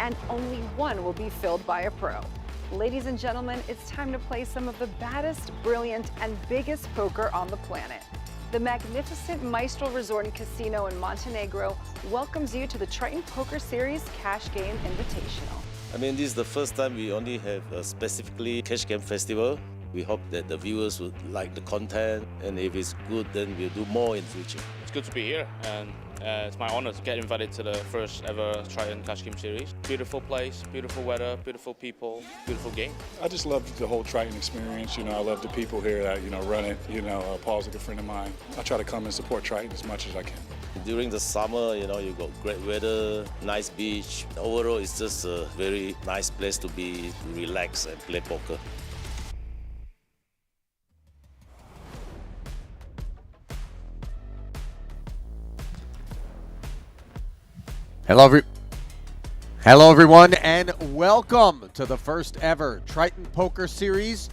and only one will be filled by a pro. Ladies and gentlemen, it's time to play some of the baddest, brilliant, and biggest poker on the planet. The magnificent Maestral Resort and Casino in Montenegro welcomes you to the Triton Poker Series Cash Game Invitational. I mean, this is the first time we only have a specifically cash game festival. We hope that the viewers would like the content, and if it's good, then we'll do more in future. It's good to be here, and it's my honor to get invited to the first ever Triton Cash Game Series. Beautiful place, beautiful weather, beautiful people, beautiful game. I just love the whole Triton experience. I love the people here that, run it. Paul's a good friend of mine. I try to come and support Triton as much as I can. During the summer, you got great weather, nice beach. Overall, it's just a very nice place to be, to relax and play poker. Hello everyone, and welcome to the first ever Triton Poker Series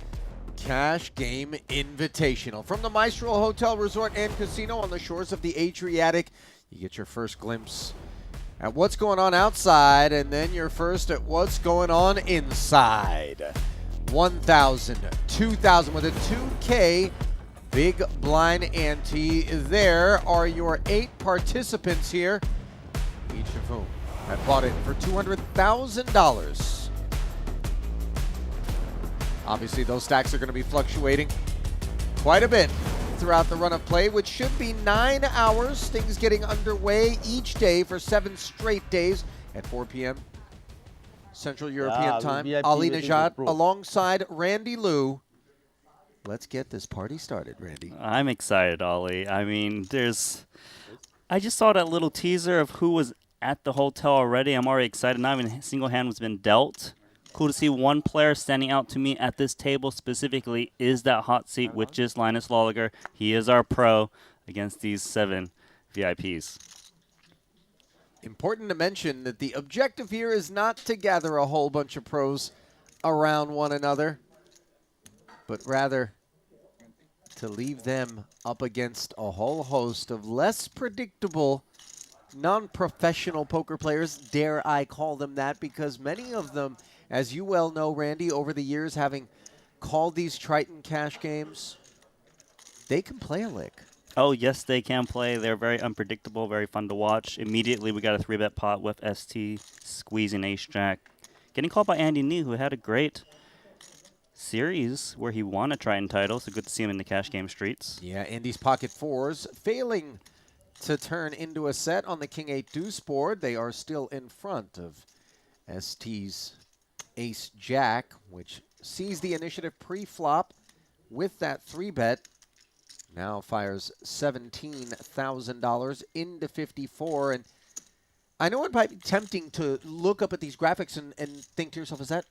Cash Game Invitational. From the Maestral Hotel, Resort, and Casino on the shores of the Adriatic, you get your first glimpse at what's going on outside, and then your first at what's going on inside. 1,000, 2,000 with a 2K big blind ante. There are your 8 participants here, each of whom have bought it for $200,000. Obviously, those stacks are going to be fluctuating quite a bit throughout the run of play, which should be 9 hours. Things getting underway each day for 7 straight days at 4 p.m. Central European time. Ali Nejad alongside Randy Liu. Let's get this party started, Randy. I'm excited, Ollie. I mean, I just saw that little teaser of who was at the hotel already. I'm already excited. Not even a single hand has been dealt. Cool to see one player standing out to me at this table specifically is that hot seat, which is Linus Loeliger. He is our pro against these 7 VIPs. Important to mention that the objective here is not to gather a whole bunch of pros around one another, but rather to leave them up against a whole host of less predictable non-professional poker players, dare I call them that, because many of them, as you well know, Randy, over the years having called these Triton cash games, they can play a lick. Oh, yes, they can play. They're very unpredictable, very fun to watch. Immediately, we got a 3-bet pot with Esti squeezing ace-jack. Getting called by Andy Nee, who had a great series where he won a Triton title, so good to see him in the cash game streets. Yeah, Andy's pocket fours failing to turn into a set on the King 8 deuce board. They are still in front of ST's Ace Jack, which sees the initiative pre-flop with that 3-bet. Now fires $17,000 into 54. And I know it might be tempting to look up at these graphics and think to yourself, is that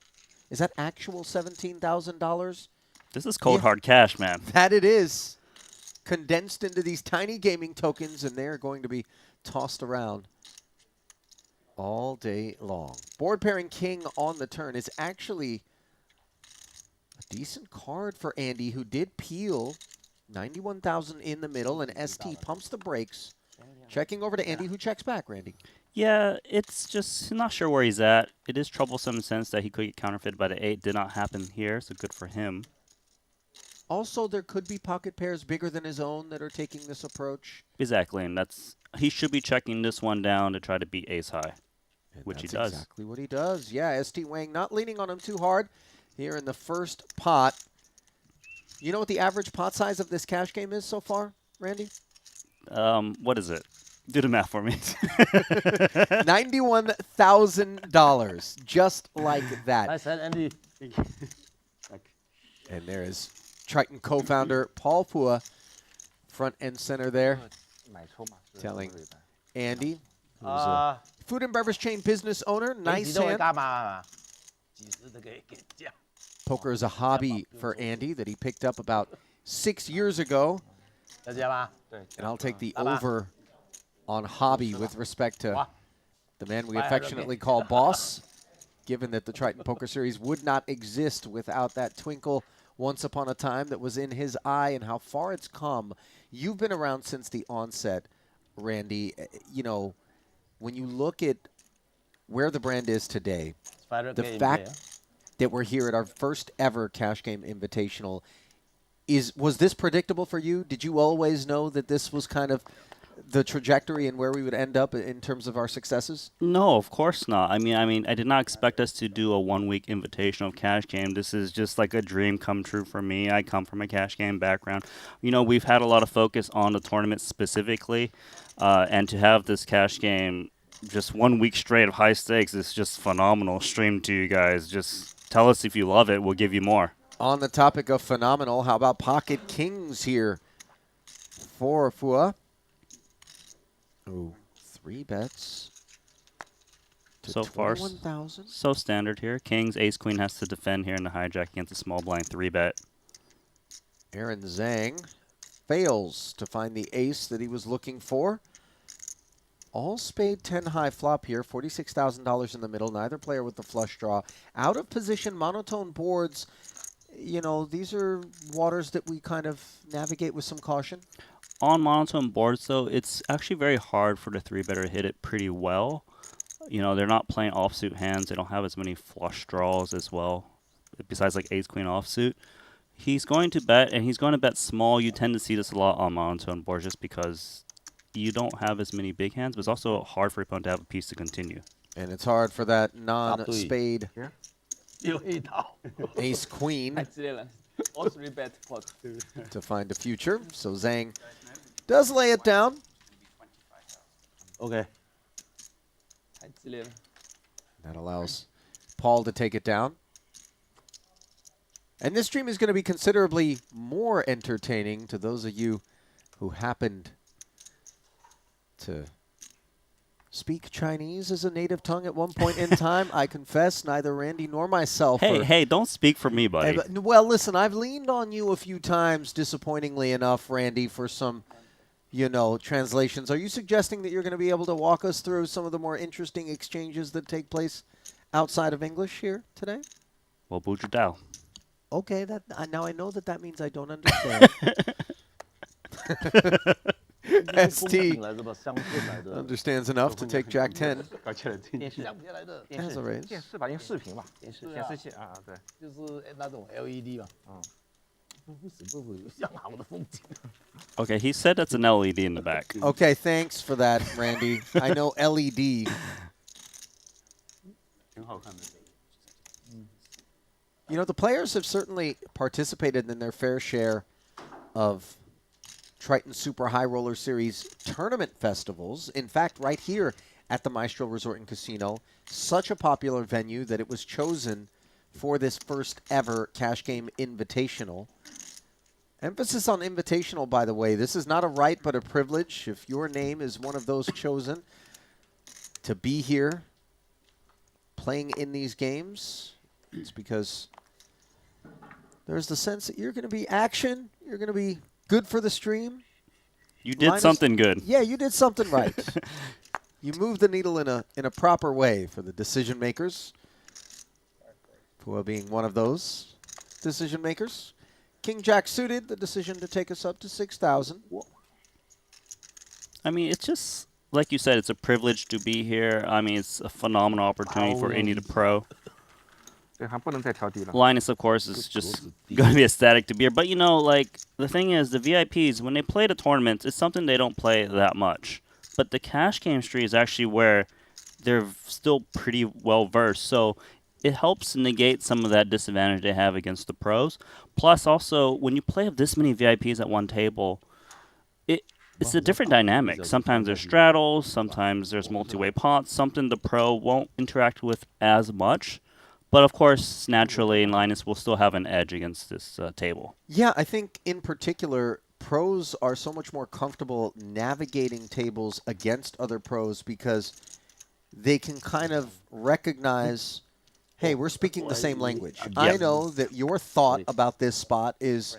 actual $17,000? This is cold hard cash, man. That it is. Condensed into these tiny gaming tokens, and they're going to be tossed around all day long. Board pairing king on the turn is actually a decent card for Andy, who did peel 91,000 in the middle, and ST pumps the brakes, checking over to Andy, who checks back, Randy. Yeah, it's just not sure where he's at. It is troublesome in the sense that he could get counterfeited by the 8. Did not happen here, so good for him. Also, there could be pocket pairs bigger than his own that are taking this approach. Exactly, and he should be checking this one down to try to beat ace high, which he does. Exactly what he does. Yeah, ST Wang not leaning on him too hard here in the first pot. You know what the average pot size of this cash game is so far, Randy? What is it? Do the math for me. $91,000, just like that. I said, Andy. And there is Triton co-founder Paul Phua, front and center there, telling Andy, who's a food and beverage chain business owner, nice hand. Poker is a hobby for Andy that he picked up about 6 years ago. And I'll take the over on hobby with respect to the man we affectionately call boss, given that the Triton Poker Series would not exist without that twinkle once upon a time that was in his eye, and how far it's come. You've been around since the onset, Randy. You know, when you look at where the brand is today, Spider the game fact player. that we're here at our first ever Cash Game Invitational, was this predictable for you? Did you always know that this was kind of the trajectory and where we would end up in terms of our successes? No, of course not. I mean, I did not expect us to do a 1-week invitational cash game. This is just like a dream come true for me. I come from a cash game background. You know, we've had a lot of focus on the tournament specifically, and to have this cash game just 1 week straight of high stakes is just phenomenal. Stream to you guys. Just tell us if you love it. We'll give you more. On the topic of phenomenal, how about Pocket Kings here for Phua? Ooh, 3 bets. To So far, 21,000. so standard here. Kings, Ace, Queen has to defend here in the hijack against a small blind 3-bet. Aaron Zang fails to find the ace that he was looking for. All spade 10 high flop here, $46,000 in the middle. Neither player with the flush draw. Out of position, monotone boards. You know, these are waters that we kind of navigate with some caution. On monotone boards, though, it's actually very hard for the 3-better to hit it pretty well. You know, they're not playing offsuit hands. They don't have as many flush draws as well, besides like ace, queen offsuit. He's going to bet, and he's going to bet small. You tend to see this a lot on monotone boards just because you don't have as many big hands, but it's also hard for your opponent to have a piece to continue. And it's hard for that non-spade 又一套， ace queen 太激烈了。All 3 bet pot。 to find a future. So Zang does lay it down. OK。太激烈了。 That allows Paul to take it down. And this stream is going to be considerably more entertaining to those of you who happened to speak Chinese as a native tongue at one point in time. I confess, neither Randy nor myself. Hey, don't speak for me, buddy. Well, listen, I've leaned on you a few times, disappointingly enough, Randy, for some, you know, translations. Are you suggesting that you're going to be able to walk us through some of the more interesting exchanges that take place outside of English here today? Well, Buju Dao. Okay, now I know that means I don't understand. Esti 来的吧，相信来的。 understands enough to take Jack 10. 搞起来听。电视想不起来的。 Has a raise. 电视吧，因为视频嘛，电视显示器啊，对。就是那种 LED 嘛。不像好的风景。 Okay, he said that's an LED in the back. Okay, thanks for that, Randy. I know LED. 挺好看的。 You know, the players have certainly participated in their fair share of Triton Super High Roller Series tournament festivals. In fact, right here at the Maestral Resort and Casino, such a popular venue that it was chosen for this first ever Cash Game Invitational. Emphasis on Invitational, by the way. This is not a right but a privilege. If your name is one of those chosen to be here playing in these games, it's because there's the sense that you're going to be action, you're going to be good for the stream. You did Linus, something good. Yeah, you did something right. You moved the needle in a proper way for the decision makers. Phua being one of those decision makers. King Jack suited, the decision to take us up to 6,000. I mean, it's just, like you said, it's a privilege to be here. I mean, it's a phenomenal opportunity for any to pro. 对，还不能再调低了。 Linus, of course, is just going to be ecstatic to be here. But, you know, like, the thing is, the VIPs, when they play the tournaments, it's something they don't play that much. But the cash game street is actually where they're still pretty well versed. So it helps negate some of that disadvantage they have against the pros. Plus, also, when you play with this many VIPs at one table, it's a different dynamic. Sometimes there's straddles, sometimes there's multi-way pots, something the pro won't interact with as much. But, of course, naturally, Linus will still have an edge against this table. Yeah, I think in particular, pros are so much more comfortable navigating tables against other pros because they can kind of recognize, hey, we're speaking the same language. I know that your thought about this spot is,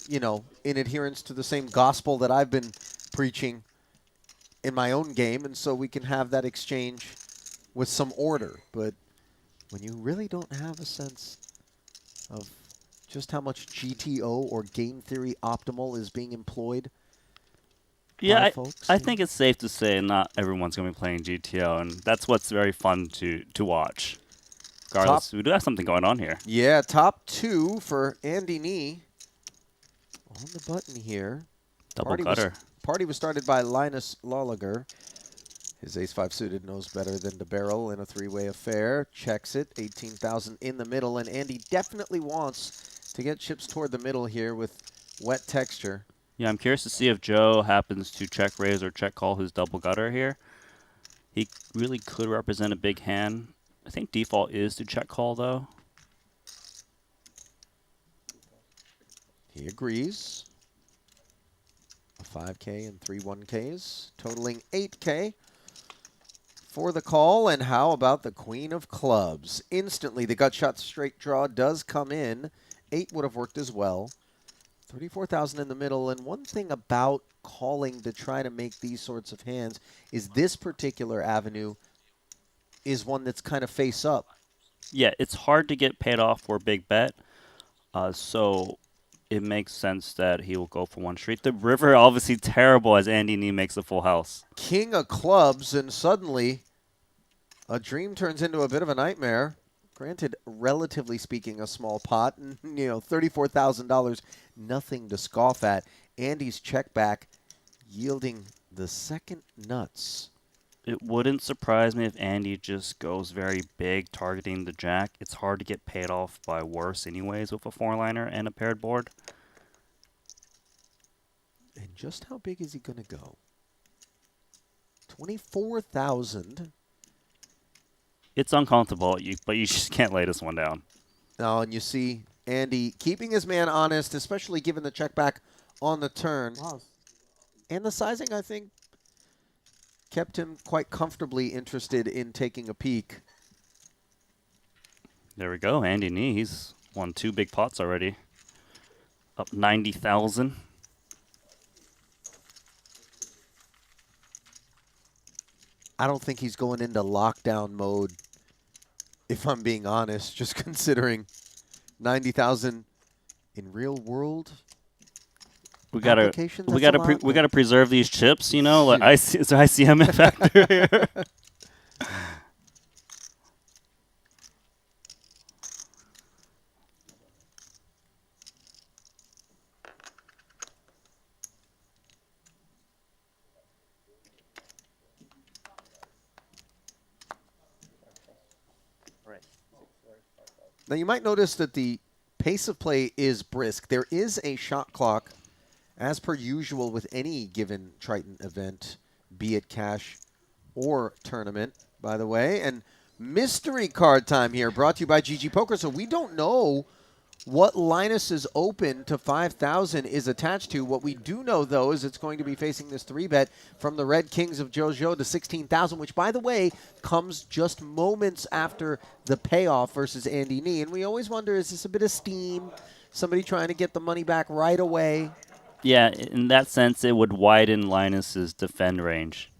you know, in adherence to the same gospel that I've been preaching in my own game, and so we can have that exchange with some order. But when you really don't have a sense of just how much GTO or game theory optimal is being employed, Yeah, folks. I think it's safe to say not everyone's going to be playing GTO, and that's what's very fun to watch. Regardless, we do have something going on here. Yeah, top 2 for Andy Nee on the button here. Double gutter. Party was started by Linus Loeliger. His ace-5 suited knows better than to barrel in a 3-way affair. Checks it, 18,000 in the middle, and Andy definitely wants to get chips toward the middle here with wet texture. Yeah, I'm curious to see if Joe happens to check raise or check call his double gutter here. He really could represent a big hand. I think default is to check call, though. He agrees. A 5K and 3 1Ks, totaling 8K for the call. And how about the Queen of Clubs? Instantly, the gut shot straight draw does come in. 8 would have worked as well. 34,000 in the middle. And one thing about calling to try to make these sorts of hands is this particular avenue is one that's kind of face up. Yeah, it's hard to get paid off for a big bet. So it makes sense that he will go for one street. The river obviously terrible as Andy Nee makes a full house. King of clubs, and suddenly a dream turns into a bit of a nightmare. Granted, relatively speaking, a small pot, and $34,000, nothing to scoff at. Andy's check back yielding the second nuts. It wouldn't surprise me if Andy just goes very big, targeting the jack. It's hard to get paid off by worse anyways with a 4-liner and a paired board. And just how big is he going to go? 24,000. It's uncomfortable, but you just can't lay this one down. Now, and you see Andy keeping his man honest, especially given the check back on the turn. Wow. And the sizing, I think, kept him quite comfortably interested in taking a peek. There we go. Andy Nee, he's won 2 big pots already. Up 90,000. I don't think he's going into lockdown mode, if I'm being honest, just considering 90,000 in real world. We gotta preserve these chips, you know. Like is there ICM factor here? Now you might notice that the pace of play is brisk. There is a shot clock, as per usual with any given Triton event, be it cash or tournament, by the way. And mystery card time here, brought to you by GG Poker. So we don't know what Linus's open to 5,000 is attached to. What we do know, though, is it's going to be facing this 3-bet from the Red Kings of JoJo to 16,000, which, by the way, comes just moments after the payoff versus Andy Nee. And we always wonder, is this a bit of steam? Somebody trying to get the money back right away? Yeah, in that sense, it would widen Linus's defend range.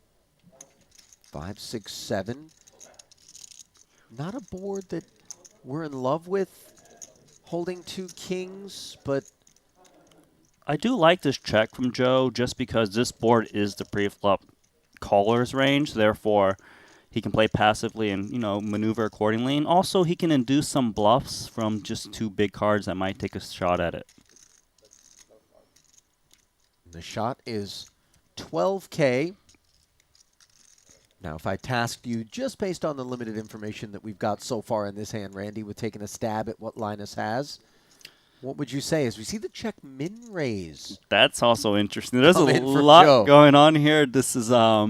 5, 6, 7. Not a board that we're in love with, holding 2 kings, but I do like this check from Joe just because this board is the pre-flop caller's range. Therefore, he can play passively and, maneuver accordingly. And also, he can induce some bluffs from just 2 big cards that might take a shot at it. The shot is 12K. Now, if I tasked you, just based on the limited information that we've got so far in this hand, Randy, with taking a stab at what Linus has, what would you say as we see the check min raise? That's also interesting. There's a lot going on here. This is a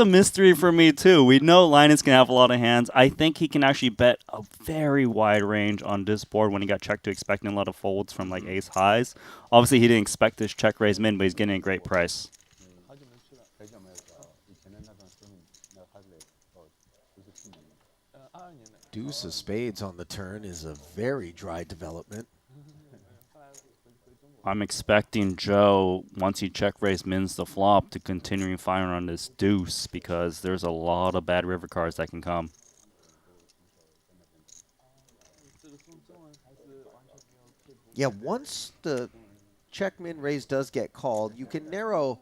mystery for me, too. We know Linus can have a lot of hands. I think he can actually bet a very wide range on this board when he got checked to expecting a lot of folds from, like, ace highs. Obviously, he didn't expect this check raise min, but he's getting a great price. Deuce of spades on the turn is a very dry development. I'm expecting Joe, once he check raise mins the flop, to continue firing on this deuce because there's a lot of bad river cards that can come. Yeah, once the check min raise does get called, you can narrow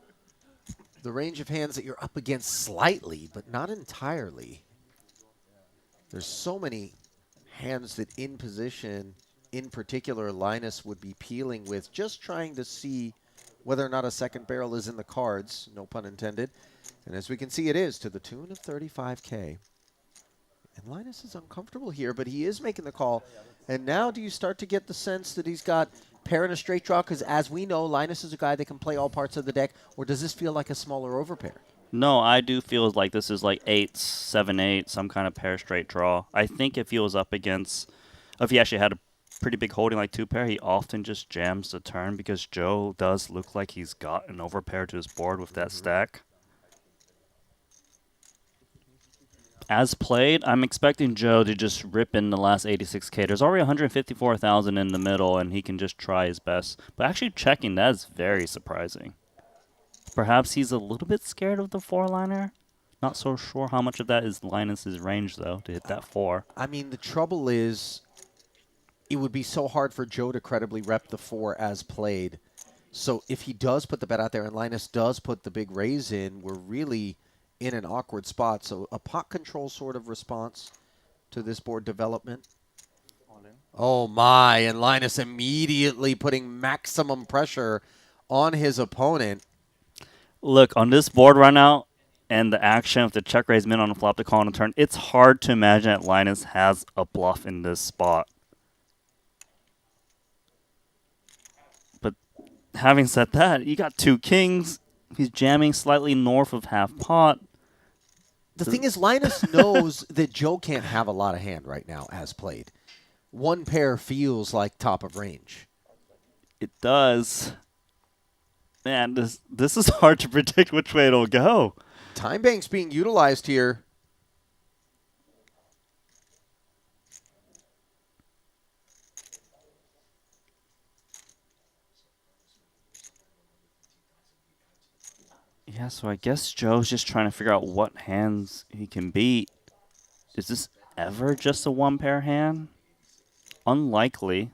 the range of hands that you're up against slightly, but not entirely. There's so many hands that in position, in particular, Linus would be peeling with, just trying to see whether or not a second barrel is in the cards, no pun intended. And as we can see, it is, to the tune of 35K. And Linus is uncomfortable here, but he is making the call. And now do you start to get the sense that he's got pair and a straight draw? Because as we know, Linus is a guy that can play all parts of the deck. Or does this feel like a smaller overpair? No, I do feel like this is like 8, 7, 8, some kind of pair straight draw. I think if he was up against, if he actually had a pretty big holding like 2-pair, he often just jams the turn because Joe does look like he's got an overpair to his board with that stack. As played, I'm expecting Joe to just rip in the last 86K. There's already 154,000 in the middle, and he can just try his best. But actually checking, that is very surprising. Perhaps he's a little bit scared of the 4-liner. Not so sure how much of that is Linus's range, though, to hit that 4. I mean, the trouble is, it would be so hard for Joe to credibly rep the 4 as played. So if he does put the bet out there and Linus does put the big raise in, we're really in an awkward spot. So a pot control sort of response to this board development. Oh my, and Linus immediately putting maximum pressure on his opponent. Look, on this board right now, and the action of the check raise min on the flop to call on a turn, it's hard to imagine that Linus has a bluff in this spot. But having said that, you got 2 kings. He's jamming slightly north of half pot. The thing is, Linus knows that Joe can't have a lot of hand right now as played. 1 pair feels like top of range. It does. Man, this is hard to predict which way it'll go. Time bank's being utilized here. Yeah, so I guess Joe's just trying to figure out what hands he can beat. Is this ever just a 1-pair hand? Unlikely.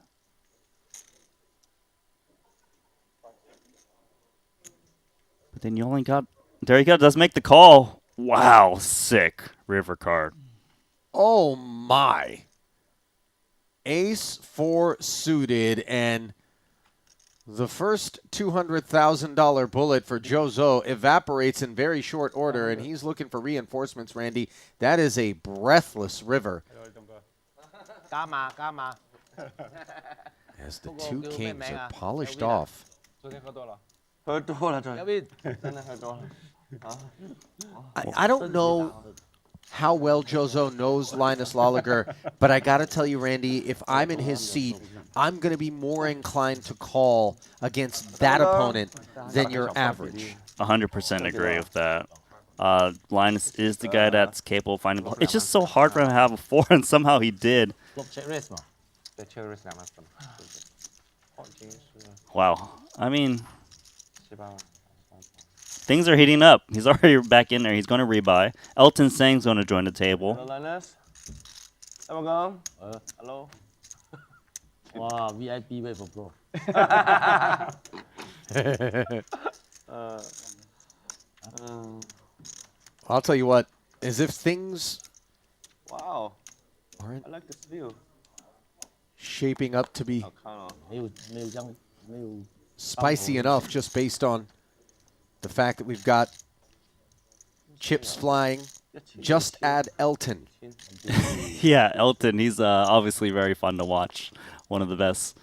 But then you only got... There you go, does make the call. Wow, sick river card. Oh my. Ace 4 suited, and the first $200,000 bullet for Joe Zo evaporates in very short order, and he's looking for reinforcements, Randy. That is a breathless river. As the 2 kings are polished off. I don't know how well Jozo knows Linus Loeliger, but I got to tell you, Randy, if I'm in his seat, I'm going to be more inclined to call against that opponent than your average. 100% agree with that. Linus is the guy that's capable of finding... It's just so hard for him to have a 4, and somehow he did. Wow. I mean... Things are heating up. He's already back in there. He's going to rebuy. Elton Tsang's going to join the table. Hello, Linus. Hello. Hello. Wow, VIP wait for bro. I'll tell you what, as if things Wow. aren't I like this view. shaping up to be spicy enough just based on the fact that we've got chips flying. Just add Elton. Yeah, Elton. He's obviously very fun to watch. One of the best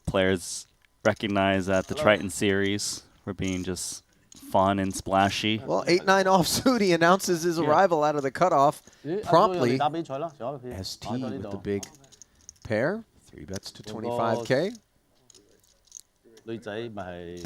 players recognized at the Triton series for being just fun and splashy. Well, 8-9 offsuit, he announces his arrival out of the cutoff promptly. Esti with the big pair. 3 bets to 25K.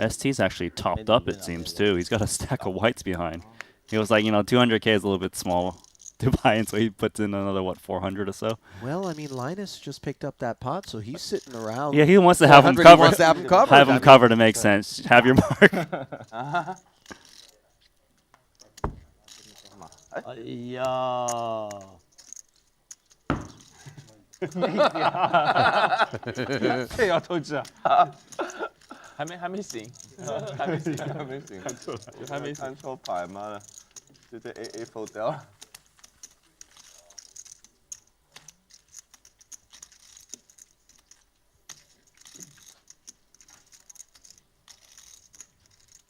ST's actually topped up, it seems, too. He's got a stack of whites behind. He was like, 200K is a little bit small to buy in, so he puts in another, 400 or so? Well, I mean, Linus just picked up that pot, so he's sitting around. Yeah, he wants to have him covered. He wants to have him covered. Have him covered to make sense. Have your mark. 还没醒，还没醒，还没醒，还没看错牌，妈的，直接 AA fold 掉了。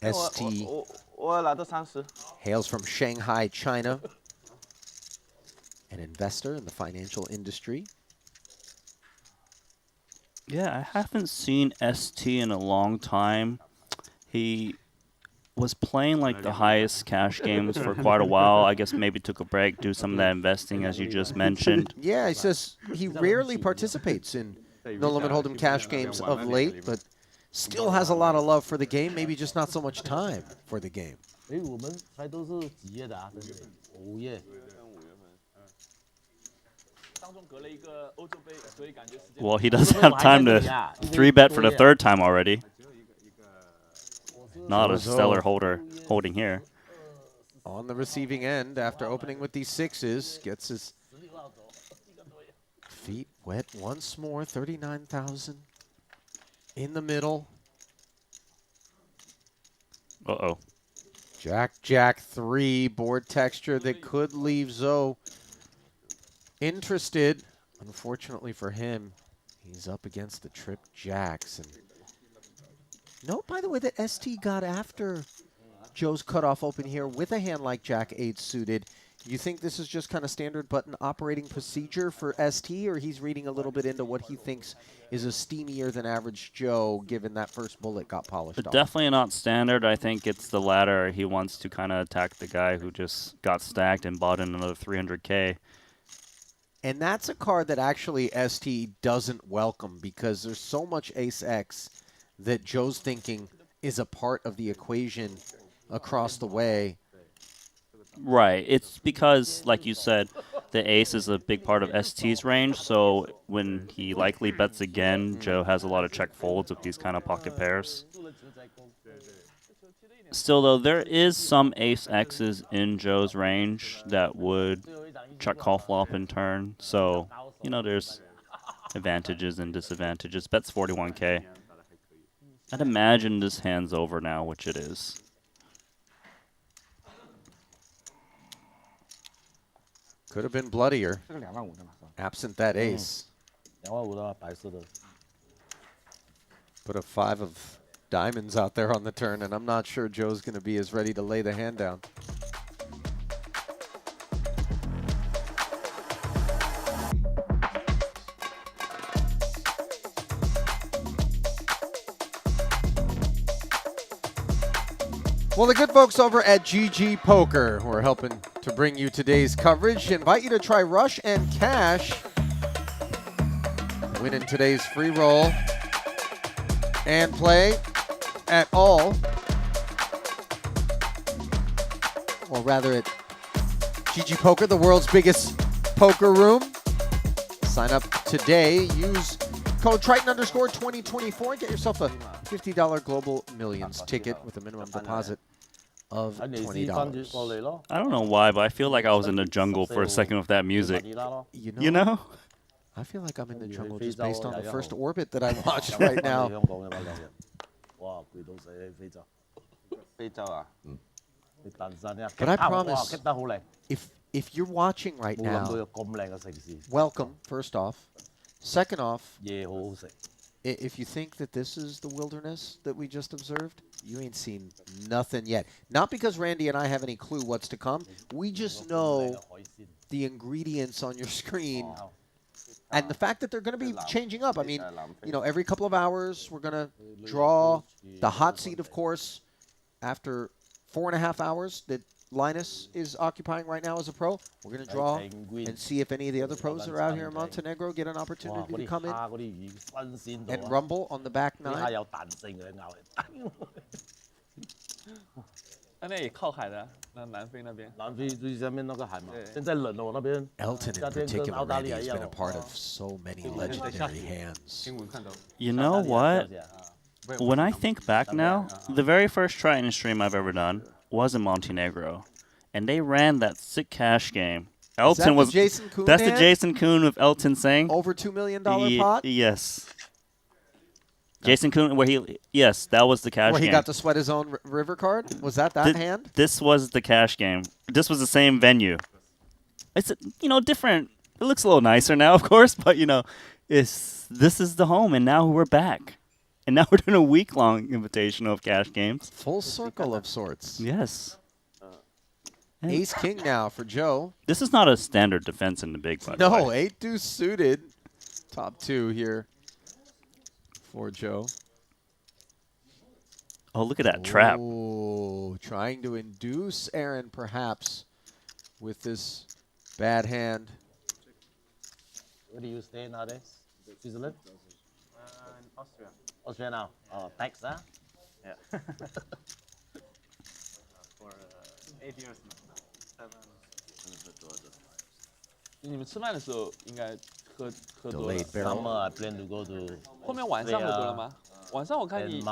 Esti 我拿到30。 hails from Shanghai, China. An investor in the financial industry. Yeah, I haven't seen ST in a long time. He was playing like the highest cash games for quite a while. I guess maybe took a break, do some of that investing as you just mentioned. Yeah, he says he rarely participates in no limit hold'em cash games of late, but still has a lot of love for the game, maybe just not so much time for the game. 哎，我们猜都是几月的啊？真的，5月。Well, he doesn't have time to 3-bet for the third time already. Not a stellar holding here. On the receiving end, after opening with these sixes, gets his feet wet once more. 39,000 in the middle. Uh-oh. Jack 3 board texture that could leave Zoe interested. Unfortunately for him, he's up against the trip jacks. And note, by the way, that ST got after Joe's cutoff open here with a hand like Jack 8 suited. You think this is just kind of standard button operating procedure for ST, or he's reading a little bit into what he thinks is a steamier than average Joe, given that first bullet got polished off? Definitely not standard. I think it's the latter. He wants to kind of attack the guy who just got stacked and bought in another 300K. And that's a card that actually ST doesn't welcome, because there's so much Ace-X that Joe's thinking is a part of the equation across the way. Right. It's because, like you said, the ace is a big part of ST's range, so when he likely bets again, Joe has a lot of check folds with these kind of pocket pairs. Still, though, there is some ace-X's in Joe's range that would check call flop in turn, so, you know, there's advantages and disadvantages. Bets 41K. I'd imagine this hand's over now, which it is. Could have been bloodier, absent that ace. 25000的白色的。 Put a 5 of diamonds out there on the turn, and I'm not sure Joe's going to be as ready to lay the hand down. Well, the good folks over at GG Poker, who are helping to bring you today's coverage, invite you to try Rush and Cash. Win in today's free roll and play at all, or rather at GG Poker, the world's biggest poker room. Sign up today. Use code Triton_2024. Get yourself a $50 Global Millions ticket with a minimum deposit of $20. I don't know why, but I feel like I was in the jungle for a second with that music. You know? I feel like I'm in the jungle just based on the first orbit that I watched right now. But I promise, if you're watching right now, welcome, first off. Second off, if you think that this is the wilderness that we just observed, you ain't seen nothing yet. Not because Randy and I have any clue what's to come. We just know the ingredients on your screen. And the fact that they're going to be changing up. I mean, you know, every couple of hours, we're going to draw the hot seat, of course, after 4.5 hours that Linus is occupying right now as a pro. We're going to draw and see if any of the other pros that are out here in Montenegro get an opportunity to come in and rumble on the back nine. 那也靠海的，那南非那边。南非最下面那个海嘛，现在冷了，我那边。 Elton in particular, Randy, has been a part of so many legendary hands. You know what? When I think back now, the very first Triton stream I've ever done was in Montenegro, and they ran that sick cash game. Elton was Jason Kuhn the Jason Kuhn with Elton Tsang. Over $2 million pot? Yes. Jason Kuhn, where yes, that was the cash Where game. he got to sweat his own river card? Was that hand? This was the cash game. This was the same venue. It's different. It looks a little nicer now, of course, but this is the home, and now we're back, and now we're doing a week-long invitational of cash games. Full circle of sorts. Yes. Ace king now for Joe. This is not a standard defense in the big one. No, 8 deuce suited. Top 2 here for Joe. Oh, look at that trap. Oh, trying to induce Aaron perhaps with this bad hand. Where do you stay nowadays? Switzerland? In Austria. Austria now? Oh, thanks, huh? Yeah. For 8 years now. 7. 你们吃饭的时候应该喝多了。 Delayed barrel. Summer I plan to go to. 后面晚上喝多了吗？晚上我看你 是。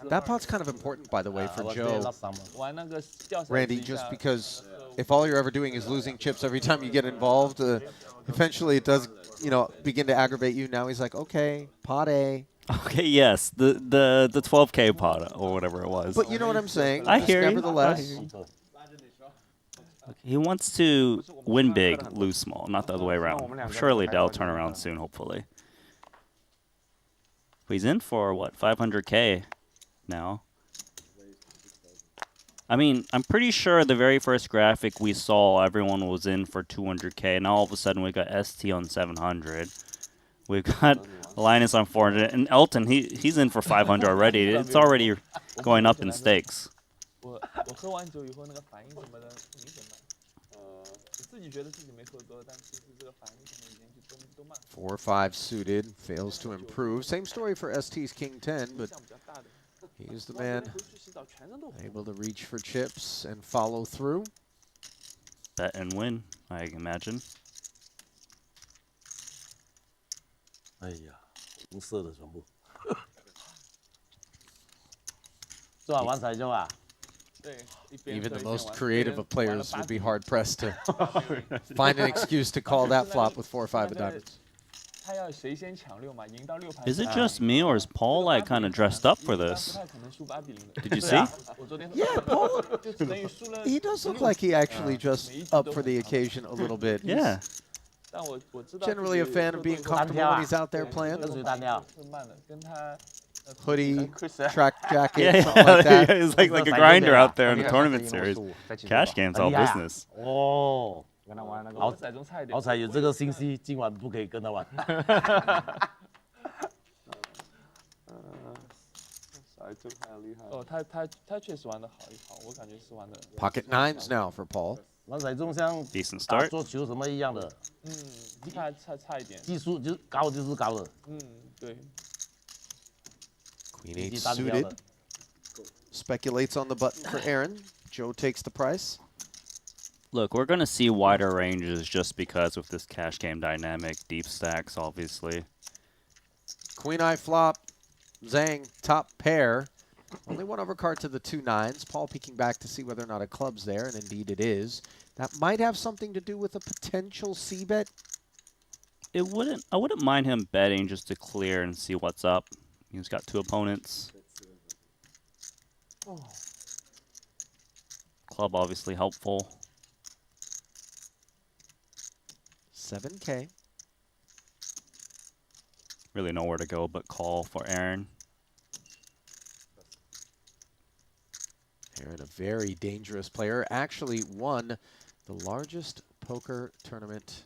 That pot's kind of important, by the way, for Joe. 玩那个吊骰子 Randy, 一下 just because if all you're ever doing is losing chips every time you get involved, eventually it does, begin to aggravate you. Now he's like, okay, pot A. Okay, yes, the 12K pot or whatever it was. But you know what I'm saying? I Just hear you. nevertheless. He wants to win big, lose small, not the other way around. Surely they'll turn around soon, hopefully. But he's in for, what, 500K now? I mean, I'm pretty sure the very first graphic we saw, everyone was in for 200K. Now all of a sudden we got Esti on 700. We've got Linus on 400. And Elton, he's in for 500 already. It's already going up in stakes. 我喝完酒以后那个反应什么的明显慢。我自己觉得自己没喝多，但其实这个反应什么已经都慢。 4-5 suited, fails to improve. Same story for ST's King 10, but he's the man able to reach for chips and follow through. Bet and win, I imagine. 哎呀，红色的全部。做完玩彩就啊。 Even the most creative of players would be hard-pressed to find an excuse to call that flop with 4 or 5 of diamonds. Is it just me, or is Paul like kind of dressed up for this? Did you see? Yeah, Paul, he does look like he actually dressed up for the occasion a little bit. Yeah. Generally a fan of being comfortable when he's out there playing. Hoodie, track jacket, Yeah, something like that. It's like a grinder out there in the tournament series. Cash game's all business. 哦，好彩有这个信息，今晚不可以跟他玩。哦，他确实玩的好，我感觉是玩的。 Pocket 9s now for Paul. 玩彩中像 Decent 打 start. 桌球什么一样的，差一点。技术就是高就是高的。对。 Queen 8 suited. Speculates on the button for Aaron. Joe takes the price. Look, we're going to see wider ranges just because with this cash game dynamic, deep stacks, obviously. Queen eye flop. Zang, top pair. Only one overcard to the 2 9s. Paul peeking back to see whether or not a club's there, and indeed it is. That might have something to do with a potential C-bet. I wouldn't mind him betting just to clear and see what's up. He's got 2 opponents. Club obviously helpful. 7K. Really nowhere to go but call for Aaron. Aaron, a very dangerous player, actually won the largest poker tournament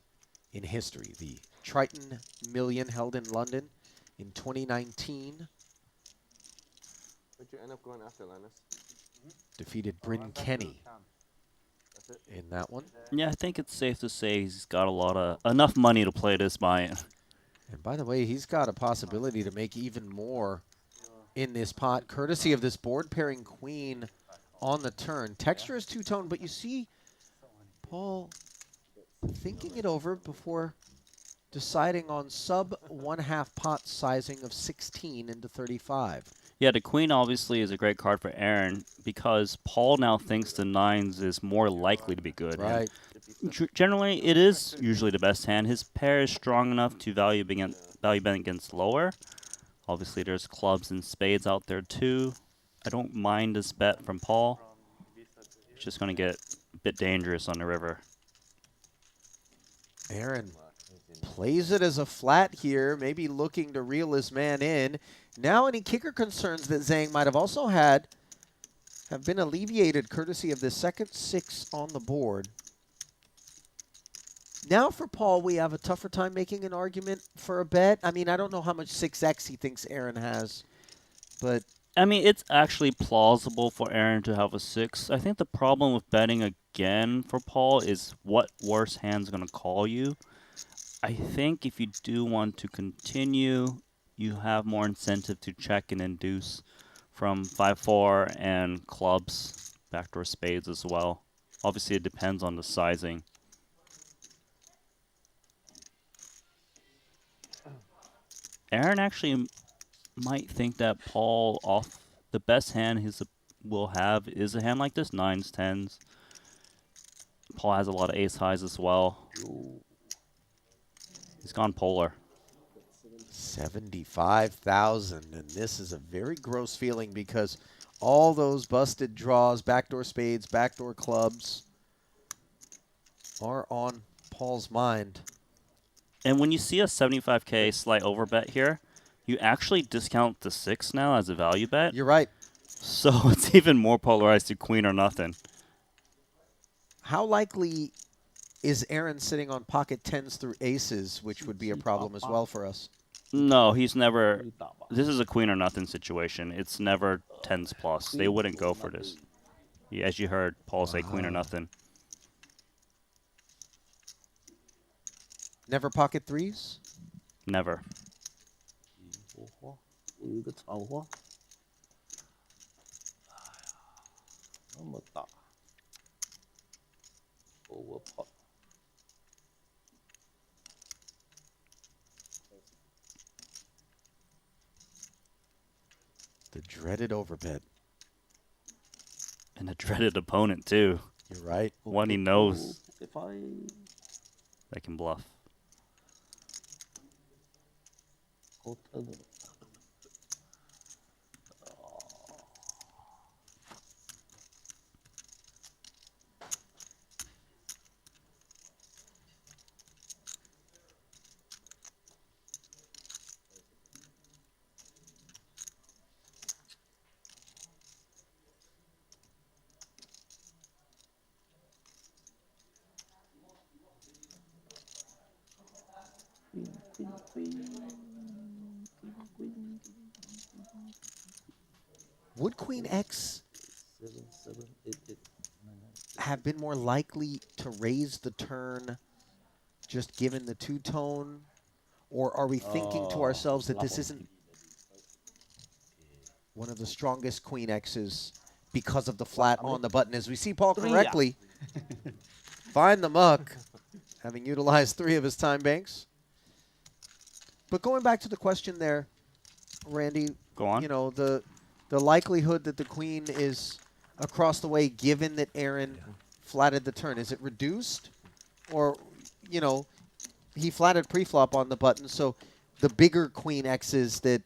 in history, the Triton Million held in London in 2019. Where'd you end up going after Linus? Defeated Bryn Kenny in that one. Yeah, I think it's safe to say he's got enough money to play this buy-in. And by the way, he's got a possibility to make even more in this pot, courtesy of this board pairing queen on the turn. Texture is two-tone, but you see Paul thinking it over before deciding on sub 1/2 pot sizing of 16 into 35. Yeah, the queen obviously is a great card for Aaron because Paul now thinks the 9s is more likely to be good. Right. Generally, it is usually the best hand. His pair is strong enough to value bet against lower, Obviously, there's clubs and spades out there too. I don't mind this bet from Paul. It's just going to get a bit dangerous on the river. Aaron plays it as a flat here, maybe looking to reel his man in. Now any kicker concerns that Zang might have also had have been alleviated courtesy of the second 6 on the board. Now for Paul, we have a tougher time making an argument for a bet. I mean, I don't know how much 6x he thinks Aaron has, but... I mean, it's actually plausible for Aaron to have a 6. I think the problem with betting again for Paul is what worse hand's going to call you. I think if you do want to continue, you have more incentive to check and induce from 5-4 and clubs, backdoor spades as well. Obviously, it depends on the sizing. Aaron actually might think that Paul off the best hand he will have is a hand like this, 9s, 10s. Paul has a lot of ace highs as well. He's gone polar. 75,000, and this is a very gross feeling because all those busted draws, backdoor spades, backdoor clubs are on Paul's mind. And when you see a 75K slight overbet here, you actually discount the 6 now as a value bet. You're right. So it's even more polarized to queen or nothing. How likely is Aaron sitting on pocket 10s through aces, which would be a problem as well for us? No, he's never... This is a queen or nothing situation. It's never 10s plus. They wouldn't go for this. Yeah, as you heard Paul say, queen or nothing. Never pocket 3s? Never. The dreaded overbet. And a dreaded opponent, too. You're right. One he knows that can bluff. Would Queen X have been more likely to raise the turn just given the two-tone? Or are we thinking to ourselves that this isn't one of the strongest Queen X's because of the flat on the button? As we see Paul correctly find the muck, having utilized 3 of his time banks. But going back to the question there, Randy, go on. You know, the likelihood that the queen is across the way given that Aaron flatted the turn, is it reduced? Or, you know, he flatted pre-flop on the button, so the bigger Queen X's that,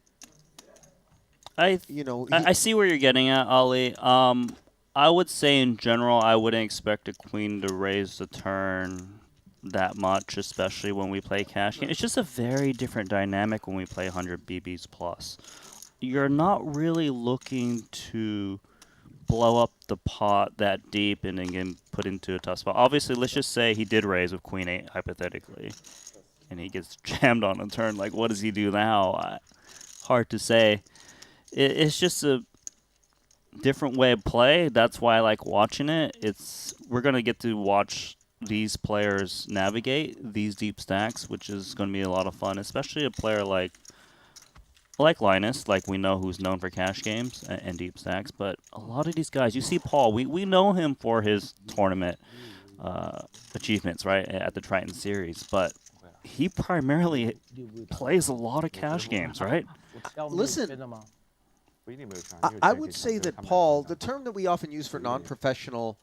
you know... I see where you're getting at, Ali. I would say in general, I wouldn't expect a queen to raise the turn that much, especially when we play cash game. It's just a very different dynamic when we play 100 BBs plus. You're not really looking to blow up the pot that deep and then get put into a tough spot. Obviously, let's just say he did raise with Queen 8, hypothetically, and he gets jammed on a turn. Like, what does he do now? Hard to say. It's just a different way of play. That's why I like watching it. We're going to get to watch these players navigate these deep stacks, which is going to be a lot of fun, especially a player like Linus, like we know who's known for cash games and deep stacks. But a lot of these guys, you see Paul, we know him for his tournament achievements, right, at the Triton series, but he primarily plays a lot of cash games, right? Listen, I would say that Paul, the term that we often use for non-professional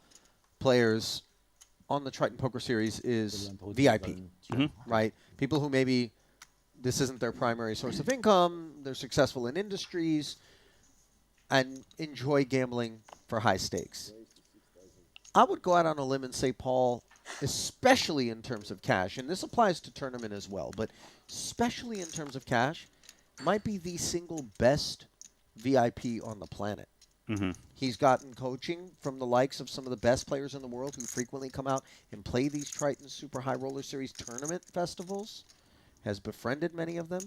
players on the Triton Poker Series is VIP, right? People who maybe this isn't their primary source of income. They're successful in industries and enjoy gambling for high stakes. I would go out on a limb and say Paul, especially in terms of cash, and this applies to tournament as well, but especially in terms of cash, might be the single best VIP on the planet. Mm-hmm. He's gotten coaching from the likes of some of the best players in the world who frequently come out and play these Triton Super High Roller Series tournament festivals, has befriended many of them,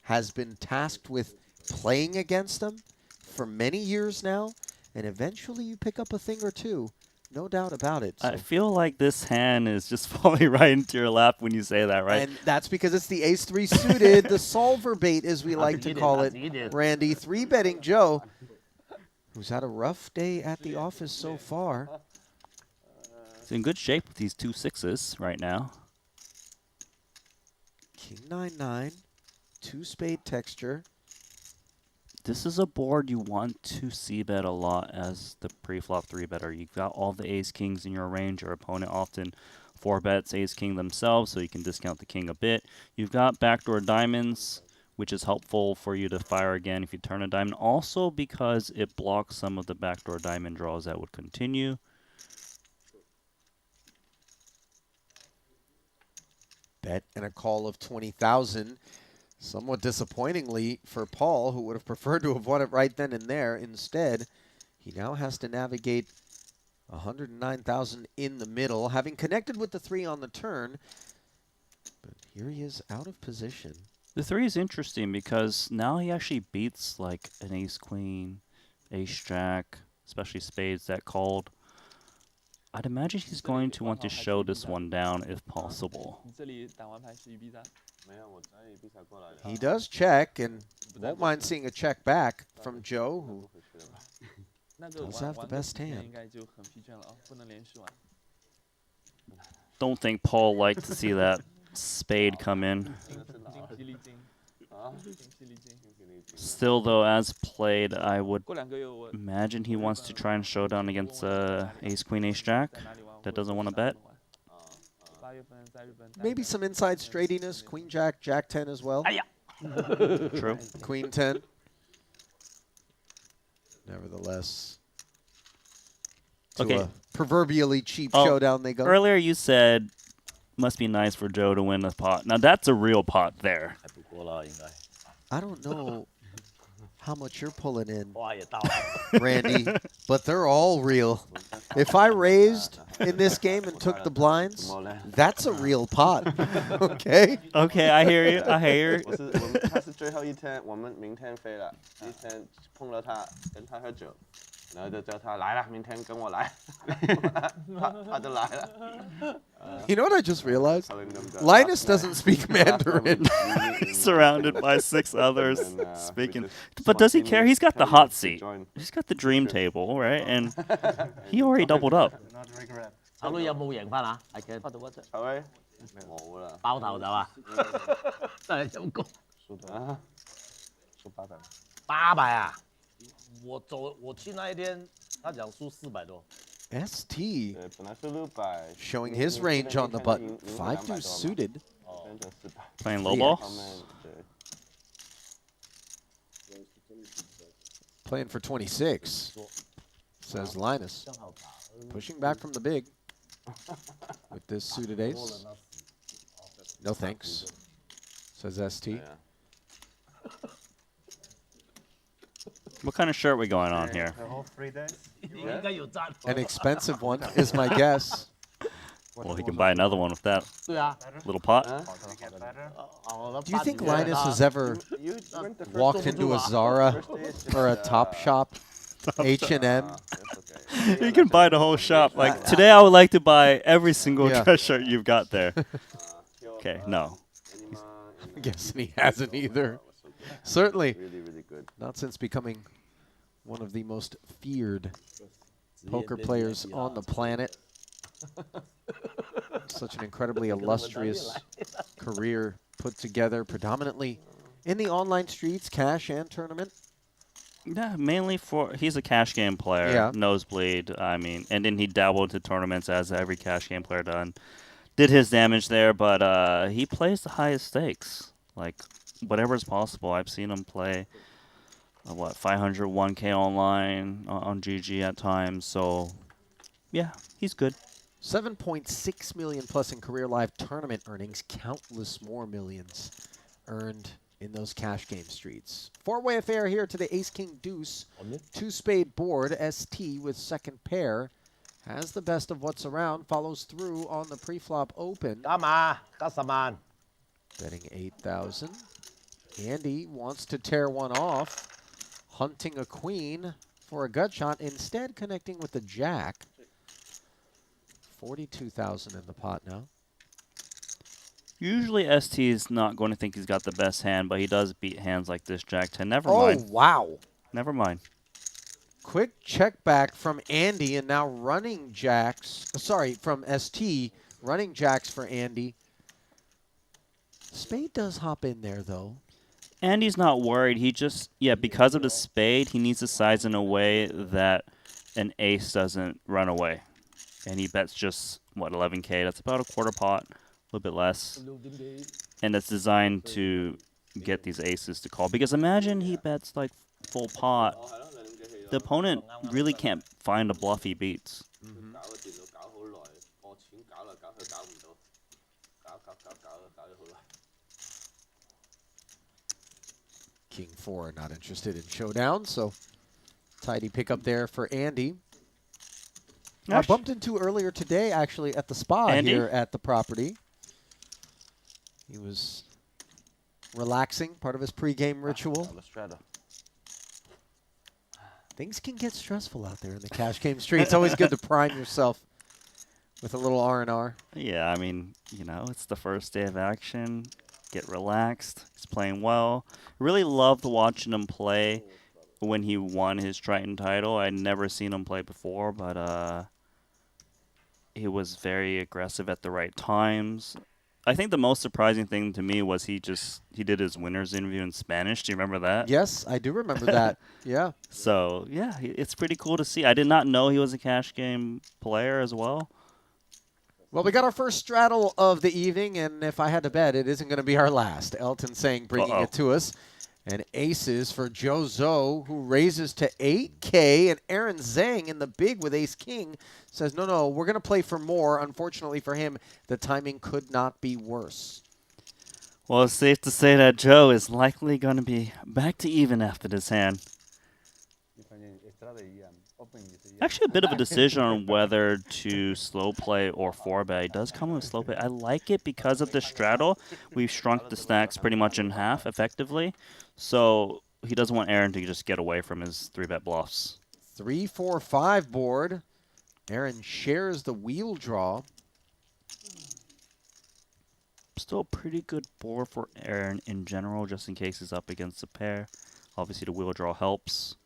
has been tasked with playing against them for many years now, and eventually you pick up a thing or two. No doubt about it. I feel like this hand is just falling right into your lap when you say that, right? And that's because it's the ace-3 suited, the solver bait, as we like to call it. Randy, 3-betting Joe, who's had a rough day at the office so far. He's in good shape with these 2 6s right now. King 9-9, 2-spade texture. This is a board you want to c-bet a lot as the pre-flop 3-better. You've got all the ace-kings in your range. Your opponent often 4-bets ace-king themselves, so you can discount the king a bit. You've got backdoor diamonds, which is helpful for you to fire again if you turn a diamond. Also because it blocks some of the backdoor diamond draws that would continue. Bet and a call of 20,000. Somewhat disappointingly for Paul, who would have preferred to have won it right then and there. Instead, he now has to navigate 109,000 in the middle, having connected with the 3 on the turn. But here he is out of position. The 3 is interesting because now he actually beats like an ace-queen, ace-jack, especially spades that called. I'd imagine he's going to want to show this one down if possible. He does check, and won't mind seeing a check back from Joe, who does have the best hand. Don't think Paul liked to see that spade come in. Still, though, as played, I would imagine he wants to try and show down against ace-queen, ace-jack that doesn't want to bet. Maybe some inside straightiness, queen jack, jack 10 as well. True. Queen 10. Nevertheless, to a proverbially cheap showdown they go. Earlier you said must be nice for Joe to win a pot. Now that's a real pot there. I don't know how much you're pulling in, Randy, but they're all real. If I raised in this game and took the blinds, that's a real pot. Okay? Okay, I hear you. I hear you. 他是最后一天，我们明天飞了。第一天碰到他，跟他喝酒，然后就叫他来了，明天跟我来，他就来了。You know what I just realized? Linus doesn't speak Mandarin. Surrounded by 6 others speaking. But does he care? He's got the hot seat. He's got the dream table, right? And he already doubled up. 炒女有冇贏翻啊？係嘅。炒女冇啦。包頭就啊，真係陰公。輸的，輸800啊！我去那一天，他講輸400多。 ST 本來是600。 showing his range on the button. 5-2 suited. Playing low ball? Playing for 26, says Linus. Pushing back from the big with this suited ace. No thanks, says ST. What kind of shirt we going on here? The whole 3 days? An expensive one is my guess. Well, he can buy another one with that little pot. Do you think Linus has ever walked into a Zara or a Topshop, H&M? You can buy the whole shop. Like today, I would like to buy every single dress shirt you've got there. Okay, no. I'm guessing he hasn't either. Certainly not since becoming one of the most feared poker players on the planet. Such an incredibly illustrious career put together predominantly in the online streets, cash and tournament. Yeah, mainly he's a cash game player, nosebleed, I mean, and then he dabbled into tournaments as every cash game player done. Did his damage there, but he plays the highest stakes. Like, whatever is possible. I've seen him play, 500, 1K online on GG at times. So, yeah, he's good. 7.6 million plus in career live tournament earnings. Countless more millions earned in those cash game streets. Four-way affair here to the ace-king deuce. Two-spade board. Esti with second pair. Has the best of what's around. Follows through on the pre-flop open. Betting 8,000. Andy wants to tear one off. Hunting a queen for a gut shot. Instead connecting with the jack. 42,000 in the pot now. Usually ST is not going to think he's got the best hand, but he does beat hands like this Jack 10. Never mind. Oh, wow. Never mind. Quick check back from Andy, and now running jacks. Sorry, from ST, running jacks for Andy. Spade does hop in there, though. Andy's not worried. He just, because of the spade, he needs to size in a way that an ace doesn't run away. And he bets just, 11K? That's about a quarter pot, a little bit less. And it's designed to get these aces to call. Because imagine he bets like full pot. The opponent really can't find a bluff he beats. King 4 not interested in showdown, so tidy pickup there for Andy. I bumped into earlier today, actually, at the spa here at the property. He was relaxing, part of his pregame ritual. Things can get stressful out there in the cash game street. It's always good to prime yourself with a little R&R. Yeah, I mean, it's the first day of action. Get relaxed. He's playing well. Really loved watching him play when he won his Triton title. I'd never seen him play before, but he was very aggressive at the right times. I think the most surprising thing to me was he did his winner's interview in Spanish. Do you remember that? Yes, I do remember that. Yeah. So, yeah, it's pretty cool to see. I did not know he was a cash game player as well. Well, we got our first straddle of the evening, and if I had to bet, it isn't going to be our last. Elton Tsang bringing it to us. And aces for Joe Zhou, who raises to 8K. And Aaron Zang in the big with ace-king says, no, we're going to play for more. Unfortunately for him, the timing could not be worse. Well, it's safe to say that Joe is likely going to be back to even after this hand. Actually, a bit of a decision on whether to slow play or 4-bet. He does come with slow play. I like it because of the straddle. We've shrunk the stacks pretty much in half, effectively. So he doesn't want Aaron to just get away from his 3-bet bluffs. 3-4-5 board. Aaron shares the wheel draw. Still a pretty good board for Aaron in general, just in case he's up against a pair. Obviously, the wheel draw helps.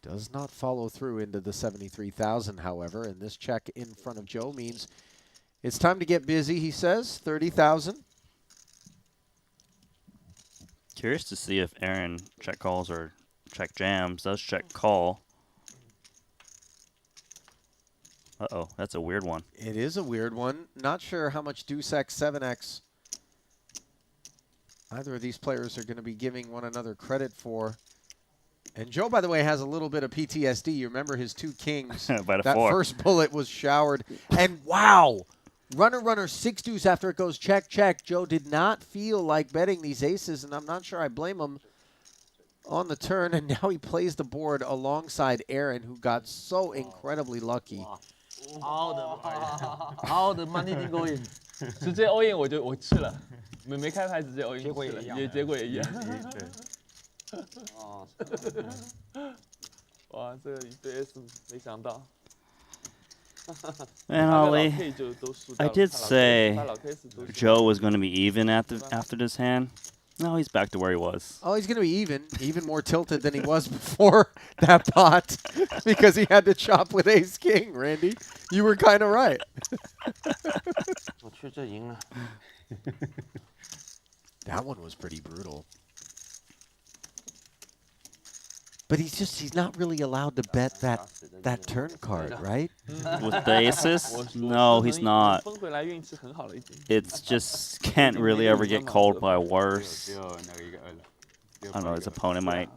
Does not follow through into the 73,000, however, and this check in front of Joe means it's time to get busy, he says. 30,000. Curious to see if Aaron check calls or check jams. Does check call. Uh-oh, that's a weird one. It is a weird one. Not sure how much deuce X, 7X either of these players are going to be giving one another credit for. And Joe, by the way, has a little bit of PTSD. You remember his 2 kings. That first bullet was showered. And wow, runner, 6 deuce after it goes check. Joe did not feel like betting these aces, and I'm not sure I blame him on the turn. And now he plays the board alongside Aaron, who got so incredibly lucky. All the money didn't go in. 直接 all in 我吃了，没开牌直接 all in 吃了，结果也一样。哇，这个一对 S 没想到。And Ollie, I did say Joe was going to be even after this hand. No, he's back to where he was. Oh, he's going to be even more tilted than he was before that pot because he had to chop with ace-king, Randy. You were kind of right. That one was pretty brutal. But he's not really allowed to bet that that turn card, right? With the aces? No, he's not. 分回来运气很好了已经。 It's just can't really ever get called by worse. I don't know, his opponent might.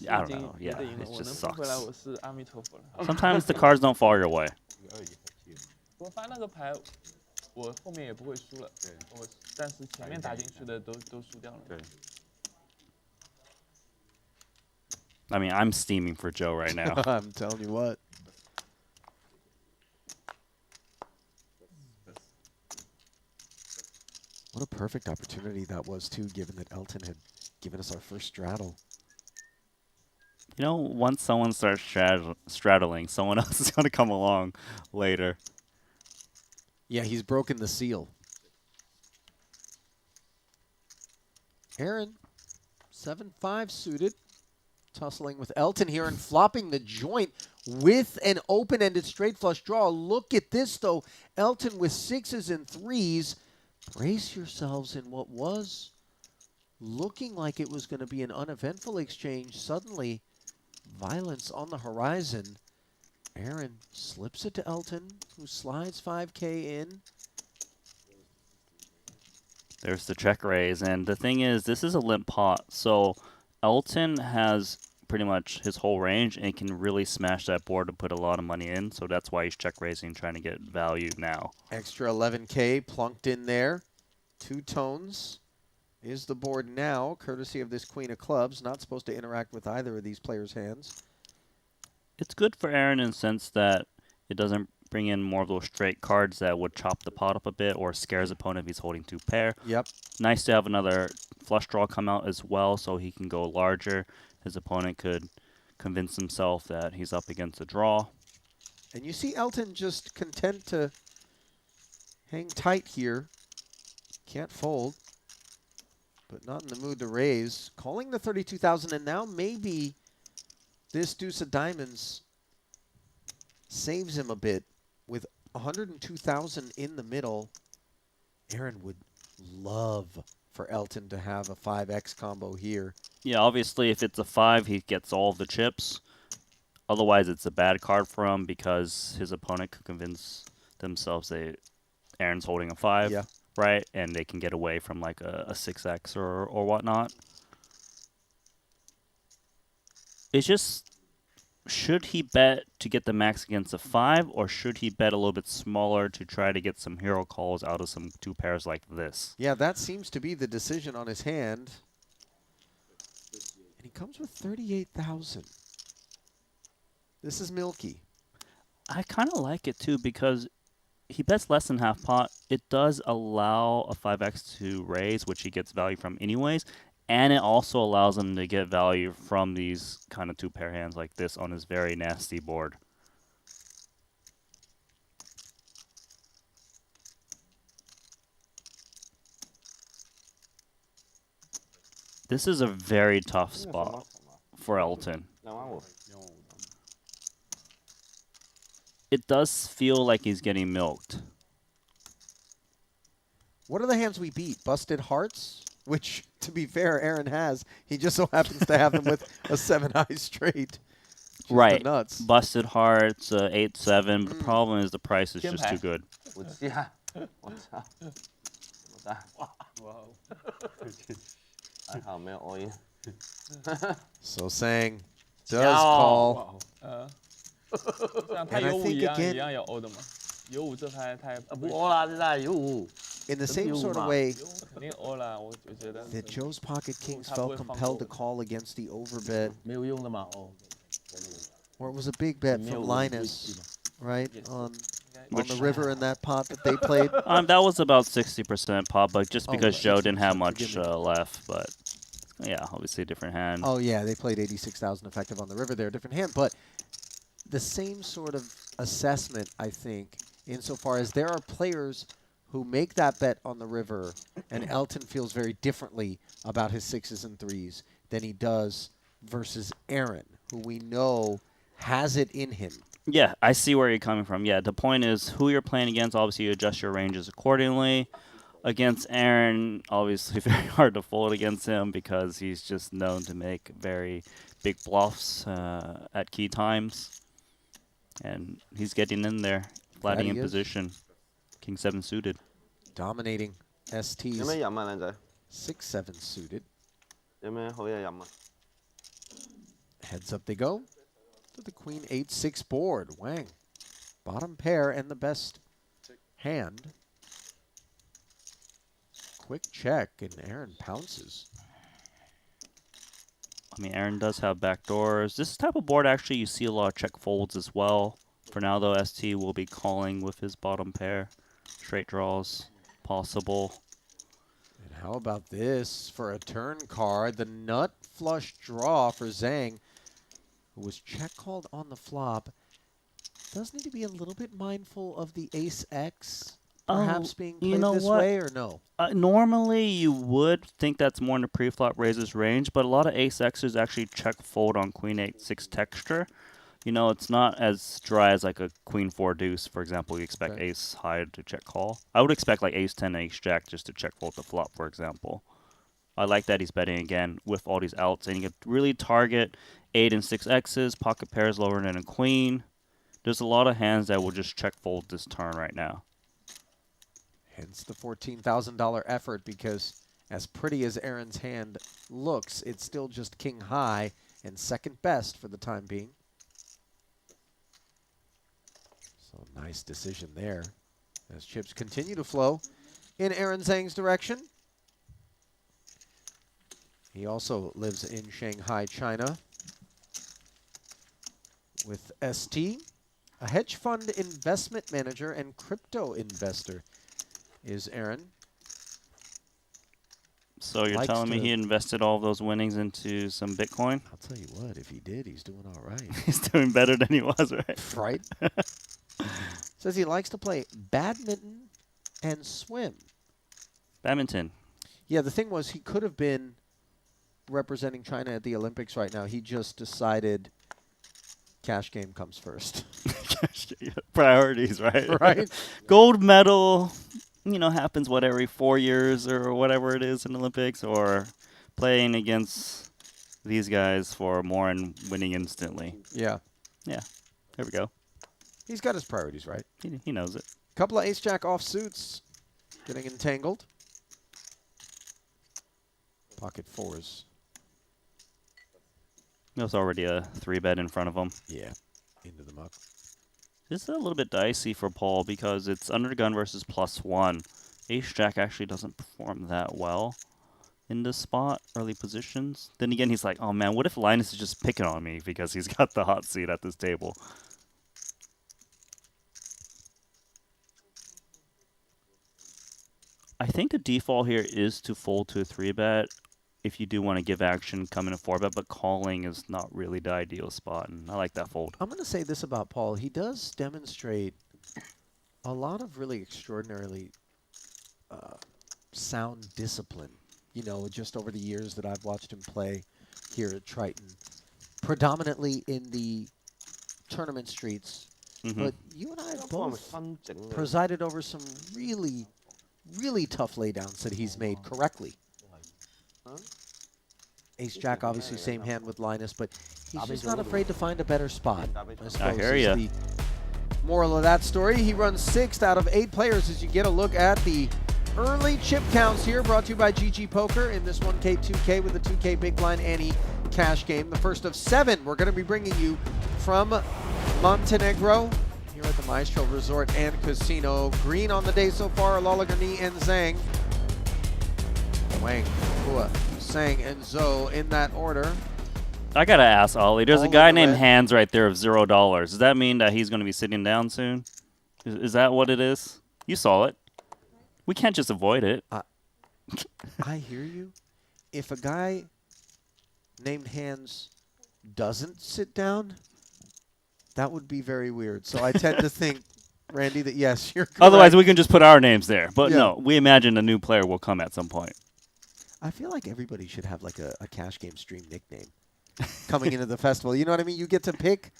I don't know. Yeah, it just sucks. 回来我是阿弥陀佛了。 Sometimes the cards don't fall your way. 我发那个牌，我后面也不会输了。我但是前面打进去的都输掉了。对。 I mean, I'm steaming for Joe right now. I'm telling you what. What a perfect opportunity that was, too, given that Elton had given us our first straddle. You know, once someone starts straddling, someone else is going to come along later. Yeah, he's broken the seal. Aaron, 7-5 suited. Tussling with Elton here and flopping the joint with an open-ended straight flush draw. Look at this, though. Elton with 6s and 3s. Brace yourselves in what was looking like it was going to be an uneventful exchange. Suddenly, violence on the horizon. Aaron slips it to Elton, who slides 5K in. There's the check raise. And the thing is, this is a limp pot. So Elton has pretty much his whole range and can really smash that board to put a lot of money in. So that's why he's check raising, trying to get value now. Extra 11K plunked in there. 2 tones is the board now, courtesy of this Queen of Clubs. Not supposed to interact with either of these players' hands. It's good for Aaron in the sense that it doesn't bring in more of those straight cards that would chop the pot up a bit or scare his opponent if he's holding 2 pair. Yep. Nice to have another flush draw come out as well so he can go larger. His opponent could convince himself that he's up against a draw. And you see Elton just content to hang tight here. Can't fold, but not in the mood to raise. Calling the 32,000, and now maybe this deuce of diamonds saves him a bit. With 102,000 in the middle, Aaron would love for Elton to have a 5x combo here. Yeah, obviously if it's a 5, he gets all of the chips. Otherwise, it's a bad card for him because his opponent could convince themselves that Aaron's holding a 5, yeah, right? And they can get away from like a 6x or whatnot. It's just, should he bet to get the max against a 5, or should he bet a little bit smaller to try to get some hero calls out of some 2 pairs like this? Yeah, that seems to be the decision on his hand. And he comes with 38,000. This is milky. I kind of like it too because he bets less than half pot. It does allow a 5x to raise, which he gets value from anyways. And it also allows him to get value from these kind of 2 pair hands like this on his very nasty board. This is a very tough spot for Elton. It does feel like he's getting milked. What are the hands we beat? Busted Hearts? Which, to be fair, Aaron has. He just so happens to have them with a 7-high straight. Right. Nuts. Busted Hearts, 8-7. But the problem is the price is just too good. So Tsang does call. 像他有5一样有欧的嘛？有5这牌他也不欧啦，现在有5。 In the same sort of way 肯定欧了，我觉得。 that Joe's Pocket Kings felt compelled to call against the overbet. 没有用的嘛，哦。 Or it was a big bet from Linus, right? On the river in that pot that they played. That was about 60% pot, but just because Joe didn't have much left. But yeah, obviously a different hand. Oh yeah, they played 86,000 effective on the river there, different hand. But the same sort of assessment, I think, insofar as there are players who make that bet on the river, and Elton feels very differently about his 6s and 3s than he does versus Aaron, who we know has it in him. Yeah, I see where you're coming from. Yeah, the point is who you're playing against. Obviously, you adjust your ranges accordingly. Against Aaron, obviously very hard to fold against him because he's just known to make very big bluffs at key times. And he's getting in there, flatting in position. King 7 suited. Dominating 有 ST's 咩飲啊，靚仔？ 6-7 suited. 有咩好嘢飲啊？ Heads up they go to the Queen 8-6 board. Wang, bottom pair and the best hand. Quick check, and Aaron pounces. I mean, Aaron does have backdoors. This type of board, actually, you see a lot of check folds as well. For now, though, ST will be calling with his bottom pair. Straight draws possible. And how about this for a turn card? The nut flush draw for Zang, who was check called on the flop. Does need to be a little bit mindful of the ace-X perhaps being played this way, or no? Normally, you would think that's more in the pre-flop raises range, but a lot of ace-Xers actually check fold on Queen 8-6 texture. You know, it's not as dry as like a Queen 4 deuce, for example. You expect ace high to check call. I would expect like ace 10 and ace jack just to check fold the flop, for example. I like that he's betting again with all these outs, and you can really target 8 and 6 X's, pocket pairs lower than a queen. There's a lot of hands that will just check fold this turn right now. Hence the $14,000 effort, because as pretty as Aaron's hand looks, it's still just king high and second best for the time being. So nice decision there as chips continue to flow in Aaron Zhang's direction. He also lives in Shanghai, China with Esti, a hedge fund investment manager and crypto investor is Aaron. So you're telling me he invested all of those winnings into some Bitcoin? I'll tell you what, if he did, he's doing all right. He's doing better than he was, right? Right. Says he likes to play badminton and swim. Badminton. Yeah, the thing was he could have been representing China at the Olympics right now. He just decided cash game comes first. Priorities, right? Right. Gold medal, you know, happens, what, every 4 years or whatever it is in the Olympics, or playing against these guys for more and winning instantly. Yeah. Yeah. There we go. He's got his priorities right. He knows it. Couple of ace-jack offsuits getting entangled. Pocket fours. There's already a 3-bet in front of him. Yeah. Into the muck. This is a little bit dicey for Paul because it's under the gun versus +1. Ace-jack actually doesn't perform that well in this spot, early positions. Then again, he's like, oh man, what if Linus is just picking on me because he's got the hot seat at this table? I think the default here is to fold to a 3-bet if you do want to give action, come in a 4-bet, but calling is not really the ideal spot, and I like that fold. I'm going to say this about Paul. He does demonstrate a lot of really extraordinarily sound discipline, you know, just over the years that I've watched him play here at Triton, predominantly in the tournament streets. But you and I have both presided over some really tough laydowns that he's made correctly. Ace-jack, obviously same hand with Linus, but he's just not afraid to find a better spot. I hear ya. The moral of that story, he runs 6th out of 8 players as you get a look at the early chip counts here, brought to you by GG Poker in this 1K, 2K with a 2K Big Blind Ante cash game. The first of 7 we're going to be bringing you from Montenegro here at the Maestral Resort and Casino. Green on the day so far, Loeliger and Zang. Wang, Phua, Tsang, and Zo in that order. I gotta ask Ollie, there's a guy named Handz right there of $0. Does that mean that he's going to be sitting down soon? Is that what it is? You saw it. We can't just avoid it. I hear you. If a guy named Handz doesn't sit down, that would be very weird. So I tend to think, Randy, that yes, you're correct. Otherwise, we can just put our names there. But no, we imagine a new player will come at some point. I feel like everybody should have like a cash game stream nickname coming into the festival. You know what I mean? You get to pick,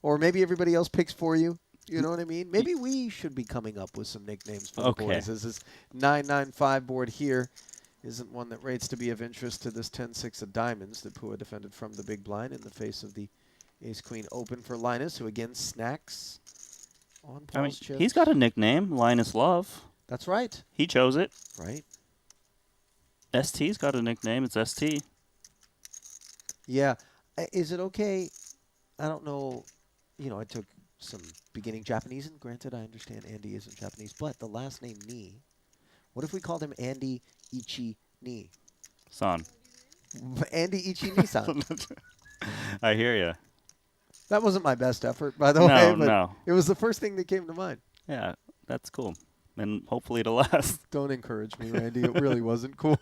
or maybe everybody else picks for you. You know what I mean? Maybe we should be coming up with some nicknames for the boys. This 995 board here isn't one that rates to be of interest to this 10-6 of diamonds that Phua defended from the big blind in the face of the Ace Queen open for Linus, who again snacks on I mean, Paul's chips. he's got a nickname, Linus Love. That's right. He chose it. Right. ST's got a nickname. It's ST. Yeah. Is it okay? I don't know. You know, I took some beginning Japanese, and granted, I understand Andy isn't Japanese, but the last name Ni. What if we called him Andy Ichi Ni? San. Andy Ichi Ni-san. I hear you. That wasn't my best effort, by the way. No, But no. it was the first thing that came to mind. Yeah, that's cool. And hopefully it'll last. Don't encourage me, Randy. It really wasn't cool.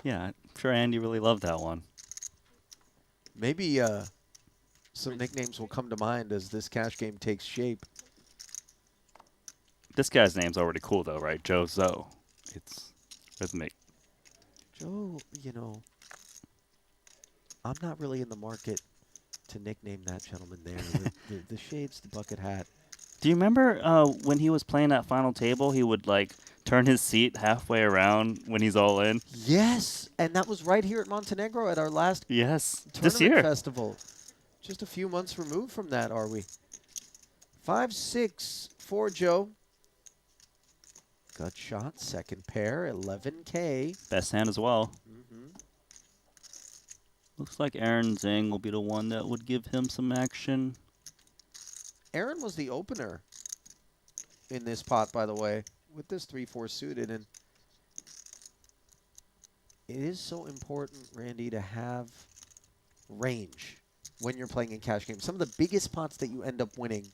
Yeah, I'm sure Andy really loved that one. Maybe some nicknames will come to mind as this cash game takes shape. This guy's name's already cool, though, right? Joe Zoe. It's rhythmic. Joe, you know, I'm not really in the market to nickname that gentleman there. The shades, the bucket hat. Do you remember when he was playing that final table, he would, like, turn his seat halfway around when he's all in? Yes, and that was right here at Montenegro at our last Yes, tournament this year. festival. Just a few months removed from that, are we? 5-6 for Joe. Gut shot, second pair, 11K. Best hand as well. Mm-hmm. Looks like Aaron Zang will be the one that would give him some action. Aaron was the opener in this pot, by the way, with this 3-4 suited. And it is so important, Randy, to have range when you're playing in cash games. Some of the biggest pots that you end up winning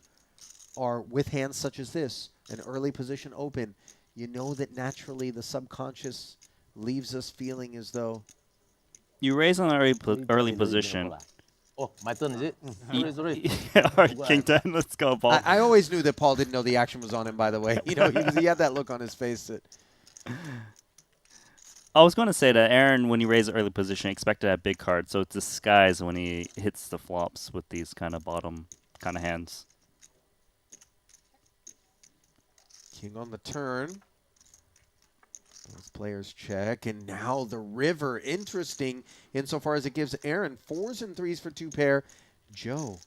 are with hands such as this, an early position open. You know that naturally the subconscious leaves us feeling as though... You raise on an early position. Oh, my turn, is it? Sorry. Yeah, all right, King 10, let's go, Paul. I always knew that Paul didn't know the action was on him, by the way. You know, he had that look on his face that... I was going to say that Aaron, when he raised the early position, expected that big card, so it's disguised when he hits the flops with these kind of bottom kind of hands. King on the turn. Both players check, and now the river. Interesting insofar as it gives Aaron 4s and 3s for 2 pair. Joe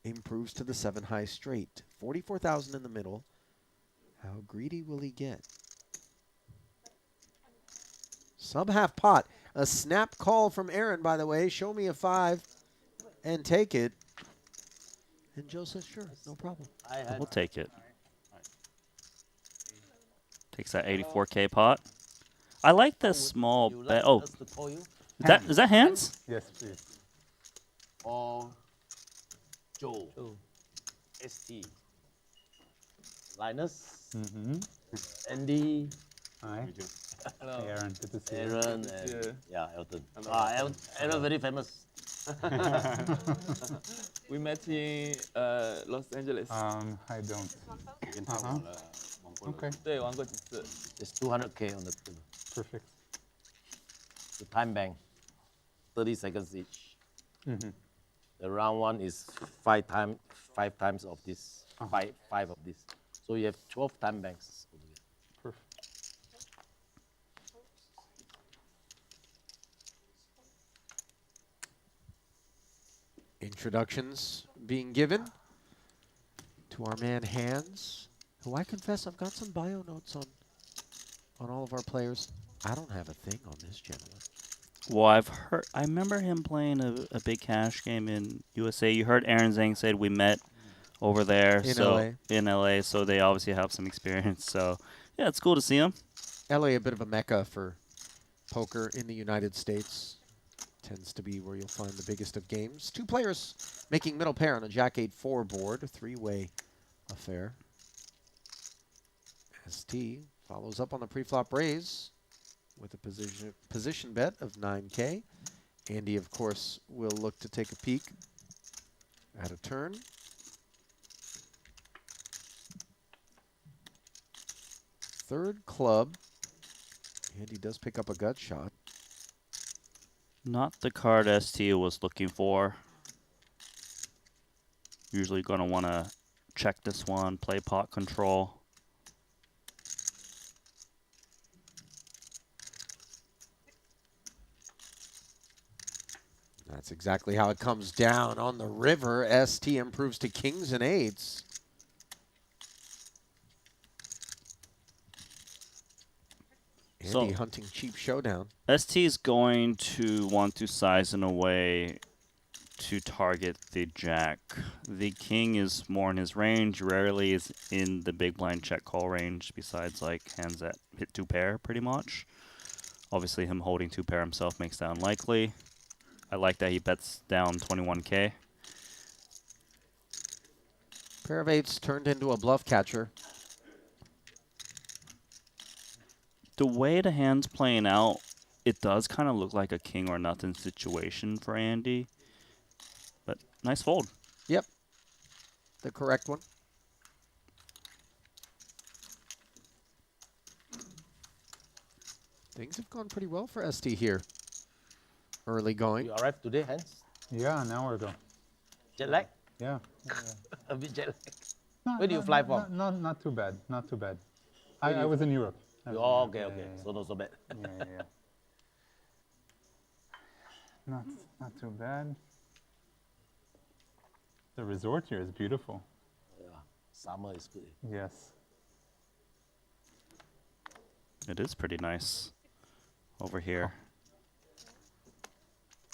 improves to the 7 high straight. 44,000 in the middle. How greedy will he get? Sub half pot. A snap call from Aaron, by the way. Show me a 5 and take it. And Joe says, sure, no problem. We'll take it. Takes that 84K pot. I like the small bet. Oh, is that Handz? Yes, please. Or Joe. Esti. Linus. Andy. Hi. Hello. Aaron, good to see you. Aaron and Elton. Aaron very famous. We met in Los Angeles. I don't. Okay. 对，玩过几次。 It's 200K on the table. Perfect. The time bank, 30 seconds each. The round one is five times of this, five of this. So you have 12 time banks. Perfect. Introductions being given to our man Handz, who I confess I've got some bio notes on all of our players. I don't have a thing on this gentleman. Well, I remember him playing a big cash game in USA. You heard Aaron Zang said we met over there. In LA, so they obviously have some experience. So, yeah, it's cool to see him. LA, a bit of a mecca for poker in the United States. Tends to be where you'll find the biggest of games. 2 players making middle pair on a Jack-8-4 board, a 3-way affair. ST follows up on the pre-flop raise with a position bet of 9K. Andy, of course, will look to take a peek at a turn. Third club. Andy does pick up a gut shot. Not the card ST was looking for. Usually going to want to check this one, play pot control. That's exactly how it comes down on the river. Esti improves to kings and eights. Andy hunting cheap showdown. ST is going to want to size in a way to target the jack. The king is more in his range, rarely is in the big blind check call range, besides like hands that hit 2 pair pretty much. Obviously him holding 2 pair himself makes that unlikely. I like that he bets down 21k. Pair of eights turned into a bluff catcher. The way the hand's playing out, it does kind of look like a king or nothing situation for Andy. But nice fold. Yep. The correct one. Things have gone pretty well for Esti here. Early going. You arrived today, Handz? Yeah, an hour ago. Jet lag? Yeah. A bit jet lag. No, Where do you fly from? Not too bad. Not too bad. I was in Europe. Oh, okay, okay. So not so bad. Yeah. Not too bad. The resort here is beautiful. Yeah. Summer is good. Yes. It is pretty nice over here.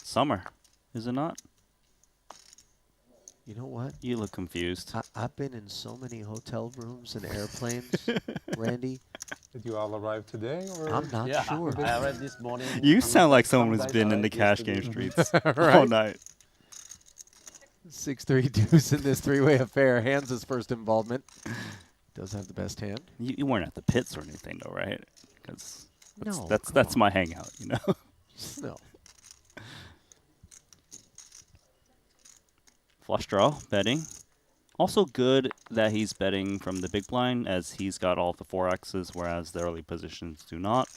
Summer, is it not? You know what? You look confused. I've been in so many hotel rooms and airplanes, Randy. Did you all arrive today? Or? I'm not sure. I arrived this morning. You sound like someone who's been in the cash game streets all night. 6-3 deuce in this three-way affair. Handz' first involvement. Does have the best hand. You weren't at the pits or anything, though, right? Because No, that's my hangout, you know. No. Flush draw, betting. Also good that he's betting from the big blind, as he's got all the 4Xs, whereas the early positions do not.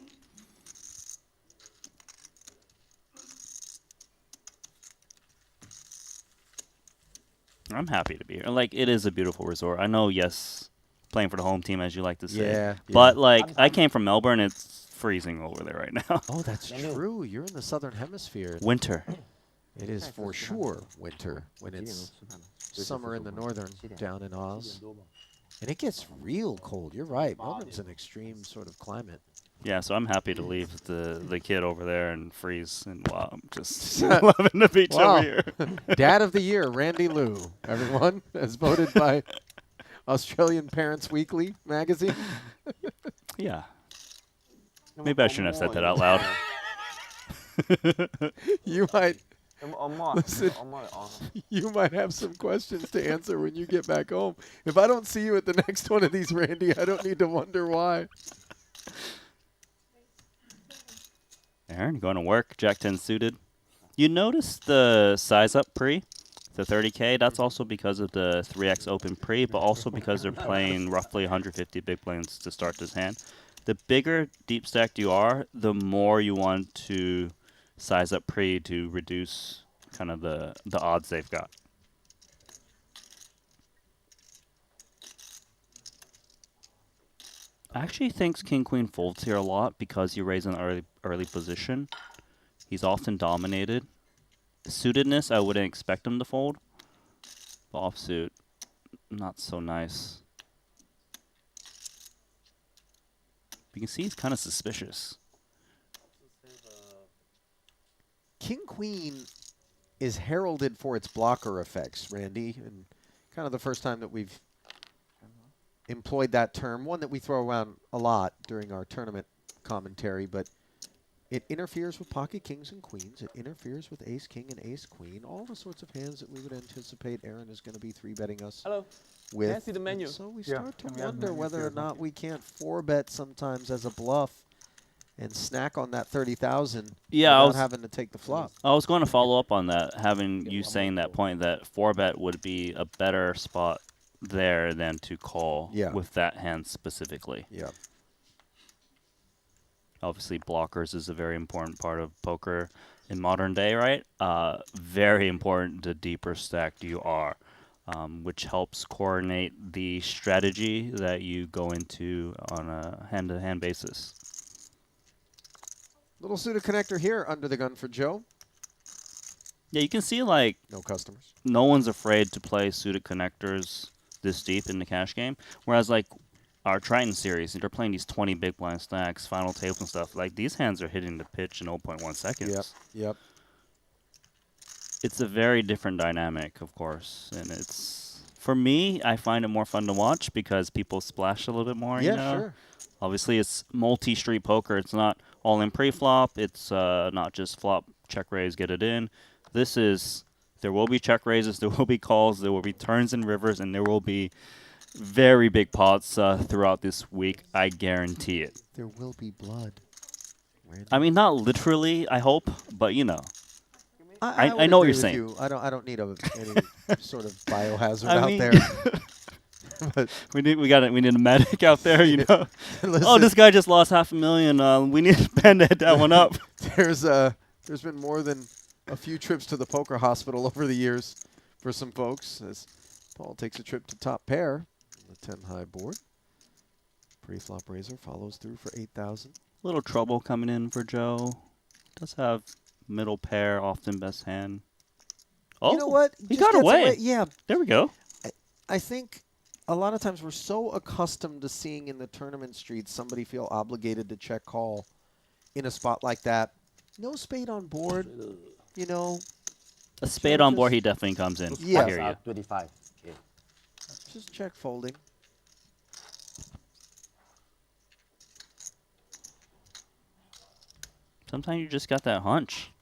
I'm happy to be here. Like, it is a beautiful resort. I know, yes, playing for the home team, as you like to say. Yeah. But, like, I came from Melbourne. It's freezing over there right now. Oh, that's true. You're in the southern hemisphere. Winter. It is for sure winter when it's summer in the northern, down in Oz. And it gets real cold. You're right. Melbourne's an extreme sort of climate. Yeah, so I'm happy to leave the kid over there and freeze. And wow, I'm just loving the beach over here. Dad of the Year, Randy Liu, everyone, as voted by Australian Parents Weekly magazine. Yeah. Maybe I shouldn't have said that out loud. You might... Listen, you might have some questions to answer when you get back home. If I don't see you at the next one of these, Randy, I don't need to wonder why. Aaron, going to work, Jack 10 suited. You notice the size up pre, the 30K, that's also because of the 3X open pre, but also because they're playing roughly 150 big blinds to start this hand. The bigger deep stacked you are, the more you want to size up pre to reduce kind of the odds they've got. I actually think King Queen folds here a lot because you raise an early position. He's often dominated. Suitedness, I wouldn't expect him to fold. But offsuit, not so nice. You can see he's kind of suspicious. King Queen is heralded for its blocker effects, Randy, and kind of the first time that we've employed that term, one that we throw around a lot during our tournament commentary, but it interferes with pocket kings and queens. It interferes with ace king and ace queen, all the sorts of hands that we would anticipate Aaron is going to be 3-betting us with. Can I see the menu? And so we start to wonder whether or not we can't 4-bet sometimes as a bluff and snack on that 30,000 without having to take the flop. I was going to follow up on that, having you saying that point that 4-bet would be a better spot there than to call with that hand specifically. Yeah. Obviously, blockers is a very important part of poker in modern day, right? Very important the deeper stacked you are, which helps coordinate the strategy that you go into on a hand-to-hand basis. Little suited connector here under the gun for Joe. Yeah, you can see like No customers. no one's afraid to play suited connectors this deep in the cash game. Whereas like our Triton series, they're playing these 20 big blind stacks, final tables and stuff. Like these hands are hitting the pitch in 0.1 seconds. Yep. It's a very different dynamic, of course, and it's for me. I find it more fun to watch because people splash a little bit more. Yeah, you know? sure. Obviously, it's multi-street poker. It's not all in pre-flop. It's not just flop, check raise, get it in. This is there will be check raises, there will be calls, there will be turns and rivers, and there will be very big pots throughout this week. I guarantee it. There will be blood. I mean, not literally. I hope, but you know. I I know what agree you're with saying. you. I don't need any sort of biohazard I out mean, there. But we need a medic out there, you know. listen, Oh, this guy just lost $500,000. We need to bandage that one up. there's been more than a few trips to the poker hospital over the years for some folks as Paul takes a trip to top pair on the 10 high board. Pre-flop raiser follows through for 8,000. Little trouble coming in for Joe. Does have middle pair, often best hand. Oh, You know what? He Just got gets away. Yeah, There we go. I think a lot of times we're so accustomed to seeing in the tournament streets somebody feel obligated to check call in a spot like that. No spade on board, you know. A spade on board, he definitely comes in. Yeah. I hear you. 25. Okay. Just check folding. Sometimes you just got that hunch.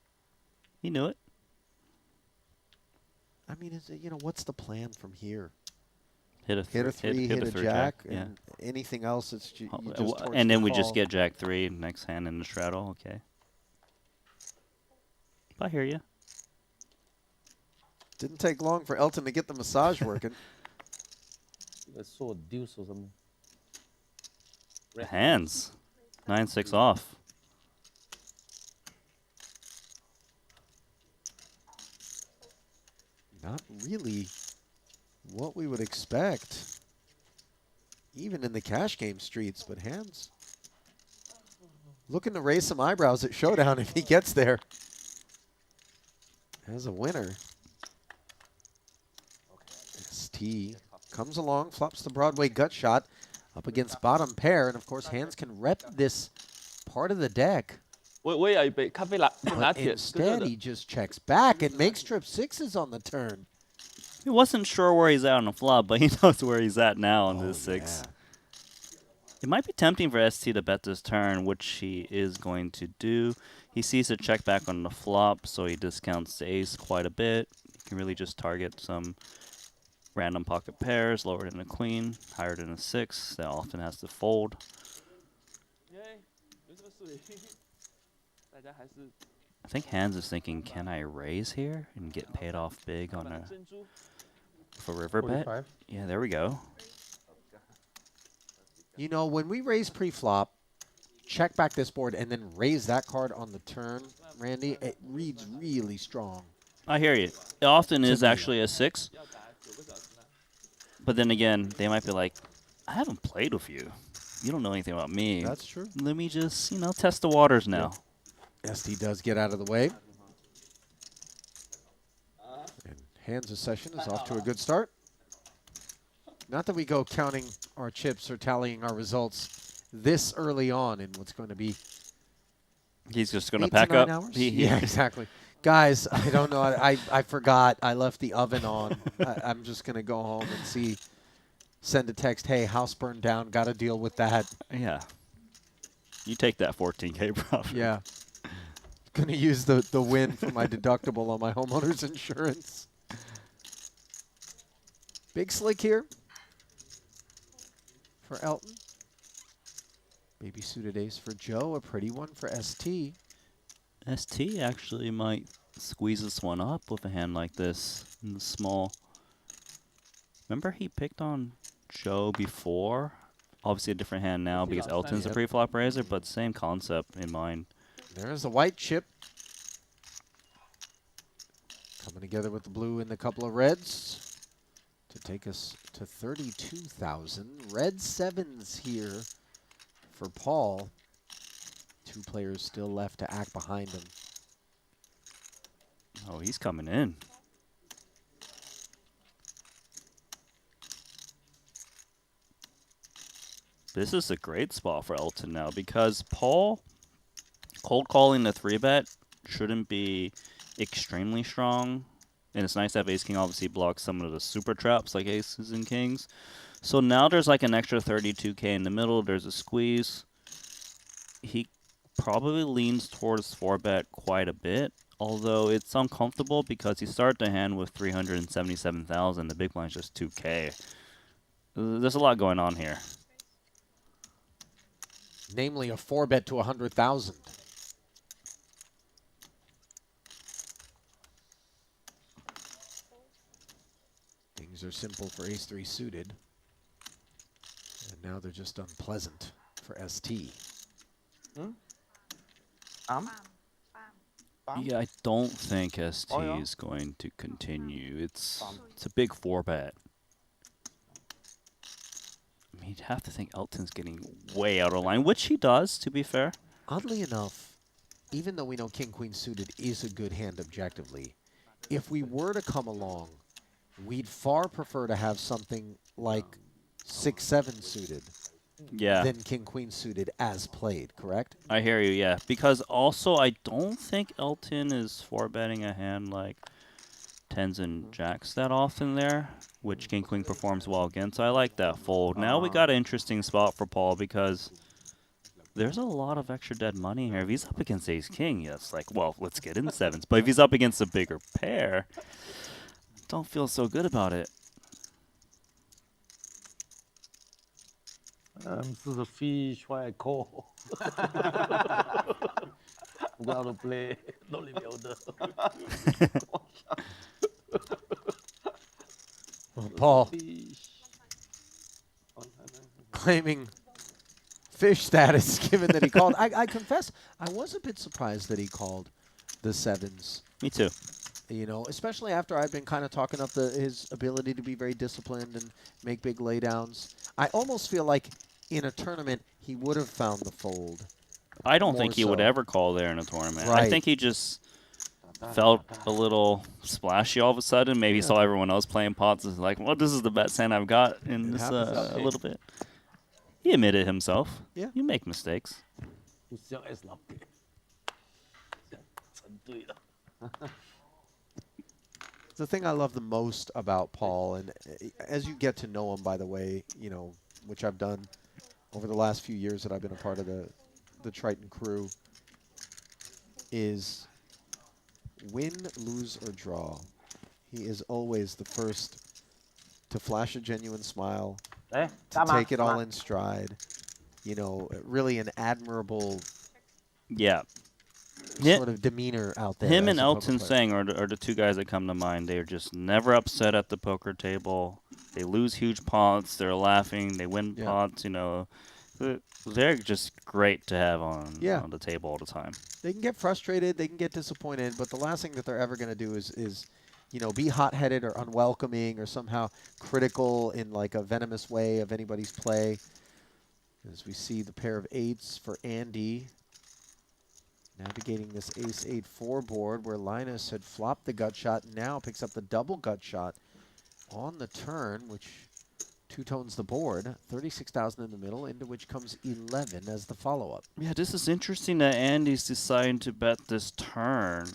He knew it. I mean, is it, what's the plan from here? Hit a Hit a three, hit a third jack, yeah. and anything else, it's you Oh, just torch and the then we just call. get jack 3 next hand in the straddle. Okay. I hear you. Didn't take long for Elton to get the massage working. Let's saw a deuce or something. Hands. 9-6 off. Not really what we would expect, even in the cash game streets, but Handz looking to raise some eyebrows at Showdown if he gets there as a winner. Esti comes along, flops the Broadway gut shot up against bottom pair, and of course Handz can rep this part of the deck. 我也有一杯咖啡拿 But 铁， instead, he just checks back and makes trip sixes on the turn. He wasn't sure where he's at on the flop, but he knows where he's at now on this 6. Yeah. It might be tempting for ST to bet this turn, which he is going to do. He sees a check back on the flop, so he discounts the ace quite a bit. He can really just target some random pocket pairs, lower than a queen, higher than a 6. That often has to fold. 没什么事情，大家还是 I think Handz is thinking, can I raise here and get paid off big on a 珍珠。 for river bet? 45. Yeah, there we go. You know, when we raise pre-flop, check back this board, and then raise that card on the turn, Randy, it reads really strong. I hear you. It often is me. actually a 6. But then again, they might be like, I haven't played with you. You don't know anything about me. That's true. Let me just, test the waters now. Esti does get out of the way. And Handz' session is off to a good start. Not that we go counting our chips or tallying our results this early on in what's going to be He's just going to 8 pack to 9 up. hours? He- Yeah, exactly. Guys, I don't know. I forgot. I left the oven on. I'm just going to go home and see. Send a text, hey, house burned down. Got to deal with that. Yeah. You take that 14K profit. Yeah. Going to use the win for my deductible on my homeowner's insurance. Big slick here for Elton. Maybe suited ace for Joe. A pretty one for ST. ST actually might squeeze this one up with a hand like this in the small. Remember he picked on Joe before? Obviously a different hand now because Elton's a pre-flop raiser, but same concept in mind. There's a white chip. Coming together with the blue and the couple of reds to take us to 32,000. Red 7s here for Paul. 2 players still left to act behind him. Oh, he's coming in. This is a great spot for Elton now because Paul cold calling the 3-bet shouldn't be extremely strong. And it's nice to have Ace-King obviously block some of the super traps like Aces and Kings. So now there's like an extra 32k in the middle. There's a squeeze. He probably leans towards 4-bet quite a bit. Although it's uncomfortable because he started the hand with 377,000. The big blind's just 2k. There's a lot going on here. Namely, a 4-bet to 100,000. Things are simple for Ace-3 suited. And now they're just unpleasant for ST. Yeah, I don't think ST is going to continue. It's a big 4-bet. I mean, you'd have to think Elton's getting way out of line, which he does, to be fair. Oddly enough, even though we know King-Queen suited is a good hand objectively, if we were to come along, we'd far prefer to have something like 6-7 suited than King-Queen suited as played, correct? I hear you, yeah. Because also, I don't think Elton is 4-betting a hand like 10s and jacks that often there, which King-Queen performs well against. So I like that fold. Now we got an interesting spot for Paul because there's a lot of extra dead money here. If he's up against Ace-King, yeah, it's like, well, let's get in 7s. But if he's up against a bigger pair, don't feel so good about it. 是个 fish why I call 不要的 play 都里面的 Paul claiming fish status given that he called. I confess, I was a bit surprised that he called the 7s. Me too. You know, especially after I've been kind of talking up his ability to be very disciplined and make big laydowns. I almost feel like in a tournament he would have found the fold. I don't think he would ever call there in a tournament. Right. I think he just felt a little splashy all of a sudden. Maybe he saw everyone else playing pots and was like, well, this is the best hand I've got in this a little bit. He admitted himself. Yeah. You make mistakes. The thing I love the most about Paul, and as you get to know him, by the way, you know, which I've done over the last few years that I've been a part of the Triton crew, is win, lose, or draw. He is always the first to flash a genuine smile, to take it all in stride. You know, really an admirable sort of demeanor out there. Him and Elton Tsang are the two guys that come to mind. They're just never upset at the poker table. They lose huge pots. They're laughing. They win pots. You know, they're just great to have on the table all the time. They can get frustrated. They can get disappointed. But the last thing that they're ever going to do is, you know, be hot-headed or unwelcoming or somehow critical in like a venomous way of anybody's play. As we see the pair of 8s for Andy. Navigating this ace-8-4 board where Linus had flopped the gut shot and now picks up the double gut shot on the turn, which two-tones the board. 36,000 in the middle, into which comes 11 as the follow-up. Yeah, this is interesting that Andy's deciding to bet this turn.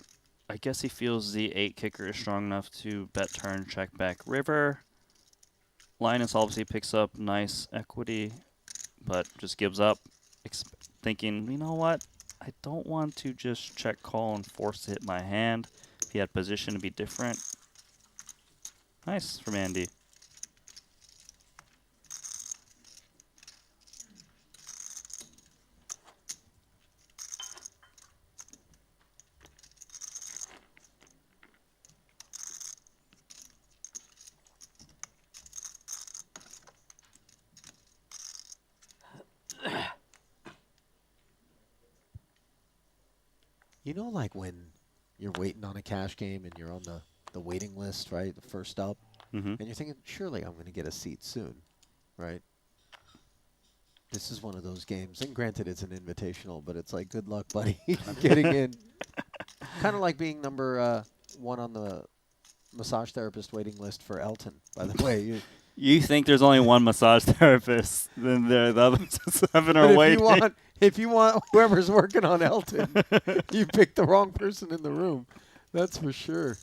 I guess he feels the 8 kicker is strong enough to bet turn, check back river. Linus obviously picks up nice equity, but just gives up, thinking, you know what? I don't want to just check call and force to hit my hand. If he had position to be different. Nice from Andy. You know, like when you're waiting on a cash game and you're on the waiting list, right? The first up. And you're thinking, surely I'm going to get a seat soon, right? This is one of those games. And granted, it's an invitational, but it's like, good luck, buddy, getting in. Kind of like being number one on the massage therapist waiting list for Elton, by the way. You think there's only one massage therapist, then the other 7 are waiting. If you want whoever's working on Elton, you picked the wrong person in the room. That's for sure.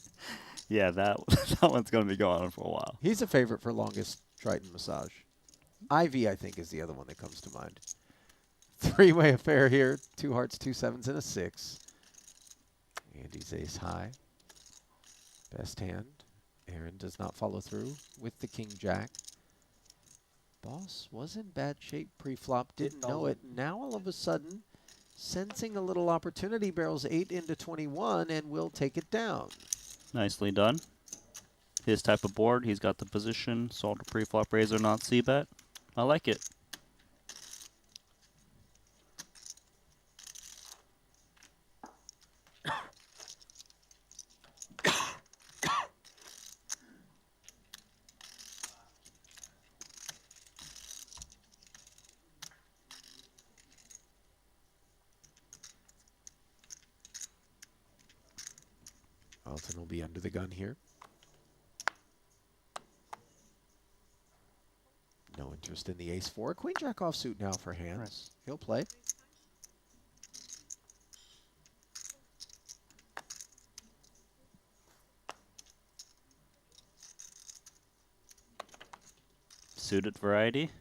Yeah, that one's going to be going on for a while. He's a favorite for longest Triton massage. Ivy, I think, is the other one that comes to mind. 3-way affair here. 2 hearts, 2 sevens, and a 6. Andy's ace high. Best hand. Aaron does not follow through with the king jack. Boss was in bad shape pre-flop, didn't know it. Now all of a sudden, sensing a little opportunity, barrels 8 into 21 and will take it down. Nicely done. His type of board, he's got the position, sold a pre-flop raiser, not c-bet. I like it. Elton will be under the gun here. No interest in the ace-4. Queen jack offsuit now for Handz. Right. He'll play. Suited variety.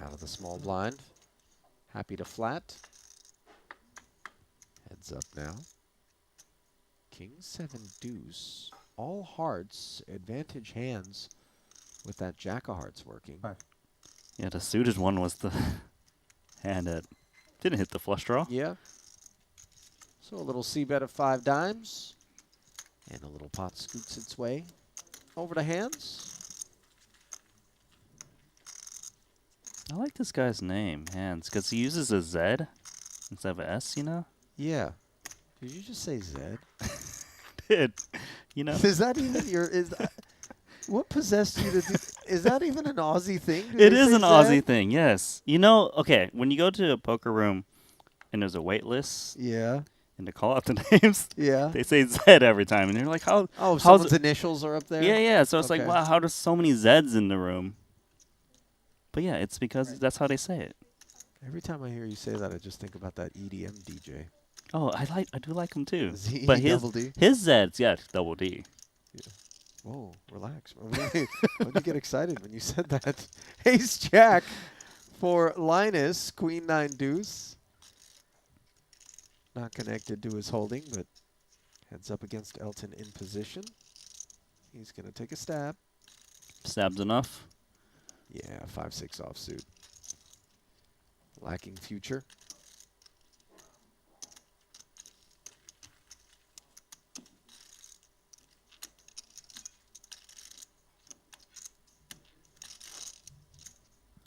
Out of the small blind. Happy to flat. Heads up now. King 7 deuce. All hearts. Advantage Handz with that jack of hearts working. Right. Yeah, the suited one was the hand that didn't hit the flush draw. Yeah. So a little c-bet of 5 dimes. And a little pot scoots its way over to Handz. I like this guy's name, Handz, because he uses a Z instead of an S, you know? Yeah. Did you just say Zed? Did. You know? Is that even your... What possessed you to do... Is that even an Aussie thing? It is an Aussie thing, yes. You know, okay, when you go to a poker room and there's a wait list... Yeah. And to call out the names, yeah, they say Z every time, and you're like, "How? Oh, someone's initials are up there." Yeah, yeah. So it's like, wow, how does so many Z's in the room? But yeah, it's because that's how they say it. Every time I hear you say that, I just think about that EDM DJ. Oh, I do like him too. Z but double D. His Z's, yeah, double D. Yeah. Whoa, relax. When did you get excited when you said that? Ace Jack for Linus, Queen 9 deuce. Not connected to his holding, but heads up against Elton in position. He's going to take a stab. Stab's enough? Yeah, 5-6 offsuit. Lacking future.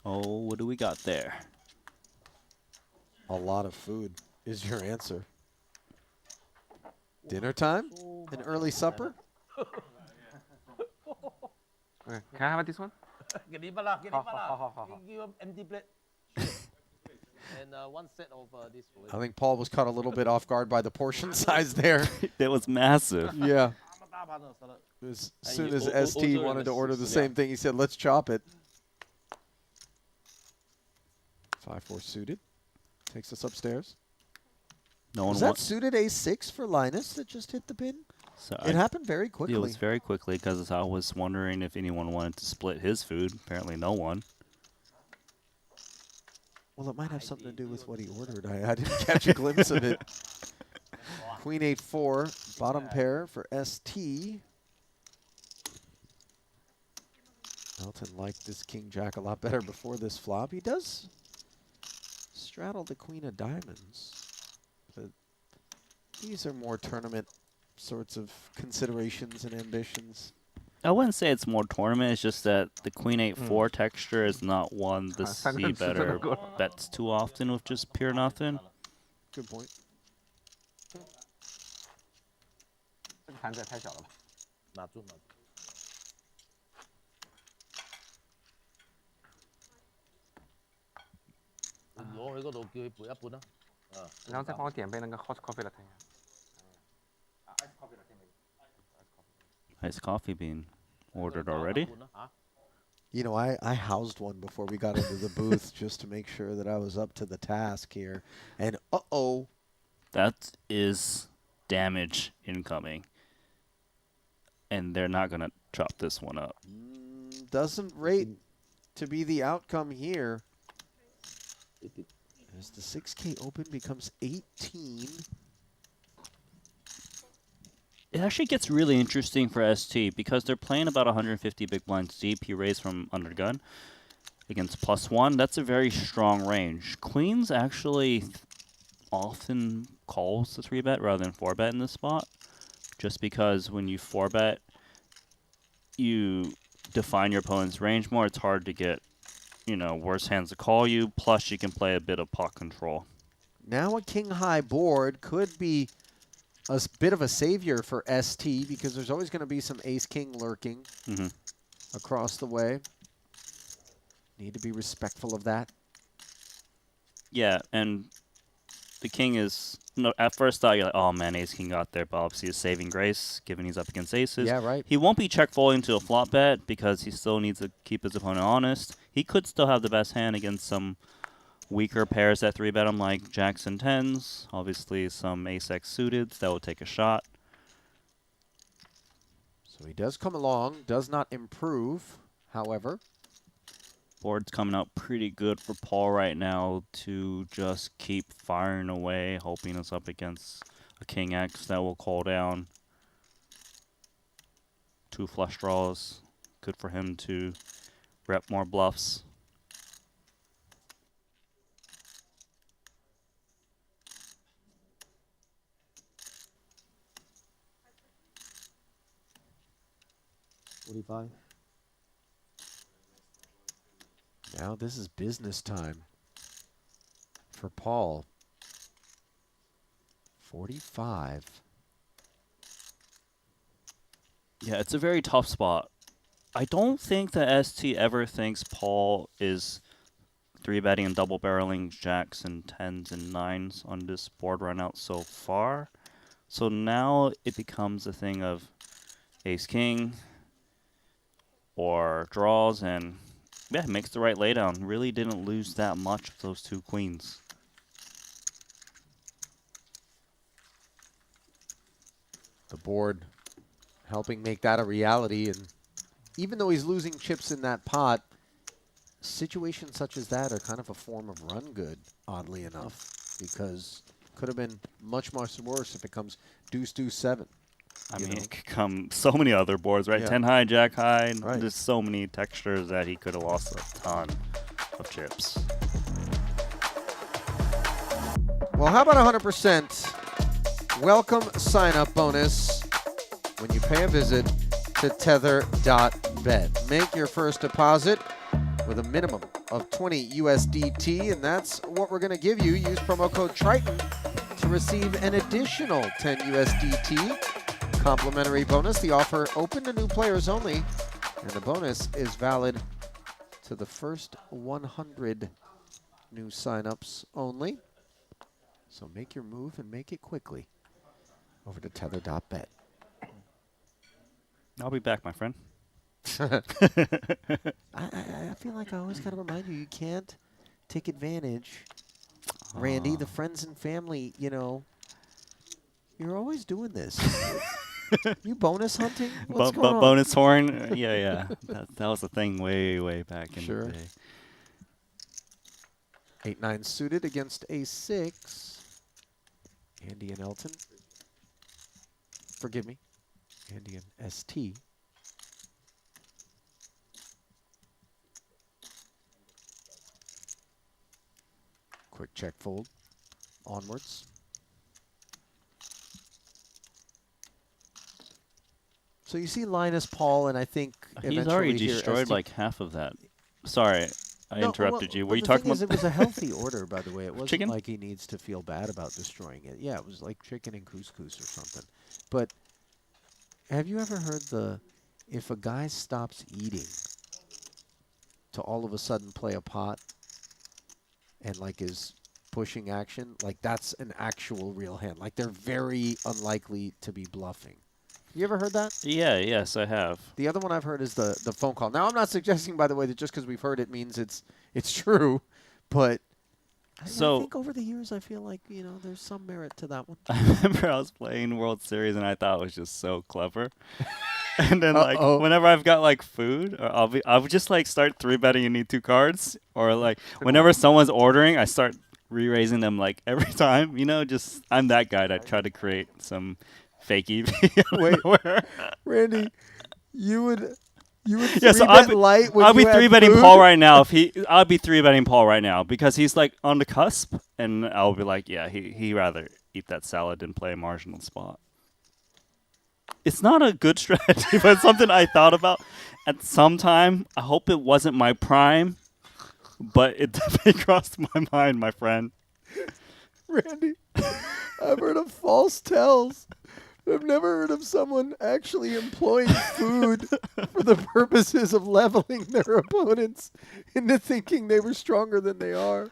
Oh, what do we got there? A lot of food is your answer. Dinner time? An early supper? Okay. Can I have this one? Give him empty plate. And 1 set of this. I think Paul was caught a little bit off guard by the portion size there. It was massive. Yeah. As soon as Esti wanted to order the same thing, he said, let's chop it. 5-4 suited. Takes us upstairs. No one was that suited ace-6 for Linus that just hit the pin? So it happened very quickly. It was very quickly because I was wondering if anyone wanted to split his food. Apparently no one. Well, it might have something to do with what he ordered. I didn't catch a glimpse of it. Queen 8-4, bottom pair for ST. Elton liked this king jack a lot better before this flop. He does straddle the queen of diamonds, but these are more tournament sorts of considerations and ambitions. I wouldn't say it's more tournament. It's just that the Queen 8-4 texture is not one the see better bets too often with just pure nothing. Good point. 这个盘子也太小了吧？拿住。攞佢嗰度叫佢撥一撥啦。啊，然后再帮我点杯那个 hot coffee latte。Iced coffee being ordered already. You know, I housed one before we got into the booth just to make sure that I was up to the task here. And uh-oh. That is damage incoming. And they're not going to chop this one up. Doesn't rate to be the outcome here. As the 6K Open becomes 18. It actually gets really interesting for ST because they're playing about 150 big blinds deep. He raised from under gun against +1. That's a very strong range. Queens actually often calls the 3-bet rather than 4-bet in this spot, just because when you 4-bet, you define your opponent's range more. It's hard to get, you know, worse hands to call you. Plus, you can play a bit of pot control. Now a king-high board could be a bit of a savior for ST because there's always going to be some ace-king lurking across the way. Need to be respectful of that. Yeah, and the king is... No, at first thought, you're like, oh man, ace-king got there, but obviously is saving grace, given he's up against aces. Yeah, right. He won't be check-folding to a flop bet because he still needs to keep his opponent honest. He could still have the best hand against some weaker pairs that 3-bet him, like jacks and tens. Obviously, some ace-x suited that will take a shot. So he does come along, does not improve, however. Board's coming out pretty good for Paul right now to just keep firing away, hoping it's up against a king X that will call down. 2 flush draws. Good for him to rep more bluffs. Now this is business time for Paul. 45. Yeah, it's a very tough spot. I don't think that ST ever thinks Paul is 3-betting and double barreling jacks and tens and nines on this board run out so far. So now it becomes a thing of ace-king or draws, and yeah, makes the right laydown. Really didn't lose that much of those 2 queens. The board helping make that a reality, and even though he's losing chips in that pot, situations such as that are kind of a form of run good, oddly enough, because could have been much, much worse if it comes deuce-deuce-7. I mean, it could come so many other boards, right? Yeah. 10 high, jack high. Right. There's so many textures that he could have lost a ton of chips. Well, how about 100% welcome sign-up bonus when you pay a visit to tether.bet. Make your first deposit with a minimum of 20 USDT, and that's what we're going to give you. Use promo code Triton to receive an additional 10 USDT complimentary bonus. The offer open to new players only, and the bonus is valid to the first 100 new signups only. So make your move and make it quickly over to tether.bet. I'll be back, my friend. I feel like I always got to remind you, you can't take advantage. Randy, the friends and family, you know, you're always doing this. You bonus hunting? What's going on? Bonus horn? Yeah. That was a thing way back in the day. 8-9 suited against ace-6. Andy and Elton. Forgive me. Andy and ST. Quick check fold. Onwards. So you see Linus, Paul, and I think he's already here destroyed ST. like half of that. Sorry, I interrupted you. Were you the talking thing about? Is, it was a healthy order, by the way. It wasn't chicken? like he needs to feel bad about destroying it. Yeah, it was like chicken and couscous or something. But have you ever heard if a guy stops eating to all of a sudden play a pot and like is pushing action, like that's an actual real hand. Like they're very unlikely to be bluffing. You ever heard that? Yeah, yes, I have. The other one I've heard is the phone call. Now, I'm not suggesting, by the way, that just because we've heard it means it's true, but I think over the years I feel like, there's some merit to that one. I remember I was playing World Series and I thought it was just so clever. And then like whenever I've got like food, or I would just like start 3-betting and need 2 cards, or like whenever someone's ordering, I start re-raising them like every time. Just I'm that guy that try to create some fake EV. Wait, Randy, you would so I'll be 3-betting Paul right now. I'll be 3-betting Paul right now because he's like on the cusp, and I'll be like, yeah, he rather eat that salad than play a marginal spot. It's not a good strategy, but it's something I thought about at some time. I hope it wasn't my prime, but it definitely crossed my mind, my friend. Randy, I've heard of false tells. I've never heard of someone actually employing food for the purposes of leveling their opponents into thinking they were stronger than they are,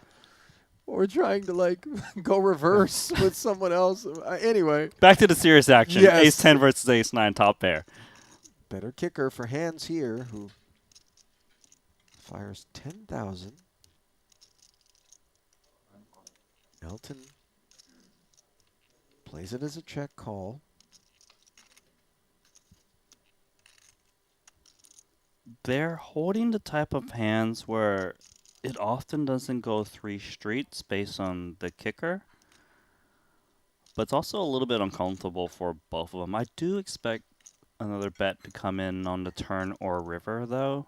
or trying to like go reverse with someone else. Anyway, back to the serious action. Yes. Ace 10 versus Ace 9 top pair. Better kicker for Handz here, who fires 10,000. Elton plays it as a check call. They're holding the type of hands where it often doesn't go 3 streets based on the kicker. But it's also a little bit uncomfortable for both of them. I do expect another bet to come in on the turn or river, though.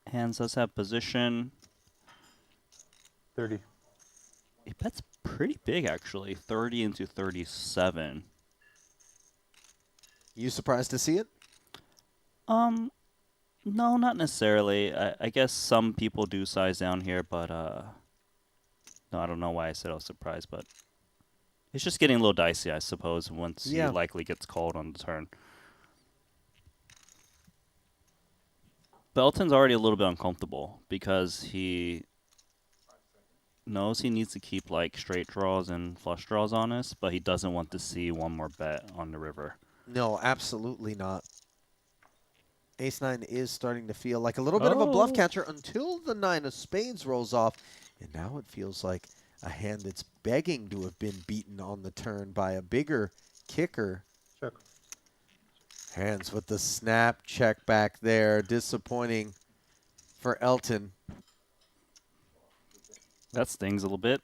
Handz does have position. 30. He bets pretty big, actually. 30 into 37. You surprised to see it? No, not necessarily. I guess some people do size down here, but no, I don't know why I said I was surprised, but it's just getting a little dicey, I suppose, once he likely gets called on the turn. Belton's already a little bit uncomfortable because he knows he needs to keep like straight draws and flush draws honest, but he doesn't want to see one more bet on the river. No, absolutely not. Ace 9 is starting to feel like a little bit of a bluff catcher until the 9 of spades rolls off. And now it feels like a hand that's begging to have been beaten on the turn by a bigger kicker. Check. Handz with the snap check back there. Disappointing for Elton. That stings a little bit.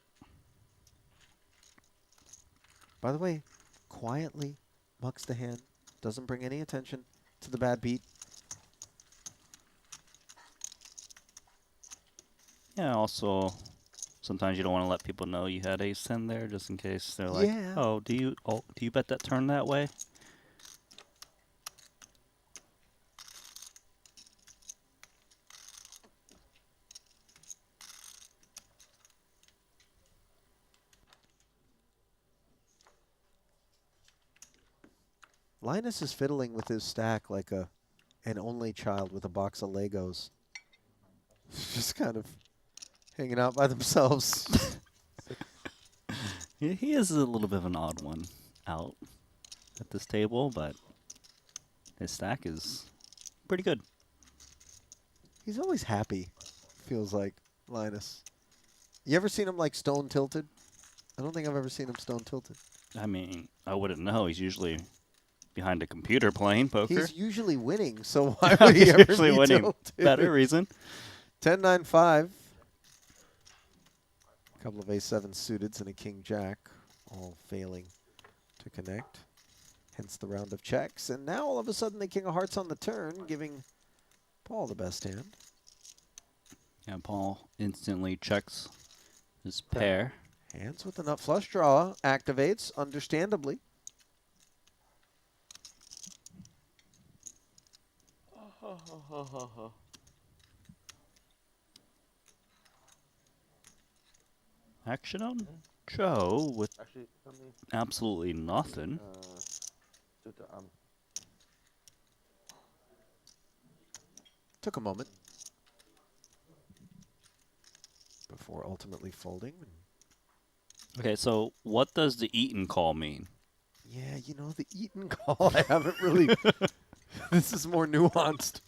By the way, quietly mucks the hand. Doesn't bring any attention to the bad beat. Yeah, also, sometimes you don't want to let people know you had ace 10 there, just in case they're like, "Oh, do you bet that turn that way?" Linus is fiddling with his stack like an only child with a box of Legos. Just kind of hanging out by themselves. He is a little bit of an odd one out at this table, but his stack is pretty good. He's always happy, feels like, Linus. You ever seen him like stone tilted? I don't think I've ever seen him stone tilted. I mean, I wouldn't know. He's usually behind a computer playing poker. He's usually winning, so why would he ever usually be winning? tilted? Better reason. 10-9-5. A couple of ace-7 suiteds and a king-jack, all failing to connect. Hence the round of checks. And now all of a sudden the king of hearts on the turn, giving Paul the best hand. Yeah, Paul instantly checks his pair. Handz with the nut flush draw activates, understandably. Action on Joe with absolutely nothing. Took a moment. before ultimately folding. Okay, so what does the Eaton call mean? Yeah, you know, the Eaton call, I haven't really... This is more nuanced.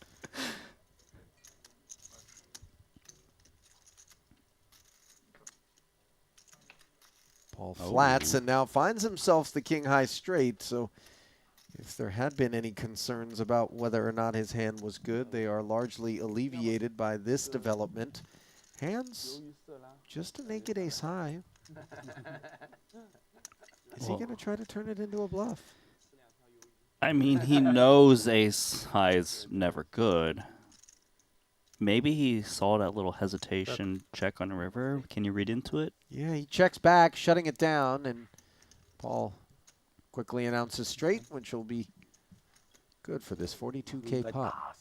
Paul flats and now finds himself the king high straight, so if there had been any concerns about whether or not his hand was good, they are largely alleviated by this development. Handz just a naked ace high. Is he going to try to turn it into a bluff? I mean, he knows ace high is never good. Maybe he saw that little hesitation check on the river. Can you read into it? Yeah, he checks back, shutting it down, and Paul quickly announces straight, which will be good for this 42K pot.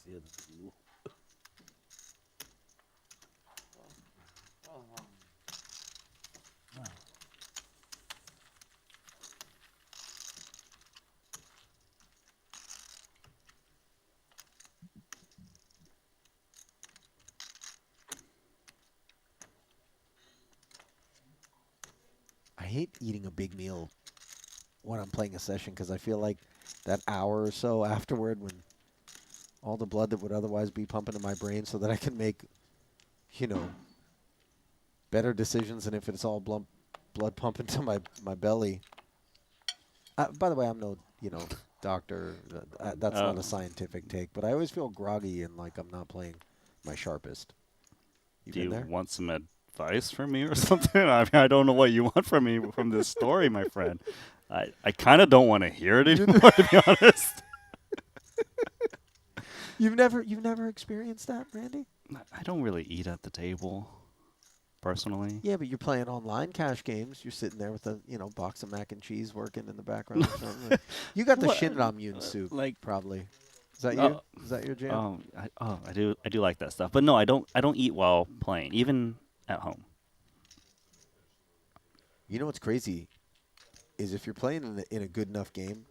I hate eating a big meal when I'm playing a session because I feel like that hour or so afterward when all the blood that would otherwise be pumping in my brain so that I can make, you know, better decisions than if it's all blood pumping to my belly. By the way, I'm no, you know, doctor. That's not a scientific take, but I always feel groggy and like I'm not playing my sharpest. Do you want some advice from me or something? I mean, I don't know what you want from me from this story, my friend. I kind of don't want to hear it anymore, to be honest. You've never experienced that, Randy? I don't really eat at the table, personally. Yeah, but you're playing online cash games. You're sitting there with a box of mac and cheese working in the background. Or something. You got the Shinramyun soup, probably. Is that you? Is that your jam? I do like that stuff, but no, I don't eat while playing, even at home. You know what's crazy is if you're playing in a good enough game,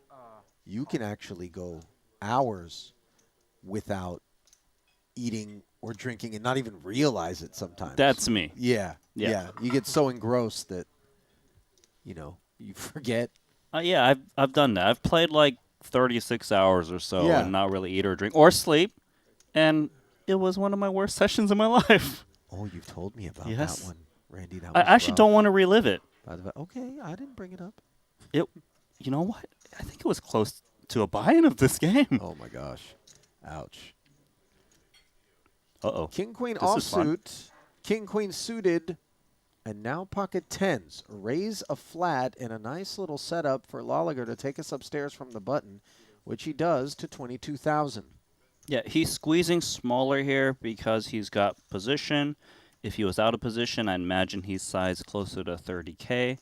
you can actually go hours without eating or drinking and not even realize it sometimes. That's me. Yeah. You get so engrossed that, you forget. Yeah, I've done that. I've played like 36 hours or so and not really eat or drink or sleep, and it was one of my worst sessions of my life. Oh, you've told me about that one, Randy. That I was actually rough. don't want to relive it. Okay, I didn't bring it up. You know what? I think it was close to a buy-in of this game. Oh my gosh. Ouch. Uh-oh. King, queen offsuit. King, queen suited. And now pocket tens. Raise a flat and a nice little setup for Loeliger to take us upstairs from the button, which he does to 22,000. Yeah, he's squeezing smaller here because he's got position. If he was out of position, I'd imagine he's sized closer to 30K.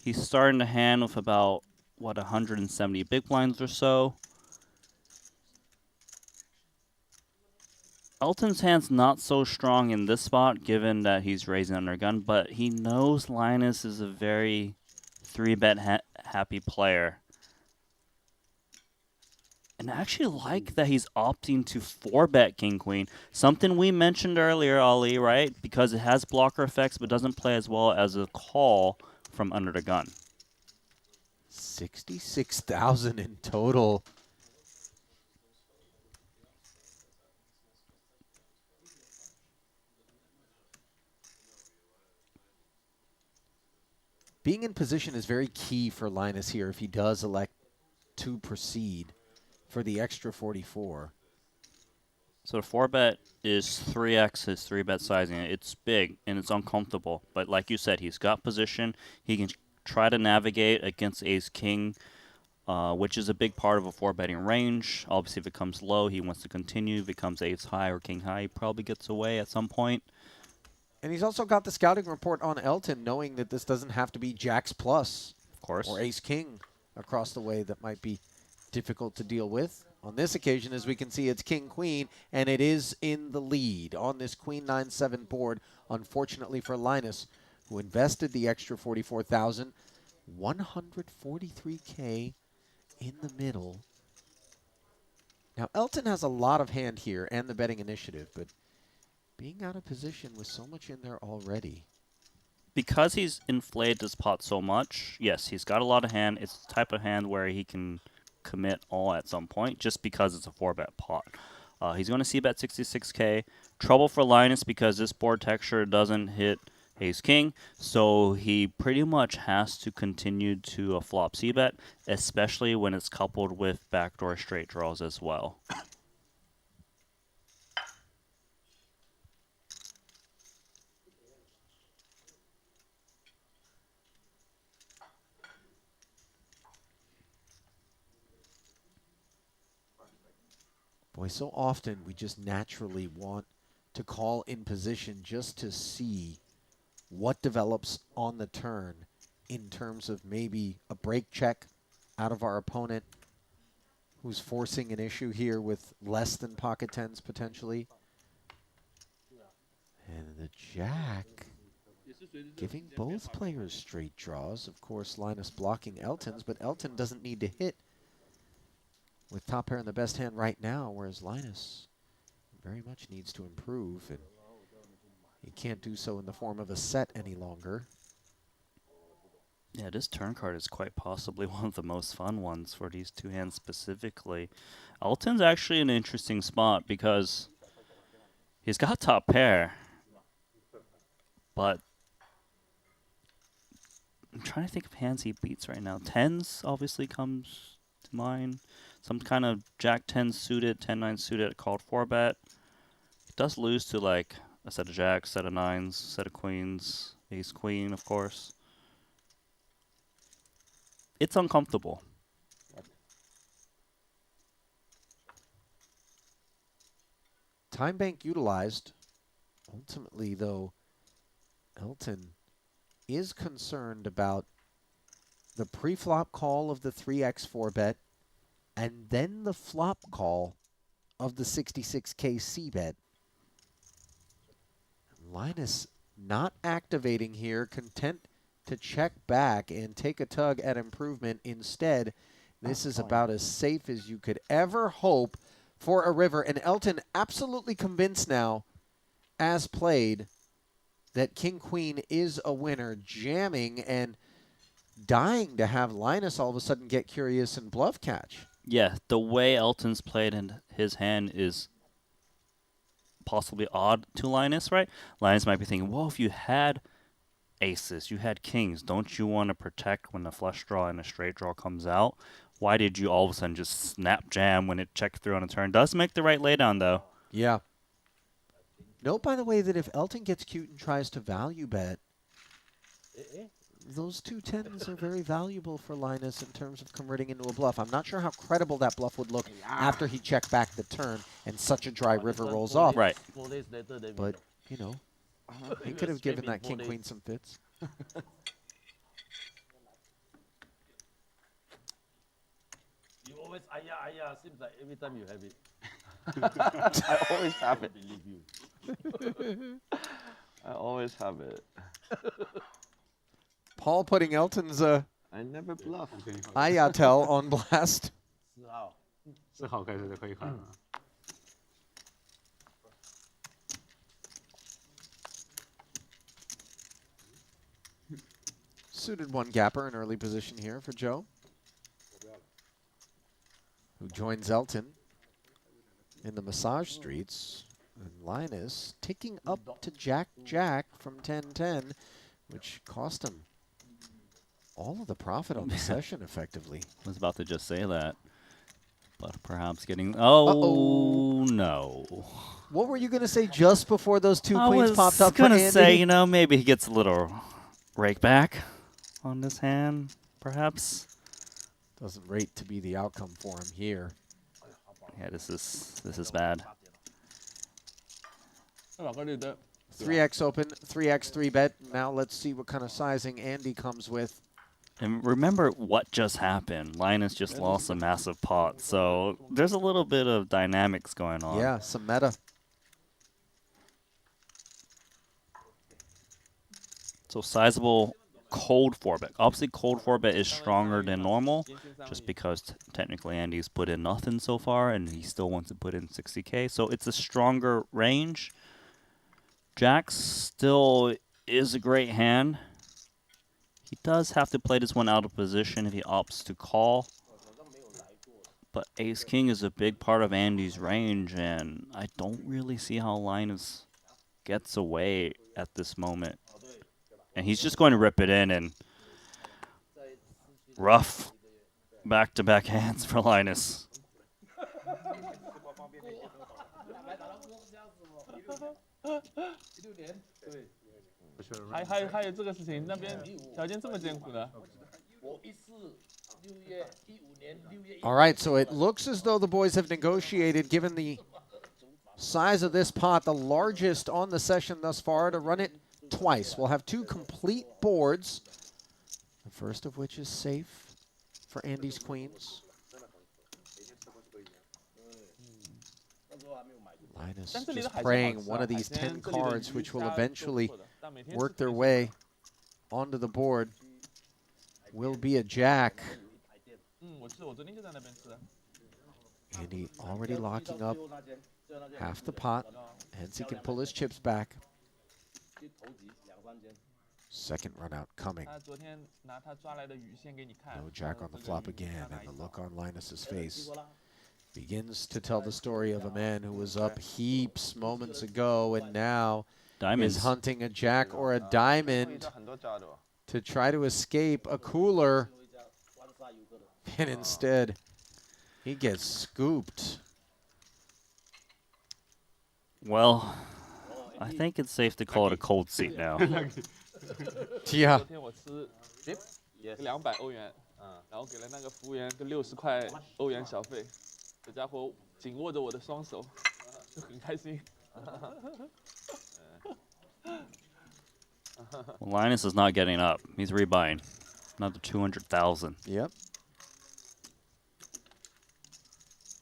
He's starting to hand with about, 170 big blinds or so. Elton's hand's not so strong in this spot, given that he's raising under gun, but he knows Linus is a very 3-bet happy player. And I actually like that he's opting to 4-bet king-queen, something we mentioned earlier, Ali, right? Because it has blocker effects, but doesn't play as well as a call from under the gun. 66,000 in total. Being in position is very key for Linus here if he does elect to proceed for the extra 44. So the 4-bet is 3x his 3-bet sizing. It's big and it's uncomfortable. But like you said, he's got position. He can try to navigate against ace-king, which is a big part of a 4-betting range. Obviously, if it comes low, he wants to continue. If it comes ace-high or king-high, he probably gets away at some point. And he's also got the scouting report on Elton, knowing that this doesn't have to be jacks plus, of course, or ace-king across the way that might be difficult to deal with. On this occasion, as we can see, it's king-queen, and it is in the lead on this queen 9-7 board, unfortunately for Linus, who invested the extra 44,000, 143K in the middle. Now, Elton has a lot of hand here and the betting initiative, but being out of position with so much in there already. Because he's inflated this pot so much, yes, he's got a lot of hand. It's the type of hand where he can commit all at some point just because it's a 4-bet pot. He's going to c-bet 66k. Trouble for Linus because this board texture doesn't hit ace-king, so he pretty much has to continue to flop c-bet, especially when it's coupled with backdoor straight draws as well. Boy, so often we just naturally want to call in position just to see what develops on the turn in terms of maybe a break check out of our opponent who's forcing an issue here with less than pocket tens potentially. And the jack giving both players straight draws. Of course, Linus blocking Elton's, but Elton doesn't need to hit with top pair in the best hand right now, whereas Linus very much needs to improve, and he can't do so in the form of a set any longer. Yeah, this turn card is quite possibly one of the most fun ones for these two hands specifically. Elton's actually an interesting spot because he's got top pair, but I'm trying to think of hands he beats right now. Tens obviously comes to mind. Some kind of Jack 10 suited, 10-9 suited called 4-bet. He does lose to like a set of jacks, set of nines, set of queens, ace queen, of course. It's uncomfortable. Time bank utilized. Ultimately, though, Elton is concerned about the pre-flop call of the 3x 4-bet and then the flop call of the 66k c-bet. Linus not activating here, content to check back and take a tug at improvement. Instead, this is about as safe as you could ever hope for a river. And Elton absolutely convinced now, as played, that King-Queen is a winner, jamming and dying to have Linus all of a sudden get curious and bluff catch. Yeah, the way Elton's played in his hand is possibly odd to Linus, right? Linus might be thinking, well, if you had aces, you had kings, don't you want to protect when the flush draw and a straight draw comes out? Why did you all of a sudden just snap jam when it checked through on a turn? Does make the right laydown, though. Yeah. Note, by the way, that if Elton gets cute and tries to value bet, those two tens are very valuable for Linus in terms of converting into a bluff. I'm not sure how credible that bluff would look after he checked back the turn and such a dry river rolls off. Right. But, you know, he could have given that King-Queen some fits. You always, seems like every time you have it. I always have it. Believe you. I always have it. Paul putting Elton's I never bluff. Ayatel on blast. 4号开始就可以看了。Suited one gapper in early position here for Joe, who joins Elton in the massage streets. And Linus ticking up to Jack-Jack from 10-10, which cost him all of the profit on the session, effectively. I was about to just say that, but perhaps getting... Oh, no. What were you going to say just before those two I queens was popped up for gonna Andy? say, you know, maybe he gets a little rake back on this hand, perhaps. Doesn't rate to be the outcome for him here. Yeah, this is bad. 3x open, 3x 3-bet. Now let's see what kind of sizing Andy comes with. And remember what just happened. Linus just lost a massive pot, so there's a little bit of dynamics going on. Yeah, some meta. So sizable cold 4-bet. Obviously, cold 4-bet is stronger than normal, just because technically Andy's put in nothing so far, and he still wants to put in 60k. So it's a stronger range. Jack still is a great hand. He does have to play this one out of position if he opts to call. But Ace-King is a big part of Andy's range, and I don't really see how Linus gets away at this moment. And he's just going to rip it in, and rough back-to-back hands for Linus. 还有这个事情，那边条件这么艰苦的。 All right, so it looks as though the boys have negotiated, given the size of this pot, the largest on the session thus far, to run it twice. We'll have 2 complete boards, the first of which is safe for Andy's queens. Linus just praying one of these 10 cards, which will eventually work their way onto the board, will be a jack. Andy already locking up half the pot, hence he can pull his chips back. Second run out coming. No jack on the flop again, and the look on Linus's face begins to tell the story of a man who was up heaps moments ago and now is hunting a jack or a diamond to try to escape a cooler. And instead, he gets scooped. Well, I think it's safe to call it a cold seat now. Yeah. 200欧元，然后给了那个服务员个60块欧元小费，这家伙紧握着我的双手，就很开心。Well, Linus is not getting up. He's rebuying. Another 200,000. Yep.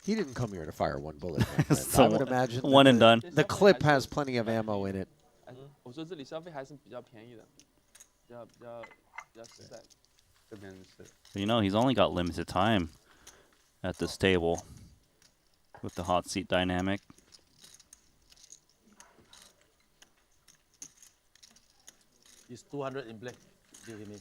He didn't come here to fire one bullet. So I would imagine one and done. The clip has plenty of ammo in it. 我说这里消费还是比较便宜的，比较实在。这边是。You know, he's only got limited time at this table with the hot seat dynamic. It's 200 in black. Do you mean?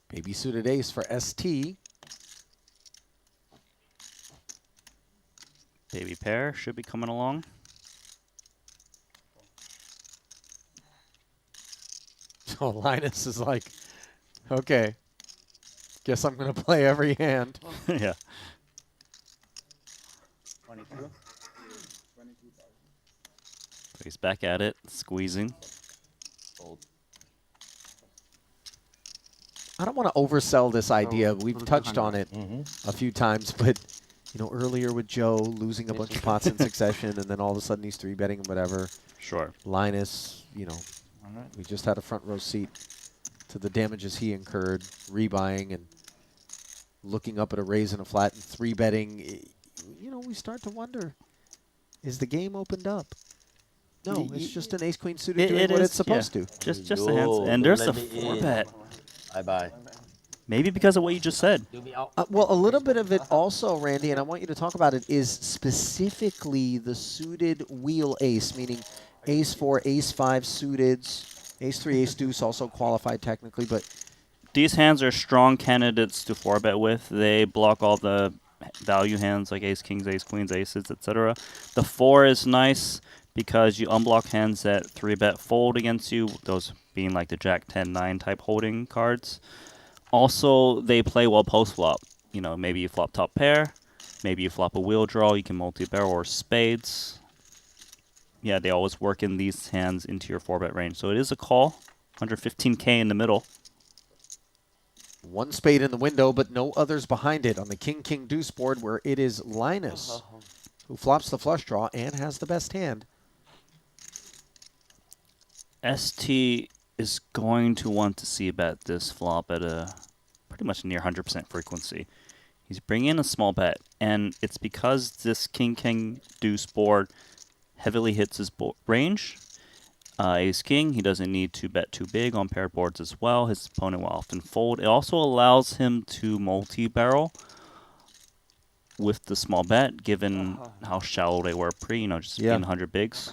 Baby suited ace for Esti. Baby pair should be coming along. So Linus is like, okay, guess I'm going to play every hand. Yeah. 22. So he's back at it, squeezing. I don't want to oversell this idea. We've touched on it a few times, but you know, earlier with Joe losing a bunch of pots in succession, and then all of a sudden he's 3-betting and whatever. Sure. Linus, you know, we just had a front row seat to the damages he incurred, rebuying and looking up at a raise and a flat and 3-betting. You know, we start to wonder, is the game opened up? No, it's just an ace-queen suited doing what it's supposed to. Just the hands. And there's a 4-bet. Bye-bye. Maybe because of what you just said. Well, a little bit of it also, Randy, and I want you to talk about it, is specifically the suited wheel ace, meaning ace 4, ace 5 suiteds, ace 3, ace deuce also qualified technically, but These hands are strong candidates to 4-bet with. They block all the value hands like ace kings, ace queens, aces, etc. The 4 is nice because you unblock hands that 3-bet fold against you, those being like the jack 10-9 type holding cards. Also, they play well post-flop. You know, maybe you flop top pair, maybe you flop a wheel draw, you can multi-barrel or spades. Yeah, they always work in these hands into your 4-bet range. So it is a call, 115K in the middle. One spade in the window, but no others behind it on the king-king deuce board, where it is Linus who flops the flush draw and has the best hand. Esti is going to want to see bet this flop at a pretty much near 100% frequency. He's bringing in a small bet, and it's because this king-king deuce board heavily hits his range. Ace-king, he doesn't need to bet too big on paired boards as well. His opponent will often fold. It also allows him to multi-barrel with the small bet, given how shallow they were pre, just being 100 bigs.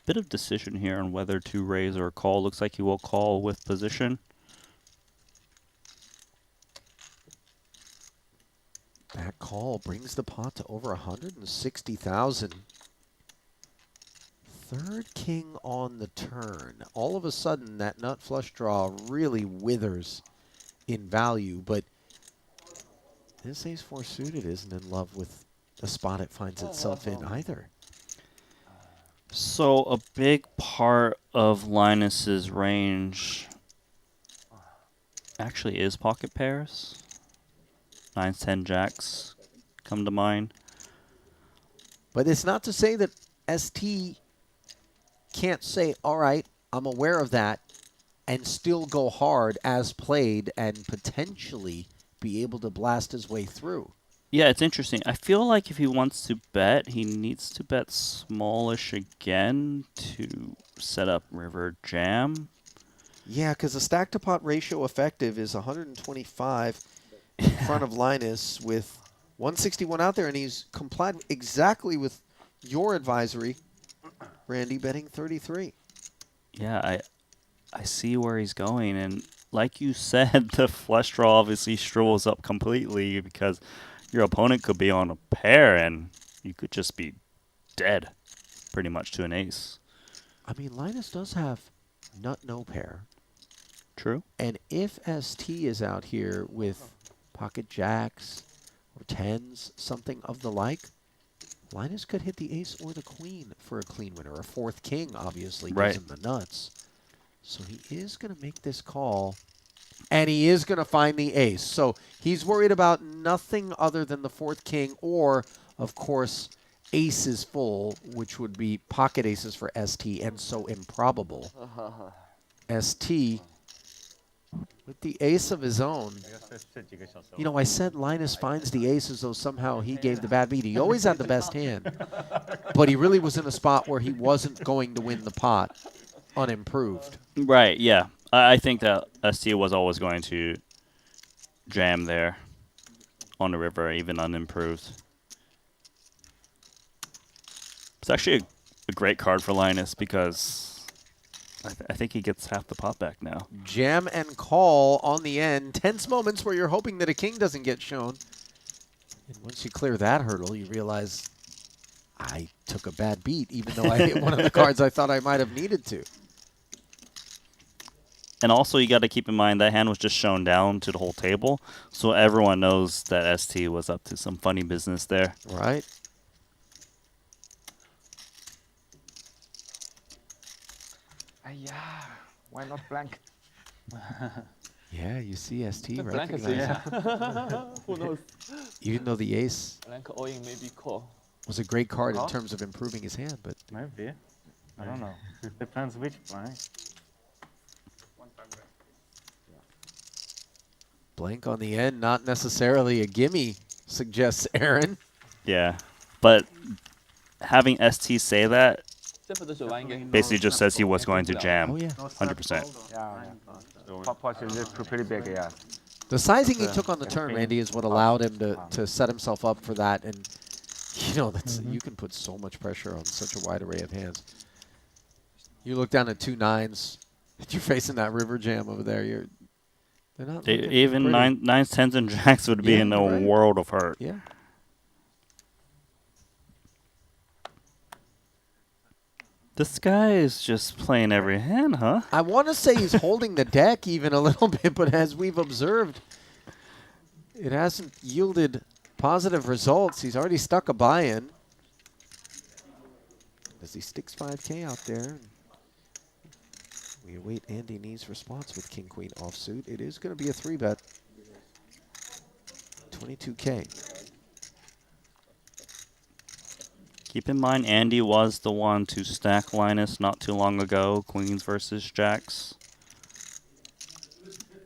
Bit of decision here on whether to raise or call. Looks like he will call with position. That call brings the pot to over 160,000. Third king on the turn. All of a sudden, that nut flush draw really withers in value, but this ace-4 suited isn't in love with the spot it finds itself in either. So a big part of Linus's range actually is pocket pairs. 9s, 10 jacks come to mind. But it's not to say that ST can't say, all right, I'm aware of that, and still go hard as played and potentially be able to blast his way through. Yeah, it's interesting. I feel like if he wants to bet, he needs to bet smallish again to set up river jam. Yeah, because the stack to pot ratio effective is 125 in front of Linus with 161 out there, and he's complied exactly with your advisory, Randy, betting 33. Yeah, I see where he's going, and like you said, the flush draw obviously strolls up completely because your opponent could be on a pair and you could just be dead pretty much to an ace. I mean, Linus does have nut no pair. True. And if ST is out here with pocket jacks or 10s, something of the like, Linus could hit the ace or the queen for a clean winner. A fourth king, obviously, gives him the nuts. So he is going to make this call, and he is going to find the ace. So he's worried about nothing other than the fourth king or, of course, aces full, which would be pocket aces for ST, and so improbable. ST with the ace of his own. You know, I said Linus finds the ace as though somehow he gave the bad beat. He always had the best hand, but he really was in a spot where he wasn't going to win the pot unimproved. Right, yeah. I think that ST was always going to jam there on the river, even unimproved. It's actually a great card for Linus because I think he gets half the pot back now. Jam and call on the end. Tense moments where you're hoping that a king doesn't get shown. And once you clear that hurdle, you realize I took a bad beat, even though I hit one of the cards I thought I might have needed to. And also, you got to keep in mind that hand was just shown down to the whole table, so everyone knows that ST was up to some funny business there. Right. Yeah, why not blank? Yeah, you see ST Blank is recognize who knows? even though the ace Blank all in maybe call. was a great card in terms of improving his hand, but Maybe. I don't know. Depends which blank. blank on the end, not necessarily a gimme, suggests Aaron. Yeah, but having ST say that 这副都是玩一个 basically just says he was going to jam Oh, yeah. 100%. Pot is pretty big, yeah. The sizing he took on the turn, Randy, is what allowed him to set himself up for that. And, you know, that's you can put so much pressure on such a wide array of hands. You look down at 2 9s, you're facing that river jam over there. They're not looking Even pretty. 9s, 10s, and jacks would be in a world of hurt. Yeah. This guy is just playing every hand, huh? I want to say he's holding the deck even a little bit, but as we've observed, it hasn't yielded positive results. He's already stuck a buy-in. as he sticks 5K out there. We await Andy Nee's response with King Queen offsuit. It is going to be a 3-bet. 22K. Keep in mind, Andy was the one to stack Linus not too long ago. Queens versus Jacks.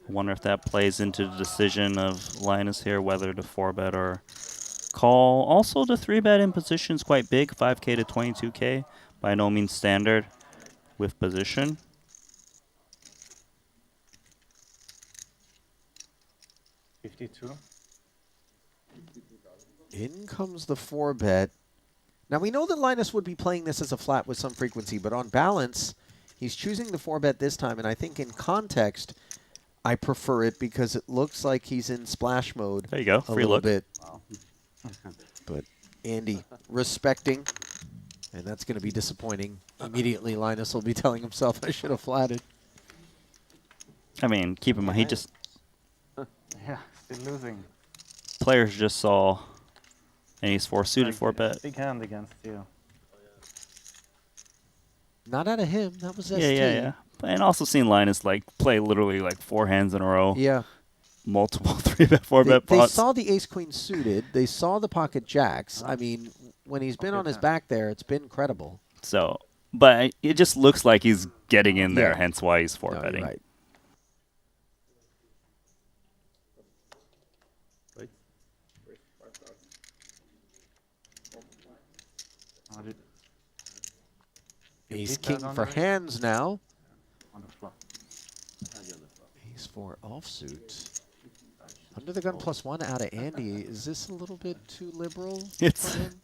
I wonder if that plays into the decision of Linus here, whether to 4-bet or call. Also, the 3-bet in position is quite big, 5K to 22K. By no means standard with position. $52. In comes the 4-bet. Now, we know that Linus would be playing this as a flat with some frequency, but on balance, he's choosing the 4-bet this time, and I think in context, I prefer it because it looks like he's in splash mode. There you go, free look. Bit. Wow. But Andy respecting, and that's going to be disappointing. Immediately, Linus will be telling himself, I should have flatted. I mean, keep in mind, he just... Yeah, still losing. Players just saw an ace-4 suited 4-bet. Big hand against you. Not out of him. That was Esti. Yeah. And also seen Linus like play literally like 4 hands in a row. Yeah. Multiple 3-bet, 4-bet They pots. saw the ace-queen suited. They saw the pocket jacks. I mean, when he's been on his back there, it's been credible. So, but it just looks like he's getting in there, Yeah. hence why he's 4-betting. No, right. Ace king for Handz now. On the flop. Ace 4 offsuit. Under the gun +1 out of Andy. Is this a little bit too liberal It's for him?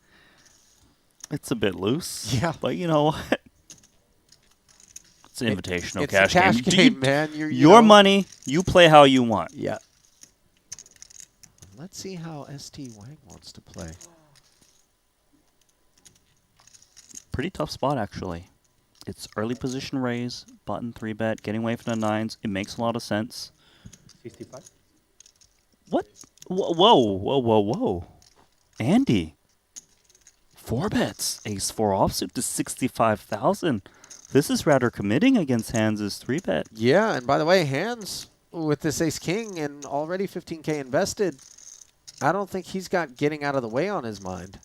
It's a bit loose. Yeah. But you know what? It's an invitational It's cash a cash game. game, man. You Your know. money, you play how you want. Yeah. Let's see how Esti Wang wants to play. Pretty tough spot, actually. It's early position raise, button 3-bet, getting away from the 9s. It makes a lot of sense. 65? What? Whoa. Andy. 4-bets. Ace-4 offsuit to 65,000. This is rather committing against Handz' 3-bet. Yeah, and by the way, Handz with this ace-king and already 15K invested, I don't think he's got getting out of the way on his mind.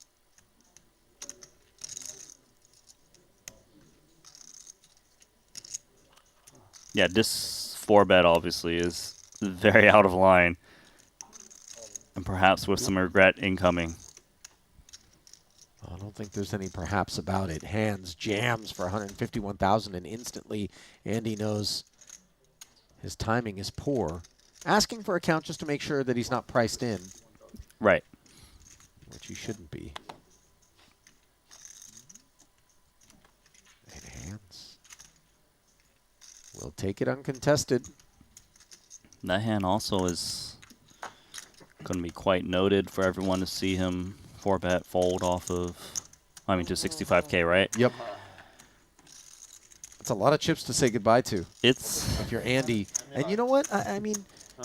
Yeah, this 4-bet obviously is very out of line. And perhaps with some regret incoming. I don't think there's any perhaps about it. Handz jams for 151,000 and instantly Andy knows his timing is poor. Asking for a count just to make sure that he's not priced in. Right. Which he shouldn't be. And Handz will take it uncontested. That hand also is going to be quite noted for everyone to see him 4-bet fold off of, I mean, to 65K, right? Yep. That's a lot of chips to say goodbye to. It's... If you're Andy. And you know what? I mean,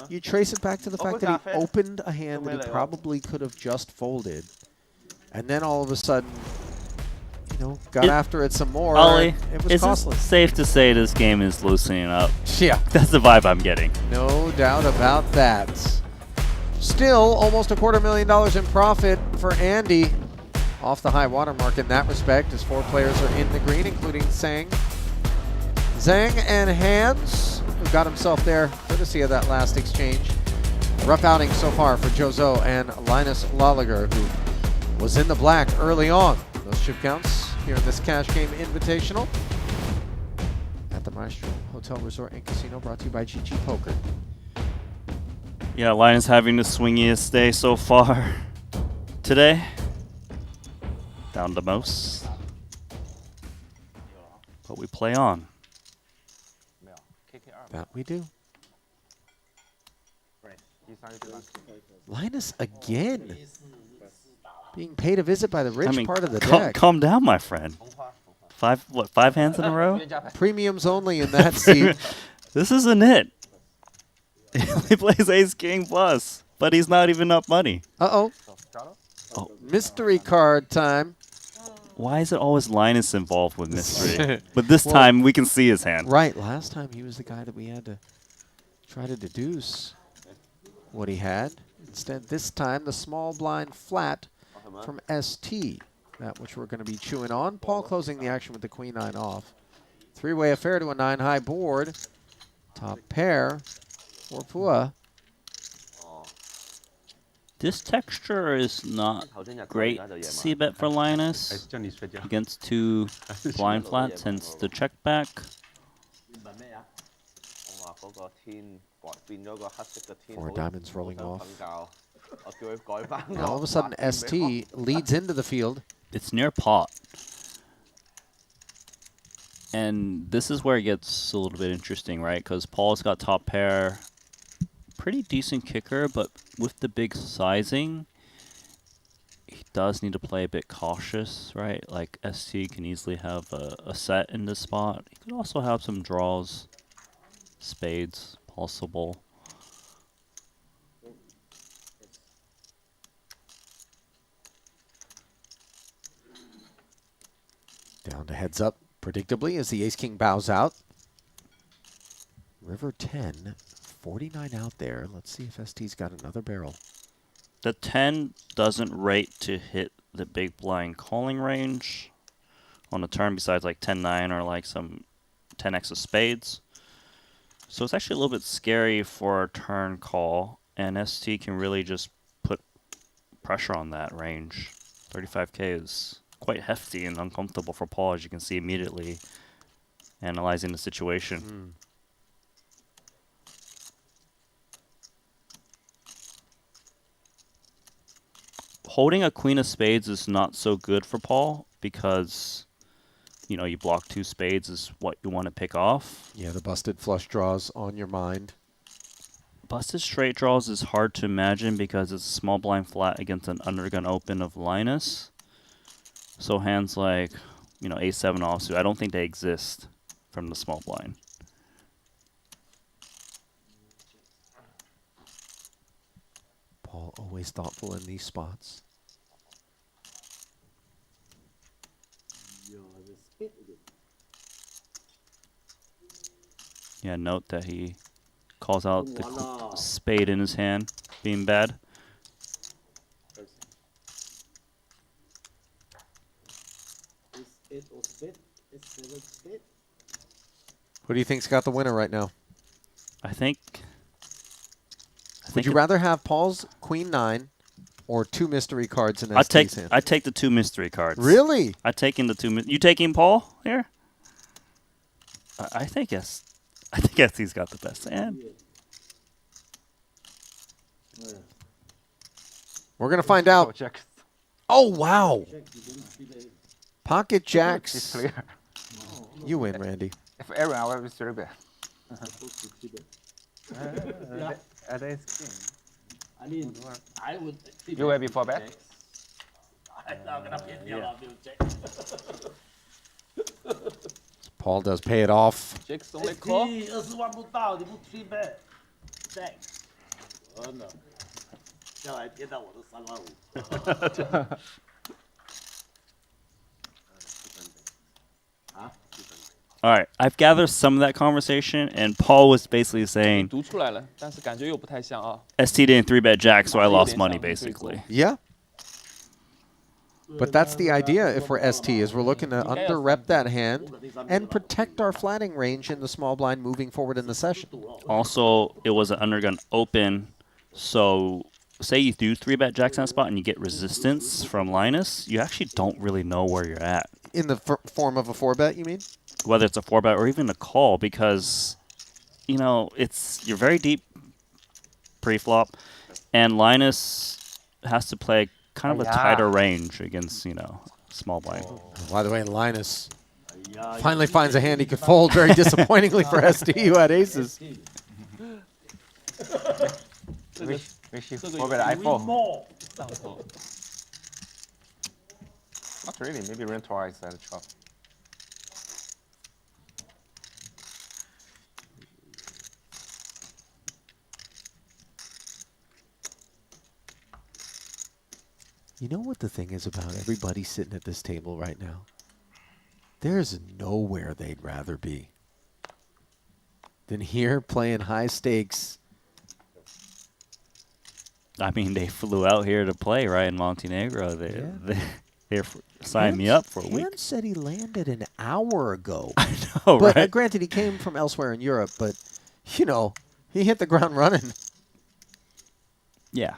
you trace it back to the fact that he opened a hand that he probably could have just folded. And then all of a sudden, you know, got after it some more. Ollie, it was is costly. it safe to say this game is loosening up? Yeah. That's the vibe I'm getting. No doubt about that. Still, almost $250,000 in profit for Andy. Off the high water mark in that respect, as 4 players are in the green, including Tsang. Zang and Handz, who got himself there courtesy of that last exchange. Rough outing so far for Jozo and Linus Loeliger, who was in the black early on. Those chip counts here in this cash game invitational at the Maestral Hotel Resort and Casino, brought to you by GG Poker. Yeah, Linus having the swingiest day so far today. Down to most. But we play on. That we do. Linus again. Being paid a visit by the rich part of the deck. Calm down, my friend. 5 hands in a row? Premiums only in that seat. This isn't it. He plays ace king plus, but he's not even up money. Uh-oh. Oh. Mystery card time. Why is it always Linus involved with mystery? But this time we can see his hand. Right. Last time he was the guy that we had to try to deduce what he had. Instead, this time the small blind flat from Esti, that which we're going to be chewing on. Paul closing the action with the queen nine off. Three-way affair to a 9-high board. Top pair for Phua. This texture is not great c-bet for Linus against two blind flats, hence the check back. 我話嗰個天變咗個黑色嘅天， Four diamonds rolling 好 off. 想瞓覺，我叫佢改翻。 Now all of a sudden, ST leads into the field. It's near pot. And this is where it gets a little bit interesting, right? Because Paul's got top pair. Pretty decent kicker, but with the big sizing, he does need to play a bit cautious, right? Like ST can easily have a set in this spot. He could also have some draws, spades, possible. Down to heads up, predictably, as the ace-king bows out. River 10, 49 out there. Let's see if ST's got another barrel. The 10 doesn't rate to hit the big blind calling range on a turn besides like 10-9 or like some 10x of spades. So it's actually a little bit scary for a turn call, and ST can really just put pressure on that range. 35k is quite hefty and uncomfortable for Paul, as you can see immediately analyzing the situation. Holding a queen of spades is not so good for Paul because, you know, you block two spades is what you want to pick off. Yeah, the busted flush draws on your mind. Busted straight draws is hard to imagine because it's a small blind flat against an undergun open of Linus. So hands like, you know, a7 offsuit, I don't think they exist from the small blind. Paul always thoughtful in these spots. Yeah, note that he calls out the spade in his hand, being bad. Who do you think's got the winner right now? I think Would you rather have Paul's queen 9 or two mystery cards in ST's hand? I take the two mystery cards. Really? I taking the two. You taking Paul here? I think yes. I think ST's got the best hand. We're gonna find out. Oh wow! Pocket jacks. You win, Randy. If Aaron, I will be 3-bet. I mean, I would. You will be 4-bet? Paul does pay it off. Jack's only call. 20万不到，你不 3-bet， Zang， 真的，将来跌到我的3万5。All right, I've gathered some of that conversation, and Paul was basically saying 读出来了，但是感觉又不太像啊。 ST didn't 3-bet Jack, so I lost money basically. Yeah. But that's the idea if we're ST, is we're looking to under-rep that hand and protect our flatting range in the small blind moving forward in the session. Also, it was an undergun open, so say you do 3-bet Jack's on spot and you get resistance from Linus, you actually don't really know where you're at. In the form of a 4-bet, you mean? Whether it's a 4-bet or even a call, because, you know, you're very deep pre-flop, and Linus has to play kind of a tighter range against, you know, small blind. By the way, Linus finally finds a hand he could fold very disappointingly for ST, who had aces. Wish you 4-bet I4. Not really, maybe run twice at a chop. You know what the thing is about everybody sitting at this table right now? There's nowhere they'd rather be than here playing high stakes. I mean, they flew out here to play, right, in Montenegro. They signed me up for a week. Handz said he landed an hour ago. I know, but, right? Granted, he came from elsewhere in Europe, but, you know, he hit the ground running. Yeah.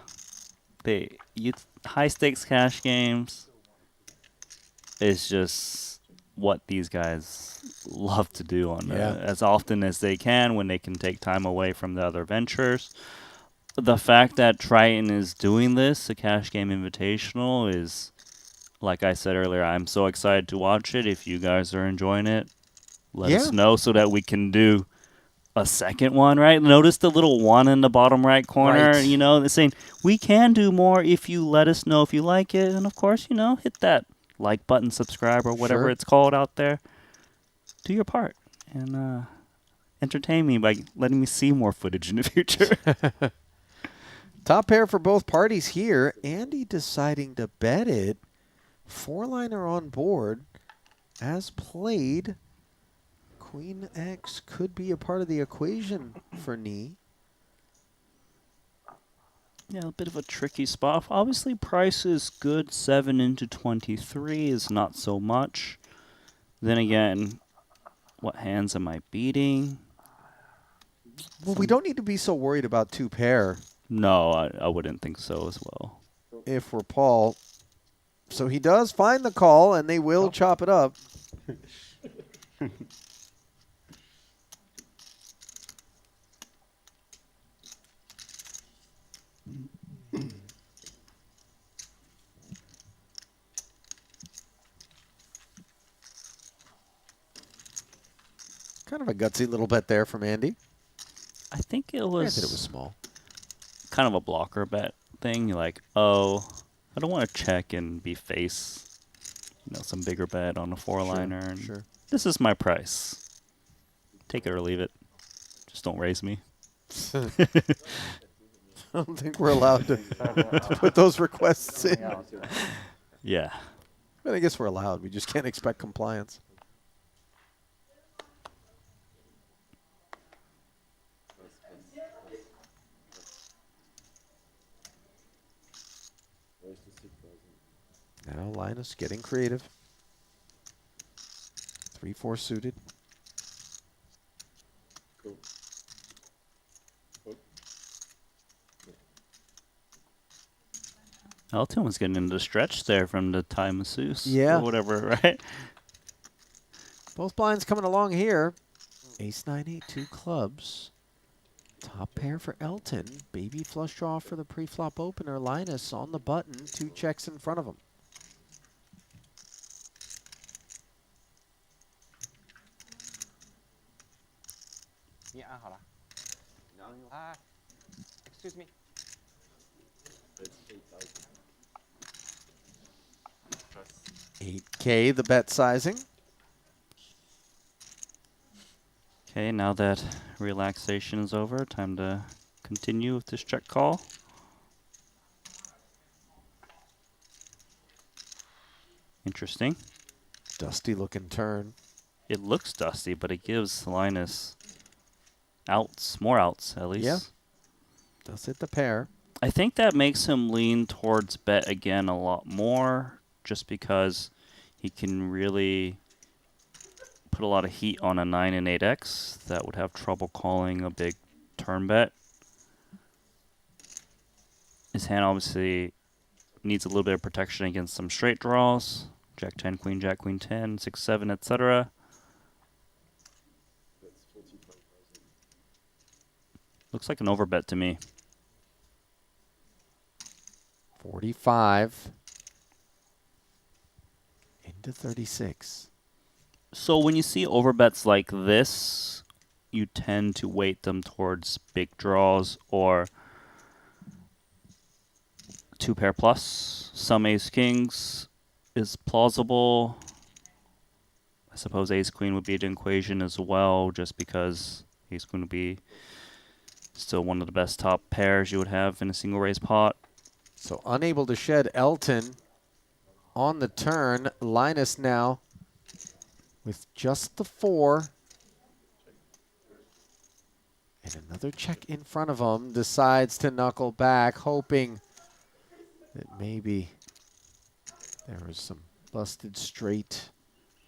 High stakes cash games is just what these guys love to do on as often as they can when they can take time away from the other ventures. The fact that Triton is doing this, the cash game invitational, is, like I said earlier, I'm so excited to watch it. If you guys are enjoying it, let us know so that we can do a second one, right? Notice the little one in the bottom right corner, Right. you know, they're saying we can do more if you let us know if you like it. And of course, you know, hit that like button, subscribe, or whatever it's called out there. Do your part and entertain me by letting me see more footage in the future. Top pair for both parties here. Andy deciding to bet it. Four-liner on board. As played, Queen X could be a part of the equation for Ni. Yeah, a bit of a tricky spot. Obviously, price is good. 7 into 23 is not so much. Then again, what hands am I beating? Well, we don't need to be so worried about two pair. No, I wouldn't think so as well. If we're Paul. So he does find the call, and they will chop it up. Kind of a gutsy little bet there from Andy. I think it was... Granted, it was small. Kind of a blocker bet thing. You're like, oh, I don't want to check and be face, you know, some bigger bet on a four-liner. And Sure. This is my price. Take it or leave it. Just don't raise me. I don't think we're allowed to put those requests in. Yeah. But I guess we're allowed. We just can't expect compliance. Now Linus getting creative. 3-4 suited. Elton was getting into the stretch there from the Thai masseuse. Yeah. Or whatever, right? Both blinds coming along here. Ace 9 8 2 clubs. Top pair for Elton. Baby flush draw for the pre-flop opener. Linus on the button. 2 checks in front of him. Excuse me. 8K the bet sizing. Okay, now that relaxation is over, time to continue with this check call. Interesting. Dusty looking turn. It looks dusty, but it gives Linus outs, more outs at least. Yeah. Does hit the pair. I think that makes him lean towards bet again a lot more, just because he can really put a lot of heat on a 9 and 8x that would have trouble calling a big turn bet. His hand obviously needs a little bit of protection against some straight draws. Jack 10, Jack Queen 10, 6, 7, etc. Looks like an overbet to me. 45 into 36. So when you see overbets like this, you tend to weight them towards big draws or 2 pair plus. Some ace kings is plausible. I suppose ace queen would be an equation as well, just because ace queen would be still one of the best top pairs you would have in a single raise pot. So unable to shed Elton. on the turn. Linus now with just the 4. And another check in front of him. Decides to knuckle back, hoping that maybe there was some busted straight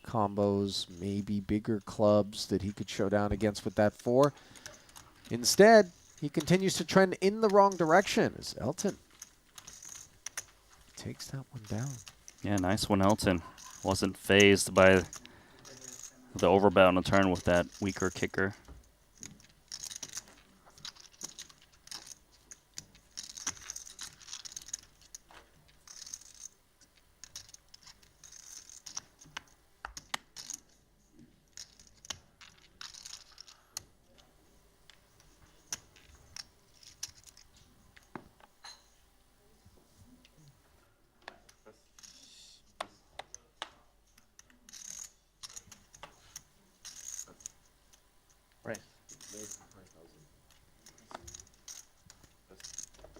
combos, maybe bigger clubs that he could show down against with that 4. Instead, he continues to trend in the wrong direction as Elton takes that one down. Yeah, nice one, Elton. Wasn't phased by the overbet on the turn with that weaker kicker.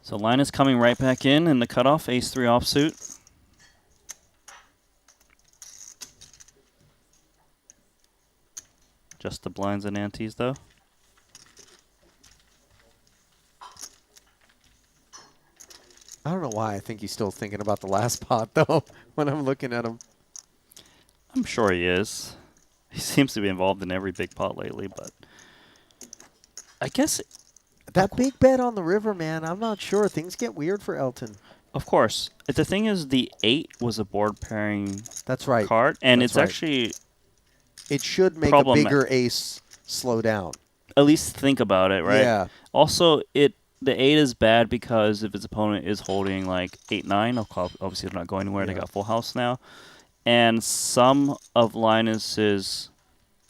So Linus coming right back in the cutoff, ace-3 offsuit. Just the blinds and antes, though. I don't know why I think he's still thinking about the last pot, though, when I'm looking at him. I'm sure he is. He seems to be involved in every big pot lately, but I guess that big bet on the river, man, I'm not sure. Things get weird for Elton. Of course. The thing is, the 8 was a board pairing That's right. card, and That's it's right. actually It should make a bigger ace slow down. At least think about it, right? Yeah. Also, the 8 is bad because if his opponent is holding like 8-9, obviously they're not going anywhere. Yeah. They got full house now. And some of Linus's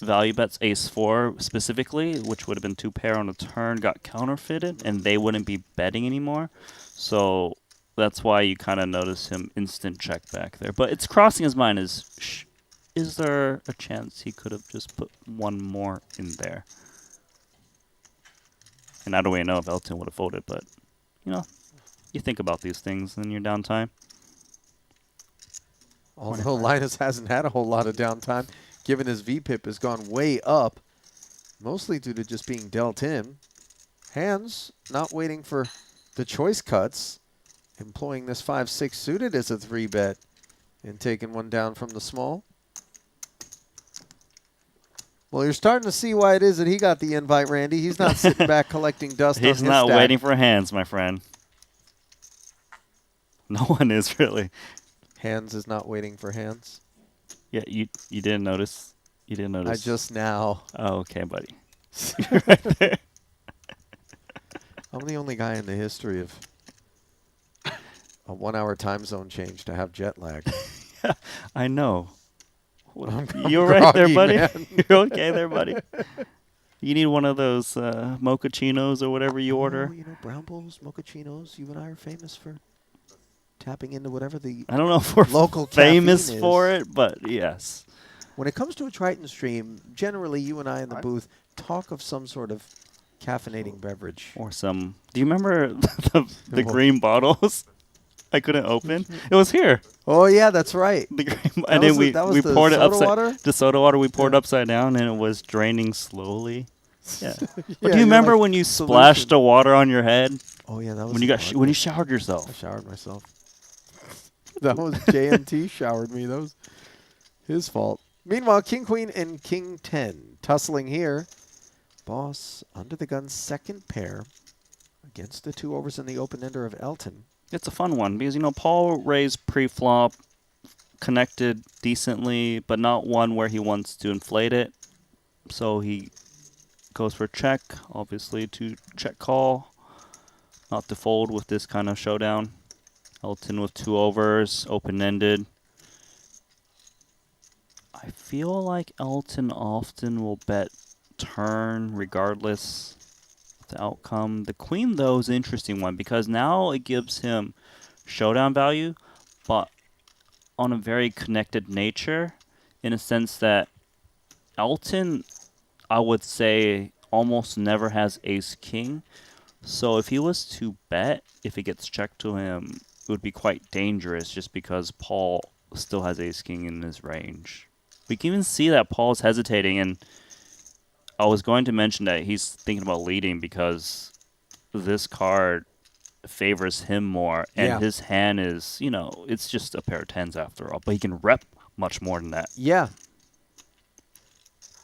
value bets, ace-4 specifically, which would have been 2 pair on the turn, got counterfeited, and they wouldn't be betting anymore. So that's why you kind of notice him instant check back there. But it's crossing his mind is there a chance he could have just put one more in there? And I don't really know if Elton would have folded, but, you know, you think about these things in your downtime. Although Linus hasn't had a whole lot of downtime, given his VPIP has gone way up, mostly due to just being dealt in. Handz not waiting for the choice cuts, employing this 5-6 suited as a 3-bet and taking one down from the small. Well, you're starting to see why it is that he got the invite, Randy. He's not sitting back collecting dust on his He's not stack. waiting for Handz, my friend. No one is, really. Handz is not waiting for Handz. Yeah, you didn't notice. You didn't notice. I just now. Oh, okay, buddy. You're right there. I'm the only guy in the history of a 1-hour time zone change to have jet lag. Yeah, I know. I'm You're right there, groggy, buddy. man. You're okay there, buddy. You need one of those mochachinos or whatever you order. You know, brown bowls, mochachinos. You and I are famous for tapping into whatever the I don't know if we're local famous caffeine for is. it, but yes. When it comes to a Triton stream, generally you and I in the booth talk of some sort of caffeinating beverage. Or some. Do you remember the green bottles I couldn't open? It was here. Oh yeah, that's right. The green, and then we poured it upside. The soda water we poured upside down, and it was draining slowly. Yeah. But do you remember when you splashed the water on your head? Oh yeah, that was when you got when you showered yourself. I showered myself. That was JNT showered me. That was his fault. Meanwhile, King Queen and King 10 tussling here. Boss under the gun, second pair against the 2 overs in the open ender of Elton. It's a fun one because, you know, Paul raised pre-flop, connected decently, but not one where he wants to inflate it. So he goes for check, obviously to check call, not to fold with this kind of showdown. Elton with 2 overs, open-ended. I feel like Elton often will bet turn regardless the outcome. The queen, though, is an interesting one because now it gives him showdown value, but on a very connected nature in a sense that Elton, I would say, almost never has ace-king. So if he was to bet, if it gets checked to him, it would be quite dangerous just because Paul still has ace king in his range. We can even see that Paul's hesitating, and I was going to mention that he's thinking about leading because this card favors him more, and his hand is, it's just a pair of tens after all, but he can rep much more than that. Yeah.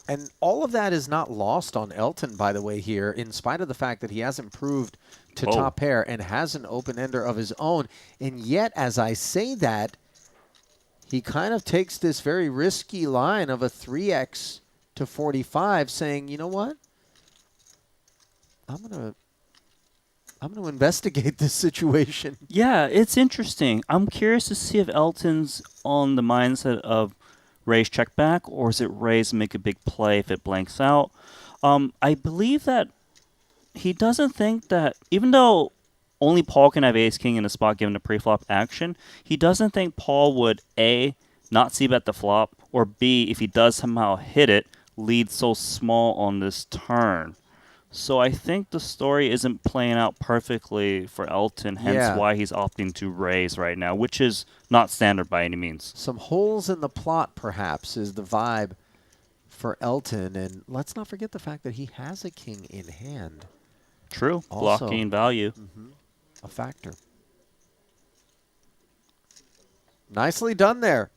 And all of that is not lost on Elton, by the way, here, in spite of the fact that he has improved to top pair and has an open-ender of his own. And yet, as I say that, he kind of takes this very risky line of a 3x to 45, saying, you know what? I'm going to investigate this situation. Yeah, it's interesting. I'm curious to see if Elton's on the mindset of raise check back, or is it raise make a big play if it blanks out? I believe that he doesn't think that, even though only Paul can have ace king in a spot given a preflop action, he doesn't think Paul would A, not c-bet the flop, or B, if he does somehow hit it, lead so small on this turn. So I think the story isn't playing out perfectly for Elton, hence why he's opting to raise right now, which is not standard by any means. Some holes in the plot, perhaps, is the vibe for Elton. And let's not forget the fact that he has a king in hand. True. Also, blocking value. A factor. Nicely done there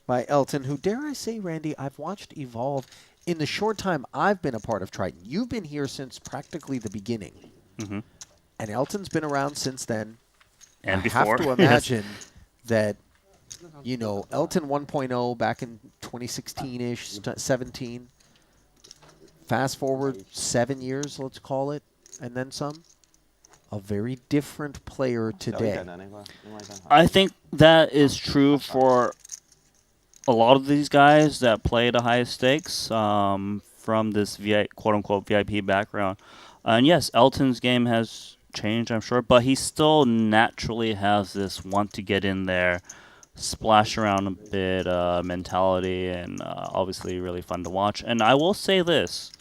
by Elton, who, dare I say, Randy, I've watched evolve in the short time I've been a part of Triton. You've been here since practically the beginning. And Elton's been around since then. And I before. have to imagine that, Elton 1.0 back in 2016-ish, 17. Fast forward 7 years, let's call it, and then some. A very different player today. I think that is true for a lot of these guys that play the highest stakes from this quote-unquote VIP background. And yes, Elton's game has changed, I'm sure, but he still naturally has this want to get in there, splash around a bit mentality, and obviously really fun to watch. And I will say this,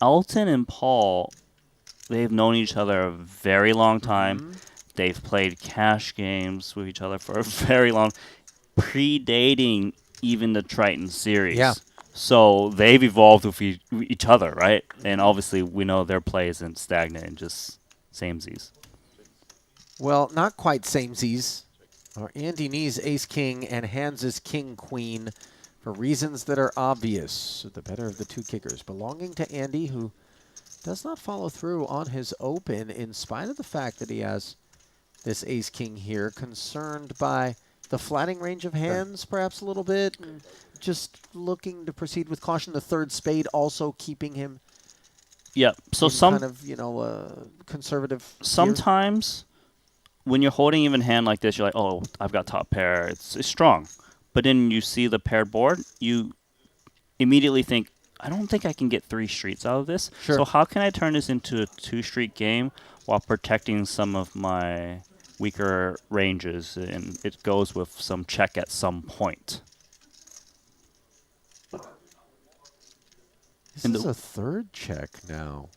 Elton and Paul, they've known each other a very long time. They've played cash games with each other for a very long, predating even the Triton series. Yeah. So they've evolved with each other, right? And obviously we know their play isn't stagnant and just samesies. Well, not quite samesies. Andy needs ace-king and Handz' king-queen for reasons that are obvious. The better of the two kickers belonging to Andy, who does not follow through on his open in spite of the fact that he has this ace-king here. Concerned by the flatting range of hands, perhaps a little bit. Just looking to proceed with caution. The third spade also keeping him. Yeah. So kind of, conservative. Sometimes when you're holding even hand like this, you're like, oh, I've got top pair. It's strong. But then you see the paired board, you immediately think, I don't think I can get 3 streets out of this. Sure. So how can I turn this into a 2-street game while protecting some of my weaker ranges? And it goes with some check at some point. This is a third check now.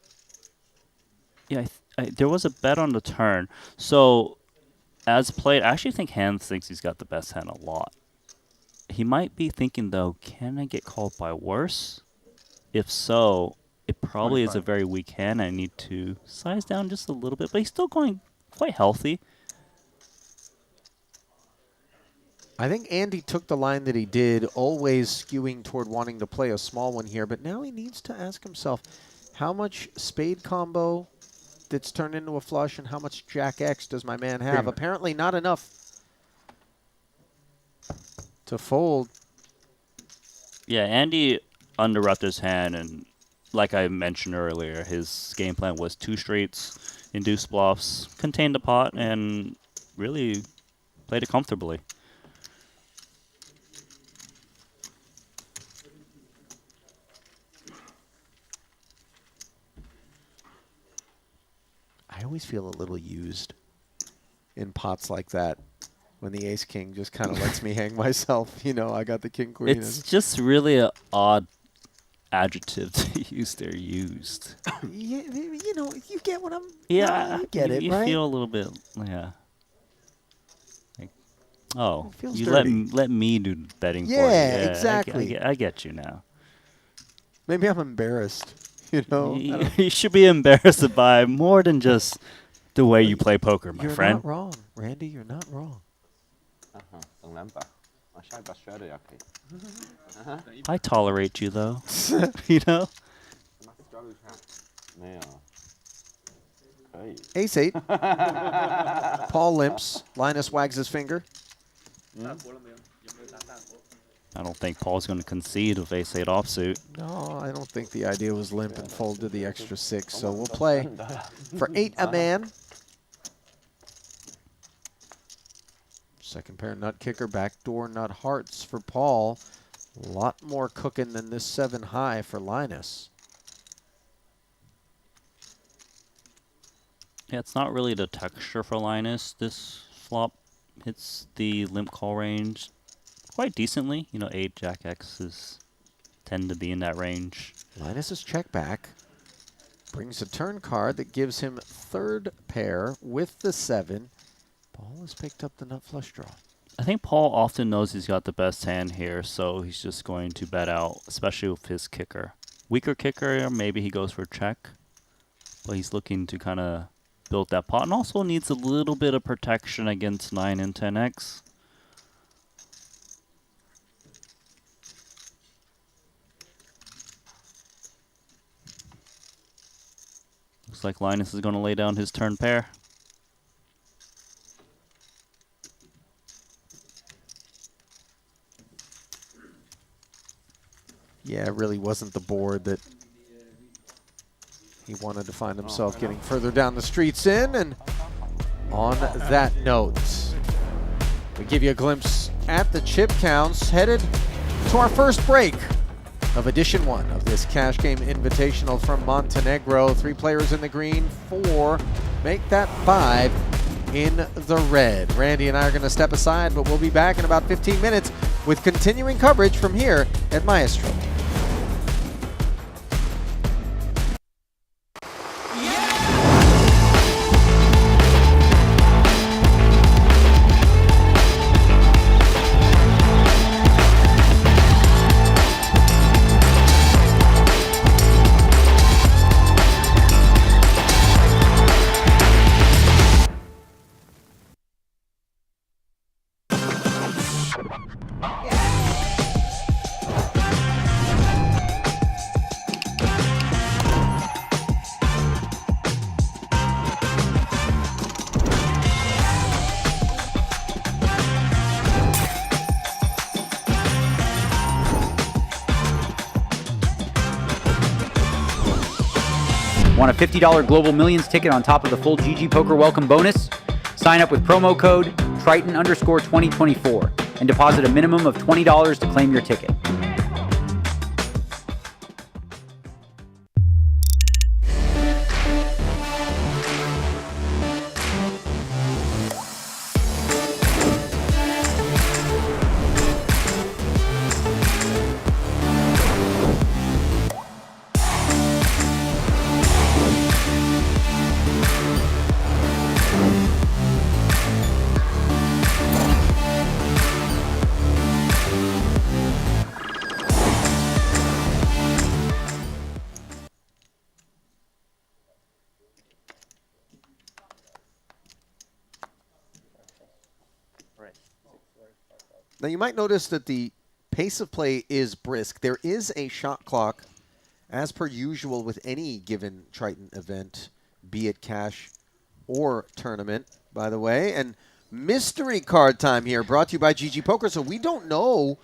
Yeah, there was a bet on the turn. So as played, I actually think Handz thinks he's got the best hand a lot. He might be thinking, though, can I get called by worse? If so, it probably is a very weak hand. I need to size down just a little bit, but he's still going quite healthy. I think Andy took the line that he did, always skewing toward wanting to play a small one here, but now he needs to ask himself, how much spade combo that's turned into a flush and how much Jack X does my man have? Apparently not enough to fold. Yeah, Andy underwrapped his hand, and like I mentioned earlier, his game plan was 2 streets, induce bluffs, contain the pot, and really played it comfortably. I always feel a little used in pots like that when the ace-king just kind of lets me hang myself. I got the king-queen. It's just really an odd adjective to use there, used. Yeah, you get what I'm... Yeah, you get it, you right? feel a little bit, yeah. Like, Oh, It feels you dirty. let me do betting for you. Yeah, exactly. I get you now. Maybe I'm embarrassed. You know, You should be embarrassed by more than just the way you play poker, my you're friend. not wrong, Randy. You're not wrong. 等两把，我下一把摔了也可以。 I tolerate you though. You know. 没有，可以。 Ace 8. Paul limps. Linus wags his finger. I don't think Paul's going to concede with ace-8 offsuit. No, I don't think the idea was limp and fold to the extra 6. So we'll play for 8 a man. Second pair nut kicker, backdoor nut hearts for Paul. A lot more cooking than this 7 high for Linus. Yeah, it's not really the texture for Linus. This flop hits the limp call range quite decently. You know, 8 Jack X's tend to be in that range. Linus's check back brings a turn card that gives him third pair with the 7. Paul has picked up the nut flush draw. I think Paul often knows he's got the best hand here, so he's just going to bet out, especially with his kicker. Weaker kicker, maybe he goes for check, but he's looking to kind of build that pot, and also needs a little bit of protection against 9 and 10x. Looks like Linus is going to lay down his turn pair. Yeah, it really wasn't the board that he wanted to find himself getting further down the streets in. And on that note, we give you a glimpse at the chip counts, headed to our first break of edition 1 of this cash game invitational from Montenegro. 3 players in the green, 4 make that 5 in the red. Randy and I are going to step aside, but we'll be back in about 15 minutes with continuing coverage from here at Maestral. Want a $50 Global Millions ticket on top of the full GG Poker welcome bonus? Sign up with promo code Triton_2024 and deposit a minimum of $20 to claim your ticket. Now you might notice that the pace of play is brisk. There is a shot clock, as per usual with any given Triton event, be it cash or tournament, by the way. And mystery card time here, brought to you by GG Poker. So we don't know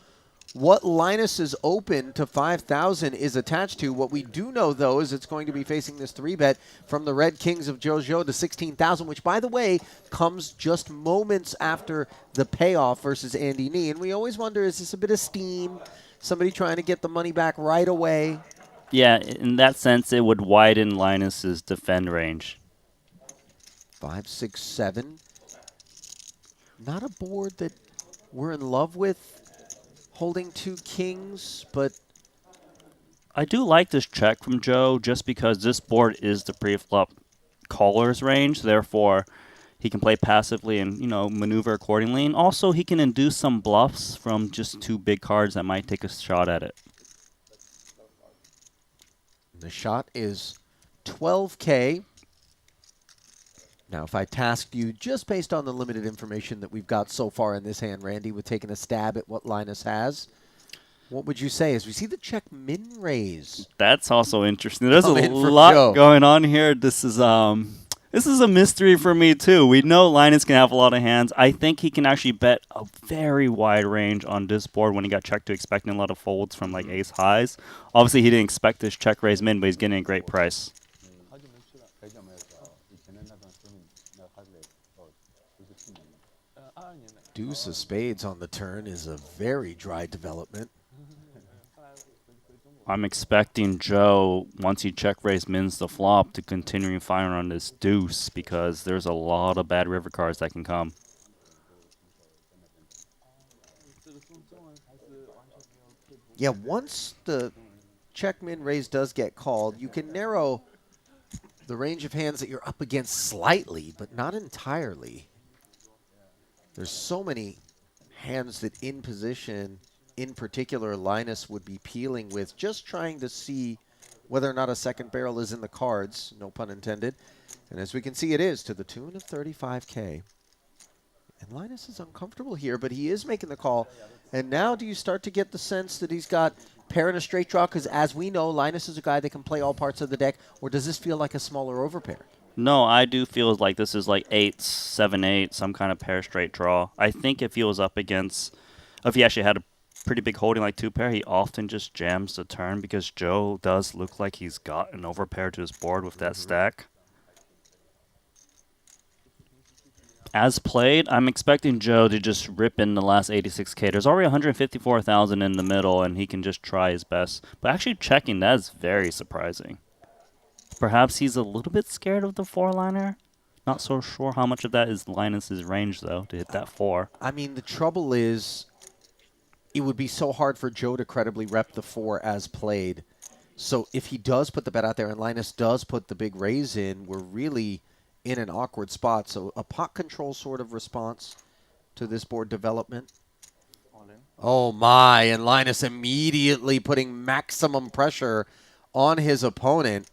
what Linus's open to 5,000 is attached to. What we do know, though, is it's going to be facing this 3-bet from the Red Kings of JoJo to 16,000, which, by the way, comes just moments after the payoff versus Andy Nee. And we always wonder, is this a bit of steam? Somebody trying to get the money back right away? Yeah, in that sense, it would widen Linus's defend range. 5, 6, 7. Not a board that we're in love with. Holding 2 kings, but I do like this check from Joe just because this board is the pre-flop caller's range. Therefore, He can play passively and, maneuver accordingly. And also, he can induce some bluffs from just 2 big cards that might take a shot at it. The shot is 12K. Now, if I tasked you just based on the limited information that we've got so far in this hand, Randy, with taking a stab at what Linus has, what would you say as we see the check min raise? That's also interesting. There's a lot going on here. This is a mystery for me too. We know Linus can have a lot of hands. I think he can actually bet a very wide range on this board when he got checked to expecting a lot of folds from like ace highs. Obviously, he didn't expect this check raise min, but he's getting a great price. Deuce of spades on the turn is a very dry development. I'm expecting Joe, once he check raise mins the flop, to continue firing on this deuce because there's a lot of bad river cards that can come. Yeah, once the check min raise does get called, you can narrow the range of hands that you're up against slightly, but not entirely. There's so many hands that in position, in particular, Linus would be peeling with, just trying to see whether or not a second barrel is in the cards, no pun intended. And as we can see, it is to the tune of 35K. And Linus is uncomfortable here, but he is making the call. And now do you start to get the sense that he's got pair and a straight draw? Because as we know, Linus is a guy that can play all parts of the deck. Or does this feel like a smaller overpair? No, I do feel like this is like 8, 7, 8, some kind of pair straight draw. I think if he was up against, if he actually had a pretty big holding like 2 pair, he often just jams the turn because Joe does look like he's got an overpair to his board with that stack. As played, I'm expecting Joe to just rip in the last 86K. There's already 154,000 in the middle, and he can just try his best. But actually checking, that is very surprising. Perhaps he's a little bit scared of the 4-liner. Not so sure how much of that is Linus's range, though, to hit that 4. I mean, the trouble is it would be so hard for Joe to credibly rep the 4 as played. So if he does put the bet out there and Linus does put the big raise in, we're really in an awkward spot. So a pot control sort of response to this board development. Oh, my. And Linus immediately putting maximum pressure on his opponent.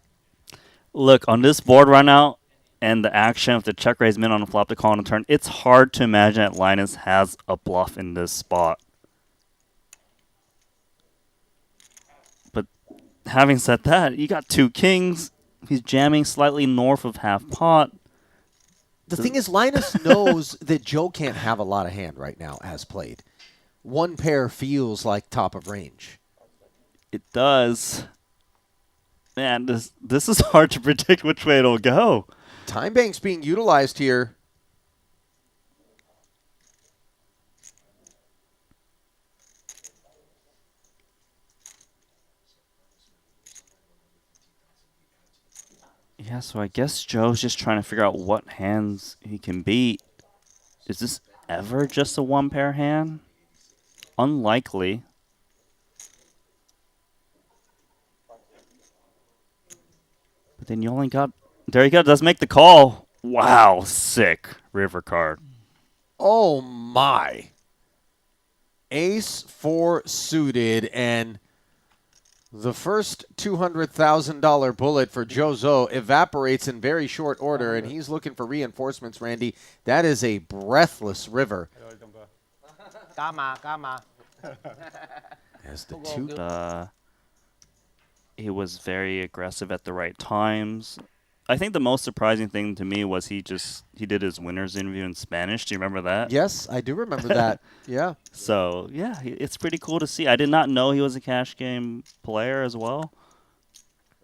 Look, on this board right now, and the action of the check raise min on the flop to call on a turn, it's hard to imagine that Linus has a bluff in this spot. But having said that, you got 2 kings. He's jamming slightly north of half pot. The thing is, Linus knows that Joe can't have a lot of hand right now as played. 1 pair feels like top of range. It does. Man, this is hard to predict which way it'll go. Time bank's being utilized here. Yeah, so I guess Joe's just trying to figure out what hands he can beat. Is this ever just a 1-pair hand? Unlikely. But then you only got... There you go, does make the call. Wow, sick river card. Oh, my. Ace 4 suited, and the first $200,000 bullet for Joe Zhou evaporates in very short order, and he's looking for reinforcements, Randy. That is a breathless river. As the two... He was very aggressive at the right times. I think the most surprising thing to me was he did his winner's interview in Spanish. Do you remember that? Yes, I do remember that. Yeah. So, yeah, it's pretty cool to see. I did not know he was a cash game player as well.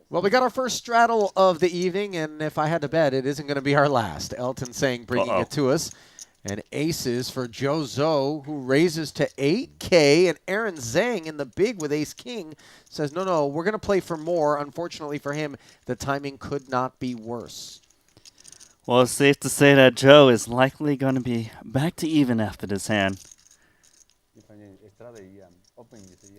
Well, we got our first straddle of the evening, and if I had to bet, it isn't going to be our last. Elton Tsang bringing it to us. And aces for Joe Zhou, who raises to 8K. And Aaron Zang in the big with ace-king says, no, we're going to play for more. Unfortunately for him, the timing could not be worse. Well, it's safe to say that Joe is likely going to be back to even after this hand.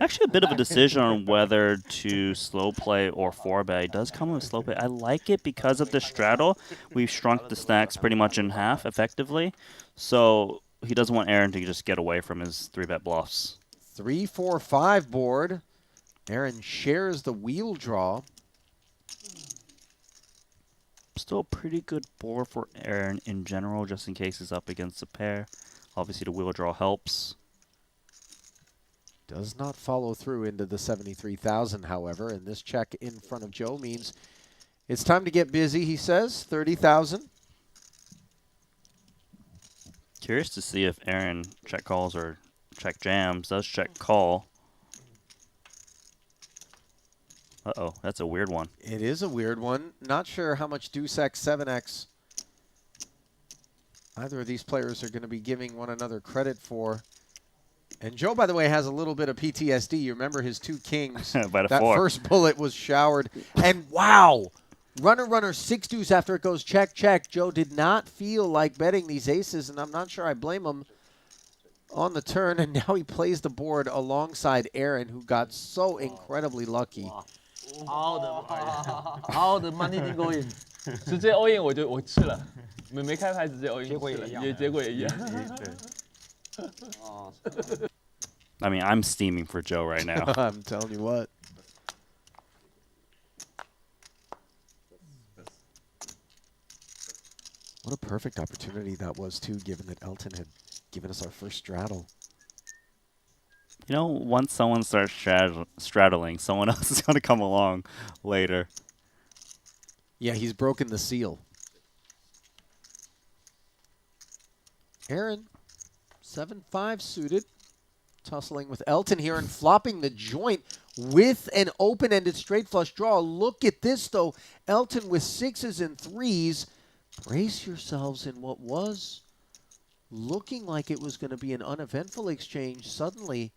Actually, a bit of a decision on whether to slow play or 4-bet. He does come with slow play. I like it because of the straddle. We've shrunk the stacks pretty much in half, effectively. So he doesn't want Aaron to just get away from his 3-bet bluffs. 3-4-5 board. Aaron shares the wheel draw. Still a pretty good board for Aaron in general, just in case he's up against a pair. Obviously, the wheel draw helps. Does not follow through into the 73,000, however, and this check in front of Joe means it's time to get busy, he says. 30,000. Curious to see if Aaron check calls or check jams. Does check call. Uh-oh, that's a weird one. It is a weird one. Not sure how much deuce X, 7X either of these players are going to be giving one another credit for. And Joe, by the way, has a little bit of PTSD. You remember his 2 kings. By the that 4. first bullet was showered. And wow, runner, 6 deuce after it goes check, check. Joe did not feel like betting these aces, and I'm not sure I blame him on the turn. And now he plays the board alongside Aaron, who got so incredibly lucky. All the money didn't go in，直接 all in 我吃了，没开牌直接 all in 吃了，结果也一样。I mean, I'm steaming for Joe right now. I'm telling you what. What a perfect opportunity that was, too, given that Elton had given us our first straddle. You know, once someone starts straddling, someone else is going to come along later. Yeah, he's broken the seal. Aaron, 7-5 suited. Tussling with Elton here and flopping the joint with an open-ended straight flush draw. Look at this, though. Elton with 6s and 3s. Brace yourselves in what was looking like it was going to be an uneventful exchange. Suddenly,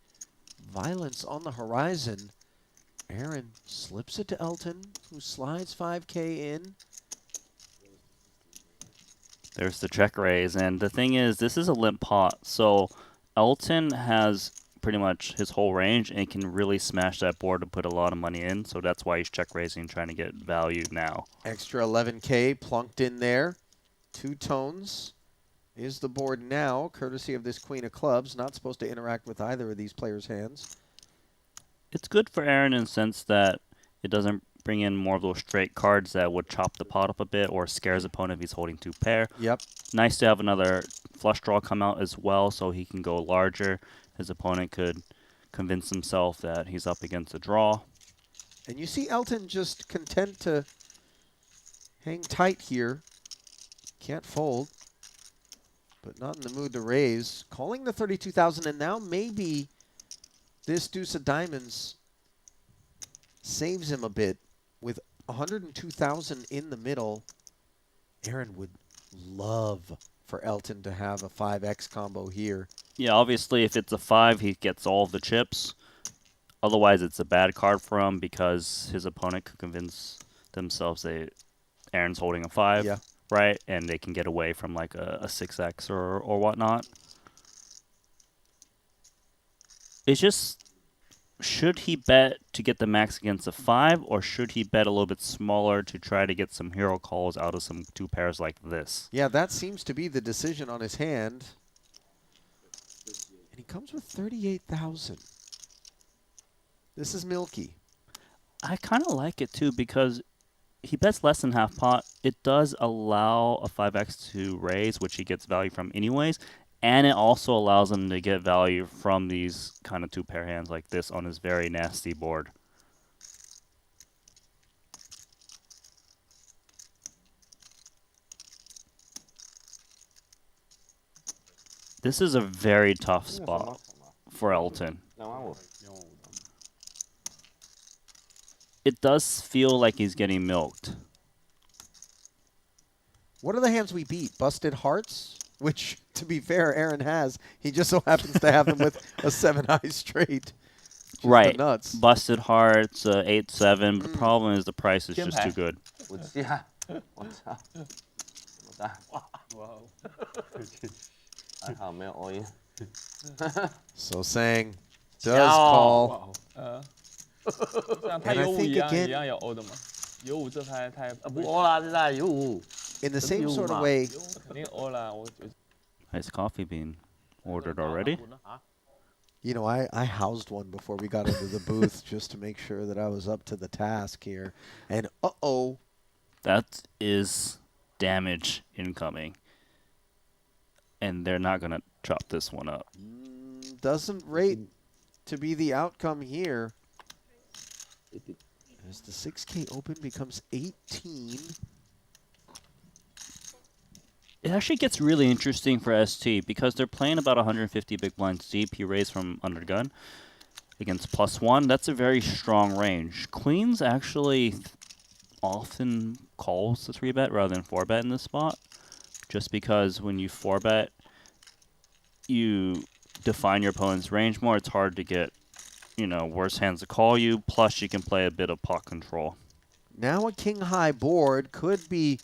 violence on the horizon. Aaron slips it to Elton, who slides 5K in. There's the check raise, and the thing is, this is a limp pot, so Elton has pretty much his whole range and can really smash that board to put a lot of money in, so that's why he's check raising, trying to get value now. Extra 11K plunked in there. 2 tones is the board now, courtesy of this Queen of Clubs. Not supposed to interact with either of these players' hands. It's good for Aaron in the sense that it doesn't bring in more of those straight cards that would chop the pot up a bit or scare his opponent if he's holding 2 pair. Yep. Nice to have another flush draw come out as well so he can go larger. His opponent could convince himself that he's up against a draw. And you see Elton just content to hang tight here. Can't fold, but not in the mood to raise. Calling the 32,000, and now maybe this deuce of diamonds saves him a bit. With 102,000 in the middle, Aaron would love for Elton to have a 5X combo here. Yeah, obviously if it's a 5, he gets all of the chips. Otherwise, it's a bad card for him because his opponent could convince themselves that Aaron's holding a 5, yeah, right? And they can get away from like a 6X or whatnot. It's just, should he bet to get the max against a 5, or should he bet a little bit smaller to try to get some hero calls out of some 2 pairs like this? Yeah, that seems to be the decision on his hand. And he comes with 38,000. This is milky. I kind of like it too because he bets less than half pot. It does allow a 5X to raise, which he gets value from anyways. And it also allows him to get value from these kind of 2 pair hands like this on his very nasty board. This is a very tough spot for Elton. It does feel like he's getting milked. What are the hands we beat? Busted Hearts? Which, to be fair, Aaron has. He just so happens to have them with a 7-high straight. Just right. Nuts. Busted Hearts, 8-7. But the problem is the price is just too good. So Tsang does call. 这样他有五一样有欧的吗？有五这牌他也不欧啦，现在有五。In the same sort of way. 肯定欧啦，我。Nice coffee bean ordered already. You know, I housed one before we got into the booth just to make sure that I was up to the task here. And uh-oh. That is damage incoming. And they're not going to chop this one up. Doesn't rate to be the outcome here. As the 6K open becomes 18. It actually gets really interesting for ST because they're playing about 150 big blinds deep. He raised from under gun against +1. That's a very strong range. Queens actually often calls the 3-bet rather than 4-bet in this spot, just because when you 4-bet, you define your opponent's range more. It's hard to get, you know, worse hands to call you. Plus, you can play a bit of pot control. Now a king-high board could be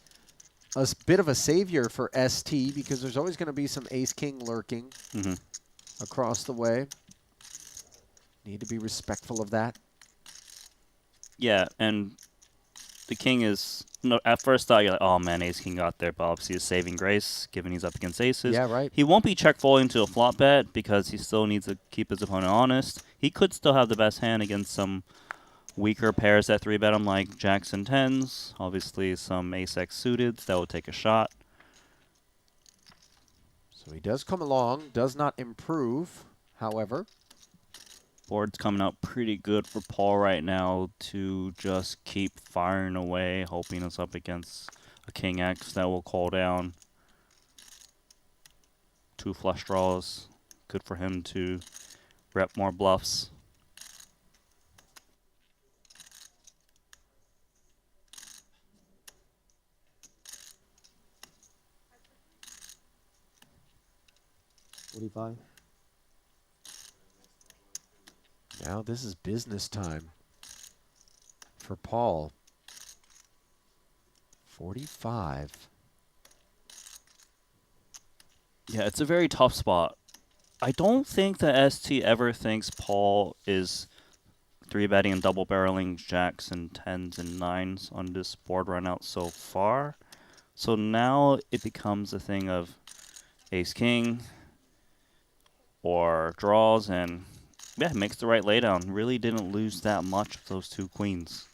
a bit of a savior for ST because there's always going to be some ace-king lurking across the way. Need to be respectful of that. Yeah, and the king is... No, at first thought, you're like, oh man, ace-king got there, but obviously is saving grace, given he's up against aces. Yeah, right. He won't be check-folding to a flop bet because he still needs to keep his opponent honest. He could still have the best hand against some weaker pairs that 3-bet him, like jacks and tens. Obviously, some ace-x suited that will take a shot. So he does come along, does not improve, however. Board's coming out pretty good for Paul right now to just keep firing away, hoping it's up against a king X that will call down. 2 flush draws. Good for him to rep more bluffs. Now this is business time for Paul. 45. Yeah, it's a very tough spot. I don't think that ST ever thinks Paul is 3-betting and double barreling jacks and tens and nines on this board run out so far. So now it becomes a thing of ace-king or draws, and yeah, makes the right laydown. Really didn't lose that much of those 2 queens.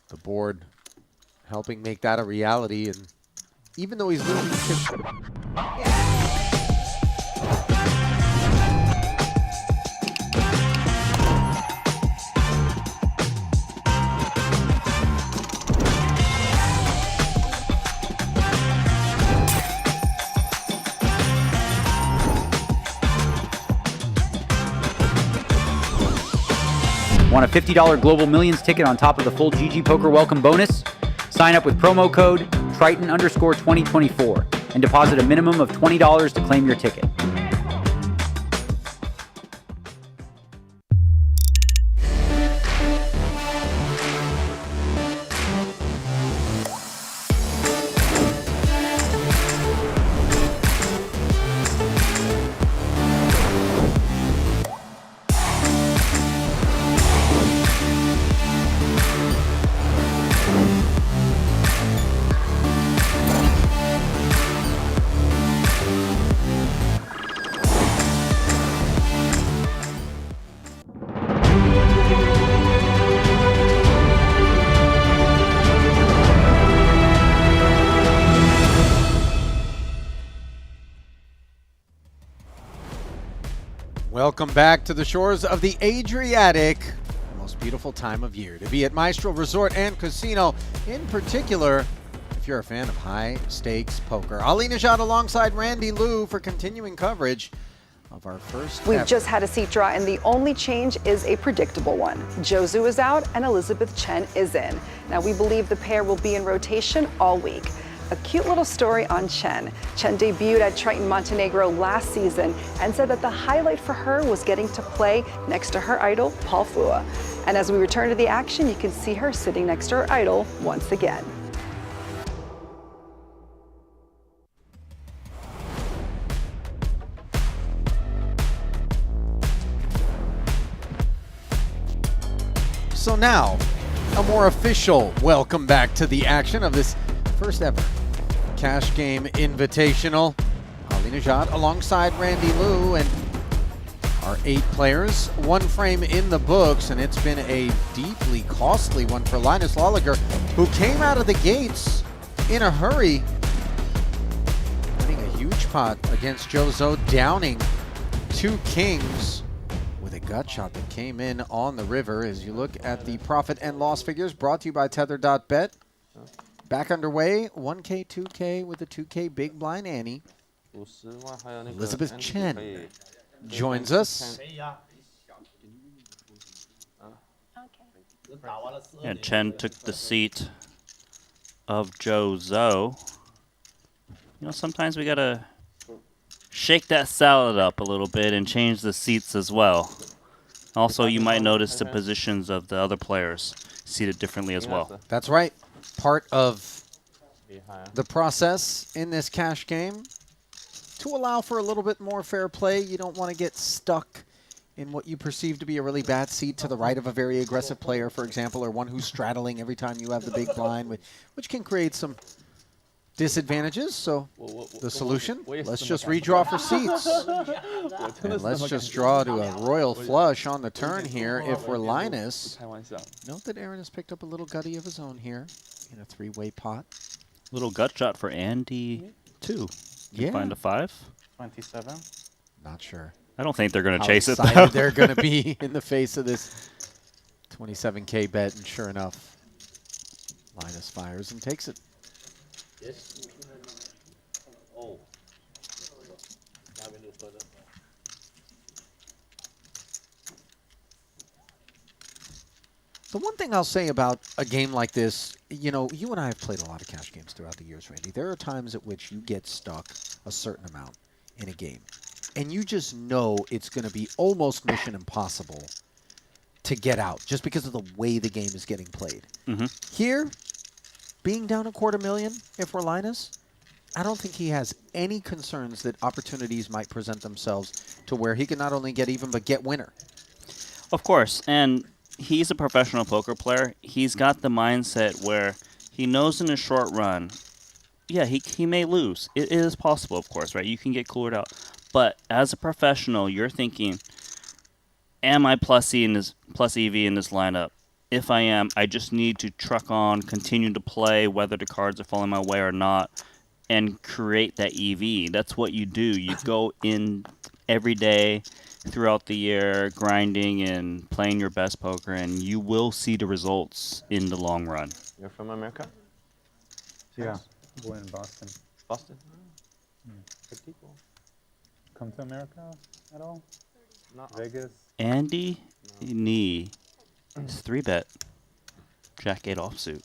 The board helping make that a reality, and even though he's losing... Want a $50 Global Millions ticket on top of the full GG Poker welcome bonus? Sign up with promo code Triton_2024 and deposit a minimum of $20 to claim your ticket. Welcome back to the shores of the Adriatic, the most beautiful time of year to be at Maestral Resort and Casino, in particular, if you're a fan of high-stakes poker. Ali Nejad alongside Randy Liu for continuing coverage of our first We've just had a seat draw, and the only change is a predictable one. Zhou is out, and Elizabeth Chen is in. Now, we believe the pair will be in rotation all week. A cute little story on Chen. Chen debuted at Triton, Montenegro last season and said that the highlight for her was getting to play next to her idol, Phua. And as we return to the action, you can see her sitting next to her idol once again. So now, a more official welcome back to the action of this first ever Cash Game Invitational. Nejad alongside Randy Liu and our 8 players. 1 frame in the books, and it's been a deeply costly one for Linus Loeliger, who came out of the gates in a hurry, winning a huge pot against Zhou, downing 2 kings with a gut shot that came in on the river. As you look at the profit and loss figures brought to you by Tether.bet. Back underway, 1K, 2K with a 2K big blind Annie. Elizabeth Chen joins us. And Chen took the seat of Zhou. You know, sometimes we gotta shake that salad up a little bit and change the seats as well. Also, you might notice the positions of the other players seated differently as well. That's right. Part of the process in this cash game to allow for a little bit more fair play. You don't want to get stuck in what you perceive to be a really bad seat to the right of a very aggressive player, for example, or one who's straddling every time you have the big blind, which can create some disadvantages. So the solution, let's just redraw for seats. And let's just draw to a royal flush on the turn here if we're Linus. Note that Aaron has picked up a little gutty of his own here in a 3-way pot. Little gut shot for Andy, too. Yeah. Find a 5. 27. Not sure. I don't think they're going to How chase it, though. excited they're going to be in the face of this 27K bet, and sure enough, Linus fires and takes it. Yes. Oh. The one thing I'll say about a game like this, you know, you and I have played a lot of cash games throughout the years, Randy. There are times at which you get stuck a certain amount in a game, and you just know it's going to be almost mission impossible to get out just because of the way the game is getting played. Here, being down $250,000, if we're Linus, I don't think he has any concerns that opportunities might present themselves to where he can not only get even, but get winner. Of course, and he's a professional poker player. He's got the mindset where he knows in a short run, yeah, he may lose. It is possible, of course, right? You can get cleared out. But as a professional, you're thinking, am I plus EV in this lineup? If I am, I just need to truck on, continue to play, whether the cards are falling my way or not, and create that EV. That's what you do. You go in every day throughout the year, grinding and playing your best poker, and you will see the results in the long run. You're from America? Yeah, born in Boston. Boston? Good people. Come to America at all? Not Vegas? Andy Nee is 3-bet Jack 8 offsuit.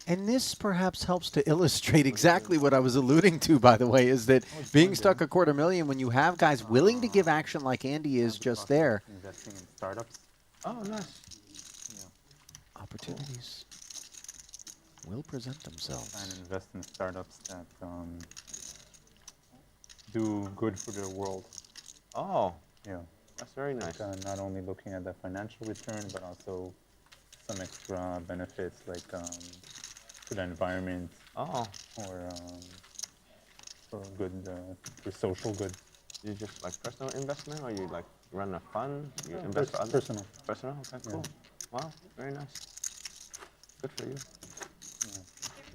And this perhaps helps to illustrate exactly what I was alluding to, by the way, is that being stuck $250,000 when you have guys willing to give action like Andy is just there. Investing in startups. Oh, nice. Opportunities will present themselves. And invest in startups that do good for the world. Oh, Yeah. that's very nice. Like, not only looking at the financial return, but also some extra benefits like to the environment Oh, or for good, for social good. you just like personal investment, or you like run a fund? You invest for others? Personal. Personal? Okay, cool. Wow, very nice. Good for you.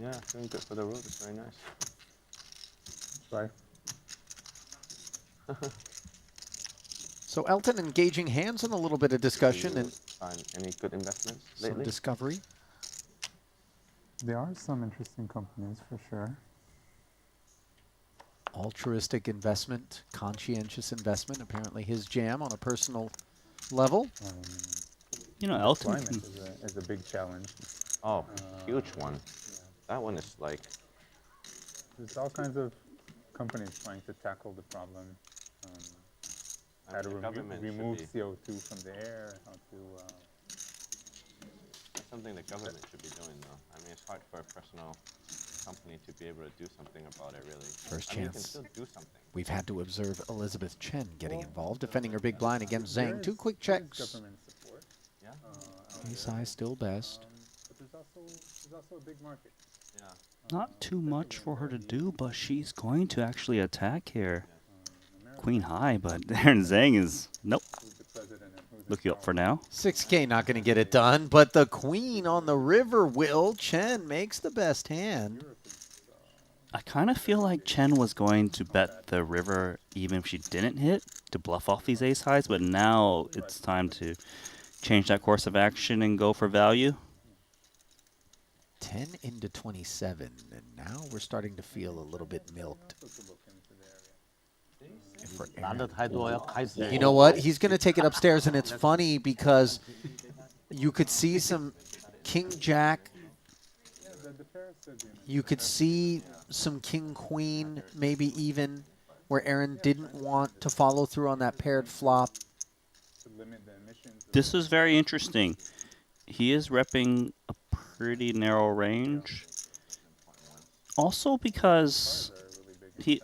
Yeah, doing good for the world is very nice. Right. So Elton engaging Handz in a little bit of discussion and Find any good investments some lately? discovery. There are some interesting companies for sure. Altruistic investment, conscientious investment, apparently his jam on a personal level. You know, Elton Climate is a big challenge. Oh, huge one. That one is like, There's all kinds of companies trying to tackle the problem. How to government should remove be- CO2 from the air, how to... that's something the government should be doing, though. I mean, it's hard for a personal company to be able to do something about it, really. First I mean, you can chance. still do something. We've had to observe Elizabeth Chen getting involved, defending her big blind against Zang. 2 quick checks. Government support. Yeah. Ace high still best. But there's also a big market. Yeah. Not too much for her to do, but she's going to actually attack here. Queen high, but Aaron Zang is nope. Look you up for now. 6K not going to get it done, but the queen on the river will. Chen makes the best hand. I kind of feel like Chen was going to bet the river even if she didn't hit to bluff off these ace highs, but now it's time to change that course of action and go for value. 10 into 27, and now we're starting to feel a little bit milked. For you know what? He's going to take it upstairs, and it's funny because you could see some King Jack. You could see some King Queen, maybe even where Aaron didn't want to follow through on that paired flop. This is very interesting. He is repping a pretty narrow range. Also because he's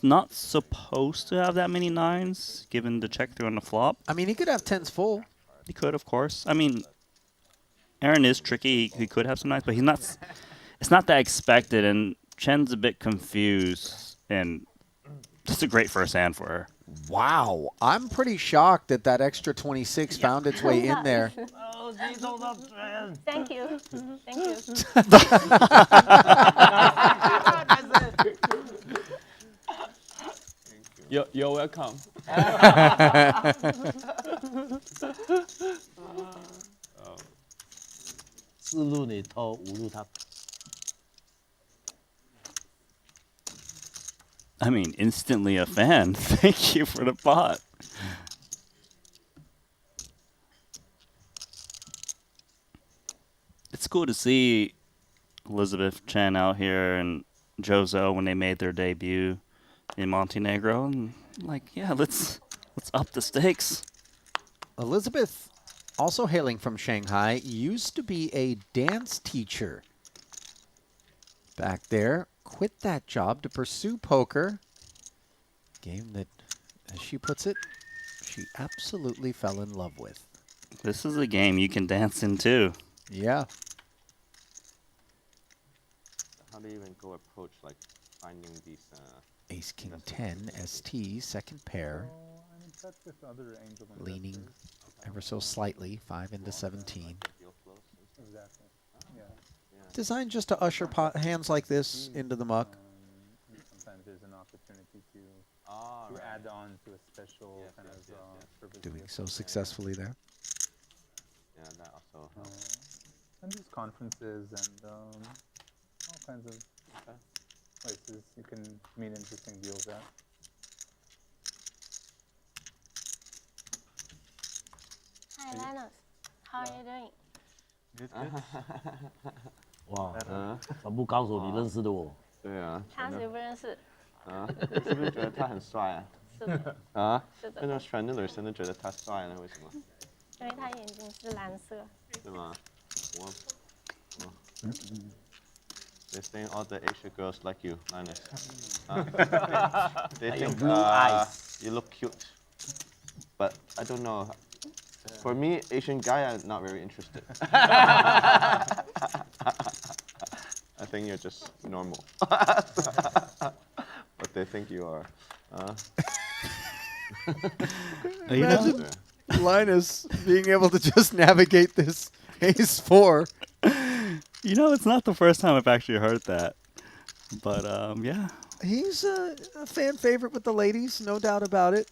not supposed to have that many nines, given the check through on the flop. I mean, he could have tens full. He could, of course. I mean, Aaron is tricky. He could have some nines, but he's not. It's not that expected, and Chen's a bit confused, and it's a great first hand for her. Wow, I'm pretty shocked that that extra 26 found its way in there. Oh, geez, hold up, man. Thank you. Thank you. You're welcome. 4路你偷，5路他。 I mean, instantly a fan. Thank you for the pot. It's cool to see Elizabeth Chen out here and Jozo when they made their debut in Montenegro. And like, yeah, let's up the stakes. Elizabeth, also hailing from Shanghai, used to be a dance teacher back there. Quit that job to pursue poker. Game that, as she puts it, she absolutely fell in love with. This is a game you can dance in too. Yeah. How do you even go approach like finding these? Ace King 10 ST second pair. I mean, that's with other angel Leaning investors. ever so slightly, 5 into 17. Exactly. Yeah. Designed just to usher hands like this into the muck. Sometimes there's an opportunity to add on to a special kind of purpose. Doing so successfully there. Yeah, that also helps. And there's conferences and all kinds of places you can meet interesting deals at. Hi, Linus. How are you doing? Good, good. 哇，全部高手你认识的我。对啊。他谁不认识？啊，你是不是觉得他很帅啊？是的。啊？是的。那种全的女生都觉得他帅呢？为什么？因为他眼睛是蓝色。是吗？我。They think all the Asian girls like you, Linus. They think you look cute, but I don't know. For me, Asian guy, I'm not very interested. I think you're just normal. But they think you are. Imagine Linus being able to just navigate this ace 4. You know, it's not the first time I've actually heard that. But, yeah. He's a fan favorite with the ladies, no doubt about it.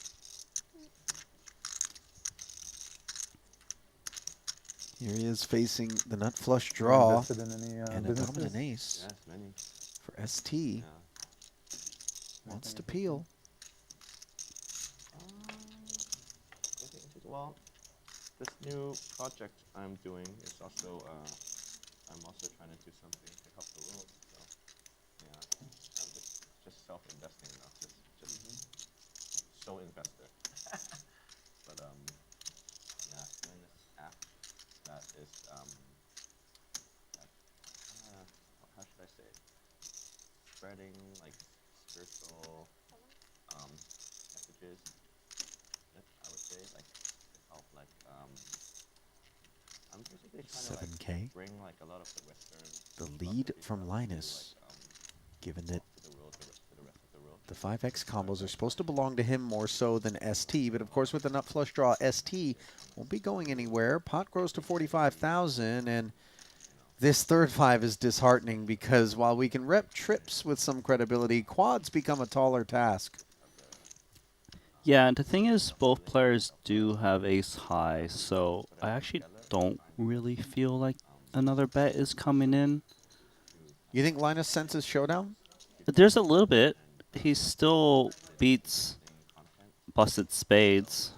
Here he is facing the nut flush draw and a dominant ace. Yes, many. For ST. Wants to peel. Well, this new project I'm doing is also, I'm also trying to do something to help the world. So, yeah, I'm just self-investing now, just sole investor. But yeah, doing this app that is how should I say it? Spreading like spiritual messages. I would say like to help like I'm just 7K. Bring like a lot of the Western. The lead from Linus, given that the 5X combos are supposed to belong to him more so than ST, but of course with the nut flush draw, ST won't be going anywhere. Pot grows to 45,000, and this third 5 is disheartening because while we can rep trips with some credibility, quads become a taller task. Yeah, and the thing is, both players do have ace high, so I actually don't really feel like another bet is coming in. You think Linus senses showdown? There's a little bit. He still beats busted spades.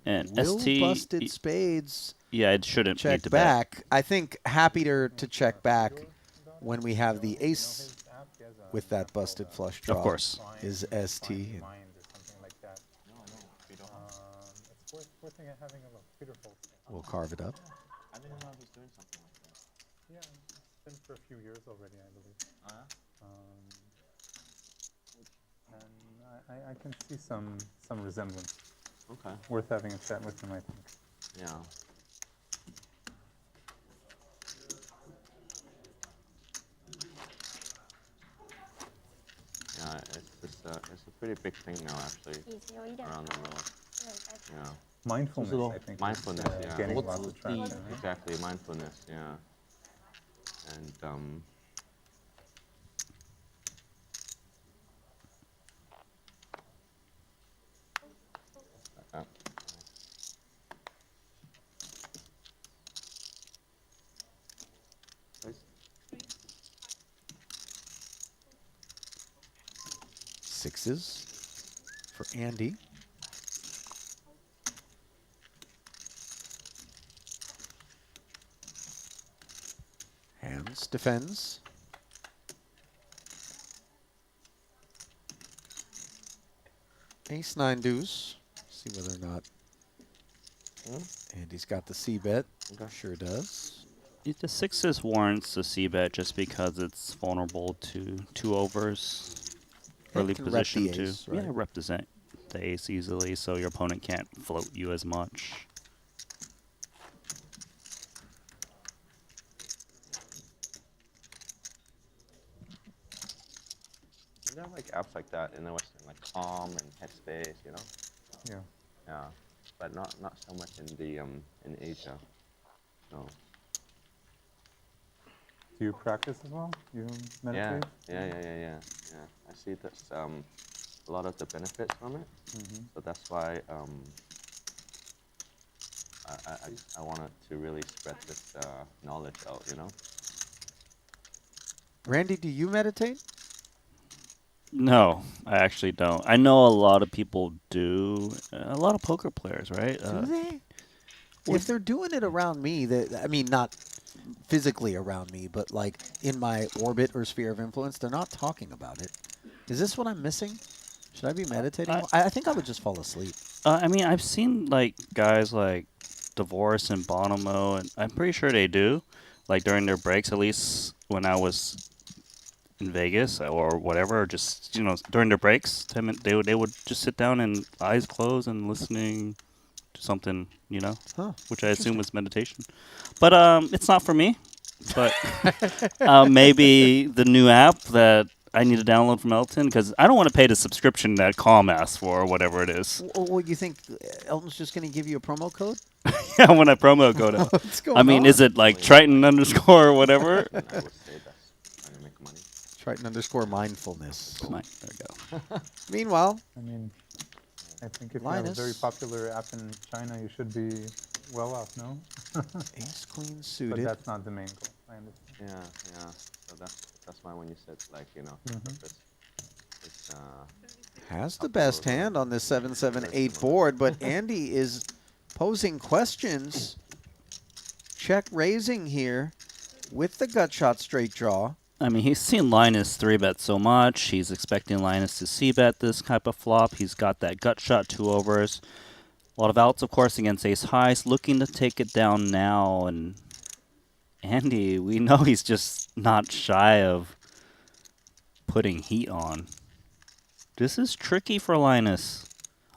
And Will ST busted spades yeah, it shouldn't check need to back. I think happier to check back when we have the ace with that busted flush draw. Of course. Is ST. We'll carve it up. I didn't know he was doing something like that. Yeah, it's been for a few years already, I believe. And I can see some resemblance. Okay. Worth having a chat with him, I think. Yeah. Yeah, it's a pretty big thing now, actually, around the world. Yeah. Mindfulness, I think. Mindfulness, yeah. Getting lots of traction, right? Exactly, mindfulness, yeah. And Sixes for Andy. Handz defends. Ace 9 deuce. See whether or not Andy's got the C bet. Sure does. The sixes warrants the C bet just because it's vulnerable to 2 overs. Early can rep position the too. ace, right? Yeah, represent the ace easily, so your opponent can't float you as much. there are like apps like that in the Western, like Calm and Headspace, you know? Yeah. Yeah, but not so much in the in Asia. So. Do you practice as well? You meditate? Yeah. I see that's a lot of the benefits from it. So that's why I wanted to really spread this knowledge out, you know. Randy, do you meditate? No, I actually don't. I know a lot of people do. A lot of poker players, right? Do they? If they're doing it around me, I mean, not physically around me, but like in my orbit or sphere of influence, they're not talking about it. Is this what I'm missing? Should I be meditating? I think I would just fall asleep. I mean, I've seen like guys like Divorce and Bonomo, and I'm pretty sure they do, like during their breaks. At least when I was in Vegas or whatever, or just during their breaks, they would just sit down and eyes closed and listening to something, which I assume was meditation. But it's not for me. But maybe the new app that I need to download from Elton, because I don't want to pay the subscription that Calm asks for or whatever it is. Well, you think Elton's just going to give you a promo code? Yeah, when I promo code it. What's going I mean, on? is it like Triton _ or whatever? I would say that's trying to make money. Triton _ mindfulness. There we go. Meanwhile, I mean, I think if Linus. you have a very popular app in China, you should be well off, no? Ace queen suited. But that's not the main goal. I understand. Yeah. So that's why when you said like it's has the best hand on this 7-7-8 board, but Andy is posing questions. Check raising here with the gut shot straight draw. I mean, he's seen Linus 3-bet so much. He's expecting Linus to C-bet this type of flop. He's got that gut shot 2 overs. A lot of outs, of course, against ace highs. Looking to take it down now. And Andy, we know he's just not shy of putting heat on. This is tricky for Linus.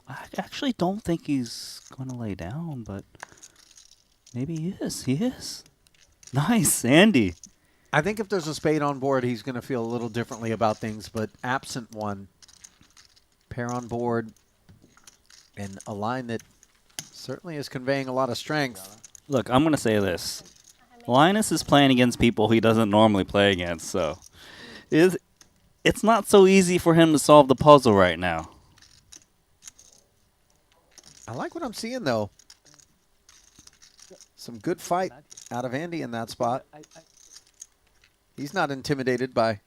I actually don't think he's going to lay down, but Maybe he is. He is. Nice, Andy. I think if there's a spade on board, he's going to feel a little differently about things, but absent one, pair on board, and a line that certainly is conveying a lot of strength. Look, I'm going to say this. Linus is playing against people he doesn't normally play against, so it's not so easy for him to solve the puzzle right now. I like what I'm seeing, though. Some good fight out of Andy in that spot. He's not intimidated by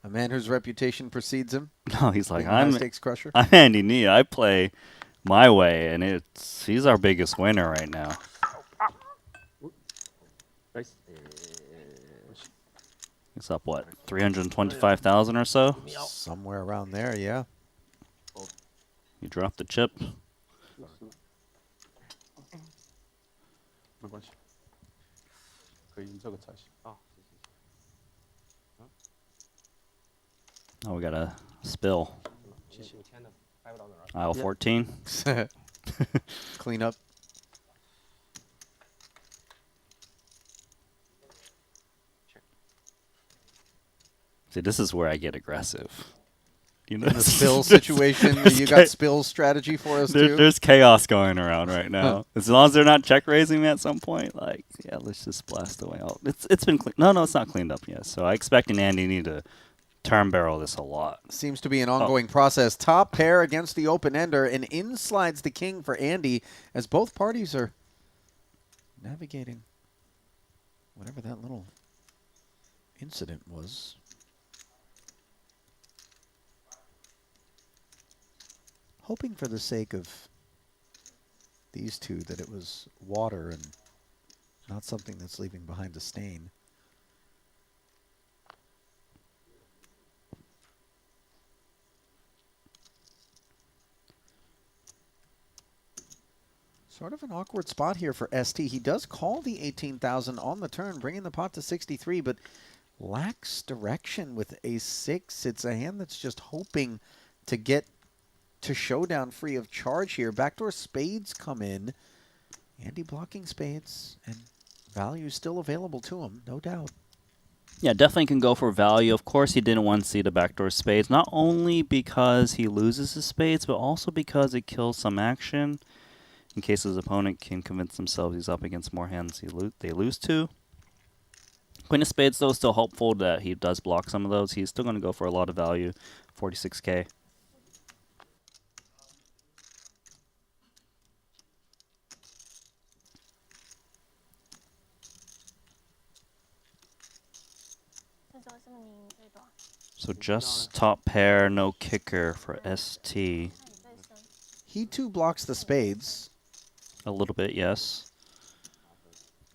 a man whose reputation precedes him. No, he's like, being a high-stakes crusher. I'm Andy Nee. I play my way, and he's our biggest winner right now. He's up, what, 325,000 or so? Somewhere around there, yeah. You dropped the chip. Oh, we got a spill. Aisle 14. Clean up. See, this is where I get aggressive. You know, in the spill situation, you got spill strategy for us too? There's chaos going around right now. As long as they're not check raising me at some point, like, yeah, let's just blast away. It's been clean. No, it's not cleaned up yet. So I expect an Andy need to turn barrel this a lot. Seems to be an ongoing process. Top pair against the open ender, and in slides the king for Andy as both parties are navigating whatever that little incident was. Hoping for the sake of these two that it was water and not something that's leaving behind a stain. Sort of an awkward spot here for Esti. He does call the 18,000 on the turn, bringing the pot to 63, but lacks direction with ace-6. It's a hand that's just hoping to get to showdown free of charge here. Backdoor spades come in. Andy blocking spades, and value still available to him, no doubt. Yeah, definitely can go for value. Of course, he didn't want to see the backdoor spades, not only because he loses his spades, but also because it kills some action in case his opponent can convince themselves he's up against more hands they lose to. Queen of spades, though, is still hopeful that he does block some of those. He's still going to go for a lot of value, 46K. So just top pair, no kicker for ST. He too blocks the spades. A little bit, yes.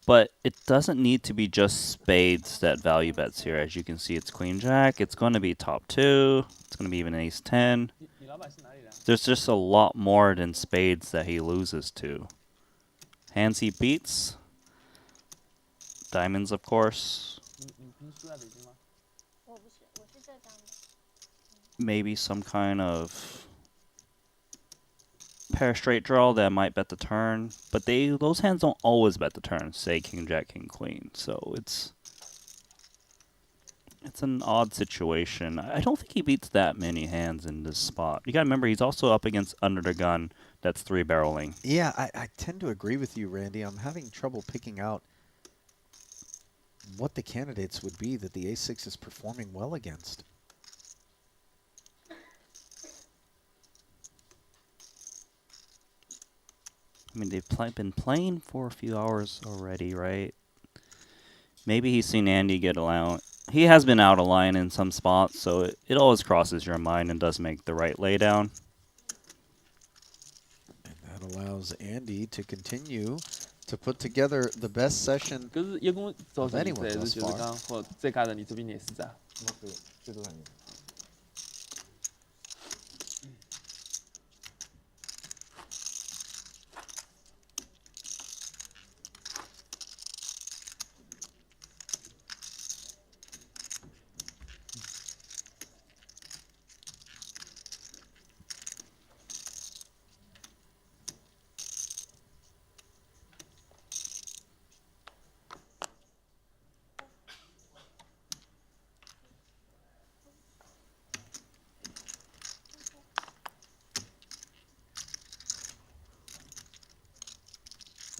But it doesn't need to be just spades that value bets here. As you can see, it's queen jack. It's going to be top 2. It's going to be even ace 10. There's just a lot more than spades that he loses to. Hands he beats. Diamonds, of course. Maybe some kind of pair straight draw that might bet the turn, but those hands don't always bet the turn. Say king jack, king queen. So it's an odd situation. I don't think he beats that many hands in this spot. You got to remember he's also up against under the gun that's 3-barreling. Yeah, I tend to agree with you, Randy. I'm having trouble picking out what the candidates would be that the ace-6 is performing well against. I mean, they've been playing for a few hours already, right? Maybe he's seen Andy get out. He has been out of line in some spots, so it always crosses your mind and does make the right laydown. And that allows Andy to continue to put together the best session of anyone thus far.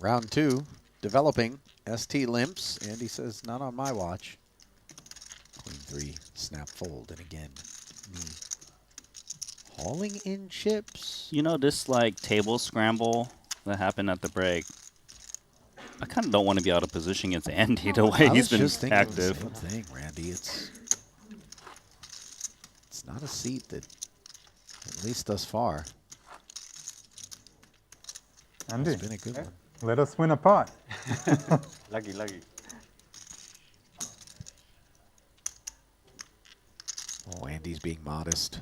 Round 2, developing. Esti limps. Andy says, not on my watch. Queen 3, snap fold, and again, me hauling in chips. You know, this like table scramble that happened at the break, I kind of don't want to be out of position against Andy the way he's been active. The same thing, Randy. It's not a seat that, at least thus far, Andy, has been a good one. let us win a pot. Lucky. Oh, Andy's being modest.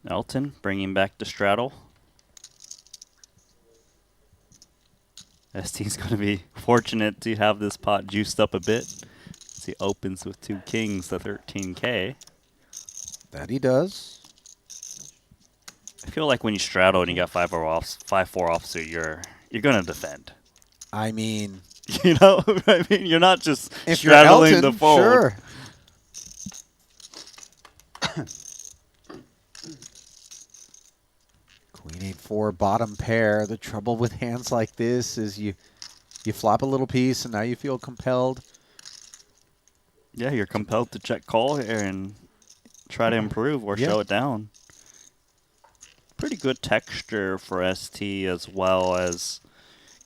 Elton bringing back the straddle. Esti's going to be fortunate to have this pot juiced up a bit. As he opens with 2 kings, the 13K. That he does. I feel like when you straddle and you got 5-4 offsuit, you're going to defend. I mean, you know, I mean, you're not just if straddling you're Elton, the fold. Sure. Queen 8-4 bottom pair. The trouble with hands like this is you flop a little piece and now you feel compelled. Yeah, you're compelled to check call here and try to improve or show it down. Pretty good texture for ST, as well as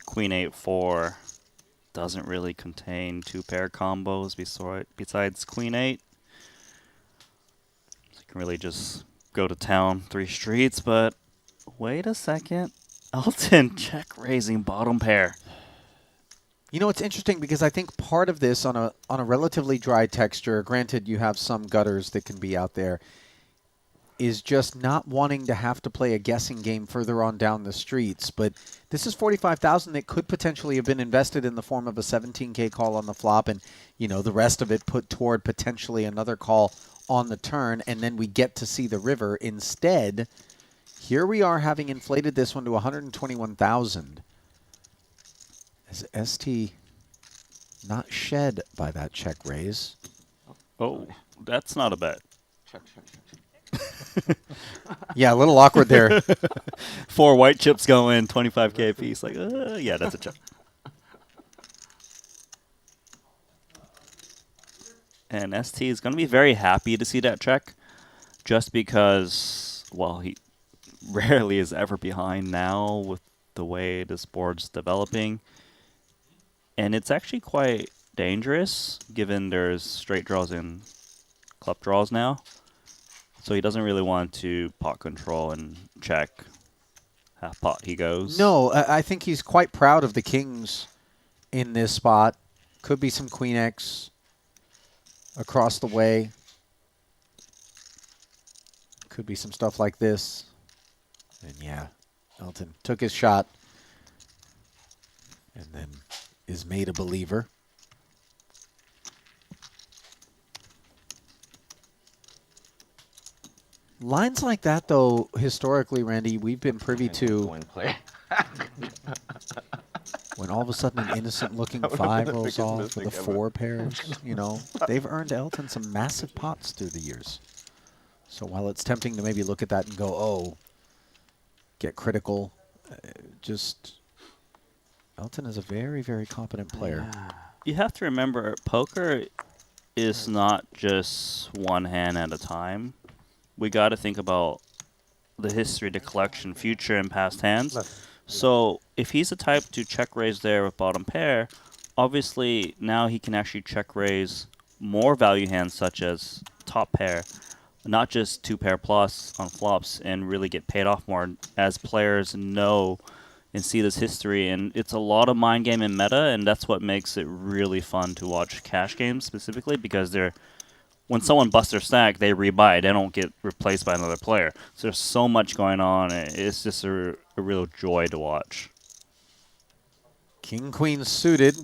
Queen 8-4 doesn't really contain 2-pair combos besides Queen 8. So you can really just go to town 3 streets, but wait a second. Elton check raising bottom pair. You know, it's interesting because I think part of this on a relatively dry texture, granted you have some gutters that can be out there, is just not wanting to have to play a guessing game further on down the streets. But this is $45,000 that could potentially have been invested in the form of a 17K call on the flop, and you know the rest of it put toward potentially another call on the turn, and then we get to see the river. Instead, here we are having inflated this one to $121,000. Is ST not shed by that check raise? Oh, that's not a bet. Check. Yeah, a little awkward there. 4 white chips go in, 25K a piece. Like, yeah, that's a check. And ST is going to be very happy to see that check, just because, well, he rarely is ever behind now with the way this board's developing. And it's actually quite dangerous, given there's straight draws and club draws now. So he doesn't really want to pot control and check. Half pot he goes. No, I think he's quite proud of the kings in this spot. Could be some Queen X across the way. Could be some stuff like this. And yeah, Elton took his shot and then is made a believer. Lines like that, though, historically, Randy, we've been privy to when all of a sudden an innocent-looking 5 rolls off with the 4 pairs. You know, they've earned Elton some massive pots through the years. So while it's tempting to maybe look at that and go, oh, get critical, just Elton is a very, very competent player. You have to remember, poker is not just one hand at a time. We got to think about the history, the collection, future and past hands. So if he's the type to check raise there with bottom pair, obviously now he can actually check raise more value hands such as top pair, not just 2-pair plus on flops, and really get paid off more as players know and see this history. And it's a lot of mind game and meta, and that's what makes it really fun to watch cash games specifically, because when someone busts their stack, they rebuy. They don't get replaced by another player. So there's so much going on. It's just a real joy to watch. King, queen suited.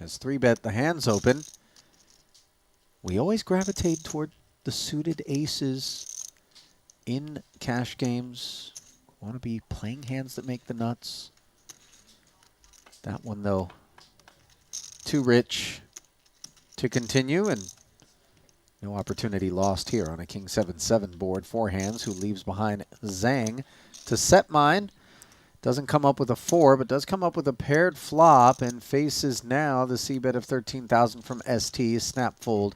Has 3-bet the hands open. We always gravitate toward the suited aces in cash games. Want to be playing hands that make the nuts. That one, though, too rich to continue, and No opportunity lost here on a King 7-7 board for Handz, who leaves behind Zang to set mine. Doesn't come up with a 4, but does come up with a paired flop and faces now the c-bet of 13,000 from Esti. Snap fold.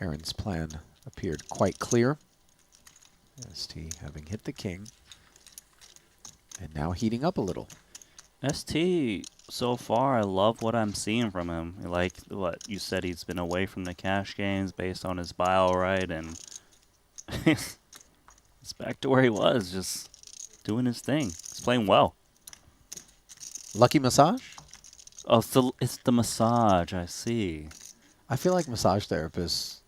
Aaron's plan appeared quite clear. Esti having hit the king. And now heating up a little. ST, so far, I love what I'm seeing from him. Like what you said, he's been away from the cash games based on his bio, right? And it's back to where he was, just doing his thing. He's playing well. Lucky massage? Oh, it's the massage, I see. I feel like massage therapists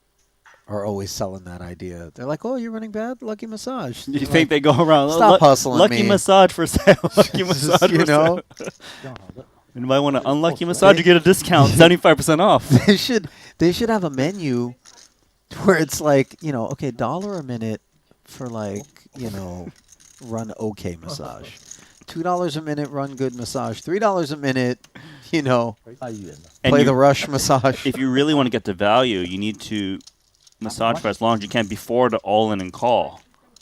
are always selling that idea. They're like, oh, you're running bad? Lucky massage. You think they go around, stop hustling lucky me. massage for sale, lucky massage you for know? sale. Anybody want an unlucky massage? You get a discount, 75% off. They should have a menu where it's like, you know, okay, $1 a minute for like, you know, run okay massage. $2 a minute, run good massage. $3 a minute, you know, play the rush massage. If you really want to get the value, you need to massage for as long as you can before the all-in and call.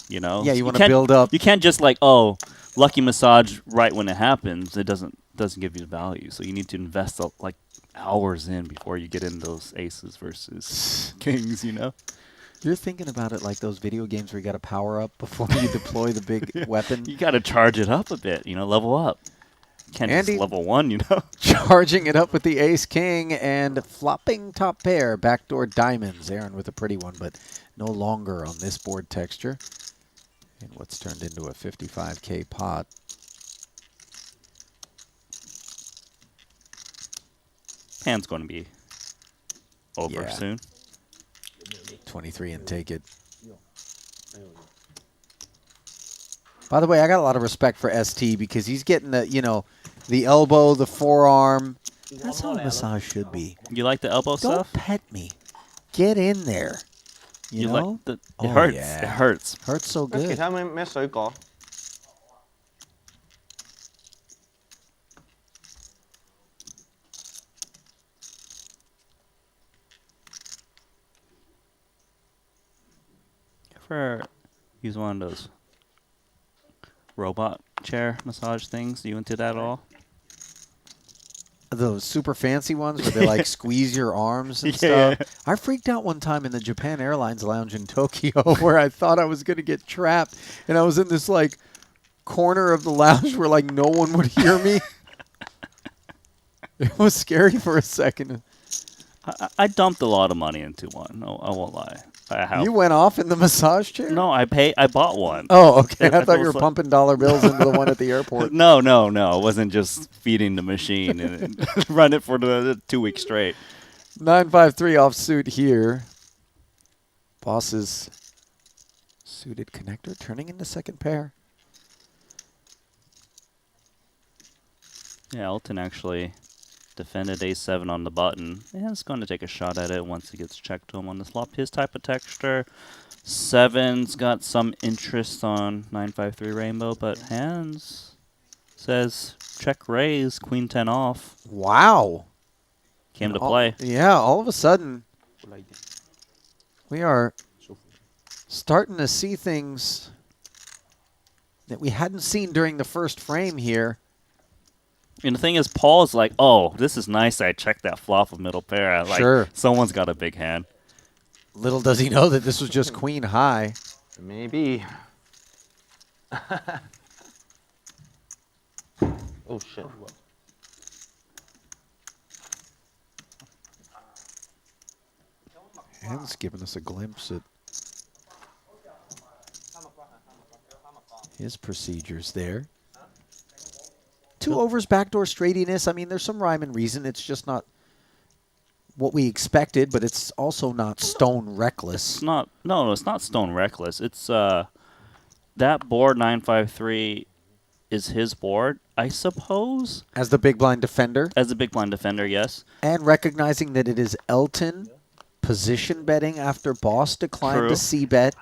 You know? Yeah, you want to build up. You can't just like, oh, lucky massage right when it happens. It doesn't give you the value. So you need to invest like hours in before you get in those aces versus kings, you know? You're thinking about it like those video games where you got to power up before you deploy the big weapon. You got to charge it up a bit, you know, level up. You can't just level 1, you know? Charging it up with the ace-king and flopping top pair, backdoor diamonds. Aaron with a pretty one, but no longer on this board texture. And what's turned into a 55K pot. Hand's going to be over soon. 23 and take it. By the way, I got a lot of respect for ST because he's getting the, you know, the elbow, the forearm. That's how a massage should be. You like the elbow stuff? Don't pet me. Get in there. You know? Like it hurts. Yeah. It hurts. Hurts so good. 其他咩水果？ Use one of those robot chair massage things. You into that at all? Those super fancy ones where they like squeeze your arms and stuff. I freaked out one time in the Japan Airlines lounge in Tokyo where I thought I was going to get trapped. And I was in this like corner of the lounge where like no one would hear me. It was scary for a second. I dumped a lot of money into one. No, I won't lie. You went off in the massage chair? No, I bought one. Oh, okay. I thought you were pumping dollar bills into the one at the airport. No. It wasn't just feeding the machine and run it for the 2 weeks straight. 953 offsuit here. Boss's suited connector turning into second pair. Yeah, Elton actually defended a7 on the button. Yeah, it's going to take a shot at it once it gets checked to him on the flop. His type of texture. 7's got some interest on 953 rainbow, but Handz says check raise, queen 10 off. Wow. Came to play. Yeah, all of a sudden we are starting to see things that we hadn't seen during the first frame here. And the thing is, Paul's like, oh, this is nice. I checked that flop of middle pair. Like, sure. Someone's got a big hand. Little does he know that this was just queen high. Maybe. Oh, shit. Handz giving us a glimpse at his procedures there. 2 overs, backdoor straightiness. I mean, there's some rhyme and reason. It's just not what we expected, but it's also not stone reckless. It's not. No, it's not stone reckless. It's that board 953 is his board, I suppose. As the big blind defender. As the big blind defender, yes. And recognizing that it is Elton position betting after boss declined to c-bet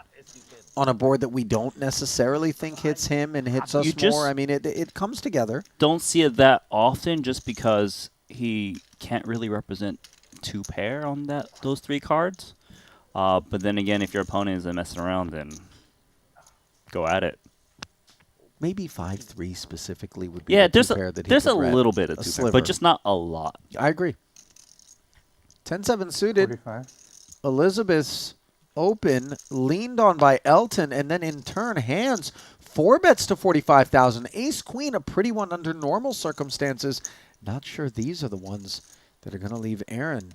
on a board that we don't necessarily think hits him and hits us more. I mean, it comes together. Don't see it that often just because he can't really represent 2 pair on those 3 cards. But then again, if your opponent isn't messing around, then go at it. Maybe 5-3 specifically would be Yeah, the two pair that he there's a could red. little bit of A two pair, sliver. but just not a lot. I agree. 10-7 suited. 45. Elizabeth's open, leaned on by Elton, and then in turn, Handz 4 bets to 45,000. Ace Queen, a pretty one under normal circumstances. Not sure these are the ones that are going to leave Aaron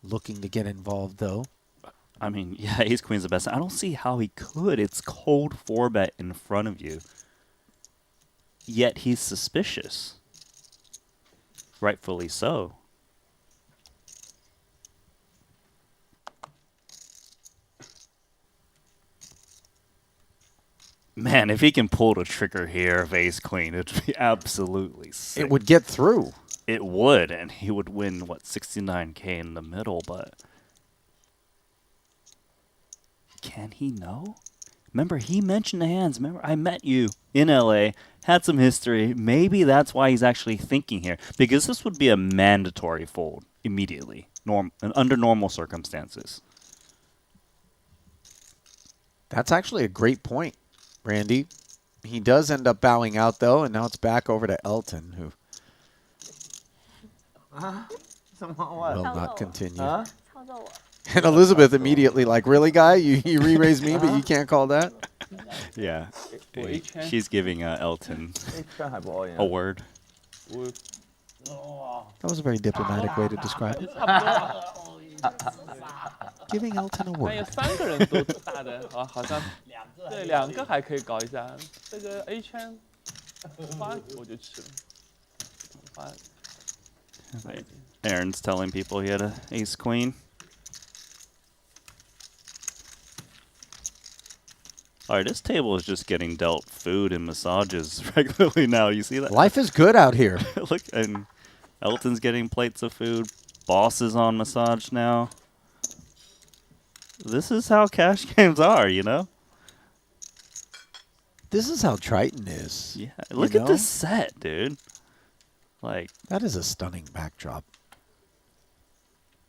looking to get involved, though. I mean, yeah, Ace Queen's the best. I don't see how he could. It's cold 4-bet in front of you. Yet he's suspicious. Rightfully so. Man, if he can pull the trigger here of Ace Queen, it'd be absolutely sick. It would get through. It would, and he would win, what, 69K in the middle, but can he know? Remember, he mentioned the Handz. Remember, I met you in LA, had some history. Maybe that's why he's actually thinking here, because this would be a mandatory fold immediately, under normal circumstances. That's actually a great point, Randy. He does end up bowing out, though, and now it's back over to Elton, who will not continue. And Elizabeth immediately like, really, guy? You re-raised me, but you can't call that? Yeah. She's giving Elton a word. That was a very diplomatic way to describe it. Giving Elton a 但有 word. 3个人都大的啊，好像对2个还可以搞一下。这个 A 圈发我就吃了，发 Aaron's telling people he had a Ace Queen. Alright, this table is just getting dealt food and massages regularly now. You see that? Life is good out here. Look, and Elton's getting plates of food. Boss is on massage now. This is how cash games are, you know? This is how Triton is. Yeah, you look at know? this set, dude. Like, That is a stunning backdrop.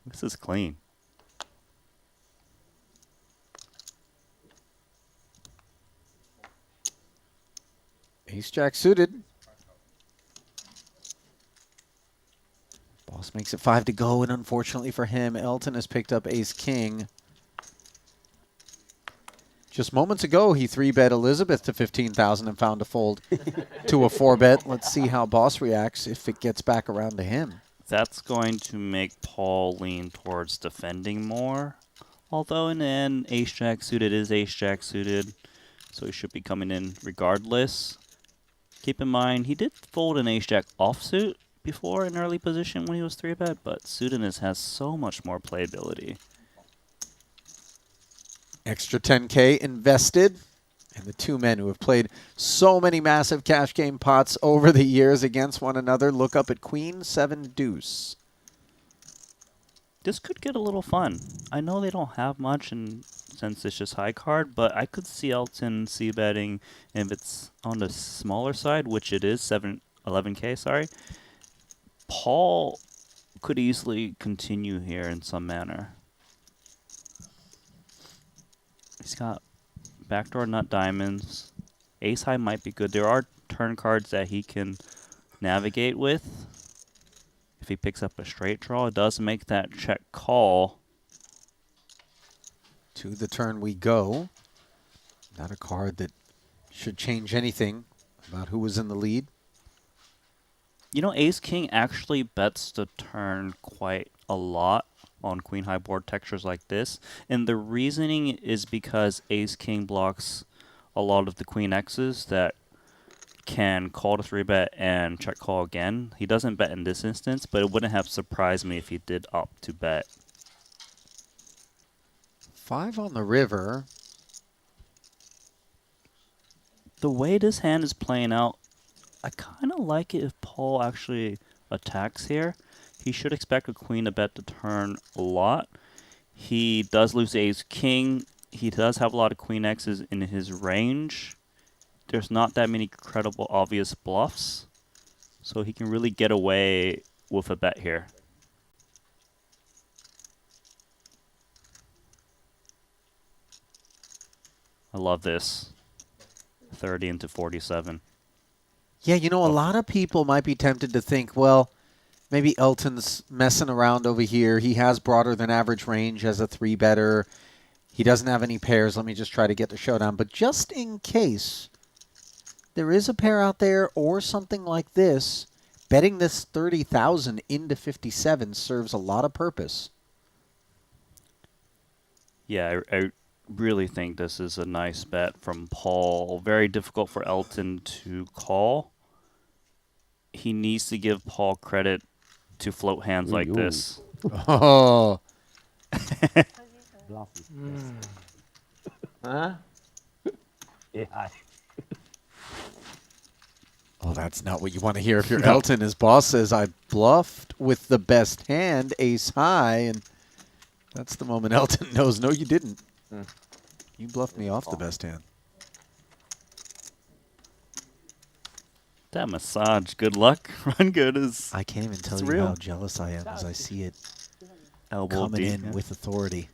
this is clean. Ace-Jack suited. Boss makes it 5 to go, and unfortunately for him, Elton has picked up Ace-King. Just moments ago, he 3-bet Elizabeth to 15,000 and found a fold to a 4-bet. Let's see how Boss reacts if it gets back around to him. That's going to make Paul lean towards defending more. Although in the end, Ace-Jack suited is Ace-Jack suited, so he should be coming in regardless. Keep in mind, he did fold an Ace-Jack offsuit before in early position when he was 3-bet, but suitedness has so much more playability. Extra 10K invested. And the two men who have played so many massive cash game pots over the years against one another look up at Queen 7 Deuce. This could get a little fun. I know they don't have much, and since it's just high card, but I could see Elton c-betting if it's on the smaller side, which it is, 11K, sorry. Paul could easily continue here in some manner. He's got backdoor nut diamonds. Ace high might be good. There are turn cards that he can navigate with. If he picks up a straight draw, it does make that check call. To the turn we go. Not a card that should change anything about who was in the lead. You know, Ace-King actually bets the turn quite a lot on Queen-High board textures like this. And the reasoning is because Ace-King blocks a lot of the Queen X's that can call to 3-bet and check call again. He doesn't bet in this instance, but it wouldn't have surprised me if he did opt to bet. 5 on the river. The way this hand is playing out, I kind of like it if Paul actually attacks here. He should expect a queen to bet the turn a lot. He does lose Ace-King. He does have a lot of Queen X's in his range. There's not that many credible, obvious bluffs. So he can really get away with a bet here. I love this. 30 into 47. Yeah, you know, a lot of people might be tempted to think, well, maybe Elton's messing around over here. He has broader than average range as a 3-better. He doesn't have any pairs. Let me just try to get the showdown. But just in case there is a pair out there or something like this, betting this 30,000 into 57 serves a lot of purpose. Yeah, I really think this is a nice bet from Paul. Very difficult for Elton to call. He needs to give Paul credit to float hands like this. Oh. Huh? Yeah. Oh, that's not what you want to hear if you're Elton. His boss says, I bluffed with the best hand, ace high, and that's the moment Elton knows, no, you didn't. You bluffed me off the best hand. That massage, good luck. Run good is I can't even tell you real. how jealous I am as I see it Elbow coming deep, in yeah. with authority.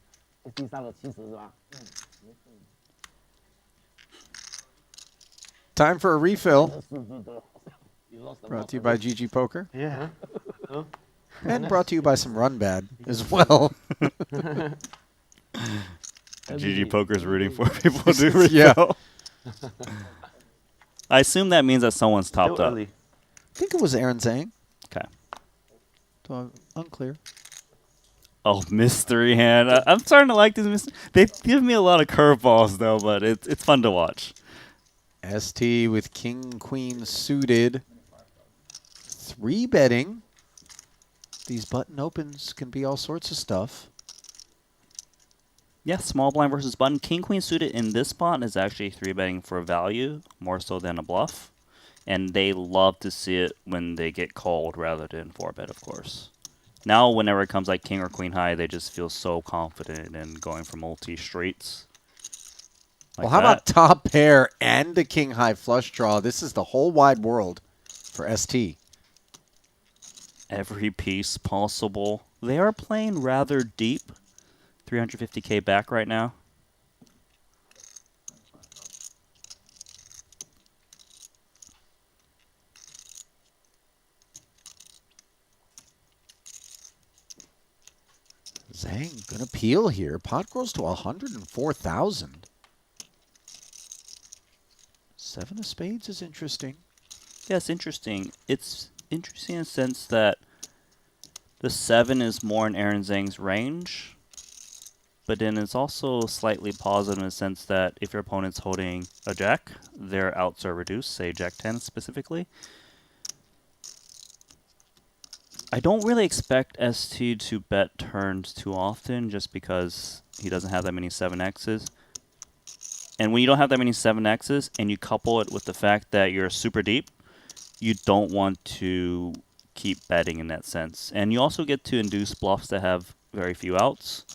Time for a refill. Brought to you by GG Poker. Yeah. And brought to you by some Run Bad as well. GG Poker's rooting for people to refill. Yeah. I assume that means that someone's topped up. I think it was Aaron Zang. Okay. So unclear. Oh, mystery hand. I'm starting to like these. They give me a lot of curveballs, though, but it's fun to watch. Esti with king, queen suited. 3-betting. These button opens can be all sorts of stuff. Yeah, small blind versus button. King, queen suited in this spot is actually 3-betting for value, more so than a bluff. And they love to see it when they get called rather than 4-bet, of course. Now, whenever it comes like king or queen high, they just feel so confident in going for multi-streets. Like well, how that. about top pair and the king high flush draw? This is the whole wide world for ST. Every piece possible. They are playing rather deep. 350k back right now. Zang gonna peel here. Pot grows to 104,000. 7 of spades is interesting. Yeah, it's interesting. It's interesting in the sense that the 7 is more in Aaron Zhang's range, but then it's also slightly positive in the sense that if your opponent's holding a jack, their outs are reduced, say jack 10 specifically. I don't really expect ST to bet turns too often just because he doesn't have that many 7Xs. And when you don't have that many 7Xs and you couple it with the fact that you're super deep, you don't want to keep betting in that sense. And you also get to induce bluffs that have very few outs.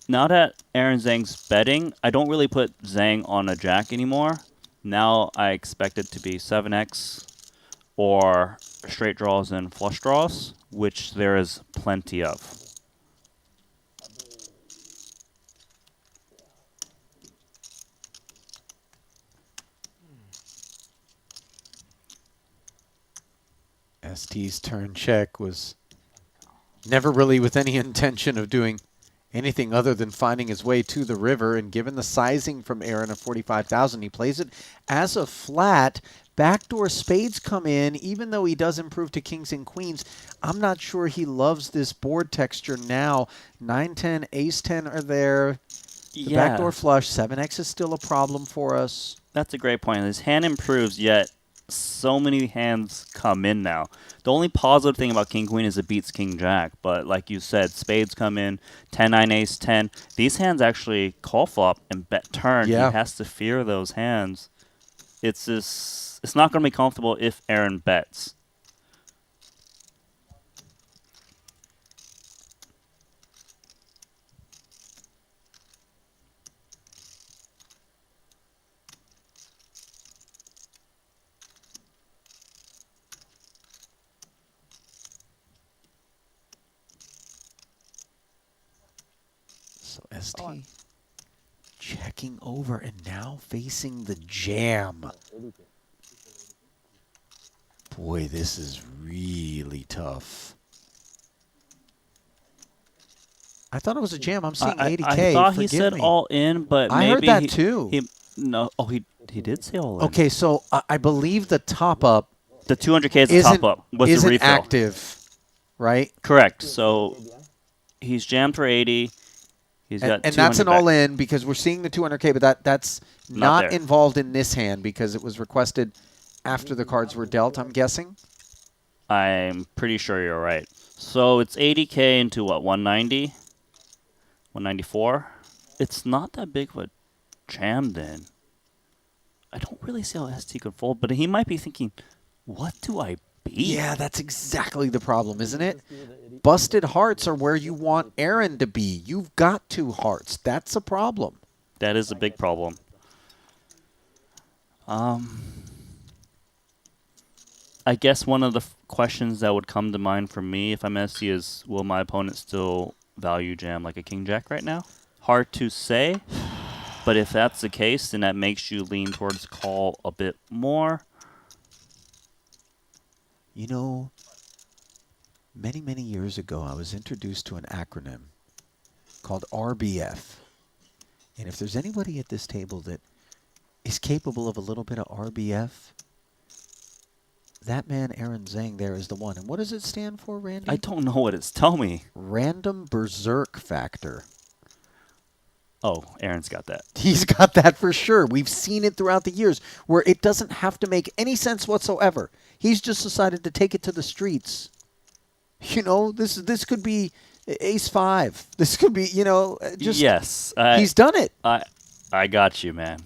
Now that Aaron Zhang's betting, I don't really put Zhang on a jack anymore. Now I expect it to be 7X or straight draws and flush draws, which there is plenty of. ST's turn check was never really with any intention of doing anything other than finding his way to the river, and given the sizing from Aaron of 45,000, he plays it as a flat. Backdoor spades come in, even though he does improve to kings and queens. I'm not sure he loves this board texture now. 9-10, ace-10 are there. The backdoor flush, 7x is still a problem for us. That's a great point. His hand improves, yet so many hands come in now. The only positive thing about King Queen is it beats King Jack, but like you said, spades come in, 10-9, ace-10. These hands actually call flop and bet turn. Yeah. He has to fear those hands. It's just, it's not going to be comfortable if Aaron bets. So ST Checking over and now facing the jam. Boy, this is really tough. I thought it was a jam. I'm seeing 80K. I thought he Forgive said me. all in, but I maybe heard that too. He did say all in. Okay, so I believe the top up. The 200K is the top up. Was the isn't refill. Active, right? Correct. So he's jammed for 80. He's got and that's an 200 back. all in because we're seeing the 200K, but that's not there. involved in this hand because it was requested after the cards were dealt, I'm guessing. I'm pretty sure you're right. So it's 80K into what, 190? 194? It's not that big of a jam then. I don't really see how ST could fold, but he might be thinking, what do I beat? Yeah, that's exactly the problem, isn't it? Busted hearts are where you want Aaron to be. You've got 2 hearts. That's a problem. That is a big problem. I guess one of the questions that would come to mind for me if I'm ST is, will my opponent still value jam like a king jack right now? Hard to say, but if that's the case, then that makes you lean towards call a bit more. You know, many, many years ago, I was introduced to an acronym called RBF. And if there's anybody at this table that is capable of a little bit of RBF, that man, Aaron Zang, there is the one. And what does it stand for, Randy? I don't know what it's. Tell me. Random Berserk Factor. Oh, Aaron's got that. He's got that for sure. We've seen it throughout the years where it doesn't have to make any sense whatsoever. He's just decided to take it to the streets. You know, this could be ace 5. This could be, you know, just yes, he's done it. I got you, man.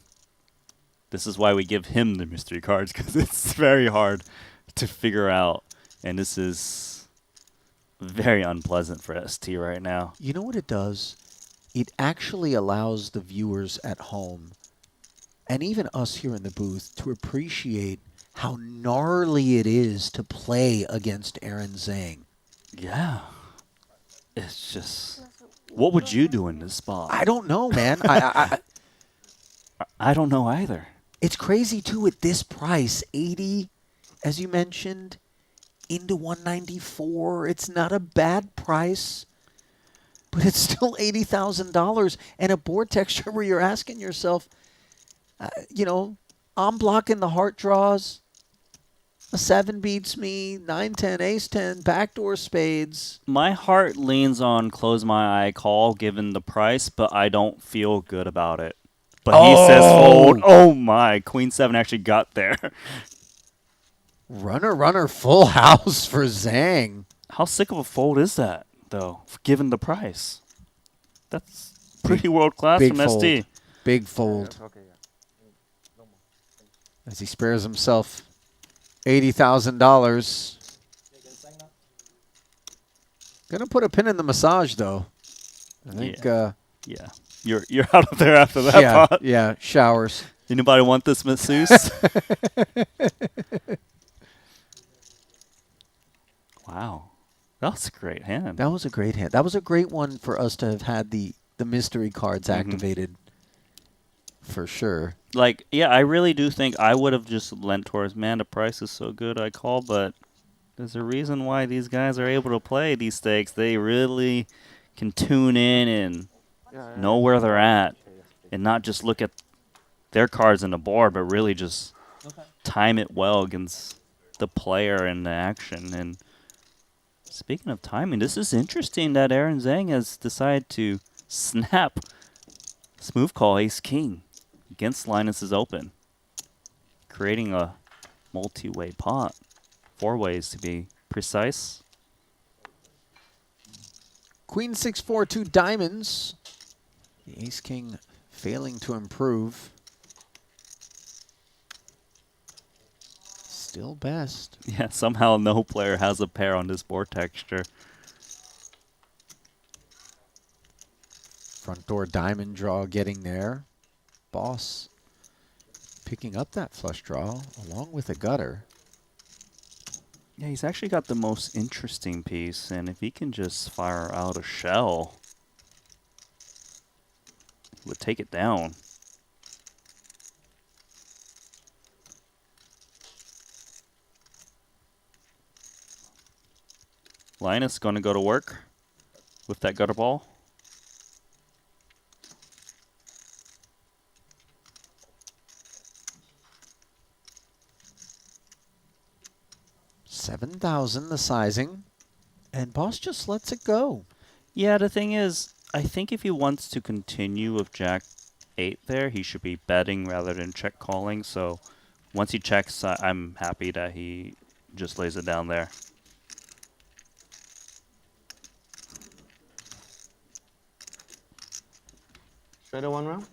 This is why we give him the mystery cards, because it's very hard to figure out, and this is very unpleasant for ST right now. You know what it does? It actually allows the viewers at home, and even us here in the booth, to appreciate how gnarly it is to play against Aaron Zang. Yeah. It's just, what would you do in this spot? I don't know, man. I don't know either. It's crazy, too, at this price. 80, as you mentioned, into 194. It's not a bad price, but it's still $80,000. And a board texture where you're asking yourself, you know, I'm blocking the heart draws. A 7 beats me, 9, 10, ace 10, backdoor spades. My heart leans on close my eye call given the price, but I don't feel good about it. But he says fold. Oh my, Queen 7 actually got there. Runner, full house for Zang. How sick of a fold is that, though, given the price? That's pretty world-class from fold. ST. Big fold. As he spares himself $80,000. Gonna put a pin in the massage, though. I think. Yeah. You're out of there after that pot. Yeah, showers. Anybody want this masseuse? Wow. That was a great hand. That was a great hand. That was a great one for us to have had the mystery cards activated. For sure. Like, yeah, I really do think I would have just lent towards, man, the price is so good I call, but there's a reason why these guys are able to play these stakes. They really can tune in and know where they're at and not just look at their cards in the board, but really just time it well against the player and the action. And speaking of timing, this is interesting that Aaron Zang has decided to snap smooth call ace-king against Linus's open, creating a multi-way pot. 4 ways to be precise. Queen 6-4, 2 diamonds. The ace-king failing to improve. Still best. Yeah, somehow no player has a pair on this board texture. Front door diamond draw getting there. Boss picking up that flush draw along with a gutter. Yeah, he's actually got the most interesting piece, and if he can just fire out a shell, would take it down. Linus going to go to work with that gutter ball. $7,000 the sizing, and Boss just lets it go. Yeah, the thing is, I think if he wants to continue with Jack 8 there, he should be betting rather than check calling. So once he checks, I'm happy that he just lays it down there. Straddle one round.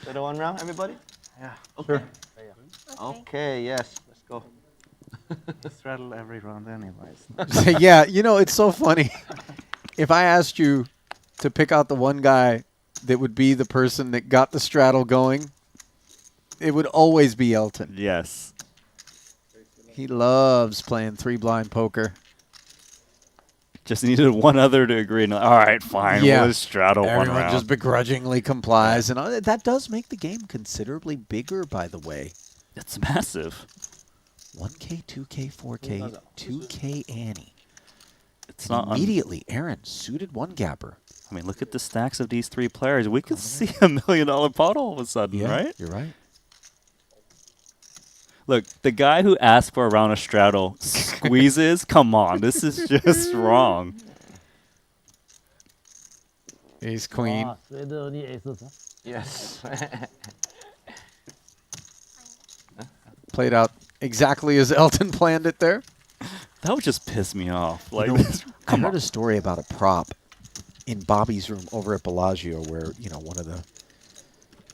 Straddle one round, everybody? Yeah. Okay. Sure. Okay, yes, let's go. Straddle every round anyways. Yeah, you know, it's so funny. If I asked you to pick out the one guy that would be the person that got the straddle going, it would always be Elton. Yes. He loves playing three blind poker. Just needed one other to agree. And, all right, fine. Yeah. We'll just straddle one Everyone round. just begrudgingly complies. And that does make the game considerably bigger, by the way. It's massive. 1K, 2K, 4K, 2K Annie. It's and not immediately, Aaron suited one gapper. I mean, look at the stacks of these three players. We could see $1 million pot all of a sudden, Yeah, right? You're right. Look, the guy who asked for a round of straddle squeezes. Come on, this is just wrong. Ace queen. Yes. Played out exactly as Elton planned it there. That would just piss me off. Like, You know, I come heard on. a story about a prop in Bobby's room over at Bellagio where, you know, one of the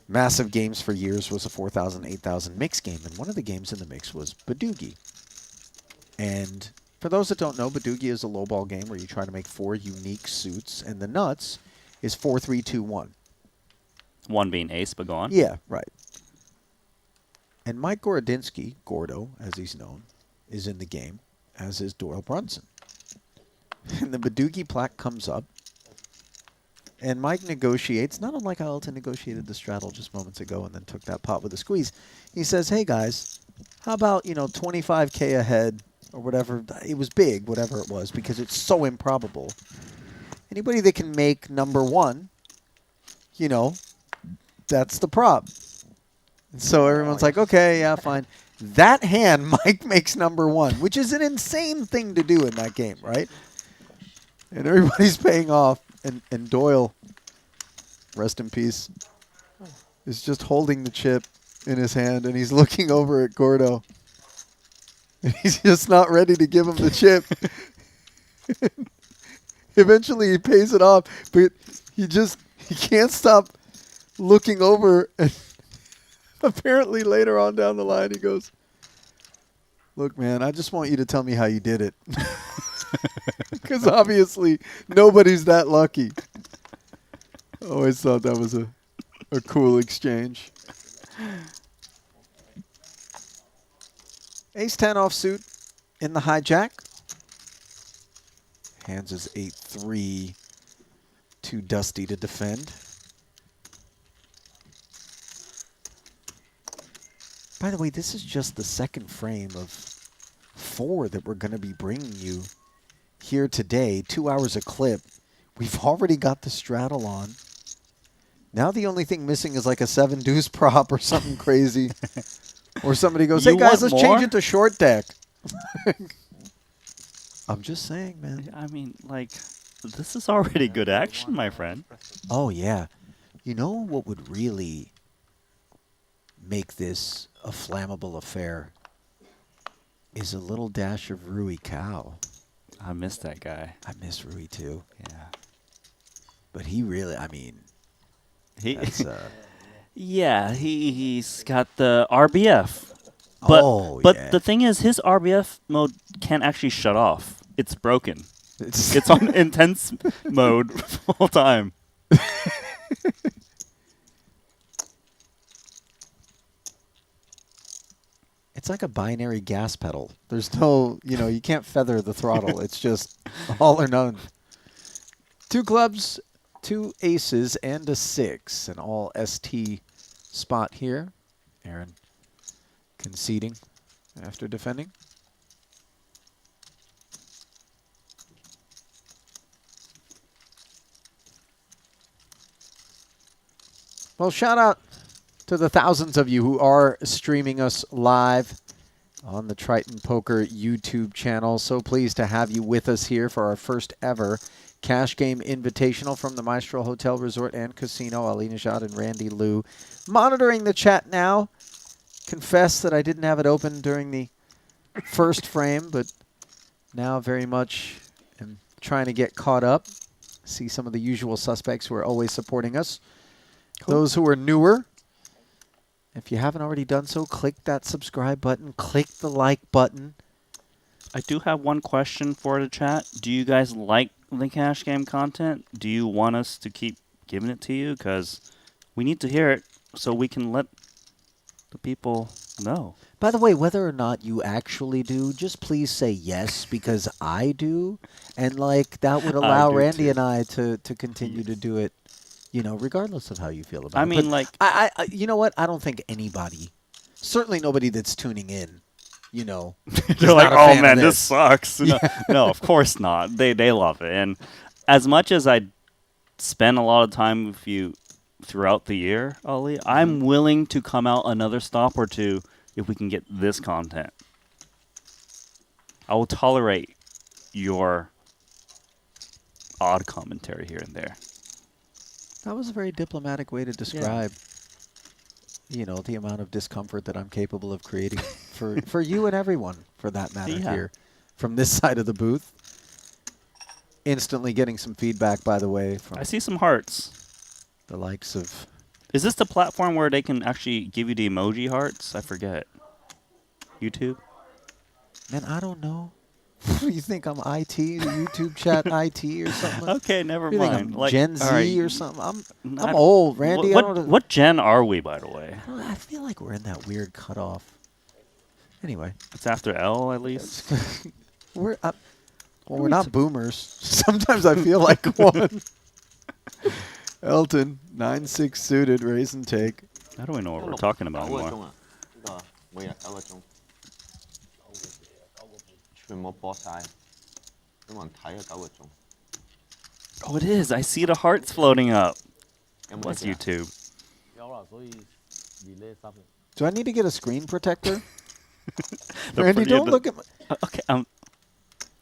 massive games for years was a 4,000, 8,000 mix game. And one of the games in the mix was Badoogie. And for those that don't know, Badoogie is a lowball game where you try to make 4 unique suits. And the nuts is 4, 3, 2, 1. One being ace, but go on. Yeah, right. And Mike Gorodinsky, Gordo, as he's known, is in the game, as is Doyle Brunson. And the Badoogie plaque comes up, and Mike negotiates, not unlike how Elton negotiated the straddle just moments ago and then took that pot with a squeeze. He says, hey, guys, how about, 25K ahead or whatever. It was big, whatever it was, because it's so improbable. Anybody that can make number 1, that's the prop. And so everyone's like, okay, yeah, fine. That hand, Mike makes number 1, which is an insane thing to do in that game, right? And everybody's paying off. And Doyle, rest in peace, is just holding the chip in his hand, and he's looking over at Gordo. And he's just not ready to give him the chip. Eventually he pays it off, but he can't stop looking over. And apparently later on down the line he goes, look, man, I just want you to tell me how you did it. Because obviously nobody's that lucky. I always thought that was a cool exchange. Ace-10 offsuit in the hijack. Handz is 8-3. Too dusty to defend. By the way, this is just the second frame of 4 that we're going to be bringing you here today. 2 hours a clip. We've already got the straddle on. Now the only thing missing is like a 7 deuce prop or something crazy. Or somebody goes, hey guys, let's change it to short deck. I'm just saying, man. I mean, like, this is already good action, my friend. Oh, yeah. You know what would really make this a flammable affair is a little dash of Rui Cow. I miss that guy. I miss Rui too. Yeah. But he really, I mean, that's, yeah, he's got the RBF. But the thing is, his RBF mode can't actually shut off. It's broken. It's on intense mode all time. It's like a binary gas pedal. There's no, you can't feather the throttle. It's just all or none. 2 clubs, 2 aces, and a 6. An all ST spot here. Aaron conceding after defending. Well, shout out to the thousands of you who are streaming us live on the Triton Poker YouTube channel. So pleased to have you with us here for our first ever Cash Game Invitational from the Maestral Hotel, Resort, and Casino. Ali Nejad and Randy Liu monitoring the chat now. Confess that I didn't have it open during the first frame, but now very much am trying to get caught up. See some of the usual suspects who are always supporting us. Cool. Those who are newer, if you haven't already done so, click that subscribe button, click the like button. I do have one question for the chat. Do you guys like the cash game content? Do you want us to keep giving it to you? Because we need to hear it so we can let the people know. By the way, whether or not you actually do, just please say yes, because I do. And that would allow Randy too. And I to continue to do it. Regardless of how you feel about it. I mean, I you know what? I don't think anybody, certainly nobody that's tuning in, they're like, oh man, this sucks. No, of course not. They love it. And as much as I spend a lot of time with you throughout the year, Ali, I'm willing to come out another stop or two if we can get this content. I will tolerate your odd commentary here and there. That was a very diplomatic way to describe, the amount of discomfort that I'm capable of creating for you and everyone, for that matter, here from this side of the booth. Instantly getting some feedback, by the way. From I see some hearts. The likes of... Is this the platform where they can actually give you the emoji hearts? I forget. YouTube? Man, I don't know. You think I'm IT, the YouTube chat IT or something? Okay, never you mind. Think I'm Gen Z or something? I'm old, Randy. What gen are we, by the way? I feel like we're in that weird cutoff. Anyway. It's after L, at least? We're not boomers. Sometimes I feel like one. Elton, 9-6 suited, raise and take. How do we know what we're talking about anymore? Oh, it is. I see the hearts floating up. What's YouTube? Do I need to get a screen protector? Randy, don't look at my... Okay,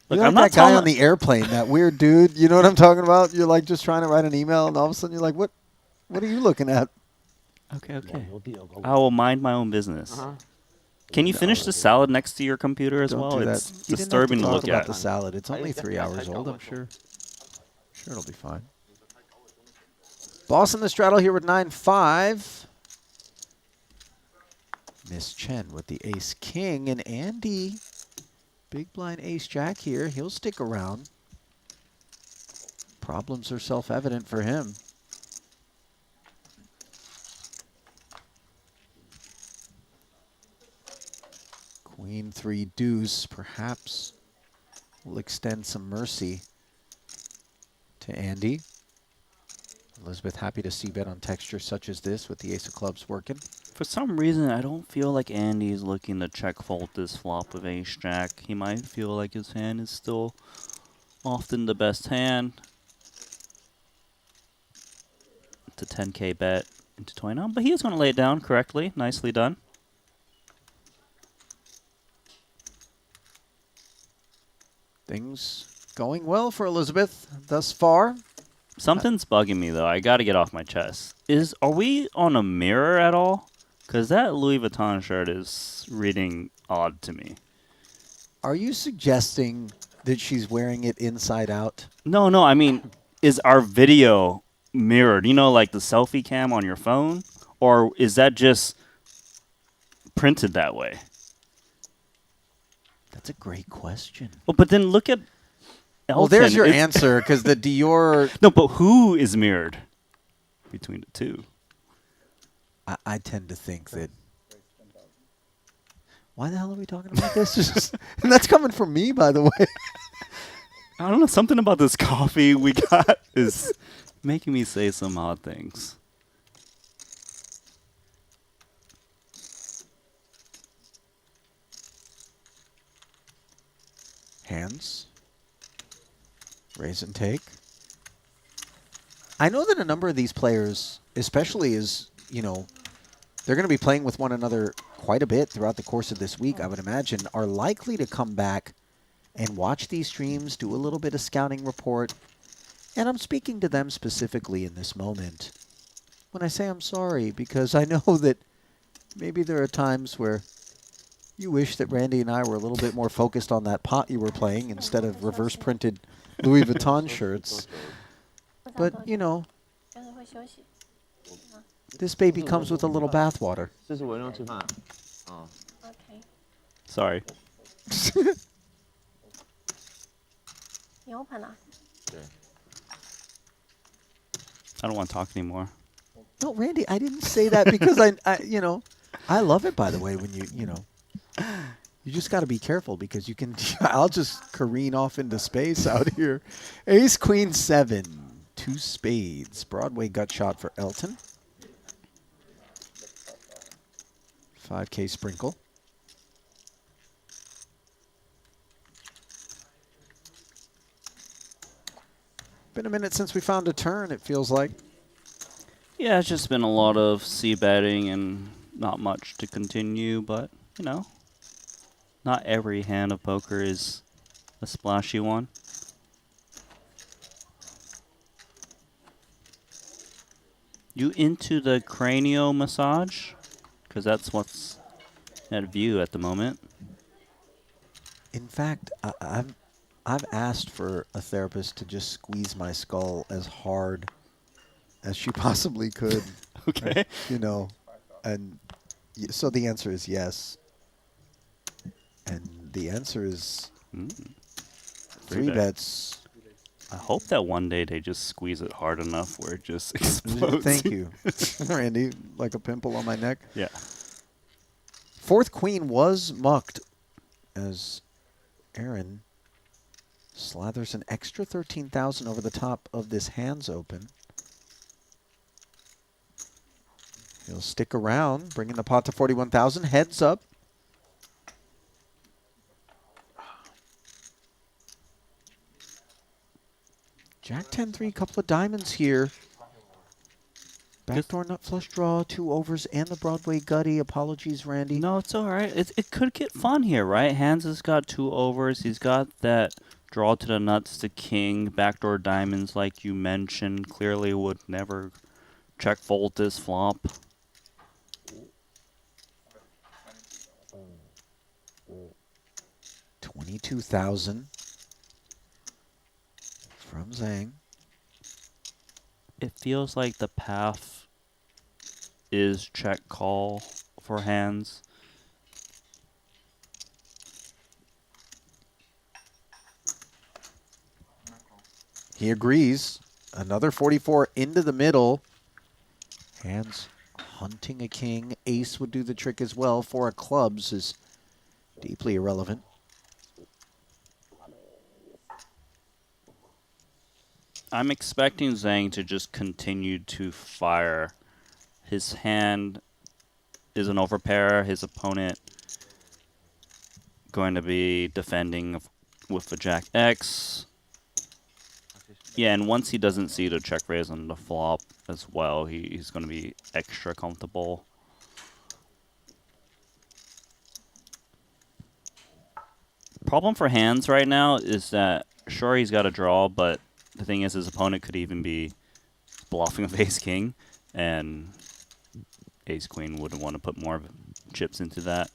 Look, I'm not that guy on the airplane, that weird dude. You know what I'm talking about? You're like just trying to write an email, and all of a sudden you're like, what are you looking at? Okay. I will mind my own business. Can you finish the salad next to your computer as well? It's disturbing to look at. About the salad. It's only 3 hours old, I'm sure. Sure, it'll be fine. Boss in the straddle here with 9-5. Miss Chen with the ace-king, and Andy, big blind ace-jack here. He'll stick around. Problems are self-evident for him. Queen 3 deuce, perhaps will extend some mercy to Andy. Elizabeth happy to see bet on texture such as this with the ace of clubs working. For some reason, I don't feel like Andy's looking to check fold this flop with ace-jack. He might feel like his hand is still often the best hand. It's a 10K bet into 29, but he is going to lay it down correctly. Nicely done. Things going well for Elizabeth thus far. Something's bugging me, though. I got to get off my chest. Are we on a mirror at all? Because that Louis Vuitton shirt is reading odd to me. Are you suggesting that she's wearing it inside out? No. I mean, is our video mirrored? You know, like the selfie cam on your phone? Or is that just printed that way? That's a great question. Well, but then look at Elton. Well, there's your answer, because the Dior... No, but who is mirrored between the two? I tend to think that... Why the hell are we talking about this? And that's coming from me, by the way. I don't know. Something about this coffee we got is making me say some odd things. Handz. Raise and take. I know that a number of these players, especially as, you know, they're going to be playing with one another quite a bit throughout the course of this week, I would imagine, are likely to come back and watch these streams, do a little bit of scouting report. And I'm speaking to them specifically in this moment when I say I'm sorry, because I know that maybe there are times where you wish that Randy and I were a little bit more focused on that pot you were playing instead of reverse-printed Louis Vuitton shirts. But, you know, this baby comes with a little bathwater. Sorry. I don't want to talk anymore. No, Randy, I didn't say that because you know, I love it, by the way, when you know, you just got to be careful because you can, I'll just careen off into space out here. Ace, Queen, 7, 2 spades. Broadway gut shot for Elton. 5K sprinkle. Been a minute since we found a turn, it feels like. Yeah, it's just been a lot of c-betting and not much to continue, but, you know, not every hand of poker is a splashy one. You into the cranial massage? Because that's what's at view at the moment. In fact, I've asked for a therapist to just squeeze my skull as hard as she possibly could. Okay. You know, and so the answer is yes. And the answer is 3 bets. I hope that one day they just squeeze it hard enough where it just explodes. Thank you, Randy. Like a pimple on my neck. Yeah. 4th queen was mucked as Aaron slathers an extra 13,000 over the top of this Handz open. He'll stick around, bringing the pot to 41,000. Heads up. Jack 10-3, couple of diamonds here. Backdoor nut flush draw, 2 overs, and the Broadway gutty. Apologies, Randy. No, it's all right. It could get fun here, right? Handz has got 2 overs. He's got that draw to the nuts to king. Backdoor diamonds, like you mentioned, clearly would never check fold this flop. $22,000 from Zang. It feels like the path is check call for Handz. He agrees. Another 44 into the middle. Handz hunting a king. Ace would do the trick as well. 4 of clubs is deeply irrelevant. I'm expecting Zang to just continue to fire. His hand is an overpair. His opponent going to be defending with the Jack X. Yeah, and once he doesn't see the check raise on the flop as well, he's going to be extra comfortable. Problem for Handz right now is that, sure, he's got a draw, but the thing is his opponent could even be bluffing with ace-king, and ace-queen wouldn't want to put more chips into that.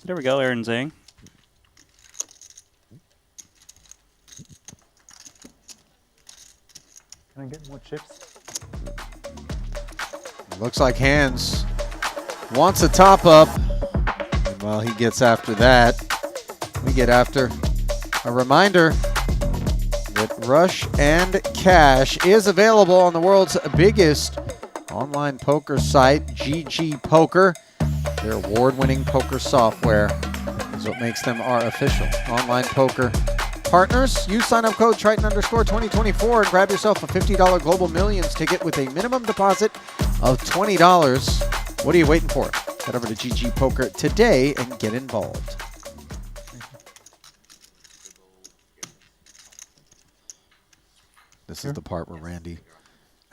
There we go, Aaron Zang. Can I get more chips? Looks like Handz wants a top-up. And while he gets after that, we get after a reminder that Rush and Cash is available on the world's biggest online poker site, GG Poker. Their award-winning poker software is what makes them our official online poker partners. Use sign-up code Triton_2024 and grab yourself a $50 Global Millions ticket with a minimum deposit of $20. What are you waiting for? Head over to GG Poker today and get involved. This is the part where Randy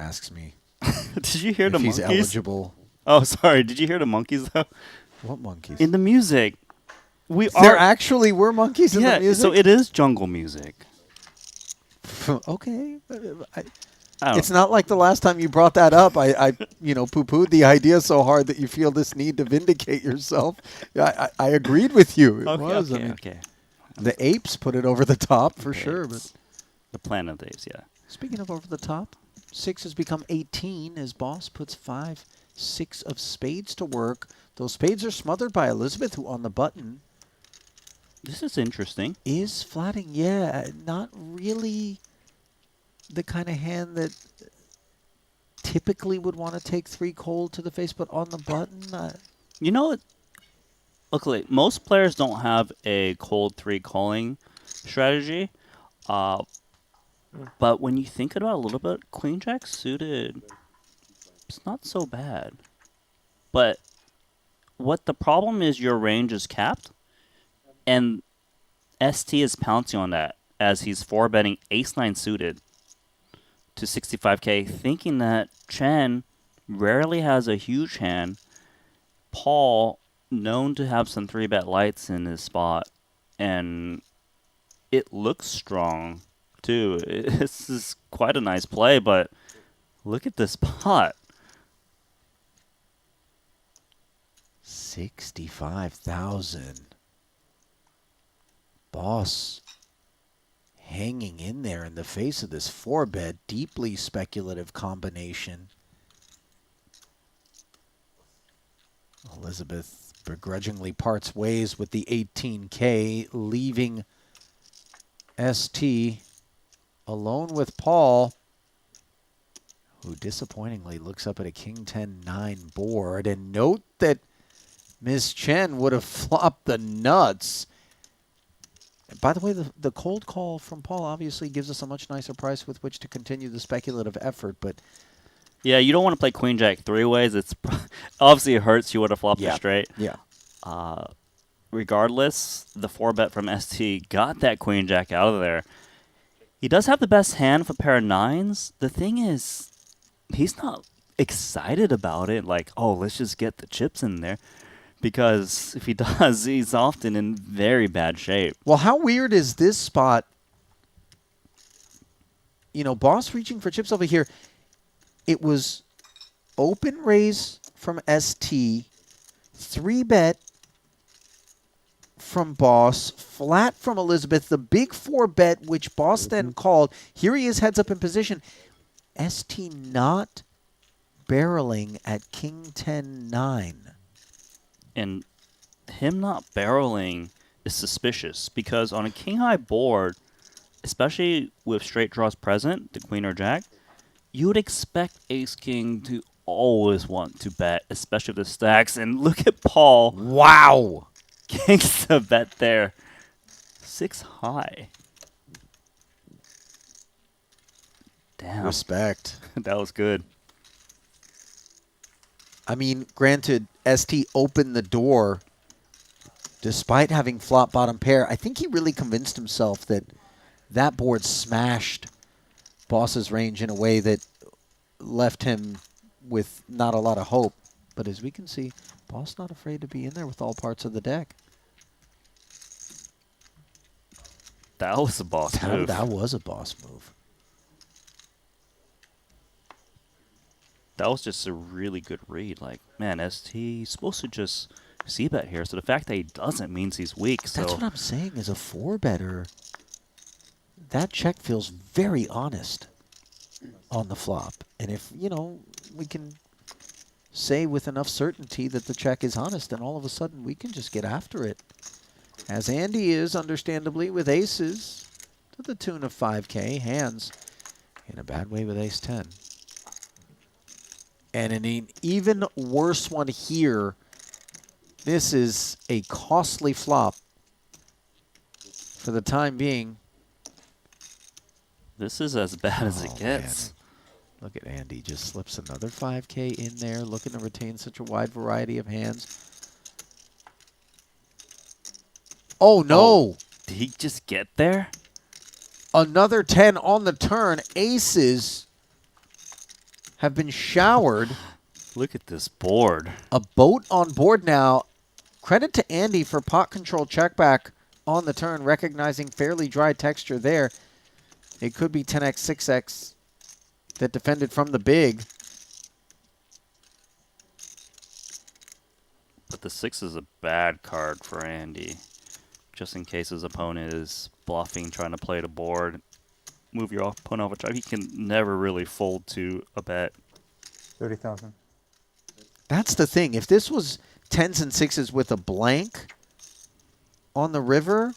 asks me Did you hear if the he's monkeys? eligible. Oh, sorry. Did you hear the monkeys, though? What monkeys? In the music. There actually were monkeys in the music? So it is jungle music. Okay. It's not like the last time you brought that up. I poo-pooed the idea so hard that you feel this need to vindicate yourself. I agreed with you. It was. Okay. The apes put it over the top for sure. But the Planet of the Apes, yeah. Speaking of over the top, 6 has become 18 as Boss puts 5-6 of spades to work. Those spades are smothered by Elizabeth, who on the button. This is interesting. Is flatting, yeah. Not really the kind of hand that typically would want to take 3 cold to the face, but on the button. You know, luckily, most players don't have a cold 3 calling strategy. But when you think about it a little bit, Queen Jack suited, it's not so bad. But what the problem is, your range is capped, and Esti is pouncing on that as he's 4-betting ace-9 suited to 65K, thinking that Chen rarely has a huge hand. Paul, known to have some 3-bet lights in his spot, and it looks strong, too. This is quite a nice play, but look at this pot. 65,000. Boss hanging in there in the face of this 4-bet, deeply speculative combination. Elizabeth begrudgingly parts ways with the 18K, leaving ST alone with Paul, who disappointingly looks up at a King 10-9 board. And note that Miss Chen would have flopped the nuts. By the way, the cold call from Paul obviously gives us a much nicer price with which to continue the speculative effort, but yeah, you don't want to play Queen Jack 3 ways. It's obviously it hurts. You would have flopped it straight. Yeah. Regardless, the 4-bet from ST got that Queen Jack out of there. He does have the best hand for pair of 9s. The thing is, he's not excited about it. Like, oh, let's just get the chips in there. Because if he does, he's often in very bad shape. Well, how weird is this spot? You know, Boss reaching for chips over here. It was open raise from ST, 3-bet from Boss, flat from Elizabeth, the big 4-bet, which Boss then called. Here he is, heads up in position. ST not barreling at King 10-9. And him not barreling is suspicious because on a king-high board, especially with straight draws present, the queen or jack, you would expect ace-king to always want to bet, especially with the stacks. And look at Paul. Wow. Kings to bet there. 6 high. Damn. Respect. That was good. I mean, granted, ST opened the door despite having flop bottom pair. I think he really convinced himself that that board smashed Boss's range in a way that left him with not a lot of hope. But as we can see, Boss not afraid to be in there with all parts of the deck. That was a boss move. That was a boss move. That was just a really good read. Like, man, ST, he's supposed to just c-bet here. So the fact that he doesn't means he's weak. So that's what I'm saying. As a 4-better, that check feels very honest on the flop. And if, you know, we can say with enough certainty that the check is honest, then all of a sudden we can just get after it. As Andy is, understandably, with aces to the tune of 5K. Handz in a bad way with ace-10. And an even worse one here This is a costly flop for the time being. This is as bad as it gets. Man. Look at Andy, just slips another 5K in there, looking to retain such a wide variety of hands. Oh, no. Oh, did he just get there? Another 10 on the turn. Aces have been showered. Look at this board. A boat on board now. Credit to Andy for pot control check back on the turn, recognizing fairly dry texture there. It could be 10x, 6x that defended from the big. But the 6 is a bad card for Andy. Just in case his opponent is bluffing, trying to play the board, move your opponent off a track. He can never really fold to a bet. 30,000. That's the thing. If this was 10s and 6s with a blank on the river,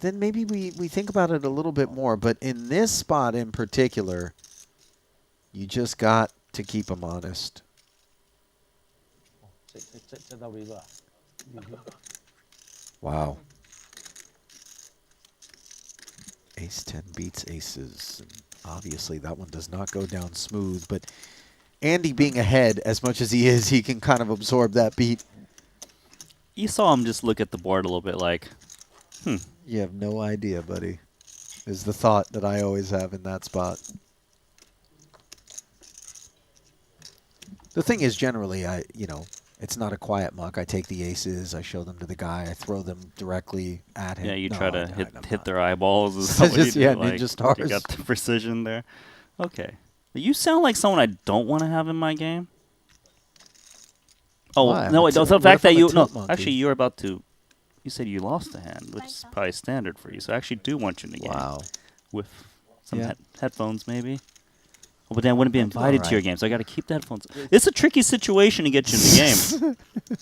then maybe we think about it a little bit more. But in this spot in particular, you just got to keep them honest. Wow. Ace 10 beats aces. And obviously, that one does not go down smooth. But Andy being ahead, as much as he is, he can kind of absorb that beat. You saw him just look at the board a little bit like, You have no idea, buddy, is the thought that I always have in that spot. The thing is, generally, it's not a quiet muck. I take the aces, I show them to the guy, I throw them directly at him. Yeah, you No, try to I'm hit their eyeballs. Is that what just, you do? yeah, Like, ninja stars. You got the precision there. Okay. You sound like someone I don't want to have in my game. Oh, Why? no, What the if fact that I'm a you, no, tilt monkey? actually, you're about to, you said you lost a hand, which is probably standard for you. So I actually do want you in the game. Wow. With some Yeah. headphones, maybe. Oh, but then I wouldn't be I'll do invited all to your right. game, so I got to keep the headphones. It's a tricky situation to get you in the game.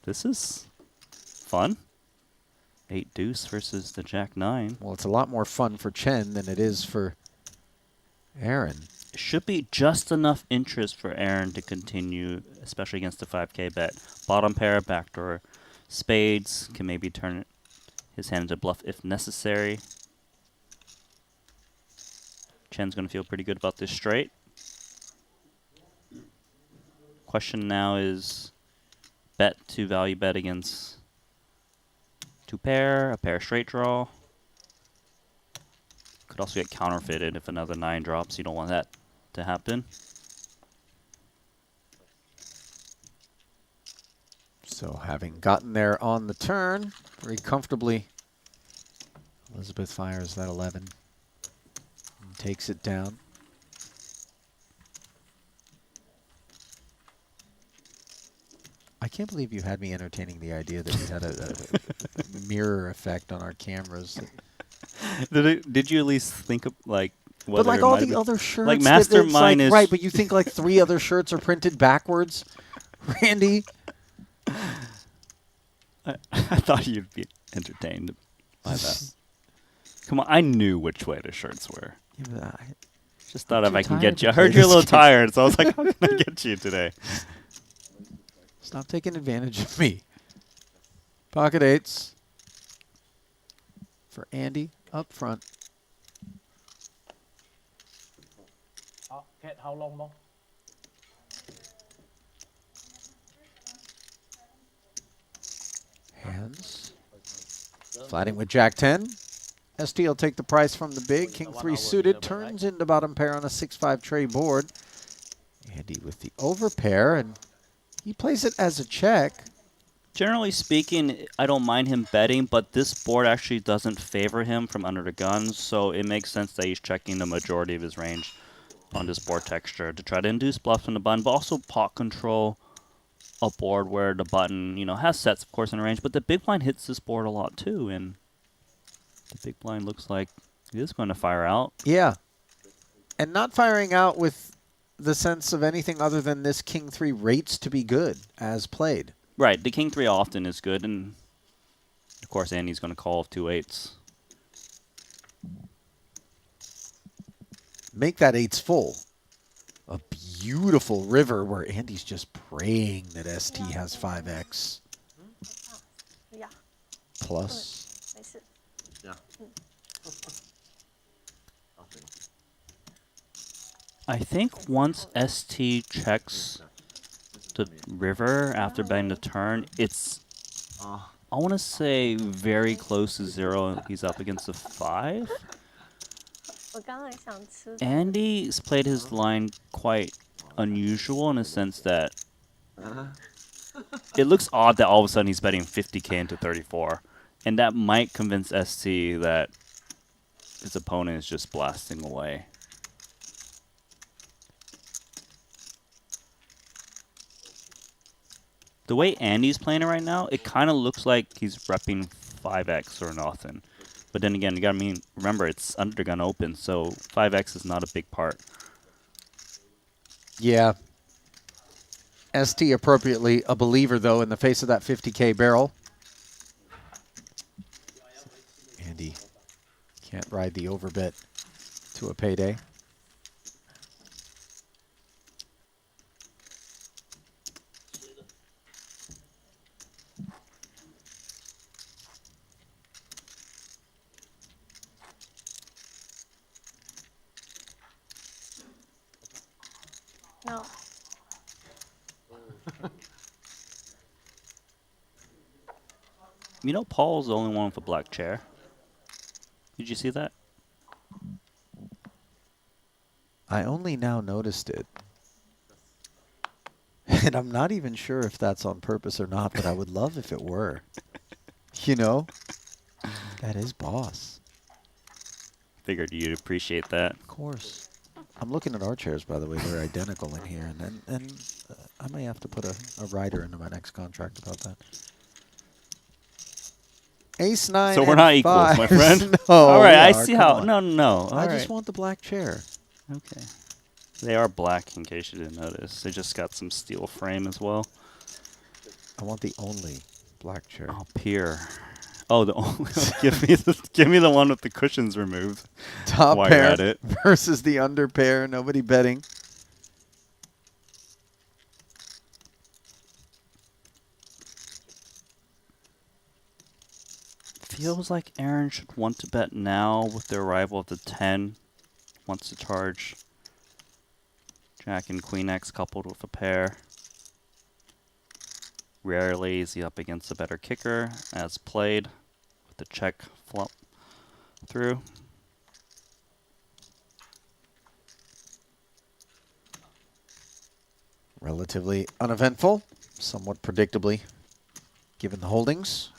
This is fun. 8 deuce versus the jack 9. Well, it's a lot more fun for Chen than it is for Aaron. It should be just enough interest for Aaron to continue, especially against the 5K bet. Bottom pair, backdoor spades can maybe turn his hand into bluff if necessary. Chen's going to feel pretty good about this straight. Question now is bet to value bet against 2 pair, a pair straight draw. Could also get counterfeited if another 9 drops. You don't want that to happen. So having gotten there on the turn very comfortably, Elizabeth fires that 11 and takes it down. I can't believe you had me entertaining the idea that we had a mirror effect on our cameras. Did you at least think of like whether But like it all might the be- other shirts, like it's Mastermind like, is right, but you think like 3 other shirts are printed backwards, Randy? I thought you'd be entertained by that. Come on, I knew which way the shirts were. Yeah, but I Just thought if too I can tired get to you. I play heard you're a this little game. tired, so I was like, how can I get you today? Stop taking advantage of me. Pocket 8s for Andy up front. How long more? Hands. Flatting with Jack 10. Esti will take the price from the big. King 3 suited. Turns into bottom pair on a 6-5 tray board. Andy with the overpair, and he plays it as a check. Generally speaking, I don't mind him betting, but this board actually doesn't favor him from under the guns, so it makes sense that he's checking the majority of his range on this board texture to try to induce bluffs from the button, but also pot control a board where the button, has sets, of course, in range, but the big blind hits this board a lot too, and the big blind looks like it is going to fire out. Yeah. And not firing out with the sense of anything other than this King 3 rates to be good as played. Right, the King 3 often is good, and of course Andy's going to call 2 8s. Make that 8s full. A beautiful river where Andy's just praying that Esti has 5x. Yeah. Plus. 没事。 Yeah. I think once ST checks the river after betting the turn, it's, I want to say, very close to 0. He's up against a 5. 我刚才想吃。 Andy's played his line quite unusual in a sense that it looks odd that all of a sudden he's betting 50k into 34. And that might convince ST that his opponent is just blasting away. The way Andy's playing it right now, it kind of looks like he's repping 5x or nothing. But then again, you gotta remember it's undergun open, so 5x is not a big part. Yeah. ST appropriately a believer, though, in the face of that 50k barrel. Andy can't ride the overbet to a payday. No. You know, Paul's the only one with a black chair. Did you see that? I only now noticed it. And I'm not even sure if that's on purpose or not, but I would love if it were. You know? That is boss. Figured you'd appreciate that. Of course. I'm looking at our chairs, by the way. They're identical in here. And I may have to put a rider into my next contract about that. Ace 9 So we're not equals, my friend. No. All right, I we are. see Come how. on. No. I just want the black chair. Okay. They are black, in case you didn't notice. They just got some steel frame as well. I want the only black chair. Oh, pier. Oh, the only. give me the one with the cushions removed. Top while pair you're at it. versus the under pair. Nobody betting. Feels like Aaron should want to bet now with the arrival of the 10. Wants to charge Jack and Queen X coupled with a pair. Rarely is he up against a better kicker, as played with the check flop through. Relatively uneventful, somewhat predictably, given the holdings.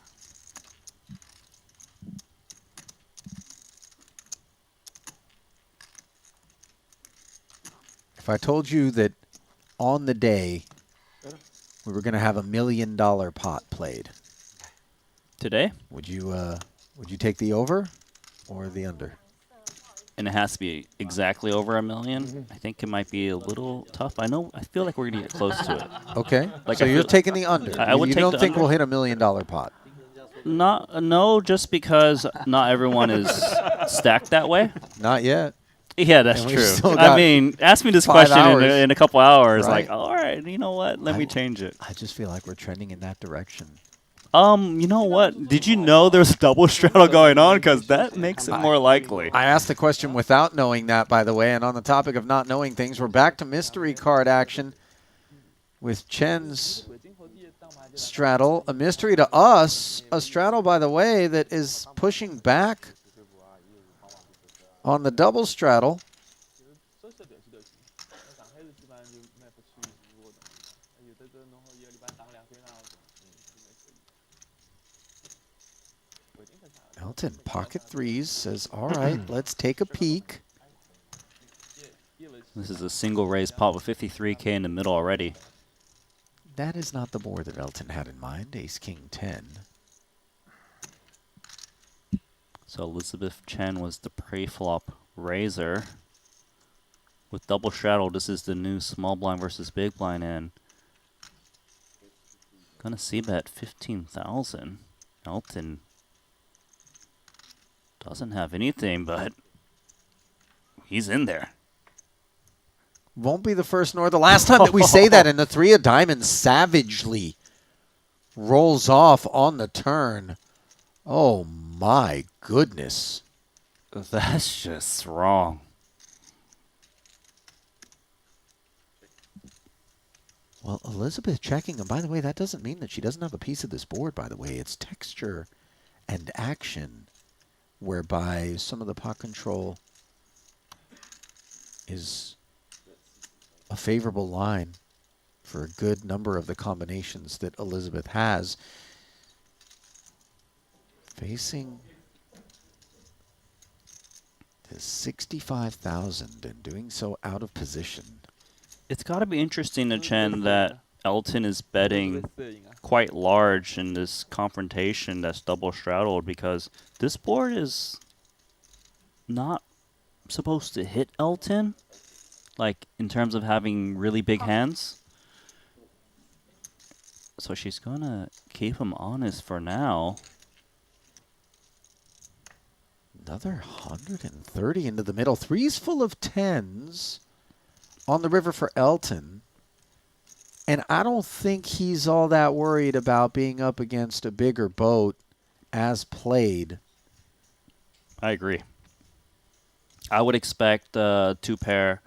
If I told you that on the day we were going to have $1 million pot played Today? would you take the over or the under? And it has to be exactly over $1 million. I think it might be a little tough. I feel like we're gonna get close to it. Okay. Like So you're taking the under. I would you take don't the think under. we'll hit $1 million pot? No, just because not everyone is stacked that way. Not yet. Yeah, that's And we've true. still I got mean, ask me this 5 question hours. in a couple hours. Right. Like, all right, you know what? Let me change it. I just feel like we're trending in that direction. You know what? Did you know there's double straddle going on? Because that makes it more likely. I asked the question without knowing that, by the way. And on the topic of not knowing things, we're back to mystery card action with Chen's straddle. A mystery to us. A straddle, by the way, that is pushing back on the double straddle. Elton, pocket threes, says, all right, let's take a peek. This is a single raise pot with 53k in the middle already. That is not the board that Elton had in mind. Ace, King, 10. So Elizabeth Chen was the pre-flop raiser. With double straddle, this is the new small blind versus big blind, and gonna see bet 15,000. Elton doesn't have anything, but he's in there. Won't be the first nor the last time that we say that, and the 3 of diamonds savagely rolls off on the turn. Oh my goodness. That's just wrong. Well, Elizabeth checking, and by the way, that doesn't mean that she doesn't have a piece of this board, by the way. It's texture and action, whereby some of the pot control is a favorable line for a good number of the combinations that Elizabeth has. Facing to 65,000 and doing so out of position. It's got to be interesting to Chen that Elton is betting quite large in this confrontation that's double straddled, because this board is not supposed to hit Elton, like in terms of having really big hands. So she's gonna keep him honest for now. Another 130 into the middle. 3's full of 10s on the river for Elton. And I don't think he's all that worried about being up against a bigger boat as played. I agree. I would expect 2-pair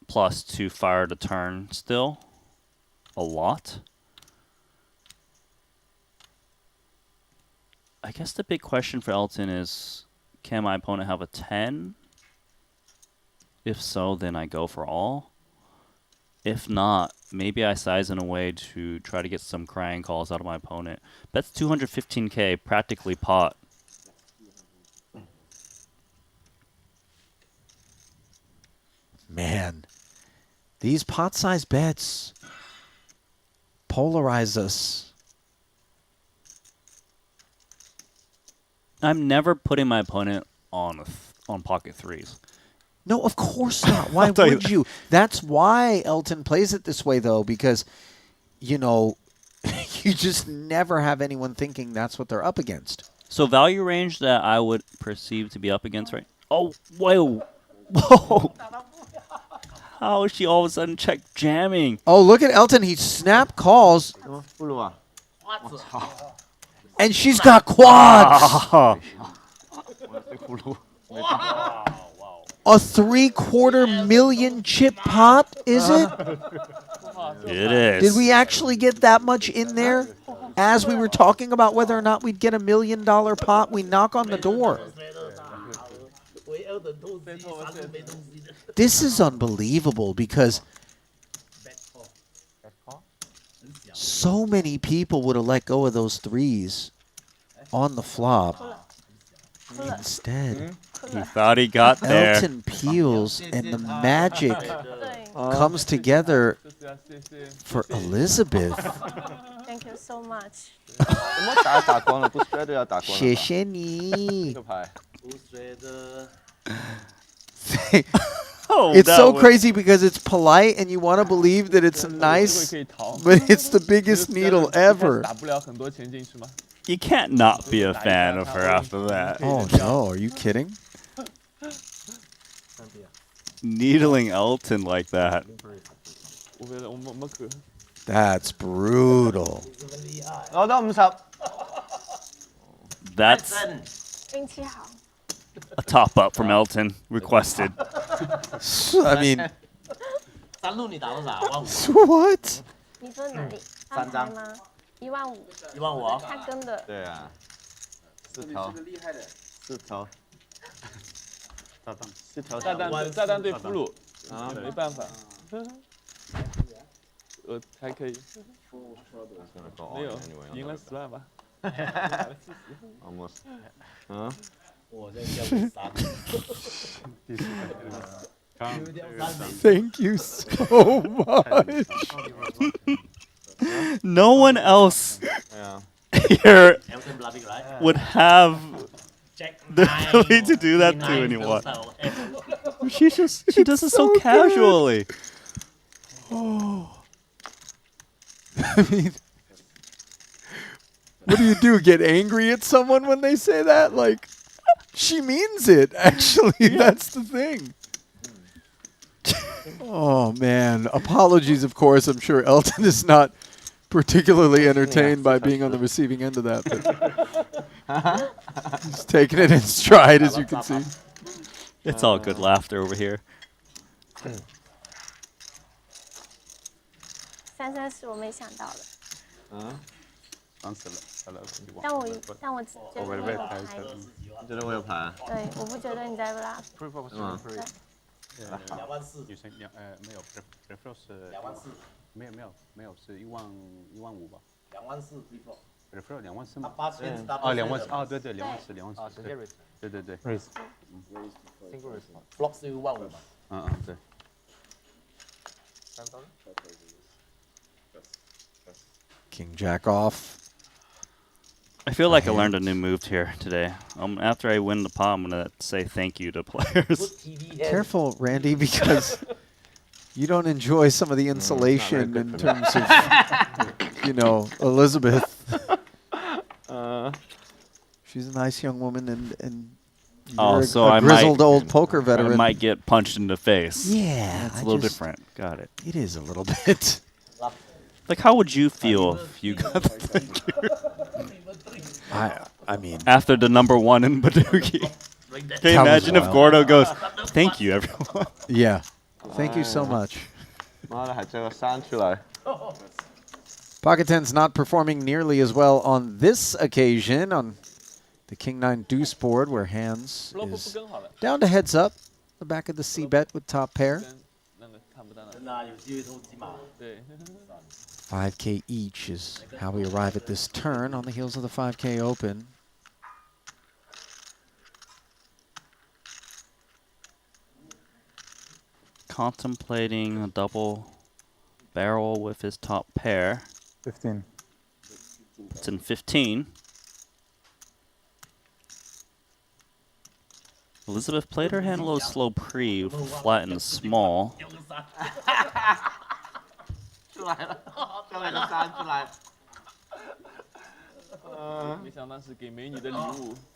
plus to fire the turn still a lot. I guess the big question for Elton is, can my opponent have a 10? If so, then I go for all. If not, maybe I size in a way to try to get some crying calls out of my opponent. That's 215k, practically pot. Man, these pot-sized bets polarize us. I'm never putting my opponent on pocket 3s. No, of course not. Why would you? That's why Elton plays it this way, though, because, you know, you just never have anyone thinking that's what they're up against. So value range that I would perceive to be up against, right? Oh, whoa. Whoa. How is she all of a sudden check jamming? Oh, look at Elton. He snap calls. And she's got quads. A 3/4 chip pot, is it? It is. Did we actually get that much in there? As we were talking about whether or not we'd get $1 million pot, we knock on the door. This is unbelievable because so many people would have let go of those 3s on the flop. Instead, he thought he got there. Elton peels, and the magic comes together for Elizabeth. Thank you so much. 谢谢你。 Oh, it's so crazy because it's polite and you want to believe that it's nice, but it's the biggest needle ever. You can't not be a fan of her after that. Oh no, are you kidding? Needling Elton like that. That's brutal. That's a top up from Elton requested. I mean, what? 你说哪里？安排吗？15000。他跟的。对啊，4条炸弹对俘虏啊，没办法，还可以，没有赢了10万吧。Almost. Thank you so much. No one else here would have the ability to do that to anyone. She does it so casually. Oh. I mean, what do? Get angry at someone when they say that? Like, she means it, actually. That's the thing. Oh, man. Apologies, of course. I'm sure Elton is not particularly entertained by being on the receiving end of that. But he's taking it in stride, as you can see. It's all good laughter over here. 3-3是我没想到的，伤死了，但我觉得我有牌，你觉得我有牌啊？对，我不觉得你在 bluff。对。女生没有 prefer 是没有是15000吧24000 prefer。 prefer 24000吗？ 8000哦24000哦对24000对。raise。single raise。block 是15000吧？对。King Jack off. I feel like I learned a new move here today. After I win the pot, I'm going to say thank you to players. Careful, Randy, because you don't enjoy some of the insulation in terms of, you know, Elizabeth. She's a nice young woman, and you're a grizzled old poker veteran. I might get punched in the face. Yeah. It's a little different. Got it. It is a little bit. Like, how would you feel if you got the thank you? I mean, after the number 1 in Badugi. Can you imagine if Gordo goes, thank you, everyone? Yeah. Thank you so much. Pocket 10's not performing nearly as well on this occasion on the King-9 deuce board, where Handz is down to heads up, the back of the C-bet with top pair. 5K each is how we arrive at this turn on the heels of the 5K Open. Contemplating a double barrel with his top pair. 15. It's in 15. Elizabeth played her hand a little slow pre, flat and small.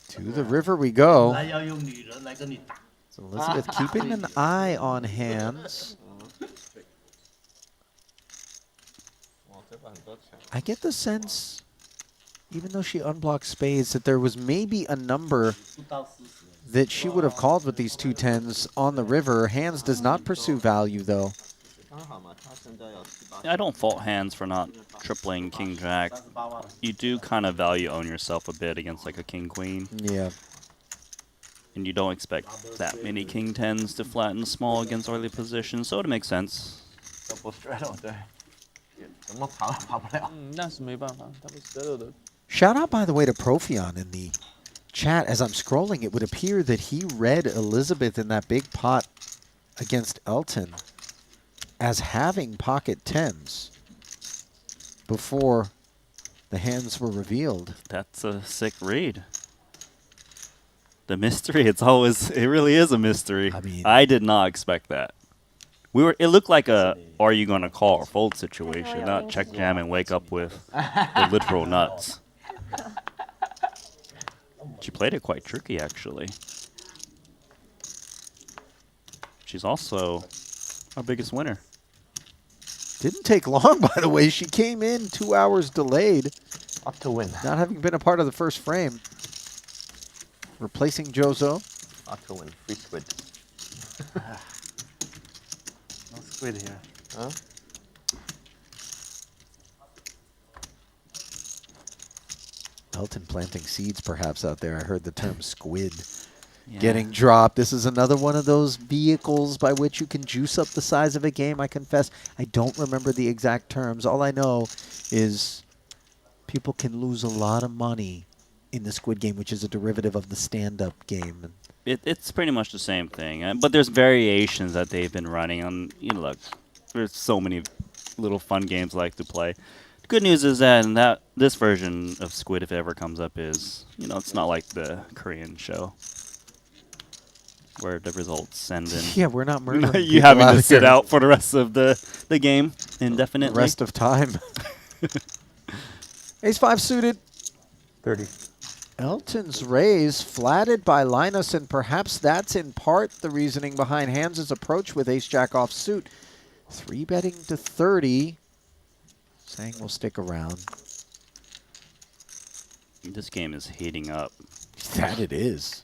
To the river we go. So Elizabeth keeping an eye on Handz. I get the sense, even though she unblocked spades, that there was maybe a number that she would have called with these 2 10s on the river. Handz does not pursue value, though. I don't fault Handz for not tripling King Jack. You do kind of value own yourself a bit against like a King Queen. Yeah. And you don't expect that many King 10s to flatten small against early positions, so it makes sense. Shout out, by the way, to Profion in the chat. As I'm scrolling, it would appear that he read Elizabeth in that big pot against Elton as having pocket 10s before the hands were revealed. That's a sick read. The mystery, it really is a mystery. I mean, I did not expect that. It looked like a are you gonna call or fold situation, not check jam and wake up with the literal nuts. She played it quite tricky, actually. She's also our biggest winner. Didn't take long, by the way. She came in 2 hours delayed. Up to win. Not having been a part of the first frame. Replacing Jozo. Up to win. Free squid. No squid here. Huh? Elton planting seeds perhaps out there. I heard the term squid getting dropped. This is another one of those vehicles by which you can juice up the size of a game. I confess, I don't remember the exact terms. All I know is people can lose a lot of money in the squid game, which is a derivative of the stand-up game. It's pretty much the same thing, but there's variations that they've been running on. Look, there's so many little fun games I like to play. The good news is that this version of Squid, if it ever comes up, is it's not like the Korean show where the results send in. Yeah, we're not murdering you having to sit out for the rest of the game indefinitely. The rest of time. Ace-5 suited. 30. Elton's raise flatted by Linus, and perhaps that's in part the reasoning behind Handz' approach with ace-jack offsuit. 3-betting to 30. Tsang will stick around. This game is heating up. That it is.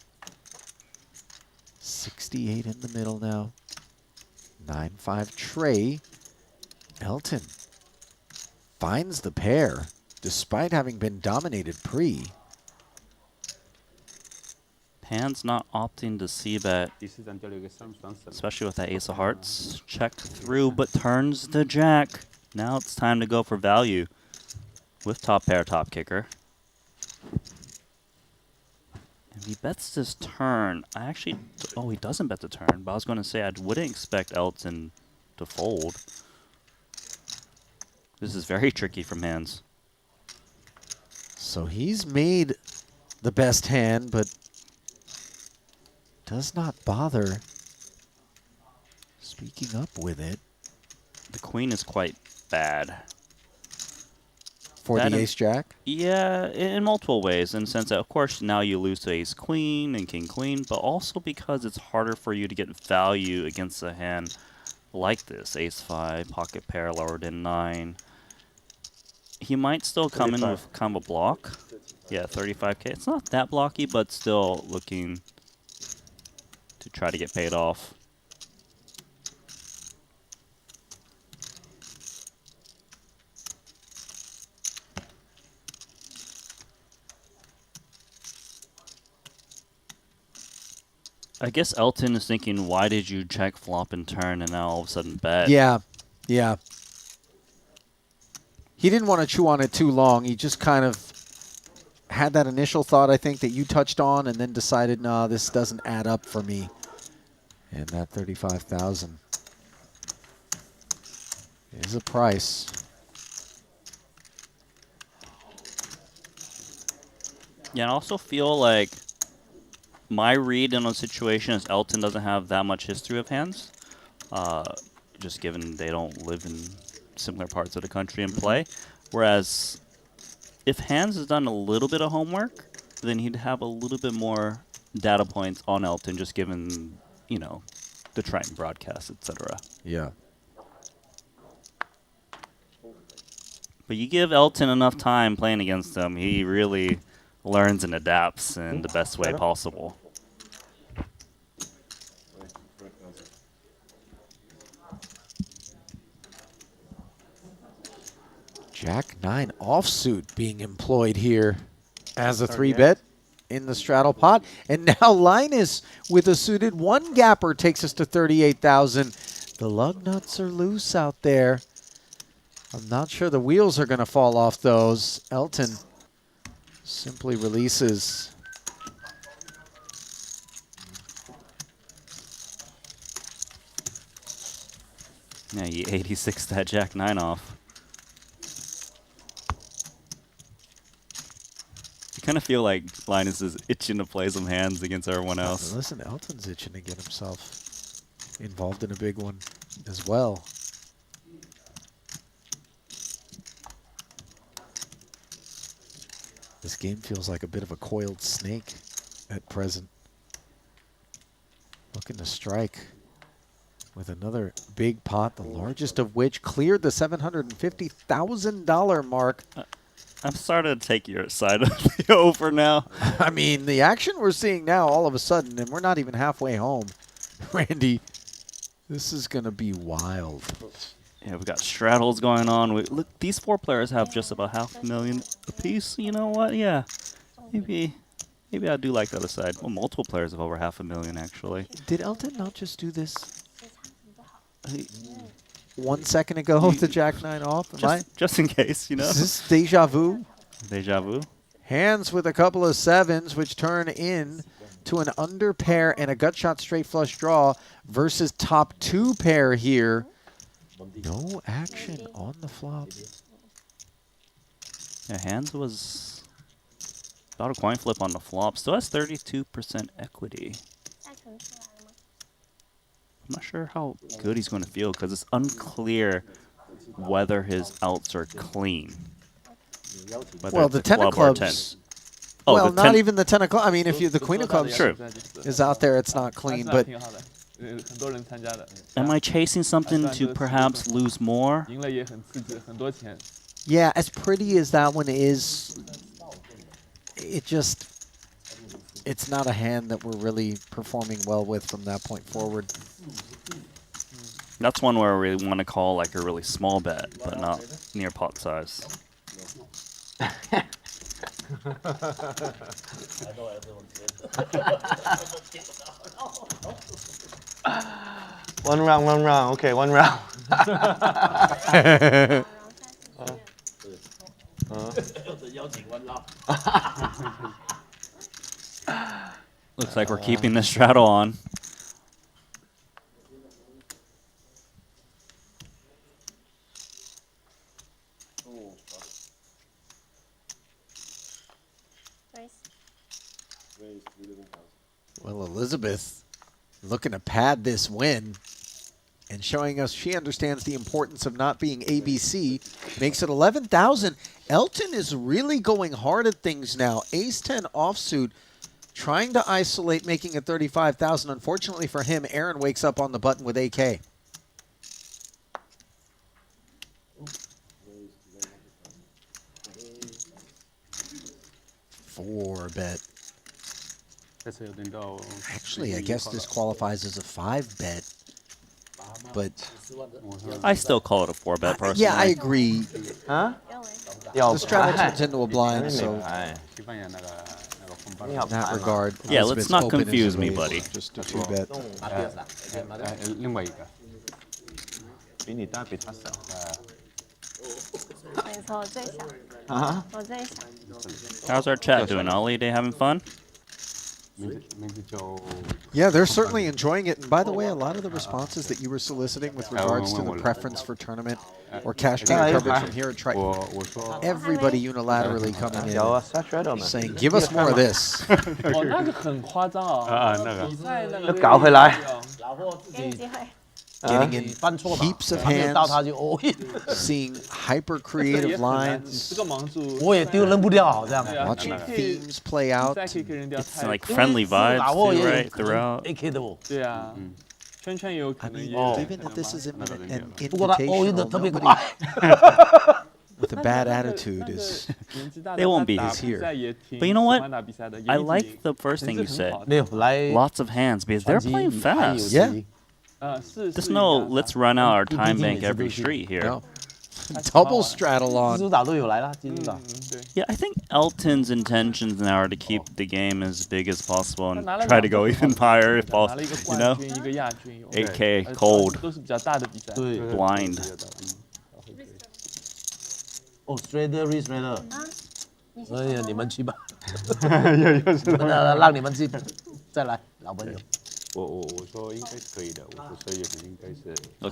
68 in the middle now. 9-5 tray. Elton finds the pair despite having been dominated pre. Handz not opting to c-bet, especially with that ace of hearts. Check through, but turns the jack. Now it's time to go for value with top pair, top kicker. And he bets this turn. Oh, he doesn't bet the turn, but I was going to say I wouldn't expect Elton to fold. This is very tricky from Handz. So he's made the best hand, but does not bother speaking up with it. The queen is quite bad. For the ace-jack? Yeah, in multiple ways. In the sense that, of course, now you lose to ace-queen and king-queen, but also because it's harder for you to get value against a hand like this. Ace-5, pocket pair lower than 9. He might still come in with kind of a block. Yeah, 35k. It's not that blocky, but still looking to try to get paid off. I guess Elton is thinking, why did you check flop and turn and now all of a sudden bet? Yeah, yeah. He didn't want to chew on it too long. He just kind of had that initial thought, I think, that you touched on, and then decided, no, this doesn't add up for me. And that 35,000 is a price. Yeah, I also feel like my read on the situation is Elton doesn't have that much history of Handz, just given they don't live in similar parts of the country and play. Whereas if Handz has done a little bit of homework, then he'd have a little bit more data points on Elton, just given, you know, the Triton broadcast, etc. Yeah. But you give Elton enough time playing against him, he really learns and adapts in the best way possible. Jack-9 offsuit being employed here as a 3-bet in the straddle pot. And now Linus with a suited 1-gapper takes us to 38,000. The lug nuts are loose out there. I'm not sure the wheels are going to fall off those. Elton simply releases. Yeah, you 86 that Jack-9 off. You kind of feel like Linus is itching to play some hands against everyone else. Listen, Elton's itching to get himself involved in a big one as well. This game feels like a bit of a coiled snake at present. Looking to strike with another big pot, the largest of which cleared the $750,000 mark. I'm starting to take your side of the over now. I mean, the action we're seeing now all of a sudden, and we're not even halfway home. Randy, this is going to be wild. Yeah, we've got straddles going on. Look, these 4 players have just about $500,000 apiece. You know what? Yeah, maybe I do like the other side. Well, multiple players have over $500,000 actually. Did Elton not just do this 1 second ago with the Jack-9 off? Just in case, you know. Is this deja vu? Deja vu. Hands with a couple of 7s, which turn in to an under pair and a gut shot straight flush draw versus top 2 pair here. No action on the flop. Yeah, Handz was about a coin flip on the flop. Still has 32% equity. I'm not sure how good he's going to feel because it's unclear whether his outs are clean. Well, the 10 of clubs Oh, well, the not 10 even the 10 o'clock. I mean, if you the Queen of Clubs True. is out there, it's not clean. 还是 But 挺好的，很多人参加的。 Am I chasing something to perhaps lose more? 赢了也很刺激，很多钱。 yeah, as pretty as that one is, it's not a hand that we're really performing well with from that point forward. That's one where we want to call like a really small bet, but not near pot size. One round. Okay, one round. Looks like we're keeping the straddle on. Well, Elizabeth looking to pad this win and showing us she understands the importance of not being ABC. Makes it 11,000. Elton is really going hard at things now. Ace-10 offsuit, trying to isolate, making it 35,000. Unfortunately for him, Aaron wakes up on the button with AK. Four bet. Actually, I guess this qualifies as a 5-bet. But I still call it a 4-bet personally. yeah, I agree. Huh? The straddle turns into a blind, so in that regard, Yeah, let's Elizabeth's not open confuse as me, a raise, buddy. Just a 2-bet. 另外一个。比你大，比他小。没错，我最小，我最小。 How's our chat doing, Ollie? They having fun? Yeah, they're certainly enjoying it. And by the way, a lot of the responses that you were soliciting with regards to the preference for tournament or cash game coverage from here at Triton, everybody unilaterally coming in saying, give us more of this. 哦，那个很夸张哦。比赛那个搞回来。给你机会。 Getting in heaps of hands, seeing hyper creative lines, 这个盲注。我也丢扔不掉，好像。 watching themes play out. It's like friendly vibes too, right? Throughout. AK 的我。对啊，圈圈也有可能也。 Even if this is an 不过他 all in 的 invitational, 特别 nobody 快。 with a bad attitude is They won't be here. But you know what? I like the first thing you said. Lots of hands because they're playing fast. Yeah. There's no let's run out our time bank every street here. No. Double straddle on. Yeah, I think Elton's intentions now are to keep the game as big as possible and try to go even higher if possible. You know? 8K, cold, 都是比较大的比赛。 blind. 哦 ，strader re-strader。哎呀，你们去吧。让你们去，再来，老朋友。 Look,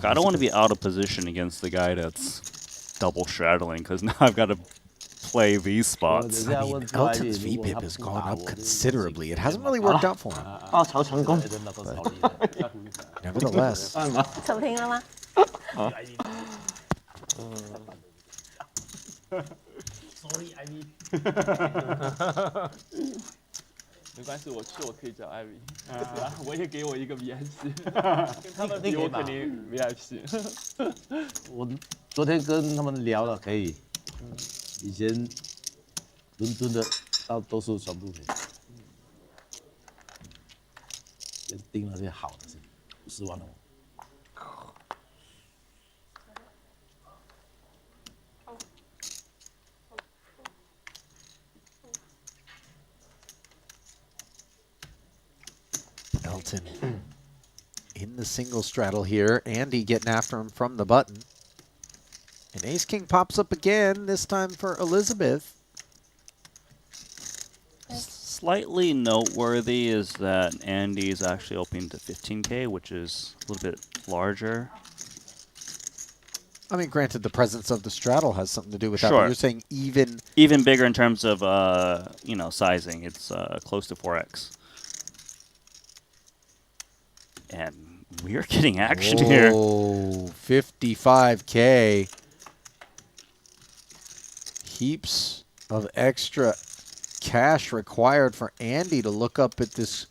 I don't want to be out of position against the guy that's double straddling because now I've got to play these spots. I mean, Elton's VPIP has gone up considerably. It hasn't really worked out for him. 报仇成功。 Nevertheless. 扯平了吗？ Sorry, Ivy。没关系，我去我可以叫 Ivy，我也给我一个 VIP， 他们比我肯定 VIP。我昨天跟他们聊了，可以。以前伦敦的都是全部可以。先盯那些好的，50万哦。 Elton in the single straddle here. Andy getting after him from the button. And Ace-King pops up again, this time for Elizabeth. Slightly noteworthy is that Andy is actually opening to 15K, which is a little bit larger. I mean, granted, the presence of the straddle has something to do with that, Sure. but you're saying even bigger in terms of, you know, sizing. It's close to 4X. And we're getting action here. Oh, 55K. Heaps of extra cash required for Andy to look up at this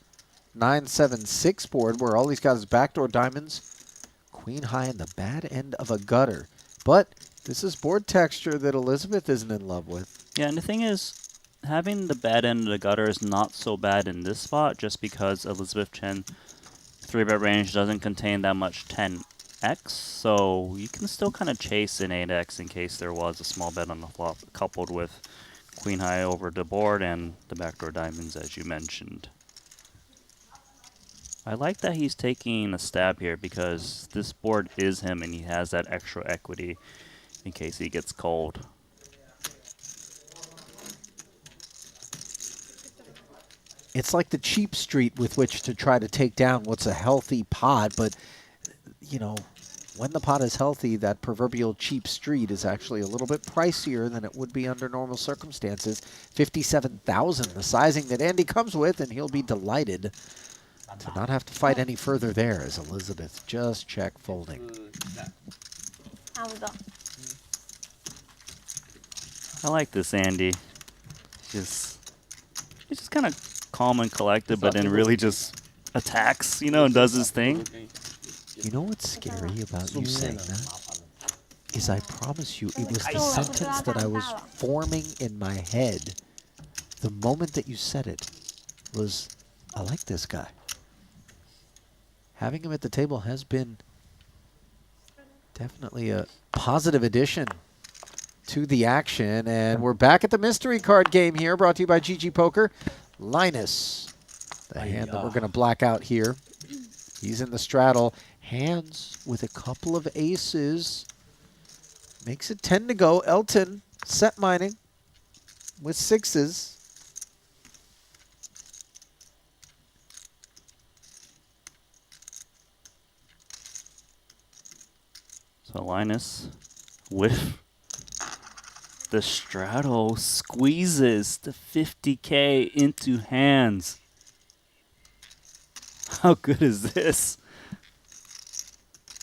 9-7-6 board where all he's got is backdoor diamonds, queen high, and the bad end of a gutter. But this is board texture that Elizabeth isn't in love with. Yeah, and the thing is, having the bad end of the gutter is not so bad in this spot just because Elizabeth Chen 3-bet range doesn't contain that much 10x, so you can still kind of chase an 8x in case there was a small bet on the flop coupled with queen high over the board and the backdoor diamonds as you mentioned. I like that he's taking a stab here because this board is him and he has that extra equity in case he gets cold. It's like the cheap street with which to try to take down what's a healthy pot, but, you know, when the pot is healthy, that proverbial cheap street is actually a little bit pricier than it would be under normal circumstances. 57,000, the sizing that Andy comes with, and he'll be delighted to not have to fight any further there as Elizabeth just check folding. I like this Andy. He's just kind of calm and collected, but then really just attacks, you know, and does his thing. You know what's scary about you saying that? Is I promise you it was the sentence that I was forming in my head the moment that you said it was, I like this guy. Having him at the table has been definitely a positive addition to the action. And we're back at the mystery card game here, brought to you by GG Poker. Linus, the hand that we're going to black out here. He's in the straddle. Handz with a couple of aces. Makes it 10 to go. Elton set mining with sixes. So Linus with the straddle squeezes the 50K into Handz. How good is this?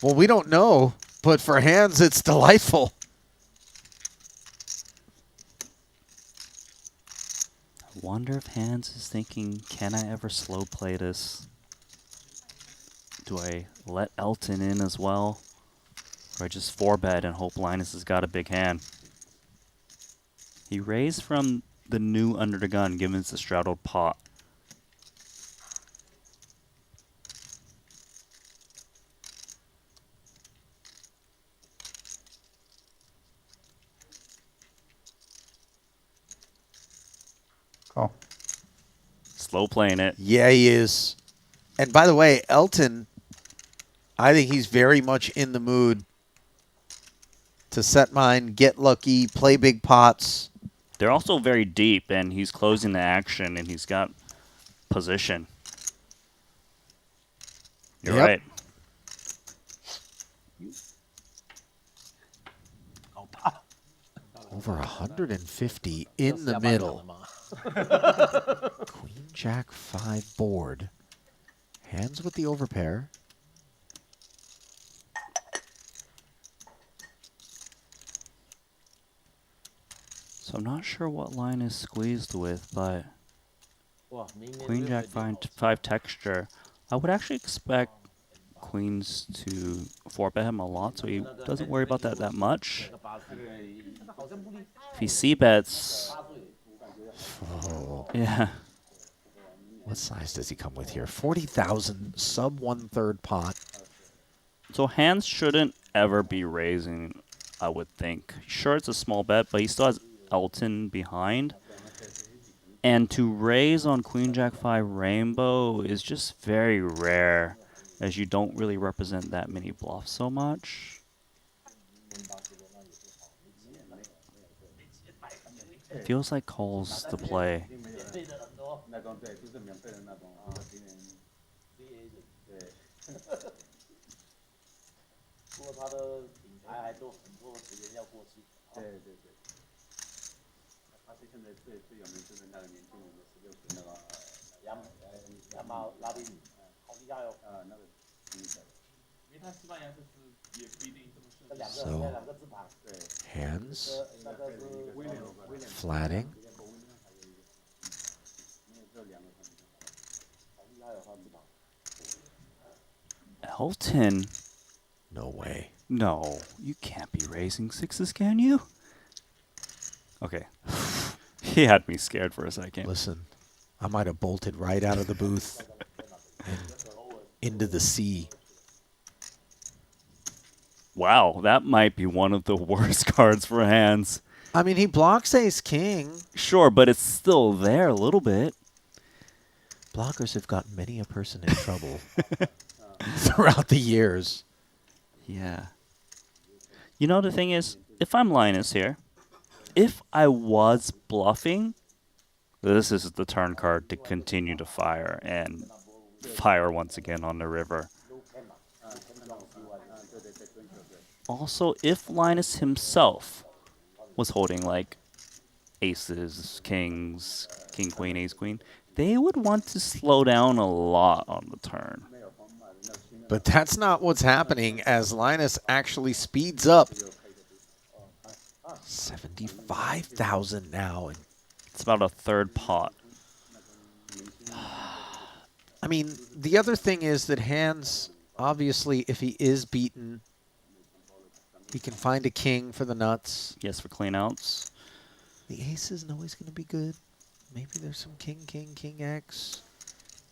Well, we don't know, but for Handz, it's delightful. I wonder if Handz is thinking, can I ever slow play this? Do I let Elton in as well? Or I just 4-bet and hope Linus has got a big hand? He raised from the new under the gun, given it's a straddled pot. Call. Slow playing it. Yeah, he is. And by the way, Elton, I think he's very much in the mood to set mine, get lucky, play big pots. They're also very deep, and he's closing the action, and he's got position. You're right. Over 150 in the middle. Queen Jack 5 board. Handz with the overpair. So I'm not sure what line is squeezed with, but Queen Jack 5 texture. I would actually expect queens to 4-bet him a lot, so he doesn't worry about that much. If he c-bets, yeah. What size does he come with here? 40,000, sub 1/3 pot. So Handz shouldn't ever be raising, I would think. Sure, it's a small bet, but he still has Elton behind. And to raise on Queen Jack 5 Rainbow is just very rare, as you don't really represent that many bluffs so much. Feels like call's the play. So, Handz, flatting. Elton. No way. No, you can't be raising sixes, can you? Okay. He had me scared for a second. Listen, I might have bolted right out of the booth and into the sea. Wow, that might be one of the worst cards for Handz. I mean, he blocks ace-king. Sure, but it's still there a little bit. Blockers have gotten many a person in trouble throughout the years. Yeah. You know, the thing is, if I'm Linus here, if I was bluffing, this is the turn card to continue to fire and fire once again on the river. Also, if Linus himself was holding like aces, kings, king, queen, ace, queen, they would want to slow down a lot on the turn. But that's not what's happening as Linus actually speeds up. 75,000 now. It's about a third pot. I mean, the other thing is that Handz, obviously, if he is beaten, he can find a king for the nuts. Yes, for cleanouts. The ace isn't always going to be good. Maybe there's some king, king, king X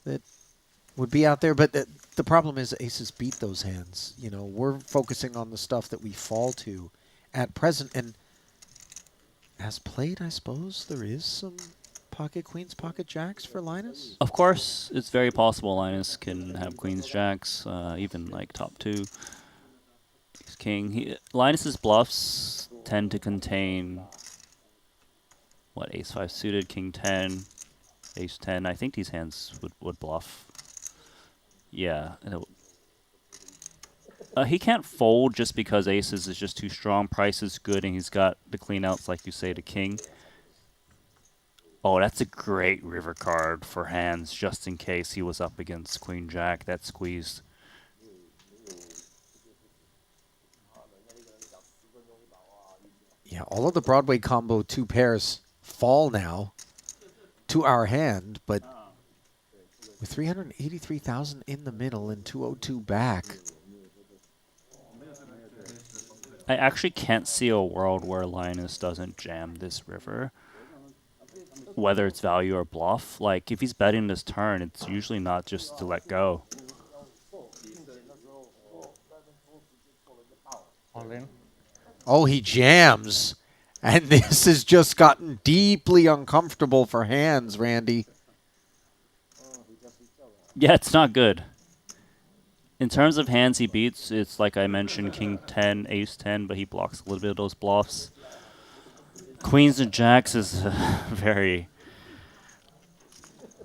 that would be out there. But the problem is aces beat those hands. You know, we're focusing on the stuff that we fall to at present. And as played, I suppose, there is some pocket queens, pocket jacks for Linus. Of course, it's very possible Linus can have queens, jacks, even like top two. He's king. Linus's bluffs tend to contain, what, ace 5 suited, king 10, ace 10. I think these hands would bluff. Yeah. He can't fold just because aces is just too strong. Price is good, and he's got the cleanouts, like you say, to king. Oh, that's a great river card for Handz, just in case he was up against queen jack. That squeezed. Yeah, all of the Broadway combo 2 pairs fall now to our hand, but with 383,000 in the middle and 202 back. I actually can't see a world where Linus doesn't jam this river, whether it's value or bluff. Like, if he's betting this turn, it's usually not just to let go. Oh, he jams. And this has just gotten deeply uncomfortable for Handz, Randy. Yeah, it's not good. In terms of hands he beats, it's like I mentioned, king 10, ace 10, but he blocks a little bit of those bluffs. Queens and jacks is very,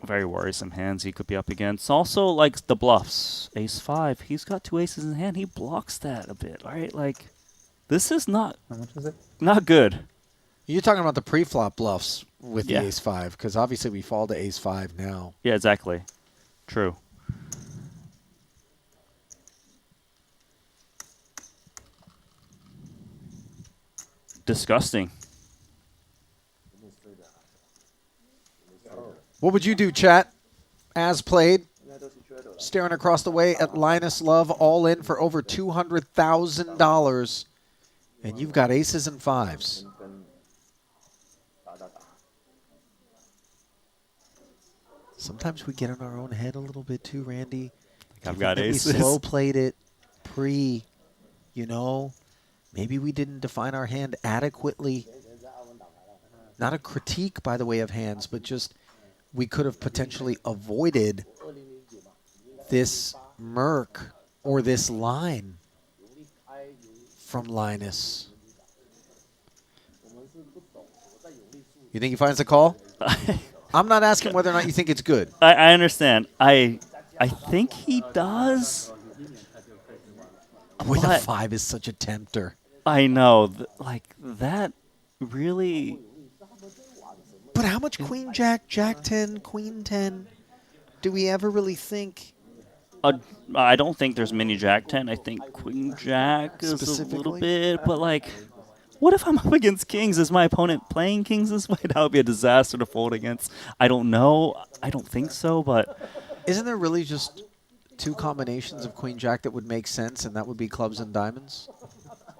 very worrisome hands he could be up against. Also, like the bluffs, ace 5, he's got 2 aces in hand. He blocks that a bit, right? Like, this is not, how much is it? Not good. You're talking about the pre-flop bluffs with Yeah. the ace 5, because obviously we fall to ace 5 now. Yeah, exactly. True. Disgusting. What would you do, chat? As played, staring across the way at Linus Love, all in for over $200,000. And you've got aces and 5s. Sometimes we get in our own head a little bit too, Randy. I've got aces. We slow played it pre, you know. Maybe we didn't define our hand adequately. Not a critique, by the way, of hands, but just we could have potentially avoided this murk or this line from Linus. You think he finds the call? I'm not asking whether or not you think it's good. I understand. I think he does. Boy, the But 5 is such a tempter. I know. Like, that really... But how much queen jack, jack 10, queen 10 do we ever really think? I don't think there's mini jack 10. I think queen jack is a little bit, but like... What if I'm up against kings? Is my opponent playing kings this way? That would be a disaster to fold against. I don't know. I don't think so, but... Isn't there really just 2 combinations of queen jack that would make sense, and that would be clubs and diamonds,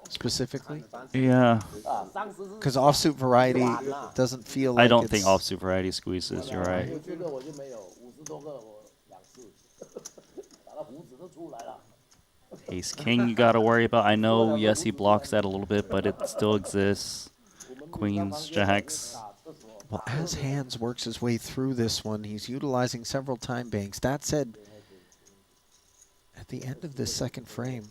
specifically? Yeah. Because offsuit variety doesn't feel like I don't it's... think offsuit variety squeezes. You're right. Ace king you got to worry about. I know, yes, he blocks that a little bit, but it still exists. Queens, jacks. Well, as Handz works his way through this one, he's utilizing several time banks. That said, at the end of this second frame,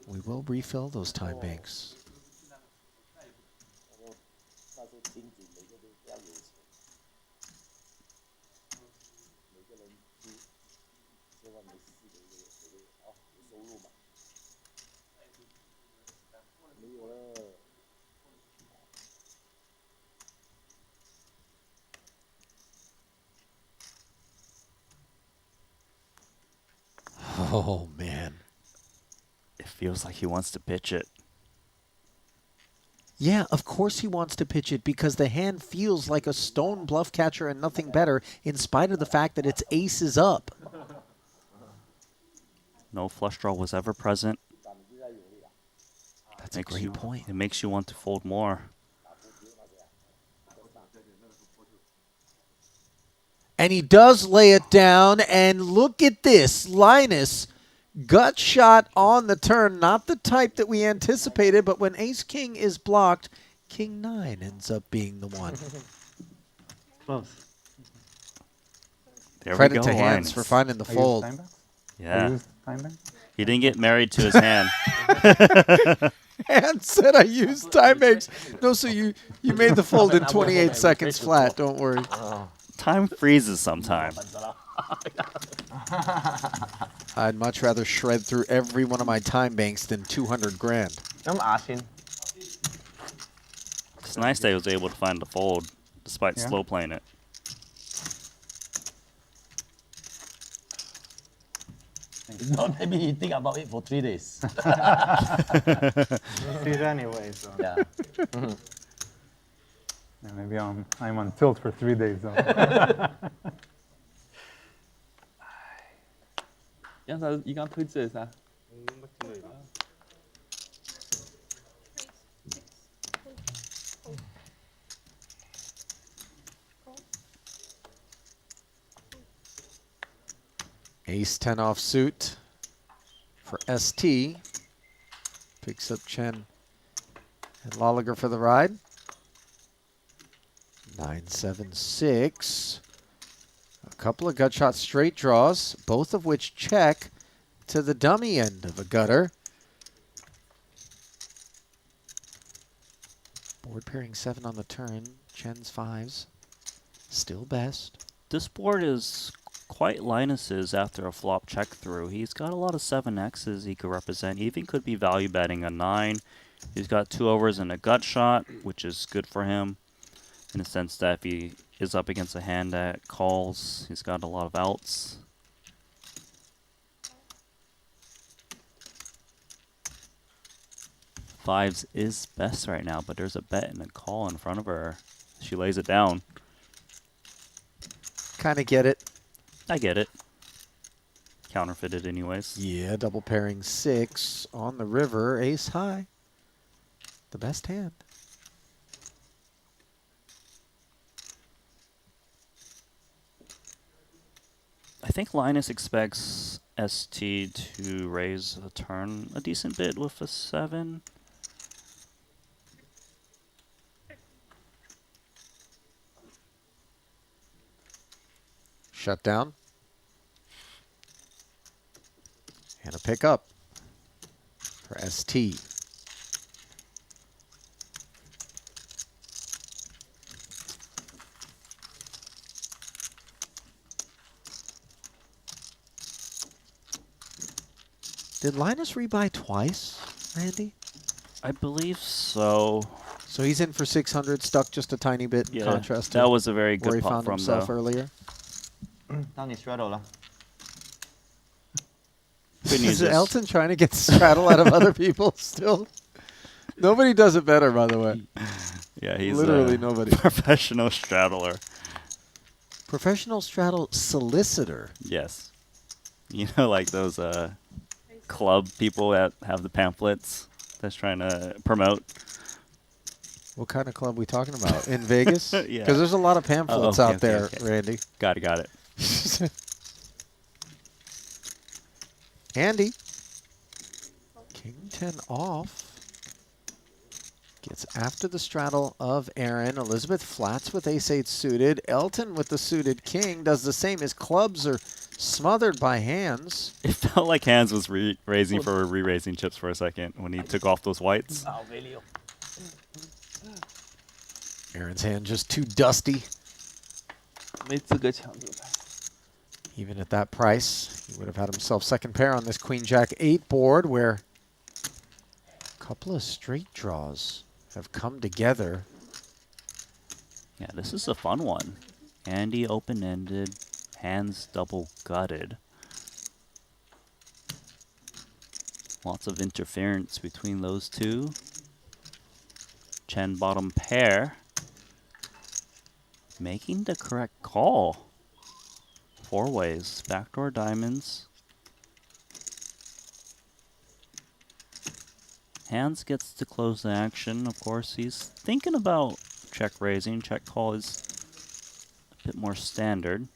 we will refill those time banks. Oh, man. It feels like he wants to pitch it. Yeah, of course he wants to pitch it because the hand feels like a stone bluff catcher and nothing better in spite of the fact that its ace is up. No flush draw was ever present. That's a great point. It makes you want to fold more. And he does lay it down, and look at this. Linus, gut shot on the turn. Not the type that we anticipated, but when ace-king is blocked, king-9 ends up being the one. Close. There Credit we go, to Handz Linus. for finding the fold. Yeah. He didn't get married to his hand. Handz said I used time banks. No, so you made the fold in 28 seconds flat. Don't worry. Time freezes sometime. I'd much rather shred through every one of my time banks than 200 grand. It's nice that he was able to find the fold despite slow playing it. Not maybe he think about it for 3 days. He's anyway, so. Yeah. Yeah, maybe I'm on tilt for 3 days though. 有陣而家推薦晒。Ace-10 offsuit for Esti. Picks up Chen and Loeliger for the ride. 9-7-6. A couple of gut shot straight draws, both of which check to the dummy end of a gutter. Board pairing 7 on the turn. Chen's 5s. Still best. This board is quite Linus's after a flop check through. He's got a lot of 7Xs he could represent. He even could be value betting a 9. He's got 2 overs and a gut shot, which is good for him in the sense that if he is up against a hand that calls, he's got a lot of outs. Fives is best right now, but there's a bet and a call in front of her. She lays it down. Kind of get it. I get it. Counterfeited anyways. Yeah, double pairing 6 on the river, ace high. The best hand. I think Linus expects ST to raise a turn a decent bit with a 7. Shut down. And a pickup for ST. Did Linus rebuy twice, Randy? I believe so. So he's in for 600, stuck just a tiny bit in contrast to that was a very where good he pop found from himself though. earlier. 當你 straddle 啦。Good news Is Elton trying to get straddle out of other people still? Nobody does it better, by the way. Yeah, he's literally nobody. Professional straddler. Professional straddle solicitor. Yes. You know, like those club people that have the pamphlets that's trying to promote. What kind of club we talking about? In Vegas? Yeah. Because there's a lot of pamphlets out there, Randy. Got it. Andy. King 10 off. Gets after the straddle of Aaron. Elizabeth flats with ace-8 suited. Elton with the suited king does the same. His clubs are smothered by Handz. It felt like Handz was raising for re-raising chips for a second when he took off those whites. Aaron's hand just too dusty. 没资格抢这个牌。 Even at that price, he would have had himself second pair on this Queen Jack 8 board where a couple of straight draws have come together. Yeah, this is a fun one. Andy open-ended, Handz double-gutted. Lots of interference between those two. Chen bottom pair. Making the correct call. 4 ways, backdoor diamonds. Handz gets to close the action. Of course, he's thinking about check raising. Check call is a bit more standard.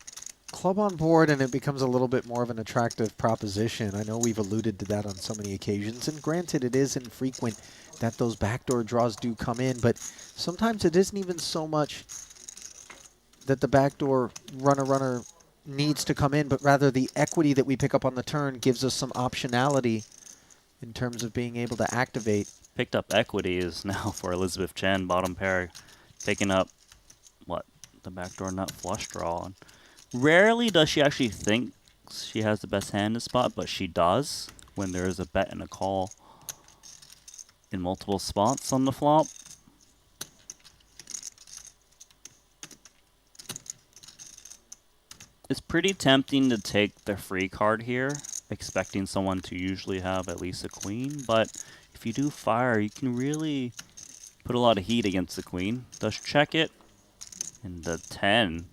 Club on board, and it becomes a little bit more of an attractive proposition. I know we've alluded to that on so many occasions, and granted, it is infrequent that those backdoor draws do come in, but sometimes it isn't even so much that the backdoor runner needs to come in, but rather the equity that we pick up on the turn gives us some optionality in terms of being able to activate. Picked up equity is now for Elizabeth Chen, bottom pair, taking up, what, the backdoor nut flush draw. Rarely does she actually think she has the best hand in spot, but she does when there is a bet and a call in multiple spots on the flop. It's pretty tempting to take the free card here, expecting someone to usually have at least a queen, but if you do fire, you can really put a lot of heat against the queen. Does check it, and the 10.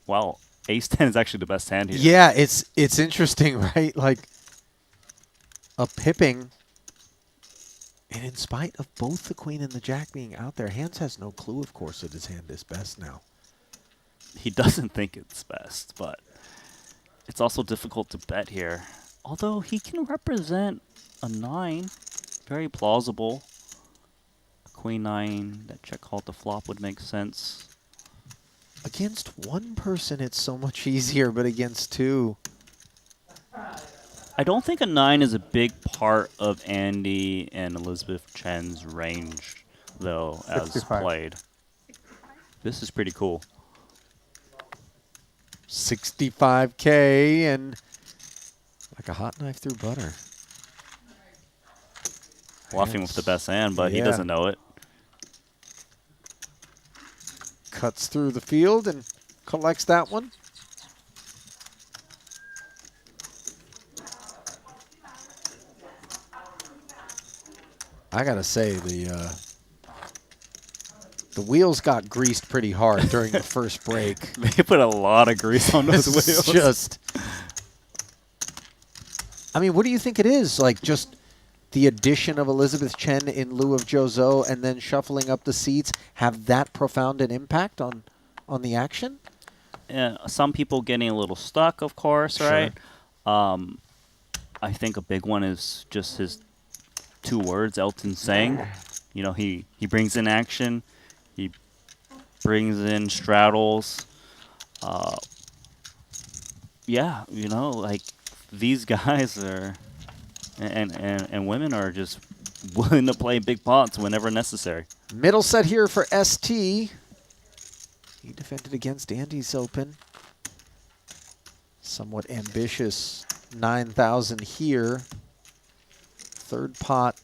Wow, ace-10 is actually the best hand here. Yeah, it's interesting, right? Like, a pipping, and in spite of both the queen and the jack being out there, Handz has no clue, of course, that his hand is best now. He doesn't think it's best, but it's also difficult to bet here. Although he can represent a 9, very plausible. A queen 9, that check call the flop would make sense. Against one person, it's so much easier, but against two. I don't think a 9 is a big part of Andy and Elizabeth Chen's range, though, as 65. played. This is pretty cool. 65K and like a hot knife through butter. Bluffing with the best hand, but he Yeah. doesn't know it. Cuts through the field and collects that one. I gotta say, the wheels got greased pretty hard during the first break. They put a lot of grease on those wheels. Just, I mean, what do you think it is? Like, just the addition of Elizabeth Chen in lieu of Zhou and then shuffling up the seats have that profound an impact on the action? Some people getting a little stuck, of course, Sure. right? I think a big one is just his 2 words, Elton Tsang. You know, he brings in action. He brings in straddles. Yeah, you know, like these guys are, and women are just willing to play big pots whenever necessary. Middle set here for Esti. He defended against Andy's open. Somewhat ambitious 9,000 here. Third pot.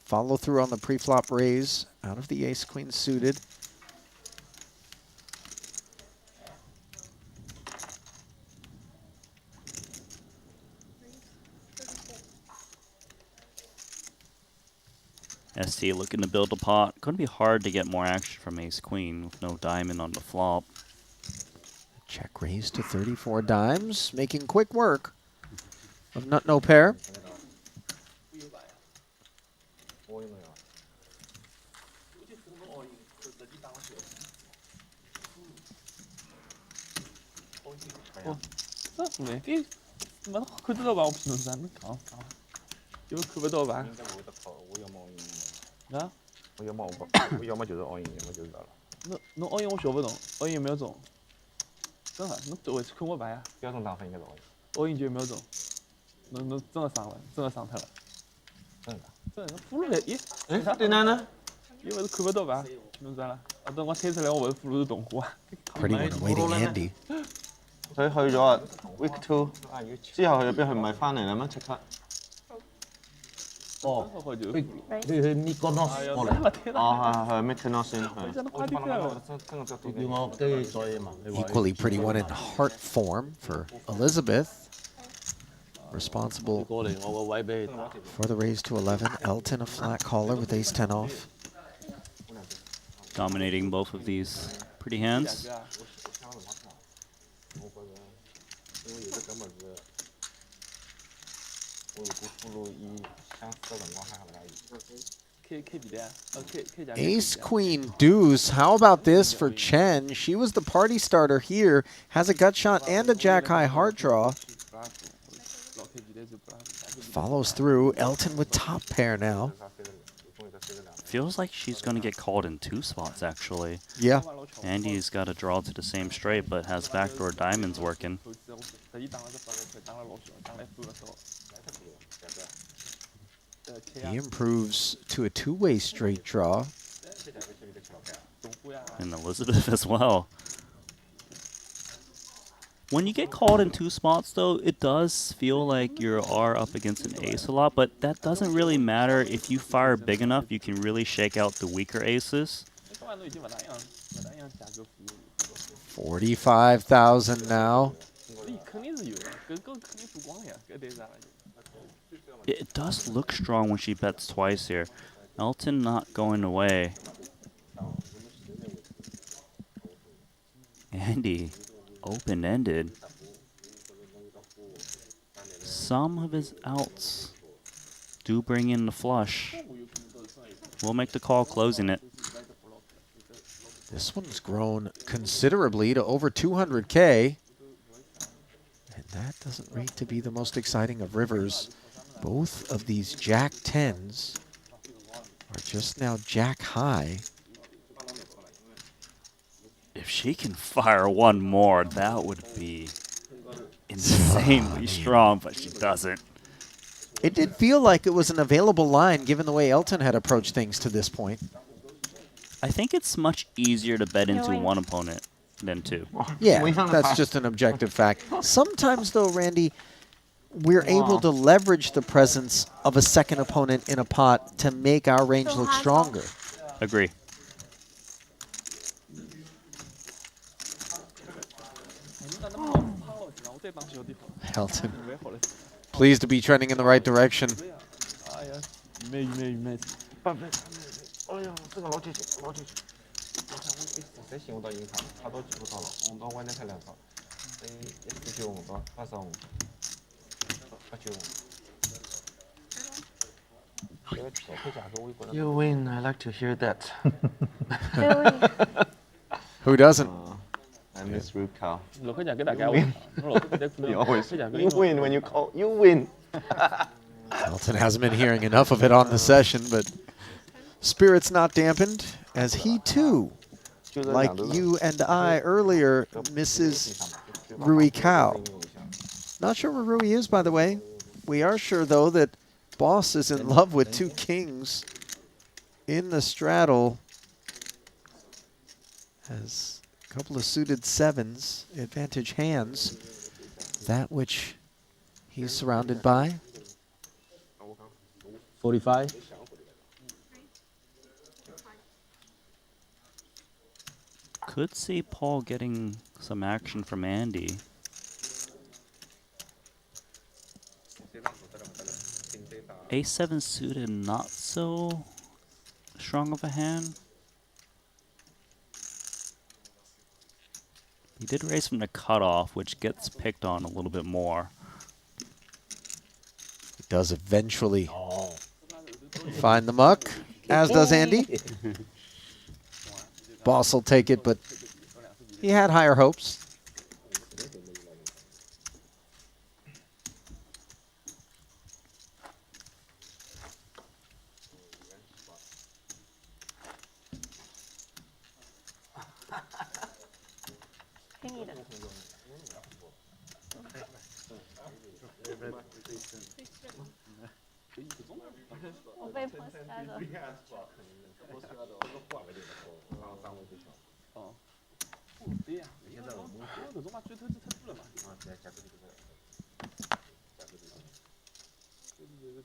Follow through on the pre-flop raise out of the ace-queen suited. Esti looking to build a pot. Going to be hard to get more action from ace queen with no diamond on the flop. Check raise to 34 dimes, making quick work of nut no pair.佢都話我平陣講，點解佢俾到吧？啊？我要麼就是 all in，要麼就是打了。那 all in 我學不懂，all in 沒有中，真的，那對我坑我白呀。標準打分應該是 all in。all in 就沒有中，那真的上了，真的上台了。真的？真的，俘虜咦？誒，對呢？因為佢俾到吧，弄咗啦。啊，等我睇出嚟，我會俘虜動戶啊。Pretty one awaiting Andy. 佢去咗 week 2，之後去咗邊？佢唔係翻嚟啦咩？即刻。哦，你呢個 North 過嚟。哦，係 Mykonos 先係。要我跟住再問。Equally pretty one in heart form for Elizabeth. Responsible for the raise to 11. Elton a flat caller with ace-10 off. Dominating both of these pretty hands. Ace Queen deuce. How about this for Chen? She was the party starter here. Has a gut shot and a jack high heart draw. Follows through. Elton with top pair now. Feels like she's going to get called in 2 spots, actually. Yeah. Andy's got a draw to the same straight, but has backdoor diamonds working. He improves to a 2-way straight draw. And Elizabeth as well. When you get called in 2 spots, though, it does feel like you are up against an ace a lot, but that doesn't really matter. If you fire big enough, you can really shake out the weaker aces. 45,000 now. It does look strong when she bets twice here. Elton not going away. Andy, open-ended. Some of his outs do bring in the flush. We'll make the call closing it. This one's grown considerably to over 200K. And that doesn't rate to be the most exciting of rivers. Both of these jack 10s are just now jack high. If she can fire one more, that would be insanely strong, but she doesn't. It did feel like it was an available line given the way Elton had approached things to this point. I think it's much easier to bet into one opponent than 2. Yeah, that's just an objective fact. Sometimes, though, Randy, we're able to leverage the presence of a second opponent in a pot to make our range look stronger. Agree. Elton, pleased to be trending in the right direction. 哎呀，這個攞住，攞住。我寫錢我都已經差多幾個套了，我都揾得太兩套。你一次就我多發送，發就。You win. I like to hear that. Who doesn't? I miss root cow. You win when you call. You win. Elton hasn't been hearing enough of it on the session, but spirit's not dampened, as he too, like you and I earlier, misses Rui Cow. Not sure where Rui is, by the way. We are sure, though, that Boss is in love with 2 kings in the straddle. Has a couple of suited 7s, advantage hands, that which he's surrounded by. 45. Could see Paul getting some action from Andy. Ace 7 suited, not so strong of a hand. He did raise from the cutoff, which gets picked on a little bit more. He does eventually find the muck, as does Andy. Boss will take it, but he had higher hopes.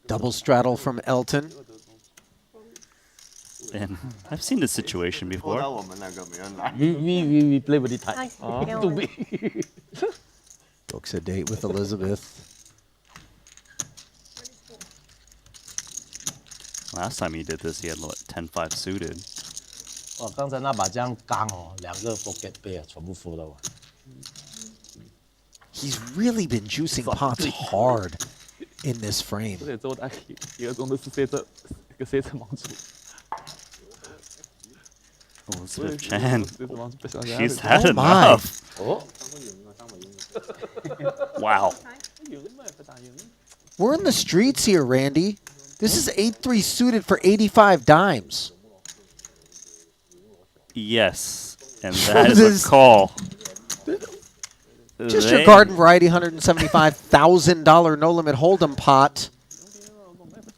Double straddle from Elton. And I've seen this situation before. We play very tight. Too big. Books a date with Elizabeth. Last time he did this, he had what, 10-5 suited. 哦，刚才那把这样刚哦，2个 pocket pair 全部 full 了。 He's really been juicing pots hard in this frame. 这里之后大概一个钟都是飞这一个飞车盲出。 Elizabeth Chen, she's Oh had my. enough. Wow. We're in the streets here, Randy. This is 8-3 suited for 85 dimes. Yes, and that is a call. Just your garden variety $175,000 no limit hold'em pot.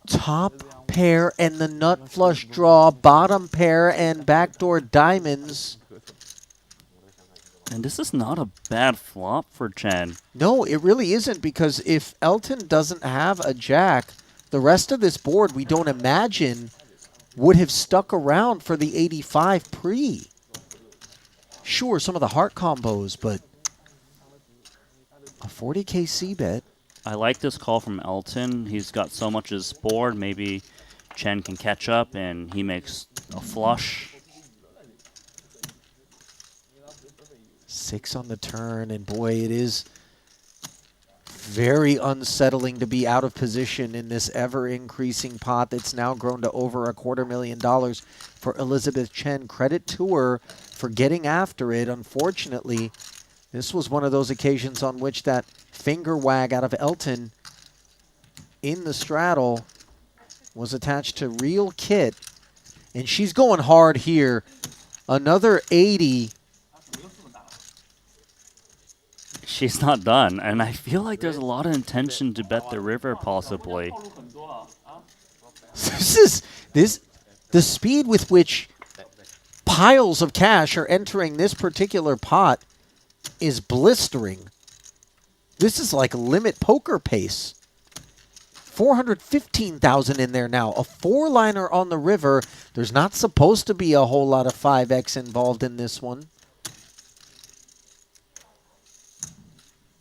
Top pair and the nut flush draw, bottom pair and backdoor diamonds. And this is not a bad flop for Chen. No, it really isn't, because if Elton doesn't have a jack, the rest of this board, we don't imagine, would have stuck around for the 85 pre. Sure, some of the heart combos, but a 40K C-bet. I like this call from Elton. He's got so much as board. Maybe Chen can catch up and he makes a flush. 6 on the turn, and boy, it is very unsettling to be out of position in this ever-increasing pot that's now grown to over $250,000 for Elizabeth Chen. Credit to her for getting after it. Unfortunately, this was one of those occasions on which that finger wag out of Elton in the straddle was attached to real kit, and she's going hard here. Another 80. She's not done, and I feel like there's a lot of intention to bet the river, possibly. The speed with which piles of cash are entering this particular pot is blistering. This is like limit poker pace. 415,000 in there now. A 4-liner on the river. There's not supposed to be a whole lot of 5x involved in this one.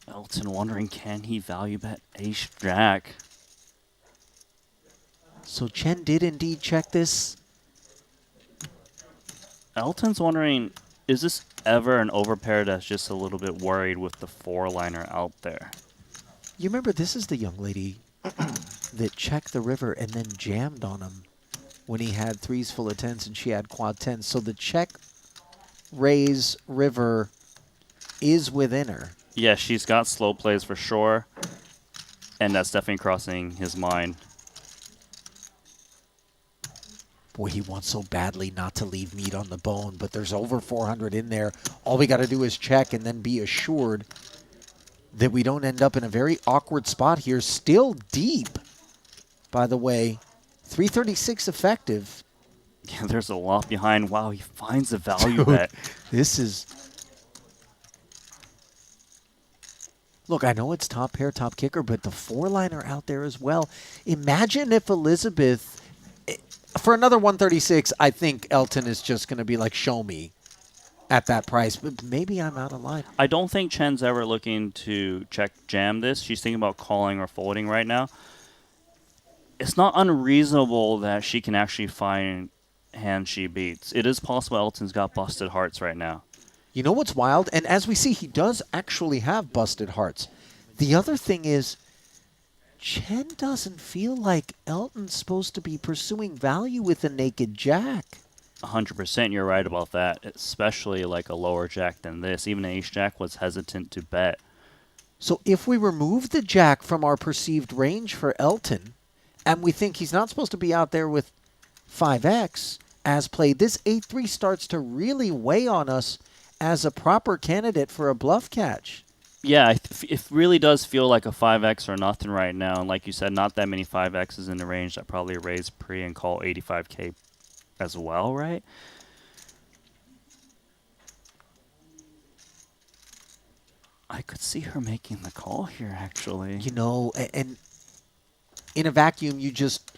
Elton wondering, can he value bet ace-jack? So Chen did indeed check this. Elton's wondering, is this ever an overpair that's just a little bit worried with the 4-liner out there? You remember, this is the young lady that checked the river and then jammed on him when he had 3s full of 10s and she had quad 10s. So the check raise river is within her. Yeah, she's got slow plays for sure, and that's definitely crossing his mind. Boy, he wants so badly not to leave meat on the bone, but there's over 400 in there. All we got to do is check and then be assured that we don't end up in a very awkward spot here. Still deep, by the way. 336 effective. Yeah, there's a lot behind. Wow, he finds a value bet. This is... Look, I know it's top pair, top kicker, but the 4-liner out there as well. Imagine if Elizabeth... For another 136, I think Elton is just going to be like, show me at that price. But maybe I'm out of line. I don't think Chen's ever looking to check jam this. She's thinking about calling or folding right now. It's not unreasonable that she can actually find hand she beats. It is possible Elton's got busted hearts right now. You know what's wild? And as we see, he does actually have busted hearts. The other thing is, Chen doesn't feel like Elton's supposed to be pursuing value with a naked jack. 100% you're right about that, especially like a lower jack than this. Even ace jack was hesitant to bet. So if we remove the jack from our perceived range for Elton, and we think he's not supposed to be out there with 5x as played, this 8-3 starts to really weigh on us as a proper candidate for a bluff catch. Yeah, it really does feel like a 5x or nothing right now. And like you said, not that many 5x's in the range that probably raise pre and call 85k as well, right? I could see her making the call here, actually. You know, and in a vacuum, you just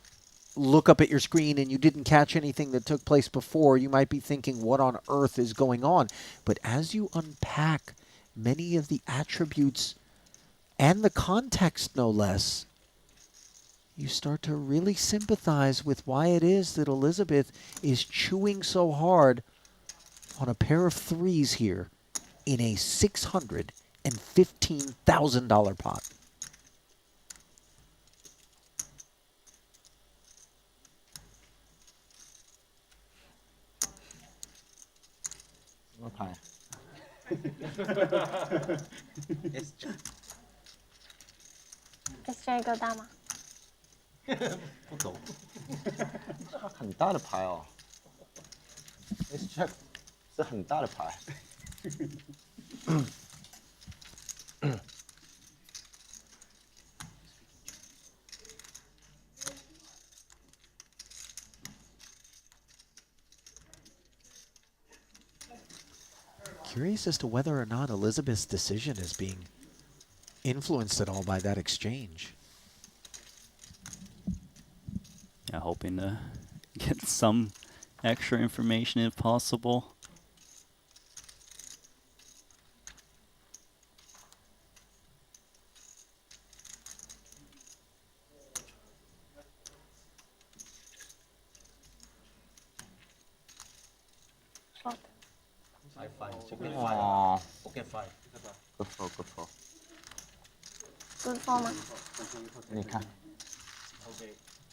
look up at your screen and you didn't catch anything that took place before. You might be thinking, what on earth is going on? But as you unpack many of the attributes and the context, no less, you start to really sympathize with why it is that Elizabeth is chewing so hard on a pair of threes here in a $615,000 pot. Okay. S 加一个大吗？不懂，这很大的牌哦。S check 是很大的牌。Curious as to whether or not Elizabeth's decision is being influenced at all by that exchange. Yeah, hoping to get some extra information if possible. Oh, okay, fine. Good for, good for. Good for 吗？ 你看。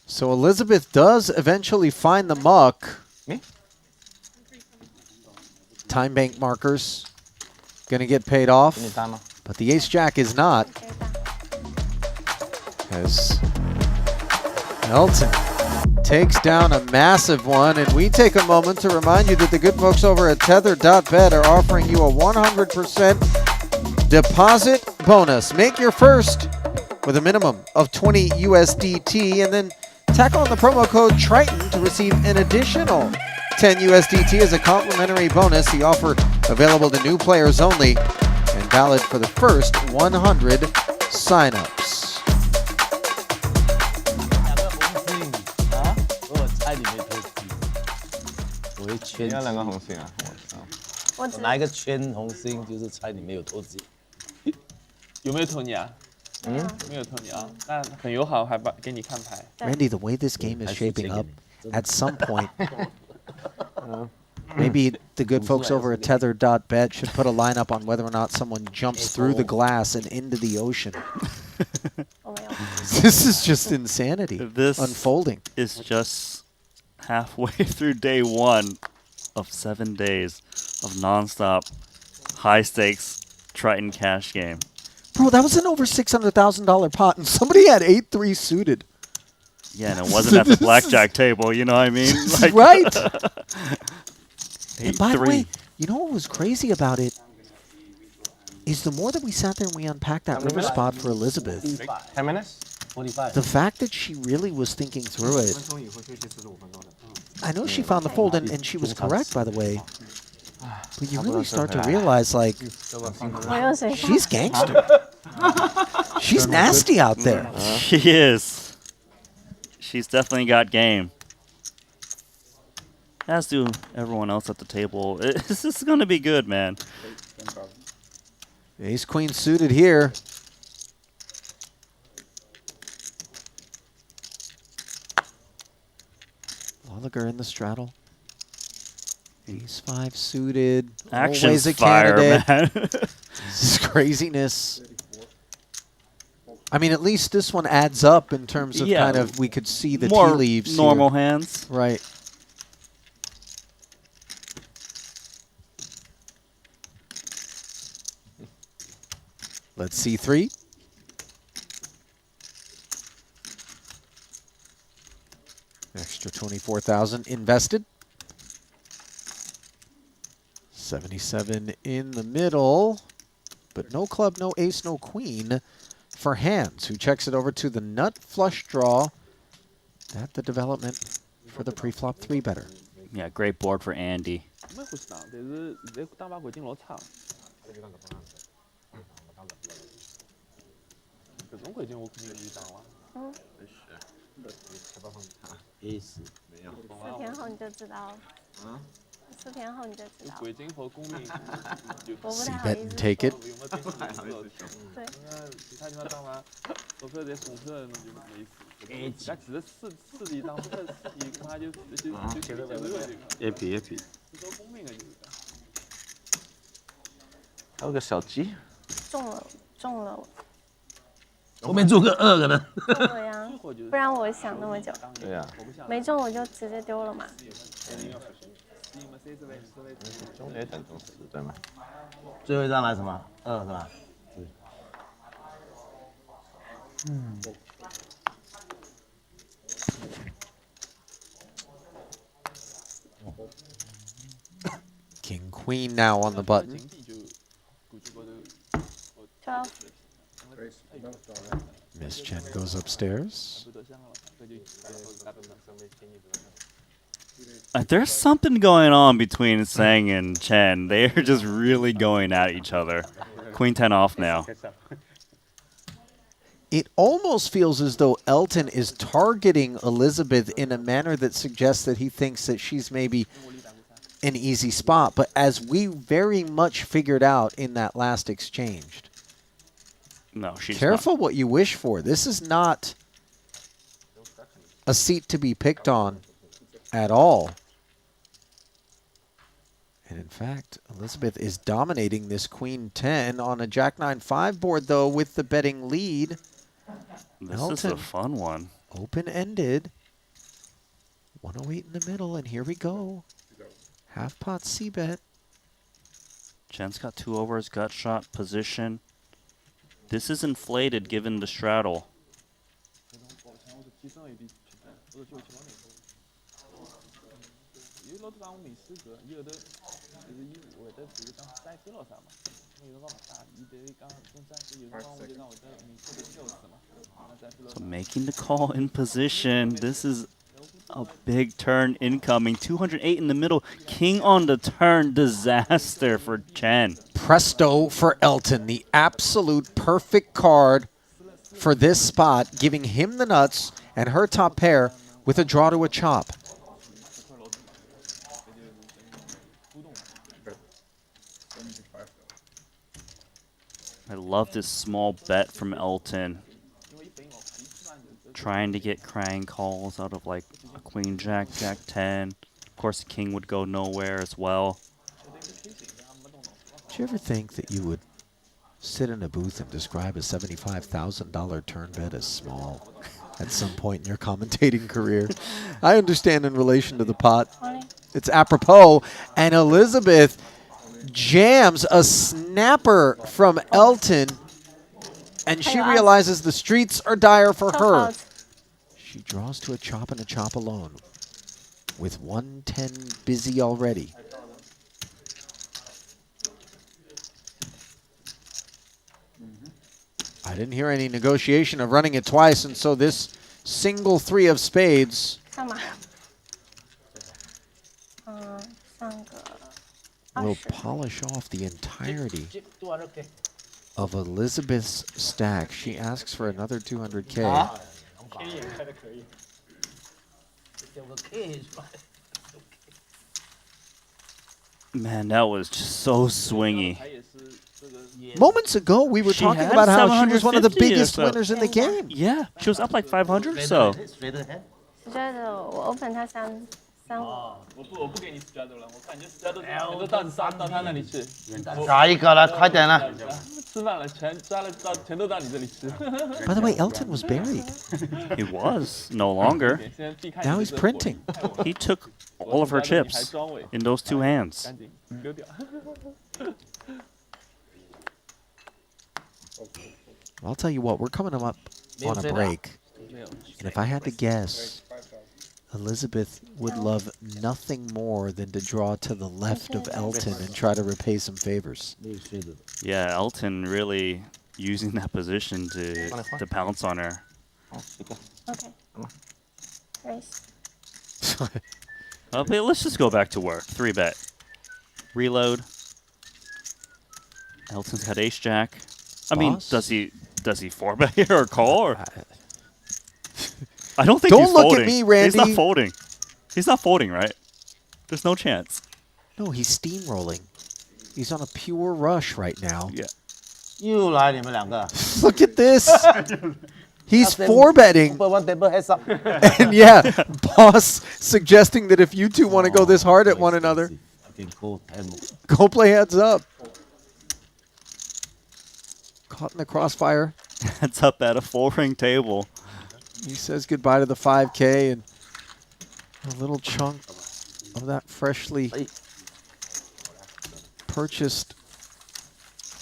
So Elizabeth does eventually find the muck. Me? Time bank markers going to get paid off, but the ace-jack is not. As Elton takes down a massive one, and we take a moment to remind you that the good folks over at Tether.bet are offering you a 100% deposit bonus. Make your first with a minimum of 20 USDT, and then tack on the promo code Triton to receive an additional 10 USDT as a complimentary bonus. The offer available to new players only and valid for the first 100 signups. 我会圈，要两个红心啊！我拿一个圈红心，就是猜你没有投资。有没有投你啊？嗯，没有投你啊，那很友好，还给你看牌。Randy, the way this game is shaping up, at some point, maybe the good folks over at Tether.bet should put a lineup on whether or not someone jumps through the glass and into the ocean. This is just insanity unfolding. Is just halfway through day one of 7 days of non-stop high-stakes Triton cash game. Bro, that was an over $600,000 pot, and somebody had 8-3 suited. Yeah, and it wasn't at the blackjack table, you know what I mean? Like, right. And by the way, you know what was crazy about it is the more that we sat there and we unpacked that river spot for Elizabeth, 10 minutes? 45. the fact that she really was thinking through it. I know she found the fold, and she was correct, by the way. But you really start to realize, like, she's gangster. She's nasty out there. She is. She's definitely got game. As do everyone else at the table. This is going to be good, man. Ace-queen suited here. Loeliger in the straddle. Ace-5 suited. Action's always a fire, candidate. man. This is craziness. I mean, at least this one adds up in terms of kind of, we could see the tea more leaves normal here. hands. Right. Let's see 3. Extra 24,000 invested. 77 in the middle, but no club, no ace, no queen for Handz, who checks it over to the nut flush draw at the development for the pre-flop 3-better. Yeah, great board for Andy. 咩回事啊？但是现在单把鬼进落差。这种鬼进我肯定遇到了。嗯。Ace 没有。4天后你就知道了。啊？4天后你就知道。鬼进和公民，我不太好 bet 意 and 思。 take it. 有没有变成对。其他地方当完，我说这送出来的就没意思。那只是四级当，四级恐怕就也比。说公民的就是。还有个小鸡。中了。后面做个2个呢？中了呀，不然我想那么久。对呀。没中我就直接丢了嘛。中也等中10对吗？最后一张来什么？2是吧？嗯。King Queen now on the button. 12. Miss Chen goes upstairs. There's something going on between Tsang and Chen. They are just really going at each other. Queen 10 off now. It almost feels as though Elton is targeting Elizabeth in a manner that suggests that he thinks that she's maybe an easy spot. But as we very much figured out in that last exchange, no, she's careful not. what you wish for. This is not a seat to be picked on at all. And in fact, Elizabeth is dominating this Queen 10 on a Jack 9-5 board, though, with the betting lead. This Elton, is a fun one. Open-ended. 108 in the middle, and here we go. Half pot C-bet. Chen's got 2 overs, gut shot position. This is inflated given the straddle. So making the call in position. This is a big turn incoming. 208 in the middle. King on the turn. Disaster for Chen. Presto for Elton. The absolute perfect card for this spot, giving him the nuts and her top pair with a draw to a chop. I love this small bet from Elton. Trying to get crying calls out of like a queen jack, jack 10. Of course, the king would go nowhere as well. Did you ever think that you would sit in a booth and describe a $75,000 turn bet as small at some point in your commentating career? I understand in relation to the pot. It's apropos. And Elizabeth jams a snapper from Elton, and she realizes the streets are dire for her. She draws to a chop and a chop alone with 110 busy already. I didn't hear any negotiation of running it twice, and so this single 3 of spades will polish off the entirety of Elizabeth's stack. She asks for another 200K. Man, that was just so swingy. Moments ago, we were talking about how she was one of the biggest winners in the game. Yeah, she was up like 500 or so. 我觉得我 open 他3我不给你 straddle 了，我看你就 straddle 全都到他那里去。下一个了，快点了。吃饭了，全都到你这里吃。By the way, Elton was buried. He was no longer. Now he's printing. He took all of her chips in those two hands. I'll tell you what, we're coming up on a break. And if I had to guess, Elizabeth would love nothing more than to draw to the left of Elton and try to repay some favors. Yeah, Elton really using that position to pounce on her. Okay. Race. Okay, let's just go back to work. 3-bet. Reload. Elton's got ace jack. I mean, does he 4-bet here or call? Or? I don't think he's folding. Don't look at me, Randy. He's not folding. He's not folding, right? There's no chance. No, he's steamrolling. He's on a pure rush right now. Yeah. Look at this. He's 4-betting. And yeah, boss suggesting that if you two want to go this hard at one another, go play heads up. Caught in the crossfire. Heads up at a 4-ring table. He says goodbye to the 5K and a little chunk of that freshly purchased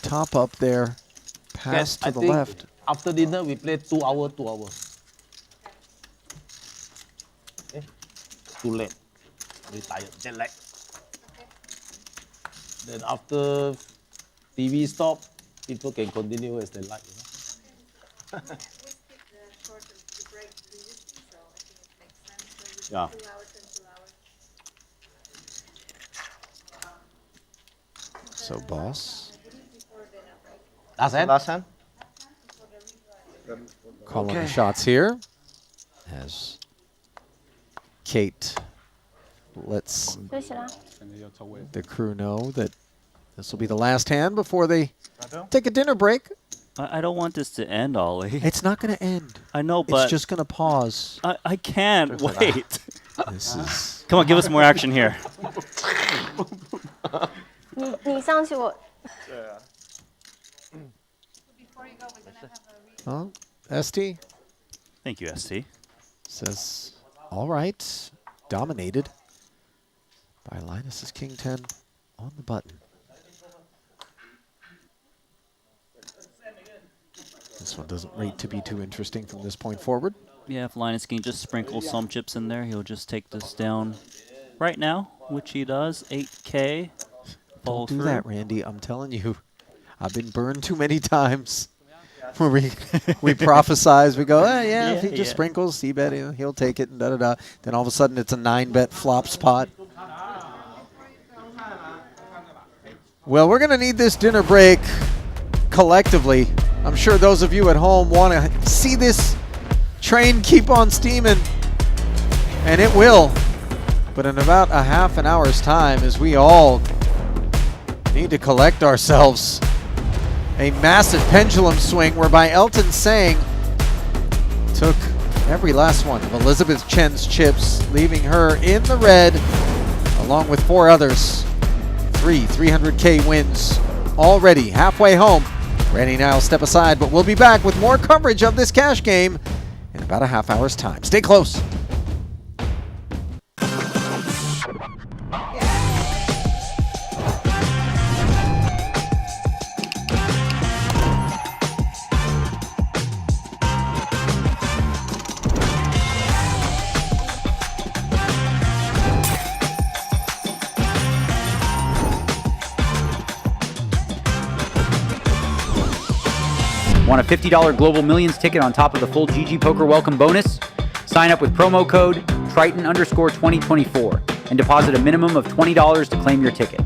top up there. Pass to the left. After dinner, we play 2 hours, 2 hours. Okay. Too late. Very tired. Jet lag. Then after TV stop, people can continue as they like. You know? Yeah. So, boss. Last hand? Last hand? Calling the shots here as Kate lets the crew know that this will be the last hand before they take a dinner break. I don't want this to end, Ollie. It's not going to end. I know, but it's just going to pause. I can't wait. This is. Come on, give us more action here. Well, Esti. Thank you, Esti. Says, all right, dominated by Linus's King 10 on the button. This one doesn't rate to be too interesting from this point forward. Yeah, if Linus can just sprinkle some chips in there, he'll just take this down right now, which he does. 8K. Don't do that, Randy. I'm telling you, I've been burned too many times. Where we prophesize, we go, yeah, if he just sprinkles, C-bet, he'll take it, and da-da-da. Then all of a sudden, it's a 9-bet flop spot. Well, we're going to need this dinner break collectively. I'm sure those of you at home want to see this train keep on steaming, and it will. But in about a half an hour's time, as we all need to collect ourselves, a massive pendulum swing whereby Elton Tsang took every last one of Elizabeth Chen's chips, leaving her in the red, along with 4 others. 3 300K wins already halfway home. Randy and I will step aside, but we'll be back with more coverage of this cash game in about a half hour's time. Stay close. Want a $50 Global Millions ticket on top of the full GG Poker welcome bonus? Sign up with promo code Triton_2024 and deposit a minimum of $20 to claim your ticket.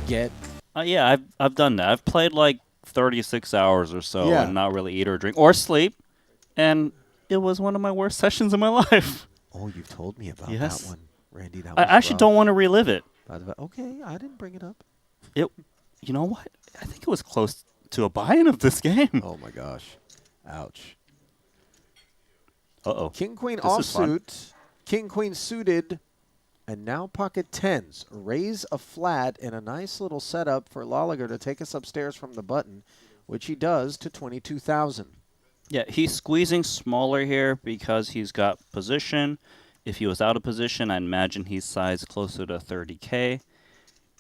get. Yeah, I've done that. I've played like 36 hours or so Yeah. and not really eat or drink or sleep, and it was one of my worst sessions in my life. Oh, you've told me about Yes. that one, Randy. That I was actually rough. don't want to relive it. Okay, I didn't bring it up. You know what? I think it was close to a buy-in of this game. Oh my gosh, ouch. Uh-oh. King Queen This is fun. offsuit, King Queen suited, and now pocket tens. Raise a flat and a nice little setup for Loeliger to take us upstairs from the button, which he does to 22,000. Yeah, he's squeezing smaller here because he's got position. If he was out of position, I'd imagine he's sized closer to 30K.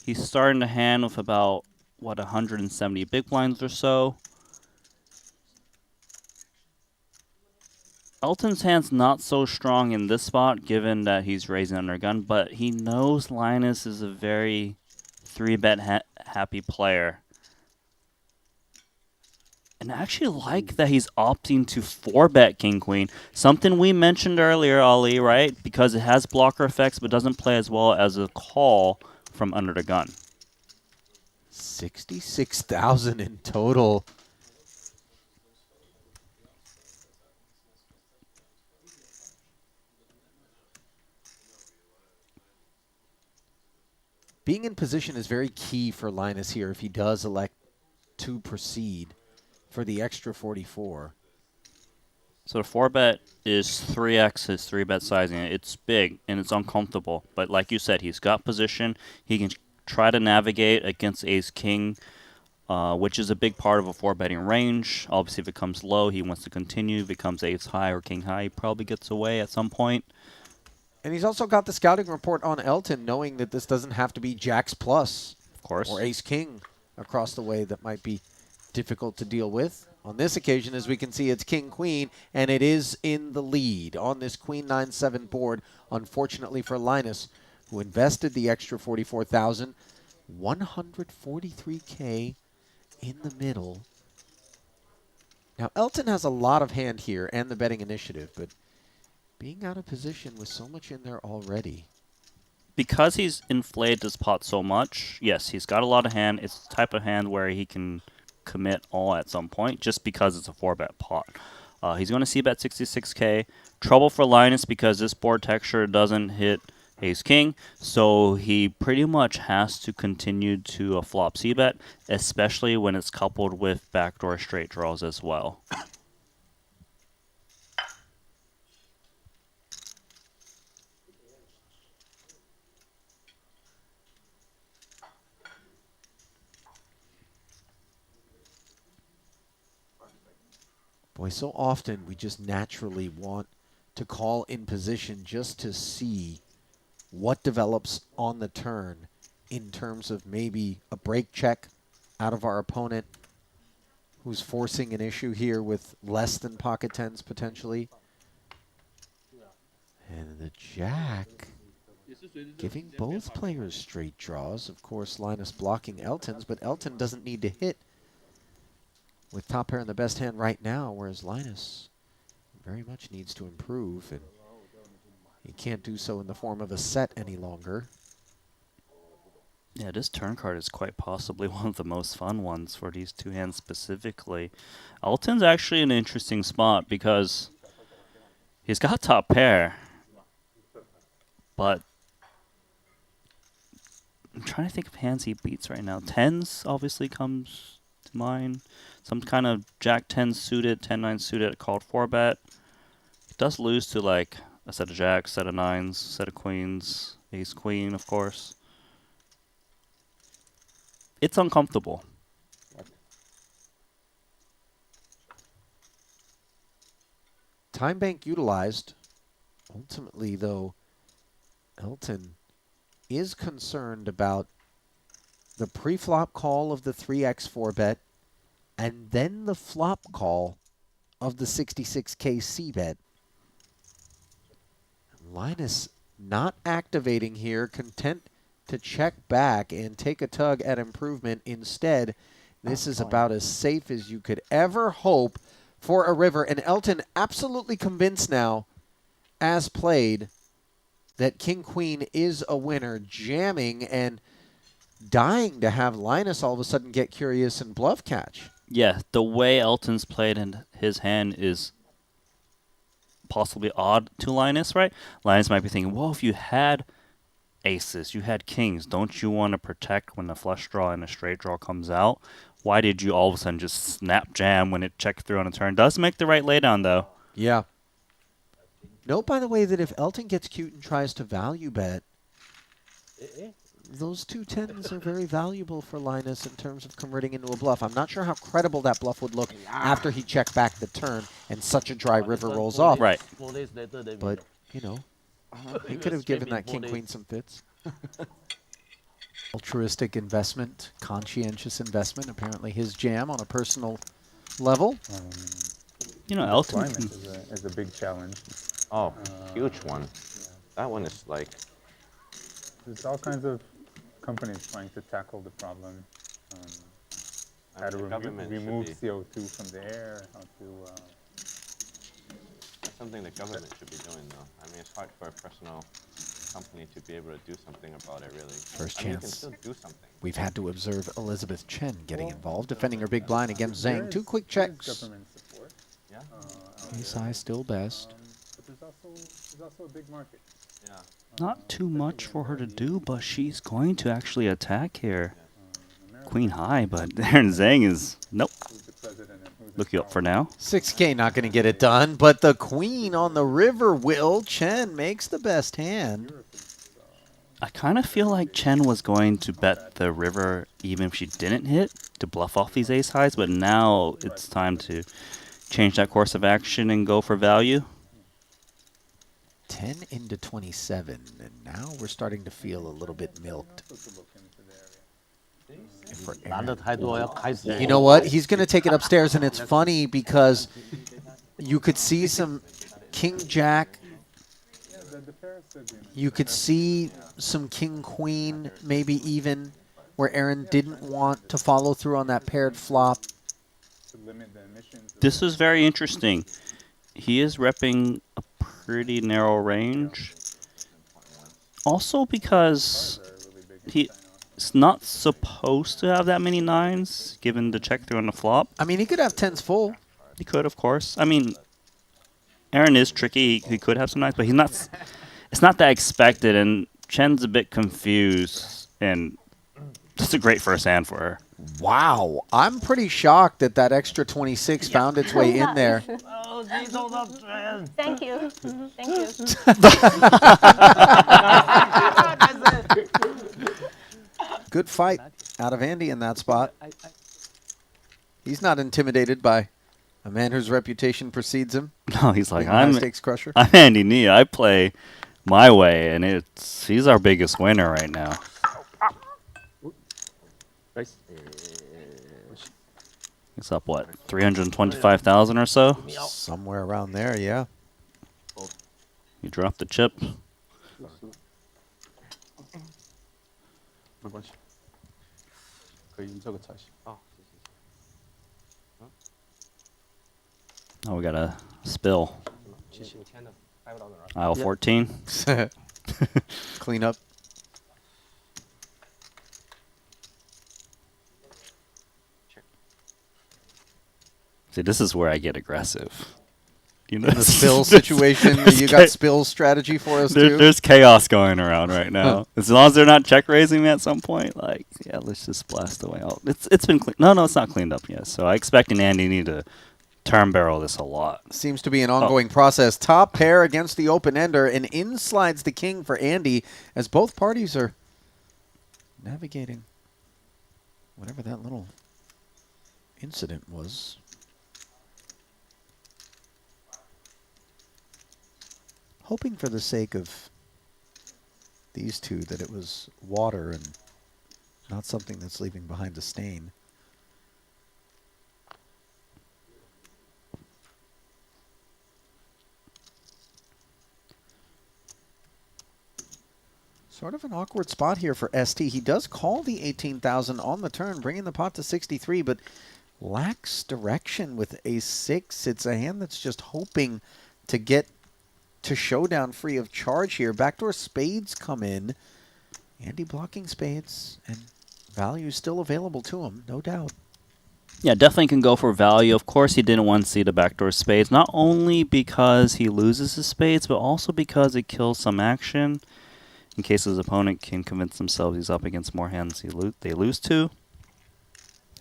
He's starting to hand with about, 170 big blinds or so. Elton's hand's not so strong in this spot, given that he's raising under gun, but he knows Linus is a very 3-bet happy player. And I actually like that he's opting to 4-bet King Queen. Something we mentioned earlier, Ali, right? Because it has blocker effects, but doesn't play as well as a call from under the gun. 66,000 in total. Being in position is very key for Linus here if he does elect to proceed for the extra 44. So the 4-bet is 3x his 3-bet sizing. It's big and it's uncomfortable. But like you said, he's got position. He can try to navigate against ace-king, which is a big part of a 4-betting range. Obviously, if it comes low, he wants to continue. If it comes ace-high or king-high, he probably gets away at some point. And he's also got the scouting report on Elton, knowing that this doesn't have to be jacks plus, of course, or ace-king across the way that might be difficult to deal with. On this occasion, as we can see, it's king-queen, and it is in the lead on this queen 9-7 board, unfortunately for Linus, who invested the extra 44,000, 143K in the middle. Now, Elton has a lot of hand here and the betting initiative, but being out of position with so much in there already. Because he's inflated this pot so much, yes, he's got a lot of hand. It's the type of hand where he can commit all at some point just because it's a 4-bet pot. He's going to c-bet 66K. Trouble for Linus because this board texture doesn't hit ace-king, so he pretty much has to continue to flop c-bet, especially when it's coupled with backdoor straight draws as well. Boy, so often we just naturally want to call in position just to see what develops on the turn in terms of maybe a break check out of our opponent who's forcing an issue here with less than pocket tens potentially. And the jack giving both players straight draws. Of course, Linus blocking Elton's, but Elton doesn't need to hit with top pair in the best hand right now, whereas Linus very much needs to improve, and he can't do so in the form of a set any longer. Yeah, this turn card is quite possibly one of the most fun ones for these two hands specifically. Elton's actually an interesting spot because he's got top pair, but I'm trying to think of hands he beats right now. Tens obviously comes to mind. Some kind of jack 10 suited, 10-9 suited called 4-bet. He does lose to like a set of jacks, set of nines, set of queens, ace queen, of course. It's uncomfortable. Time bank utilized. Ultimately, though, Elton is concerned about the pre-flop call of the 3x 4-bet and then the flop call of the 66K c-bet. Linus not activating here, content to check back and take a tug at improvement. Instead, this is about as safe as you could ever hope for a river. And Elton absolutely convinced now, as played, that King-Queen is a winner, jamming and dying to have Linus all of a sudden get curious and bluff catch. Yeah, the way Elton's played in his hand is possibly odd to Linus, right? Linus might be thinking, well, if you had aces, you had kings, don't you want to protect when the flush draw and a straight draw comes out? Why did you all of a sudden just snap jam when it checked through on a turn? Does make the right laydown, though. Yeah. Note, by the way, that if Elton gets cute and tries to value bet, those 2 tens are very valuable for Linus in terms of converting into a bluff. I'm not sure how credible that bluff would look after he checked back the turn and such a dry river rolls off. Right. But, you know, he could have given that king-queen some fits. Altruistic investment, conscientious investment, apparently his jam on a personal level. You know, Elton Climate is a big challenge. Oh, huge one. Yeah. That one is like... There's all kinds of companies trying to tackle the problem. How to remove CO2 from the air, how to... That's something the government should be doing, though. I mean, it's hard for a personal company to be able to do something about it, really. First I mean, you can chance. still do something. We've had to observe Elizabeth Chen getting involved, defending her big blind against Zang. 2 quick checks. Government support. Yeah. Ace high still best. But there's also a big market. Yeah. Not too much for her to do, but she's going to actually attack here. Queen high, but Aaron Zhang is... Nope. Look you up for now. 6K not going to get it done, but the queen on the river will. Chen makes the best hand. I kind of feel like Chen was going to bet the river even if she didn't hit to bluff off these ace highs, but now it's time to change that course of action and go for value. 10 into 27, and now we're starting to feel a little bit milked. You know what? He's going to take it upstairs, and it's funny because you could see some king-jack. You could see some king-queen, maybe even where Aaron didn't want to follow through on that paired flop. This is very interesting. He is repping a pretty narrow range. Also because he's not supposed to have that many 9s, given the check through on the flop. I mean, he could have 10s full. He could, of course. I mean, Aaron is tricky. He could have some 9s, but he's not. It's not that expected, and Chen's a bit confused, and it's a great first hand for her. Wow. I'm pretty shocked that that extra 26 found its way in there. Thank you. Thank you. Good fight out of Andy in that spot. He's not intimidated by a man whose reputation precedes him. No, he's like, I'm stakes crusher. I'm Andy Nee. I play my way, and he's our biggest winner right now. It's up, what, 325,000 or so? Somewhere around there, yeah. You dropped the chip. Oh, we got a spill. Aisle 14. Clean up. See, this is where I get aggressive. You know, in the spill situation, you got spill strategy for us too? There's chaos going around right now. As long as they're not check raising me at some point, like, yeah, let's just blast away. It's been clean. No, it's not cleaned up yet. So I expect Andy need to turn barrel this a lot. Seems to be an ongoing process. Top pair against the open ender, and in slides the king for Andy as both parties are navigating whatever that little incident was. Hoping for the sake of these two that it was water and not something that's leaving behind a stain. Sort of an awkward spot here for Esti. He does call the 18,000 on the turn, bringing the pot to 63, but lacks direction with ace-6. It's a hand that's just hoping to get to showdown free of charge here. Backdoor spades come in. Andy blocking spades, and Value still available to him, no doubt. Yeah, definitely can go for value. Of course, he didn't want to see the backdoor spades, not only because he loses his spades, but also because it kills some action in case his opponent can convince themselves he's up against more hands they lose to.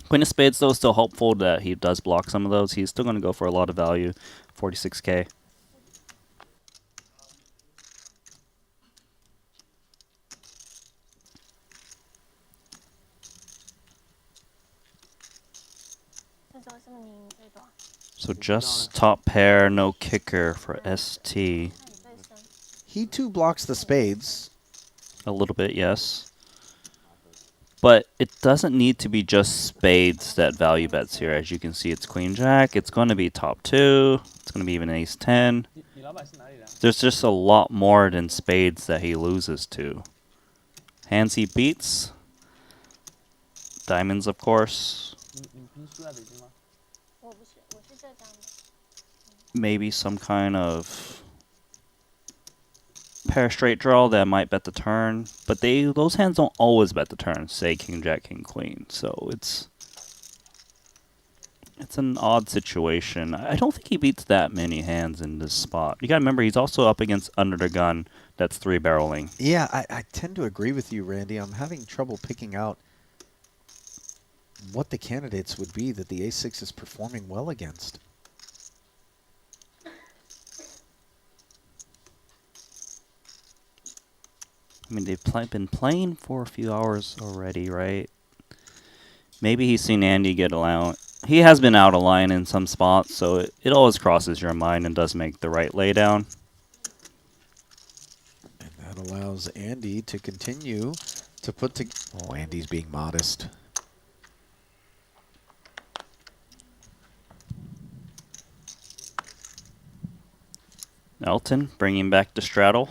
Queen of spades, though, is still hopeful that he does block some of those. He's still going to go for a lot of value, 46K. So just top pair, no kicker for ST. He too blocks the spades. A little bit, yes. But it doesn't need to be just spades that value bets here. As you can see, it's queen jack. It's going to be top 2. It's going to be even ace 10. There's just a lot more than spades that he loses to. Hands he beats. Diamonds, of course. Maybe some kind of pair straight draw that might bet the turn, but those hands don't always bet the turn. Say king jack king queen, so it's an odd situation. I don't think he beats that many hands in this spot. You gotta remember he's also up against under the gun that's 3-barreling. Yeah, I tend to agree with you, Randy. I'm having trouble picking out what the candidates would be that the ace-6 is performing well against. I mean, they've been playing for a few hours already, right? Maybe he's seen Andy get out. He has been out of line in some spots, so it always crosses your mind and does make the right laydown. And that allows Andy to continue to put to... Oh, Andy's being modest. Elton bringing back the straddle.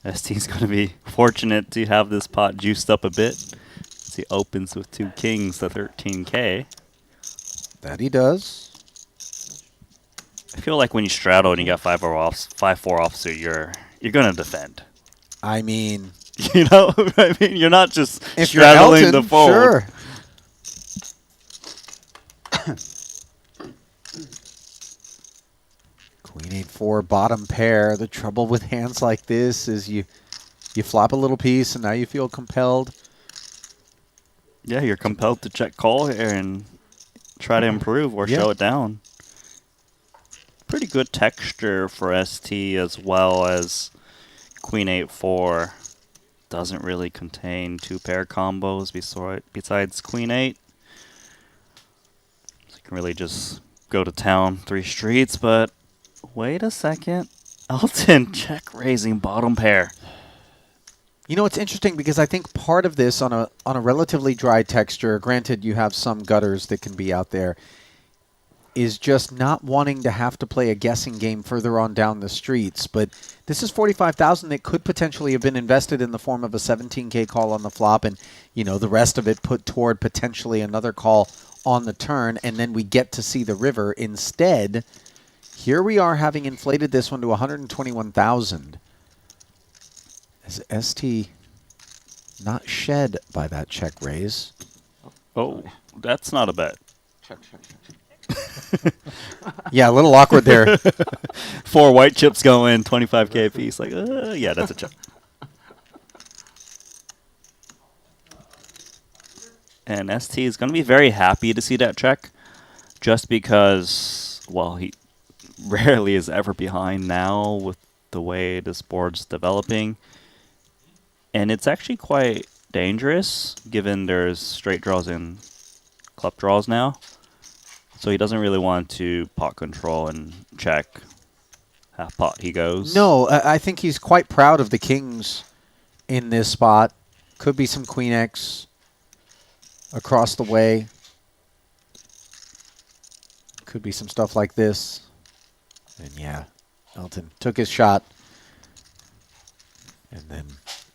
ST's going to be fortunate to have this pot juiced up a bit. As he opens with 2 kings to 13K. That he does. I feel like when you straddle and you got 5-4 offsuit, you're going to defend. I mean... You know, I mean, you're not just if straddling you're Elton, the fold. Sure. Queen 8-4, bottom pair. The trouble with hands like this is you flop a little piece and now you feel compelled. Yeah, you're compelled to check call here and try to improve or show it down. Pretty good texture for ST as well as Queen 8-4. Doesn't really contain 2-pair combos besides Queen 8. So you can really just go to town 3 streets, but wait a second. Elton check raising bottom pair. You know, it's interesting because I think part of this on a relatively dry texture, granted you have some gutters that can be out there, is just not wanting to have to play a guessing game further on down the streets. But this is 45,000 that could potentially have been invested in the form of a 17K call on the flop and, you know, the rest of it put toward potentially another call on the turn, and then we get to see the river. Instead, here we are having inflated this one to 121,000. Is ST not shed by that check raise? Oh, that's not a bet. Check. Yeah, a little awkward there. 4 white chips go in, 25K a piece. Like, yeah, that's a check. And ST is going to be very happy to see that check, just because, well, he rarely is ever behind now with the way this board's developing. And it's actually quite dangerous, given there's straight draws and club draws now. So he doesn't really want to pot control and check. Half pot he goes. No, I think he's quite proud of the kings in this spot. Could be some Queen X across the way. Could be some stuff like this. And yeah, Elton took his shot and then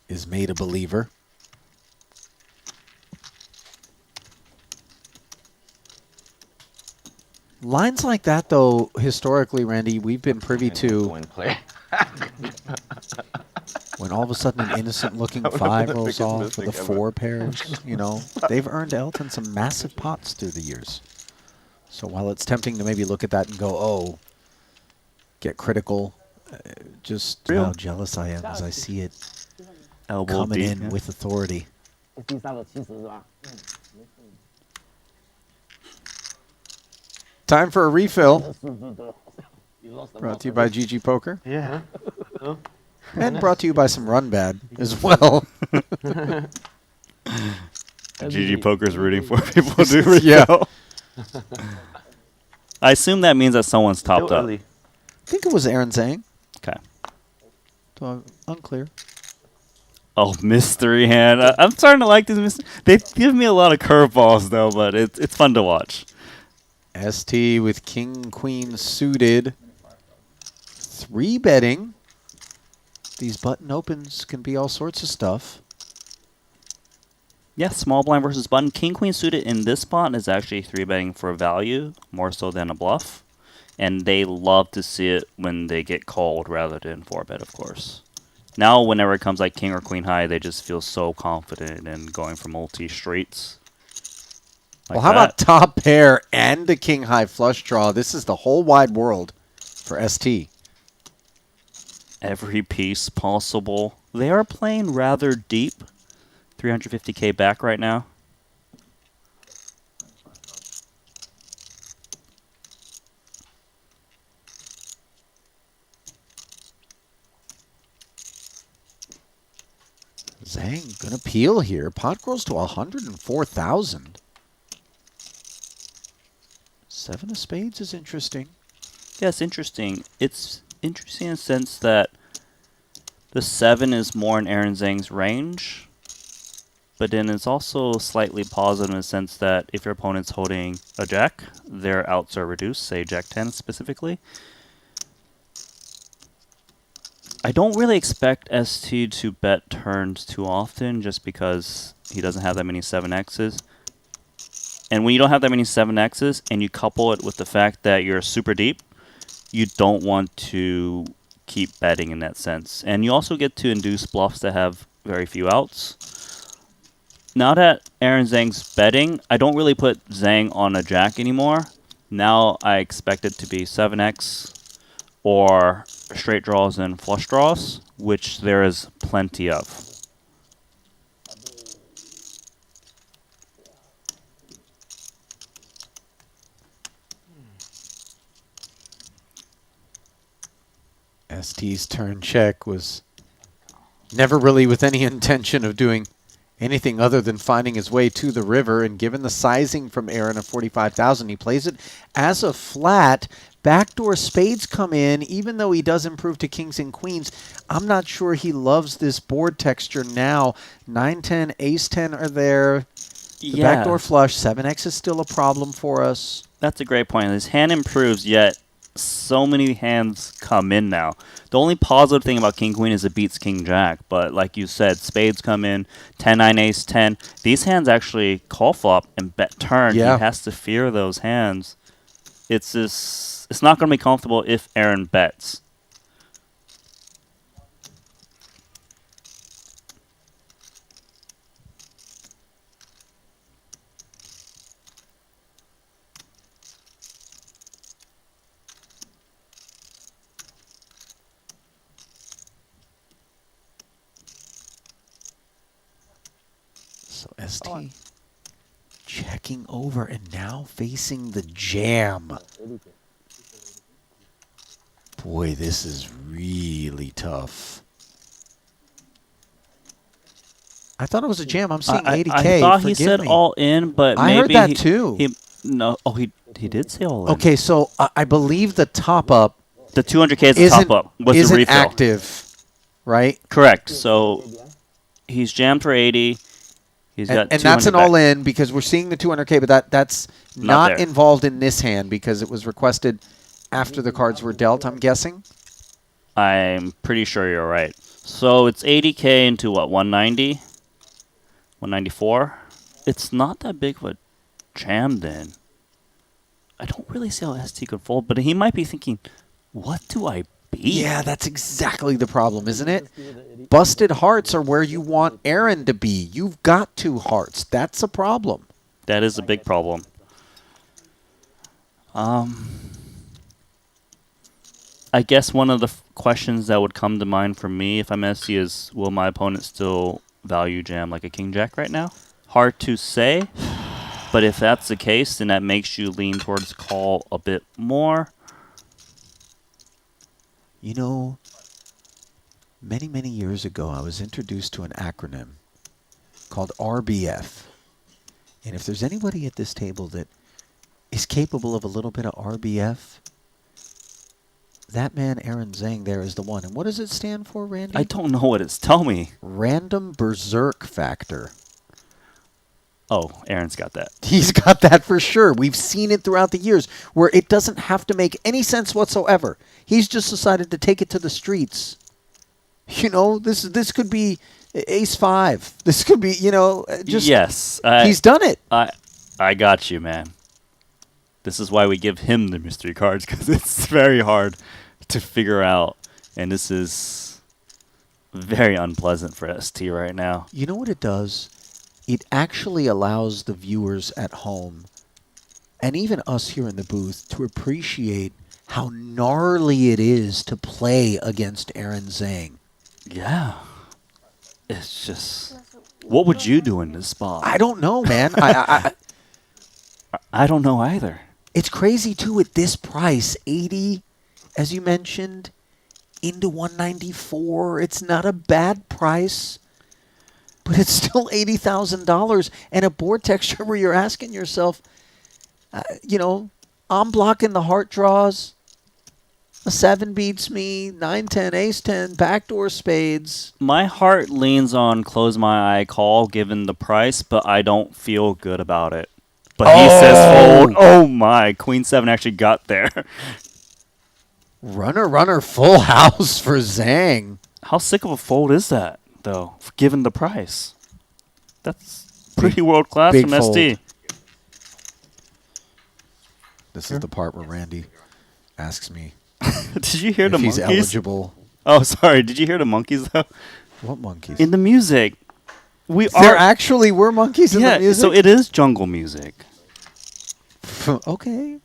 is made a believer. Lines like that, though, historically, Randy, we've been privy to when all of a sudden an innocent-looking 5 rolls off with the 4 pairs. You know, they've earned Elton some massive pots through the years. So while it's tempting to maybe look at that and go, oh, get critical, just how jealous I am as I see it coming in with authority. Time for a refill. Brought to you by GG Poker. Yeah. And brought to you by some Run Bad as well. GG Poker's rooting for people to refill. Yeah. I assume that means that someone's topped up. I think it was Aaron Zang. Okay. So unclear. Oh, mystery hand. I'm starting to like this. They give me a lot of curveballs, though, but it's fun to watch. Esti with King, Queen suited. 3 betting. These button opens can be all sorts of stuff. Yeah, small blind versus button. King, Queen suited in this spot is actually 3 betting for value, more so than a bluff. And they love to see it when they get called rather than 4 bet, of course. Now, whenever it comes like King or Queen high, they just feel so confident in going for multi-streets. Well, how about top pair and the King high flush draw? This is the whole wide world for ST. Every piece possible. They are playing rather deep. 350k back right now. Zang gonna peel here. Pot grows to 104,000. 7 of spades is interesting. Yeah, it's interesting. It's interesting in the sense that the 7 is more in Aaron Zhang's range, but then it's also slightly positive in the sense that if your opponent's holding a jack, their outs are reduced, say jack 10 specifically. I don't really expect ST to bet turns too often just because he doesn't have that many 7Xs. And when you don't have that many 7Xs and you couple it with the fact that you're super deep, you don't want to keep betting in that sense. And you also get to induce bluffs that have very few outs. Now that Aaron Zhang's betting, I don't really put Zhang on a jack anymore. Now I expect it to be 7X or straight draws and flush draws, which there is plenty of. ST's turn check was never really with any intention of doing anything other than finding his way to the river, and given the sizing from Aaron of 45,000, he plays it as a flat. Backdoor spades come in, even though he does improve to kings and queens. I'm not sure he loves this board texture now. 9-10, ace-10 are there. The backdoor flush, 7x is still a problem for us. That's a great point. His hand improves, yet so many hands come in now. The only positive thing about king queen is it beats king jack, but like you said, spades come in, 10-9, ace-10. These hands actually call flop and bet turn. Yeah. He has to fear those hands. It's just... It's not going to be comfortable if Aaron bets. So ST checking over and now facing the jam. Boy, this is really tough. I thought it was a jam. I'm seeing 80K. I thought he Forgive said me. all in, but I maybe heard that too. He did say all in. Okay, so I believe the top up. The 200K is the top up. Was the isn't refill. Active, right? Correct. So he's jammed for 80. He's got and that's an back. all in because we're seeing the 200K, but that's not involved in this hand because it was requested after the cards were dealt, I'm guessing. I'm pretty sure you're right. So it's 80K into what, 190? 194? It's not that big of a jam then. I don't really see how ST could fold, but he might be thinking, what do I be. Yeah, that's exactly the problem, isn't it? Busted hearts are where you want Aaron to be. You've got 2 hearts. That's a problem. That is a big problem. I guess one of the questions that would come to mind for me if I'm Esti is, will my opponent still value jam like a king jack right now? Hard to say, but if that's the case, then that makes you lean towards call a bit more. You know, many, many years ago, I was introduced to an acronym called RBF. And if there's anybody at this table that is capable of a little bit of RBF, that man, Aaron Zang, there is the one. And what does it stand for, Randy? I don't know what it's. Tell me. Random Berserk Factor. Oh, Aaron's got that. He's got that for sure. We've seen it throughout the years where it doesn't have to make any sense whatsoever. He's just decided to take it to the streets. You know, this could be ace 5. This could be, you know, just... Yes. He's done it. I got you, man. This is why we give him the mystery cards, because it's very hard to figure out. And this is very unpleasant for ST right now. You know what it does? It actually allows the viewers at home, and even us here in the booth, to appreciate how gnarly it is to play against Aaron Zang. Yeah. It's just... What would you do in this spot? I don't know, man. I don't know either. It's crazy, too, at this price. 80, as you mentioned, into 194. It's not a bad price, but it's still $80,000. And a board texture where you're asking yourself, you know, I'm blocking the heart draws. A 7 beats me, 9, 10, ace 10, backdoor spades. My heart leans on close my eye call given the price, but I don't feel good about it. But he says fold. Oh my, Queen 7 actually got there. Runner, full house for Zang. How sick of a fold is that, though, given the price? That's pretty world class from ST. This is the part where Randy asks me. Did you hear the he's monkeys? Eligible. Oh, sorry. Did you hear the monkeys, though? What monkeys? In the music. There actually were monkeys in the music? So it is jungle music. Okay.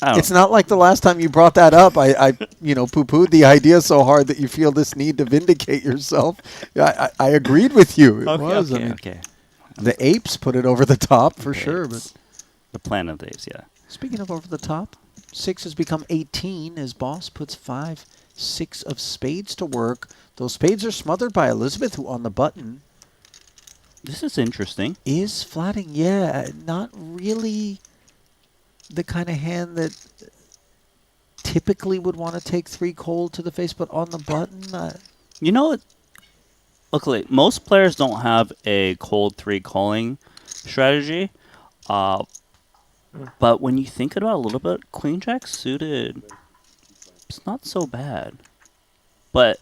It's not like the last time you brought that up. I poo-pooed the idea so hard that you feel this need to vindicate yourself. I agreed with you. It was. Okay. The apes put it over the top for sure. But the Planet of the Apes, yeah. Speaking of over the top, 6 has become 18 as Boss puts 5, 6 of spades to work. Those spades are smothered by Elizabeth, who on the button. This is interesting. Is flatting, yeah. Not really the kind of hand that typically would want to take 3 cold to the face, but on the button. You know, luckily, most players don't have a cold 3 calling strategy. But when you think about it a little bit, Queen Jack suited, it's not so bad. But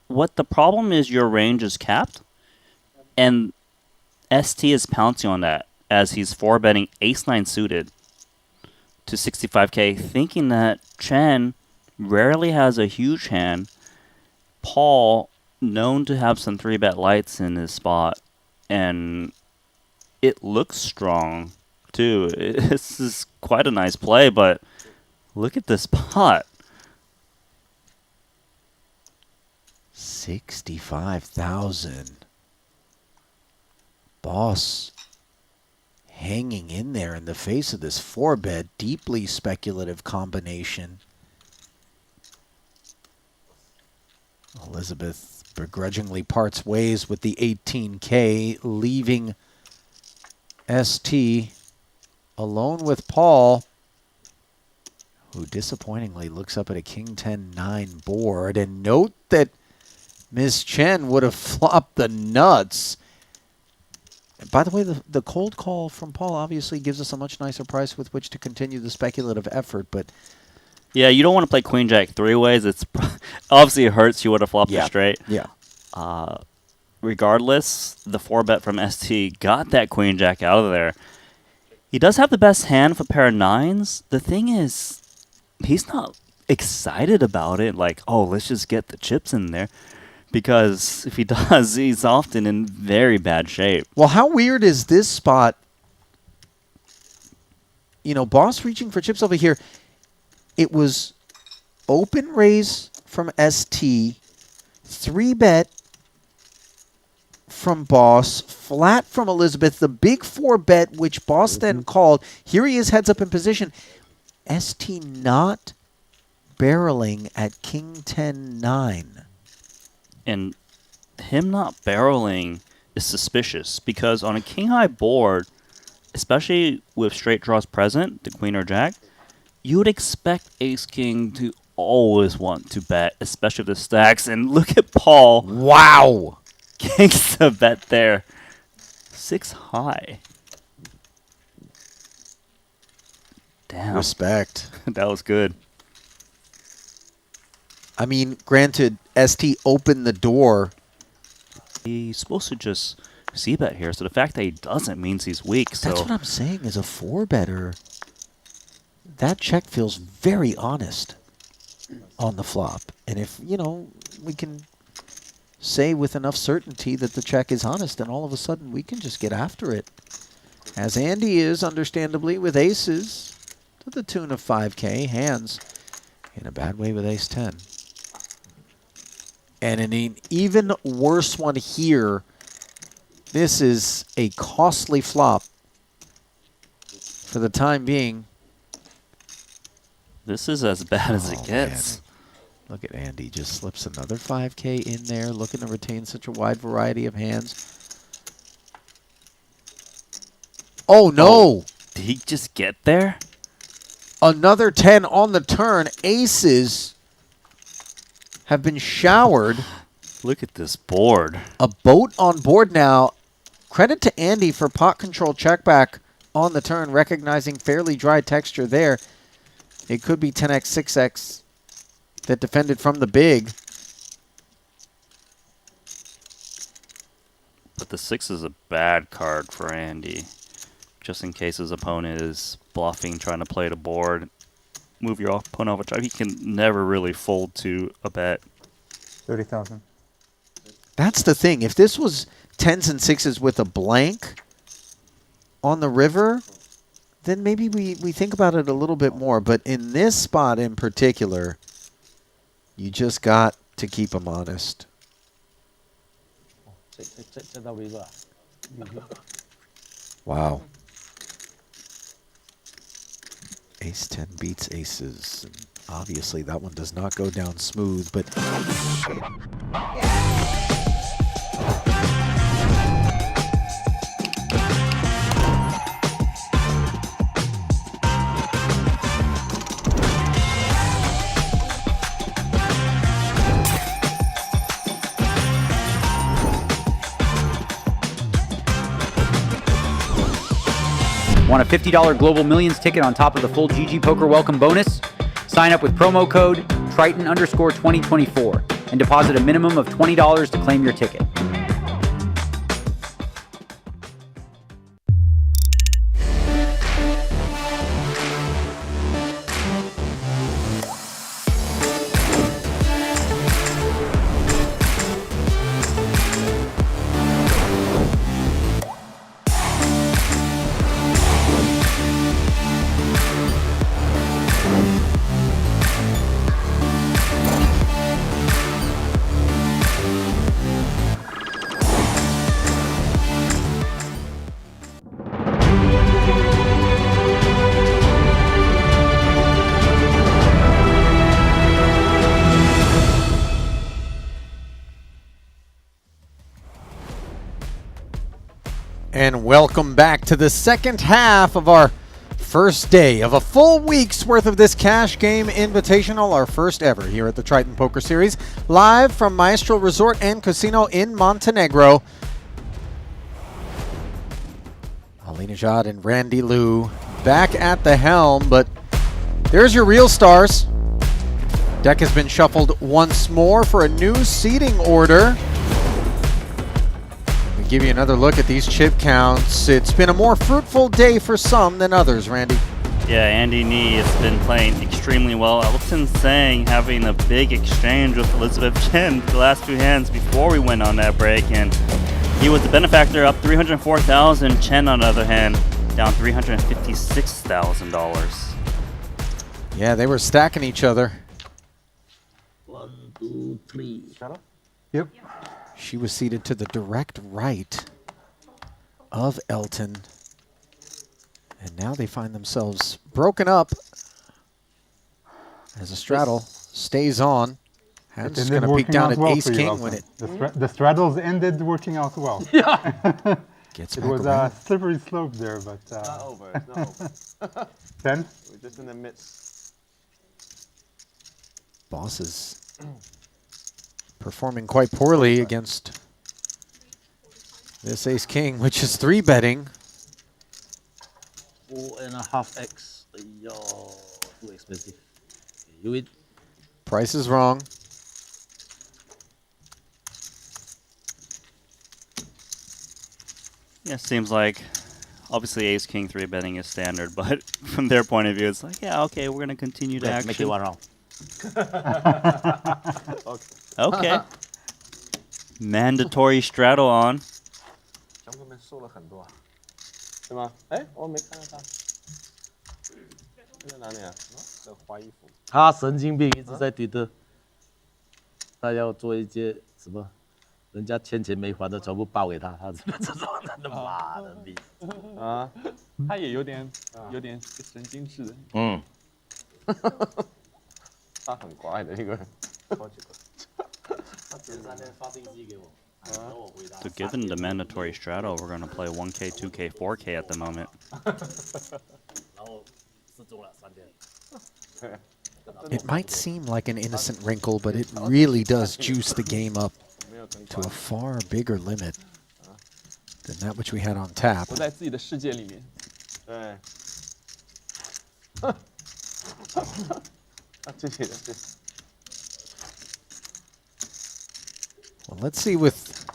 what the problem is, your range is capped, and ST is pouncing on that as he's 4-betting ace-9 suited to 65K, thinking that Chen rarely has a huge hand. Paul, known to have some 3-bet lights in his spot, and it looks strong too. This is quite a nice play, but look at this pot. 65,000. Boss hanging in there in the face of this 4-bet, deeply speculative combination. Elizabeth begrudgingly parts ways with the 18K, leaving ST alone with Paul, who disappointingly looks up at a King 10-9 board. And note that Miss Chen would have flopped the nuts. And by the way, the cold call from Paul obviously gives us a much nicer price with which to continue the speculative effort, but yeah, you don't want to play Queen Jack 3 ways. It's obviously it hurts. You would have flopped it straight. Yeah. Regardless, the 4-bet from ST got that Queen Jack out of there. He does have the best hand for pair of 9s. The thing is, he's not excited about it, like, oh, let's just get the chips in there. Because if he does, he's often in very bad shape. Well, how weird is this spot? You know, Boss reaching for chips over here. It was open raise from Esti, 3-bet from Boss, flat from Elizabeth, the big 4-bet, which Boss then called. Here he is, heads up in position. Esti not barreling at King 10-9. And him not barreling is suspicious because on a king-high board, especially with straight draws present, the queen or jack, you would expect ace-king to always want to bet, especially if the stacks. And look at Paul. Wow. Gangsta bet there. 6 high. Damn. Respect. That was good. I mean, granted, Esti opened the door. He's supposed to just c-bet here, so the fact that he doesn't means he's weak. So that's what I'm saying. As a 4-better, that check feels very honest on the flop. And if, you know, we can say with enough certainty that the check is honest, then all of a sudden we can just get after it. As Andy is, understandably, with aces to the tune of 5K. Handz in a bad way with ace-10. And in an even worse one here, this is a costly flop for the time being. This is as bad as it gets. Man. Look at Andy, just slips another 5K in there, looking to retain such a wide variety of hands. Oh, no. Oh, did he just get there? Another 10 on the turn. Aces have been showered. Look at this board. A boat on board now. Credit to Andy for pot control check back on the turn, recognizing fairly dry texture there. It could be 10x, 6x that defended from the big. But the 6 is a bad card for Andy. Just in case his opponent is bluffing, trying to play the board. Move your opponent off a chop. He can never really fold to a bet. 30,000. That's the thing. If this was 10s and 6s with a blank on the river, then maybe we think about it a little bit more. But in this spot in particular, you just got to keep him honest. Wow. Ace-10 beats aces. And obviously, that one does not go down smooth, but... Want a $50 Global Millions ticket on top of the full GG Poker welcome bonus? Sign up with promo code Triton_2024 and deposit a minimum of $20 to claim your ticket. And welcome back to the second half of our first day of a full week's worth of this Cash Game Invitational, our first ever here at the Triton Poker Series, live from Maestral Resort and Casino in Montenegro. Nejad and Randy Liu back at the helm, but there's your real stars. Deck has been shuffled once more for a new seating order. Give you another look at these chip counts. It's been a more fruitful day for some than others, Randy. Yeah, Andy Nee has been playing extremely well. Elton Tsang having a big exchange with Elizabeth Chen the last two hands before we went on that break, and he was the benefactor, up 304,000. Chen, on the other hand, down $356,000. Yeah, they were stacking each other. 1, 2, 3. Yep. She was seated to the direct right of Elton. And now they find themselves broken up as a straddle stays on. Handz is going to peek down at ace-king when it... The straddles ended working out well. Yeah. Gets it back was around. a slippery slope there, but... It's not over, it's not over. 10? We're just in the midst. Boss is performing quite poorly against this ace-king, which is 3-betting. 4.5x. Yo, too expensive. You win. Price is wrong. Yeah, seems like obviously ace king 3-betting is standard, but from their point of view, it's like, yeah, okay, we're gonna continue to action. Make it one round. Okay. Mandatory straddle on. 张哥们瘦了很多啊，是吗？哎，我没看到他。在哪里啊？在换衣服。他神经病，一直在推特，他要做一些什么，人家欠钱没还的全部报给他，他这种人的妈的逼啊！他也有点神经质的。嗯，他很乖的一个人。好几个。他前3天发信息给我。 So given the mandatory straddle, we're going to play 1K, 2K, 4K at the moment. It might seem like an innocent wrinkle, but it really does juice the game up to a far bigger limit than that which we had on tap. 活在自己的世界里面。对。谢谢谢谢。 Well, let's see with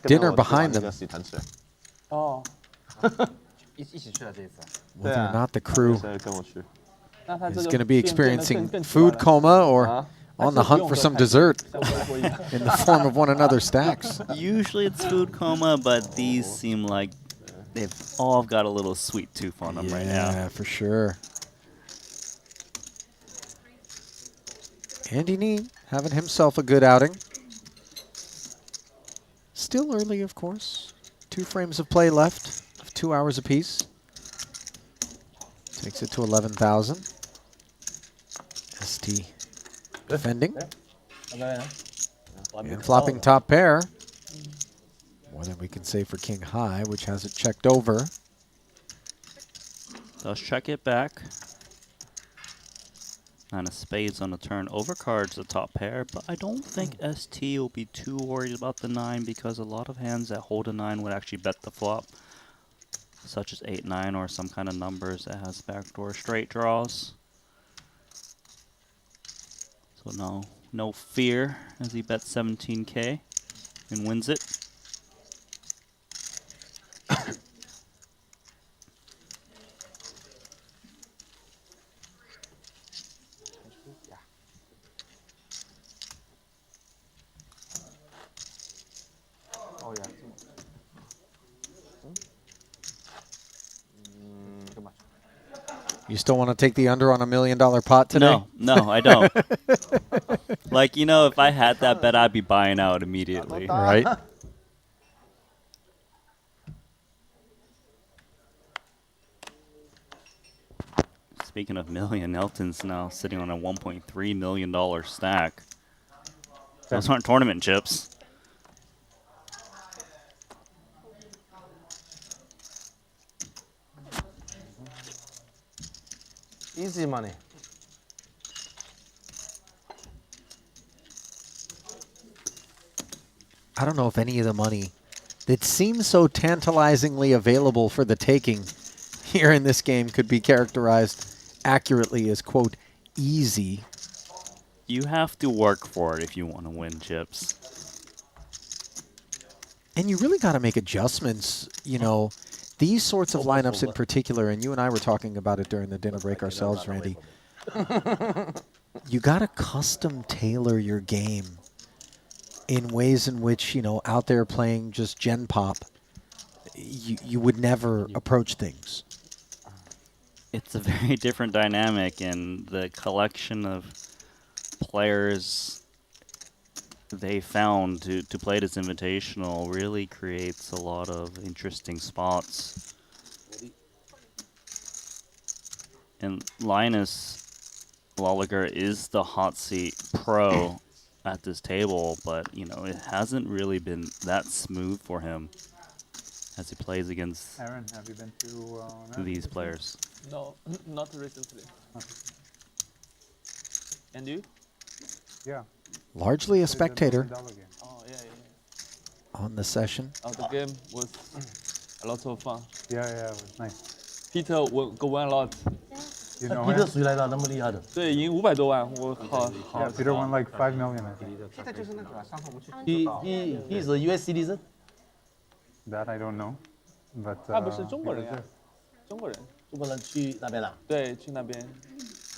dinner behind them. Oh. Whether or not the crew is 那他这个 going to be 变得 experiencing 更 food 奇怪了 coma or on the hunt for some dessert in the form of one another's stacks. Usually it's food coma, but these seem like they've all got a little sweet tooth on them right now. Yeah, for sure. Andy Nee having himself a good outing. Still early, of course. 2 frames of play left of 2 hours apiece. Takes it to 11,000. Esti defending. And flopping top pair. More than we can say for king high, which has it checked over. Does check it back. 9 of spades on the turn overcards the top pair, but I don't think ST will be too worried about the 9 because a lot of hands that hold a 9 would actually bet the flop, such as 8-9 or some kind of numbers that has backdoor straight draws. So no fear as he bets 17K and wins it. Oh yeah. You still want to take the under on $1 million pot today? No, I don't. Like, you know, if I had that bet, I'd be buying out immediately. Right? Speaking of million, Elton's now sitting on a $1.3 million stack. Those aren't tournament chips. Easy money. I don't know if any of the money that seems so tantalizingly available for the taking here in this game could be characterized accurately as, quote, easy. You have to work for it if you want to win chips. And you really got to make adjustments, you know, these sorts of lineups in particular, and you and I were talking about it during the dinner break ourselves, Randy, you got to custom tailor your game in ways in which, you know, out there playing just gen pop, you would never approach things. It's a very different dynamic, and the collection of players they found to play this Invitational really creates a lot of interesting spots. And Linus Loeliger is the hot seat pro at this table, but you know, it hasn't really been that smooth for him as he plays against Aaron, have you been to these players. No, not recently. And you? Yeah. Largely a spectator Oh, yeah. on the session. Oh, the game was a lot of fun. Yeah, it was nice. Peter won a lot. You know Peter him? 谁来的？那么厉害的？对，赢500多万，我好 Yeah, Peter won like 5 million, I think. He's a U.S. citizen. That I don't know, but 他不是中国人呀，中国人。中国人去那边了？对，去那边。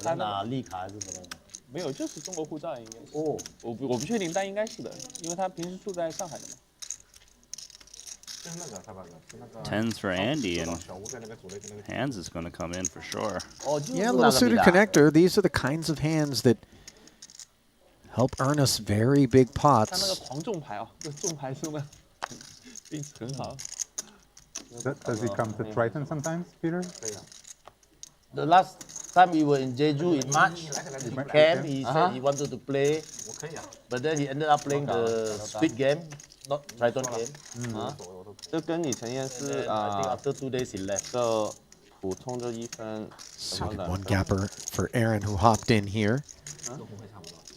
他拿绿卡还是什么？没有，就是中国护照应该是。哦，我不确定，但应该是的，因为他平时住在上海的嘛。 Tens for Andy, and Handz is going to come in for sure. Yeah, little suited connector. These are the kinds of hands that help earn us very big 他那个 pots. 狂中牌哦，这中牌中的运气很好。 Does he come to Triton sometimes, Peter? The last time we were in Jeju in March, he came, he said he wanted to play, but then he ended up playing the speed game, not Triton game. 就跟你陈燕是 after 2 days he left. 就普通就1分。 Suited one gapper for Aaron, who hopped in here.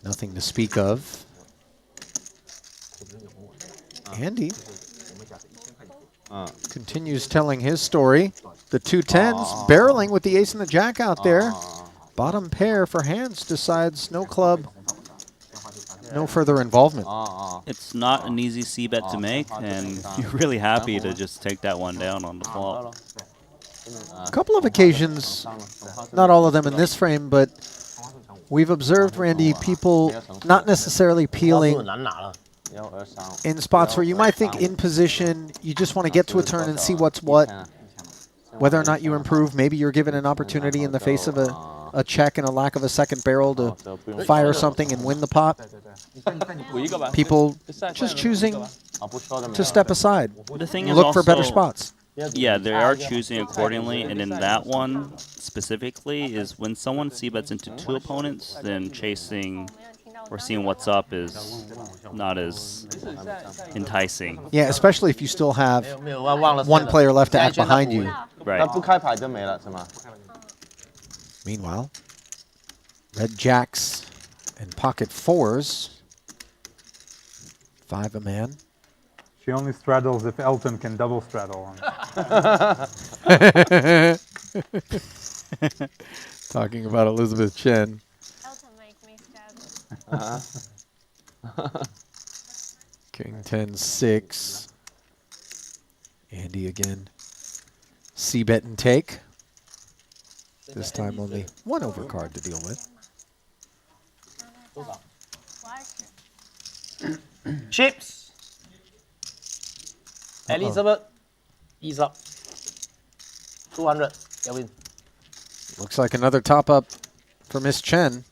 Nothing to speak of. Andy continues telling his story. The 2 10s barreling with the ace and the jack out there. Bottom pair for Handz decides no club, no further involvement. It's not an easy c-bet to make, and you're really happy to just take that one down on the flop. A couple of occasions, not all of them in this frame, but we've observed, Randy, people not necessarily peeling in spots where you might think in position, you just want to get to a turn and see what's what. Whether or not you improve, maybe you're given an opportunity in the face of a check and a lack of a second barrel to fire something and win the pot. People just choosing to step aside, The thing is look for better also- spots. Yeah, they are choosing accordingly, and in that one specifically is when someone c-bets into 2 opponents, then chasing or seeing what's up is not as enticing. Yeah, especially if you still have one player left to act behind you. Right. 他不开牌就没了是吗？ Meanwhile, red jacks and pocket 4s. 5 a man. She only straddles if Elton can double straddle. Talking about Elizabeth Chen. Elton make me straddle. King 10 6. Andy again. C-bet and take. This time only 1 overcard to deal with. Chips. Elizabeth, ease up. 200, Kelvin. Looks like another top up for Miss Chen.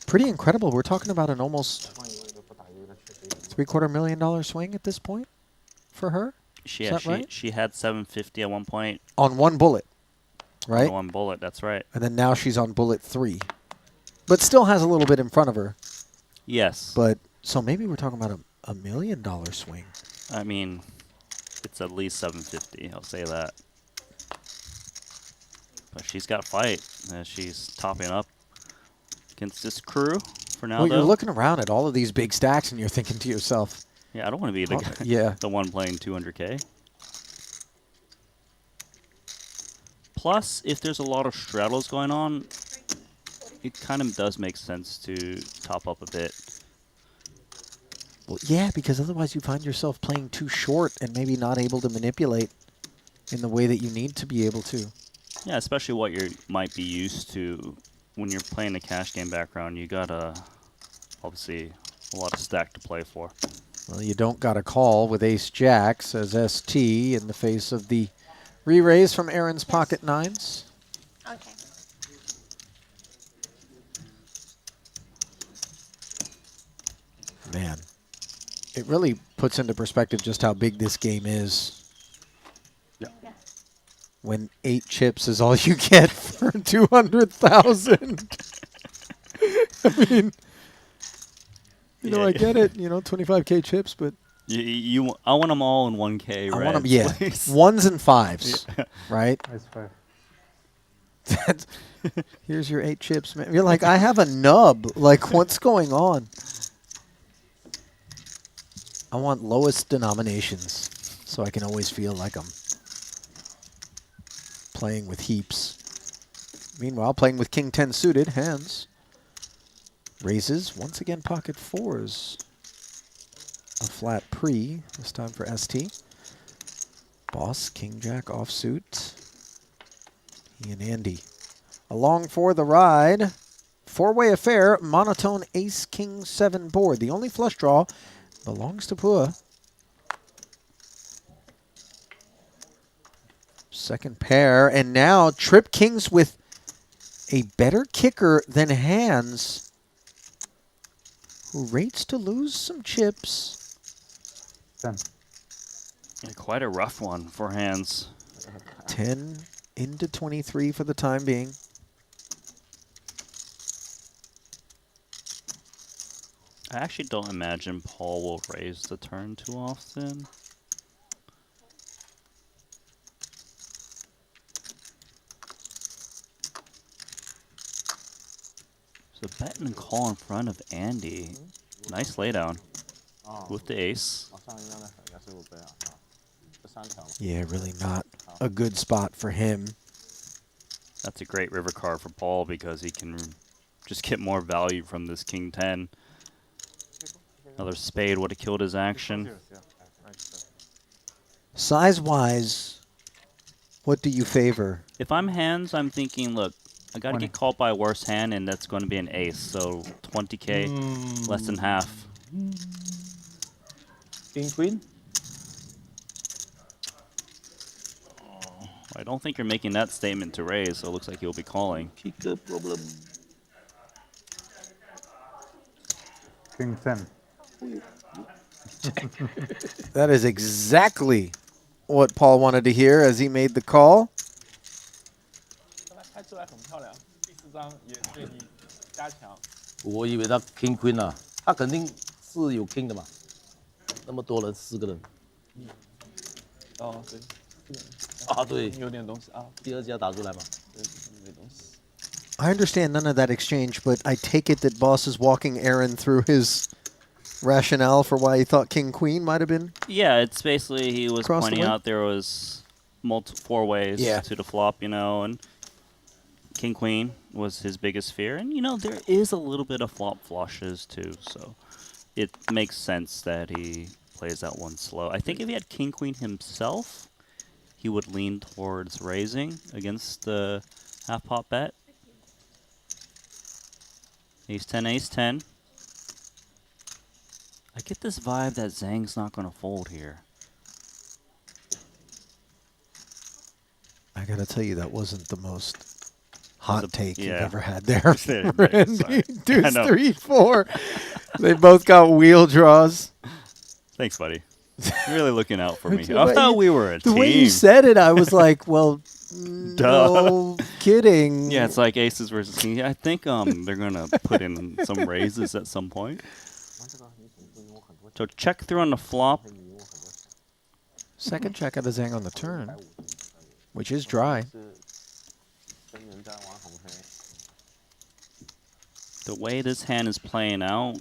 Pretty incredible. We're talking about an almost $750,000 million swing at this point for her. Is that right? She had 750 at one point. On 1 bullet, right? On 1 bullet, that's right. And then now she's on bullet 3. But still has a little bit in front of her. Yes. But so maybe we're talking about a $1 million swing. I mean, it's at least 750, I'll say that. But she's got fight as she's topping up against this crew for now, Well, though. you're looking around at all of these big stacks and you're thinking to yourself, Yeah, I don't want to be the guy, yeah. the one playing 200K. Plus, if there's a lot of straddles going on, it kind of does make sense to top up a bit. Well, yeah, because otherwise you find yourself playing too short and maybe not able to manipulate in the way that you need to be able to. Yeah, especially what you might be used to when you're playing a cash game background. You gotta, obviously, a lot of stack to play for. Well, you don't got a call with ace-jack, says ST, in the face of the re-raise from Aaron's pocket nines. Okay. Man, it really puts into perspective just how big this game is. Yeah. When 8 chips is all you get for 200,000. I mean, you know, I get it. You know, 25K chips, but I want them all in 1K. I want them, yeah, 1s and 5s, Yeah. right? Nice 5. That's, here's your 8 chips, man. You're like, I have a nub. Like, what's going on? I want lowest denominations so I can always feel like I'm playing with heaps. Meanwhile, playing with King 10 suited, Handz raises, once again pocket 4s. A flat pre, this time for ST. Boss, King Jack offsuit. He and Andy along for the ride. 4-way affair, monotone ace king 7 board. The only flush draw belongs to Phua. Second pair, and now trip kings with a better kicker than Handz, who rates to lose some chips. 10. Yeah, quite a rough one for Handz. 10 into 23 for the time being. I actually don't imagine Paul will raise the turn too often. So bet and call in front of Andy. Nice laydown with the ace. Yeah, really not a good spot for him. That's a great river card for Paul because he can just get more value from this king 10. Another spade would have killed his action. Size-wise, what do you favor? If I'm Handz, I'm thinking, look, I got to get called by a worse hand, and that's going to be an ace. So 20K, less than half. King Queen? I don't think you're making that statement to raise, so it looks like he'll be calling. Kicker problem. King 10. That is exactly what Paul wanted to hear as he made the call. 开出来很漂亮，第4张也对你加强。我以为他 King Queen 啊，他肯定是有 King 的嘛，那么多人4个人。哦，对。啊，对。有点东西啊。第2家打出来嘛。对，有点东西。 I understand none of that exchange, but I take it that Boss is walking Aaron through his rationale for why he thought King Queen might have been. Yeah, it's basically he was Across the pointing way? out there was 4 ways to the flop, you know, and King Queen was his biggest fear. And, you know, there is a little bit of flop flushes, too, so it makes sense that he plays that one slow. I think if he had King Queen himself, he would lean towards raising against the half-pot bet. Ace 10, ace 10. I get this vibe that Zang's not going to fold here. I gotta tell you, that wasn't the most hot take you've yeah. ever had there, Right, Randy. sorry. Deuce, I know. 3, 4. They both got wheel draws. Thanks, buddy. You're really looking out for me. The I way thought you- we were a The team. way you said it, I was like, well, no kidding. Yeah, it's like aces versus king. I think they're gonna put in some raises at some point. So check through on the flop. Second check out of Zang on the turn, which is dry. The way this hand is playing out,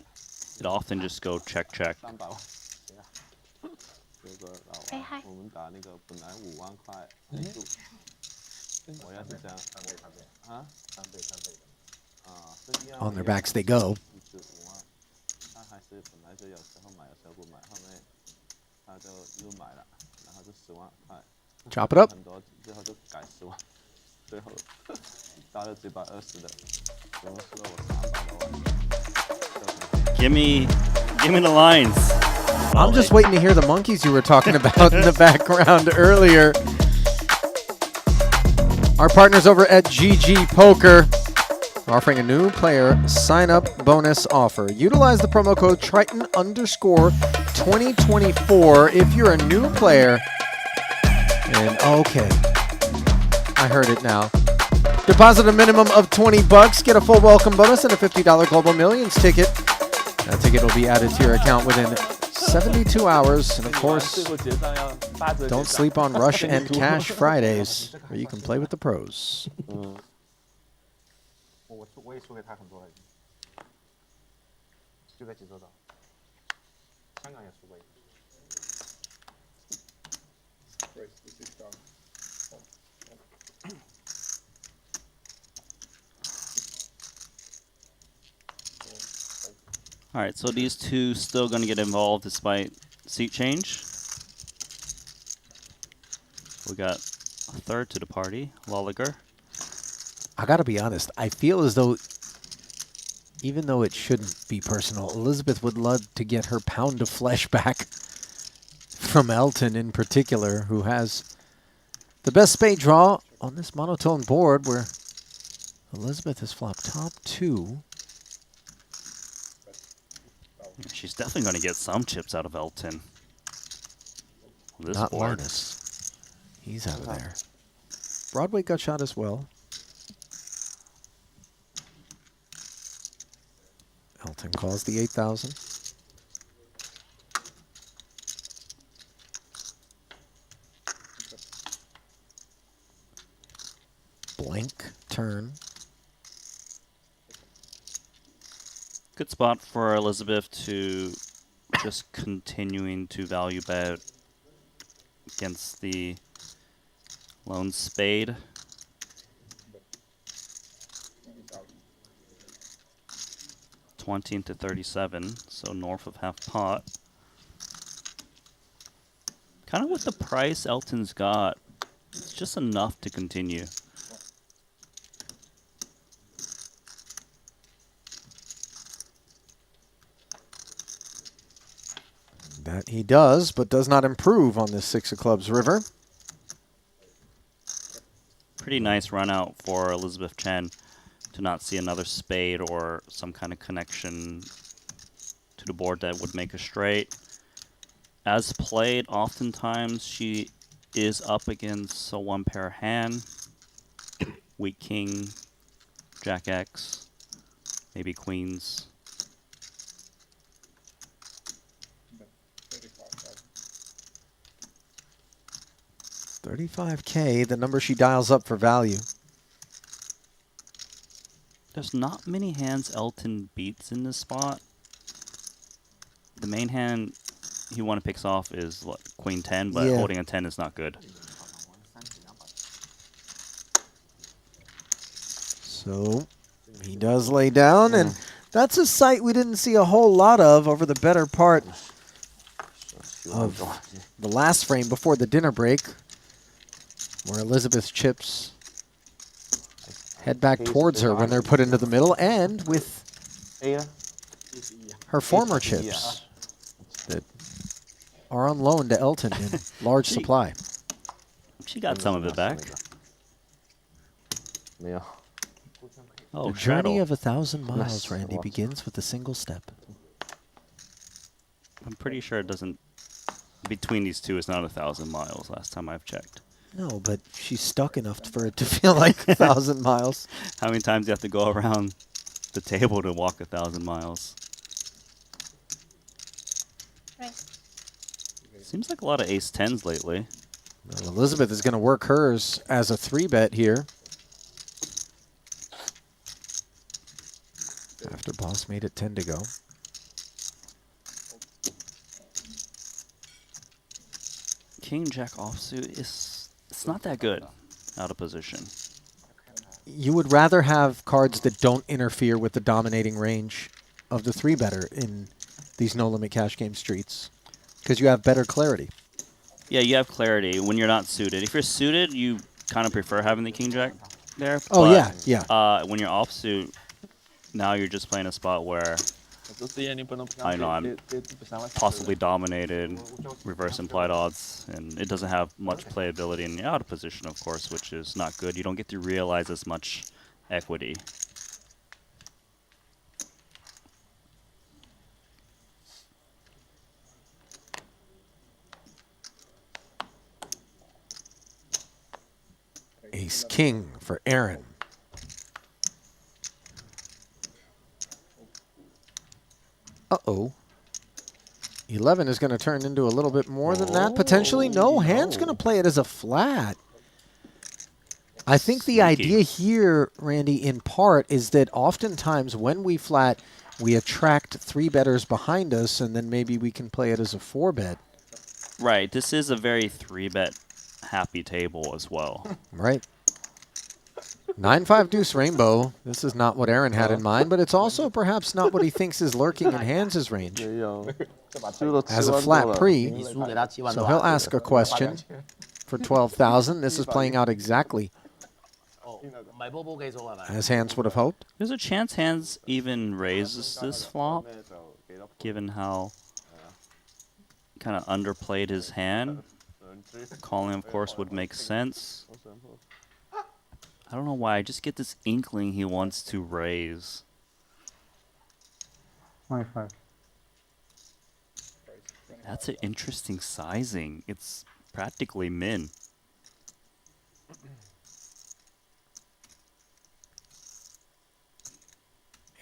it often just go check check. 哎嗨，我们打那个本来5万块，我要是这样啊，3倍， On their backs they go. 5万，他还是本来就有时候买，有时候不买，后面他就又买了，然后就10万块。Chop it up. 很多最后就改10万，最后到了920的，我说我300多万。Give me the lines. I'm just waiting to hear the monkeys you were talking about in the background earlier. Our partners over at GG Poker offering a new player sign-up bonus offer. Utilize the promo code Triton_2024 if you're a new player. And okay, I heard it now. Deposit a minimum of $20, get a full welcome bonus and a $50 Global Millions ticket. That ticket will be added to your account within 72 hours. And of course, don't sleep on Rush and Cash Fridays, where you can play with the pros. 我也输给他很多了，就在济州岛，香港也输过一次。All right, so these two still going to get involved despite seat change. We got a third to the party, Loeliger. I gotta be honest, I feel as though, even though it shouldn't be personal, Elizabeth would love to get her pound of flesh back from Elton in particular, who has the best spade draw on this monotone board where Elizabeth has flopped top 2. She's definitely going to get some chips out of Elton. This Not board. Linus. He's out of there. Broadway got shot as well. Elton calls the 8,000. Blank turn. Good spot for Elizabeth to just continuing to value bet against the lone spade. $20 to $37, so north of half pot. Kind of with the price Elton's got, it's just enough to continue. That he does, but does not improve on this 6 of clubs river. Pretty nice run out for Elizabeth Chen to not see another spade or some kind of connection to the board that would make a straight. As played, oftentimes she is up against a one-pair hand. Weak king, jack X, maybe queens. $35K, the number she dials up for value. There's not many hands Elton beats in this spot. The main hand he picks off is what, Queen 10, but holding a 10 is not good. So he does lay down, and that's a sight we didn't see a whole lot of over the better part of the last frame before the dinner break, where Elizabeth's chips head back towards her when they're put into the middle, and with her former chips that are on loan to Elton in large supply. She got some of it back. Oh, the journey of 1,000 miles, Randy, begins with a single step. I'm pretty sure it doesn't. Between these two, it's not 1,000 miles. Last time I've checked. No, but she's stuck enough for it to feel like 1,000 miles. How many times do you have to go around the table to walk 1,000 miles? Right. Seems like a lot of ace-10s lately. Well, Elizabeth is going to work hers as a 3-bet here. After boss made it 10 to go. King Jack offsuit it's not that good out of position. You would rather have cards that don't interfere with the dominating range of the 3-better in these no limit cash game streets because you have better clarity. Yeah, you have clarity when you're not suited. If you're suited, you kind of prefer having the king jack there. Oh, but, yeah. When you're offsuit, now you're just playing a spot where I know I'm possibly dominated, reverse implied odds, and it doesn't have much playability in the out of position, of course, which is not good. You don't get to realize as much equity. Ace king for Aaron. Uh-oh. 11 is going to turn into a little bit more than that, potentially. No, Hand's going to play it as a flat. I think the idea here, Randy, in part, is that oftentimes when we flat, we attract 3-betters behind us, and then maybe we can play it as a 4-bet. Right. This is a very 3-bet happy table as well. Right. 9-5 deuce rainbow. This is not what Aaron had in mind, but it's also perhaps not what he thinks is lurking in Handz' range. As a flat pre, so he'll ask a question for 12,000. This is playing out exactly as Handz would have hoped. There's a chance Handz even raises this flop, given how kind of underplayed his hand. Calling, of course, would make sense. I don't know why. I just get this inkling he wants to raise. 25. That's an interesting sizing. It's practically min.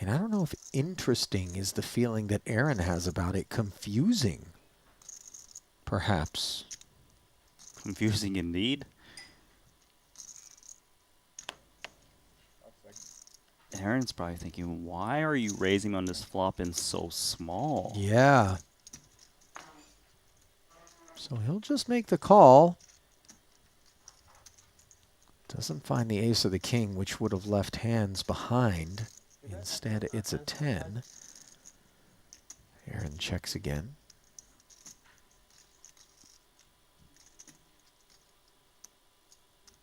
And I don't know if interesting is the feeling that Aaron has about it. Confusing, perhaps. Confusing indeed. Aaron's probably thinking, why are you raising on this flop and so small? Yeah. So he'll just make the call. Doesn't find the ace or the king, which would have left Handz behind. Instead, it's a 10. Aaron checks again.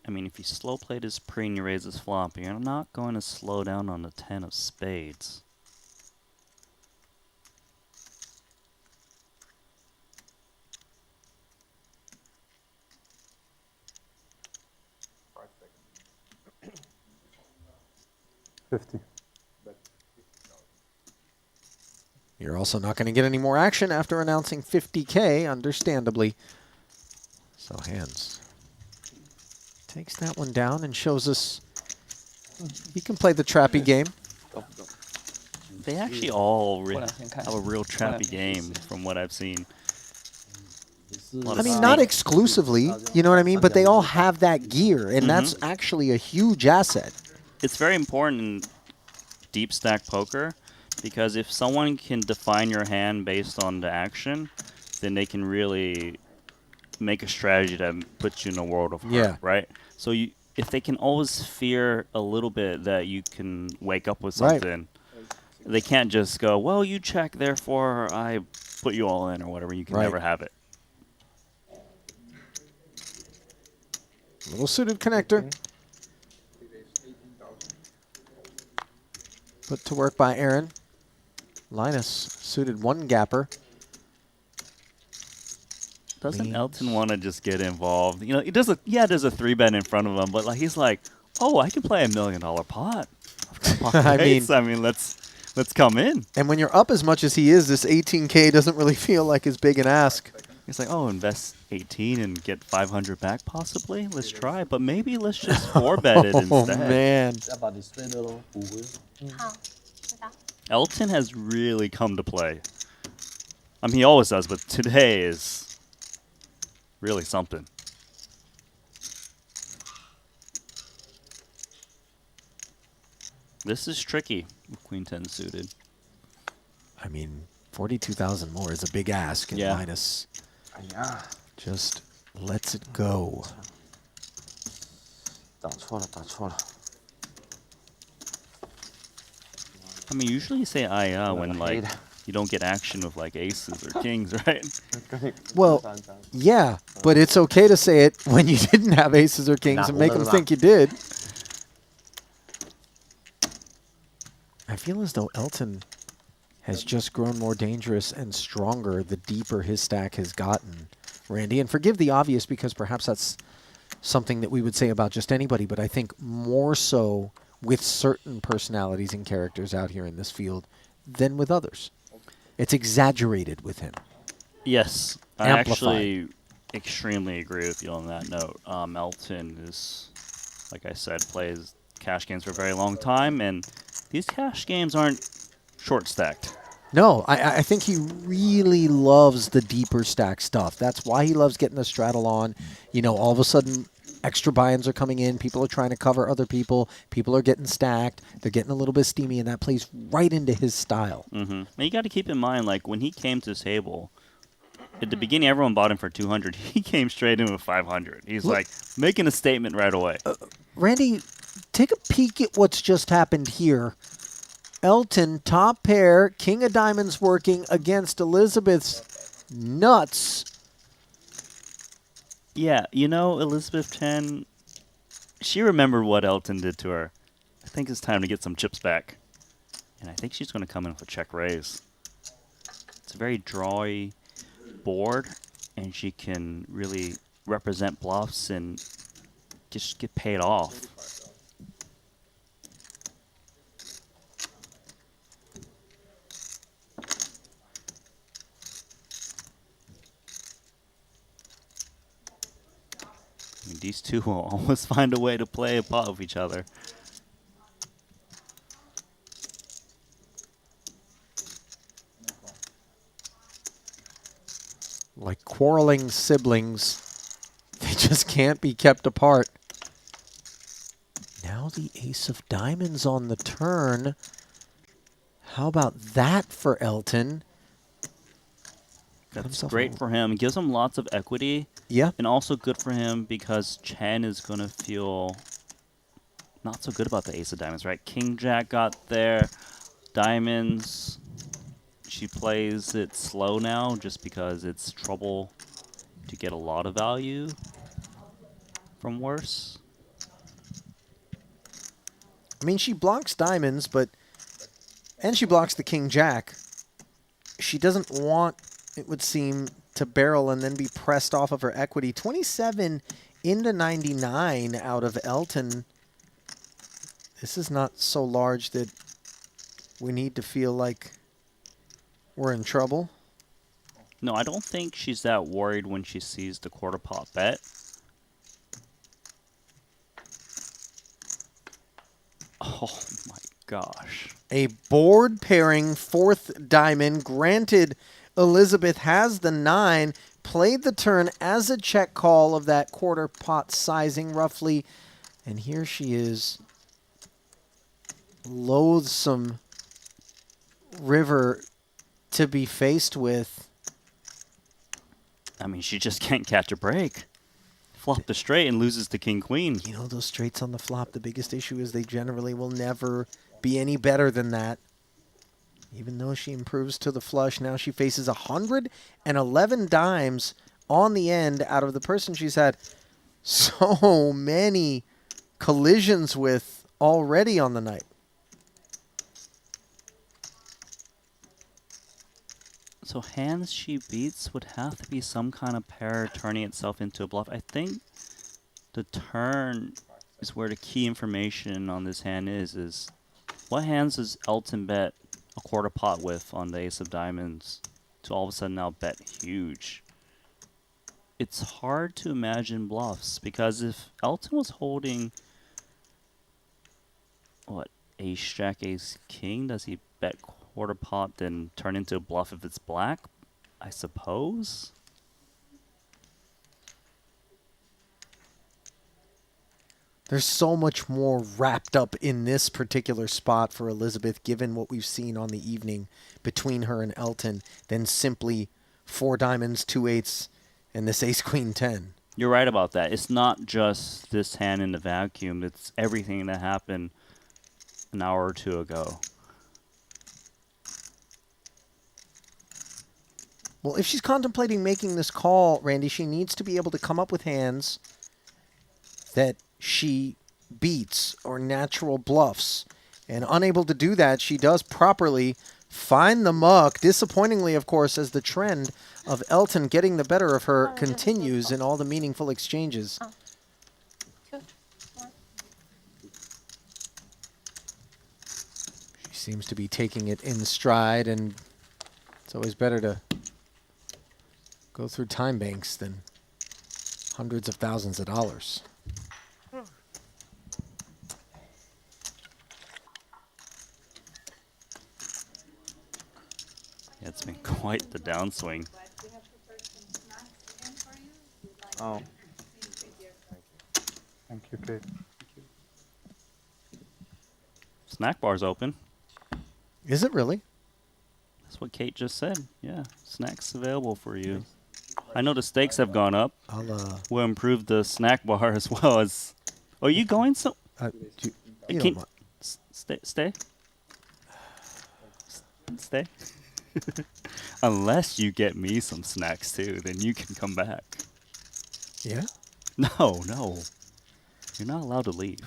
I mean, if you slow played his pre and you raise his flop, you're not going to slow down on the 10 of spades. You're also not going to get any more action after announcing 50K, understandably. So Handz takes that one down and shows us he can play the trappy game. They actually all have a real trappy game from what I've seen. I mean, not exclusively, you know what I mean? But they all have that gear, and that's actually a huge asset. It's very important in deep stack poker because if someone can define your hand based on the action, then they can really make a strategy that puts you in a world of hurt, right? So if they can always fear a little bit that you can wake up with something, they can't just go, well, you check, therefore I put you all in or whatever. You can never have it. Little suited connector. Put to work by Aaron. Linus suited one gapper. Doesn't Elton want to just get involved? You know, he does there's a 3-bet in front of him, but like he's like, oh, I can play $1 million pot. I mean, let's come in. And when you're up as much as he is, this 18K doesn't really feel like as big an ask. He's like, oh, invest 18 and get 500 back possibly. Let's try, but maybe let's just 4-bet it instead. Oh man. Elton has really come to play. I mean, he always does, but today is really something. This is tricky with Queen 10 suited. I mean, 42,000 more is a big ask, and Linus just lets it go. I mean, usually you say when like you don't get action with like aces or kings, right? Well, yeah, but it's okay to say it when you didn't have aces or kings and make them think you did. I feel as though Elton has just grown more dangerous and stronger the deeper his stack has gotten, Randy. And forgive the obvious, because perhaps that's something that we would say about just anybody, but I think more so with certain personalities and characters out here in this field than with others. It's exaggerated with him. Yes, I Amplified. actually extremely agree with you on that note. Elton is, like I said, plays cash games for a very long time, and these cash games aren't short-stacked. No, I think he really loves the deeper stack stuff. That's why he loves getting the straddle on. You know, all of a sudden, extra buy-ins are coming in. People are trying to cover other people. People are getting stacked. They're getting a little bit steamy, and that plays right into his style. Mm-hmm. Now, you got to keep in mind, like, when he came to the table, at the beginning, everyone bought him for 200. He came straight in with 500. He's like making a statement right away. Randy, take a peek at what's just happened here. Elton, top pair, king of diamonds working against Elizabeth's nuts. Yeah, you know, Elizabeth Chen, she remembered what Elton did to her. I think it's time to get some chips back. And I think she's going to come in with a check raise. It's a very drawy board, and she can really represent bluffs and just get paid off. I mean, these two will always find a way to play a pot with each other. Like quarreling siblings, they just can't be kept apart. Now the ace of diamonds on the turn. How about that for Elton? That's great for him. It gives him lots of equity. Yeah. And also good for him because Chen is going to feel not so good about the ace of diamonds, right? King Jack got there. Diamonds. She plays it slow now just because it's trouble to get a lot of value from worse. I mean, she blocks diamonds, and she blocks the king jack. She doesn't want, it would seem, to barrel and then be pressed off of her equity. 27 into 99 out of Elton. This is not so large that we need to feel like we're in trouble. No, I don't think she's that worried when she sees the quarter pot bet. Oh my gosh. A board pairing fourth diamond. Granted, Elizabeth has the 9, played the turn as a check call of that quarter pot sizing roughly. And here she is. Loathsome river to be faced with. I mean, she just can't catch a break. Flop the straight and loses to king queen. You know, those straights on the flop, the biggest issue is they generally will never be any better than that. Even though she improves to the flush, now she faces 111 dimes on the end out of the person she's had so many collisions with already on the night. So hands she beats would have to be some kind of pair turning itself into a bluff. I think the turn is where the key information on this hand is what hands does Elton bet a quarter pot with on the ace of diamonds to all of a sudden now bet huge? It's hard to imagine bluffs because if Elton was holding, what, ace jack, ace king, does he bet quarter pot then turn into a bluff if it's black? I suppose. There's so much more wrapped up in this particular spot for Elizabeth, given what we've seen on the evening between her and Elton, than simply 4 diamonds, 2 eights, and this ace queen 10. You're right about that. It's not just this hand in the vacuum. It's everything that happened an hour or two ago. Well, if she's contemplating making this call, Randy, she needs to be able to come up with hands that she beats or natural bluffs. And unable to do that, she does properly find the muck. Disappointingly, of course, as the trend of Elton getting the better of her continues in all the meaningful exchanges. She seems to be taking it in stride, and it's always better to go through time banks than hundreds of thousands of dollars. It's been quite the downswing. Oh. Thank you, Kate. Snack bar's open. Is it really? That's what Kate just said. Yeah, snacks available for you. I know the stakes have gone up. We'll improve the snack bar as well as. Are you going so? You Stay. Stay. Unless you get me some snacks too, then you can come back. Yeah? No. You're not allowed to leave.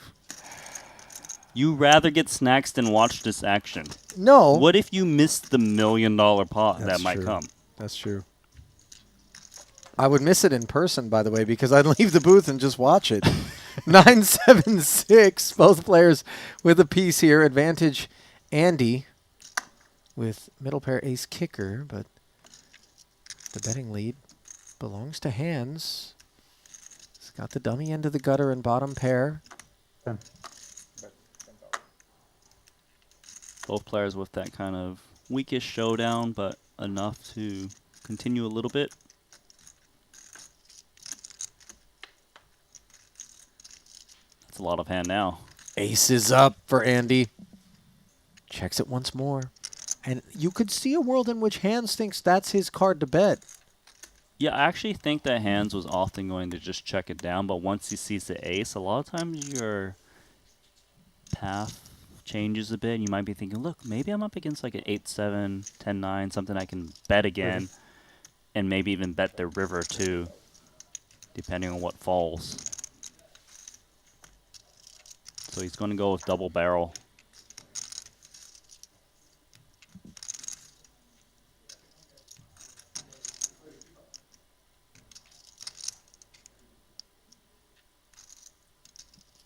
You rather get snacks than watch this action. No. What if you missed the $1 million pot that might true. come? That's true. I would miss it in person, by the way, because I'd leave the booth and just watch it. 9-7-6, both players with a piece here. Advantage Andy with middle pair ace kicker, but the betting lead belongs to Handz. He's got the dummy end of the gutter and bottom pair. Both players with that kind of weakish showdown, but enough to continue a little bit. That's a lot of hand now. Ace is up for Andy. Checks it once more. And you could see a world in which Handz thinks that's his card to bet. Yeah, I actually think that Handz was often going to just check it down, but once he sees the ace, a lot of times your path changes a bit, and you might be thinking, look, maybe I'm up against like an 8-7, 10-9, something I can bet again, and maybe even bet the river too, depending on what falls. So he's going to go with double barrel.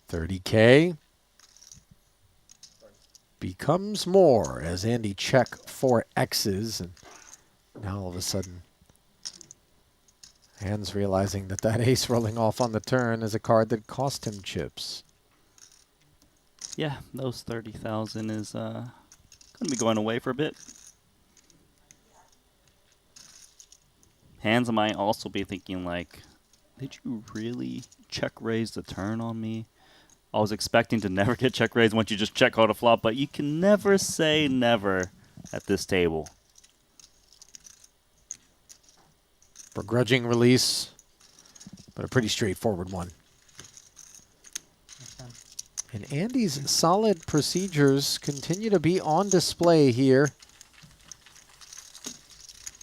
$30K becomes more as Andy check 4 X's, and now all of a sudden Handz realizing that that ace rolling off on the turn is a card that cost him chips. Yeah, those 30,000 is going to be going away for a bit. Handz might also be thinking like, did you really check raise the turn on me? I was expecting to never get check raised once you just check call a flop, but you can never say never at this table. Begrudging release, but a pretty straightforward one. And Andy's solid procedures continue to be on display here.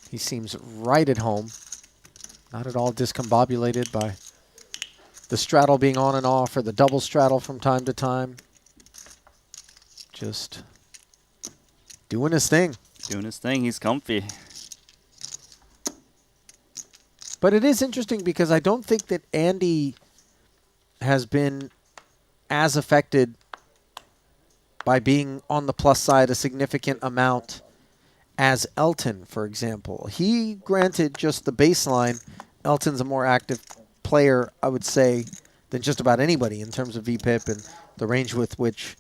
He seems right at home, not at all discombobulated by the straddle being on and off, or the double straddle from time to time. Just doing his thing. Doing his thing. He's comfy. But it is interesting because I don't think that Andy has been as affected by being on the plus side a significant amount as Elton, for example. He granted just the baseline. Elton's a more active player, I would say, than just about anybody in terms of VPIP and the range with which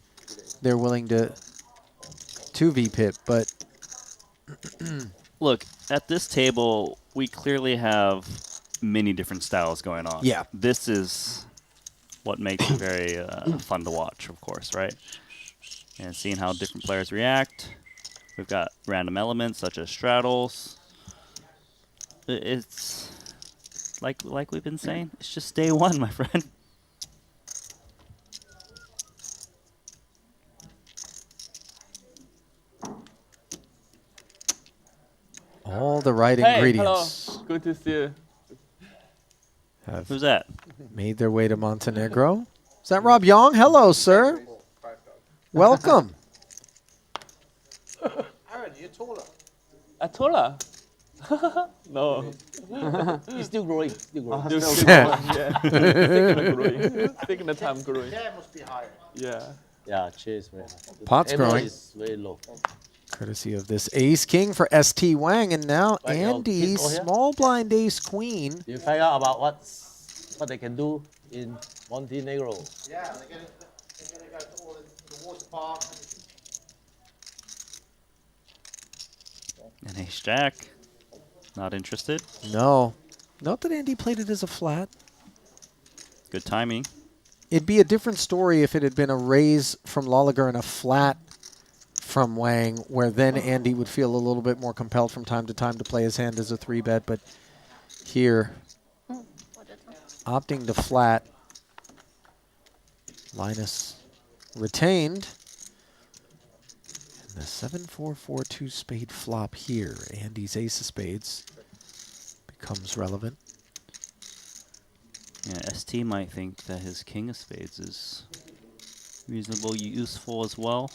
they're willing to VPIP. But look, at this table, we clearly have many different styles going on. Yeah. This is what makes it very fun to watch, of course, right? And seeing how different players react. We've got random elements such as straddles. It's like we've been saying, it's just day one, my friend. All the right Hey, ingredients hello. Good to see you. have Who's that? made their way to Montenegro. Is that Rob Young? Hello, sir. Welcome. Aaron, you're taller. Taller? No. You're still growing. Still growing. Still growing, yeah. Taking growing. Taking the time growing. Chair must be higher. Yeah. Yeah, chair is very high. The Pot's table growing. is very low. Courtesy of this ace king for Esti Wang, and now Right, your Andy, kids all here? small blind ace queen. Do you find out about what they can do in Montenegro? Yeah, they're gonna go to all the water park. An ace jack. Not interested. No. Note that Andy played it as a flat. Good timing. It'd be a different story if it had been a raise from Loeliger and a flat from Wang, where then Andy would feel a little bit more compelled from time to time to play his hand as a 3-bet. But here, opting to flat, Linus retained. And the 7-4-4-2 spade flop here. Andy's ace of spades becomes relevant. Yeah, ST might think that his king of spades is reasonably useful as well.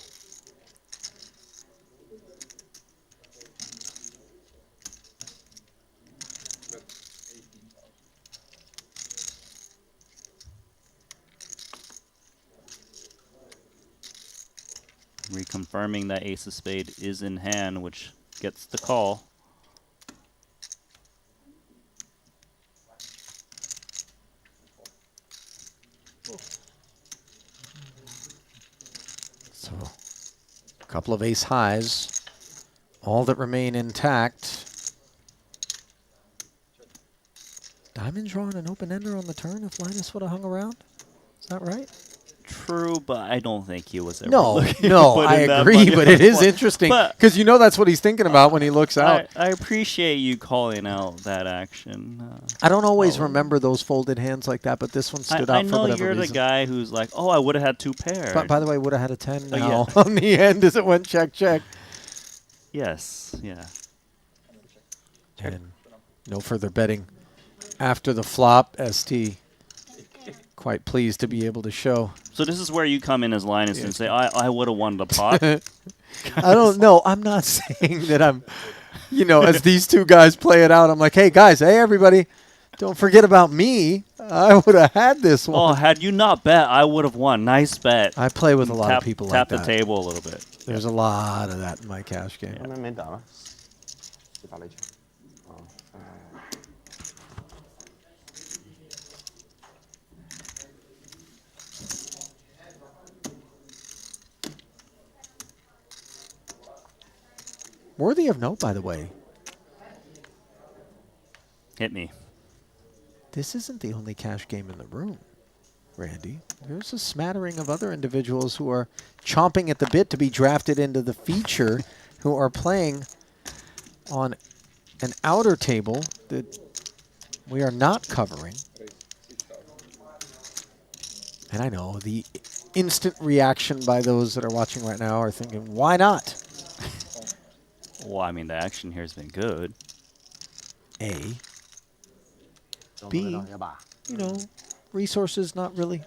Reconfirming that ace of spade is in hand, which gets the call. So, a couple of ace highs, all that remain intact. Diamond drawing an open-ender on the turn if Linus would have hung around. Is that right? True, but I don't think he was ever No, looking no, to put I in that agree, money but at it that is point. interesting But because you know that's what he's thinking about when he looks out. I appreciate you calling out that action. I don't always remember those folded hands like that, but this one stood I out for know whatever you're reason. the guy who's like, oh, I would have had 2 pairs. But by the way, would have had a 10 Oh, now yeah. on the end as it went check, check. Yes, yeah. And no further betting after the flop. ST quite pleased to be able to show. So this is where you come in as Linus and say, I would have won the pot. I don't know. I'm not saying that I'm, as these two guys play it out, I'm like, hey, guys, hey, everybody, don't forget about me. I would have had this one. Oh, had you not bet, I would have won. Nice bet. I play with a lot of people like that. that. Tap the table a little bit. There's a lot of that in my cash game. Worthy of note, by the way. Hit me. This isn't the only cash game in the room, Randy. There's a smattering of other individuals who are chomping at the bit to be drafted into the feature who are playing on an outer table that we are not covering. And I know the instant reaction by those that are watching right now are thinking, why not? Well, I mean, the action here has been good. A. B, resources not really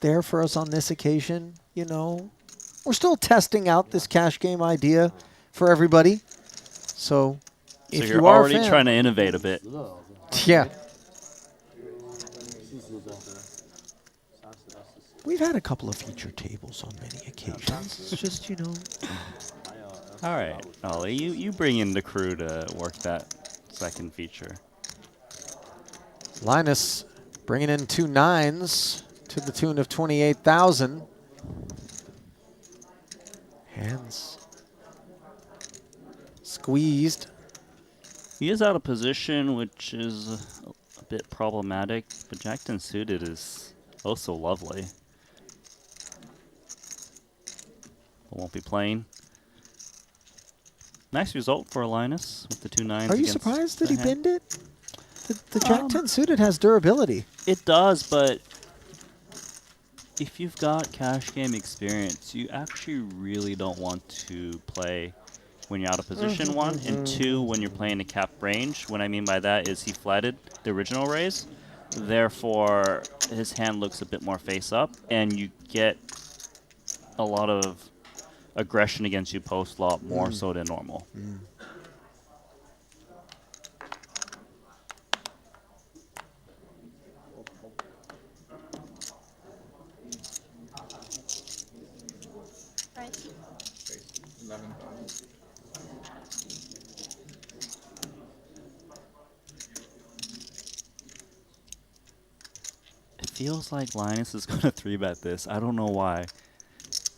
there for us on this occasion, We're still testing out this cash game idea for everybody. So if you're you are already trying to innovate a bit. Yeah. We've had a couple of feature tables on many occasions. It's just, All right, Ollie, you bring in the crew to work that second feature. Linus bringing in 2 9s to the tune of 28,000. Handz squeezed. He is out of position, which is a bit problematic, but Jack-10 suited is also lovely. Won't be playing. Nice result for Linus with the 2 9s. Are you surprised that he binned it? The Jack-10 suited has durability. It does, but if you've got cash game experience, you actually really don't want to play when you're out of position, one, and two, when you're playing a cap range. What I mean by that is he flatted the original raise, therefore his hand looks a bit more face up, and you get a lot of aggression against you post-flop, more so than normal. Right. 11,000. It feels like Linus is going to 3-bet this. I don't know why.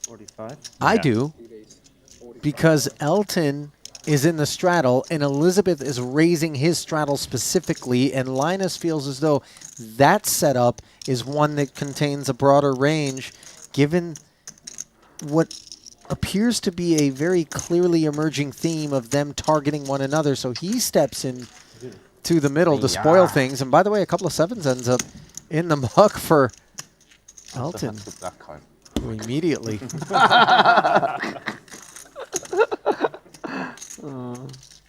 45. I Yeah. do, because Elton is in the straddle and Elizabeth is raising his straddle specifically, and Linus feels as though that setup is one that contains a broader range, given what appears to be a very clearly emerging theme of them targeting one another. So he steps in to the middle to spoil things. And by the way, a couple of sevens ends up in the muck for Elton. Immediately.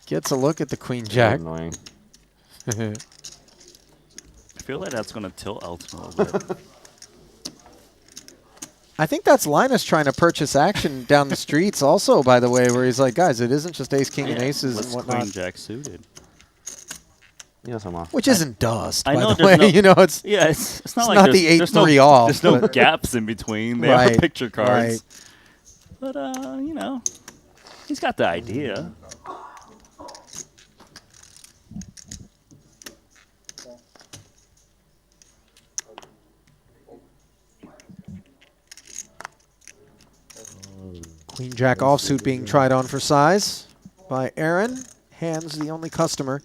Gets a look at the queen jack. Annoying. I feel like that's going to tilt Elton a little bit. I think that's Linus trying to purchase action down the streets also, by the way, where he's like, guys, it isn't just ace, king, and aces and whatnot. Queen jack suited. Which isn't dust, I by know the way. no, you know, it's it's not like not the there's 8-3 no, off. There's no but- gaps in between. They Right, are picture cards. right. But, you know, he's got the idea. Queen jack offsuit being tried on for size by Aaron. Handz the only customer.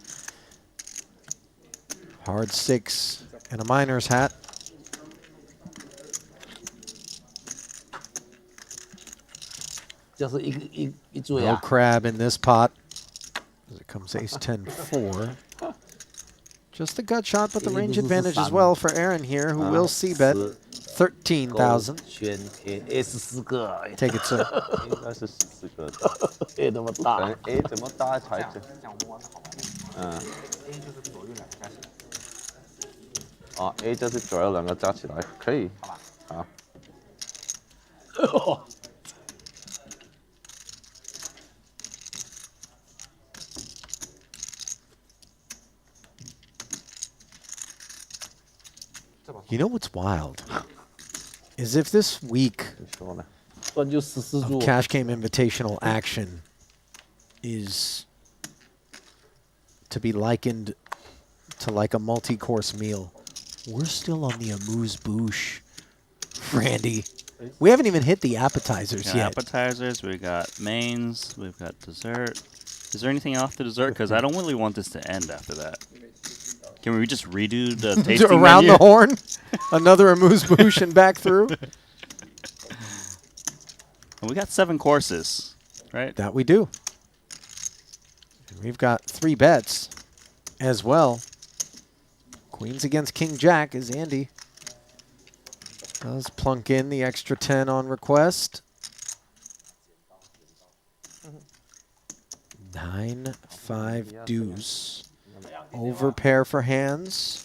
Hard 6 and a miner's hat. No crab in this pot. As it comes ace 10-4. Just a gut shot, but the range advantage as well for Aaron here, who will c-bet 13,000. Take it, sir. 应该是14个的。A 那么大。A 怎么大才这？哦 ，A 就是左右两个加起来，可以。好。You know what's wild? Is if this week of Cash Game Invitational action is to be likened to like a multi-course meal, we're still on the amuse-bouche, Randy. We haven't even hit the appetizers yet. Appetizers, we got mains, we've got dessert. Is there anything off the dessert? Because I don't really want this to end after that. Can we just redo the tasting Around menu? the horn? Another amuse-bouche and back through? And we got 7 courses, right? That we do. And we've got 3 bets as well. Queens against King Jack is Andy. Does plunk in the extra 10 on request. 9-5 deuce. Over pair for Handz.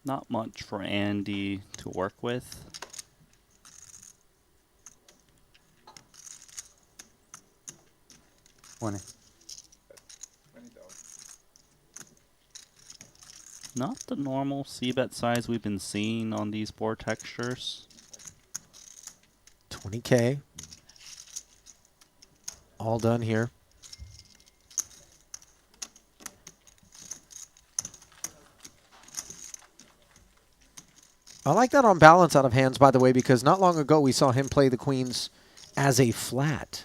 Not much for Andy to work with. Not the normal c-bet size we've been seeing on these board textures. 20K. All done here. I like that on balance out of Handz, by the way, because not long ago we saw him play the queens as a flat.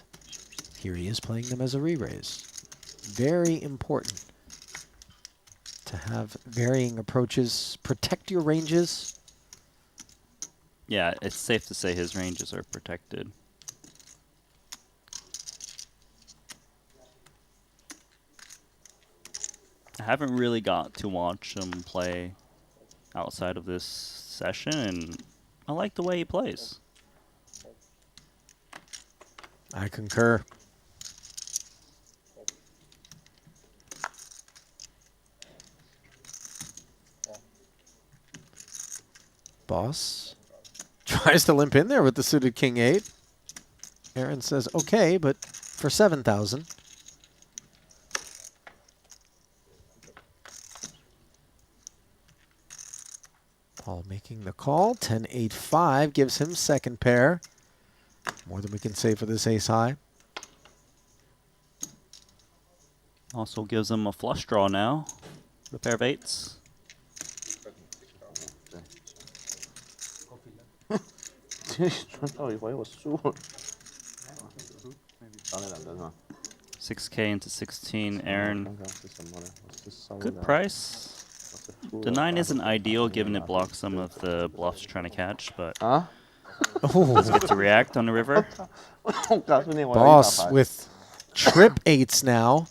Here he is playing them as a re-raise. Very important to have varying approaches. Protect your ranges. Yeah, it's safe to say his ranges are protected. I haven't really got to watch him play outside of this session, and I like the way he plays. I concur. Boss tries to limp in there with the suited king 8. Aaron says, okay, but for 7,000. Paul making the call. 10-8-5 gives him second pair. More than we can say for this ace high. Also gives him a flush draw now. The pair of 8s. $6K into 16, Aaron. Good price. The 9 isn't ideal given it blocks some of the bluffs trying to catch, but let's get to react on the river. Boss with trip 8s now.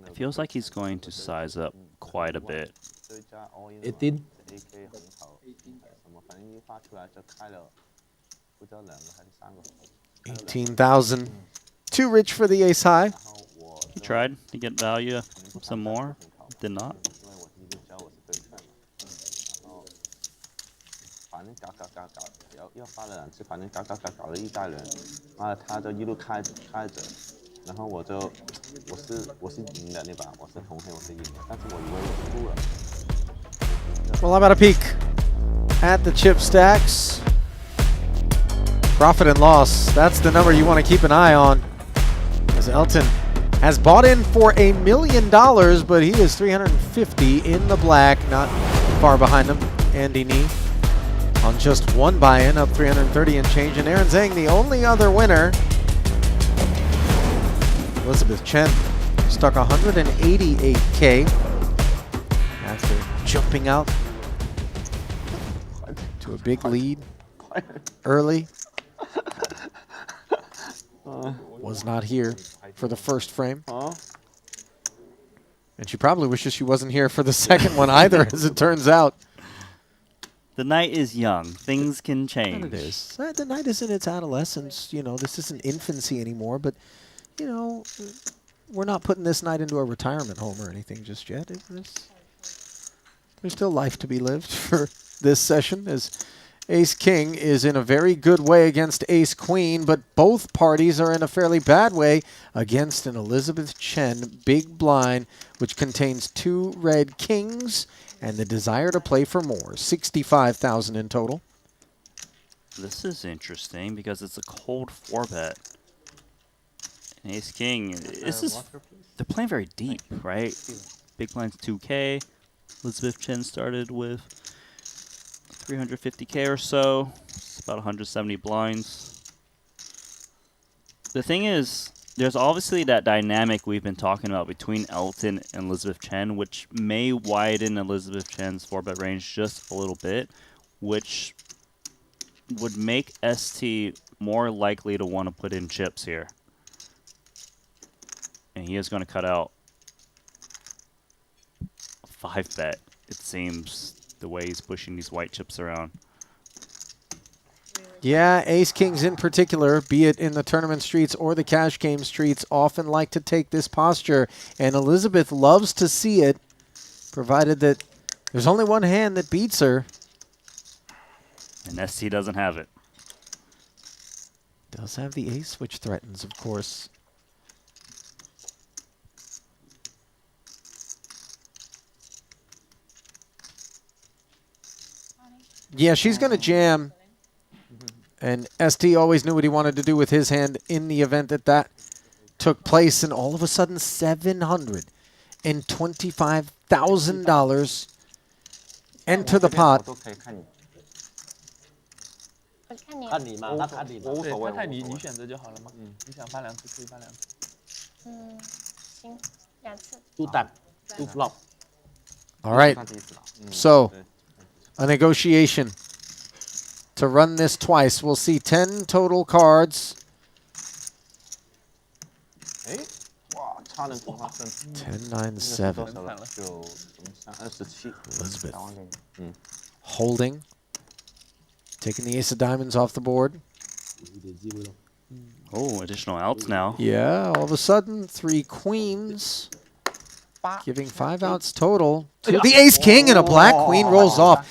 It feels like he's going to size up quite a bit. 18. 18,000. Too rich for the ace high. He tried to get value some more. Did not. Well, how about a peek at the chip stacks? Profit and loss, that's the number you want to keep an eye on. As Elton has bought in for $1 million, but he is 350 in the black, not far behind him. Andy Nee on just one buy-in, up 330 and change. And Aaron Zang, the only other winner. Elizabeth Chen stuck 188K after jumping out to a big lead early. Was not here for the first frame. And she probably wishes she wasn't here for the second one either, as it turns out. The night is young. Things can change. It is. The night is in its adolescence. You know, this isn't infancy anymore, but, you know, we're not putting this night into a retirement home or anything just yet. There's still life to be lived for this session, as Ace-King is in a very good way against Ace-Queen, but both parties are in a fairly bad way against an Elizabeth Chen big blind, which contains 2 red kings and the desire to play for more. 65,000 in total. This is interesting because it's a cold 4-bet. Ace-King, they're playing very deep, right? Big blind's 2K. Elizabeth Chen started with 350K or so. It's about 170 blinds. The thing is, there's obviously that dynamic we've been talking about between Elton and Elizabeth Chen, which may widen Elizabeth Chen's 4-bet range just a little bit, which would make Esti more likely to want to put in chips here. And he is going to cut out a 5-bet, it seems, the way he's pushing these white chips around. Yeah, Ace-Kings in particular, be it in the tournament streets or the cash game streets, often like to take this posture. And Elizabeth loves to see it, provided that there's only one hand that beats her. And Esti doesn't have it. Does have the ace, which threatens, of course. Yeah, she's going to jam. And Esti always knew what he wanted to do with his hand in the event that that took place. And all of a sudden, $725,000 enter the pot. 看你嘛，他看你嘛。对，他看你选择就好了嘛。你想发2次可以发2次。行，2次。 2 time, 2 flop. All right. So, a negotiation to run this twice. We'll see 10 total cards. 10, 9, 7. Elizabeth. holding. Taking the ace of diamonds off the board. Oh, additional outs now. Yeah, all of a sudden, 3 queens. Giving 5 outs total. To the ace-king and a black queen rolls off.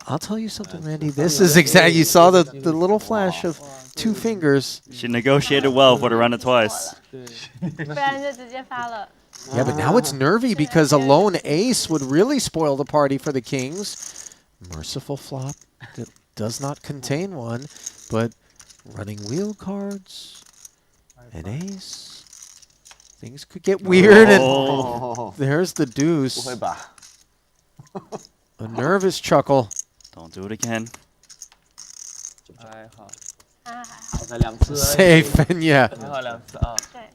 I'll tell you something, Randy. This is exactly, you saw the little flash of 2 fingers. She negotiated well for to run it twice. 不然就直接发了。 Yeah, but now it's nervy because a lone ace would really spoil the party for the kings. Merciful flop that does not contain one, but running wheel cards, an ace. Things could get weird, and there's the deuce. A nervous chuckle. Don't do it again. 还好， Safe, and yeah. 还好2次啊。对。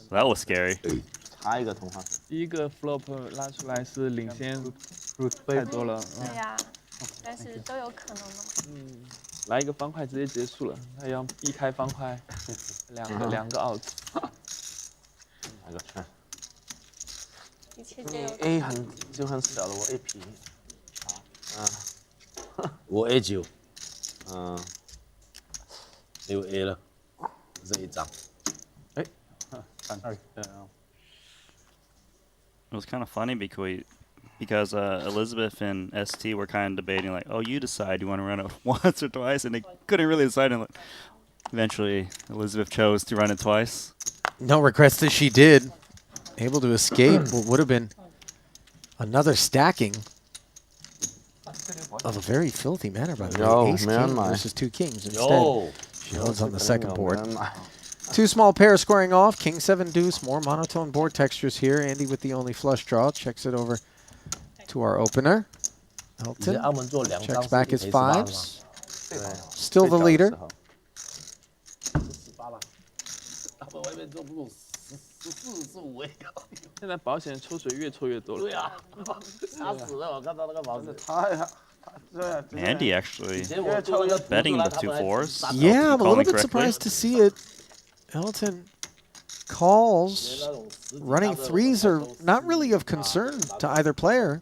That was scary. 第一个 flop 拉出来是领先太多了。对呀，但是都有可能的嘛。来一个方块直接结束了，他要避开方块，两个 out。一切皆有可能。 A 就很小了，我 A 平。我 A 9。6 A 了，这一张。哎，3-2。 It was kind of funny because Elizabeth and Esti were kind of debating like, oh, you decide you want to run it once or twice, and they couldn't really decide. And eventually, Elizabeth chose to run it twice. No regrets that she did. Able to escape what would have been another stacking of a very filthy manner by the way. Ace king versus 2 kings instead. She holds on the second board. 2 small pairs squaring off. King 7 deuce. More monotone board textures here. Andy with the only flush draw. Checks it over to our opener. Elton checks back his 5s. Still the leader. 现在保险抽水越抽越多了。对啊，吓死了！我看到那个毛子。 Andy actually betting the 2 4s. Yeah, I'm a little bit surprised to see it. Elton calls. Running 3s are not really of concern to either player.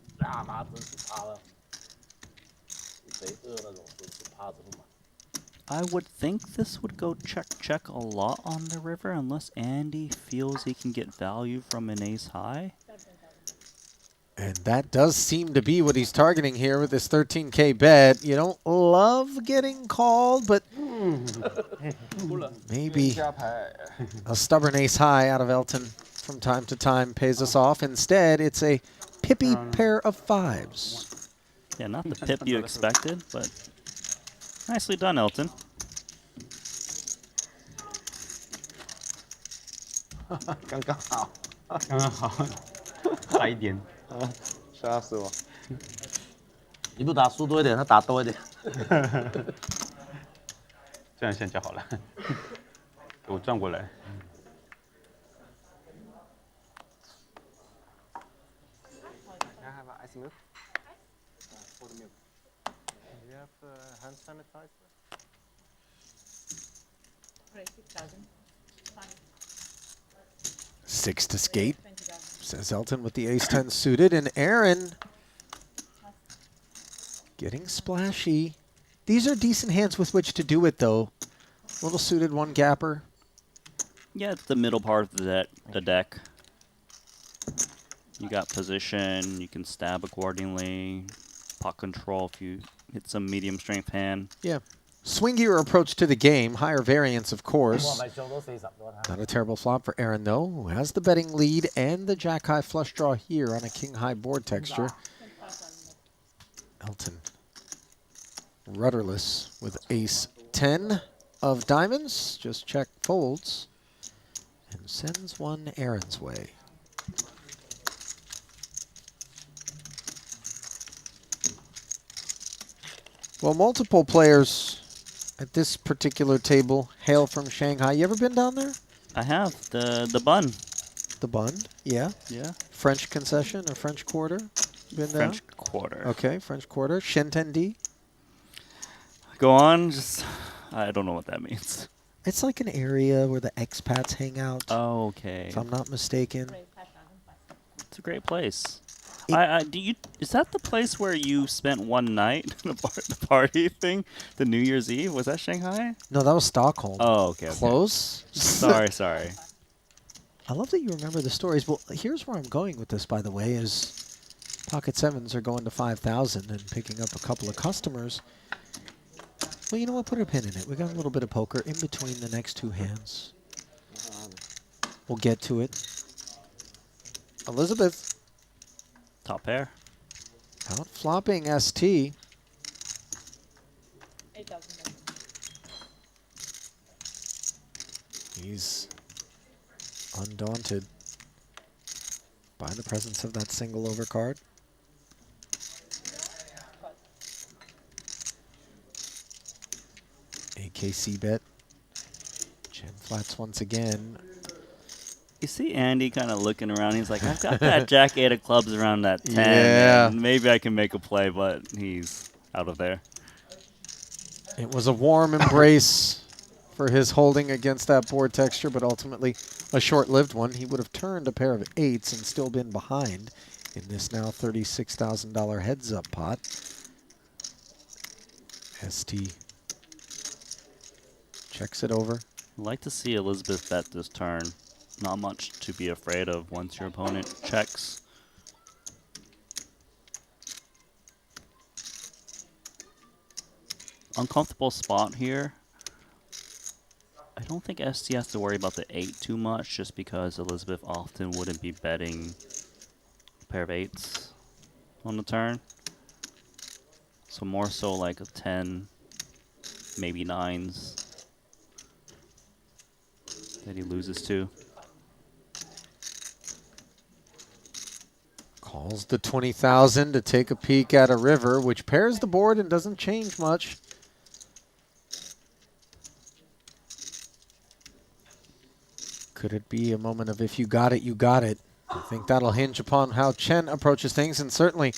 I would think this would go check a lot on the river unless Andy feels he can get value from an ace high. And that does seem to be what he's targeting here with this 13K bet. You don't love getting called, but maybe a stubborn ace high out of Elton from time to time pays us off. Instead, it's a pippy pair of 5s. Yeah, not the pip you expected, but nicely done, Elton. 刚刚好，刚刚好，差一点。吓死我！你不打输多一点，他打多一点。这样现在就好了，给我转过来。Can I have an ice milk? For the milk. Do you have hand sanitizer? Right, 6,000. 6 to skate, says Elton with the ace-10 suited, and Aaron getting splashy. These are decent hands with which to do it, though. Little suited, 1 gapper. Yeah, it's the middle part of the deck. You got position, you can stab accordingly, pot control if you hit some medium strength hand. Yeah. Swingier approach to the game, higher variance, of course. Not a terrible flop for Aaron, though, who has the betting lead and the jack-high flush draw here on a king-high board texture. Elton rudderless with ace-10 of diamonds. Just check folds and sends one Aaron's way. Well, multiple players at this particular table hail from Shanghai. You ever been down there? I have. The bun. The bun? Yeah. Yeah. French concession or French Quarter? Been down? French Quarter. Okay, French Quarter. Shentendi? Go on. Just I don't know what that means. It's like an area where the expats hang out. Oh, okay. If I'm not mistaken. It's a great place. Is that the place where you spent one night, the party thing, the New Year's Eve? Was that Shanghai? No, that was Stockholm. Oh, okay. Close? Sorry. I love that you remember the stories. Well, here's where I'm going with this, by the way, is Pocket 7s are going to 5,000 and picking up a couple of customers. Well, you know what? Put a pin in it. We got a little bit of poker in between the next two hands. We'll get to it. Elizabeth. Top pair. Out flopping Esti. He's undaunted by the presence of that single over card. AKC bet. Chen flats once again. You see Andy kind of looking around. He's like, I've got that Jack 8 of clubs around that 10. Yeah. And maybe I can make a play, but he's out of there. It was a warm embrace for his holding against that board texture, but ultimately a short-lived one. He would have turned a pair of 8s and still been behind in this now $36,000 heads-up pot. Esti checks it over. I'd like to see Elizabeth bet this turn. Not much to be afraid of once your opponent checks. Uncomfortable spot here. I don't think Esti has to worry about the 8 too much, just because Elizabeth often wouldn't be betting a pair of 8s on the turn. So more so like a 10, maybe 9s that he loses to. Calls the 20,000 to take a peek at a river, which pairs the board and doesn't change much. Could it be a moment of if you got it, you got it? I think that'll hinge upon how Chen approaches things, and certainly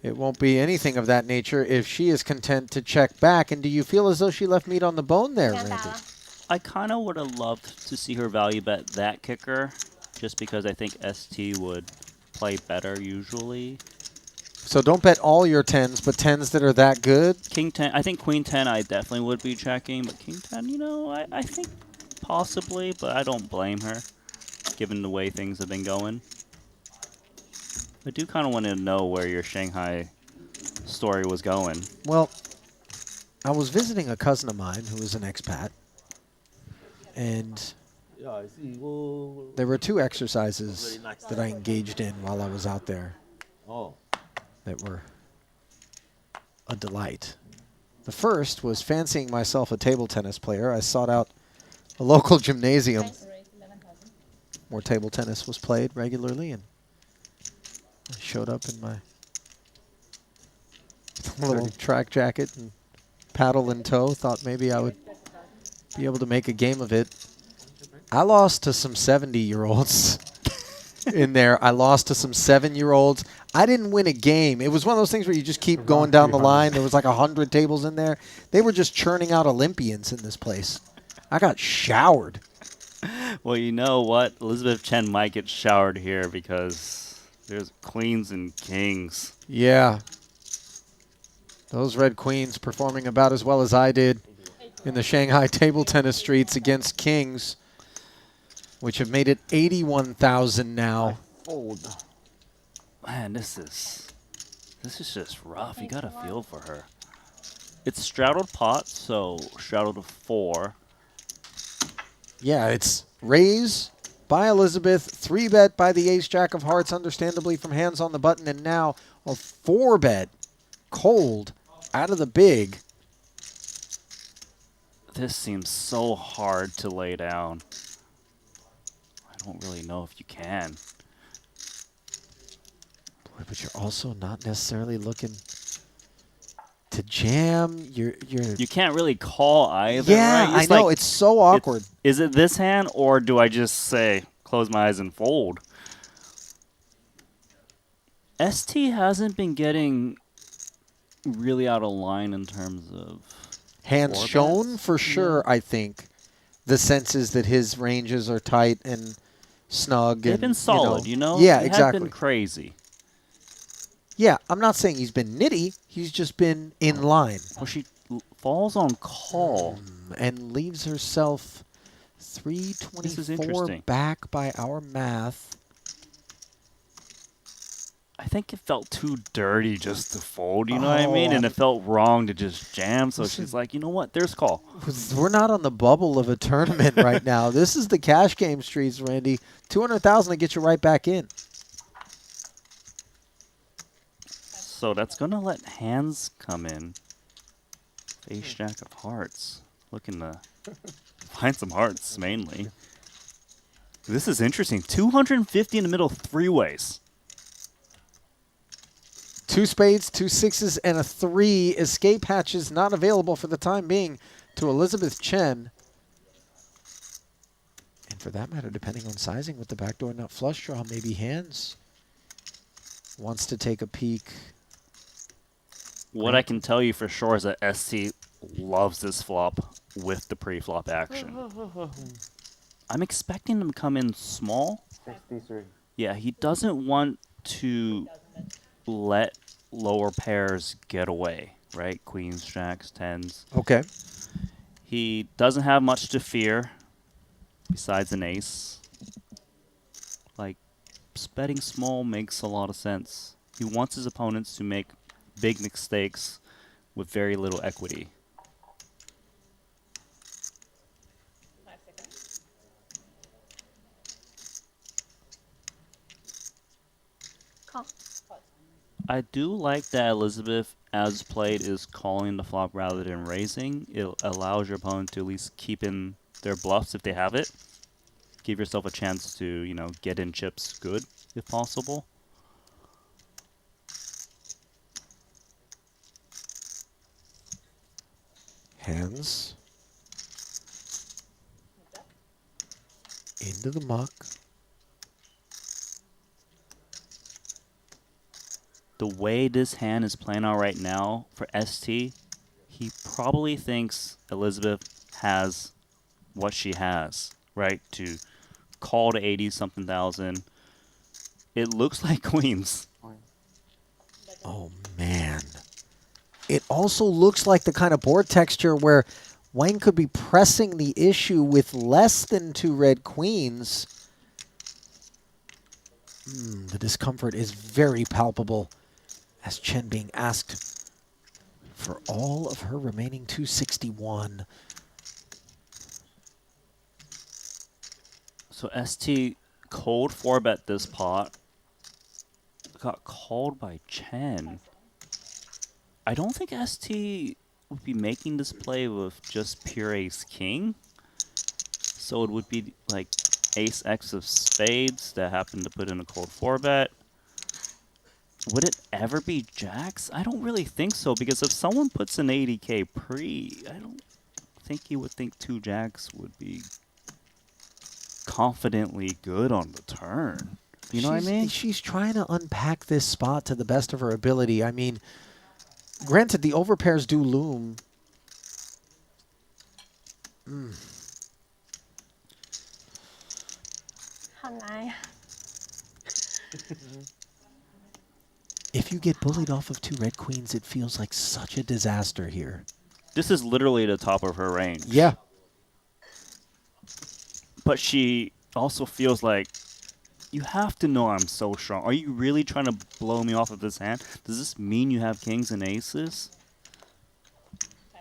it won't be anything of that nature if she is content to check back. And do you feel as though she left meat on the bone there, Randy? I kind of would have loved to see her value bet that kicker, just because I think ST would play better usually. So don't bet all your 10s, but 10s that are that good? King 10, I think Queen 10 I definitely would be checking, but King 10, you know, I think possibly, but I don't blame her, given the way things have been going. I do kind of want to know where your Shanghai story was going. Well, I was visiting a cousin of mine who was an expat, and there were 2 exercises that I engaged in while I was out there that were a delight. The first was fancying myself a table tennis player. I sought out a local gymnasium where table tennis was played regularly, and I showed up in my little track jacket and paddle in tow. Thought maybe I would be able to make a game of it. I lost to some 70-year-olds in there. I lost to some 7-year-olds. I didn't win a game. It was one of those things where you just keep going down the line. There was like 100 tables in there. They were just churning out Olympians in this place. I got showered. Well, you know what? Elizabeth Chen might get showered here because there's queens and kings. Yeah. Those red queens performing about as well as I did in the Shanghai table tennis streets against kings, which have made it 81,000 now. Man, this is just rough. You got to feel for her. It's straddled pot, so straddled to 4. Yeah, it's raise by Elizabeth, 3-bet by the ace-jack of hearts, understandably from hands on the button, and now a 4-bet cold out of the big. This seems so hard to lay down. I don't really know if you can. Boy, but you're also not necessarily looking to jam. You can't really call either. Yeah, right? I know. It's so awkward. Is it this hand, or do I just say, close my eyes and fold? ST hasn't been getting really out of line in terms of hands shown for sure. I think the sense is that his ranges are tight and snug. They've been solid, you know? Yeah, they exactly. Have been crazy. Yeah, I'm not saying he's been nitty. He's just been in line. Well, she falls on call. And leaves herself 324 back by our math. I think it felt too dirty just to fold, you know what I mean? And it felt wrong to just jam. So she's like, you know what? There's call. We're not on the bubble of a tournament right now. This is the cash game streets, Randy. 200,000 to get you right back in. So that's going to let Handz come in. Ace Jack of Hearts. Looking to find some hearts, mainly. This is interesting. 250 in the middle, three ways. 2 spades, 2 sixes, and a 3. Escape hatches not available for the time being to Elizabeth Chen. And for that matter, depending on sizing with the backdoor nut flush draw, maybe Handz wants to take a peek. What I can tell you for sure is that Esti loves this flop with the pre-flop action. I'm expecting him to come in small. 63. Yeah, he doesn't want to let lower pairs get away, right? Queens, jacks, tens. Okay. He doesn't have much to fear besides an ace. Like, betting small makes a lot of sense. He wants his opponents to make big mistakes with very little equity. Call. I do like that Elizabeth, as played, is calling the flop rather than raising. It allows your opponent to at least keep in their bluffs if they have it. Give yourself a chance to, you know, get in chips good, if possible. Handz. Into the muck. The way this hand is playing out right now for ST, he probably thinks Elizabeth has what she has, right? To call to 80-something thousand. It looks like queens. Oh, man. It also looks like the kind of board texture where Wang could be pressing the issue with less than 2 red queens. The discomfort is very palpable as Chen being asked for all of her remaining 261. So ST cold 4-bet this pot. Got called by Chen. I don't think ST would be making this play with just pure ace king. So it would be like ace x of spades that happened to put in a cold 4-bet. Would it ever be jacks? I don't really think so, because if someone puts an 80k pre, I don't think you would think 2 jacks would be confidently good on the turn. You know what I mean? She's trying to unpack this spot to the best of her ability. I mean, granted, the overpairs do loom. If you get bullied off of 2 red queens, it feels like such a disaster here. This is literally the top of her range. Yeah. But she also feels like, you have to know I'm so strong. Are you really trying to blow me off of this hand? Does this mean you have kings and aces?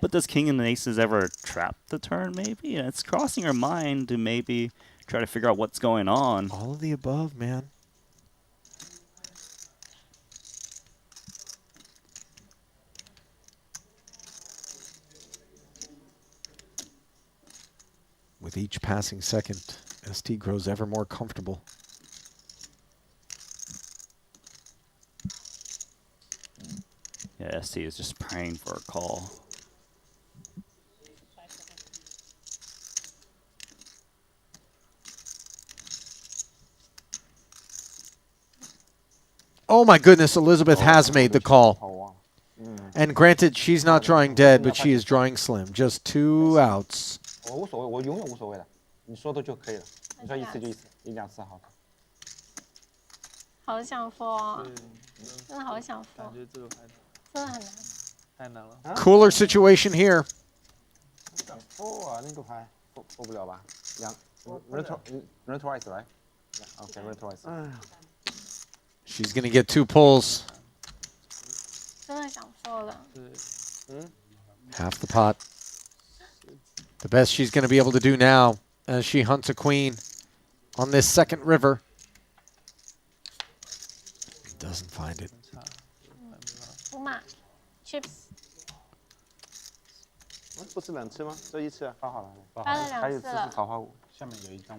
But does king and aces ever trap the turn, maybe? Yeah, it's crossing her mind to maybe try to figure out what's going on. All of the above, man. With each passing second, ST grows ever more comfortable. Yeah, ST is just praying for a call. Oh my goodness, Elizabeth has made the call. And granted, she's not drawing dead, but she is drawing slim. Just 2 outs. 我无所谓，我永远无所谓的，你说的就可以了，你说意思就意思，1、2、4好的。好想 four，真的好想 four，感觉这个真的很难。太难了。 Cooler situation here. 4啊，那个牌4不了吧？run twice right? Yeah, okay, run twice. She's going to get 2 pulls. 真的想 four 了。 Half the pot. The best she's going to be able to do now as she hunts a queen on this second river. Doesn't find it. 五马 chips 不是2次吗？这1次啊，发好了。发了2次了。桃花5，下面有一张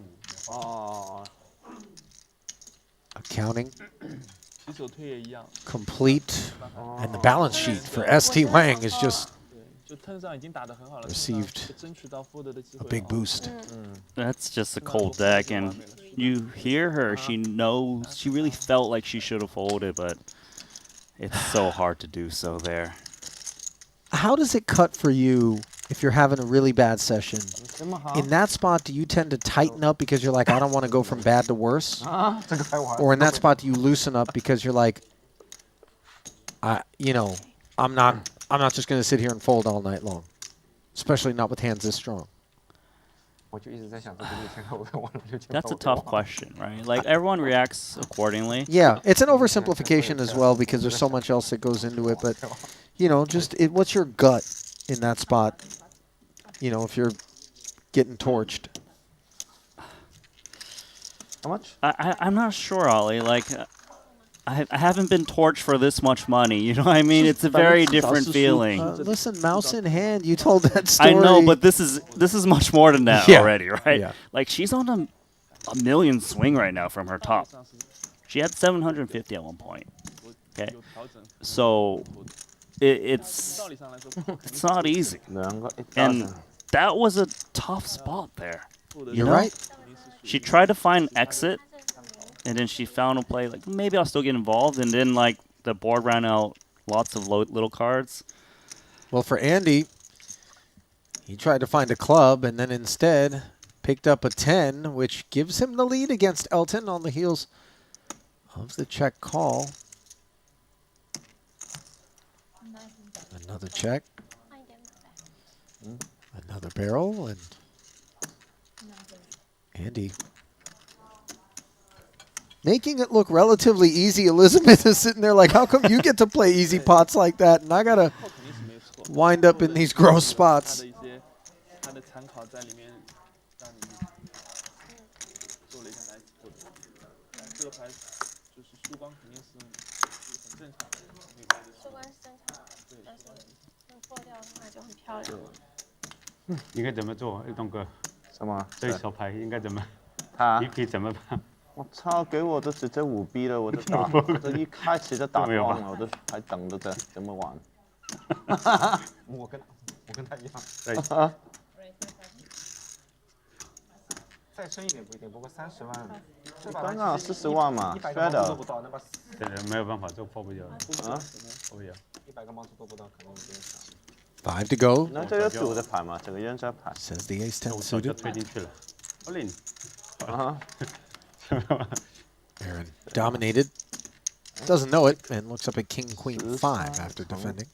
5。哦。 Accounting 洗手推也一样。 complete. And the balance sheet for Esti Wang is just 就 turn 上已经打得很好了， received 争取到 fold 的机 a 会。 big boost. That's just a cold deck, and you hear her. She knows. She really felt like she should have folded, but it's so hard to do so there. How does it cut for you if you're having a really bad session? In that spot, do you tend to tighten up because you're like, I don't want to go from bad to worse? Or in that spot, do you loosen up because you're like, I'm not just going to sit here and fold all night long, especially not with hands this strong. That's a tough question, right? Like, everyone reacts accordingly. Yeah, it's an oversimplification as well because there's so much else that goes into it. But, what's your gut in that spot, if you're getting torched? How much? I'm not sure, Ollie. Like, I haven't been torched for this much money. You know what I mean? It's a very different feeling. Listen, mouse in hand, you told that story. I know, but this is much more than that already, right? Yeah. Like, she's on a million swing right now from her top. She had 750 at one point. Okay, so it's not easy, and that was a tough spot there. You're right. She tried to find exit. And then she found a play, like, maybe I'll still get involved. And then, like, the board ran out lots of little cards. Well, for Andy, he tried to find a club and then instead picked up a 10, which gives him the lead against Elton on the heels of the check call. Another check. Another barrel. And Andy making it look relatively easy. Elizabeth is sitting there like, how come you get to play easy pots like that and I got to wind up in these gross spots? Elton 我操！给我都直接5B 了，我就打，我这一开始就打光了，我都还等着怎么玩？我跟他一样。再升一点不一定，不过30万。刚刚40万嘛，100个都不到，那把。对，没有办法，这破不了。啊？破不了。100个盲注都不到，可能有点少。 5 to go. 那这个赌的牌嘛，这个原则牌。 Says the ace 10 suited. 推进去了。Aaron dominated. Doesn't know it and looks up at king queen 5 after defending.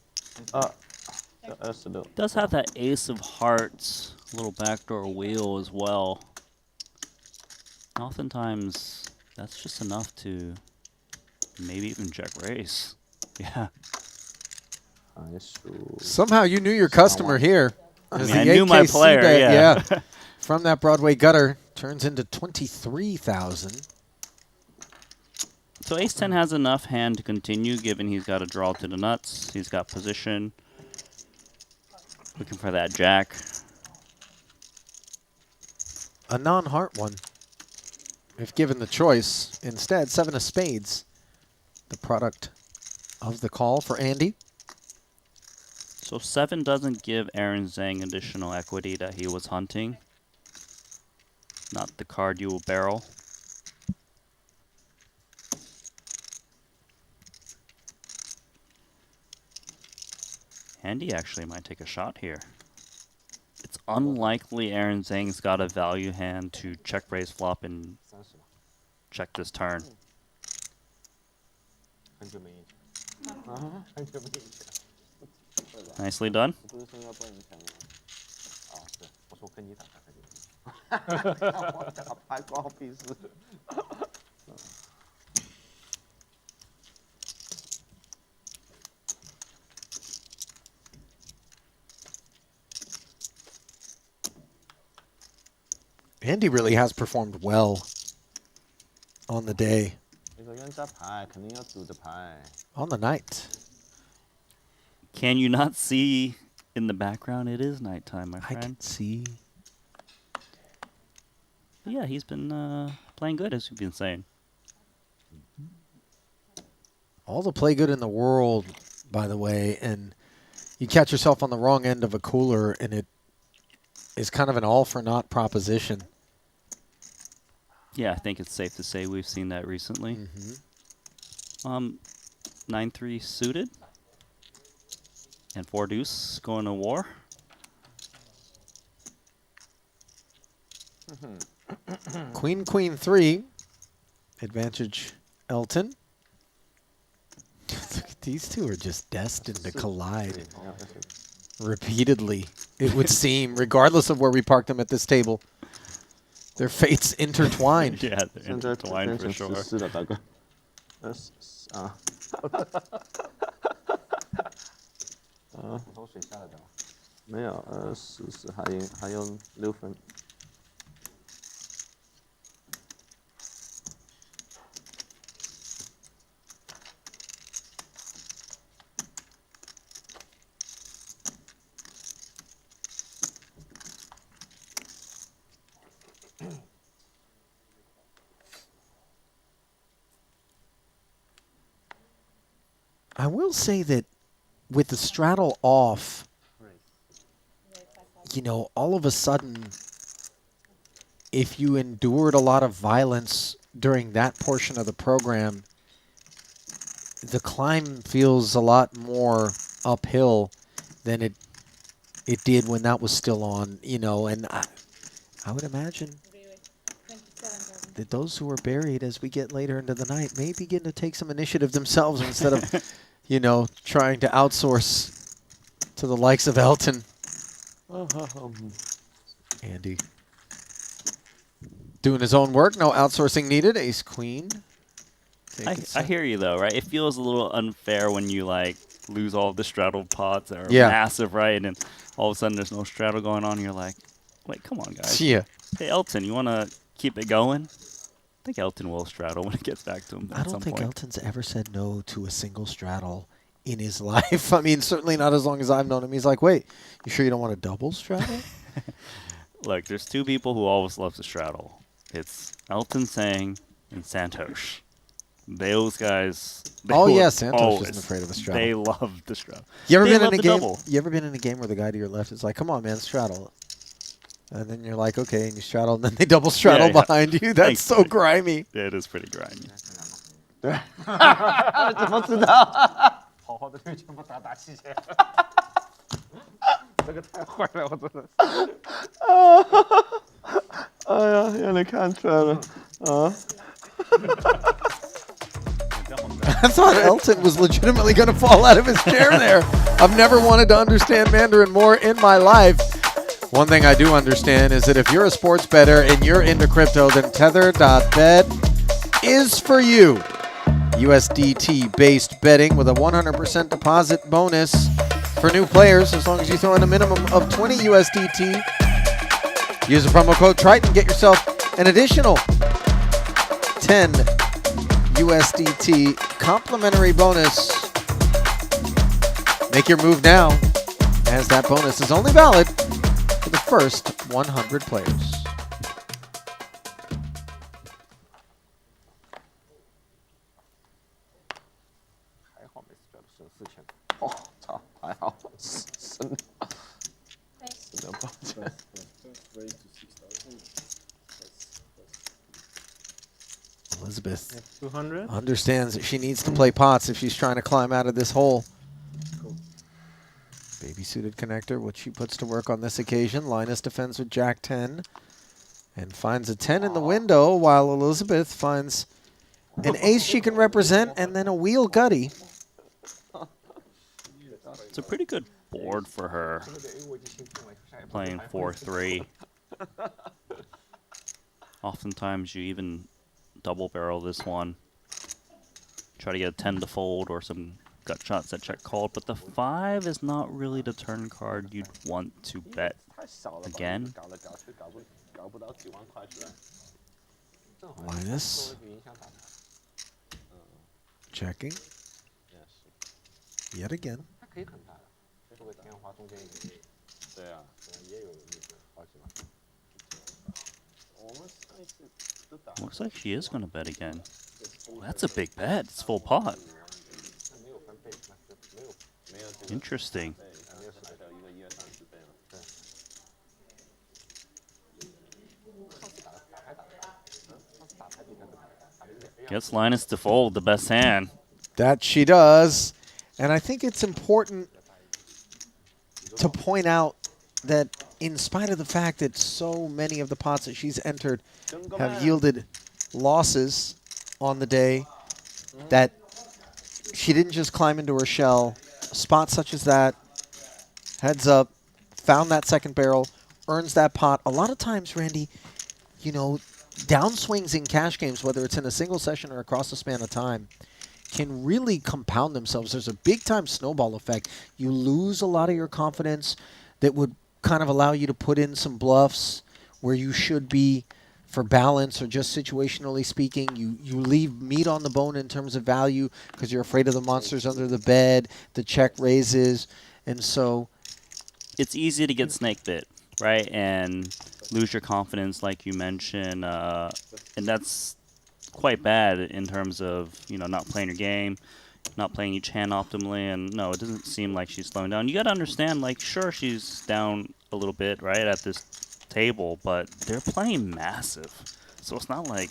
Does have that ace of hearts, little backdoor wheel as well. And oftentimes, that's just enough to maybe even check raise. Yeah. Somehow you knew your customer here. I mean, I knew my player, yeah. From that Broadway gutter, turns into 23,000. So ace-10 has enough hand to continue, given he's got a draw to the nuts. He's got position. Looking for that jack. A non-heart one, if given the choice. Instead, 7 of spades, the product of the call for Andy. So 7 doesn't give Aaron Zang additional equity that he was hunting. Not the card you will barrel. Andy actually might take a shot here. It's unlikely Aaron Zhang's got a value hand to check raise flop and check this turn. 很久没赢钱。很久没赢钱。 Nicely done. 不是说要帮你抢吗？哦，对，我说跟你打才可以。我打牌关我屁事。Andy really has performed well on the day. 这个人家牌肯定要赌的牌。 On the night. Can you not see in the background? It is nighttime, my friend. I can see. Yeah, he's been playing good, as we've been saying. All the play good in the world, by the way, and you catch yourself on the wrong end of a cooler, and it is kind of an all-for-naught proposition. Yeah, I think it's safe to say we've seen that recently. 9-3 suited. And 4 deuce going to war. Queen, queen 3. Advantage Elton. These two are just destined to collide repeatedly, it would seem, regardless of where we park them at this table. Their fates intertwined. Yeah, they're intertwined for sure. 是的，大哥。啊。口水下得了？没有，14还有6分。I will say that with the straddle off, you know, all of a sudden, if you endured a lot of violence during that portion of the program, the climb feels a lot more uphill than it did when that was still on, you know, and I would imagine that those who are buried as we get later into the night may begin to take some initiative themselves instead of, you know, trying to outsource to the likes of Elton. Andy doing his own work, no outsourcing needed. Ace queen. I hear you though, right? It feels a little unfair when you like lose all the straddle pots that are Yeah. massive, right? And then all of a sudden there's no straddle going on. And you're like, wait, come on, guys. Yeah. Hey, Elton, you want to keep it going? I think Elton will straddle when it gets back to him I at don't some think point. Elton's ever said no to a single straddle in his life. I mean, certainly not as long as I've known him. He's like, wait, you sure you don't want a double straddle? Look, there's two people who always love to straddle. It's Elton, Tsang, and Santosh. Those guys. Oh yeah, Santosh isn't afraid of a straddle. They love the straddle. You ever They been love in a the game? double. You ever been in a game where the guy to your left is like, "Come on, man, straddle," and then you're like, "Okay," and you straddle, and then they double straddle behind you. That's Thanks, so Mike. grimy. Yeah, it is pretty grimy. 对，怎么知道？好好的对全部打气去。这个太坏了，我真的是。哎呀，让你看出来了啊！ I thought Elton was legitimately going to fall out of his chair there. I've never wanted to understand Mandarin more in my life. One thing I do understand is that if you're a sports bettor and you're into crypto, then Tether.bet is for you. USDT-based betting with a 100% deposit bonus for new players as long as you throw in a minimum of 20 USDT. Use the promo code Triton, get yourself an additional 10 USDT complimentary bonus. Make your move now, as that bonus is only valid for the first 100 players. 还好没straddle省4000。哦，操，还好，省了抱歉。 Elizabeth 200? understands that she needs to play pots if she's trying to climb out of this hole. Baby suited connector, which she puts to work on this occasion. Linus defends with Jack 10 and finds a 10 in the window, while Elizabeth finds an ace she can represent, and then a wheel gutty. It's a pretty good board for her. Playing 4-3. Oftentimes you even double barrel this one. Try to get a 10 to fold or some gut shots that check called, but the 5 is not really the turn card you'd want to bet again. Linus. Checking. Yet again. Looks like she is going to bet again. Well, that's a big bet. It's full pot. Interesting. Gets Linus to fold, the best hand. That she does. And I think it's important to point out that in spite of the fact that so many of the pots that she's entered have yielded losses on the day, that she didn't just climb into her shell. Spots such as that, heads up, found that second barrel, earns that pot. A lot of times, Randy, you know, downswings in cash games, whether it's in a single session or across the span of time, can really compound themselves. There's a big-time snowball effect. You lose a lot of your confidence that would kind of allow you to put in some bluffs where you should be for balance or just situationally speaking. You leave meat on the bone in terms of value because you're afraid of the monsters under the bed, the check raises, and so... It's easy to get snake bit, right? And lose your confidence like you mentioned, and that's quite bad in terms of, you know, not playing your game, not playing each hand optimally, and no, it doesn't seem like she's slowing down. You got to understand, like, sure, she's down a little bit, right, at this table, but they're playing massive. So it's not like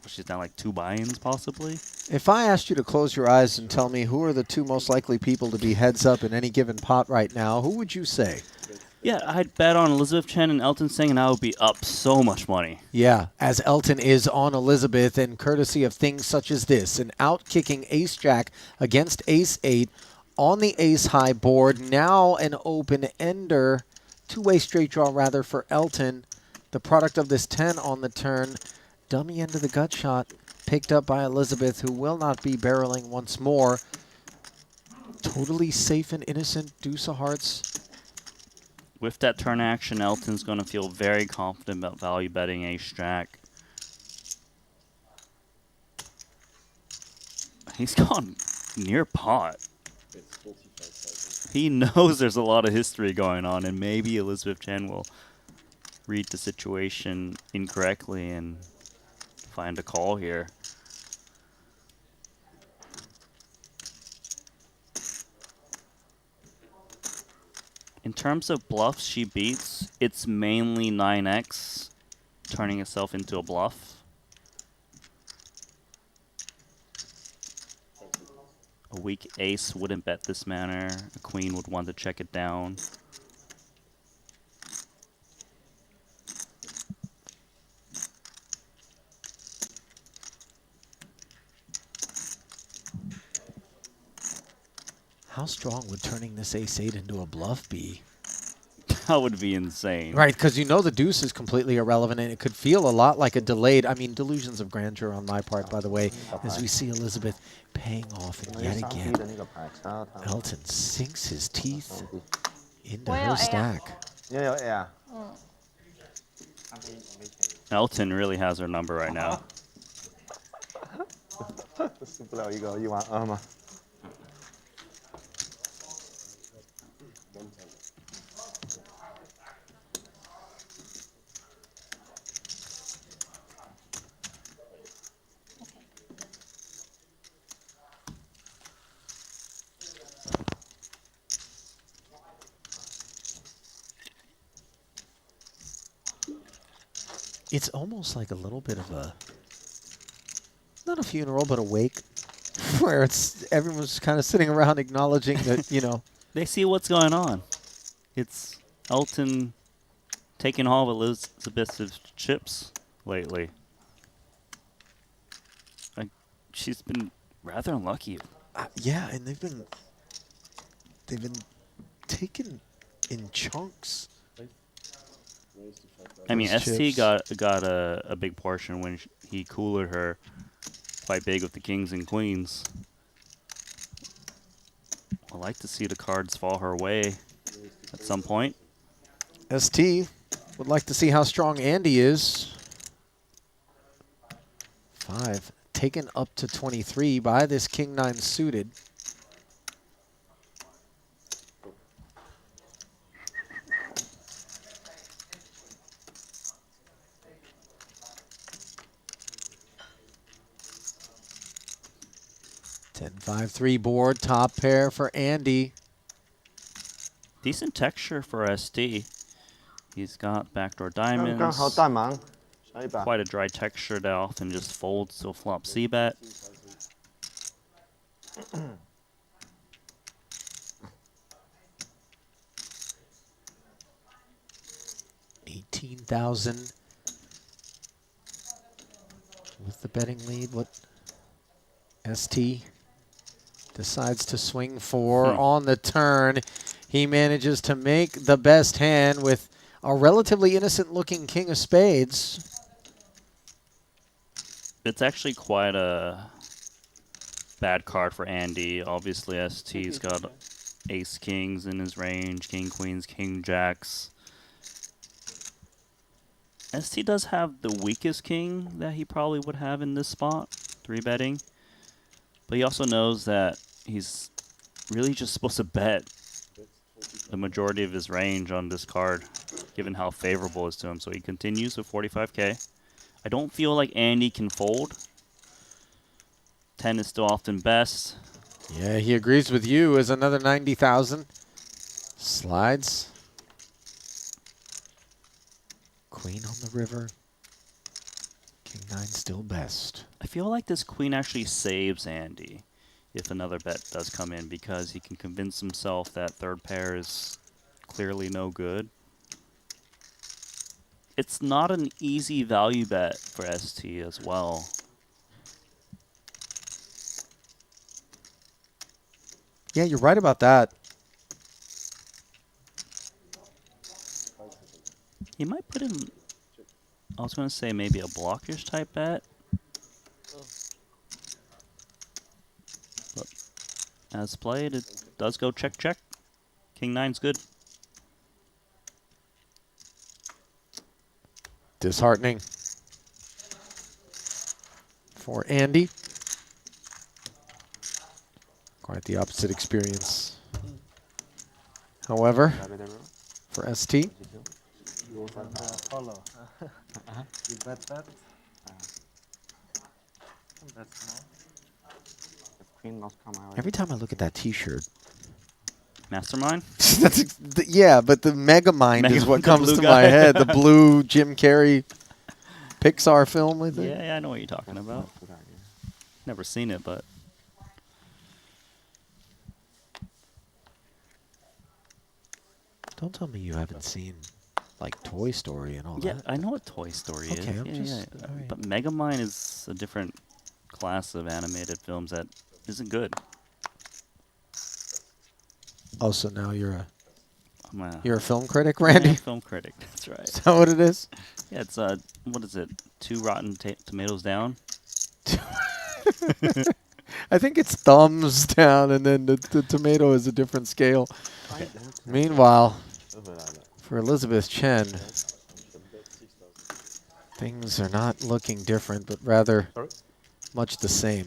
she's down like 2 buy-ins possibly. If I asked you to close your eyes and tell me who are the 2 most likely people to be heads up in any given pot right now, who would you say? Yeah, I'd bet on Elizabeth Chen and Elton Tsang, and I would be up so much money. Yeah, as Elton is on Elizabeth, and courtesy of things such as this, an out-kicking ace-jack against ace-8 on the ace-high board. Now an open-ender, 2-way straight draw rather for Elton. The product of this 10 on the turn. Dummy end of the gut shot picked up by Elizabeth, who will not be barreling once more. Totally safe and innocent deuce of hearts. With that turn action, Elton's going to feel very confident about value betting ace-jack. He's gone near pot. He knows there's a lot of history going on, and maybe Elizabeth Chen will read the situation incorrectly and find a call here. In terms of bluffs she beats, it's mainly 9x turning itself into a bluff. A weak ace wouldn't bet this manner. A queen would want to check it down. How strong would turning this ace-8 into a bluff be? That would be insane. Right, because you know the deuce is completely irrelevant, and it could feel a lot like a delayed, I mean, delusions of grandeur on my part, by the way, as we see Elizabeth paying off, and yet again, Elton sinks his teeth into her stack. Yeah. Elton really has her number right now. It's almost like a little bit of a, not a funeral, but a wake, where it's everyone's kind of sitting around acknowledging that, you know. They see what's going on. It's Elton taking all of Elizabeth's chips lately. she's been rather unlucky. Yeah, and they've been taken in chunks. I mean, Those Esti chips. got a big portion when he coolered her quite big with the kings and queens. I like to see the cards fall her way at some point. ST would like to see how strong Andy is. 5 taken up to 23 by this King 9 suited. Ten 5-3 board, top pair for Andy. Decent texture for ST. He's got backdoor diamonds. 刚好带盲，下一把。 Quite a dry texture that often just folds to a flop c-bet. $18,000 with the betting lead. What ST decides to swing for on the turn. He manages to make the best hand with a relatively innocent-looking king of spades. It's actually quite a bad card for Andy. Obviously, ST's got ace kings in his range, king queens, king jacks. ST does have the weakest king that he probably would have in this spot, 3-betting. But he also knows that he's really just supposed to bet the majority of his range on this card, given how favorable it is to him. So he continues with 45K. I don't feel like Andy can fold. 10 is still often best. Yeah, he agrees with you as another 90,000. Slides. Queen on the river. King 9 still best. I feel like this queen actually saves Andy if another bet does come in, because he can convince himself that third pair is clearly no good. It's not an easy value bet for ST as well. Yeah, you're right about that. He might put in, I was going to say maybe a blockish type bet. But as played, it does go check, check. King 9's good. Disheartening for Andy. Quite the opposite experience. However, for ST, Follow. You bet that. That's small. If queen lost come out. every time I look at that T-shirt, Mastermind? yeah, but the Megamind is what the comes blue to guy. my head. The blue Jim Carrey Pixar film, I think. Yeah, I know what you're talking about. Never seen it, but Don't tell me you haven't seen like Toy Story and all yeah, that. I know what Toy Story is. Okay, I'm Yeah, just- yeah. all right. But Megamind is a different class of animated films that isn't good. Oh, so now you're I'm a, a film critic, I'm Randy? a film critic. That's right. Is that what it is? Yeah, it's what is it? 2 rotten tomatoes down. I think it's thumbs down, and then the tomato is a different scale. Okay. Meanwhile, for Elizabeth Chen, things are not looking different, but rather much the same.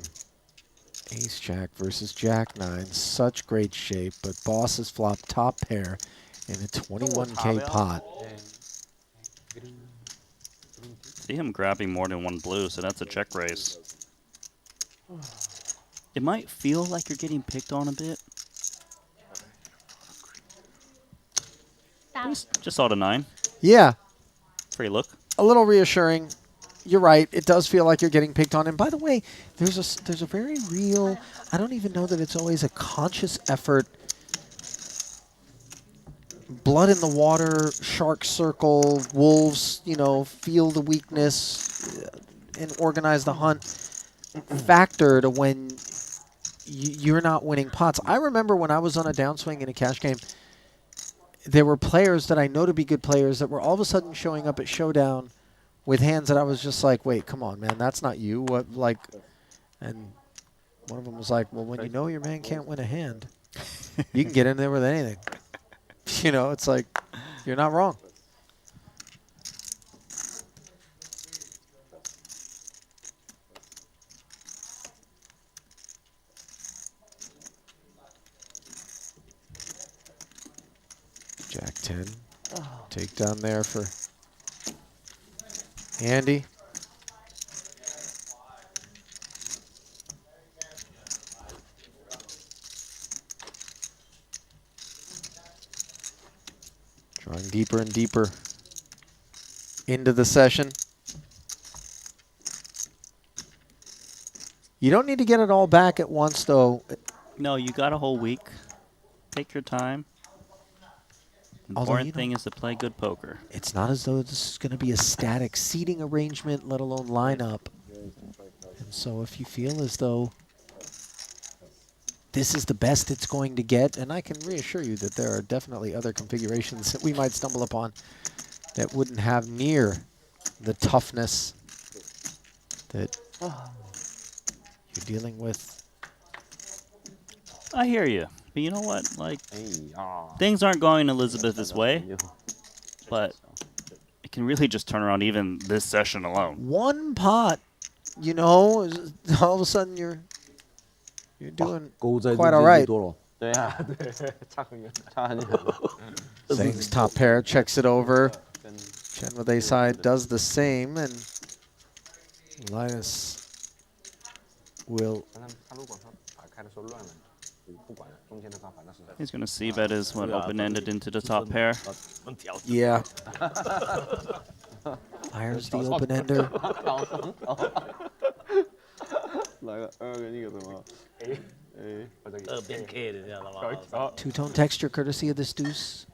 Ace Jack versus Jack 9, such great shape, but boss has flopped top pair in a 21K pot. See him grabbing more than one blue, so that's a check raise. It might feel like you're getting picked on a bit. Just saw the 9. Yeah, Free look. a little reassuring. You're right. It does feel like you're getting picked on. And by the way, there's a very real, I don't even know that it's always a conscious effort. Blood in the water, shark circle, wolves, feel the weakness and organize the hunt. factor to when you're not winning pots. I remember when I was on a downswing in a cash game, there were players that I know to be good players that were all of a sudden showing up at Showdown with hands that I was just like, wait, come on, man, that's not you. What, like, and one of them was like, well, when you know your man can't win a hand, you can get in there with anything. You know, it's like, you're not wrong. Jack 10. Take down there for Andy. Drawing deeper and deeper into the session. You don't need to get it all back at once, though. No, you got a whole week. Take your time. Important thing is to play good poker. It's not as though this is going to be a static seating arrangement, let alone lineup. And so if you feel as though this is the best it's going to get, and I can reassure you that there are definitely other configurations that we might stumble upon that wouldn't have near the toughness that you're dealing with. I hear you. But you know what? Like, things aren't going Elizabeth's way, but it can really just turn around even this session alone. One pot, you know, all of a sudden you're doing quite all right. Zang's top pair checks it over. Chen with ace high does the same, and Linus will. He's going to see bet his one open-ended into the top pair. Yeah. Irons the open-ender. Two-tone texture courtesy of this deuce.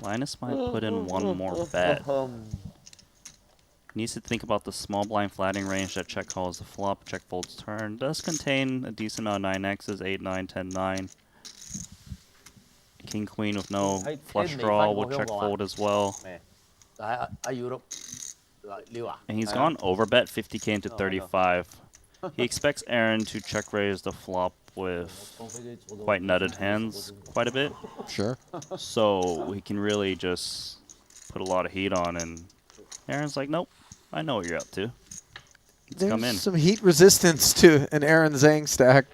Linus might put in one more bet. Needs to think about the small blind flatting range that check calls the flop, check folds turn. Does contain a decent amount of 9x's, 8, 9, 10, 9. King, queen with no flush draw will check fold as well. And he's gone over bet 50k into 35. He expects Aaron to check raise the flop with quite nutted hands quite a bit. Sure. So he can really just put a lot of heat on, and Aaron's like, nope, I know what you're up to. Let's come in. There's some heat resistance to an Aaron Zang stack.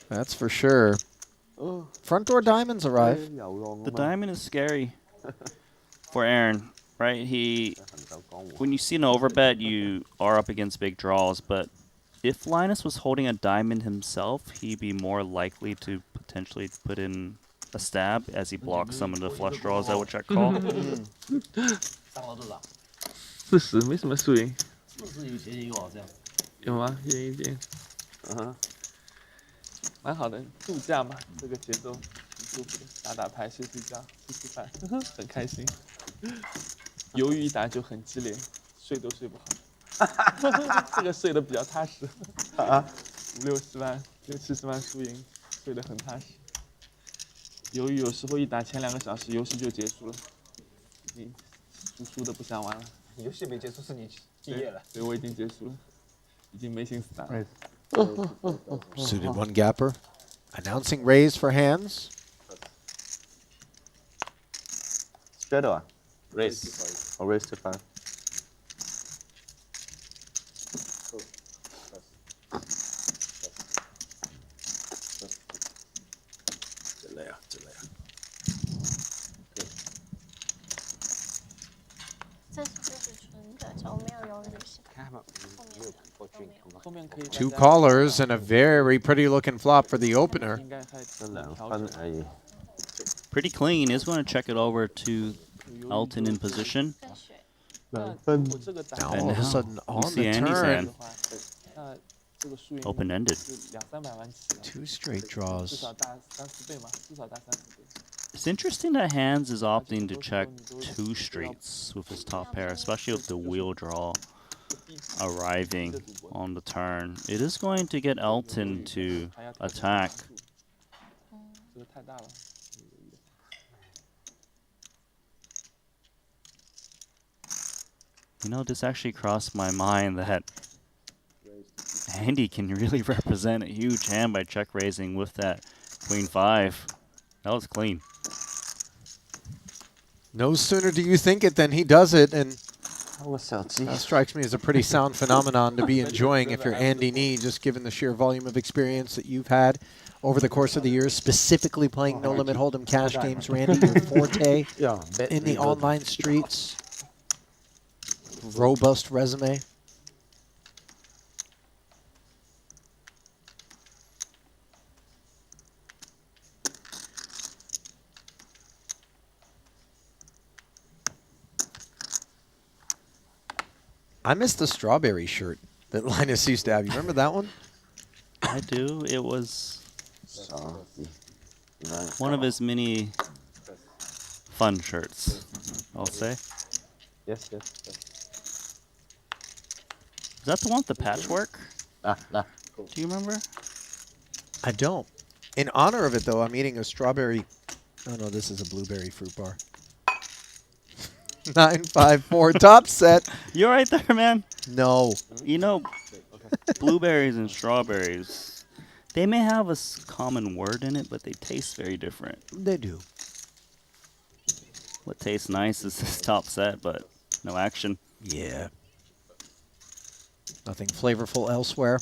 That's for sure. Front door diamonds arrive. The diamond is scary for Aaron, right? When you see an overbet, you are up against big draws, but if Linus was holding a diamond himself, he'd be more likely to potentially put in a stab as he blocks some of the flush draws that would check call. 40没什么输赢，有吗？赢一点，蛮好的，度假嘛，这个节奏挺舒服的，打打牌、睡睡觉、吃吃饭，很开心。犹豫一打就很激烈，睡都睡不好。这个睡得比较踏实，5、60万、6、70万输赢，睡得很踏实。犹豫有时候一打前2个小时，游戏就结束了，已经输的不想玩了。游戏没结束是你毕业了。对，我已经结束了，已经没心思打了。Suited one gapper. Announcing raise for hands. Shadow. Raise. Or raise to 5. Two callers and a very pretty looking flop for the opener. Pretty clean. Is going to check it over to Elton in position. Now all of a sudden on the turn. Open-ended. 2 straight draws. It's interesting that Handz is opting to check 2 streets with his top pair, especially with the wheel draw arriving on the turn. It is going to get Elton to attack. You know, this actually crossed my mind that Andy can really represent a huge hand by check raising with that Queen 5. That was clean. No sooner do you think it than he does it, and that strikes me as a pretty sound phenomenon to be enjoying if you're Andy Nee, just given the sheer volume of experience that you've had over the course of the years, specifically playing No Limit Hold'em cash games, Randy, your forte in the online streets. Robust resume. I miss the strawberry shirt that Linus used to have. You remember that one? I do. It was one of his many fun shirts, I'll say. Yes. Is that the one with the patchwork? Nah. Do you remember? I don't. In honor of it, though, I'm eating a strawberry. Oh, no, this is a blueberry fruit bar. 954 top set. You're right there, man. No. You know, blueberries and strawberries, they may have a common word in it, but they taste very different. They do. What tastes nice is this top set, but no action. Yeah. Nothing flavorful elsewhere.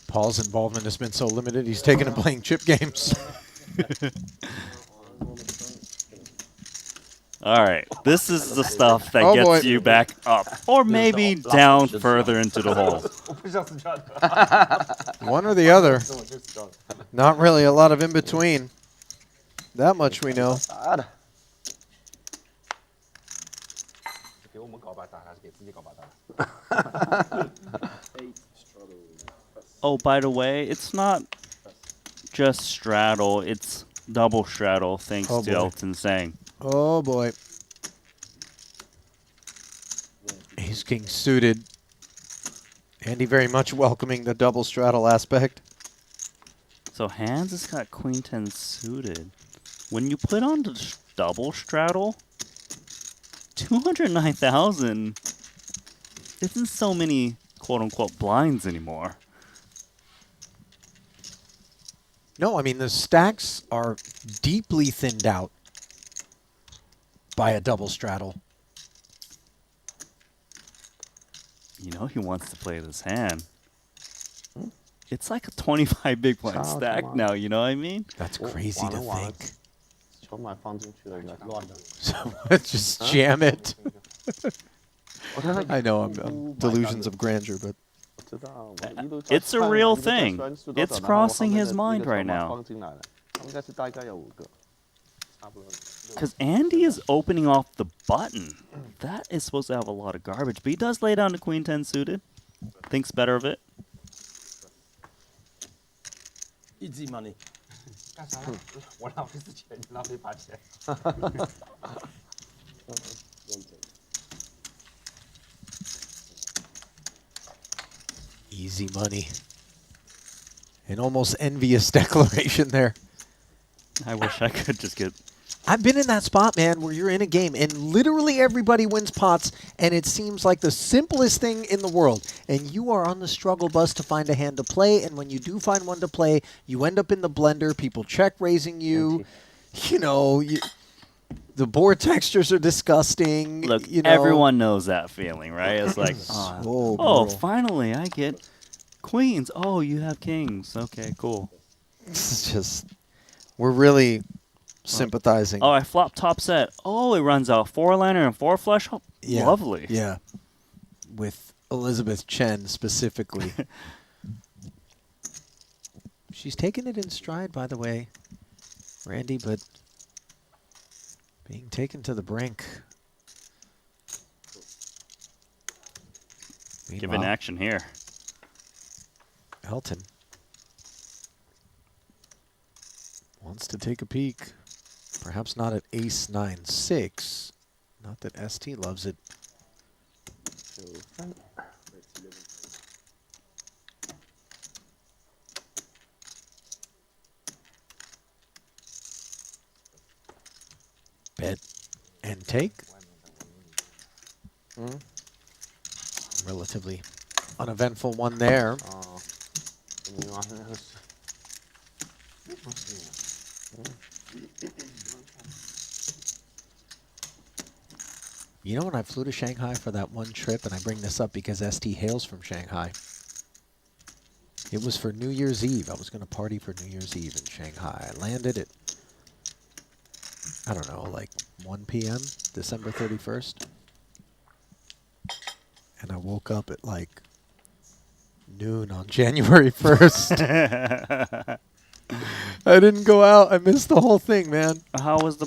Paul's involvement has been so limited, he's taken to playing chip games. All right, this is the stuff that gets you back up, or maybe down further into the hole. One or the other. Not really a lot of in between. That much we know. Oh, by the way, it's not just straddle, it's double straddle thanks to Elton Tsang. Oh boy. Ace King suited. Andy very much welcoming the double straddle aspect. So Handz has got Queen 10 suited. When you put on the double straddle, 209,000 isn't so many quote-unquote blinds anymore. No, I mean, the stacks are deeply thinned out by a double straddle. You know he wants to play this hand. It's like a 25 big blind stack now, you know what I mean? That's crazy to think. So just jam it. I know I'm delusions of grandeur, but it's a real thing. It's crossing his mind right now. Because Andy is opening off the button. That is supposed to have a lot of garbage. But he does lay down the Queen 10 suited. Thinks better of it. Easy money. Easy money. An almost envious declaration there. I wish I could just get... I've been in that spot, man, where you're in a game and literally everybody wins pots and it seems like the simplest thing in the world. And you are on the struggle bus to find a hand to play. And when you do find one to play, you end up in the blender. People check raising you. You know, the board textures are disgusting. Look, you know. Everyone knows that feeling, right? It's like, oh, finally I get queens. Oh, you have kings. Okay, cool. It's just, we're really sympathizing. Oh, I flop top set. Oh, it runs out 4-liner and 4 flush. Oh, yeah. Lovely. Yeah. With Elizabeth Chen specifically. She's taking it in stride, by the way, Randy, but being taken to the brink. Given action here. Elton wants to take a peek. Perhaps not at ace 9-6. Not that Esti loves it. Bet and take. Relatively uneventful one there. You know, when I flew to Shanghai for that one trip, and I bring this up because Esti hails from Shanghai, it was for New Year's Eve. I was going to party for New Year's Eve in Shanghai. I landed at, I don't know, like 1 p.m., December 31st. And I woke up at like noon on January 1st. I didn't go out. I missed the whole thing, man. How was the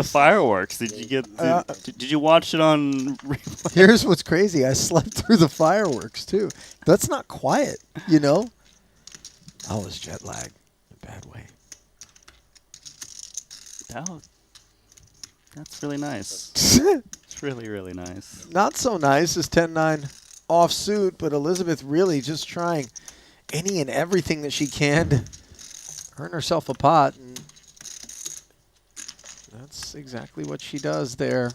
fireworks? Did you get? Did you watch it on replay? Here's what's crazy. I slept through the fireworks too. That's not quiet, you know. I was jet lagged in a bad way. That's really nice. It's really, really nice. Not so nice is 10-9 offsuit, but Elizabeth really just trying any and everything that she can to earn herself a pot. And that's exactly what she does there.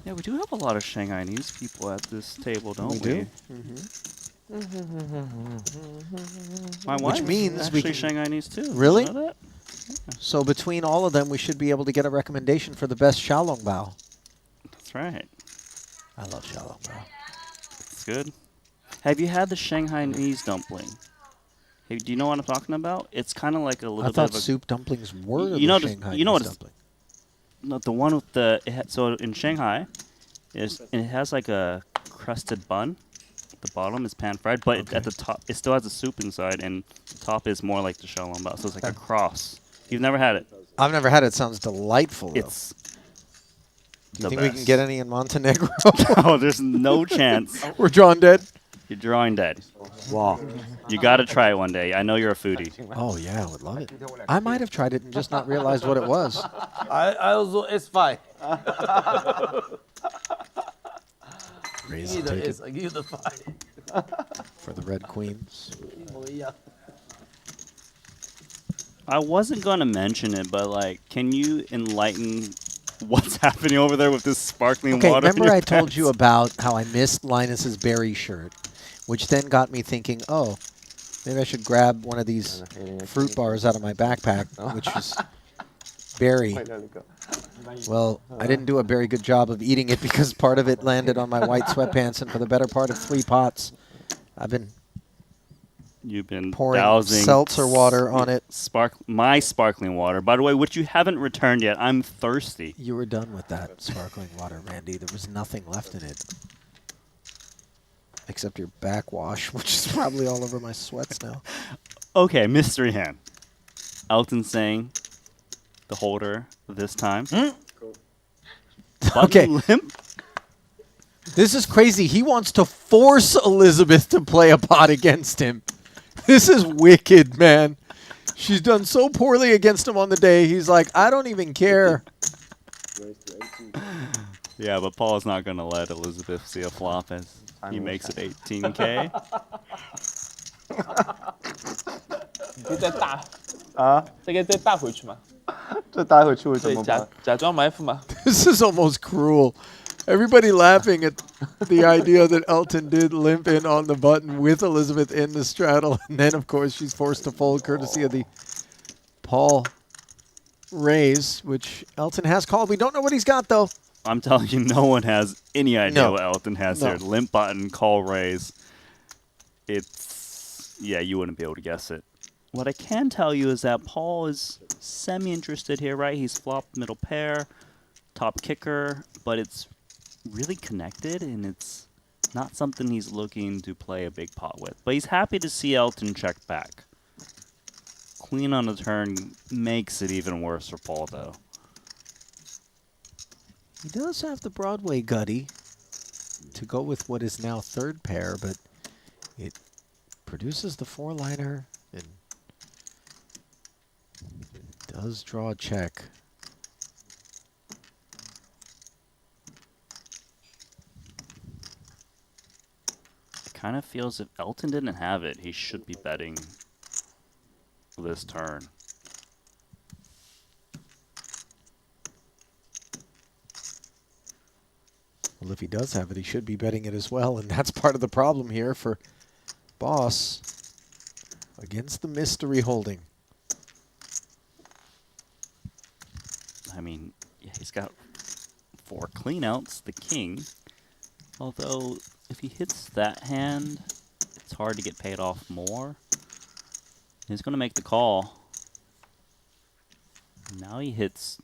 Yeah, we do have a lot of Shanghainese people at this table, don't we? Do? My wife is actually Shanghainese too. Really? Did you know that? Yeah. So between all of them, we should be able to get a recommendation for the best xiaolongbao. That's right. I love xiaolongbao. It's good. Have you had the Shanghainese dumpling? Hey, do you know what I'm talking about? It's kind of like a little bit of a soup dumplings were you know the Shanghainese dumpling. No, the one with the so in Shanghai, it has like a crusted bun. The bottom is pan fried, but at the top it still has a soup inside, and the top is more like the xiaolongbao. So it's like a cross. You've never had it? I've never had it. Sounds delightful. Though. It's Do you think we can get any in Montenegro? Oh, there's no chance. We're drawing dead. You're drawing dead. Wow. You got to try it one day. I know you're a foodie. Oh, yeah, I would love it. I might have tried it and just not realized what it was. I also S5. Raise Give and me take the S, I give you the 5. For the Red Queens. Oh, yeah. I wasn't going to mention it, but like, can you enlighten what's happening over there with this sparkling Okay, water? remember I told you about how I missed Linus's berry shirt, which then got me thinking, oh, maybe I should grab one of these fruit bars out of my backpack, which is berry. Well, I didn't do a very good job of eating it because part of it landed on my white sweatpants, and for the better part of 3 pots, You've been pouring dousing seltzer water on it. My sparkling water, by the way, which you haven't returned yet. I'm thirsty. You were done with that sparkling water, Randy. There was nothing left in it. Except your backwash, which is probably all over my sweats now. Okay, mystery hand. Elton Tsang, the holder this time. Okay. Limp. This is crazy. He wants to force Elizabeth to play a pot against him. This is wicked, man. She's done so poorly against him on the day. He's like, I don't even care. Yeah, but Paul's not going to let Elizabeth see a flop as he makes it 18K. 你可以再大再大回去嘛？这打回去会怎么办？假装埋伏嘛。This is almost cruel. Everybody laughing at the idea that Elton did limp in on the button with Elizabeth in the straddle. And then, of course, she's forced to fold courtesy of the Paul raise, which Elton has called. We don't know what he's got, though. I'm telling you, no one has any idea what Elton has No. here. Limp button, call raise. It's, yeah, you wouldn't be able to guess it. What I can tell you is that Paul is semi-interested here, right? He's flopped middle pair, top kicker, but it's really connected, and it's Not something he's looking to play a big pot with. But he's happy to see Elton check back. Queen on the turn makes it even worse for Paul, though. He does have the Broadway gutty to go with what is now third pair, but it produces the four-liner and does draw a check. Kind of feels if Elton didn't have it, he should be betting this turn. Well, if he does have it, he should be betting it as well, and that's part of the problem here for Boss against the mystery holding. I mean, yeah, he's got 4 cleanouts, the king. Although, if he hits that hand, it's hard to get paid off more. He's going to make the call. Now he hits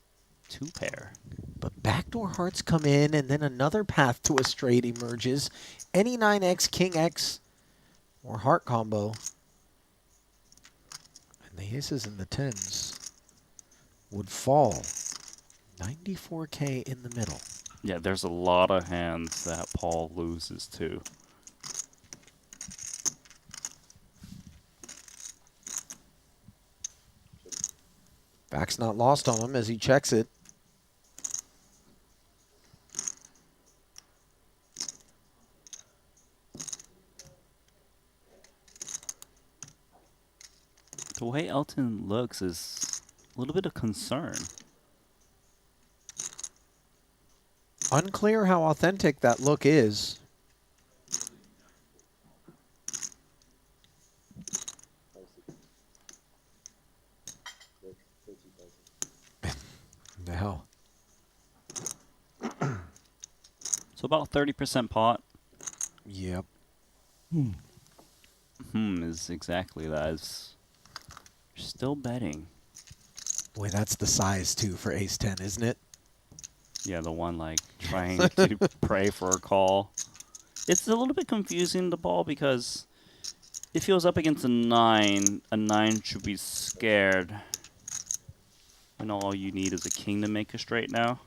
2 pair. But backdoor hearts come in, and then another path to a straight emerges. Any 9x, king x, or heart combo. And the aces and the 10s would fall. 94K in the middle. Yeah, there's a lot of hands that Paul loses to. Back's not lost on him as he checks it. The way Elton looks is a little bit of concern. Unclear how authentic that look is. Now. So about 30% pot. Yep. Is exactly that. It's still betting. Boy, that's the size too for ace 10, isn't it? Yeah, the one like trying to pray for a call. It's a little bit confusing, the ball, because if he was up against a 9 should be scared. And all you need is a king to make a straight now.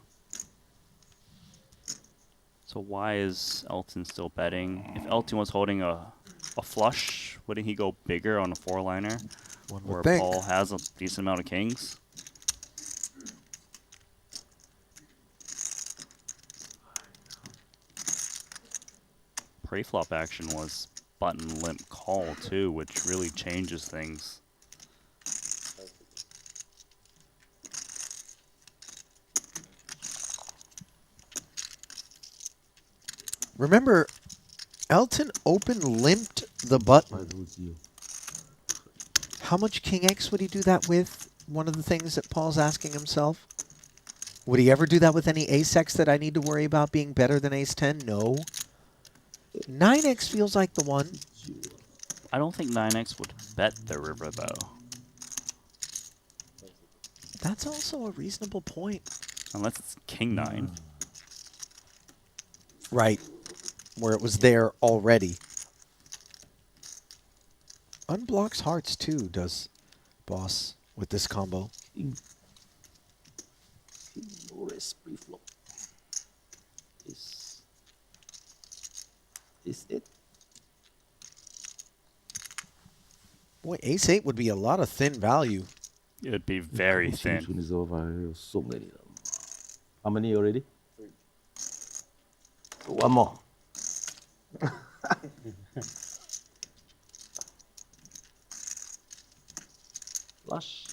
So why is Elton still betting? If Elton was holding a flush, wouldn't he go bigger on a 4-liner? Where Paul has a decent amount of kings? Pre-flop action was button limp call too, which really changes things. Remember, Elton open limped the button. How much king X would he do that with? One of the things that Paul's asking himself. Would he ever do that with any ace X that I need to worry about being better than ace 10? No. 9x feels like the one. I don't think 9x would bet the river, though. That's also a reasonable point. Unless it's king 9. Right. Where it was there already. Unblocks hearts, too, does Boss with this combo. Is it? Boy, ace 8 would be a lot of thin value. It would be very thin. So many. How many already? 3. So one more. Flush.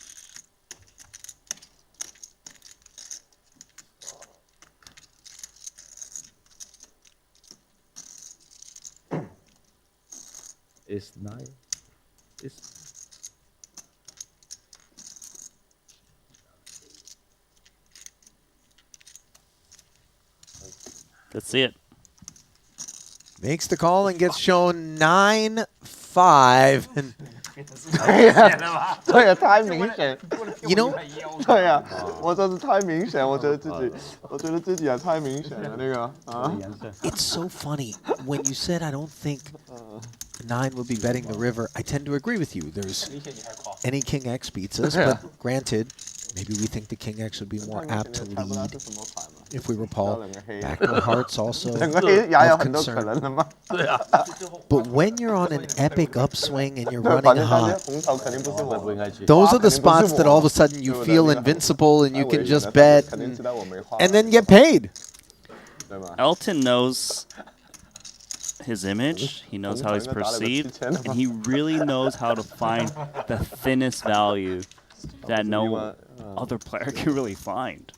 It's 9. It's Let's see it. Makes the call and gets shown 9-5. And 对呀，太明显。 You know, 对呀，我这是太明显，我觉得自己也太明显了那个啊。it's so funny when you said I don't think 9 would be betting the river. I tend to agree with you. There's any King X beats us, but granted, maybe we think the King X would be more apt to lead if we were Paul. Backdoor hearts also of concern. But when you're on an epic upswing and you're running hot, those are the spots that all of a sudden you feel invincible and you can just bet and then get paid. Elton knows his image, he knows how he's perceived, and he really knows how to find the thinnest value that no other player can really find.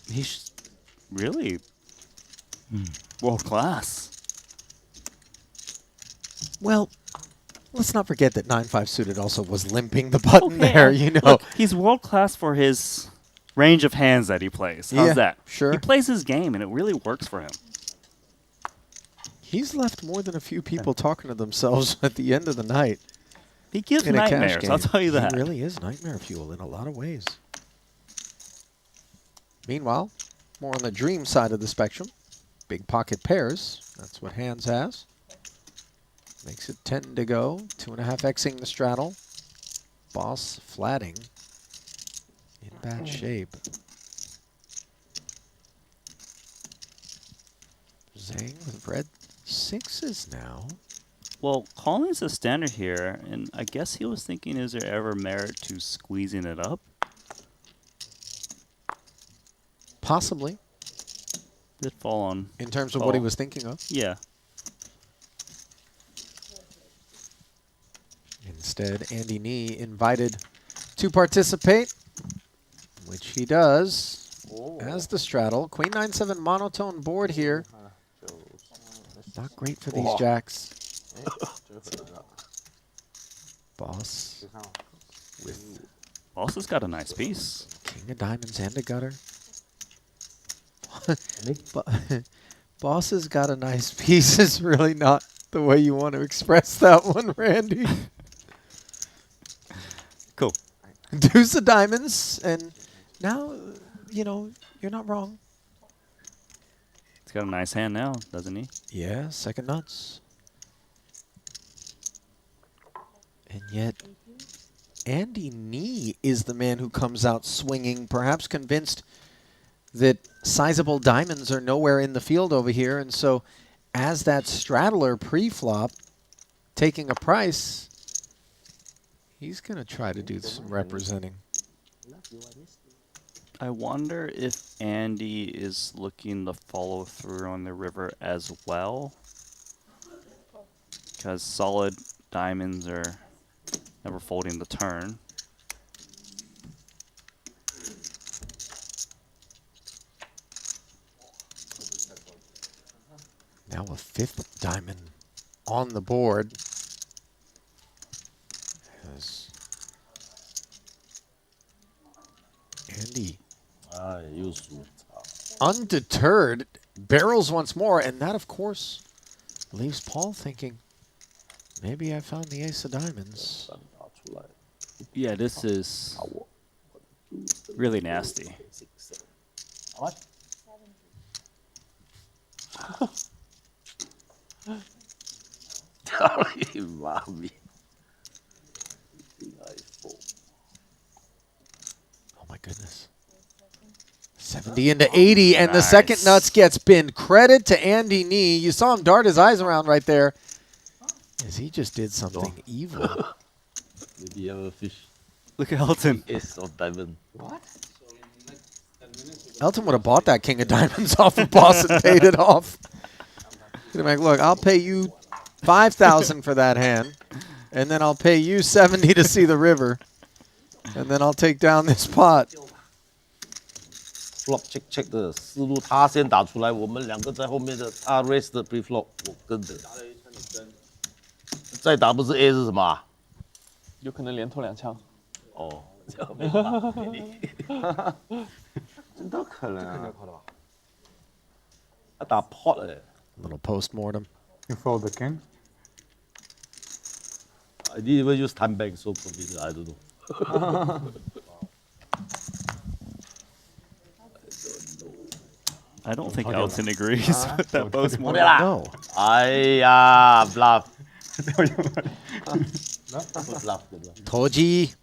He's really world class. Well, let's not forget that 9-5 suited also was limping the button there, you know. Look, he's world class for his range of hands that he plays. How's that? Sure. He plays his game, and it really works for him. He's left more than a few people talking to themselves at the end of the night. He gives in a cash nightmares, game. I'll tell you that. He really is nightmare fuel in a lot of ways. Meanwhile, more on the dream side of the spectrum. Big pocket pairs. That's what Handz has. Makes it 10 to go. 2.5xing the straddle. Boss flatting. In bad shape. Zang with red 6s now. Well, calling's a standard here, and I guess he was thinking, is there ever merit to squeezing it up? Possibly. Did fall on. In terms of what he was thinking of? Yeah. Instead, Andy Nee invited to participate, which he does as the straddle. Queen 9-7 monotone board here. Not great for these jacks. Boss with Boss has got a nice piece. King of diamonds and a gutter. Boss has got a nice piece is really not the way you want to express that one, Randy. Cool. Deuce of diamonds, and now, you know, you're not wrong. He's got a nice hand now, doesn't he? Yeah, second nuts. And yet, Andy Nee is the man who comes out swinging, perhaps convinced that sizable diamonds are nowhere in the field over here. And so, as that straddler pre-flop, taking a price, he's going to try to do some representing. I wonder if Andy is looking to follow through on the river as well. Because solid diamonds are never folding the turn. Now a fifth diamond on the board. As Andy, undeterred, barrels once more, and that, of course, leaves Paul thinking, maybe I found the ace of diamonds. Yeah, this is really nasty. What? Oh my goodness. 70 into 80, and the second nuts gets pinned. Credit to Andy Nee. You saw him dart his eyes around right there, as he just did something evil. Maybe have a fish. Look at Elton. Ace of diamond. What? Elton would have bought that king of diamonds off of Boss and paid it off. He'd be like, look, I'll pay you $5,000 for that hand, and then I'll pay you $70 to see the river, and then I'll take down this pot. Flop check check 的思路，他先打出来，我们两个在后面的，他 raise 的 pre flop， 我跟的。再打不是 A 是什么啊？有可能连拖2枪。哦，这样没办法给你。真的可能啊。他打 pot 哎。Little post-mortem. You fold the king? I didn't even use time bank, so probably I don't know. I don't think Elton agrees with that both more. No. Bluff. Bluff. Toji.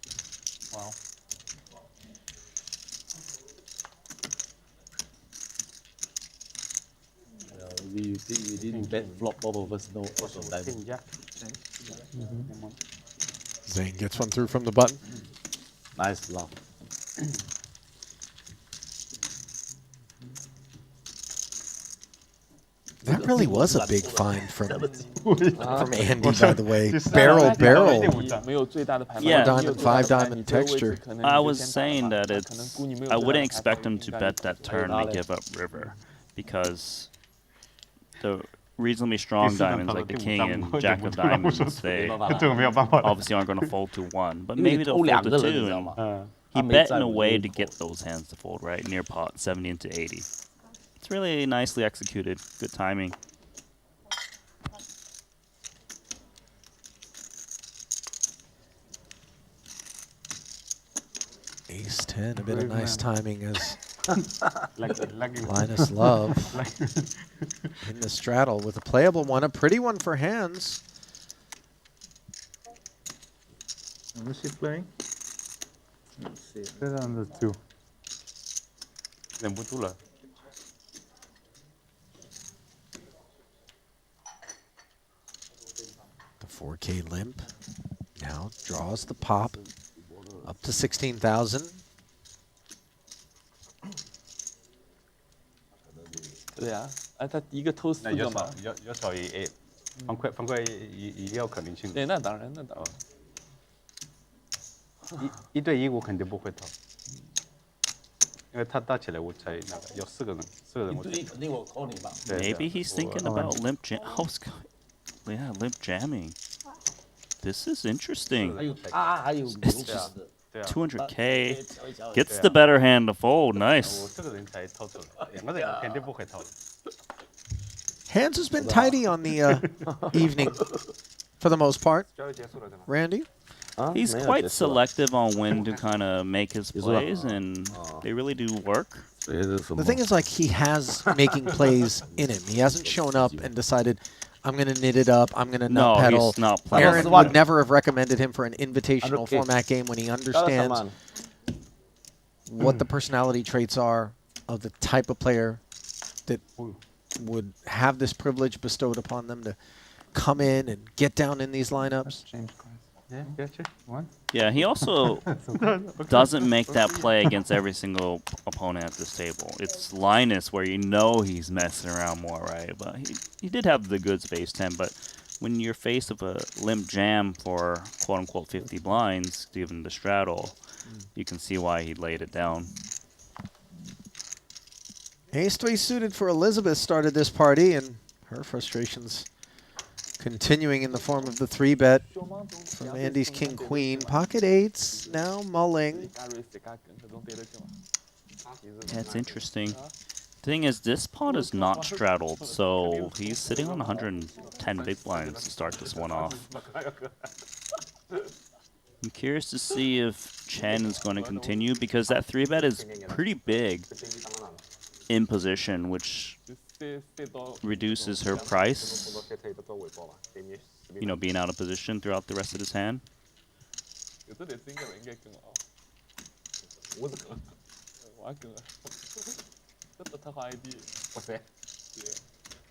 Wow. We didn't bet flop both of us, no. Zang gets one through from the button. Nice bluff. That really was a big find from Andy, by the way. Barrel. Yeah. 4-diamond, 5-diamond texture. I was saying that I wouldn't expect him to bet that turn and give up river, because the reasonably strong diamonds like the king and jack of diamonds, they obviously aren't going to fold to 1, but maybe they'll fold to 2. And he bet in a way to get those hands to fold, right? Near pot, 70 into 80. It's really nicely executed. Good timing. Ace 10, a bit of nice timing as Linus Love in the straddle with a playable one, a pretty one for Handz. Is she playing? Let's see. Sit on the 2. The 4K limp now draws the pop up to 16,000. 对啊，他第一个偷4个嘛。有所以犯规也有可能性。对，那当然，那当然。1对1我肯定不会投，因为他大起来我才那个有4个人我。1对1肯定我 call 你吧。Maybe he's thinking about limp jam. Oh, yeah, limp jamming. This is interesting. It's just 200K. Gets the better hand to fold. Nice. Handz has been tidy on the evening for the most part. Randy? He's quite selective on when to kind of make his plays, and they really do work. The thing is, like, he has making plays in him. He hasn't shown up and decided, I'm going to knit it up, I'm going to nut pedal. He's not playing. Aaron would never have recommended him for an invitational format game when he understands what the personality traits are of the type of player that would have this privilege bestowed upon them to come in and get down in these lineups. Yeah, he also doesn't make that play against every single opponent at this table. It's Linus where you know he's messing around more, right? But he did have the good space 10, but when you're faced with a limp jam for quote-unquote 50 blinds, given the straddle, you can see why he laid it down. Ace 3 suited for Elizabeth started this party, and her frustrations continuing in the form of the 3-bet from Andy's King Queen. Pocket 8s now mulling. That's interesting. Thing is, this pot is not straddled, so he's sitting on 110 big blinds to start this one off. I'm curious to see if Chen is going to continue, because that 3-bet is pretty big in position, which reduces her price, you know, being out of position throughout the rest of his hand.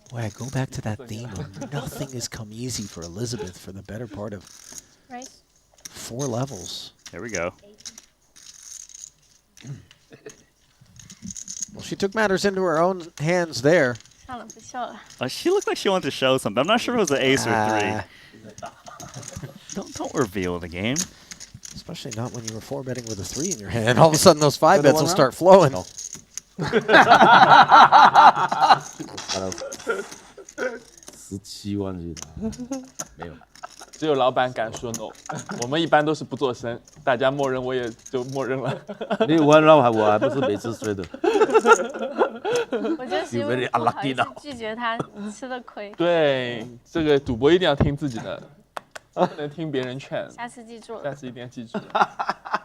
Boy, I go back to that theme of nothing has come easy for Elizabeth for the better part of 4 levels. There we go. Well, she took matters into her own hands there. She looked like she wanted to show something. I'm not sure if it was an ace or 3. Don't reveal the game. Especially not when you were 4-betting with a 3 in your hand. All of a sudden, those 5-bets will start flowing. 17万去没有。只有老板敢说 no， 我们一般都是不做声，大家默认我也就默认了。你玩老海我还不是每次睡的。我觉得媳妇不好意思拒绝他吃的亏。对，这个赌博一定要听自己的，不能听别人劝。下次记住了。下次一定要记住。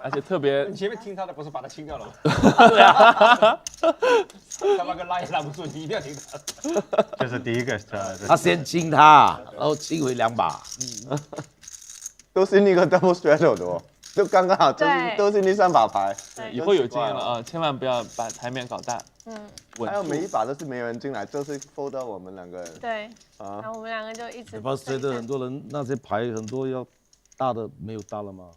而且特别，你前面听他的不是把他清掉了吗？对啊，他那个拉也拉不住，你一定要听他的。这是第一个，他先亲他，然后亲回2把。都是那个 double straddle 的哦，就刚刚好，都是那3把牌。以后有经验了啊，千万不要把台面搞大。还有每一把都是没人进来，就是 fold 到我们2个人。对，然后我们2个就一直。double straddle 很多人那些牌很多要大的没有大了吗？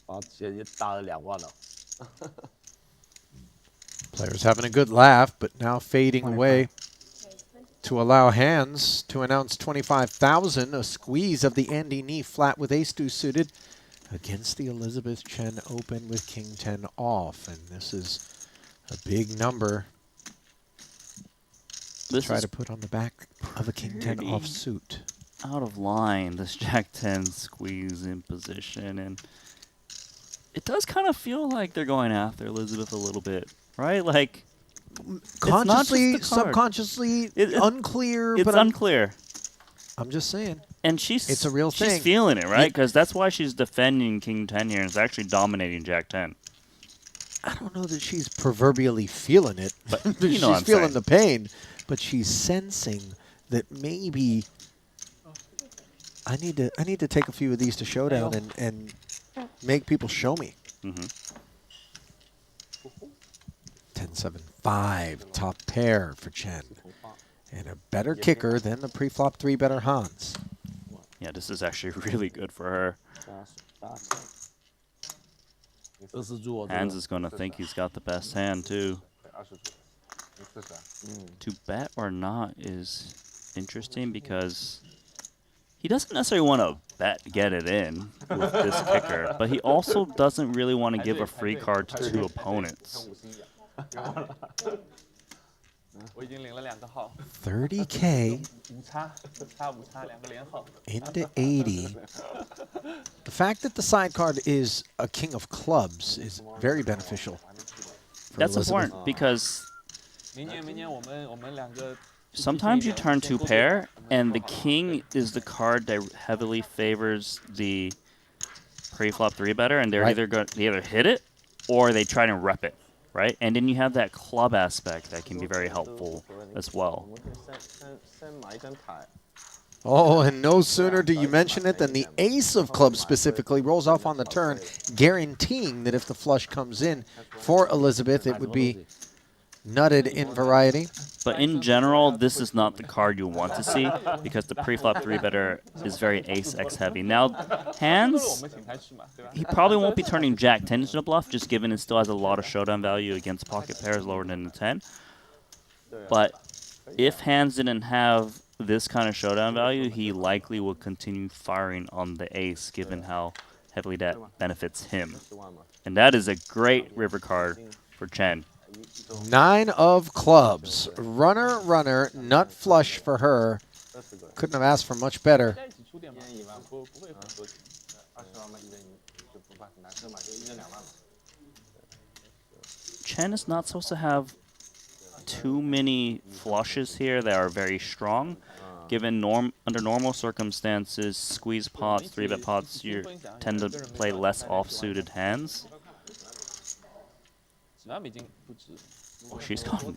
把钱也大了2万了。Players having a good laugh, but now fading away to allow Handz to announce 25,000, a squeeze of the Andy knee flat with ace-2 suited against the Elizabeth Chen Open with King 10 off. And this is a big number to try to put on the back of a King 10 off suit. Out of line, this Jack 10 squeeze in position, and it does kind of feel like they're going after Elizabeth a little bit, right? Like, consciously, subconsciously, unclear. It's unclear. I'm just saying. And it's a real thing. She's feeling it, right? Because that's why she's defending King 10 here and is actually dominating Jack 10. I don't know that she's proverbially feeling it, but you know she's feeling the pain. But she's sensing that maybe I need to take a few of these to showdown and make people show me. 10-7-5, top pair for Chen. And a better kicker than the pre-flop 3-better Handz. Yeah, this is actually really good for her. Handz is going to think he's got the best hand, too. To bet or not is interesting because he doesn't necessarily want to get it in with this kicker, but he also doesn't really want to give a free card to 2 opponents. 30K into 80. The fact that the side card is a king of clubs is very beneficial. That's important because sometimes you turn 2 pair, and the king is the card that heavily favors the pre-flop 3-better, and they're they either hit it or they try to rep it. Right? And then you have that club aspect that can be very helpful as well. Oh, and no sooner do you mention it than the ace of clubs specifically rolls off on the turn, guaranteeing that if the flush comes in for Elizabeth, it would be nutted in variety. But in general, this is not the card you want to see because the pre-flop 3-better is very ace-x heavy. Now, Handz, he probably won't be turning Jack 10 into the bluff, just given it still has a lot of showdown value against pocket pairs lower than the 10. But if Handz didn't have this kind of showdown value, he likely would continue firing on the ace, given how heavily that benefits him. And that is a great river card for Chen. 9 of clubs. Runner, runner, nut flush for her. Couldn't have asked for much better. Chen is not supposed to have too many flushes here that are very strong. Given under normal circumstances, squeeze pots, 3-bet pots, you tend to play less off-suited hands. Oh, she's gone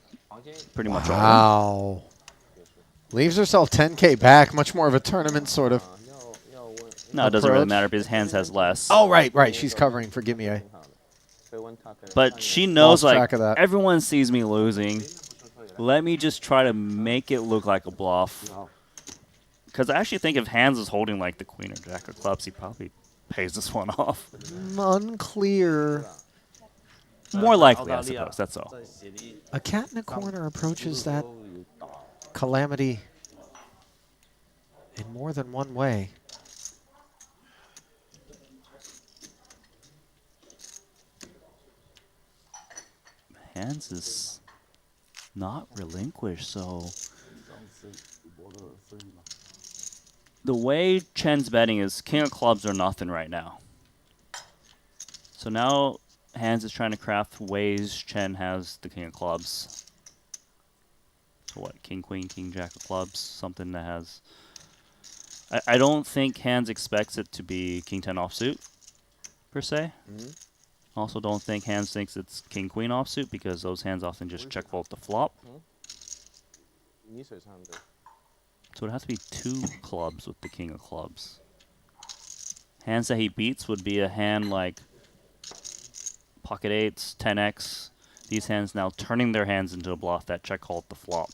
pretty much all in. Wow. Leaves herself 10K back, much more of a tournament sort of. No, it doesn't really matter because Handz has less. Oh, right. She's covering. Forgive me. But she knows, lost like, track of that. Everyone sees me losing. Let me just try to make it look like a bluff. Because I actually think if Handz is holding, like, the queen or jack of clubs, he probably pays this one off. Unclear. More likely, I suppose. That's all. A cat in a corner approaches that calamity in more than one way. Handz is not relinquished, so the way Chen's betting is king of clubs or nothing right now. So now Handz is trying to craft ways. Chen has the king of clubs. So what? King, queen, king, jack of clubs. Something that has... I don't think Handz expects it to be king 10 offsuit, per se. Also don't think Handz thinks it's king, queen offsuit, because those hands often just check fold the flop. So it has to be 2 clubs with the king of clubs. Hands that he beats would be a hand like pocket 8s, 10x. These hands now turning their hands into a bluff that check called the flop.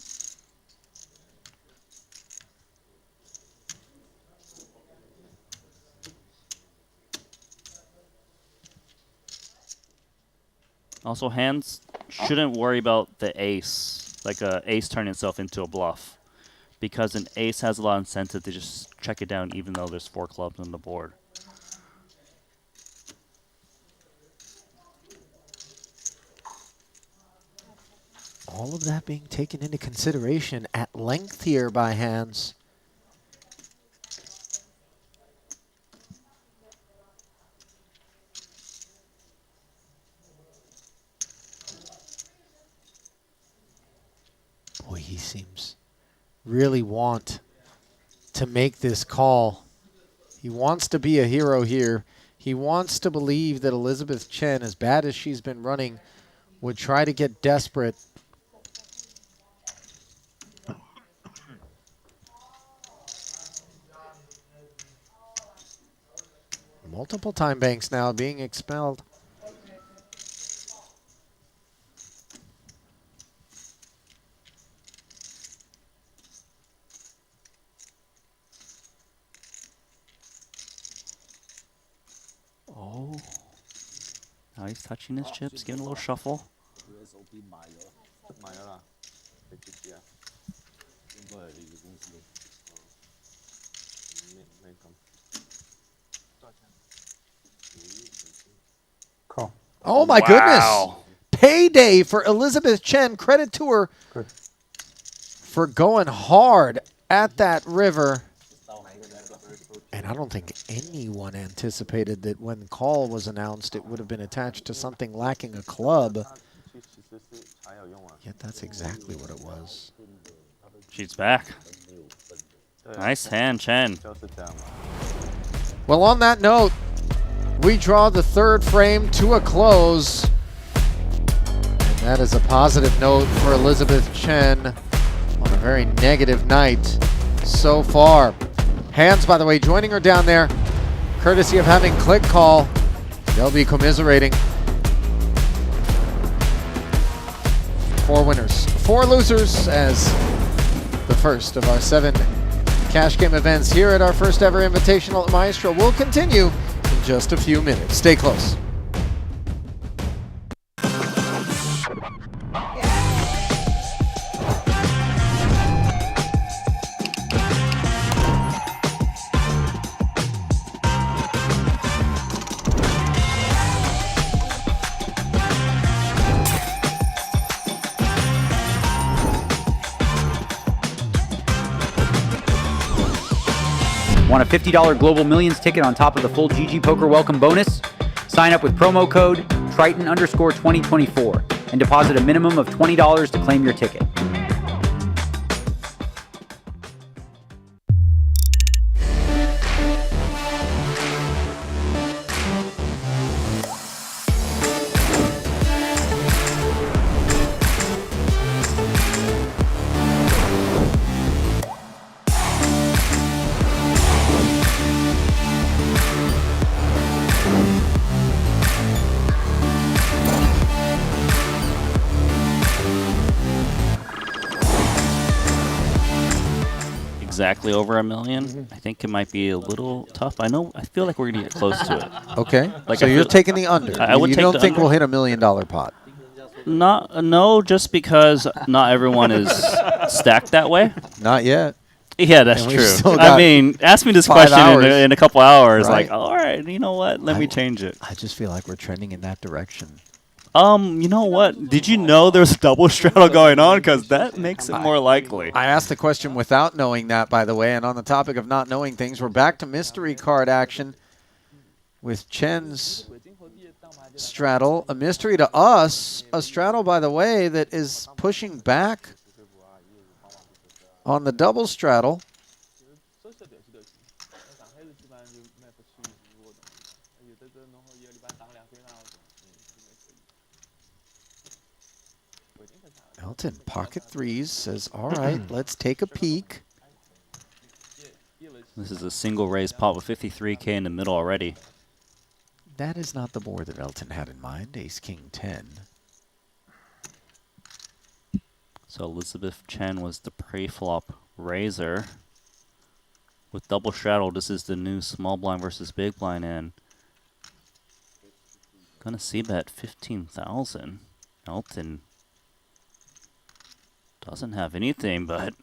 Also, hands shouldn't worry about the ace, like a ace turning itself into a bluff, because an ace has a lot of incentive to just check it down even though there's 4 clubs on the board. All of that being taken into consideration at length here by Handz. Boy, he seems really want to make this call. He wants to be a hero here. He wants to believe that Elizabeth Chen, as bad as she's been running, would try to get desperate. Multiple time banks now being expelled. Oh. Now he's touching his chips, giving a little shuffle. Call. Oh my goodness. Payday for Elizabeth Chen. Credit to her for going hard at that river. And I don't think anyone anticipated that when call was announced, it would have been attached to something lacking a club. Yet that's exactly what it was. She's back. Nice hand, Chen. Well, on that note, we draw the third frame to a close. And that is a positive note for Elizabeth Chen on a very negative night so far. Handz, by the way, joining her down there, courtesy of having click call. They'll be commiserating. 4 winners, 4 losers, as the first of our 7 cash game events here at our first ever Invitational at Maestral will continue in just a few minutes. Stay close. Want a $50 Global Millions ticket on top of the full GG Poker welcome bonus? Sign up with promo code Triton_2024 and deposit a minimum of $20 to claim your ticket. Exactly over $1 million. I think it might be a little tough. I feel like we're gonna get close to it. Okay. Like so you're taking the under. I would you take don't the think under. we'll hit $1 million pot? No, just because not everyone is stacked that way. Not yet. Yeah, that's And we've true. still I got mean, ask me this 5 question hours. in a couple hours. Right. Like, all right, you know what? Let me change it. I just feel like we're trending in that direction. You know what? Did you know there's a double straddle going on? Because that makes it more likely. I asked the question without knowing that, by the way, and on the topic of not knowing things, we're back to mystery card action with Chen's straddle. A mystery to us. A straddle, by the way, that is pushing back on the double straddle. Elton, pocket threes, says, all right, let's take a peek. This is a single raise pot with 53K in the middle already. That is not the board that Elton had in mind, ace, king, 10. So Elizabeth Chen was the pre-flop raiser. With double straddle, this is the new small blind versus big blind, and gonna see bet 15,000. Elton doesn't have anything, but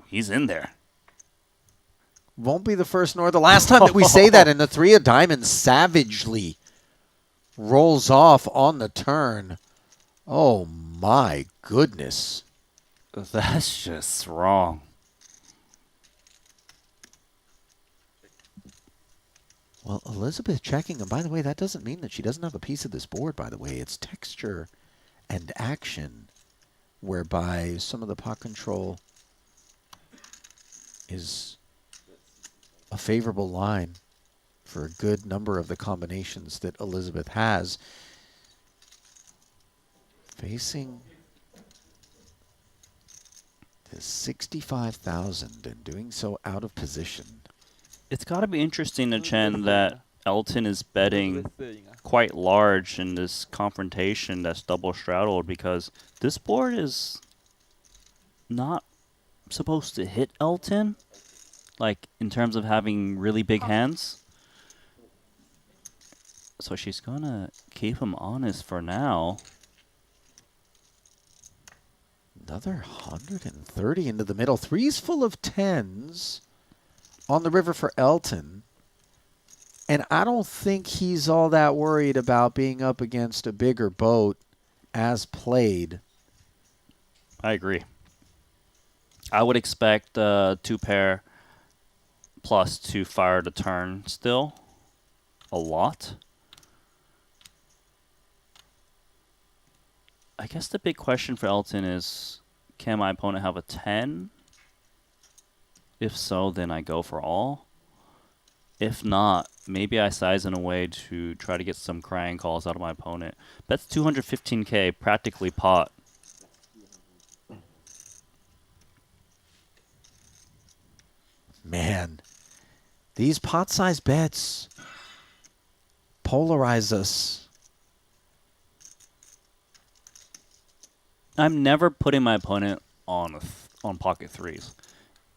he's in there. Won't be the first nor the last time that we say that, and the three of diamonds savagely rolls off on the turn. Oh my goodness. That's just wrong. Well, Elizabeth checking, and by the way, that doesn't mean that she doesn't have a piece of this board, by the way. It's texture and action, whereby some of the pot control is a favorable line for a good number of the combinations that Elizabeth has. Facing to 65,000 and doing so out of position. It's got to be interesting to Chen that Elton is betting quite large in this confrontation that's double straddled, because this board is not supposed to hit Elton, like in terms of having really big hands. So she's gonna keep him honest for now. Another 130 into the middle. Threes full of tens on the river for Elton. And I don't think he's all that worried about being up against a bigger boat as played. I agree. I would expect two pair plus to fire the turn still a lot. I guess the big question for Elton is, can my opponent have a 10? If so, then I go for all. If not, maybe I size in a way to try to get some crying calls out of my opponent. That's 215K, practically pot. Man, these pot-sized bets polarize us. I'm never putting my opponent on pocket threes.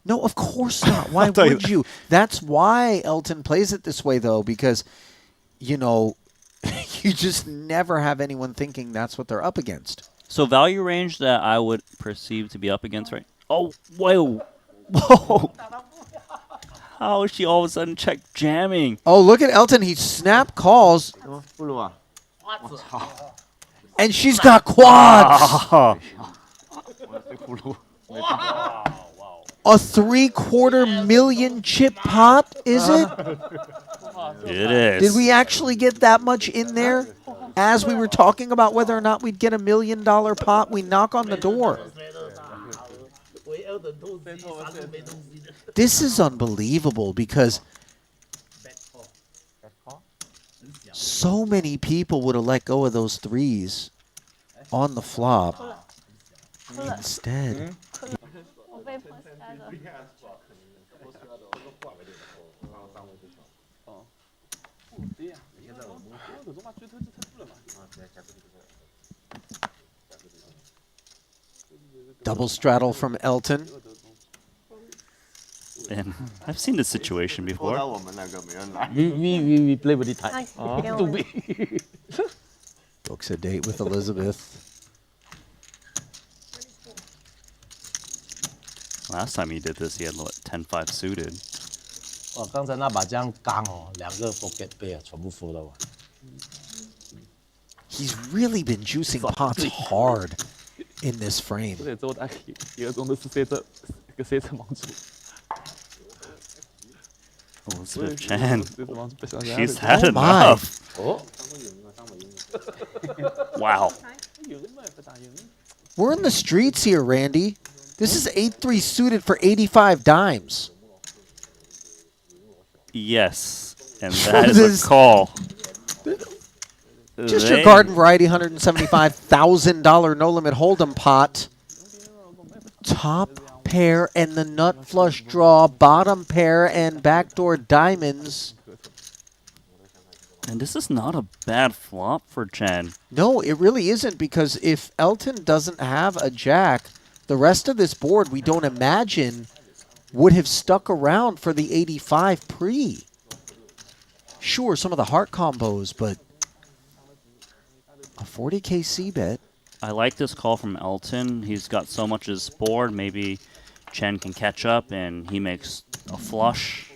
No, of course not. Why would you? That's why Elton plays it this way, though, because, you know, you just never have anyone thinking that's what they're up against. So value range that I would perceive to be up against, right? Oh, whoa. Whoa. How is she all of a sudden check jamming? Oh, look at Elton. He snap calls. And she's got quads. A 3/4 chip pot, is it? It is. Did we actually get that much in there? As we were talking about whether or not we'd get $1 million pot, we knock on the door. This is unbelievable because so many people would have let go of those threes on the flop. Instead, double straddle from Elton. And I've seen this situation before. We play with it tight. Books a date with Elizabeth. Last time he did this, he had 10-5 suited. 哇，刚才那把这样刚哦，2个 pocket pair 全部 full 了。 He's really been juicing pots hard in this frame. 这周大第二中的是谁这个谁这盟主 Elizabeth Chen. She's She's had enough. Wow. We're in the streets here, Randy. This is 8-3 suited for 85 dimes. Yes, and that is a call. Just your garden variety $175,000 no limit hold'em pot. Top pair and the nut flush draw, bottom pair and backdoor diamonds. And this is not a bad flop for Chen. No, it really isn't, because if Elton doesn't have a jack, the rest of this board we don't imagine would have stuck around for the 85 pre. Sure, some of the heart combos, but a 40K C-bet. I like this call from Elton. He's got so much of his board. Maybe Chen can catch up and he makes a flush.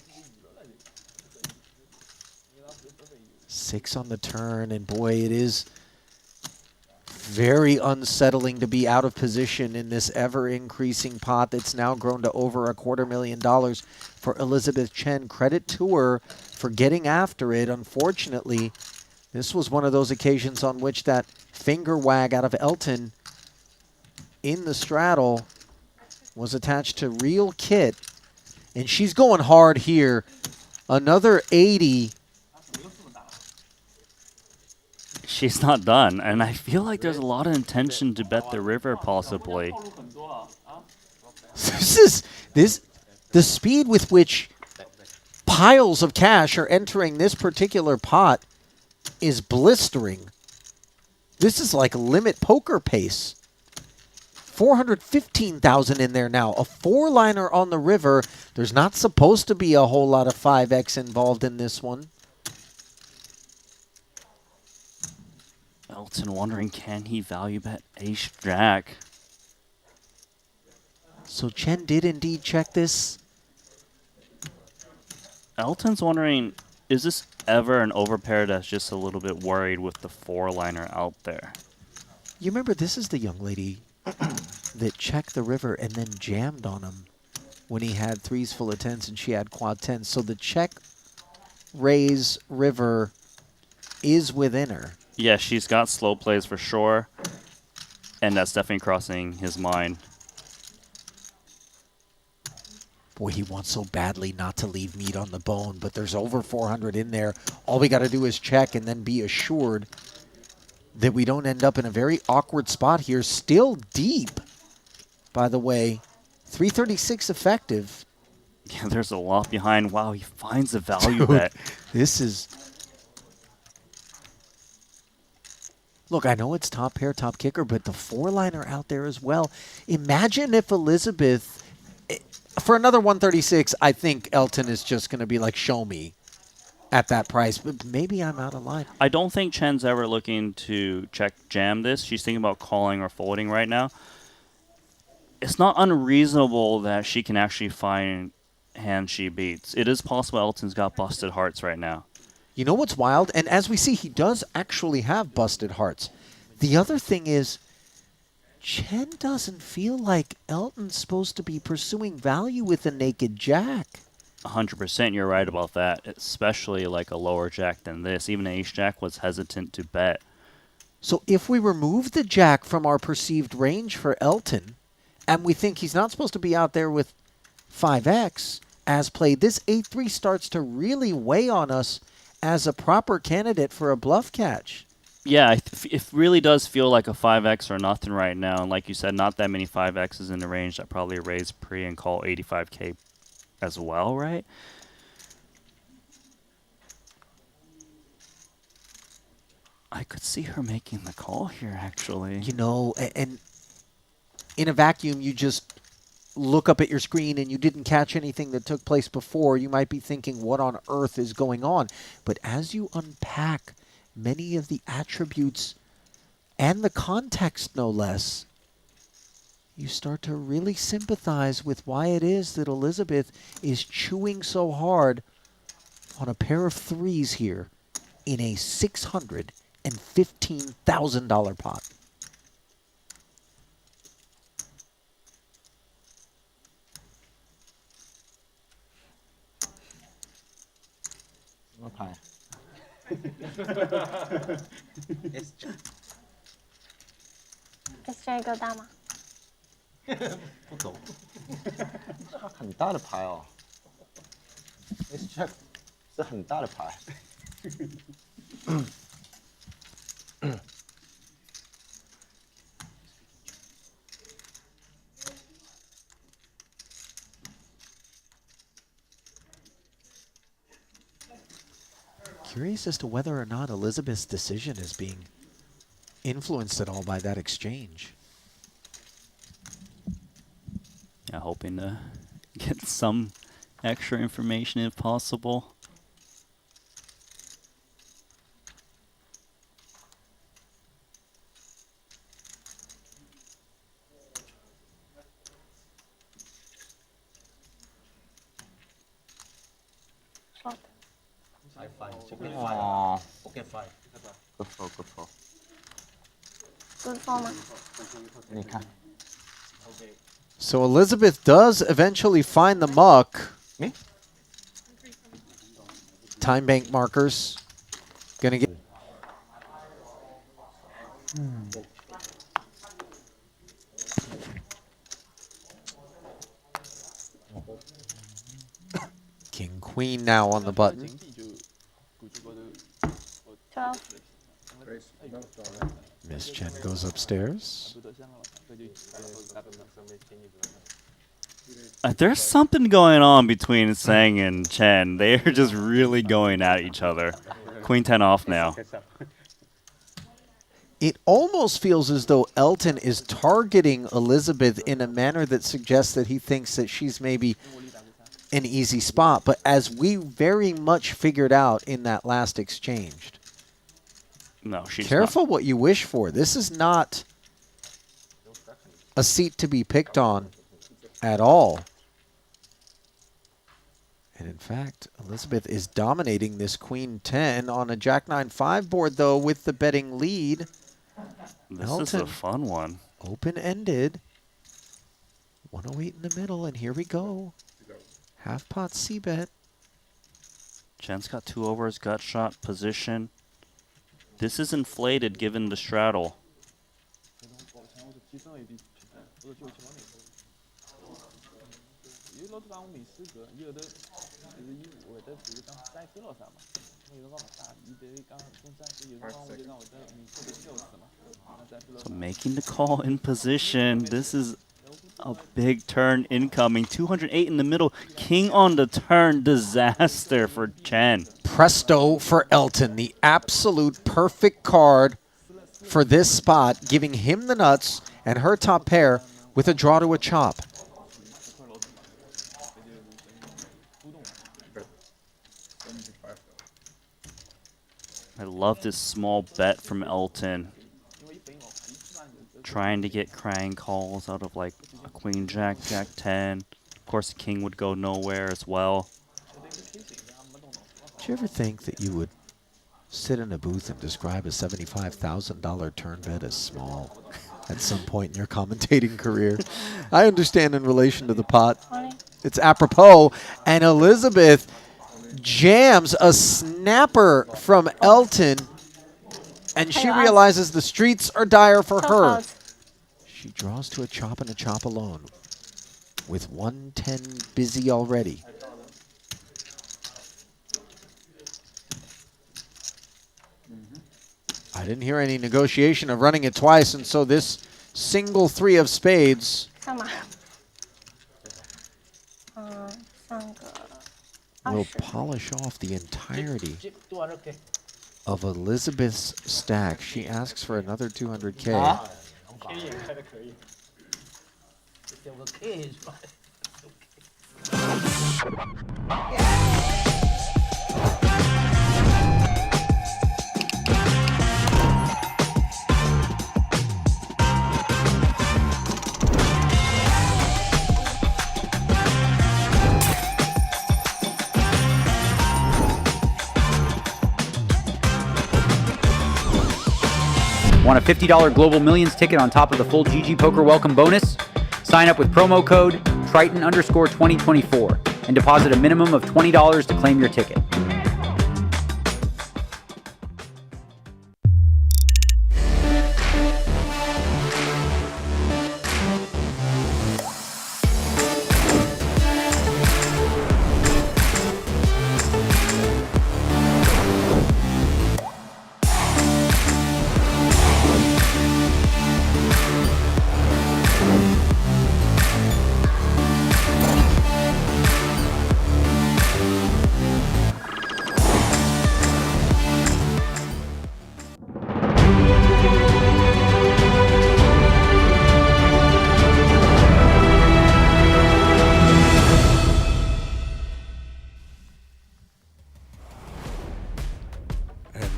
6 on the turn, and boy, it is very unsettling to be out of position in this ever-increasing pot that's now grown to over $250,000 for Elizabeth Chen. Credit to her for getting after it. Unfortunately, this was one of those occasions on which that finger wag out of Elton in the straddle was attached to real kit, and she's going hard here. Another 80. She's not done, and I feel like there's a lot of intention to bet the river, possibly. The speed with which piles of cash are entering this particular pot is blistering. This is like limit poker pace. 415,000 in there now. A 4-liner on the river. There's not supposed to be a whole lot of 5x involved in this one. Elton wondering, can he value bet ace-jack? So Chen did indeed check this. Elton's wondering, is this ever an overpair that's just a little bit worried with the 4-liner out there? You remember, this is the young lady that checked the river and then jammed on him when he had 3s full of 10s and she had quad 10s. So the check raise river is within her. Yeah, she's got slow plays for sure, and that's definitely crossing his mind. Boy, he wants so badly not to leave meat on the bone, but there's over 400 in there. All we got to do is check and then be assured that we don't end up in a very awkward spot here. Still deep, by the way. 336 effective. Yeah, there's a lot behind. Wow, he finds a value bet. This is... Look, I know it's top pair, top kicker, but the 4-liner out there as well. Imagine if Elizabeth... For another 136, I think Elton is just going to be like, show me at that price. But maybe I'm out of line. I don't think Chen's ever looking to check jam this. She's thinking about calling or folding right now. It's not unreasonable that she can actually find hands she beats. It is possible Elton's got busted hearts right now. You know what's wild? And as we see, he does actually have busted hearts. The other thing is, Chen doesn't feel like Elton's supposed to be pursuing value with a naked jack. 100% you're right about that, especially like a lower jack than this. Even ace-jack was hesitant to bet. So if we remove the jack from our perceived range for Elton, and we think he's not supposed to be out there with 5x as played, this 8-3 starts to really weigh on us as a proper candidate for a bluff catch. Yeah, it really does feel like a 5x or nothing right now. And like you said, not that many 5x's in the range that probably raise pre and call 85K as well, right? I could see her making the call here, actually. You know, and in a vacuum, you just look up at your screen and you didn't catch anything that took place before. You might be thinking, what on earth is going on? But as you unpack many of the attributes and the context, no less, you start to really sympathize with why it is that Elizabeth is chewing so hard on a pair of 3s here in a $615,000 pot. S 加一个大吗？不懂，很大的牌哦。S check 是很大的牌。Curious as to whether or not Elizabeth's decision is being influenced at all by that exchange. Yeah, hoping to get some extra information if possible. Oh. Okay, fine. Good throw, good throw. Good for 吗？你看。 So Elizabeth does eventually find the muck. Me? Time bank markers. Gonna get. King Queen now on the button. 12. Miss Chen goes upstairs. There's something going on between Tsang and Chen. They're just really going at each other. Queen 10 off now. It almost feels as though Elton is targeting Elizabeth in a manner that suggests that he thinks that she's maybe an easy spot. But as we very much figured out in that last exchange, no, she's careful what you wish for. This is not a seat to be picked on at all. And in fact, Elizabeth is dominating this Queen 10 on a Jack 9-5 board, though, with the betting lead. This is a fun one. Open-ended. 108 in the middle, and here we go. Half pot C-bet. Chen's got 2 overs, gut shot, position. This is inflated given the straddle. So making the call in position. This is a big turn incoming. 208 in the middle. King on the turn. Disaster for Chen. Presto for Elton. The absolute perfect card for this spot, giving him the nuts and her top pair with a draw to a chop. I love this small bet from Elton. Trying to get crying calls out of like a queen jack, jack 10. Of course, the king would go nowhere as well. Did you ever think that you would sit in a booth and describe a $75,000 turn bet as small at some point in your commentating career? I understand in relation to the pot. It's apropos. And Elizabeth jams a snapper from Elton, and she realizes the streets are dire for her. She draws to a chop and a chop alone with 110 busy already. I didn't hear any negotiation of running it twice, and so this single 3 of spades will polish off the entirety of Elizabeth's stack. She asks for another 200K. Want a $50 Global Millions ticket on top of the full GG Poker welcome bonus? Sign up with promo code Triton_2024 and deposit a minimum of $20 to claim your ticket.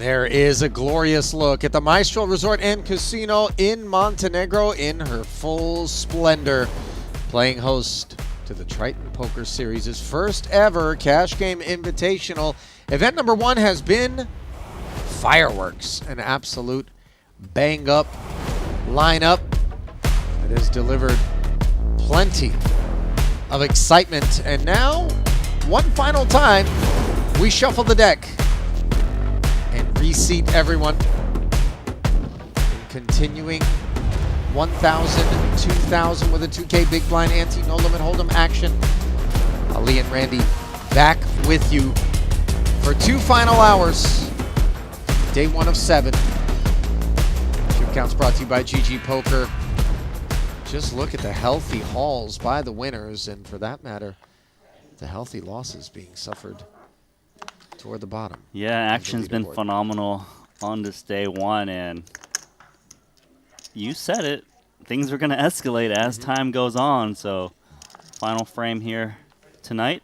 There is a glorious look at the Maestral Resort and Casino in Montenegro in her full splendor, playing host to the Triton Poker Series' first ever cash game invitational. Event number 1 has been fireworks, an absolute bang-up lineup that has delivered plenty of excitement. And now, one final time, we shuffle the deck and reseat everyone. And continuing 1,000, 2,000 with a 2K big blind ante, no limit hold'em action. Ali and Randy back with you for 2 final hours. Day 1 of 7. Chip counts brought to you by GG Poker. Just look at the healthy hauls by the winners, and for that matter, the healthy losses being suffered toward the bottom. Yeah, action's been phenomenal on this day 1, and you said it. Things are going to escalate as time goes on, so final frame here tonight.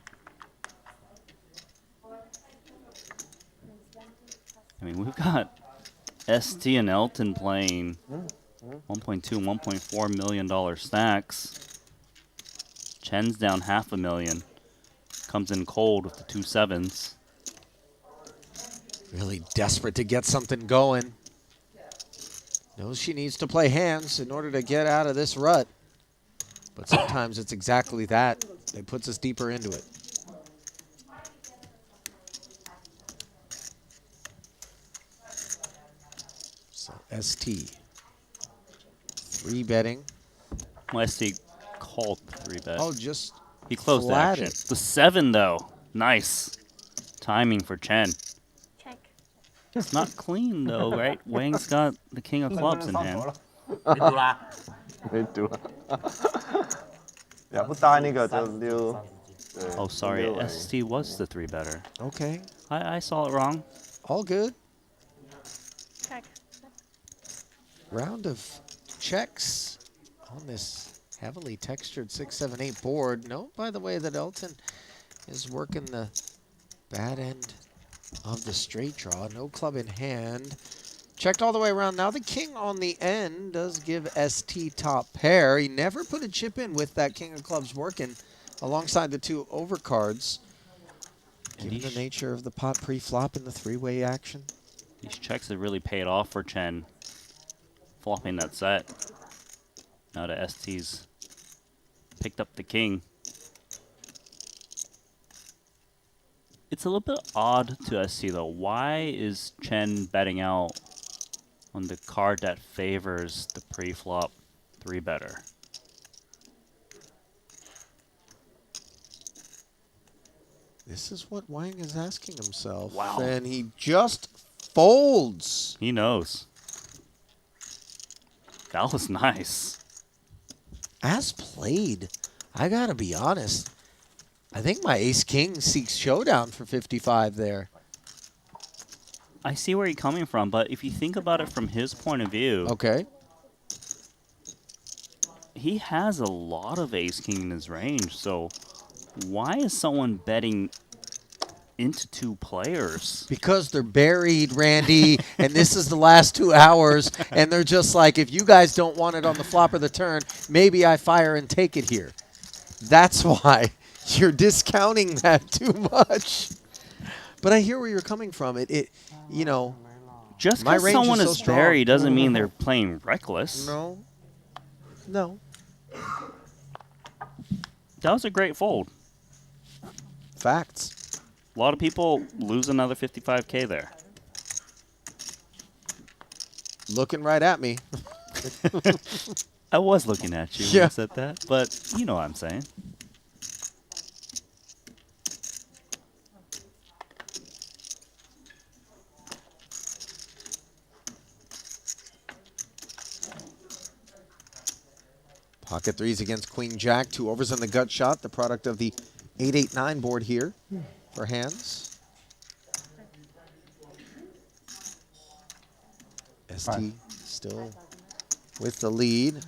I mean, we've got Esti and Elton playing 1.2, $1.4 million stacks. Chen's down $500,000. Comes in cold with the 2 7s. Really desperate to get something going. Knows she needs to play Handz in order to get out of this rut. But sometimes it's exactly that that puts us deeper into it. So ST 3-betting. Well, Esti called the 3-bet. Oh, just he closed the action. The 7 though, nice timing for Chen. Check. It's not clean though, right? Wang's got the king of clubs in hand. 没赌了。也不大那个就溜。 Oh, sorry, Esti was the 3-better. Okay. I saw it wrong. All good. Check. Round of checks on this heavily textured 6-7-8 board. Note, by the way, that Elton is working the bad end of the straight draw. No club in hand. Checked all the way around. Now the king on the end does give ST top pair. He never put a chip in with that king of clubs working alongside the 2 overcards. Given the nature of the pot pre-flop in the 3-way action. These checks have really paid off for Chen. Flopping that set. Now the ST's picked up the king. It's a little bit odd to ST though. Why is Chen betting out on the card that favors the pre-flop 3-better? This is what Wang is asking himself. Wow. And he just folds. He knows. That was nice. As played, I gotta be honest. I think my ace-king seeks showdown for 55 there. I see where you're coming from, but if you think about it from his point of view, okay, he has a lot of ace-king in his range, so why is someone betting into 2 players? Because they're buried, Randy, and this is the last 2 hours, and they're just like, if you guys don't want it on the flop or the turn, maybe I fire and take it here. That's why you're discounting that too much. But I hear where you're coming from. It you know, just my because range someone is is so strong. buried doesn't mean they're playing reckless. No. No. That was a great fold. Facts. A lot of people lose another 55K there. Looking right at me. I was looking at you when I said that, but you know what I'm saying. Pocket 3s against Queen Jack. 2 overs on the gut shot. The product of the 8-8-9 board here for Handz. Esti still with the lead.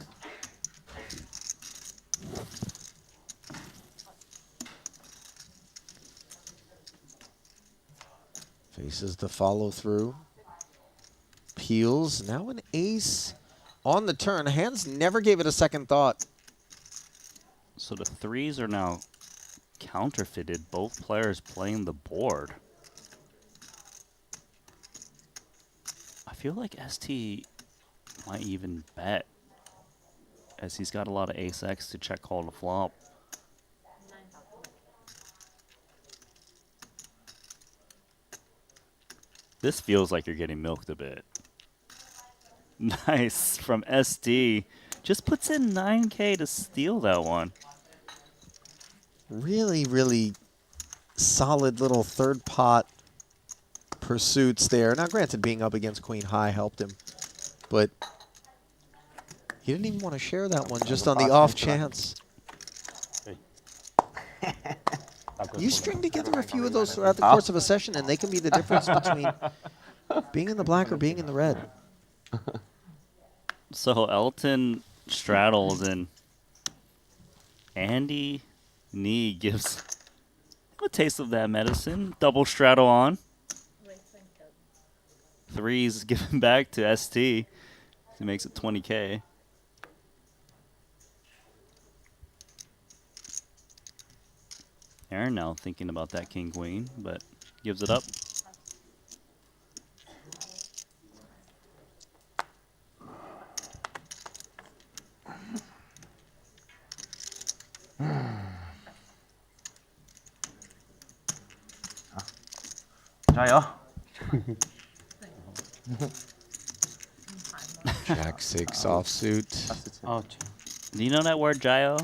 Faces the follow through. heels. Now an ace on the turn. Handz never gave it a second thought. So the threes are now counterfeited. Both players playing the board. I feel like Esti might even bet, as he's got a lot of ace-x to check call the flop. This feels like you're getting milked a bit. Nice from SD. Just puts in 9K to steal that one. Really, really solid little third pot pursuits there. Now, granted, being up against Queen High helped him, but he didn't even want to share that one just on the off chance. You string together a few of those throughout the course of a session, and they can be the difference between being in the black or being in the red. So Elton straddles, and Andy Nee gives him a taste of that medicine. Double straddle on. Threes given back to ST. He makes it 20K. Aaron now thinking about that king queen, but gives it up. Jack 6 offsuit. Oh, do you know that word, Jayo?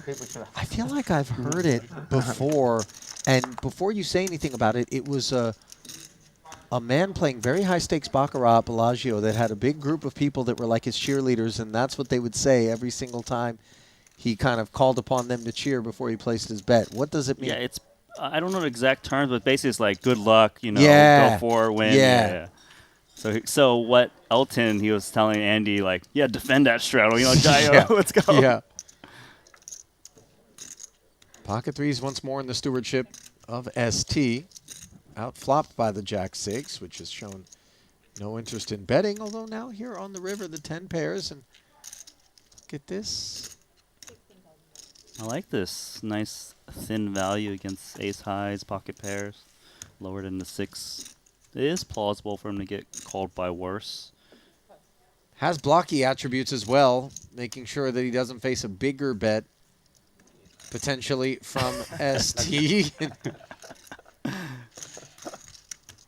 I feel like I've heard it before, and before you say anything about it, it was a man playing very high-stakes Baccarat at Bellagio that had a big group of people that were like his cheerleaders, and that's what they would say every single time he kind of called upon them to cheer before he placed his bet. What does it mean? Yeah, it's I don't know the exact terms, but basically it's like good luck, you know, yeah. go for it, win. Yeah. So what Elton, he was telling Andy, like, yeah, defend that straddle, you know, Jayo, yeah. let's go. Yeah. Pocket threes once more in the stewardship of ST. Outflopped by the Jack 6, which has shown no interest in betting, although now here on the river, the 10 pairs, and look at this. I like this. Nice thin value against ace highs, pocket pairs, lowered into 6. It is plausible for him to get called by worse. Has blocky attributes as well, making sure that he doesn't face a bigger bet, potentially from ST.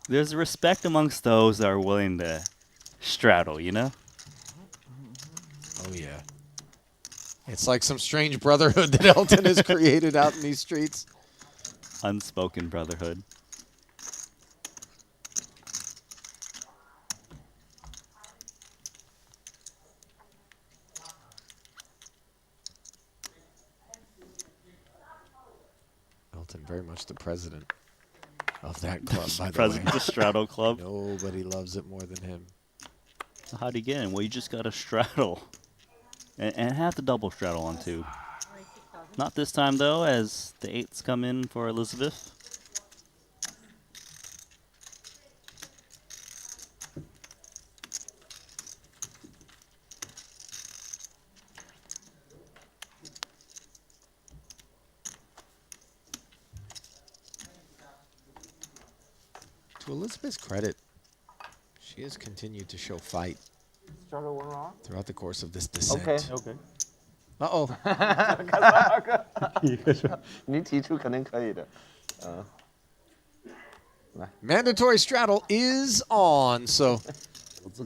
There's respect amongst those that are willing to straddle, you know? Oh, yeah. It's like some strange brotherhood that Elton has created out in these streets. Unspoken brotherhood. Elton, very much the president of that club, by the President way. of the straddle club. Nobody loves it more than him. So how'd he get in? Well, you just got to straddle. And have the double straddle on, too. Not this time, though, as the 8s come in for Elizabeth. To Elizabeth's credit, she has continued to show fight throughout the course of this descent. Okay. Uh-oh. 你提出肯定可以的。Mandatory straddle is on, so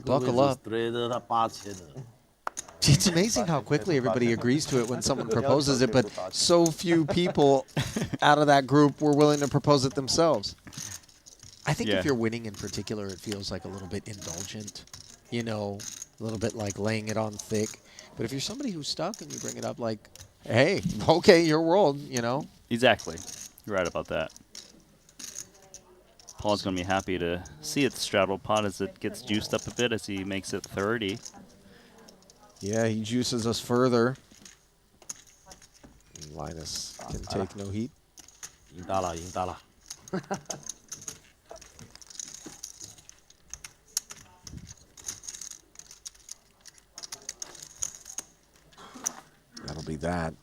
buckle up. It's amazing how quickly everybody agrees to it when someone proposes it, but so few people out of that group were willing to propose it themselves. I think if you're winning in particular, it feels like a little bit indulgent, you know, a little bit like laying it on thick. But if you're somebody who's stuck and you bring it up like, hey, okay, your world, you know. Exactly. You're right about that. Paul's going to be happy to see it straddle pot as it gets juiced up a bit as he makes it 30. Yeah, he juices us further. And Linus can take no heat. 赢大了，赢大了。that.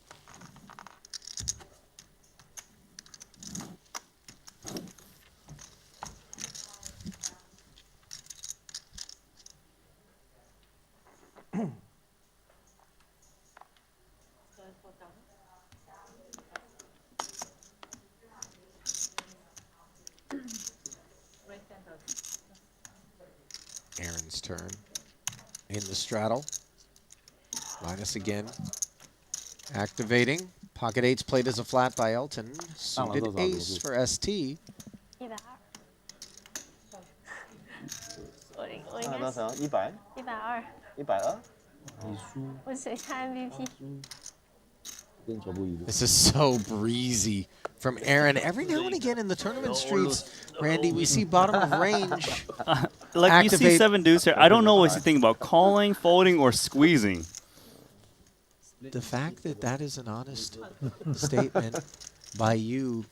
Aaron's turn. In the straddle. Linus again. Activating. Pocket 8's played as a flat by Elton. Suited ace for Esti. 我应该是100 120。 120 我水下 MVP。 This is so breezy from Aaron. Every now and again in the tournament streets, Randy, we see bottom of range. Like activate. you see 7 deuce here. I don't know what you think about calling, folding, or squeezing. The fact that that is an honest statement by you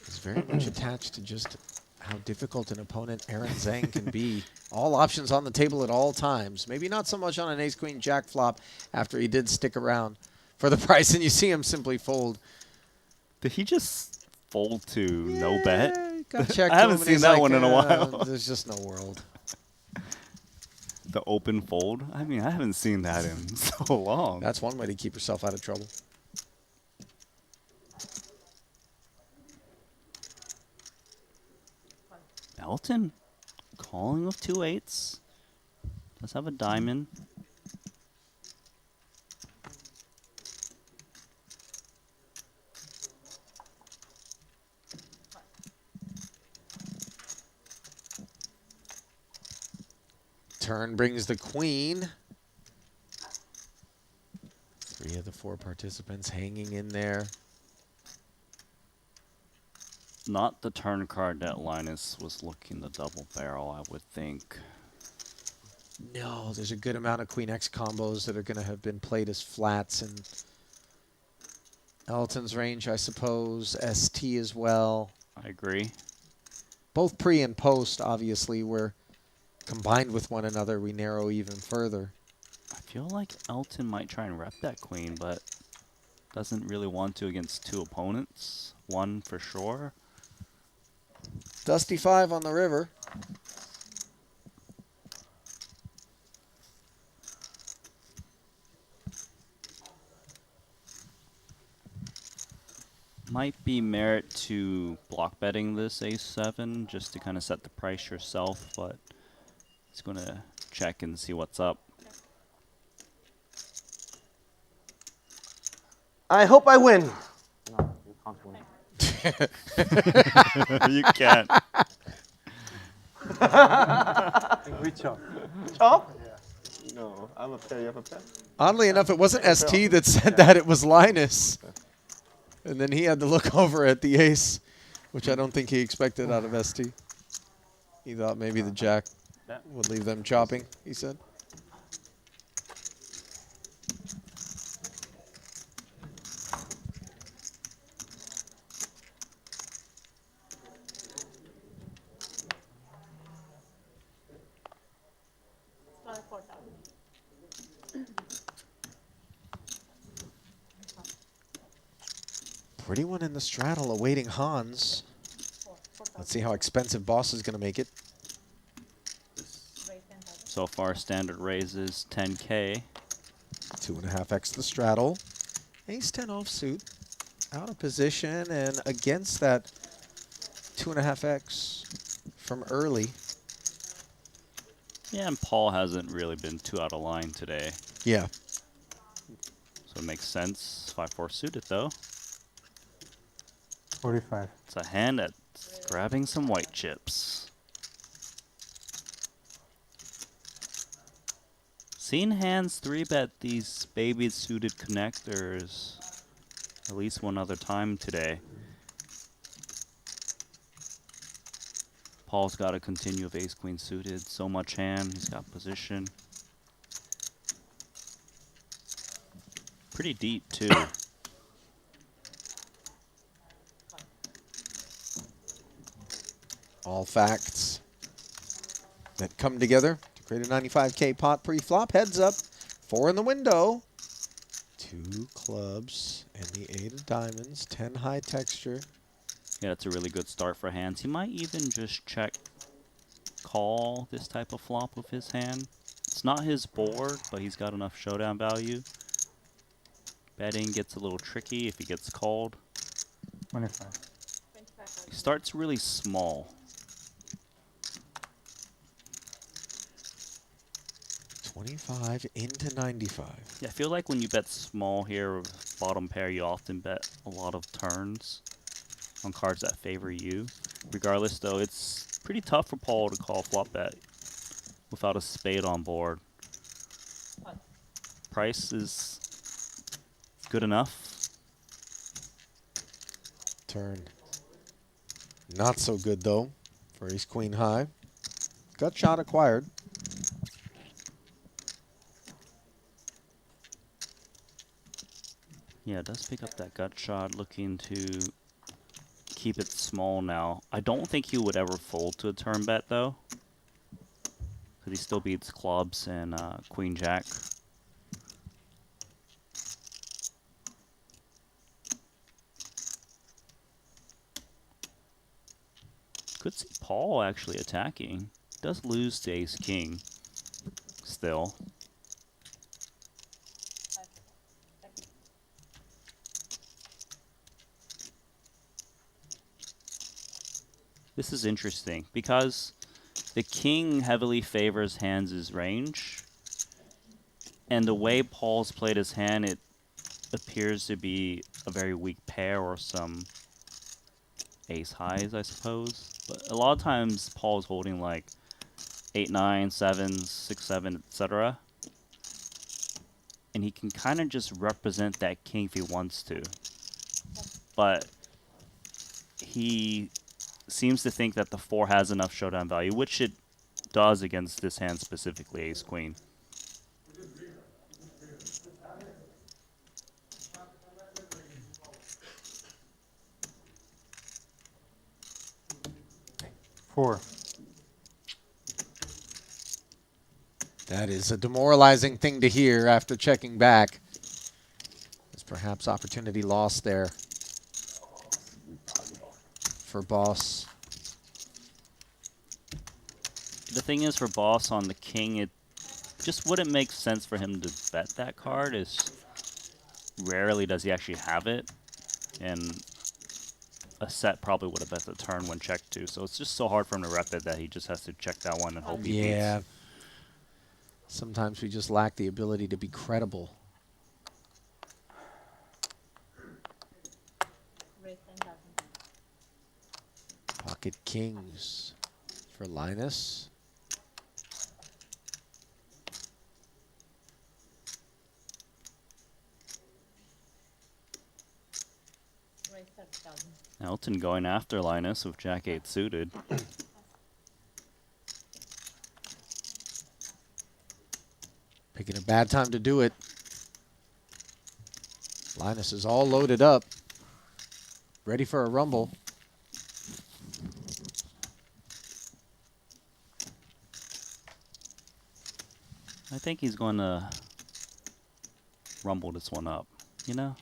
is very much attached to just how difficult an opponent Aaron Zang can be. All options on the table at all times. Maybe not so much on an ace-queen jack flop after he did stick around for the price, and you see him simply fold. Did he just fold to no bet? I haven't seen that one in a while. There's just no world. The open fold? I mean, I haven't seen that in so long. That's one way to keep yourself out of trouble. Elton calling with 2 8s. Does have a diamond. Turn brings the queen. 3 of the 4 participants hanging in there. Not the turn card that Linus was looking the double barrel, I would think. No, there's a good amount of Queen X combos that are going to have been played as flats in Elton's range, I suppose. ST as well. I agree. Both pre and post, obviously, were combined with one another. We narrow even further. I feel like Elton might try and rep that queen, but doesn't really want to against 2 opponents. 1 for sure. Dusty 5 on the river. Might be merit to block betting this ace-7 just to kind of set the price yourself, but it's going to check and see what's up. I hope I win. No, you can't win. You can't. We chop. Chop? Yeah. No, I'm a pair, you have a pair? Oddly enough, it wasn't ST that said that, it was Linus. And then he had to look over at the ace, which I don't think he expected out of ST. He thought maybe the jack would leave them chopping, he said. Pretty one in the straddle awaiting Handz. Let's see how expensive Boss is going to make it. So far, standard raises 10K. 2.5x the straddle. Ace-10 offsuit. Out of position and against that 2.5x from early. Yeah, and Paul hasn't really been too out of line today. Yeah. So it makes sense. 5-4 suited, though. 45. It's a hand that's grabbing some white chips. Seen hands 3-bet these baby suited connectors at least one other time today. Paul's got to continue with ace-queen suited. So much hand. He's got position. Pretty deep, too. All facts that come together to create a 95K pot pre-flop. Heads up, 4 in the window. 2 clubs and the 8 of diamonds, 10 high texture. Yeah, that's a really good start for Handz. He might even just check call this type of flop with his hand. It's not his board, but he's got enough showdown value. Betting gets a little tricky if he gets called. 25. He starts really small. 25 into 95. Yeah, I feel like when you bet small here with bottom pair, you often bet a lot of turns on cards that favor you. Regardless, though, it's pretty tough for Paul to call flop bet without a spade on board. Price is good enough. Turn. Not so good, though, for ace queen high. Gut shot acquired. Yeah, it does pick up that gut shot, looking to keep it small now. I don't think he would ever fold to a turn bet, though, because he still beats clubs and queen jack. Could see Paul actually attacking. Does lose to ace king still. This is interesting because the king heavily favors Handz' range, and the way Paul's played his hand, it appears to be a very weak pair or some ace highs, I suppose. But a lot of times Paul's holding like 8, 9, 7, 6, 7, etc. And he can kind of just represent that king if he wants to. But he seems to think that the 4 has enough showdown value, which it does against this hand specifically, ace queen. Four. That is a demoralizing thing to hear after checking back. There's perhaps opportunity lost there for Boss. The thing is, for Boss on the king, it just wouldn't make sense for him to bet that card. Is rarely does he actually have it, and a set probably would have bet the turn when checked too. So it's just so hard for him to rep it that he just has to check that one and hope he Yeah. beats. Sometimes we just lack the ability to be credible. Pocket kings for Linus. Elton going after Linus with Jack-8 suited. Picking a bad time to do it. Linus is all loaded up. Ready for a rumble. I think he's going to rumble this one up, you know?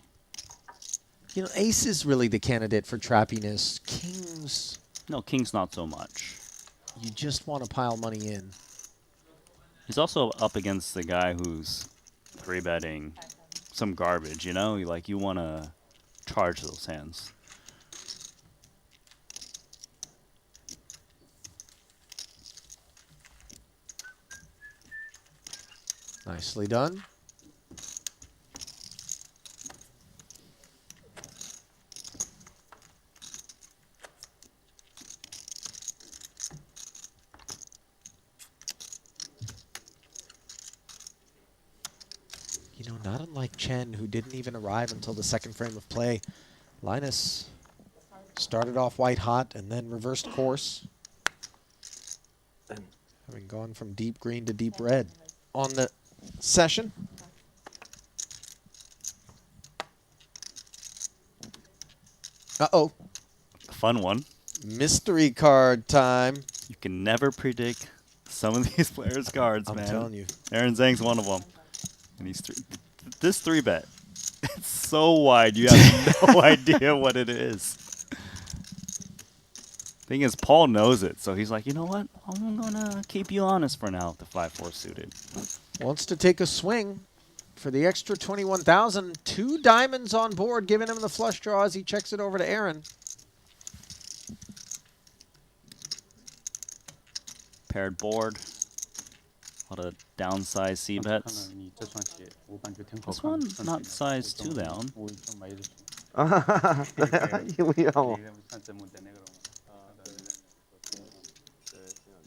You know, ace is really the candidate for trappiness. Kings, No, king's not so much. you just want to pile money in. He's also up against the guy who's 3-betting some garbage, you know? You want to charge those hands. Nicely done. You know, not unlike Chen, who didn't even arrive until the second frame of play, Linus started off white hot and then reversed course, having gone from deep green to deep red on the session. Uh-oh. Fun one. Mystery card time. You can never predict some of these players' cards, I'm man. telling you. Aaron Zhang's one of them. And he's this 3-bet. It's so wide, you have no idea what it is. Thing is, Paul knows it, so he's like, you know what? I'm gonna keep you honest for now with the 5-4 suited. Wants to take a swing for the extra 21,000. 2 diamonds on board, giving him the flush draw as he checks it over to Aaron. Paired board. A lot of downside C bets. This one not size 2 down.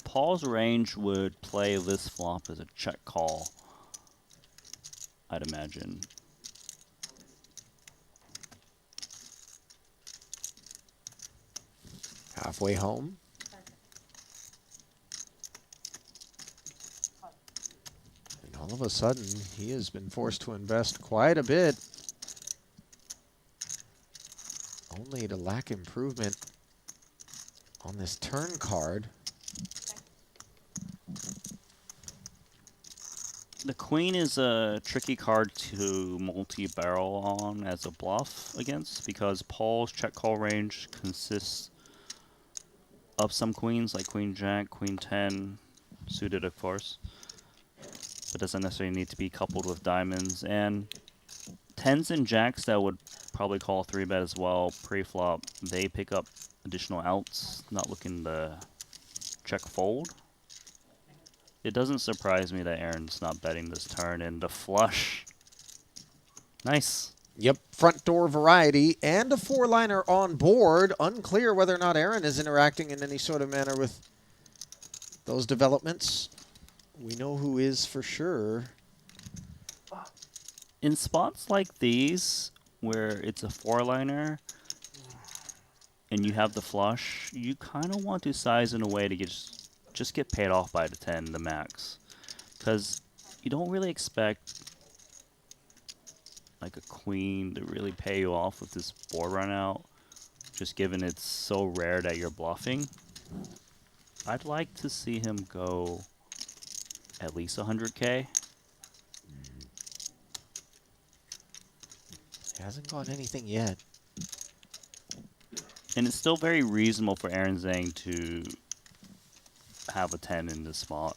Paul's range would play this flop as a check call, I'd imagine. Halfway home. And all of a sudden, he has been forced to invest quite a bit, only to lack improvement on this turn card. The queen is a tricky card to multi-barrel on as a bluff against because Paul's check call range consists of some queens like queen jack, queen 10, suited of course, but doesn't necessarily need to be coupled with diamonds, and 10s and jacks that would probably call 3-bet as well pre-flop, they pick up additional outs, not looking to check fold. It doesn't surprise me that Aaron's not betting this turn, and the flush. Nice. Yep, front door variety and a 4-liner on board. Unclear whether or not Aaron is interacting in any sort of manner with those developments. We know who is for sure. In spots like these, where it's a 4-liner, and you have the flush, you kind of want to size in a way to just get paid off by the 10, the max. Because you don't really expect like a queen to really pay you off with this board run out, just given it's so rare that you're bluffing. I'd like to see him go at least 100K. He hasn't got anything yet. And it's still very reasonable for Aaron Zang to have a 10 in this spot.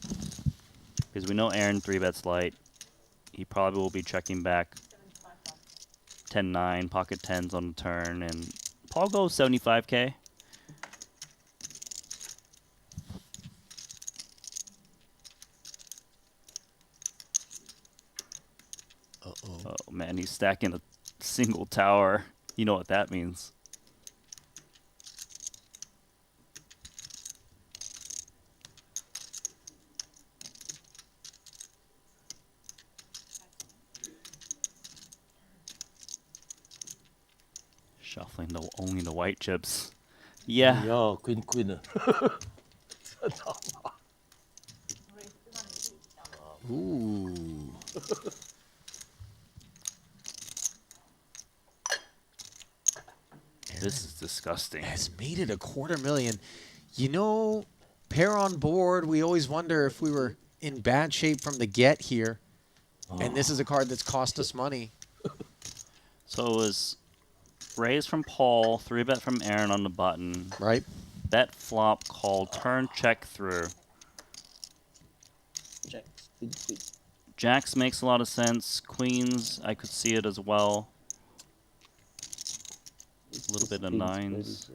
Because we know Aaron 3-bets light. He probably will be checking back 10-9, pocket 10s on the turn, and Paul goes 75K. Oh man, he's stacking a single tower. You know what that means. Shuffling only the white chips. Yeah. Yo, queen. Ooh. This is disgusting. Has made it a $250,000. You know, pair on board, we always wonder if we were in bad shape from the get here. And this is a card that's cost us money. So it was raise from Paul, 3-bet from Aaron on the button. Right. Bet flop, call, turn, check through. Jacks makes a lot of sense. Queens, I could see it as well. A little bit of 9s.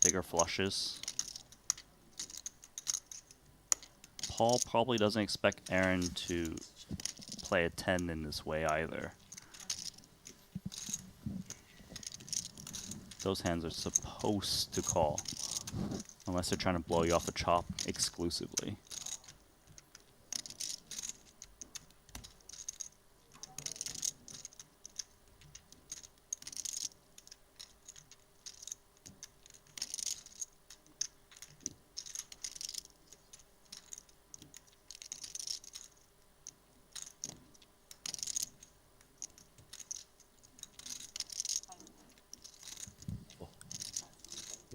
Bigger flushes. Paul probably doesn't expect Aaron to play a 10 in this way either. Those hands are supposed to call, unless they're trying to blow you off the chop exclusively.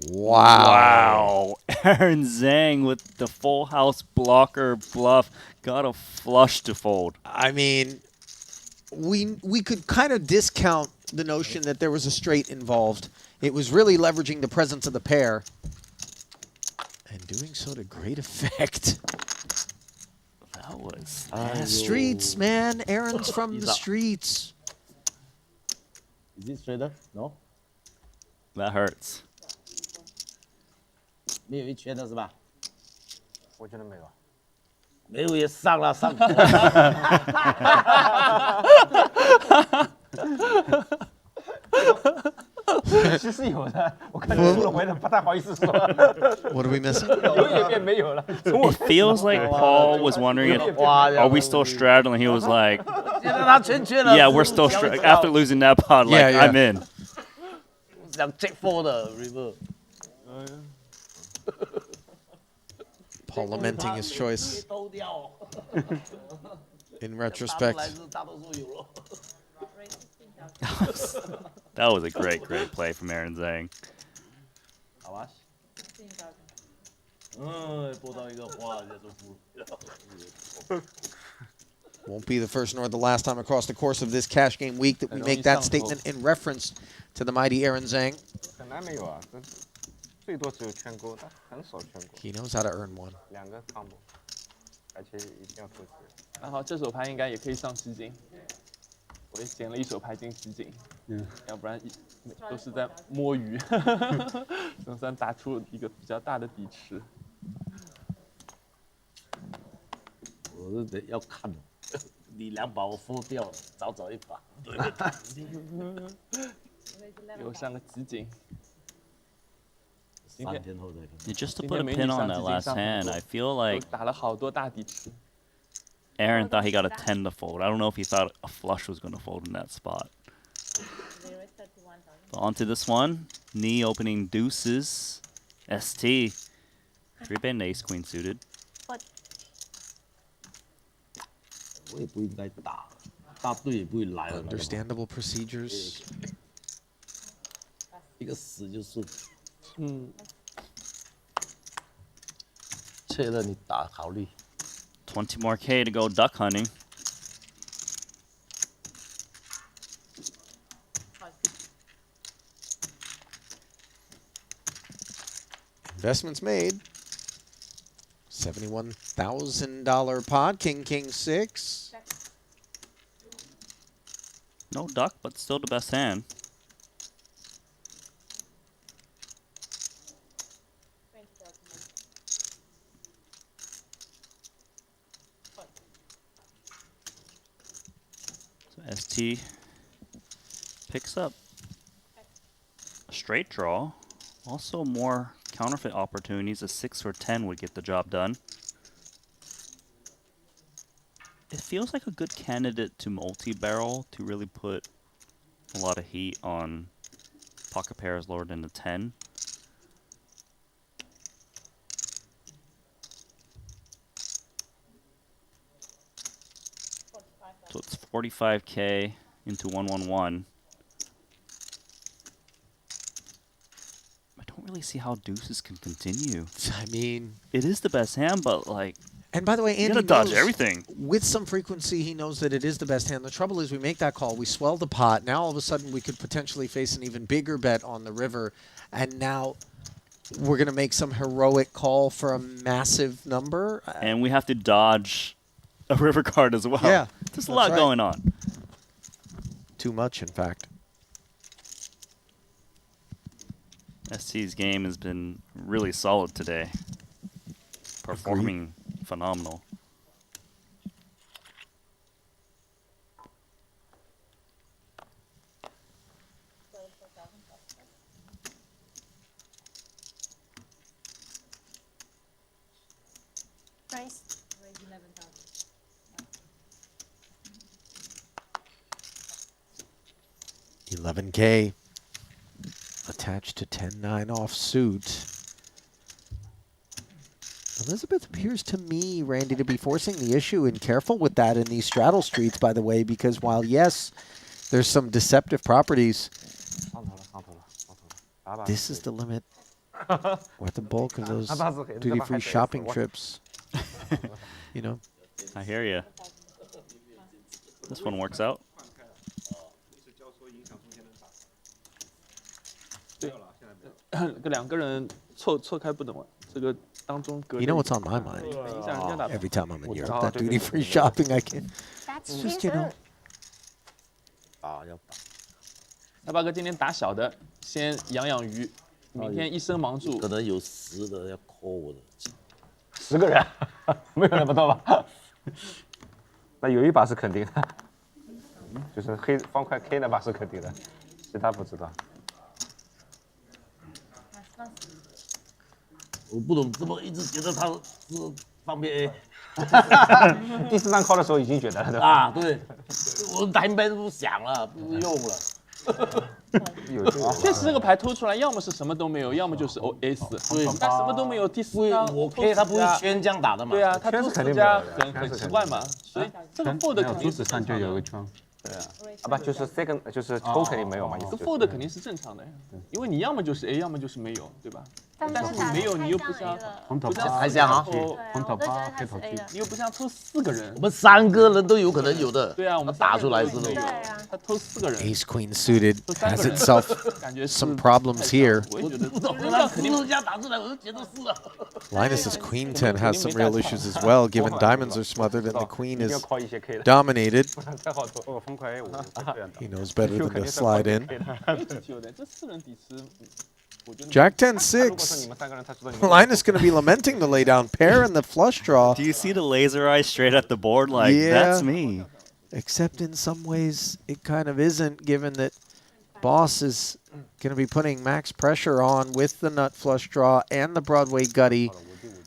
Wow. Aaron Zang with the full house blocker bluff. Got a flush to fold. I mean, we could kind of discount the notion that there was a straight involved. It was really leveraging the presence of the pair. And doing so to great effect. That was streets, man. Aaron's from the streets. Is it straighter? No. That hurts. 没有一圈的是吧？我觉得没有。没有也上了上。其实有的，我看输了，我有点不太好意思说。What are we missing? 有也变没有了。 It feels like Paul was wondering, are we still straddling? He was like, yeah, we're still straddling. After losing that pot, like, Yeah. I'm in. 想 check four 的 river。 Paul lamenting his choice. In retrospect. That was a great play from Aaron Zang. Won't be the first nor the last time across the course of this cash game week that we make that statement in reference to the mighty Aaron Zang. 很难没有啊，最多只有圈勾，但很少圈勾。 He knows how to earn one. 两个 combo， 而且一定要投资。然后这手牌应该也可以上直井，我也捡了一手牌进直井，要不然都是在摸鱼，总算打出一个比较大的底池。我是得要看，你2把我fold掉了，早早一把。给我上个直井。 3天后再看。 Just to put a pin on that last hand, I feel like 打了好多大底池。 Aaron thought he got a 10 to fold. I don't know if he thought a flush was going to fold in that spot. But onto this one. Knee opening deuces. ST. 3-bet ace queen suited. 我也不应该打，大队也不会来了。 Understandable procedures. 一个死就顺。确认你打考虑。 20 more K to go duck hunting. Investments made. $71,000 pod. King, king, 6. No duck, but still the best hand. ST picks up a straight draw. Also more counterfeit opportunities. A 6 or 10 would get the job done. It feels like a good candidate to multi-barrel to really put a lot of heat on pocket pairs lower than the 10. So it's 45K into 111. I don't really see how deuces can continue. I mean, it is the best hand, but like, and by the way, Andy you gotta dodge knows everything. With some frequency, he knows that it is the best hand. The trouble is we make that call, we swell the pot. Now all of a sudden we could potentially face an even bigger bet on the river. And now we're going to make some heroic call for a massive number. And we have to dodge a river card as well. Yeah, there's a lot going on. Too much, in fact. ST's game has been really solid today. Performing phenomenal. Nice. 11K attached to 10-9 offsuit. Elizabeth appears to me, Randy, to be forcing the issue, and careful with that in these straddle streets, by the way, because while, yes, there's some deceptive properties, this is the limit. What the bulk of those 他爸是黑的， duty-free shopping trips, you know. I hear you. This one works out. 对，两个人错开不能玩，这个当中隔。 You know what's on my mind? Every time I'm in Europe, that duty-free shopping, I can. It's just, you know. 大巴哥今天打小的，先养鱼，明天一身忙住。可能有10的要 call 我的。10个人，没有那么多吧？那有一把是肯定的，就是黑方块 K 那把是肯定的，其他不知道。我不懂，怎么一直觉得他是方便 A。第4张 call 的时候已经觉得了，对吧？啊，对，我台面都不想了，不用了。确实这个牌偷出来，要么是什么都没有，要么就是 OS。对，但什么都没有，第4张我 K 他不会圈这样打的嘛？对啊，他偷4家很奇怪嘛，所以这个 fold 肯定桌子上就有个圈。对啊，不就是 second 就是抽肯定没有嘛，意思这 fold 肯定是正常的呀，因为你要么就是 A， 要么就是没有，对吧？但是你没有，你又不像红头八，还像啊，红头八黑头七，你又不像偷4个人，我们3个人都有可能有的。对啊，我们打出来是都有。他偷4个人。 Ace Queen suited has itself some problems here. 我不懂，他4家打出来，我就觉得是啊。 Linus's Queen 10 has some real issues as well, given diamonds are smothered and the Queen is dominated. He knows better than to slide in. Jack 10-6. Linus going to be lamenting the laydown pair and the flush draw. Do you see the laser eye straight at the board? Like, that's me. Except in some ways, it kind of isn't, given that Boss is going to be putting max pressure on with the nut flush draw and the Broadway gutty,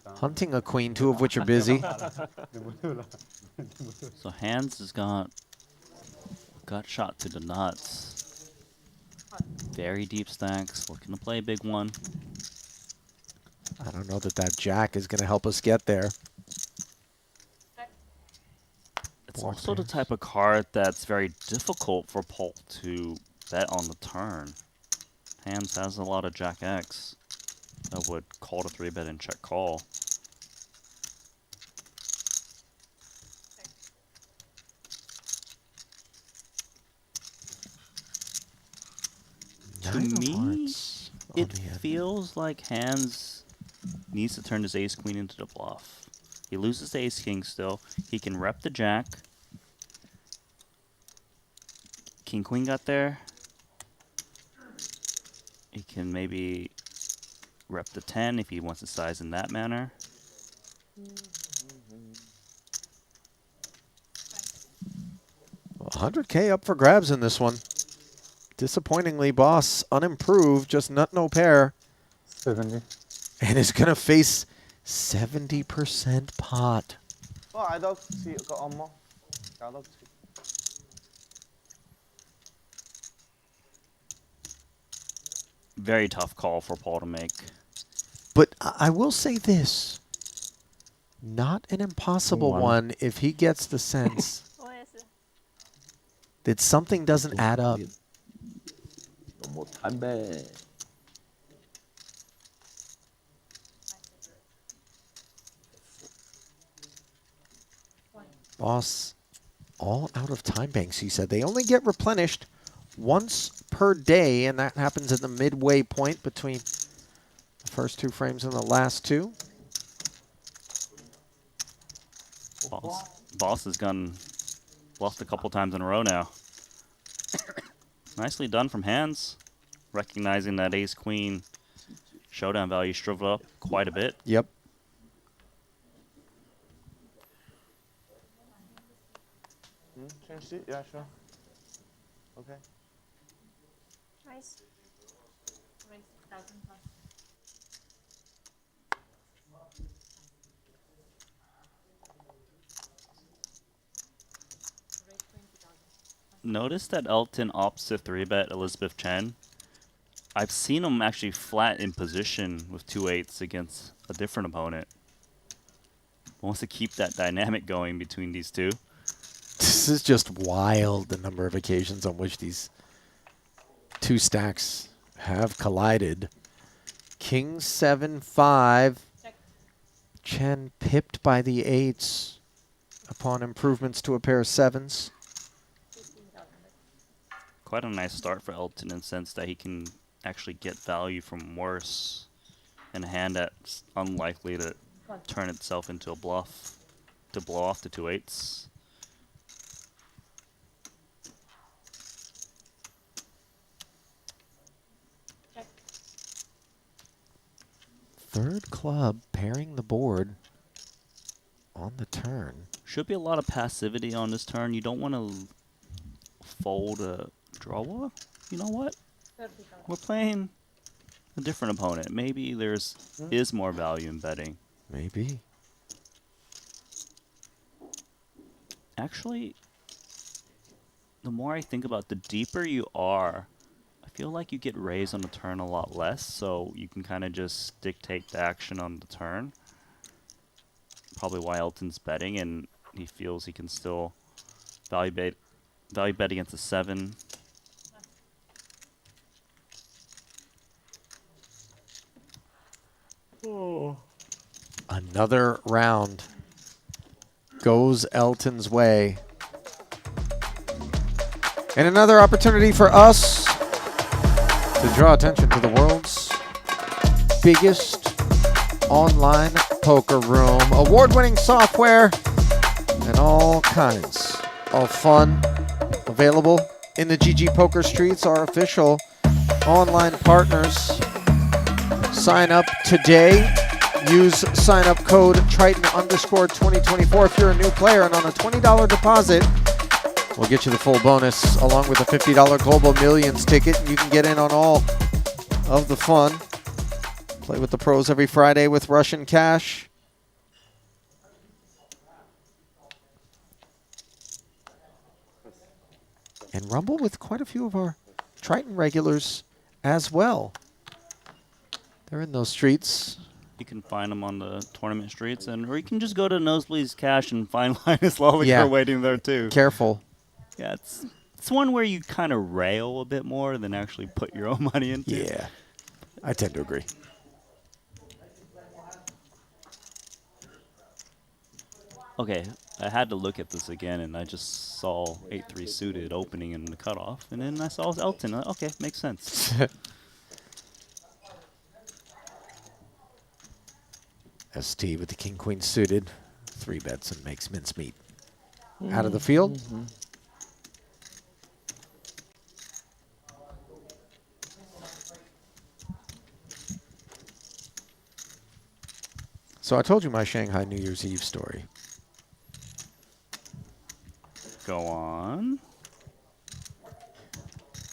hunting a queen, 2 of which are busy. So Handz has got shot to the nuts. Very deep stacks, looking to play a big one. I don't know that that jack is going to help us get there. It's also the type of card that's very difficult for Paul to bet on the turn. Handz has a lot of Jack X that would call to 3-bet and check call. To me, it feels like Handz needs to turn his ace-queen into the bluff. He loses the ace-king still. He can rep the jack. King-queen got there. He can maybe rep the 10 if he wants to size in that manner. Well, 100K up for grabs in this one. Disappointingly, Boss unimproved, just nut no pair. 70. And is going to face 70% pot. Very tough call for Paul to make. But I will say this. Not an impossible one if he gets the sense that something doesn't add up. Boss, all out of time banks, he said. They only get replenished once per day, and that happens at the midway point between the first 2 frames and the last 2. Boss has gone lost a couple times in a row now. Nicely done from Handz, recognizing that ace-queen showdown value shriveled up quite a bit. Yep. Yeah, sure. Okay. Nice. Notice that Elton opts to 3-bet Elizabeth Chen. I've seen him actually flat in position with 2-8s against a different opponent. Wants to keep that dynamic going between these two. This is just wild, the number of occasions on which these 2 stacks have collided. King 7-5. Chen pipped by the 8s upon improvements to a pair of 7s. Quite a nice start for Elton in the sense that he can actually get value from worse in a hand that's unlikely to turn itself into a bluff to blow off the 2 8s. Third club pairing the board on the turn. Should be a lot of passivity on this turn. You don't want to fold a draw. You know what? We're playing a different opponent. Maybe is more value in betting. Maybe. Actually, the more I think about it, the deeper you are, I feel like you get raised on the turn a lot less, so you can kind of just dictate the action on the turn. Probably why Elton's betting, and he feels he can still value bet against a 7. Oh. Another round goes Elton's way. And another opportunity for us to draw attention to the world's biggest online poker room. Award-winning software and all kinds of fun available in the GG Poker Streets, our official online partners. Sign up today. Use sign-up code Triton_2024 if you're a new player, and on a $20 deposit, we'll get you the full bonus along with a $50 Global Millions ticket. You can get in on all of the fun. Play with the pros every Friday with Russian cash. And rumble with quite a few of our Triton regulars as well. They're in those streets. You can find them on the tournament streets, or you can just go to Nosebleeds Cash and find Linus Loeliger waiting there too. Careful. Yeah, it's one where you kind of rail a bit more than actually put your own money into. Yeah, I tend to agree. Okay, I had to look at this again, and I just saw 8-3 suited opening in the cutoff, and then I saw Elton. Okay, makes sense. Esti with the king-queen suited. 3 bets and makes mincemeat out of the field. So I told you my Shanghai New Year's Eve story. Go on.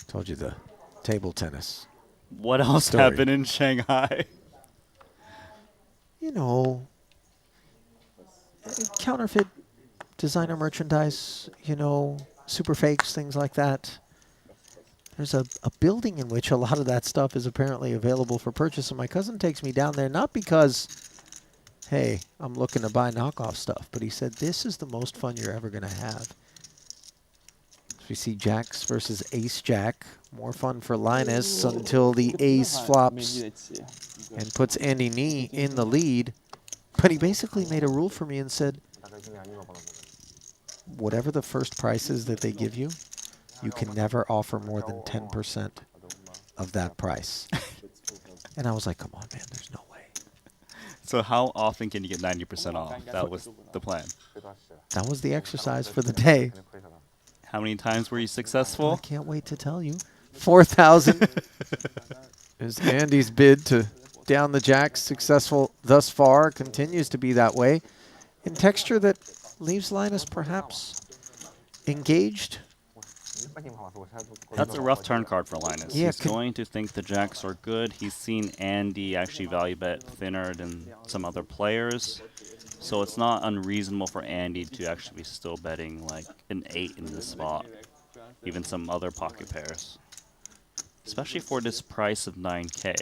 Told you the table tennis. What else happened in Shanghai? You know, counterfeit designer merchandise, you know, super fakes, things like that. There's a building in which a lot of that stuff is apparently available for purchase, and my cousin takes me down there, not because, hey, I'm looking to buy knockoff stuff, but he said, this is the most fun you're ever going to have. We see jacks versus ace jack. More fun for Linus until the ace flops and puts Andy Nee in the lead. But he basically made a rule for me and said, whatever the first price is that they give you, you can never offer more than 10% of that price. And I was like, come on, man, there's no way. So how often can you get 90% off? That was the plan. That was the exercise for the day. How many times were you successful? I can't wait to tell you. 4,000 is Andy's bid to down the jacks. Successful thus far. Continues to be that way. In texture that leaves Linus perhaps engaged. That's a rough turn card for Linus. Yeah, he's going to think the jacks are good. He's seen Andy actually value bet thinner than some other players. So it's not unreasonable for Andy to actually be still betting like an 8 in this spot. Even some other pocket pairs. Especially for this price of 9K.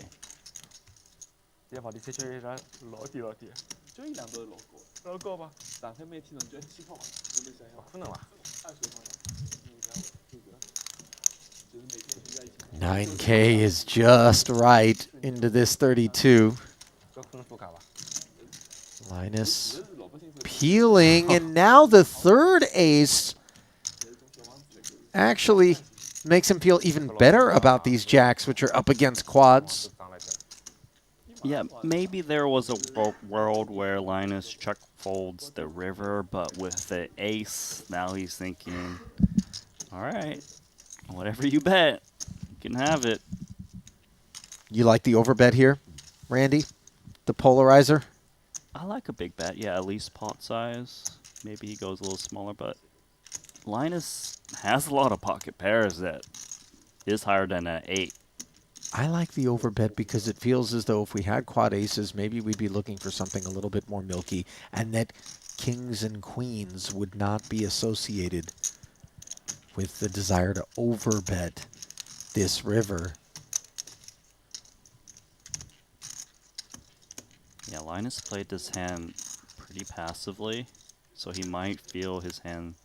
9K is just right into this 32. Linus peeling, and now the third ace actually makes him feel even better about these jacks, which are up against quads. Yeah, maybe there was a world where Linus check folds the river, but with the ace, now he's thinking, all right, whatever you bet, you can have it. You like the overbet here, Randy? The polarizer? I like a big bet, yeah, at least pot size. Maybe he goes a little smaller, but Linus has a lot of pocket pairs that is higher than an 8. I like the overbet because it feels as though if we had quad aces, maybe we'd be looking for something a little bit more milky, and that kings and queens would not be associated with the desire to overbet this river. Yeah, Linus played this hand pretty passively, so he might feel his hand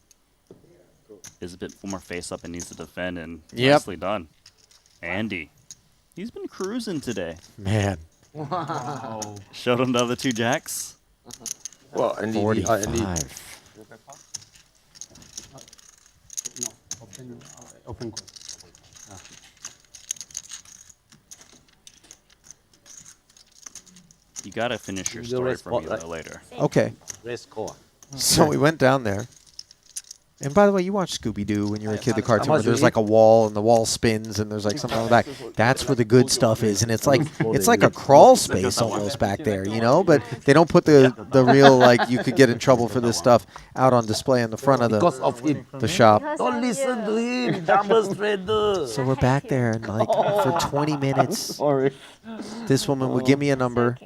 is a bit more face up and needs to defend, and nicely done. Andy. He's been cruising today. Man. Wow. Showed him the other 2 jacks. Well, 45. Open. You gotta finish your story for me later. Okay. So we went down there. And by the way, you watched Scooby-Doo when you were a kid, the cartoon where there's like a wall and the wall spins and there's like something like that. That's where the good stuff is. And it's like a crawl space almost back there, you know? But they don't put the real, like, you could get in trouble for this stuff out on display in the front of the shop. Don't listen to him, demonstrator. So we're back there and like for 20 minutes, this woman would give me a number.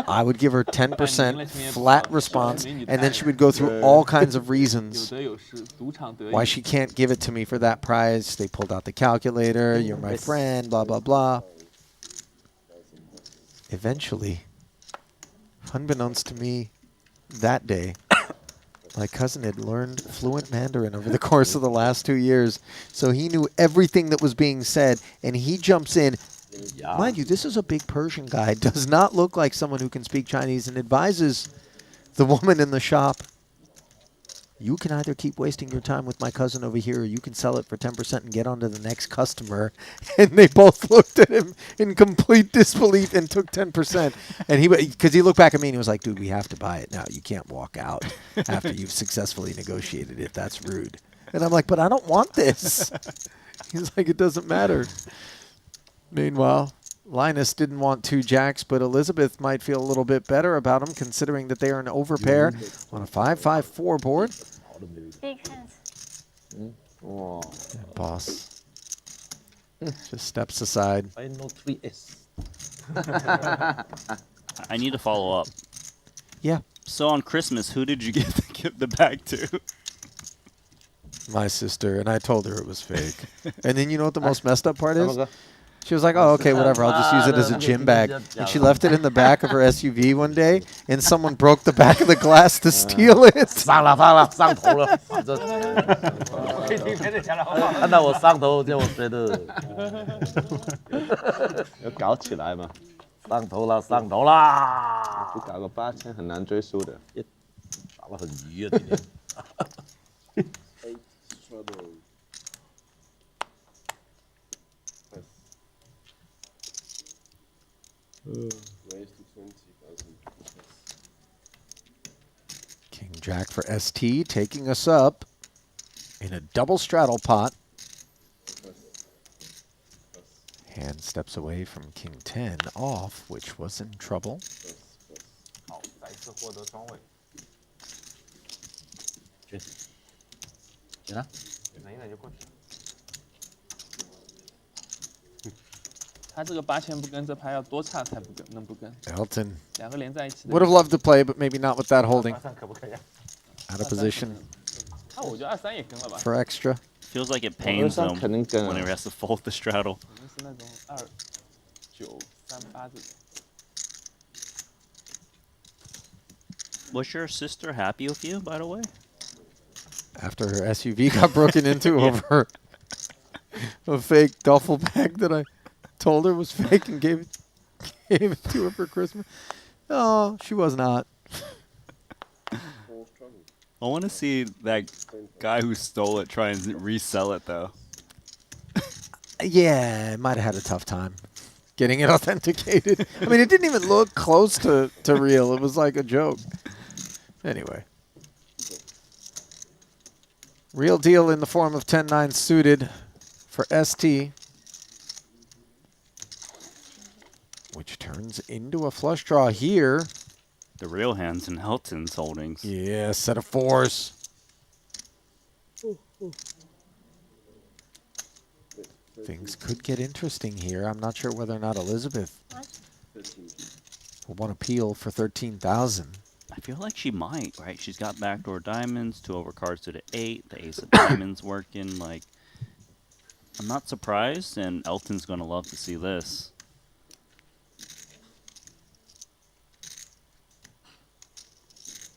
I would give her 10% flat response, and then she would go through all kinds of reasons why she can't give it to me for that price. They pulled out the calculator, you're my friend, blah, blah, blah. Eventually, unbeknownst to me that day, my cousin had learned fluent Mandarin over the course of the last 2 years, so he knew everything that was being said, and he jumps in. Mind you, this is a big Persian guy, does not look like someone who can speak Chinese, and advises the woman in the shop, you can either keep wasting your time with my cousin over here, or you can sell it for 10% and get on to the next customer. And they both looked at him in complete disbelief and took 10%. And because he looked back at me and he was like, dude, we have to buy it now. You can't walk out after you've successfully negotiated it. That's rude. And I'm like, but I don't want this. He's like, it doesn't matter. Meanwhile, Linus didn't want 2 jacks, but Elizabeth might feel a little bit better about him, considering that they are an overpair on a 5-5-4 board. Big hands. Boss just steps aside. I know 3S. I need to follow up. Yeah. So on Christmas, who did you give the bag to? My sister, and I told her it was fake. And then you know what the most messed up part is? She was like, oh, okay, whatever. I'll just use it as a gym bag. And she left it in the back of her SUV one day, and someone broke the back of the glass to steal it. 上头了，反正。看到我上头，就觉得要搞起来嘛。上头了，上头啦！不搞个8000很难追输的。打得很鱼啊，今天。King Jack for ST, taking us up in a double straddle pot. Hand steps away from King 10 off, which was in trouble. Elton 两个连在一起。 would have loved to play, but maybe not with that holding. Out of position. 那我觉得23也跟了吧。 For extra. Feels like it pains him when he has to fold the straddle. 是那种2938这种。 Was your sister happy with you, by the way? After her SUV got broken into over a fake duffel bag that I told her was fake and gave it to her for Christmas. Oh, she was not. I want to see that guy who stole it try and resell it, though. Yeah, it might have had a tough time getting it authenticated. I mean, it didn't even look close to real. It was like a joke. Anyway. Real deal in the form of 10-9 suited for Esti, which turns into a flush draw here. The real Handz and Elton's holdings. Yeah, set of fours. Things could get interesting here. I'm not sure whether or not Elizabeth will want to peel for 13,000. I feel like she might, right? She's got backdoor diamonds, 2 overcards to the 8, the ace of diamonds working. Like, I'm not surprised, and Elton's going to love to see this.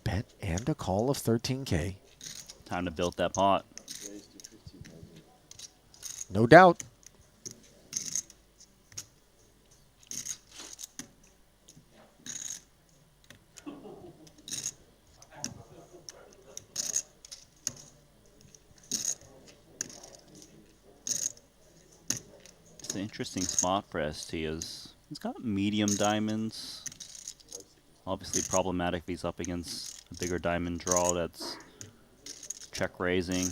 Bet and a call of 13K. Time to build that pot. No doubt. It's an interesting spot for Esti. He's got medium diamonds. Obviously problematic if he's up against a bigger diamond draw that's check raising.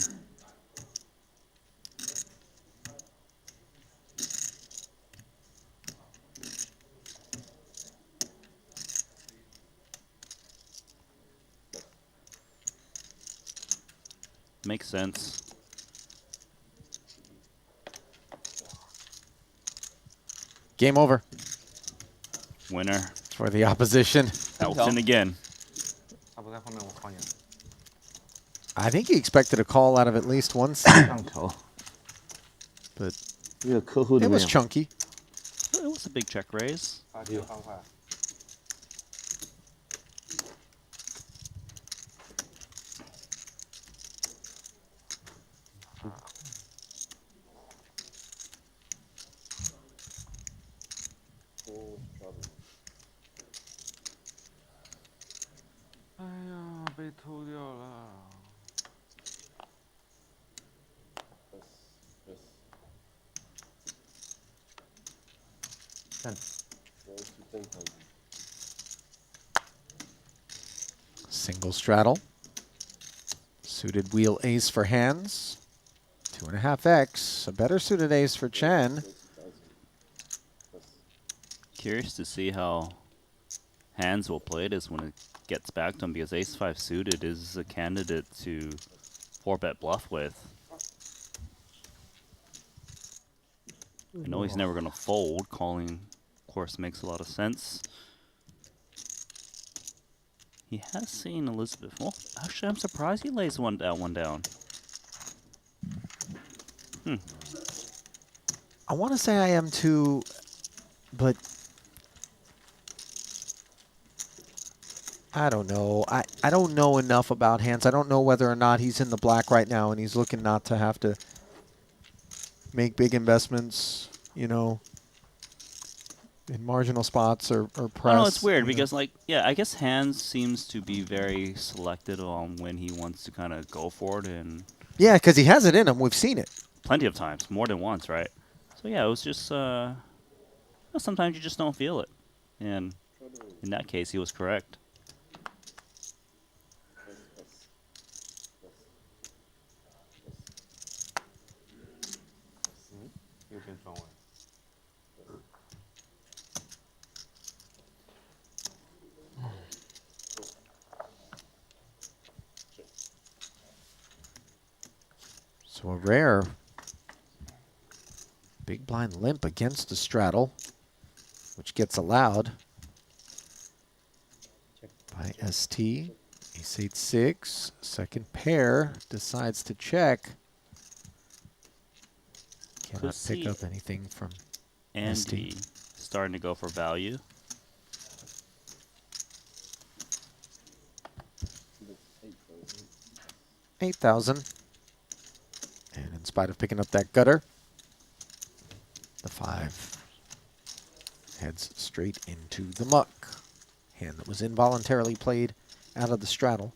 Makes sense. Game over. Winner. For the opposition. Elton again. I think he expected a call out of at least one set. But it was chunky. It was a big check raise. Single straddle. Suited wheel ace for Handz. 2.5x. A better suited ace for Chen. Curious to see how Handz will play this when it gets back to him, because ace-5 suited is a candidate to 4-bet bluff with. I know he's never going to fold. Calling, of course, makes a lot of sense. He has seen Elizabeth. Well, actually, I'm surprised he lays that one down. I want to say I am too, but I don't know. I don't know enough about Handz. I don't know whether or not he's in the black right now and he's looking not to have to make big investments, you know, in marginal spots or press. I know it's weird because, like, yeah, I guess Handz seems to be very selected on when he wants to kind of go for it, and yeah, because he has it in him. We've seen it plenty of times, more than once, right? So yeah, it was just sometimes you just don't feel it, and in that case, he was correct. So a rare big blind limp against the straddle, which gets allowed by ST. Ace 8-6, second pair, decides to check. Cannot pick up anything from Andy ST. Starting to go for value. $8,000. And in spite of picking up that gutter, The 5 heads straight into the muck. Hand that was involuntarily played out of the straddle.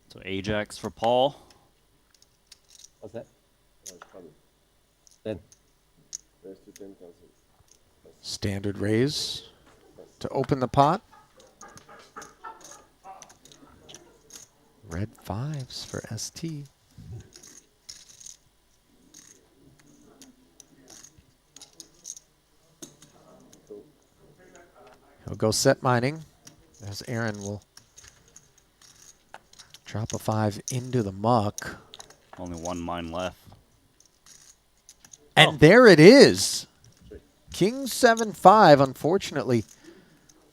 So Ajax for Paul. What's that? 10. Standard raise to open the pot. Red 5s for ST. He'll go set mining as Aaron will drop a 5 into the muck. Only one mine left. And there it is. King 7-5, unfortunately,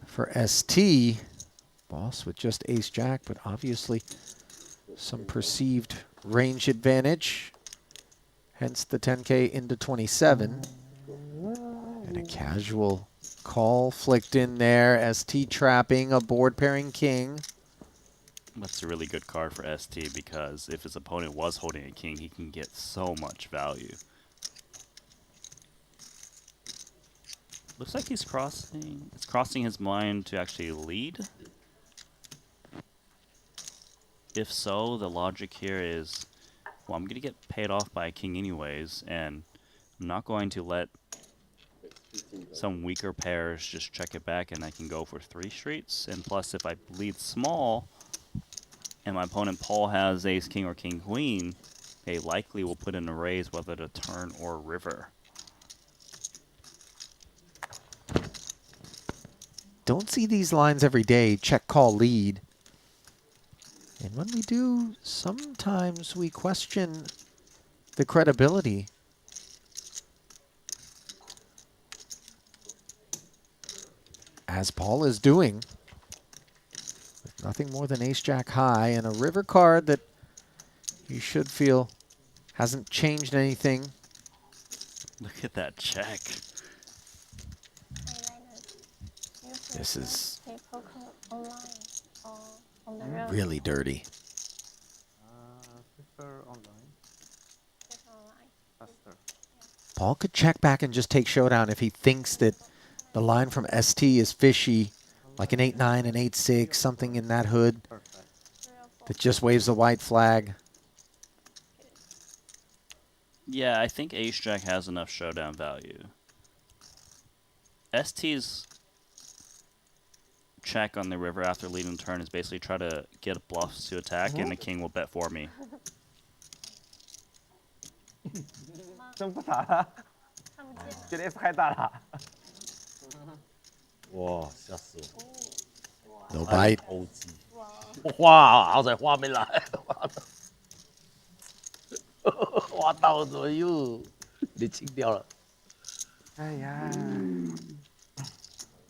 for ST. Boss with just ace-jack, but obviously some perceived range advantage. Hence the 10K into 27. And a casual call flicked in there. ST trapping a board pairing king. That's a really good card for ST because if his opponent was holding a king, he can get so much value. Looks like he's crossing his mind to actually lead. If so, the logic here is, well, I'm going to get paid off by a king anyways, and I'm not going to let some weaker pairs just check it back and I can go for 3 streets. And plus, if I lead small and my opponent Paul has ace king or king queen, they likely will put in a raise whether to turn or river. Don't see these lines every day. Check, call, lead. And when we do, sometimes we question the credibility. As Paul is doing. With nothing more than ace-jack high and a river card that you should feel hasn't changed anything. Look at that check. This is really dirty. Prefer online. Faster. Paul could check back and just take showdown if he thinks that the line from ST is fishy, like an 8-9, an 8-6, something in that hood that just waves a white flag. Yeah, I think ace-jack has enough showdown value. ST's check on the river after leading turn is basically try to get bluffs to attack, and the king will bet for me. 真不打了，这 S 太大了。哇，吓死我 No bite. 欧鸡，哇，好在画面来，挖到怎么又给清掉了？哎呀，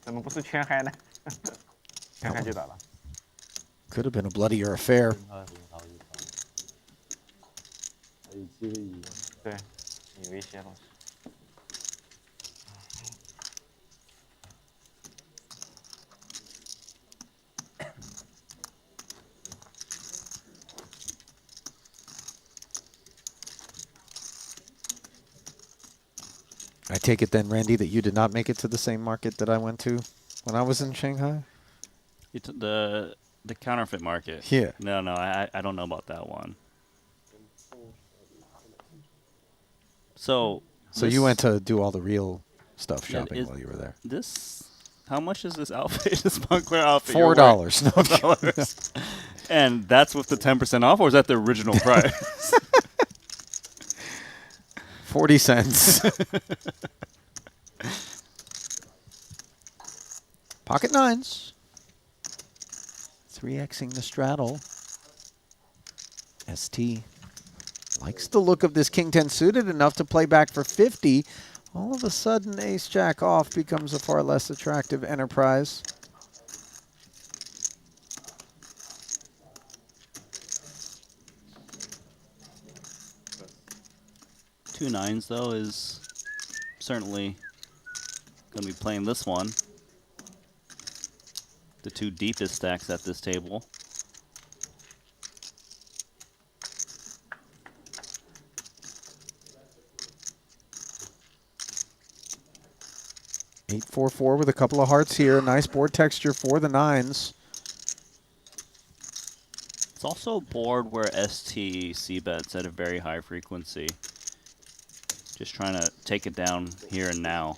怎么不是全嗨呢？全嗨就打了。 Could have been a bloodier affair. 对，有威胁了。 I take it then, Randy, that you did not make it to the same market that I went to when I was in Shanghai? The counterfeit market. Yeah. No, I don't know about that one. So you went to do all the real stuff shopping while you were there. How much is this outfit? This Montclair outfit? $4. No, $4. And that's with the 10% off, or is that the original price? 40 cents. Pocket nines. 3xing the straddle. Esti likes the look of this King 10 suited enough to play back for 50. All of a sudden, ace jack off becomes a far less attractive enterprise. Two nines, though, is certainly going to be playing this one. The two deepest stacks at this table. Eight, 4, 4 with a couple of hearts here. Nice board texture for the nines. It's also a board where ST c-bets at a very high frequency. Just trying to take it down here and now.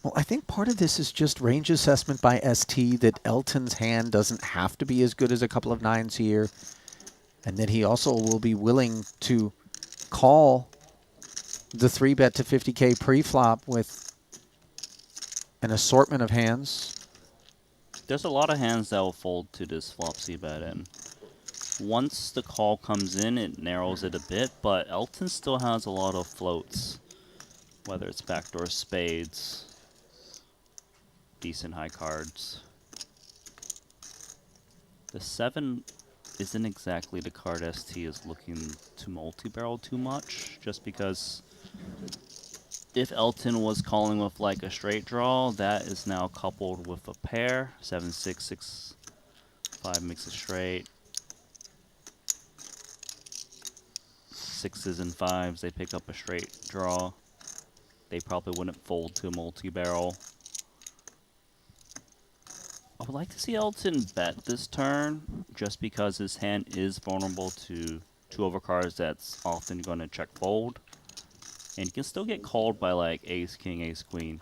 Well, I think part of this is just range assessment by ST, that Elton's hand doesn't have to be as good as a couple of nines here, and that he also will be willing to call the 3-bet to 50K pre-flop with an assortment of hands. There's a lot of hands that will fold to this flop c-bet, and once the call comes in, it narrows it a bit, but Elton still has a lot of floats, whether it's backdoor spades, decent high cards. The 7 isn't exactly the card ST is looking to multi-barrel too much, just because if Elton was calling with like a straight draw, that is now coupled with a pair. 7, 6, 6, 5 makes a straight. 6s and 5s, they pick up a straight draw. They probably wouldn't fold to a multi-barrel. I would like to see Elton bet this turn, just because his hand is vulnerable to 2 overcards that's often going to check fold. And he can still get called by like ace, king, ace, queen.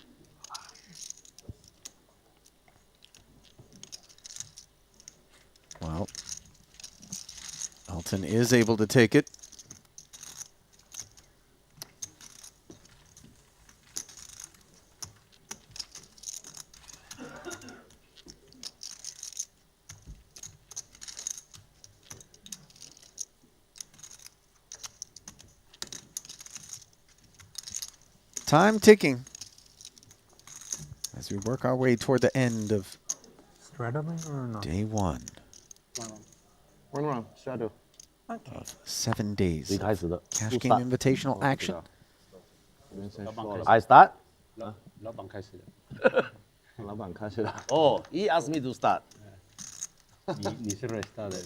Well, Elton is able to take it. Time ticking as we work our way toward the end of Straddling or not? day 1 One round, shadow. of 7 days of 最开始的 Cash Game Invitational action. I start. 老板开始的。老板开始的。Oh, he asked me to start. 你是 restart 的。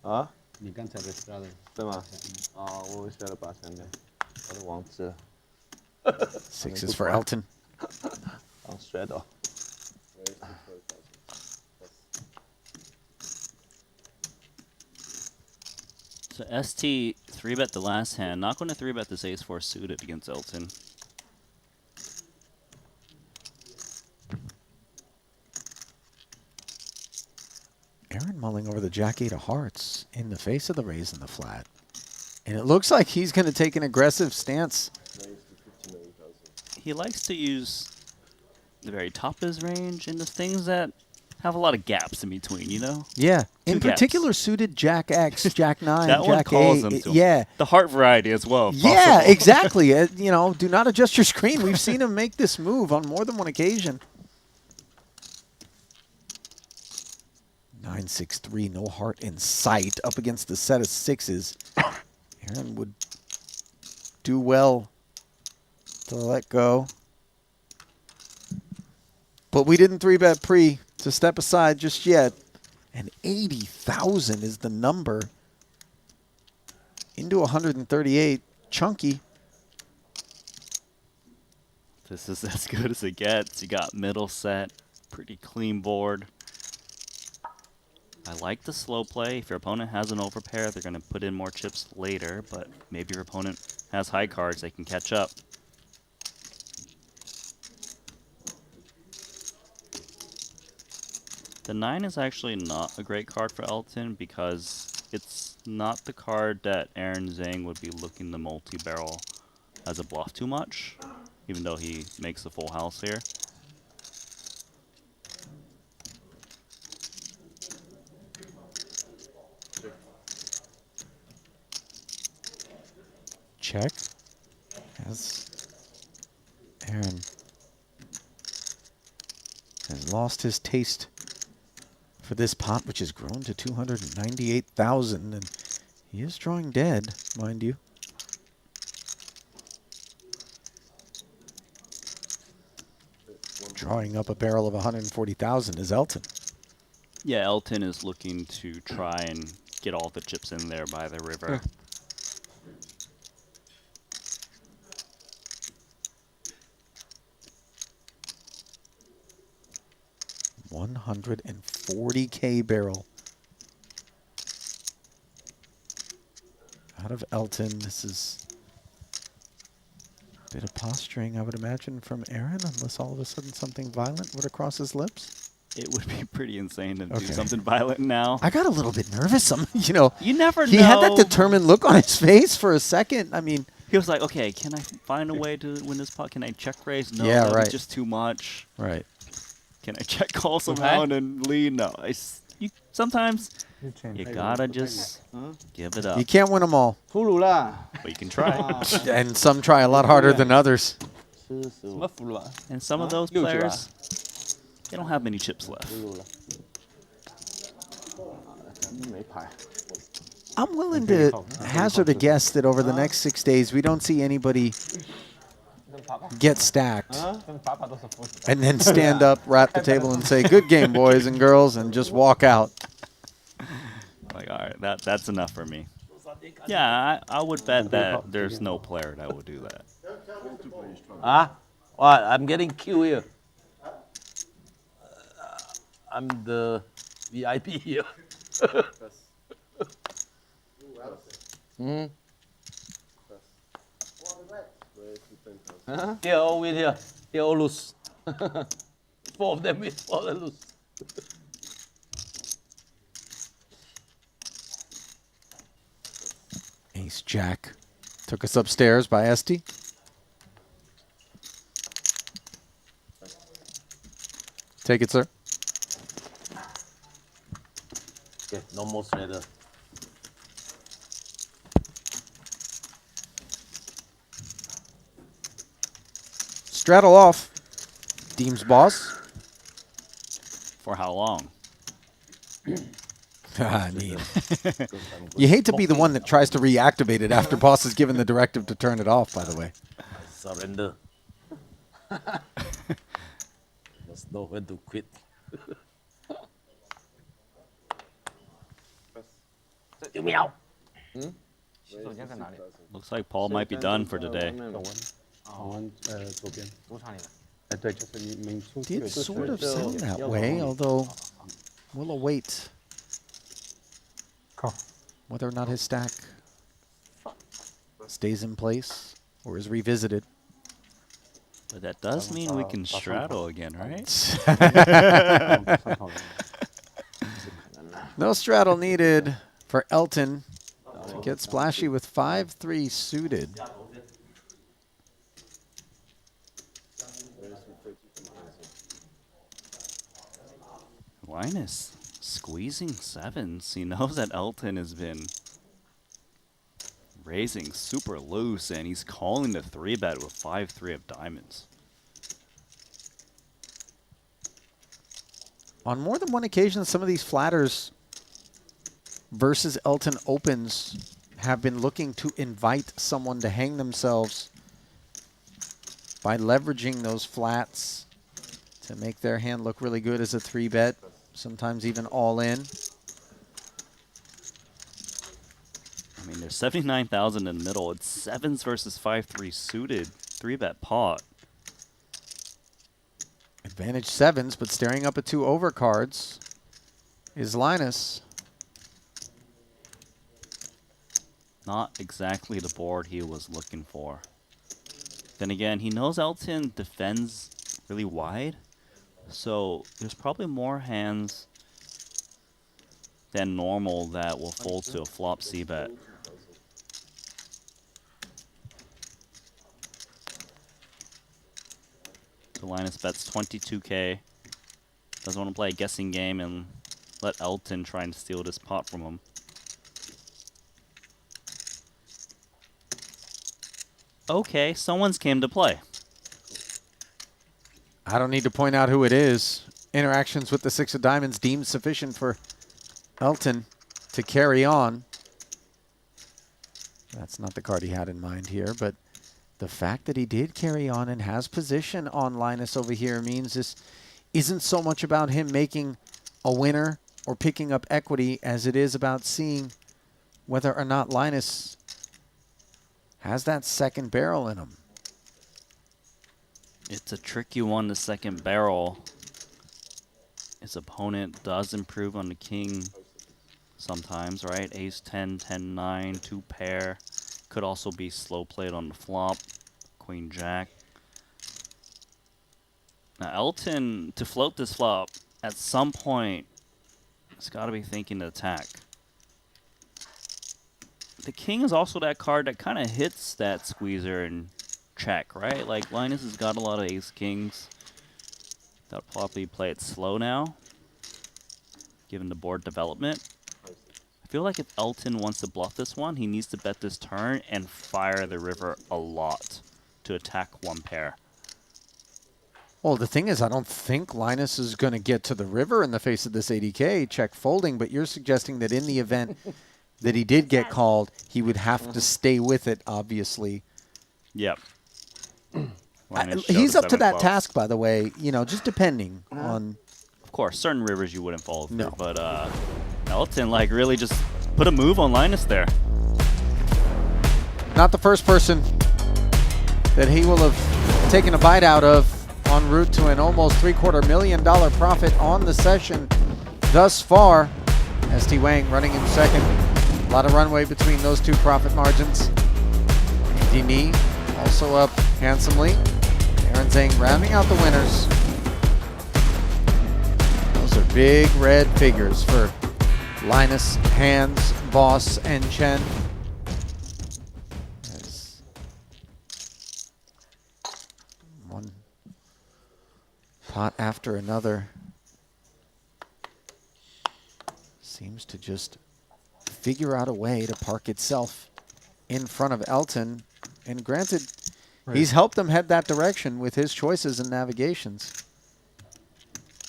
啊？你刚才 restart 的。对吗？啊，我 restart 了8圈的，我都忘记了。 6s for Elton. I'm straight off. So ST 3-bet the last hand, not going to 3-bet this ace-4 suited against Elton. Aaron mulling over the Jack-8 of hearts in the face of the raise and the flat. And it looks like he's going to take an aggressive stance. He likes to use the very top of his range and the things that have a lot of gaps in between, you know? Yeah. Two In gaps. particular, suited Jack X, Jack 9, That one Jack calls 8. them to him. Yeah. The heart variety as well. if Yeah, possible. exactly. You know, do not adjust your screen. We've seen him make this move on more than one occasion. 9-6-3, no heart in sight up against the set of 6s. Aaron would do well to let go. But we didn't 3-bet pre to step aside just yet. And 80,000 is the number. Into 138. Chunky. This is as good as it gets. You got middle set, pretty clean board. I like the slow play. If your opponent has an overpair, they're going to put in more chips later, but maybe your opponent has high cards, they can catch up. The 9 is actually not a great card for Elton because it's not the card that Aaron Zang would be looking to multi-barrel as a bluff too much, even though he makes the full house here. has lost his taste for this pot, which has grown to 298,000, and he is drawing dead, mind you. Drawing up a barrel of 140,000 is Elton. Yeah, Elton is looking to try and get all the chips in there by the river. 140K barrel out of Elton. This is a bit of posturing, I would imagine, from Aaron, unless all of a sudden something violent would have crossed his lips. It would be pretty insane to do something violent now. I got a little bit nervous. You know, you never know. He had that determined look on his face for a second. I mean, he was like, "Okay, can I find a way to win this pot? Can I check raise? No, yeah, that right. was just too much. Right. Can I check call somehow and then lead? No. Sometimes you gotta just give it up. You can't win them all. But you can try. And some try a lot harder than others. And some of those players, they don't have many chips left. I'm willing to hazard a guess that over the next 6 days, we don't see anybody get stacked and then stand up, rat the table, and say, "Good game, boys and girls," and just walk out. Like, all right, that's enough for me. Yeah, I would bet that there's no player that would do that. What? I'm getting queue here. I'm the VIP here. Here, all win here. Here, all lose. 4 of them win, 4 of them lose. Ace Jack took us upstairs by Esti. Take it, sir. Okay, no more shredder. Straddle off. Deem's boss. For how long? Neat. You hate to be the one that tries to reactivate it after boss has given the directive to turn it off, by the way. Surrender. Must know when to quit. Meow. Looks like Paul might be done for today. Did sort of sound that way, although we'll await whether or not his stack stays in place or is revisited. But that does mean we can straddle again, right? No straddle needed for Elton to get splashy with 5-3 suited. Linus squeezing sevens. He knows that Elton has been raising super loose, and he's calling the 3-bet with 5-3 of diamonds. On more than one occasion, some of these flatters versus Elton opens have been looking to invite someone to hang themselves by leveraging those flats to make their hand look really good as a 3-bet, sometimes even all in. I mean, there's 79,000 in the middle. It's sevens versus 5-3 suited 3-bet pot. Advantage sevens, but staring up at 2 overcards is Linus. Not exactly the board he was looking for. Then again, he knows Elton defends really wide, so there's probably more hands than normal that will fold to a flop c-bet. So Linus bets 22K. Doesn't want to play a guessing game and let Elton try and steal this pot from him. Okay, someone's came to play. I don't need to point out who it is. interactions with the 6 of diamonds deemed sufficient for Elton to carry on. That's not the card he had in mind here, but the fact that he did carry on and has position on Linus over here means this isn't so much about him making a winner or picking up equity as it is about seeing whether or not Linus has that second barrel in him. It's a tricky one, the second barrel. His opponent does improve on the king sometimes, right? Ace 10, 10, 9, 2 pair. Could also be slow played on the flop. Queen Jack. Now Elton, to float this flop, at some point, it's got to be thinking to attack. The king is also that card that kind of hits that squeezer and check, right? Like Linus has got a lot of ace kings. That'll probably play it slow now, given the board development. I feel like if Elton wants to bluff this one, he needs to bet this turn and fire the river a lot to attack one pair. Well, the thing is, I don't think Linus is going to get to the river in the face of this 80K check folding, but you're suggesting that in the event that he did get called, he would have to stay with it, obviously. Yep. He's up to that task, by the way, you know, just depending on... Of course, certain rivers you wouldn't follow through, No. but Elton, like, really just put a move on Linus there. Not the first person that he will have taken a bite out of en route to an almost $750,000 profit on the session thus far. Esti Wang running in second. A lot of runway between those two profit margins. Andy Nee also up handsomely. Aaron Zang rounding out the winners. Those are big red figures for Linus, Handz, Boss, and Chen. As one pot after another seems to just figure out a way to park itself in front of Elton. And granted, he's helped them head that direction with his choices and navigations.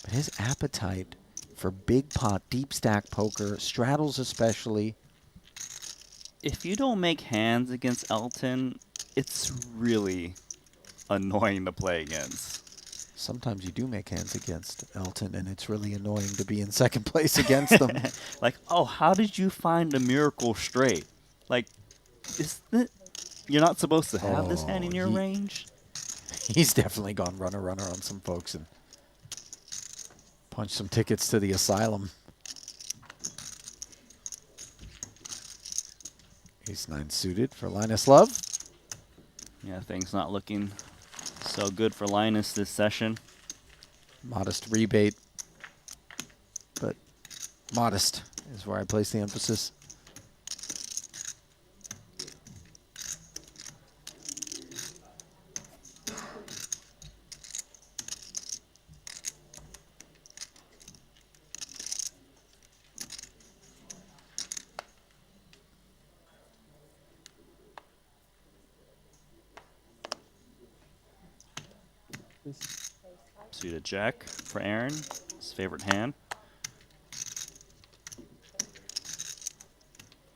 But his appetite for big pot, deep stack poker, straddles especially. If you don't make hands against Elton, it's really annoying to play against. Sometimes you do make hands against Elton, and it's really annoying to be in second place against them. Like, oh, how did you find the miracle straight? Like, you're not supposed to have this hand in your range? He's definitely gone runner on some folks and punched some tickets to the asylum. Ace 9 suited for Linus Love. Yeah, things not looking so good for Linus this session. Modest rebate, but modest is where I place the emphasis. Suited Jack for Aaron, his favorite hand.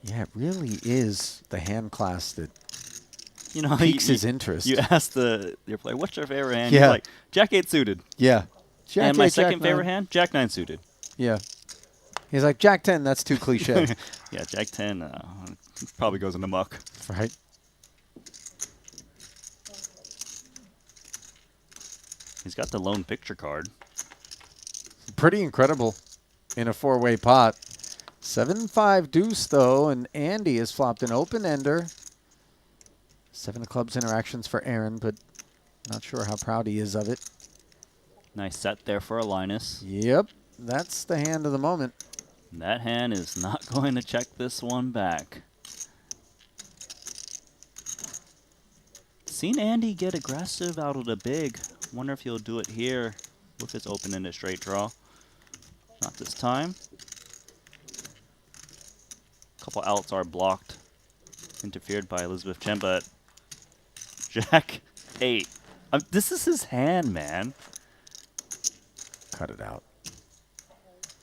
Yeah, it really is the hand class that piques his interest. You ask your player, what's your favorite hand? Yeah. He's like, Jack 8 suited. Yeah. Jack and my 8, second Jack favorite 9. hand, Jack 9 suited. Yeah. He's like, Jack 10, that's too cliche. Yeah, Jack 10 probably goes in the muck. Right. He's got the lone picture card. Pretty incredible in a four-way pot. 7-5 deuce, though, and Andy has flopped an open-ender. 7 of clubs interactions for Aaron, but not sure how proud he is of it. Nice set there for a Linus. Yep, that's the hand of the moment. And that hand is not going to check this one back. Seen Andy get aggressive out of the big. Wonder if he'll do it here with his open-ended straight draw. Not this time. A couple outs are blocked, interfered by Elizabeth Chen, but Jack 8. This is his hand, man. Cut it out.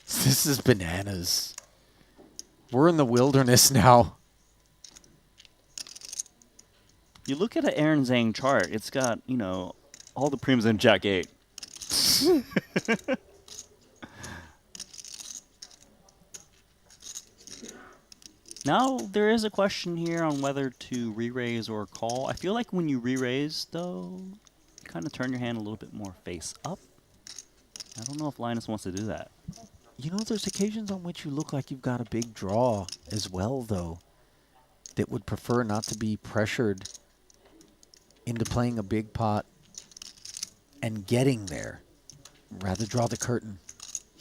This is bananas. We're in the wilderness now. You look at an Aaron Zang chart, it's got, you know, all the premiums in Jack 8. Now, there is a question here on whether to re-raise or call. I feel like when you re-raise, though, you kind of turn your hand a little bit more face up. I don't know if Linus wants to do that. You know, there's occasions on which you look like you've got a big draw as well, though, that would prefer not to be pressured into playing a big pot and getting there. Rather draw the curtain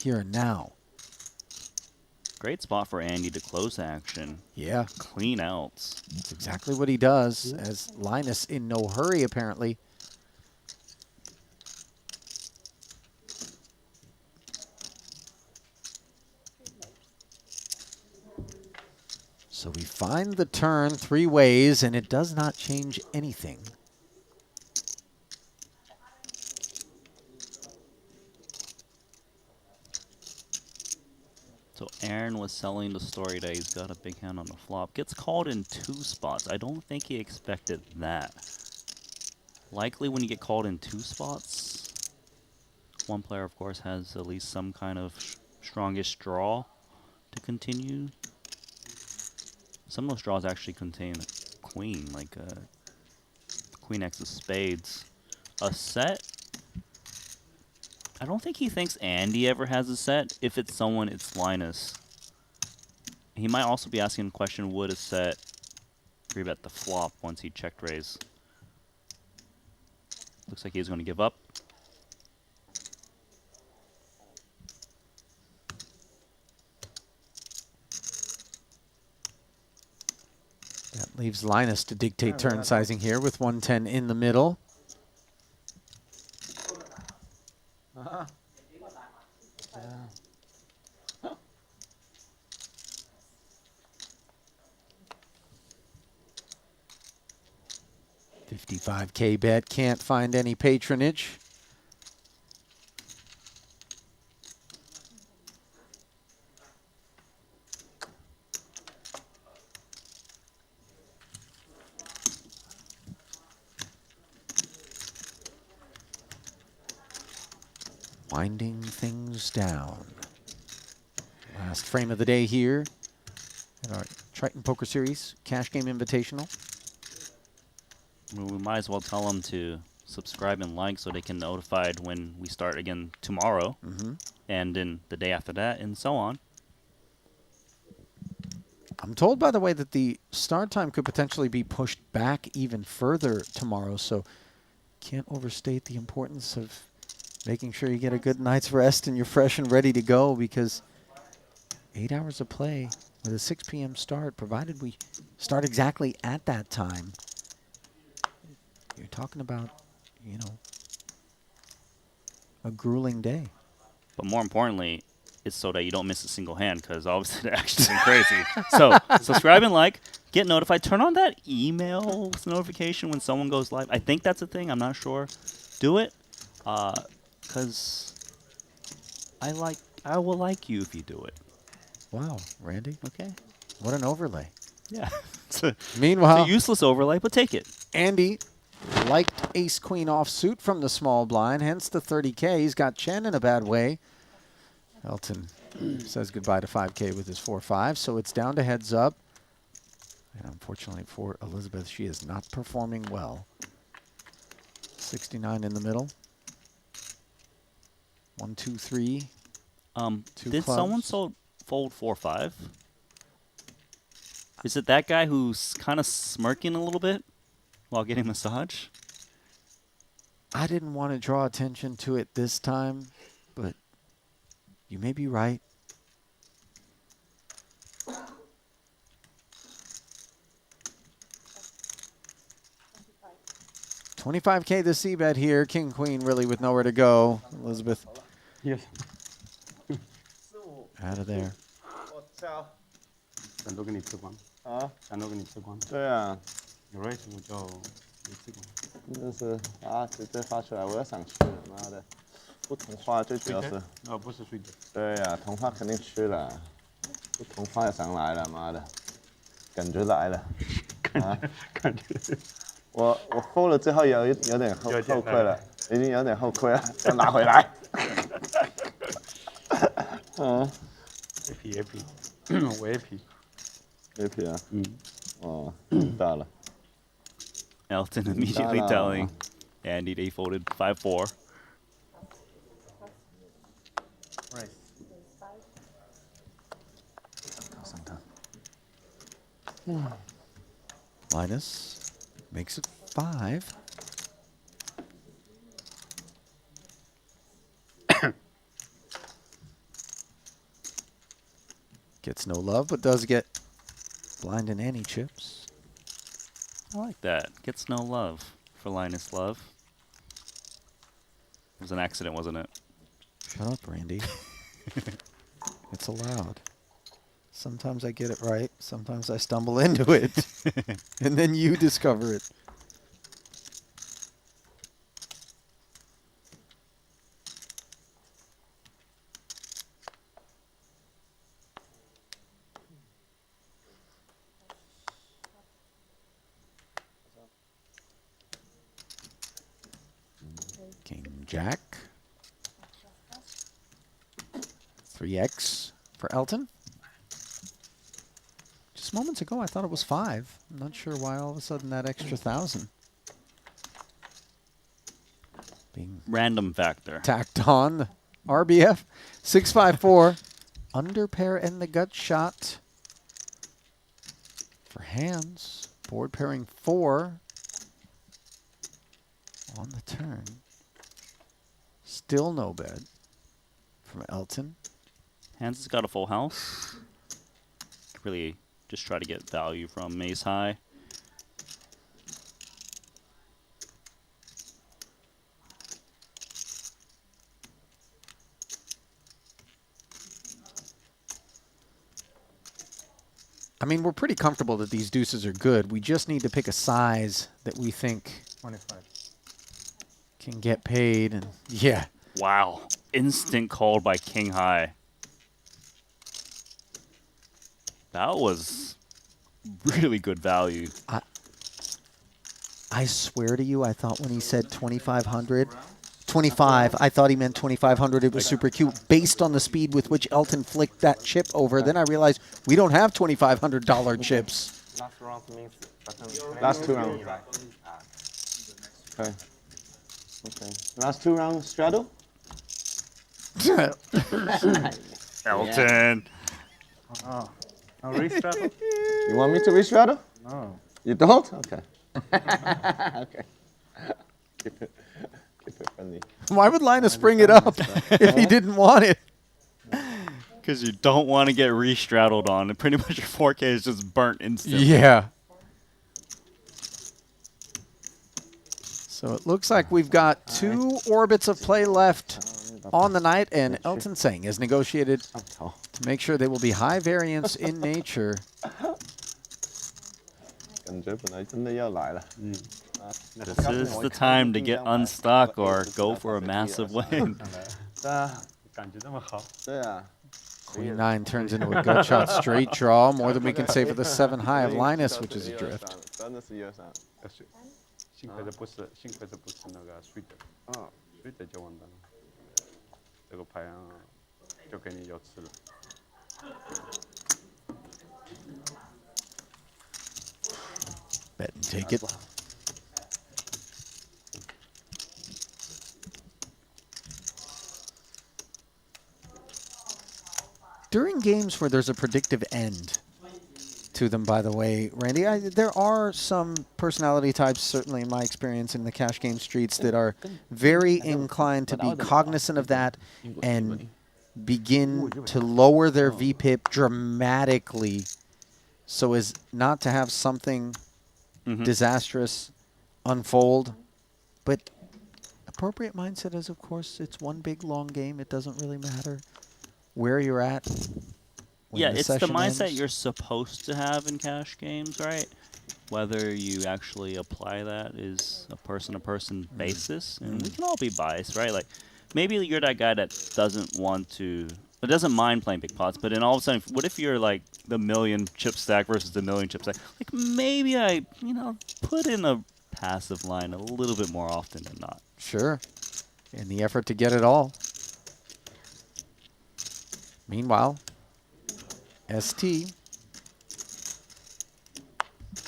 here and now. Great spot for Andy to close action. Yeah. Clean outs. That's exactly what he does, as Linus in no hurry, apparently. So we find the turn 3 ways, and it does not change anything. So Aaron was selling the story that he's got a big hand on the flop. Gets called in 2 spots. I don't think he expected that. Likely when you get called in 2 spots, one player, of course, has at least some kind of strongest draw to continue. Some of those draws actually contain a queen, like a queen X of spades. A set? I don't think he thinks Andy ever has a set. If it's someone, it's Linus. He might also be asking the question, would a set 3-bet the flop once he checked raise? Looks like he's going to give up. That leaves Linus to dictate turn sizing here with 110 in the middle. Uh-huh. 55K bet, can't find any patronage. Winding things down. Last frame of the day here at our Triton Poker Series Cash Game Invitational. Well, we might as well tell them to subscribe and like so they can be notified when we start again tomorrow, and then the day after that, and so on. I'm told, by the way, that the start time could potentially be pushed back even further tomorrow, so can't overstate the importance of making sure you get a good night's rest and you're fresh and ready to go, because 8 hours of play with a 6 p.m. start, provided we start exactly at that time, you're talking about, you know, a grueling day. But more importantly, it's so that you don't miss a single hand, because obviously the action's been crazy. So subscribe and like, get notified, turn on that email notification when someone goes live. I think that's a thing. I'm not sure. Do it, because I will like you if you do it. Wow, Randy. Okay. What an overlay. Yeah. Meanwhile, it's a useless overlay, but take it. Andy liked ace-queen offsuit from the small blind, hence the 30K. He's got Chen in a bad way. Elton says goodbye to 5K with his 4-5, so it's down to heads up. And unfortunately for Elizabeth, she is not performing well. 69 in the middle. 1, 2, 3. Did someone fold 4-5? Is it that guy who's kind of smirking a little bit while getting massage? I didn't want to draw attention to it this time, but you may be right. $25K the C-bet here. King, queen really with nowhere to go. Elizabeth. Yes. Out of there. 人都给你吃光啊，人都给你吃光。对啊，有 race 我就没吃光。真是啊，直接发出来，我要想吃，妈的。不同花最主要是。不是水的。对呀，同花肯定吃了，不同花也想来了，妈的，感觉来了。感觉。我 fold 了之后有点后悔了，已经有点后悔了，要拿回来。AP，我 AP 啊，哦，大了。Elton immediately telling Andy they folded 5-4. Linus makes it 5. Gets no love, but does get blind and Annie chips. I like that. Gets no love for Linus Love. It was an accident, wasn't it? Shut up, Randy. It's allowed. Sometimes I get it right. Sometimes I stumble into it. And then you discover it. King Jack. 3x for Elton. Just moments ago, I thought it was 5. I'm not sure why all of a sudden that extra 1,000 being random factor tacked on. RBF 654 under pair and the gut shot for Handz. Board pairing 4 on the turn. Still no bet from Elton. Handz has got a full house. Really just try to get value from Ace High. I mean, we're pretty comfortable that these deuces are good. We just need to pick a size that we think 25 can get paid. And yeah. Wow. Instant called by King High. That was really good value. I swear to you, I thought when he said 2,500, 25, I thought he meant 2,500. It was super cute based on the speed with which Elton flicked that chip over. Then I realized we don't have $2,500 chips. Last round means last 2 rounds. Okay. Okay. Last 2 rounds straddle. Elton. Oh. No restraddle? You want me to restraddle? No. You don't? Okay. Okay. Keep it friendly. Why would Linus bring it up if he didn't want it? Because you don't want to get re-straddled on. And pretty much your 4K is just burnt instantly. Yeah. So it looks like we've got 2 orbits of play left on the night, and Elton Tsang has negotiated to make sure they will be high variance in nature. This is the time to get unstuck or go for a massive win. Queen 9 turns into a gut shot straight draw, more than we can say for the 7 high of Linus, which is adrift. 幸亏这不是那个水的，水的就完蛋了。这个牌就给你要吃了。Bet and take it. During games where there's a predictive end to them, by the way, Randy, there are some personality types, certainly in my experience in the cash game streets, that are very inclined to be cognizant of that and begin to lower their VPIP dramatically so as not to have something disastrous unfold. But appropriate mindset is, of course, it's one big long game. It doesn't really matter where you're at. Yeah, it's the mindset ends. you're supposed to have in cash games, right? Whether you actually apply that is a person-to-person basis, and we can all be biased, right? Like, maybe you're that guy that doesn't want to, that doesn't mind playing big pots, but then all of a sudden, what if you're like the million chip stack versus the million chip stack? Like maybe I, put in a passive line a little bit more often than not. Sure. In the effort to get it all. Meanwhile, Esti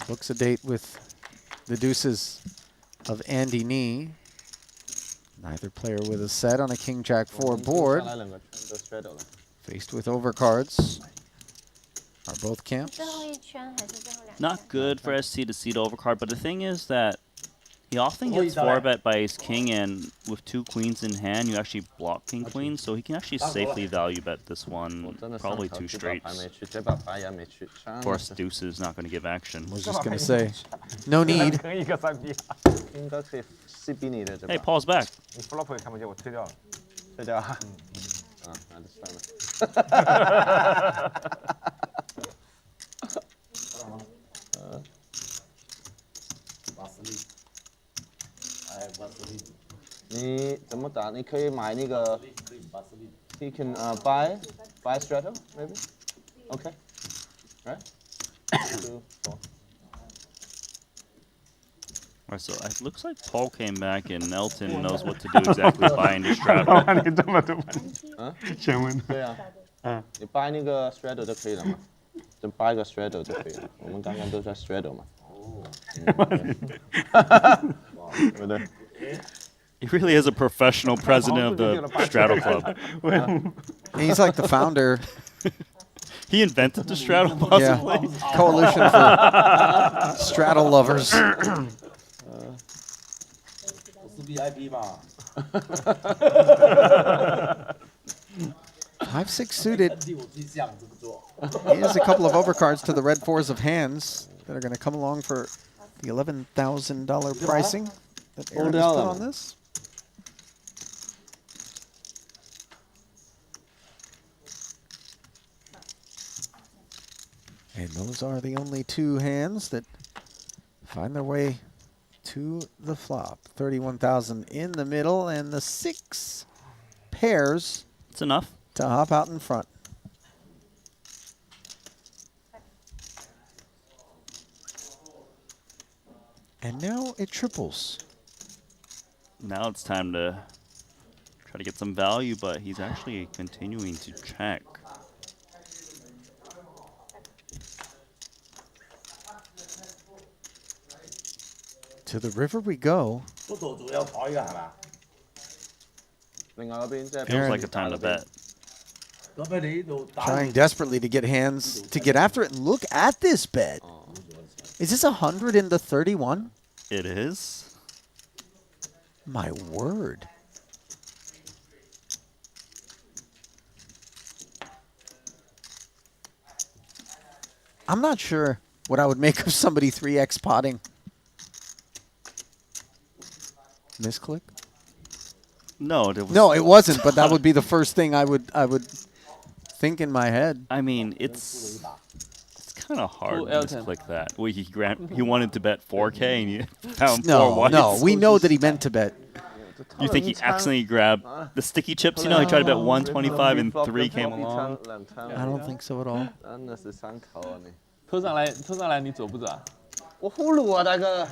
books a date with the deuces of Andy Nee. Neither player with a set on a King Jack 4 board. Faced with overcards. Are both camps. Not good for ST to see the overcard, but the thing is that he often gets 4-bet by ace king, and with 2 queens in hand, you actually block king queen, so he can actually safely value bet this one. Probably 2 straights. Of course, deuce is not going to give action. I was just going to say, no need. Hey, Paul's back. He can buy strato maybe. Okay, right? 2, 4. Alright, so it looks like Paul came back and Elton knows what to do exactly buying the straddle. 先问。对啊，你 buy 那个 straddle 就可以了嘛，就 buy 个 straddle 就可以了。我们刚刚都在 straddle 嘛。对不对？ He really is a professional president of the straddle club. He's like the founder. He invented the straddle, possibly. Yeah. Coalition for straddle lovers. 5-6 suited. Here's a couple of overcards to the red 4s of Handz that are going to come along for the $11,000 pricing that Aaron has put on this. And those are the only 2 hands that find their way to the flop. 31,000 in the middle, and the 6 pairs. It's enough to hop out in front. And now it triples. Now it's time to try to get some value, but he's actually continuing to check. To the river we go. Feels like a time to bet. Trying desperately to get Handz to get after it. And look at this bet. Is this 100 in the 31? It is. My word. I'm not sure what I would make of somebody 3x potting. Misclick? No, no, it wasn't. But that would be the first thing I would think in my head. I mean, it's kind of hard to misclick that. Well, he wanted to bet 4K and you found 4 whites. No, we know that he meant to bet. You think he accidentally grabbed the sticky chips? You know, he tried to bet 125 and 3 came along. I don't think so at all. 偷上来，你走不走啊？我呼噜啊，大哥，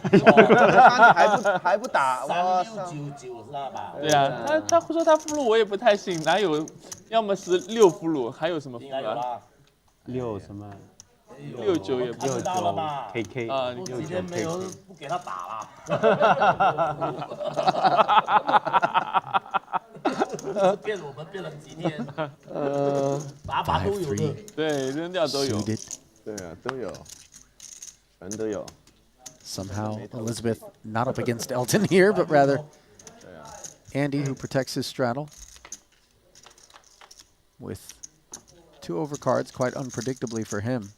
还不打，哇对啊，他说他呼噜我也不太信，哪有？要么是6呼噜，还有什么呼噜啊？6什么？69也不69 KK 啊，69 KK 不给他打了。骗我们骗了几天，把都有的，对，扔掉都有。对啊，都有，全都有。 Somehow Elizabeth not up against Elton here, but rather Andy, who protects his straddle with 2 overcards, quite unpredictably for him,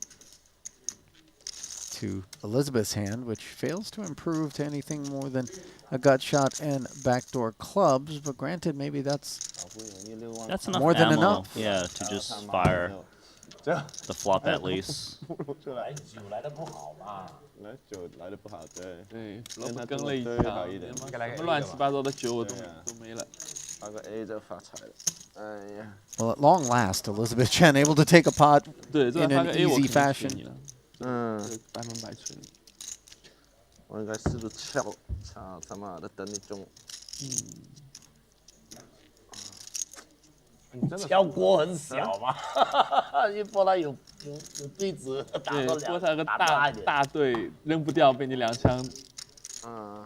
to Elizabeth's hand, which fails to improve to anything more than a gut shot and backdoor clubs. But granted, maybe that's enough more than ammo, enough. Yeah, to just fire the flop at least. 来9来的不好，对。对，跟了一下，什么乱七八糟的9我都没了。Well, at long last, Elizabeth Chen able to take a pot 对，这 in 个发个 an A 我肯 easy 定是 fashion. 给你了，百分百吹。我應該試到超他媽的等你中。敲锅很小嘛，因為波他有對子打对，到不过他有个大一點。大队扔不掉，被你2枪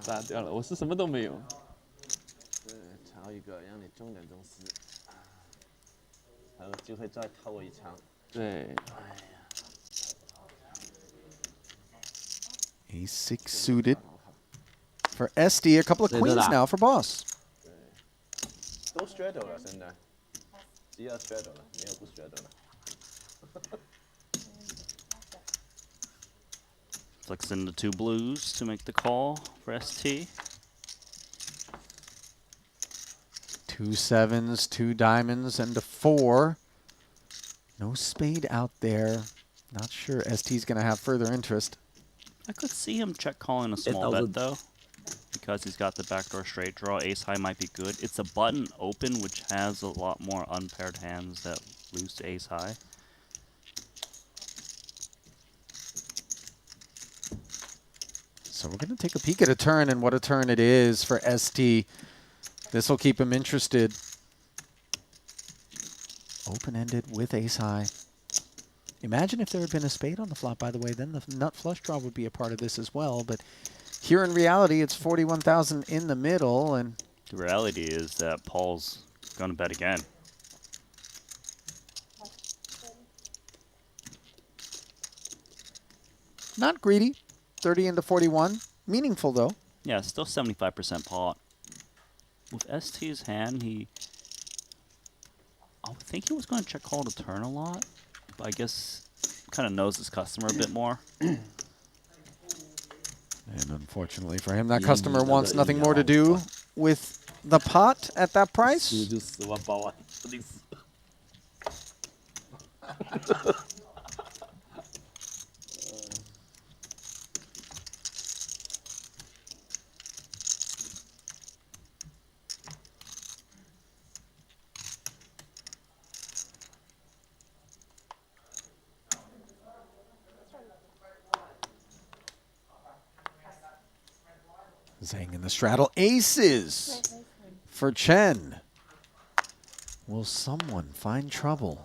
打掉了。我是什么都没有。对，敲一个，让你中2中4，还有机會再偷我1槍。对。 Ace 6 suited for Esti. A couple of queens now for boss. 都 straddle 了，現在只有 straddle 了，沒有不 straddle 了。Flicks into 2 blues to make the call for ST. 2 sevens, 2 diamonds, and a 4. No spade out there. Not sure ST's going to have further interest. I could see him check calling a small bet though, because he's got the backdoor straight draw. Ace high might be good. It's a button open, which has a lot more unpaired hands that lose to ace high. So we're going to take a peek at a turn, and what a turn it is for ST. This will keep him interested. Open-ended with ace high. Imagine if there had been a spade on the flop, by the way, then the nut flush draw would be a part of this as well. But here in reality, it's 41,000 in the middle. And the reality is that Paul's going to bet again. Not greedy. 30 into 41. Meaningful, though. Yeah, still 75% pot. With ST's hand, I would think he was going to check call to turn a lot. I guess kind of knows his customer a bit more. And unfortunately for him, that customer wants nothing more to do with the pot at that price. Zang in the straddle. Aces for Chen. Will someone find trouble?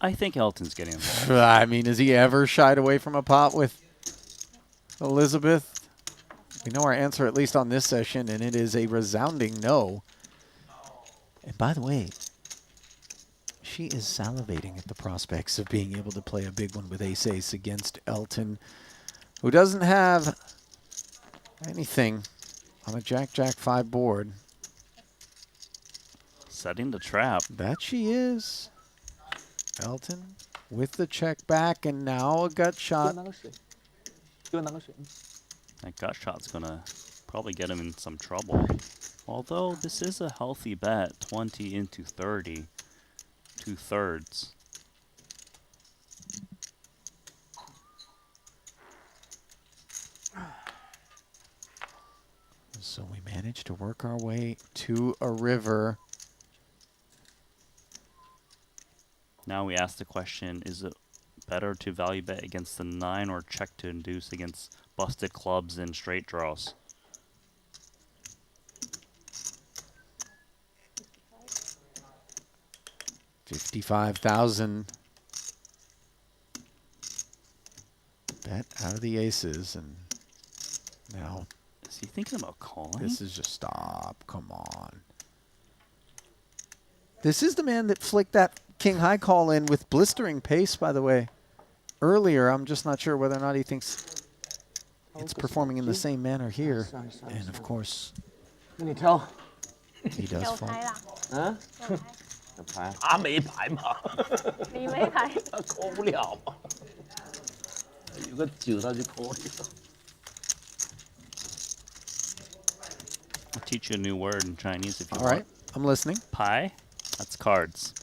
I think Elton's getting involved. I mean, has he ever shied away from a pot with Elizabeth? We know our answer, at least on this session, and it is a resounding no. And by the way, she is salivating at the prospects of being able to play a big one with ace-ace against Elton, who doesn't have anything on a Jack-Jack 5 board. Setting the trap. That she is. Elton with the check back, and now a gut shot. That gut shot's going to probably get him in some trouble. Although this is a healthy bet, 20 into 30, 2/3. So we managed to work our way to a river. Now we ask the question, is it better to value bet against the 9 or check to induce against busted clubs and straight draws? $55,000. Bet out of the aces, and now is he thinking about calling? This is just stop. Come on. This is the man that flicked that king high call in with blistering pace, by the way. Earlier, I'm just not sure whether or not he thinks it's performing in the same manner here. And of course, he does fall. 他没牌嘛，你没牌，他 call 不了嘛，有个9他就 call 了。 I'll teach you a new word in Chinese if you All want. right, I'm listening. Pai, that's cards.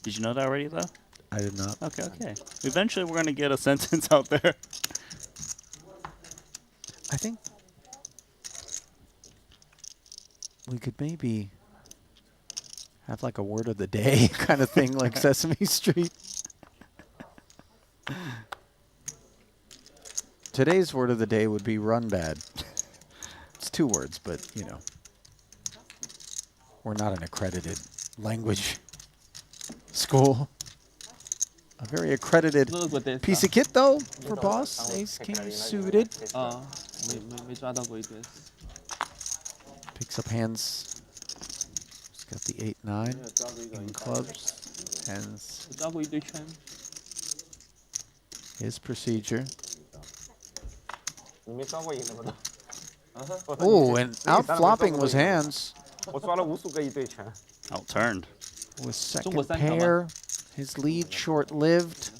Did you know that already, though? I did not. Okay, okay. Eventually, we're going to get a sentence out there. I think we could maybe have like a word of the day kind of thing, like Sesame Street. Today's word of the day would be run bad. It's 2 words, but, you know, we're not an accredited language school. A very accredited piece of kit, though, for boss. Ace king suited. Picks up hands. He's got the 8-9 in clubs. Hands. His procedure. Oh, and out flopping was Handz. Outturned. With second pair. His lead short-lived.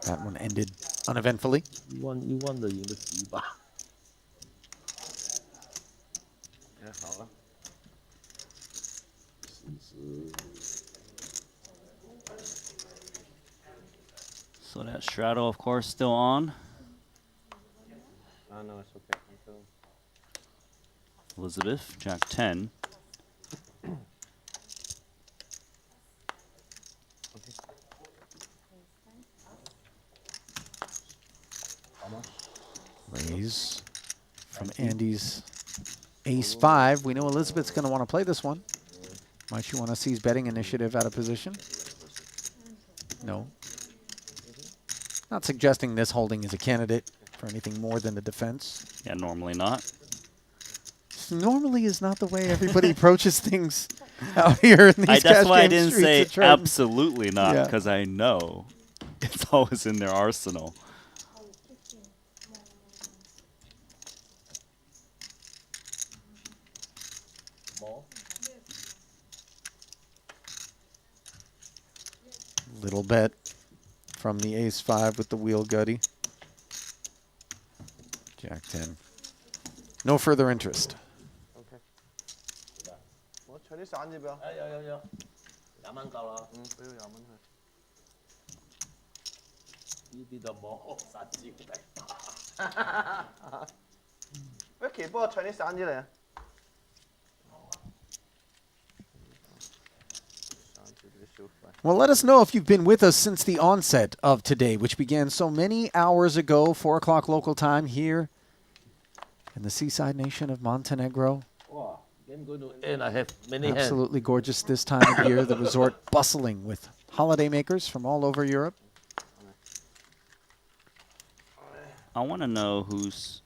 That one ended uneventfully. You won the 赢的10把。好了。So that straddle, of course, still on. No, it's okay. Elizabeth, Jack 10. Raise from Andy's Ace-5. We know Elizabeth's going to want to play this one. Might she want to seize betting initiative out of position? No. Not suggesting this holding is a candidate for anything more than the defense. Yeah, normally not. Normally is not the way everybody approaches things out here in these cash That's why I game didn't streets say of Triton. absolutely not, because I know it's always in their arsenal. Little bet from the Ace-5 with the wheel gutty. Jack 10. No further interest. Okay. 我隨啲散紙錶。有。2蚊夠啦。俾佢20蚊佢。呢啲就冇散紙嚟。喂，奇幫我取啲散紙嚟啊！ Well, let us know if you've been with us since the onset of today, which began so many hours ago, 4 o'clock local time here in the seaside nation of Montenegro. And I have many Absolutely gorgeous this time of year. The resort bustling with holidaymakers from all over Europe. I want to know who's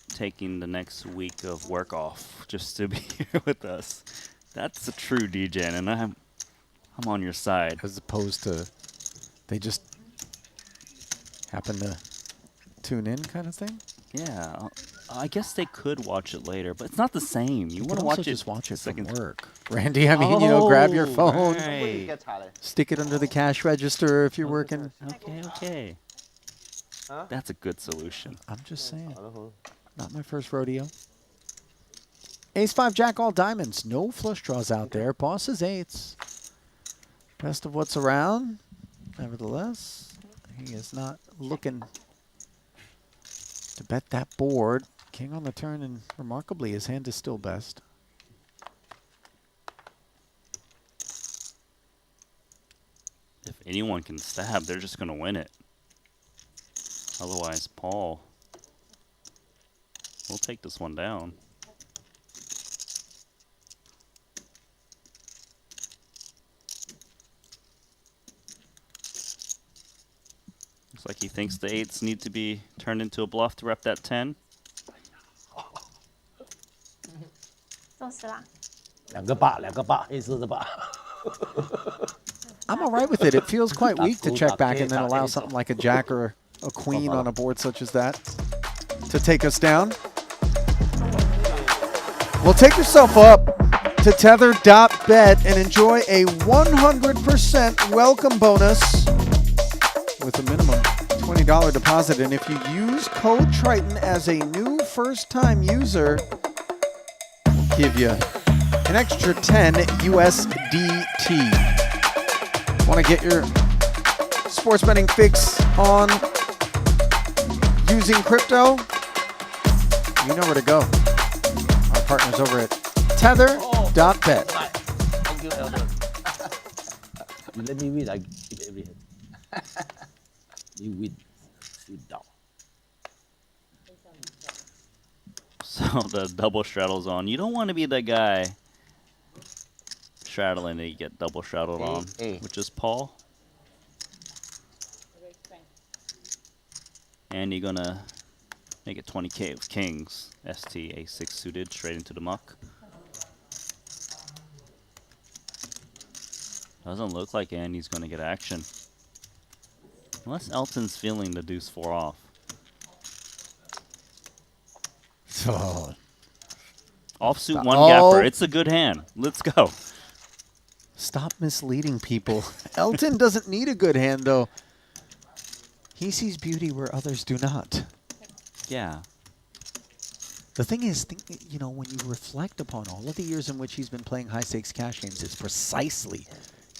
taking the next week of work off just to be here with us. That's a true DJ, and I'm on your side. As opposed to they just happen to tune in kind of thing? Yeah. I guess they could watch it later, but it's not the same. You want to watch it. Just watch it from work. Randy, I mean, you know, grab your phone, stick it under the cash register if you're working. Okay. That's a good solution. I'm just saying. Not my first rodeo. Ace-5, Jack, all diamonds. No flush draws out there. Boss is 8s. Best of what's around. Nevertheless, he is not looking to bet that board. King on the turn, and remarkably, his hand is still best. If anyone can stab, they're just going to win it. Otherwise, Paul will take this one down. Looks like he thinks the 8s need to be turned into a bluff to rep that 10. 60啦。2个8，黑色的8。I'm all right with it. It feels quite weak to check back and then allow something like a jack or a queen on a board such as that to take us down. Well, take yourself up to tether.bet and enjoy a 100% welcome bonus with a minimum $20 deposit, and if you use code Triton as a new first-time user, we'll give you an extra 10 USDT. Want to get your sports betting fix on using crypto? You know where to go. Our partners over at tether.bet. Thank you, Elton. You let me win, I keep everything. You win, you down. So the double straddle's on. You don't want to be the guy straddling and you get double straddled on, which is Paul. And you're gonna make it 20K with kings. Esti A6 suited straight into the muck. Doesn't look like Andy's gonna get action. Unless Elton's feeling the deuce 4 off. Oh. Offsuit one gapper. It's a good hand. Let's go. Stop misleading people. Elton doesn't need a good hand, though. He sees beauty where others do not. Yeah. The thing is, you know, when you reflect upon all of the years in which he's been playing high-stakes cash games, it's precisely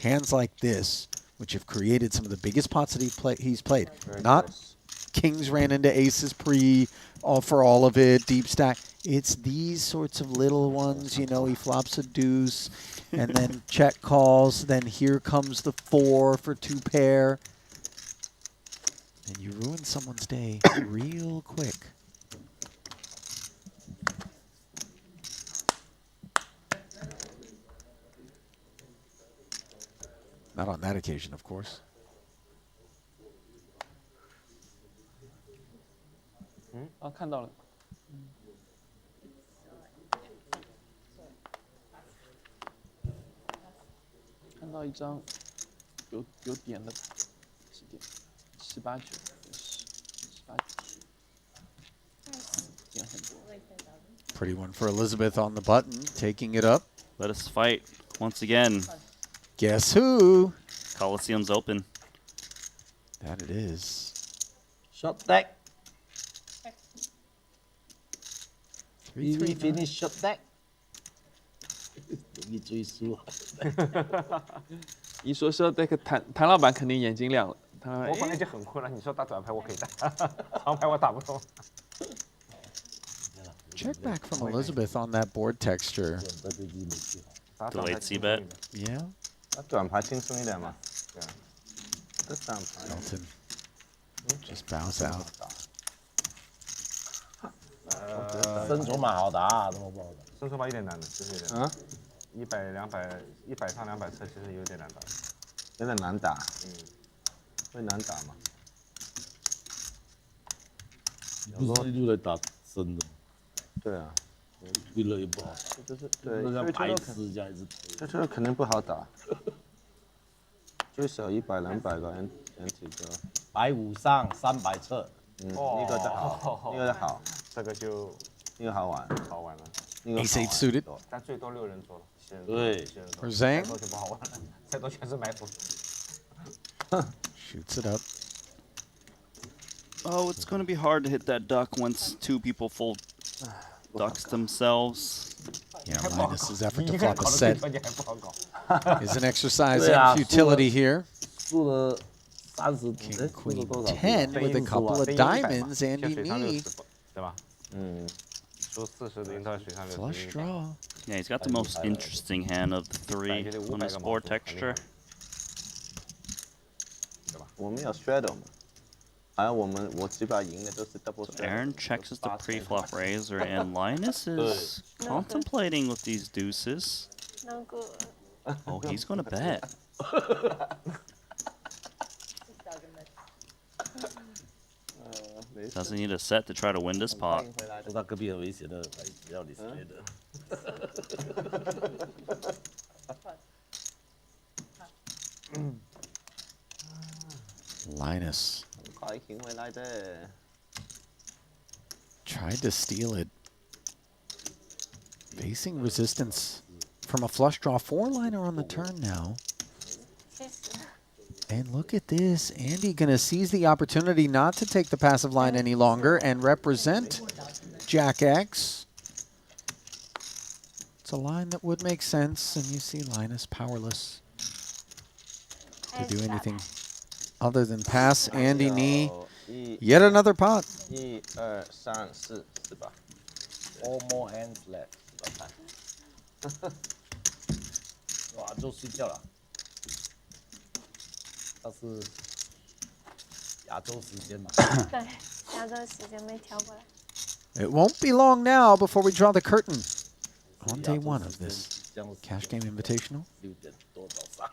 hands like this which have created some of the biggest pots that he's played. Not kings ran into aces for all of it, deep stack. It's these sorts of little ones, you know, he flops a deuce, and then check calls, then here comes the 4 for 2 pair. And you ruin someone's day real quick. Not on that occasion, of course. Oh, 看到了。看到一张有点的牌，几点？18、9、18、9，点很多。 Pretty one for Elizabeth on the button, taking it up. Let us fight once again. Guess who? Coliseum's open. That it is. Shot deck. 3-3 finish shot deck. 容易追输。一说 shot deck， 谭老板肯定眼睛亮了。我本来就很困了，你说打短牌我可以打，长牌我打不动。 Check back from Elizabeth on that board texture. Delayed c-bet. Yeah. 打短牌轻松一点嘛。对啊。这三牌。Elton just bows out. 深筹码好打，怎么不好打？深筹码有点难的，其实有点难。100、200、100上200车，其实有点难打。有点难打。会难打嘛？不是一路来打深的。对啊。为了也不好，就是对，像白痴这样子。这肯定不好打。最少100、200个 NT 的。150上300侧。那个就好，那个就好，这个就那个好玩，好玩了。Ace-8 suited. 但最多6人桌了。对。For Zang. 再多就不好玩了，再多全是埋伏。 Shoots it up. Oh, it's going to be hard to hit that duck once 2 people fold ducks themselves. Yeah, Linus' effort to flop a set is an exercise in futility here. King, Queen, 10 with a couple of diamonds, Andy Nee. Flush draw. Yeah, he's got the most interesting hand of the 3 on his board texture. 我们有 straddle 嘛，还有我基本上赢的都是 double straddle。 Aaron checks as the pre-flop raiser, and Linus is contemplating with these deuces. No good. Oh, he's gonna bet. Doesn't need a set to try to win this pot. 他隔壁很危险的，不要你 straddle。 Linus tried to steal it. Facing resistance from a flush draw 4-liner on the turn now. And look at this. Andy going to seize the opportunity not to take the passive line any longer and represent Jack X. It's a line that would make sense, and you see Linus powerless to do anything other than pass Andy knee. Yet another pot. 1、2、3、4，是吧 ？All more hands left， 是吧？哇，就睡觉了。但是亚洲时间嘛。对，亚洲时间没调过来。 It won't be long now before we draw the curtain on day 1 of this Cash Game Invitational. 6点多早上。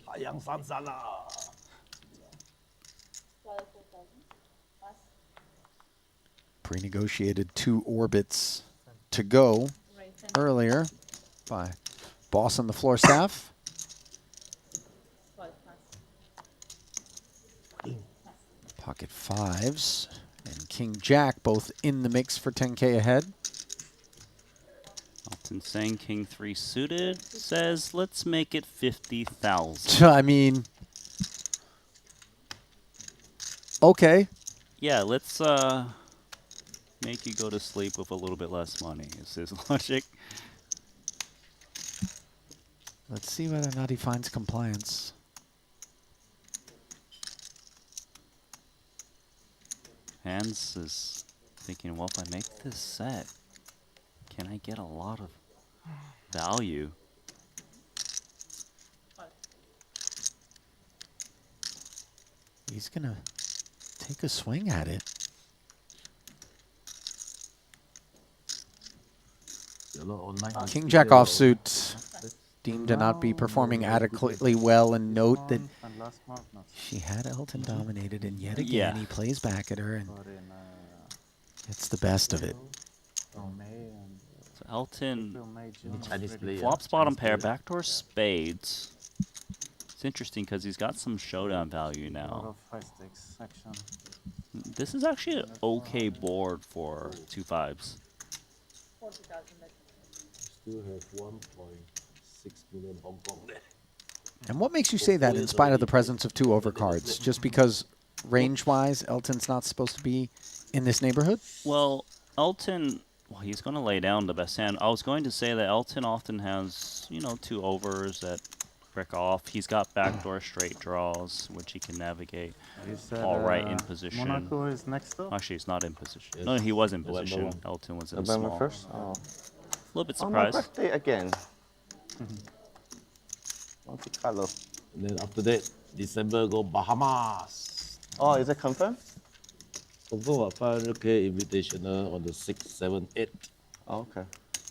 太阳闪闪了。 Pre-negotiated 2 orbits to go earlier by Boss on the floor staff. Pocket 5s and King Jack both in the mix for 10K ahead. Elton saying King 3 suited says, let's make it 50,000. I mean, okay. Yeah, let's make you go to sleep with a little bit less money, is his logic. Let's see whether or not he finds compliance. Handz is thinking, well, if I make this set, can I get a lot of value? He's going to take a swing at it. King Jack offsuit deemed to not be performing adequately well, and note that she had Elton dominated, and yet again he plays back at her and gets the best of it. So Elton flops bottom pair, backdoor spades. It's interesting because he's got some showdown value now. This is actually an okay board for 2 5s. Still have 1.6 million Hong Kong there. And what makes you say that in spite of the presence of 2 overcards? Just because range-wise, Elton's not supposed to be in this neighborhood? Well, Elton, well, he's going to lay down the best hand. I was going to say that Elton often has, you know, 2 overs that brick off. He's got backdoor straight draws, which he can navigate. All right in position. Monaco is next up? Actually, he's not in position. Yes. No, he was in position. Elton was in November small. 1st? Oh. A little bit Oh, my surprised. birthday again. Monte Carlo. And then after that, December go Bahamas. Oh, is it confirmed? Confirm 500K Invitational on the 6th, 7th, 8th. Oh, okay.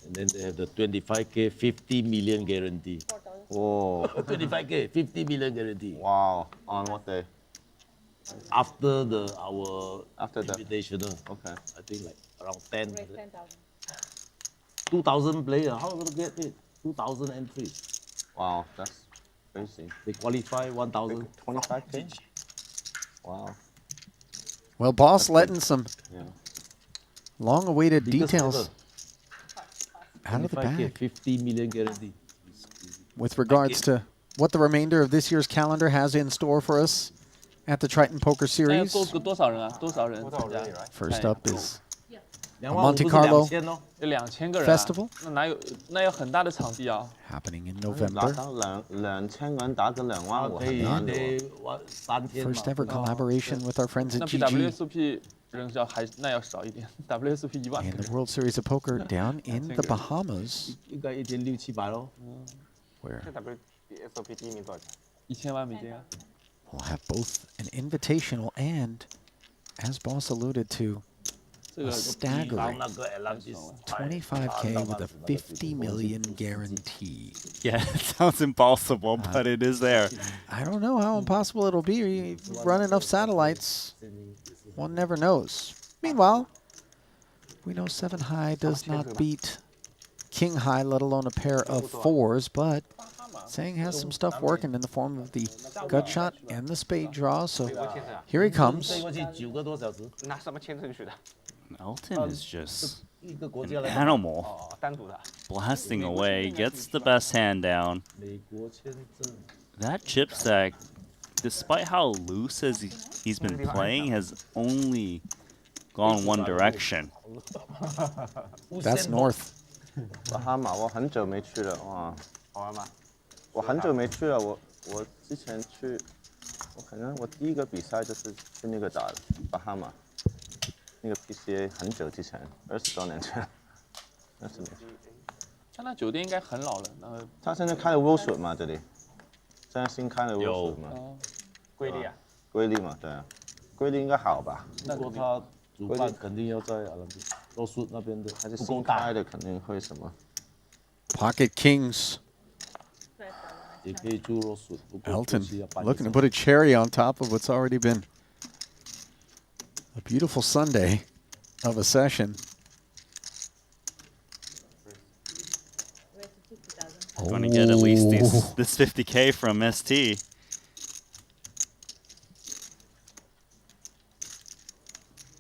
And then they have the 25K 50 million guarantee. Whoa. 25K 50 million guarantee. Wow. On what day? After our After the Invitational. Okay. I think like around 10. 2,000 players. How are they going to get it? 2,000 entries. Wow, that's crazy. They qualify 1,000. 25K? Wow. Well, Boss letting some long-awaited details out of the 25K, bag 50 million guarantee. with regards to what the remainder of this year's calendar has in store for us at the Triton Poker Series. First up is a Monte Carlo Festival happening in November. First ever collaboration with our friends at GG. And the World Series of Poker down in the Bahamas, where we'll have both an invitational and, as Boss alluded to, a staggering 25K with a 50 million guarantee. Yeah, it sounds impossible, but it is there. I don't know how impossible it'll be. You run enough satellites, one never knows. Meanwhile, we know 7 high does not beat king high, let alone a pair of 4s, but Tsang has some stuff working in the form of the gut shot and the spade draw, so here he comes. Elton is just an animal, blasting away, gets the best hand down. That chip stack, despite how loose as he's been playing, has only gone one direction. That's north. 巴哈马我很久没去了，哇，好玩吗？我很久没去了，我之前去，我可能我第一个比赛就是去那个打巴哈马，那个 PCA 很久之前，20多年前，20年前。像那酒店应该很老了，他现在开了 Wilson 嘛，这里，现在新开了 Wilson 嘛。瑰丽啊。瑰丽嘛，对啊，瑰丽应该好吧？不过他主办肯定要在罗素那边的，还是新开的肯定会什么 Pocket Kings. 也可以住罗素。Elton looking to put a cherry on top of what's already been a beautiful Sunday of a session. Going to get at least this 50K from ST.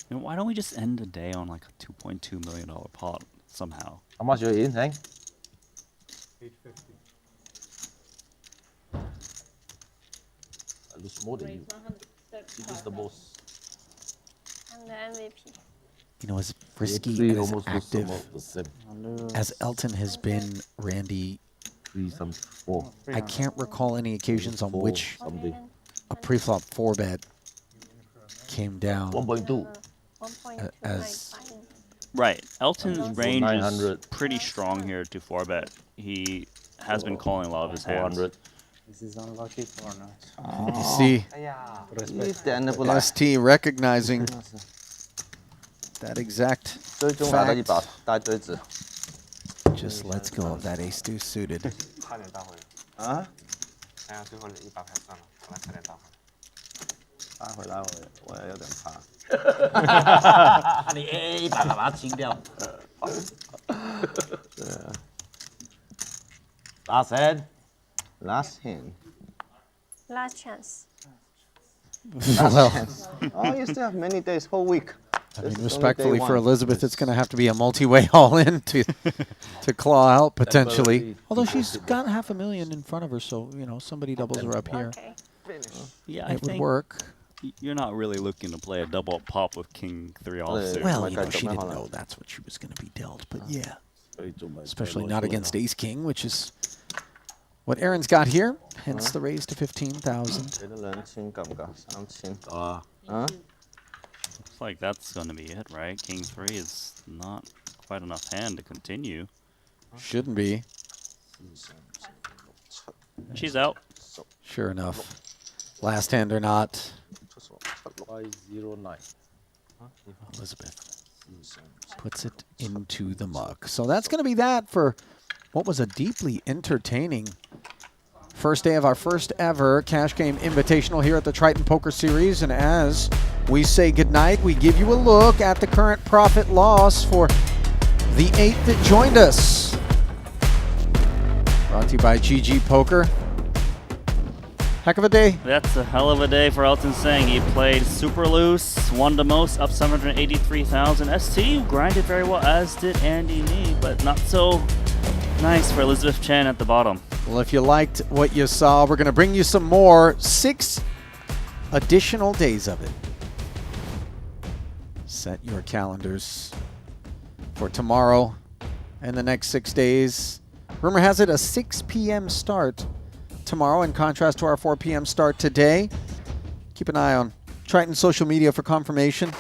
And why don't we just end the day on like a $2.2 million pot somehow? How much you in, Zang? 850. I lose more than you. This is the boss. I'm the MVP. You know, as risky and as active as Elton has been, Randy, I can't recall any occasions on which a pre-flop 4-bet came down 1.2 as right. Elton's range is pretty strong here to 4-bet. He has been calling a lot of his hands. This is unlucky or not? You see, ST recognizing that exact fact. Just lets go of that ace deuce suited. 差点大回啊！哎呀，最后100牌算了，本来差点大回。大回来我也有点怕。你 AA 100把它清掉。对啊。Last hand. Last hand. Last chance. Well, oh, you still have many days, whole week. I mean, respectfully for Elizabeth, it's going to have to be a multi-way all-in to claw out potentially. Although she's got $500,000 in front of her, so you know somebody doubles her up here. Okay. Yeah, it would work. You're not really looking to play a double pop with King 3 offsuit. Well, you know, she didn't know that's what she was going to be dealt, but yeah, especially not against Ace King, which is what Aaron's got here. Hence the raise to 15,000. Looks like that's going to be it, right? King 3 is not quite enough hand to continue. Shouldn't be. She's out. Sure enough. Last hand or not. 509. Elizabeth puts it into the muck. So that's going to be that for what was a deeply entertaining first day of our first ever Cash Game Invitational here at the Triton Poker Series. And as we say goodnight, we give you a look at the current profit loss for the 8 that joined us. Brought to you by GG Poker. Heck of a day. That's a hell of a day for Elton Tsang. He played super loose, won the most, up 783,000. ST grinded very well, as did Andy Nee, but not so nice for Elizabeth Chen at the bottom. Well, if you liked what you saw, we're going to bring you some more. 6 additional days of it. Set your calendars for tomorrow and the next 6 days. Rumor has it a 6 p.m. start tomorrow, in contrast to our 4 p.m. start today. Keep an eye on Triton social media for confirmation.